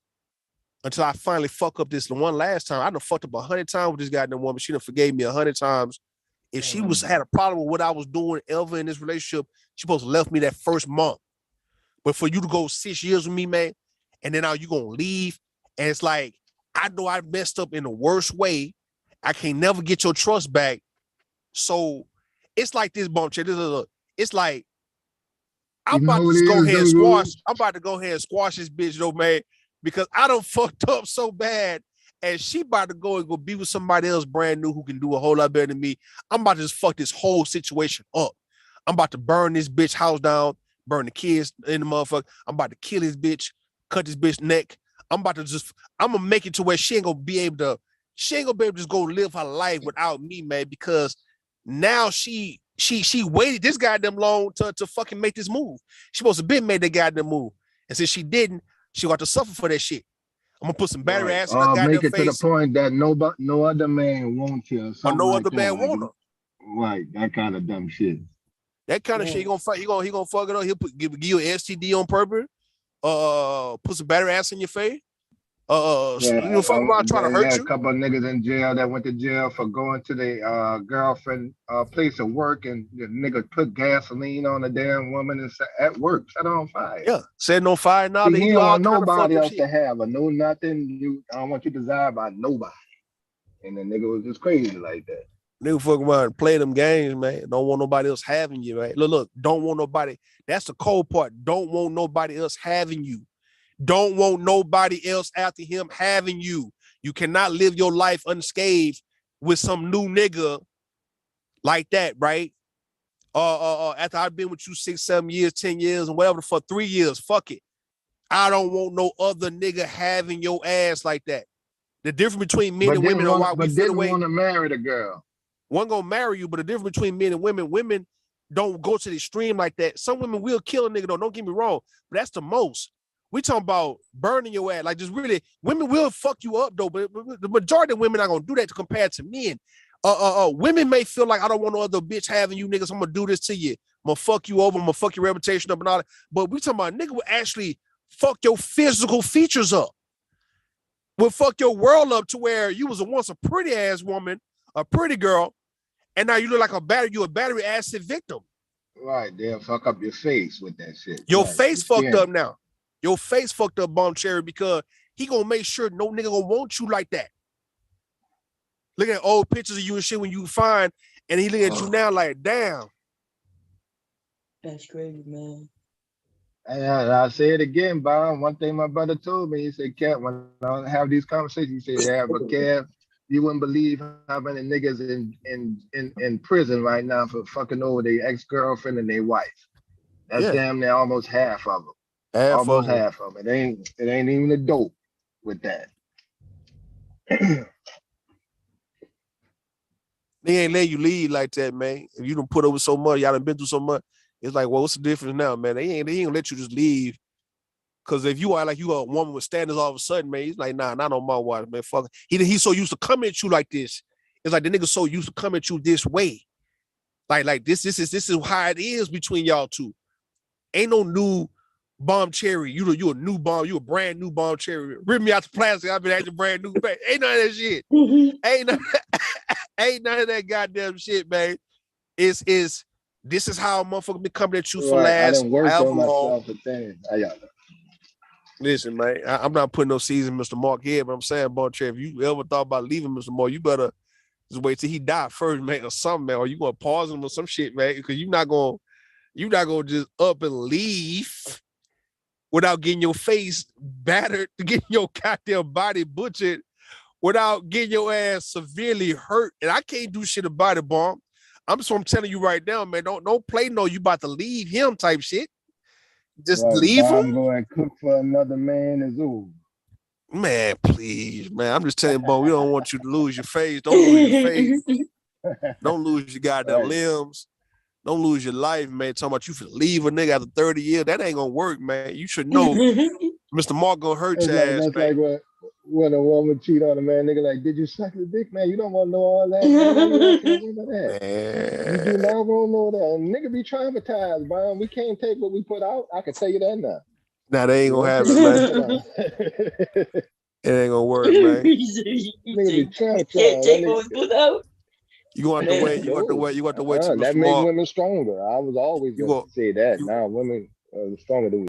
[SPEAKER 11] until I finally fuck up this one last time. I done fucked up 100 times with this goddamn woman. She done forgave me 100 times. If she had a problem with what I was doing ever in this relationship, she supposed to left me that first month. But for you to go 6 years with me, man, and then now you gonna leave. And it's like, I know I messed up in the worst way. I can't never get your trust back. So it's like this, Bump Check. It's like, I'm about to go ahead and squash this bitch, though, man, because I done fucked up so bad. And she about to go be with somebody else brand new who can do a whole lot better than me. I'm about to just fuck this whole situation up. I'm about to burn this bitch house down, burn the kids in the motherfucker. I'm about to kill this bitch, cut this bitch neck. I'm gonna make it to where she ain't gonna be able to just go live her life without me, man, because now she waited this goddamn long to fucking make this move. She supposed to be made that goddamn move. And since she didn't, she got to suffer for that shit. I'm gonna put some battery ass in her goddamn
[SPEAKER 2] make it
[SPEAKER 11] face.
[SPEAKER 2] To the point that no other man wants you.
[SPEAKER 11] Or no other man want her.
[SPEAKER 2] Right, that kind of dumb shit.
[SPEAKER 11] That kind of shit, he gonna fuck it up. He'll give you an STD on purpose. put some battery ass in your face.
[SPEAKER 2] Yeah,
[SPEAKER 11] Fuck around trying to hurt
[SPEAKER 2] a
[SPEAKER 11] you.
[SPEAKER 2] couple of niggas in jail that went to jail for going to their girlfriend place of work, and the nigga put gasoline on a damn woman and at work, set her on fire.
[SPEAKER 11] Yeah, setting on fire. Now
[SPEAKER 2] See,
[SPEAKER 11] they
[SPEAKER 2] he
[SPEAKER 11] do
[SPEAKER 2] don't
[SPEAKER 11] all
[SPEAKER 2] want
[SPEAKER 11] kind of
[SPEAKER 2] nobody
[SPEAKER 11] fucked up
[SPEAKER 2] else
[SPEAKER 11] shit.
[SPEAKER 2] to have a no nothing. I don't want you desired by nobody. And the nigga was just crazy like that.
[SPEAKER 11] Nigga fuck around and play them games, man. Don't want nobody else having you, right? Look, don't want nobody. That's the cold part. Don't want nobody else having you. Don't want nobody else after him having you. You cannot live your life unscathed with some new nigga like that, right? After I've been with you 6, 7 years, 10 years, and whatever for 3 years, fuck it. I don't want no other nigga having your ass like that. The difference between men and women are why we feel the way.
[SPEAKER 2] Want to marry the girl.
[SPEAKER 11] One gonna marry you, but the difference between men and women don't go to the extreme like that. Some women will kill a nigga though, don't get me wrong, but that's the most. We talking about burning your ass, like just really, women will fuck you up though, but the majority of women are gonna do that compared to men. Women may feel like I don't want no other bitch having you niggas, I'm gonna do this to you. I'm gonna fuck you over, I'm gonna fuck your reputation up and all that. But we talking about a nigga will actually fuck your physical features up. Will fuck your world up to where you was once a pretty ass woman, a pretty girl, and now you look like a battery acid victim.
[SPEAKER 2] Right, they'll fuck up your face with that shit.
[SPEAKER 11] Your
[SPEAKER 2] right.
[SPEAKER 11] face fucked up now. Your face fucked up, Bomb Cherry, because he gonna make sure no nigga gonna want you like that. Look at old pictures of you and shit when you find, and he look at you now like, damn.
[SPEAKER 1] That's crazy, man.
[SPEAKER 2] And I'll say it again, Bob. One thing my brother told me, he said, Cat, when I have these conversations, he said, yeah, but Cat, you wouldn't believe how many niggas in prison right now for fucking over their ex-girlfriend and their wife. That's damn near almost half of them. Almost half of them. It ain't even a dope with that.
[SPEAKER 11] They ain't let you lead like that, man. If you done put over so much, y'all done been through so much, it's like, well, what's the difference now, man? They ain't gonna let you just leave. Cause if you are like you a woman with standards all of a sudden, man, he's like, nah, not on my watch, man. Fuck. He's so used to coming at you like this. It's like the nigga so used to coming at you this way. Like this is how it is between y'all two. Ain't no new Bomb Cherry. You a new bomb, you a brand new Bomb Cherry. Rip me out the plastic, I've been acting brand new. Man. Ain't none of that shit. Ain't none of that goddamn shit, man. This is how a motherfucker be coming at you for last however long. Listen, man, I'm not putting no season in Mr. Mark here, but I'm saying, Bomb Cherry, if you ever thought about leaving Mr. Mark, you better just wait till he die first, man, or something, man, or you gonna pause him or some shit, man, because you're not gonna just up and leave without getting your face battered, getting your goddamn body butchered, without getting your ass severely hurt. And I can't do shit about it, Bomb. I'm telling you right now, man, don't play no you about to leave him type shit. Just leave him.
[SPEAKER 2] I'm going to cook for another man is over.
[SPEAKER 11] Man, please, man. I'm just telling you, Bo, we don't want you to lose your face. Don't lose your face. Don't lose your goddamn limbs. Don't lose your life, man. Talking about you for leave a nigga after 30 years. That ain't gonna work, man. You should know Mr. Mark gonna hurt your ass,
[SPEAKER 2] that's
[SPEAKER 11] man.
[SPEAKER 2] Like when a woman cheat on a man, nigga like, did you suck the dick, man? You don't want to know all that, man. You do not want to know that. And nigga be traumatized, Brian. We can't take what we put out. I can tell you that now.
[SPEAKER 11] Nah, they ain't gonna happen, man. It ain't gonna work, man.
[SPEAKER 2] Nigga be traumatized.
[SPEAKER 1] Take what we put out.
[SPEAKER 11] You gonna have to wait. You got to wait till Mr.
[SPEAKER 2] That
[SPEAKER 11] Mark.
[SPEAKER 2] makes women stronger. I was always going to say that. Now women are stronger than we.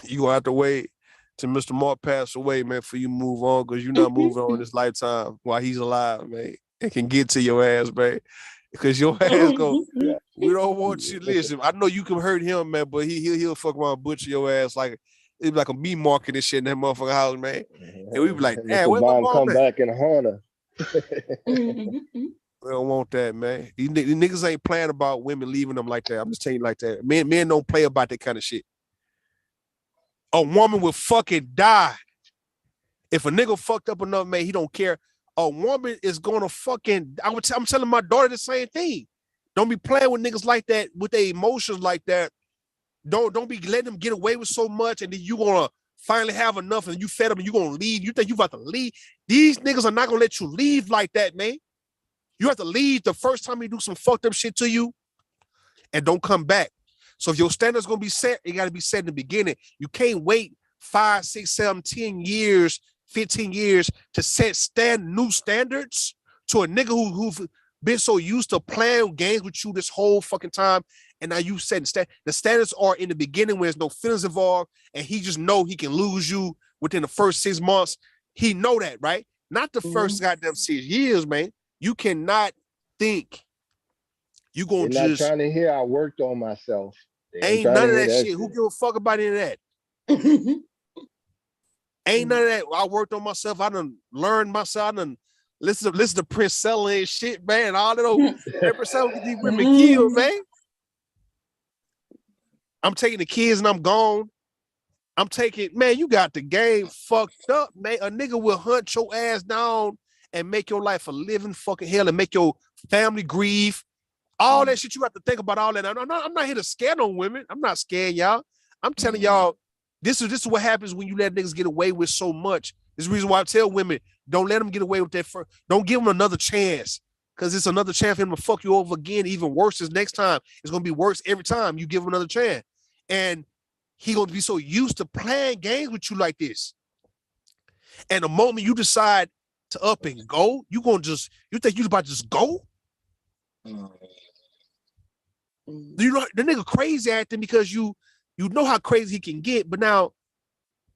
[SPEAKER 11] You gonna have to wait till Mr. Mark pass away, man, for you move on, because you're not moving on this lifetime while he's alive, man. It can get to your ass, man. Because your ass go, we don't want you. Listen, I know you can hurt him, man, but he'll fuck around and butcher your ass like it'd be like a meat market and shit in that motherfucking house, man. And we be like, damn, where my mom
[SPEAKER 2] come
[SPEAKER 11] at?
[SPEAKER 2] Back and haunt her.
[SPEAKER 11] We don't want that, man. These niggas ain't playing about women leaving them like that. I'm just telling you like that. Men don't play about that kind of shit. A woman will fucking die. If a nigga fucked up enough, man, he don't care. A woman is gonna fucking, I'm telling my daughter the same thing. Don't be playing with niggas like that, with their emotions like that. Don't be letting them get away with so much, and then you gonna finally have enough and you fed them and you gonna leave. You think you about to leave? These niggas are not gonna let you leave like that, man. You have to leave the first time he do some fucked up shit to you and don't come back. So if your standard's gonna be set, it gotta be set in the beginning. You can't wait 5, 6, 7, 10 years, 15 years to set new standards to a nigga who've been so used to playing games with you this whole fucking time. And now you setting the standards are in the beginning when there's no feelings involved, and he just know he can lose you within the first 6 months. He know that, right? Not the first goddamn 6 years, man. You cannot think you gonna
[SPEAKER 6] They're not
[SPEAKER 11] just
[SPEAKER 6] trying to hear I worked on myself. They
[SPEAKER 11] ain't none of that shit. Who give a fuck about any of that? Ain't none of that. I worked on myself. I done learned myself. I done listen to Prince selling and shit, man. All that old represent get these women killed, man. I'm taking the kids and I'm gone. I'm taking, man, you got the game fucked up, man. A nigga will hunt your ass down and make your life a living fucking hell and make your family grieve. All that shit you have to think about all that. I'm not here to scare no women. I'm not scaring y'all. I'm telling y'all, this is what happens when you let niggas get away with so much. This is the reason why I tell women, don't let them get away with that. Don't give them another chance, because it's another chance for him to fuck you over again. Even worse is next time. It's going to be worse every time you give him another chance. And he going to be so used to playing games with you like this. And the moment you decide to up and go, you think you about to just go? You know, the nigga crazy acting because you know how crazy he can get, but now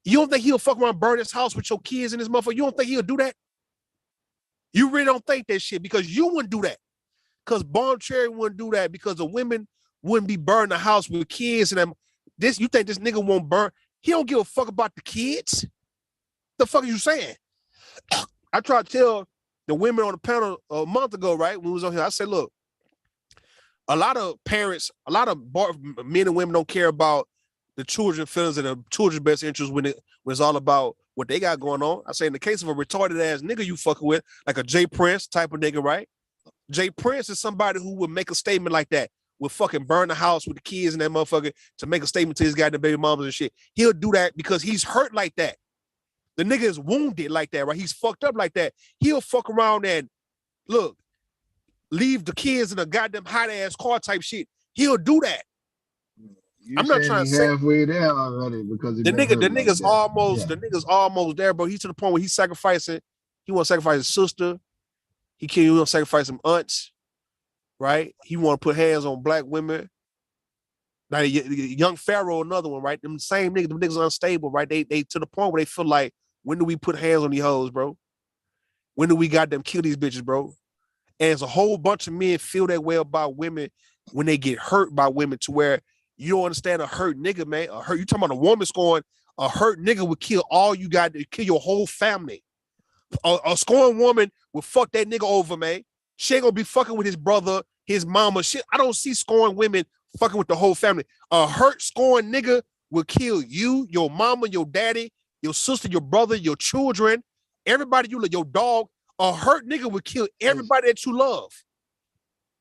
[SPEAKER 11] you don't think he'll fuck around burn his house with your kids and his motherfucker? You don't think he'll do that? You really don't think that shit, because you wouldn't do that. Because Bomb Cherry wouldn't do that, because the women wouldn't be burning the house with kids and them. You think this nigga won't burn? He don't give a fuck about the kids. The fuck are you saying? I tried to tell the women on the panel a month ago, right, when we was on here, I said, look, a lot of parents, a lot of men and women don't care about the children's feelings and the children's best interest when it's all about what they got going on. I say, in the case of a retarded ass nigga you fucking with, like a Jay Prince type of nigga, right? Jay Prince is somebody who would make a statement like that, would fucking burn the house with the kids and that motherfucker to make a statement to his goddamn baby mamas and shit. He'll do that because he's hurt like that. The nigga is wounded like that, right? He's fucked up like that. He'll fuck around and, look, leave the kids in a goddamn hot ass car type shit. He'll do that. I'm not trying to say
[SPEAKER 6] halfway there already because
[SPEAKER 11] the nigga's almost there, bro. He's to the point where he's sacrificing. He want to sacrifice his sister. He want to sacrifice some aunts, right? He want to put hands on black women. Now, young Pharaoh, another one, right? Them same niggas, them niggas unstable, right? They to the point where they feel like, when do we put hands on these hoes, bro? When do we got them kill these bitches, bro? And there's a whole bunch of men feel that way about women when they get hurt by women, to where you don't understand a hurt nigga, man. You talking about a woman scoring, a hurt nigga would kill all you got, to kill your whole family. A scoring woman will fuck that nigga over, man. She ain't gonna be fucking with his brother, his mama. Shit, I don't see scoring women fucking with the whole family. A hurt scoring nigga will kill you, your mama, your daddy, your sister, your brother, your children, everybody you love, your dog. A hurt nigga would kill everybody that you love.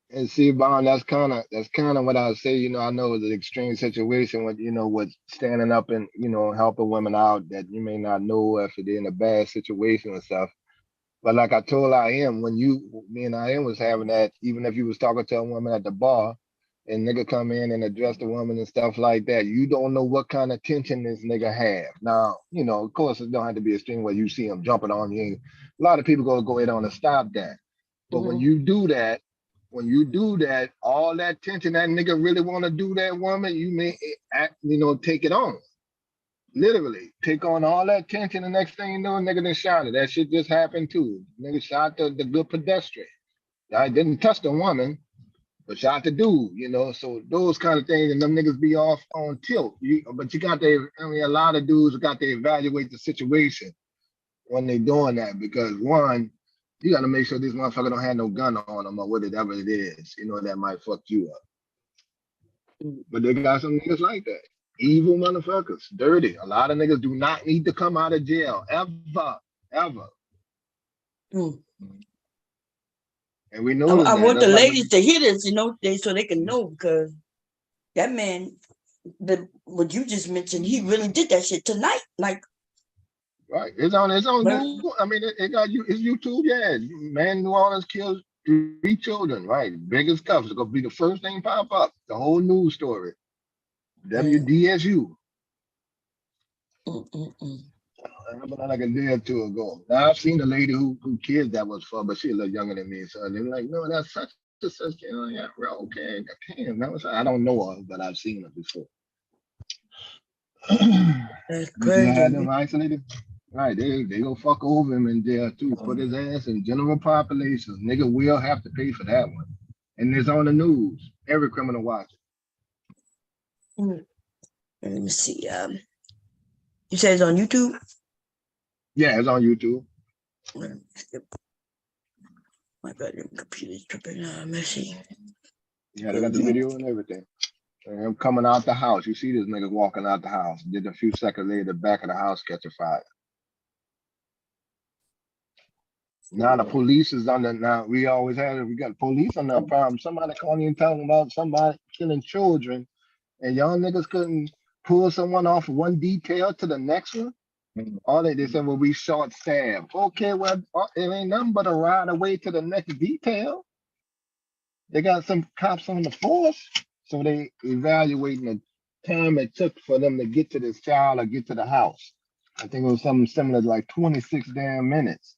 [SPEAKER 6] And see, Bond, that's kind of what I say. You know, I know it's an extreme situation with, you know, with standing up and, you know, helping women out that you may not know if they're in a bad situation and stuff. But like I told IM, when me and IM was having that, even if you was talking to a woman at the bar and nigga come in and address the woman and stuff like that, you don't know what kind of tension this nigga have. Now, you know, of course, it don't have to be a string where you see him jumping on you. A lot of people gonna go ahead on and stop that. But when you do that, all that tension that nigga really want to do that woman, you may take it on. Literally, take on all that tension, the next thing you know, nigga done shot it. That shit just happened too. Nigga shot the good pedestrian. I didn't touch the woman, but shot the dude, you know. So those kind of things, and them niggas be off on tilt. But you got to, a lot of dudes got to evaluate the situation when they doing that, because one, you got to make sure this motherfucker don't have no gun on them or whatever it is, you know, that might fuck you up. But they got some niggas like that. Evil motherfuckers, dirty. A lot of niggas do not need to come out of jail, ever. And we know
[SPEAKER 1] I want the ladies to hear this, you know, so they can know, because that man, what you just mentioned, he really did that shit tonight. Like,
[SPEAKER 6] right, it's on Google. I mean, it got you. It's YouTube. Yeah, man, New Orleans kills 3 children. Right, biggest cuffs. It's gonna be the first thing pop up. The whole news story. WDSU. But like a day or two ago. Now I've seen the lady who kids that was for, but she's a little younger than me. So they're like, no, that's such and such. Yeah, well, okay, damn. I don't know her, but I've seen her before.
[SPEAKER 1] That's
[SPEAKER 6] But you had them
[SPEAKER 1] crazy.
[SPEAKER 6] isolated. Right, they go fuck over him in there too. Put his ass in general population. Nigga will have to pay for that one. And it's on the news. Every criminal watch it.
[SPEAKER 1] Let me see. You said it's on YouTube?
[SPEAKER 6] Yeah, it's on YouTube.
[SPEAKER 1] My bedroom computer's tripping. Let me see.
[SPEAKER 6] Yeah, they got the video and everything. And him coming out the house. You see this nigga walking out the house. Then a few seconds later, the back of the house catch a fire. Now the police is under. Now we got police on that problem. Somebody calling you and talking about somebody killing children, and y'all niggas couldn't pull someone off one detail to the next one. All they said, well, we short stabbed. Okay, well, it ain't nothing but a ride away to the next detail. They got some cops on the force, so they evaluating the time it took for them to get to this child or get to the house. I think it was something similar to like 26 damn minutes.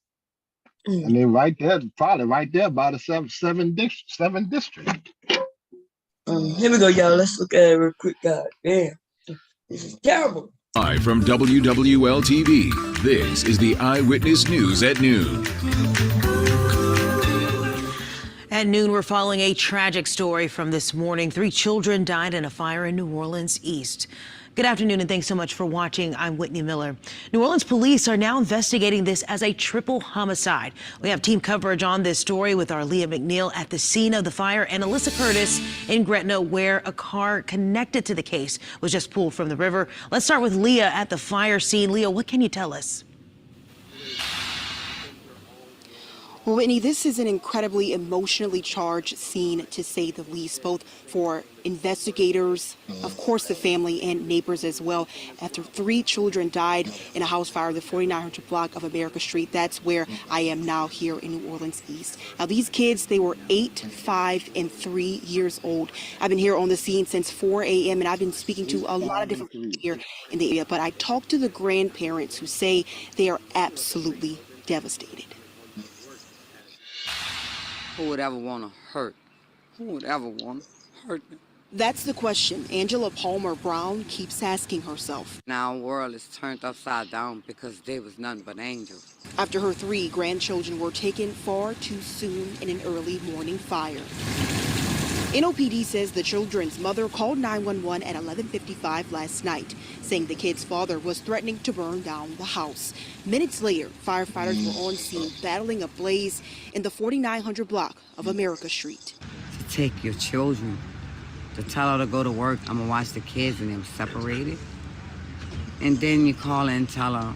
[SPEAKER 6] And they're right there, probably right there by the seven district.
[SPEAKER 1] Here we go, y'all. Let's look at it real quick. God damn. This is terrible.
[SPEAKER 7] Live from WWL-TV, this is the Eyewitness News at noon.
[SPEAKER 9] At noon, we're following a tragic story from this morning. 3 children died in a fire in New Orleans East. Good afternoon, and thanks so much for watching. I'm Whitney Miller. New Orleans police are now investigating this as a triple homicide. We have team coverage on this story with our Leah McNeil at the scene of the fire and Alyssa Curtis in Gretna, where a car connected to the case was just pulled from the river. Let's start with Leah at the fire scene. Leah, what can you tell us?
[SPEAKER 13] Well, Whitney, this is an incredibly emotionally charged scene, to say the least, both for investigators, of course, the family and neighbors as well. After 3 children died in a house fire, the 4900 block of America Street, that's where I am now here in New Orleans East. Now, these kids, they were 8, 5, and 3 years old. I've been here on the scene since 4 a.m. and I've been speaking to a lot of different people here in the area, but I talked to the grandparents who say they are absolutely devastated.
[SPEAKER 16] Who would ever want to hurt? Who would ever want to hurt me?
[SPEAKER 13] That's the question Angela Palmer Brown keeps asking herself.
[SPEAKER 16] Now our world is turned upside down because they was nothing but angels.
[SPEAKER 13] After her 3 grandchildren were taken far too soon in an early morning fire. NOPD says the children's mother called 911 at 11:55 last night, saying the kid's father was threatening to burn down the house. Minutes later, firefighters were on scene battling a blaze in the 4900 block of America Street.
[SPEAKER 16] To take your children, to tell her to go to work, I'm gonna watch the kids and them separated. And then you call her and tell her,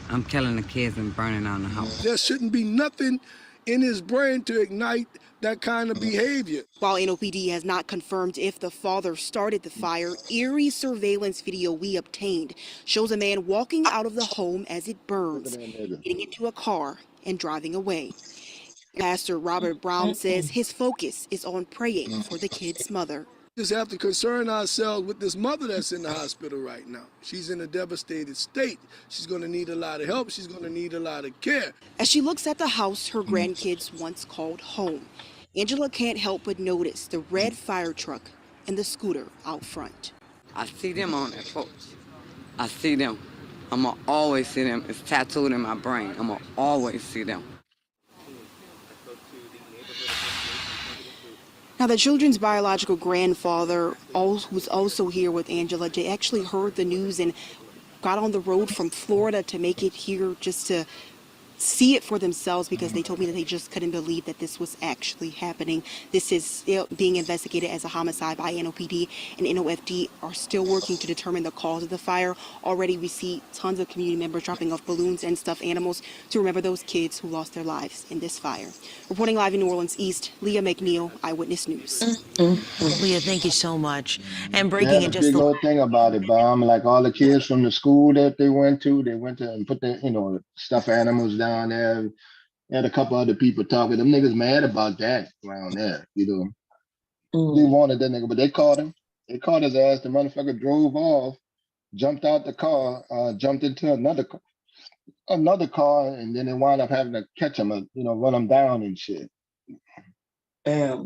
[SPEAKER 16] I'm killing the kids and burning down the house.
[SPEAKER 20] There shouldn't be nothing in his brain to ignite that kind of behavior.
[SPEAKER 13] While NOPD has not confirmed if the father started the fire, eerie surveillance video we obtained shows a man walking out of the home as it burns, getting into a car and driving away. Pastor Robert Brown says his focus is on praying for the kid's mother.
[SPEAKER 20] Just have to concern ourselves with this mother that's in the hospital right now. She's in a devastated state. She's going to need a lot of help. She's going to need a lot of care.
[SPEAKER 13] As she looks at the house her grandkids once called home, Angela can't help but notice the red fire truck and the scooter out front.
[SPEAKER 16] I see them on that porch. I see them. I'm going to always see them. It's tattooed in my brain. I'm going to always see them.
[SPEAKER 13] Now, the children's biological grandfather, who's also here with Angela, they actually heard the news and got on the road from Florida to make it here just to see it for themselves, because they told me that they just couldn't believe that this was actually happening. This is still being investigated as a homicide by NOPD, and NOFD are still working to determine the cause of the fire. Already we see tons of community members dropping off balloons and stuffed animals to remember those kids who lost their lives in this fire. Reporting live in New Orleans East, Leah McNeil, Eyewitness News.
[SPEAKER 9] Leah, thank you so much. And breaking in just
[SPEAKER 6] big old thing about it, Bomb. Like all the kids from the school that they went to and put the stuffed animals down there. Had a couple other people talking. Them niggas mad about that around there. They wanted that nigga, but they caught him.
[SPEAKER 2] They caught his ass. The motherfucker drove off, jumped out the car, jumped into another car, and then they wound up having to catch him, run him down and shit.
[SPEAKER 1] Let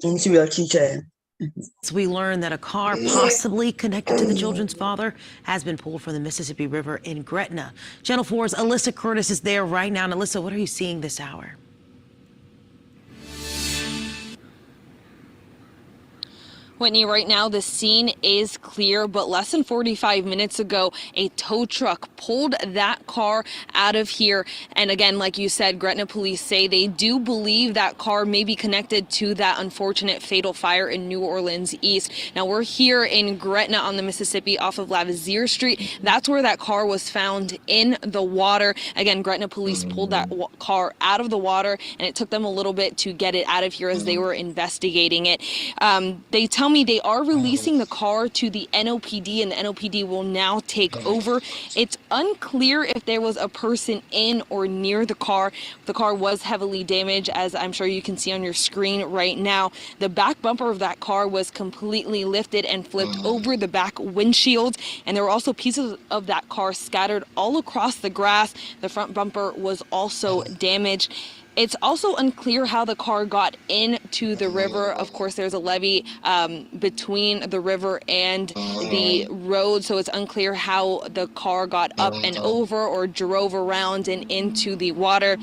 [SPEAKER 1] me see what she said.
[SPEAKER 9] We learned that a car possibly connected to the children's father has been pulled from the Mississippi River in Gretna. Channel 4's Alyssa Curtis is there right now. And Alyssa, what are you seeing this hour?
[SPEAKER 8] Whitney, right now the scene is clear, but less than 45 minutes ago, a tow truck pulled that car out of here. And again, like you said, Gretna police say they do believe that car may be connected to that unfortunate fatal fire in New Orleans East. Now we're here in Gretna on the Mississippi off of Lavazier Street. That's where that car was found in the water. Again, Gretna police pulled that car out of the water, and it took them a little bit to get it out of here as they were investigating it. They tell me they are releasing the car to the NOPD, and the NOPD will now take over. It's unclear if there was a person in or near the car. The car was heavily damaged, as I'm sure you can see on your screen right now. The back bumper of that car was completely lifted and flipped over the back windshield, and there were also pieces of that car scattered all across the grass. The front bumper was also damaged. It's also unclear how the car got into the river. Of course, there's a levee between the river and the road, so it's unclear how the car got up and over or drove around and into the water.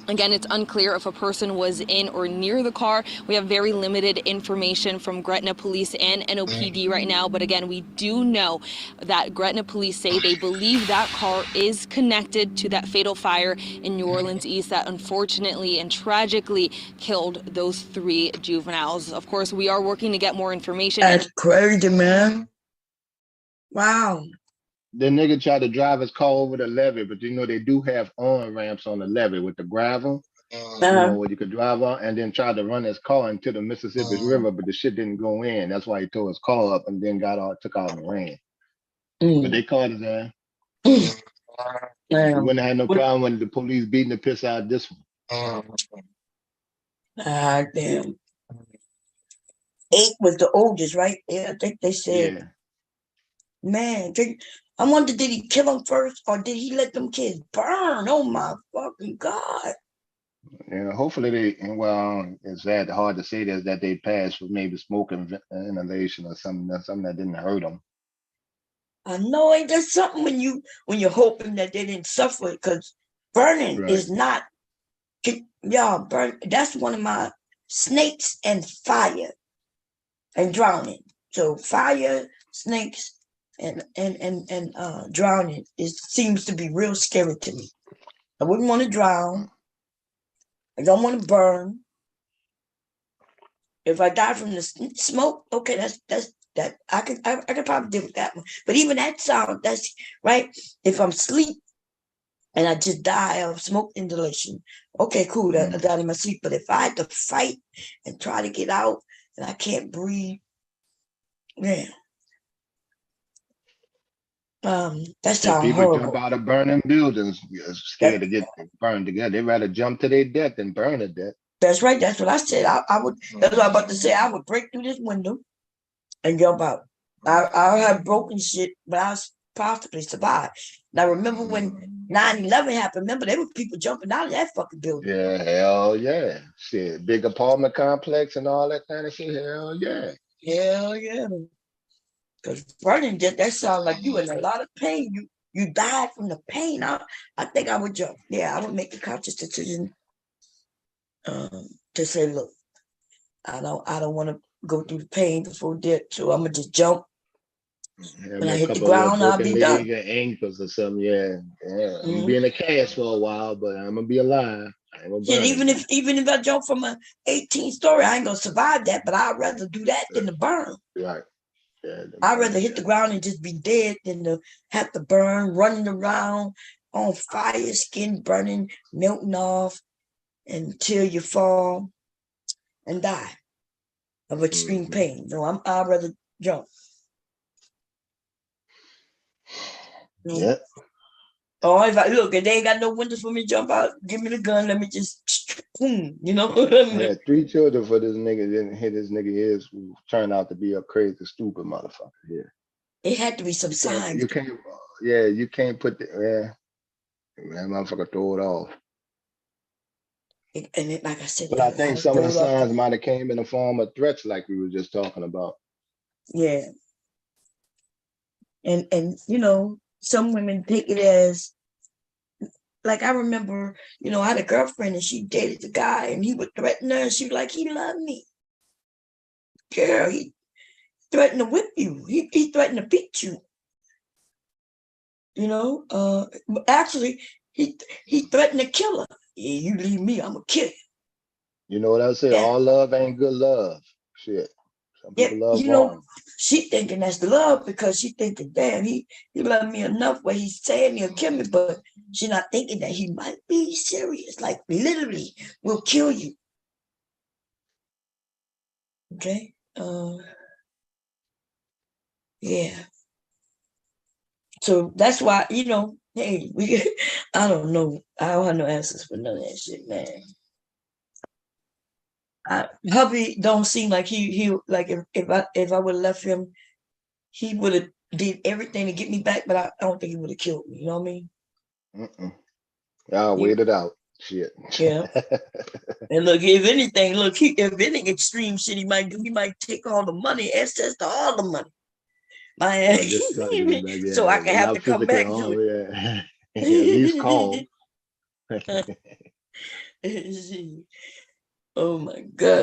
[SPEAKER 8] Again, it's unclear if a person was in or near the car. We have very limited information from Gretna Police and NOPD right now, but again, we do know that Gretna Police say they believe that car is connected to that fatal fire in New Orleans East that unfortunately and tragically killed those 3 juveniles. Of course, we are working to get more information.
[SPEAKER 1] That's crazy, man. Wow.
[SPEAKER 2] The nigga tried to drive his car over the levee, but they do have on-ramps on the levee with the gravel, where you could drive on, and then tried to run his car into the Mississippi River, but the shit didn't go in. That's why he tore his car up and then took out and ran. But they caught his ass. We wouldn't have had no problem when the police beating the piss out of this one.
[SPEAKER 1] Damn. 8 was the oldest, right? Yeah, I think they said.
[SPEAKER 2] Yeah.
[SPEAKER 1] Man, I wonder, did he kill them first, or did he let them kids burn? Oh my fucking God.
[SPEAKER 2] Yeah, hopefully it's hard to say that they passed with maybe smoking inhalation or something that didn't hurt them.
[SPEAKER 1] I know, ain't that something when you're hoping that they didn't suffer, because burning is not, y'all, that's one of my snakes and fire and drowning. So fire, snakes, and drowning seems to be real scary to me. I wouldn't want to drown. I don't want to burn. If I die from the smoke, okay, that's I could probably deal with that one. But even that sound, that's right. If I'm asleep and I just die of smoke inhalation, okay, cool, I died in my sleep. But if I had to fight and try to get out and I can't breathe, man. That sounds
[SPEAKER 2] people
[SPEAKER 1] horrible.
[SPEAKER 2] jump out of burning buildings, scared to get burned together. They'd rather jump to their death than burn to death.
[SPEAKER 1] That's right. That's what I said. I would. That's what I'm about to say. I would break through this window and jump out. I'll have broken shit, but I'll possibly survive. Now, remember when 9/11 happened? Remember, there were people jumping out of that fucking building.
[SPEAKER 2] Yeah, hell yeah. Shit, big apartment complex and all that kind of shit. Hell yeah.
[SPEAKER 1] Hell yeah. Because burning, that sounds like you in a lot of pain. You died from the pain. I think I would jump. Yeah, I would make a conscious decision to say, look, I don't want to go through the pain before death, so I'm gonna just jump. When I hit the ground, I'll be done.
[SPEAKER 2] Ankles or something, yeah. I'm gonna be in a cast for a while, but I'm gonna be alive.
[SPEAKER 1] Shit, even if I jump from an 18-story, I ain't gonna survive that. But I'd rather do that than to burn.
[SPEAKER 2] Right. Yeah,
[SPEAKER 1] I'd rather hit the ground and just be dead than to have to burn, running around on fire, skin burning, melting off until you fall and die of extreme pain. So I'd rather jump.
[SPEAKER 2] Yeah.
[SPEAKER 1] Oh, if I look, if they ain't got no windows for me to jump out, give me the gun. Let me just, boom, you know.
[SPEAKER 2] I had 3 children for this nigga. Didn't hit this nigga ears, who turned out to be a crazy, stupid motherfucker. Yeah.
[SPEAKER 1] It had to be some signs.
[SPEAKER 2] You can't. Yeah, you can't put the. Yeah, that motherfucker throw it off.
[SPEAKER 1] And it, like I said,
[SPEAKER 2] But I think some of the signs might have came in the form of threats, like we were just talking about.
[SPEAKER 1] Yeah. And you know, some women take it as, like, I remember, you know, I had a girlfriend and she dated the guy and he would threaten her and she was like, he loved me. Girl, he threatened to whip you. He threatened to beat you. You know, actually, he threatened to kill her. Yeah, you leave me, I'm gonna kill you.
[SPEAKER 2] You know what I say? All love ain't good love. Shit. Some people love
[SPEAKER 1] you
[SPEAKER 2] wrong.
[SPEAKER 1] know, she thinking that's the love because she thinking, damn, he loved me enough where he's saying he'll kill me, but she not thinking that he might be serious, like literally will kill you. Okay. Yeah. So that's why, you know, hey, I don't know. I don't have no answers for none of that shit, man. Hubby don't seem like he like if I would have left him, he would have did everything to get me back, but I don't think he would have killed me. You know what I mean?
[SPEAKER 2] Y'all wait it out. Shit.
[SPEAKER 1] Yeah. And look, if anything, if any extreme shit he might do, he might take all the money, access to all the money. My ass. So I can have to come back to it.
[SPEAKER 2] At least call.
[SPEAKER 1] Oh my God.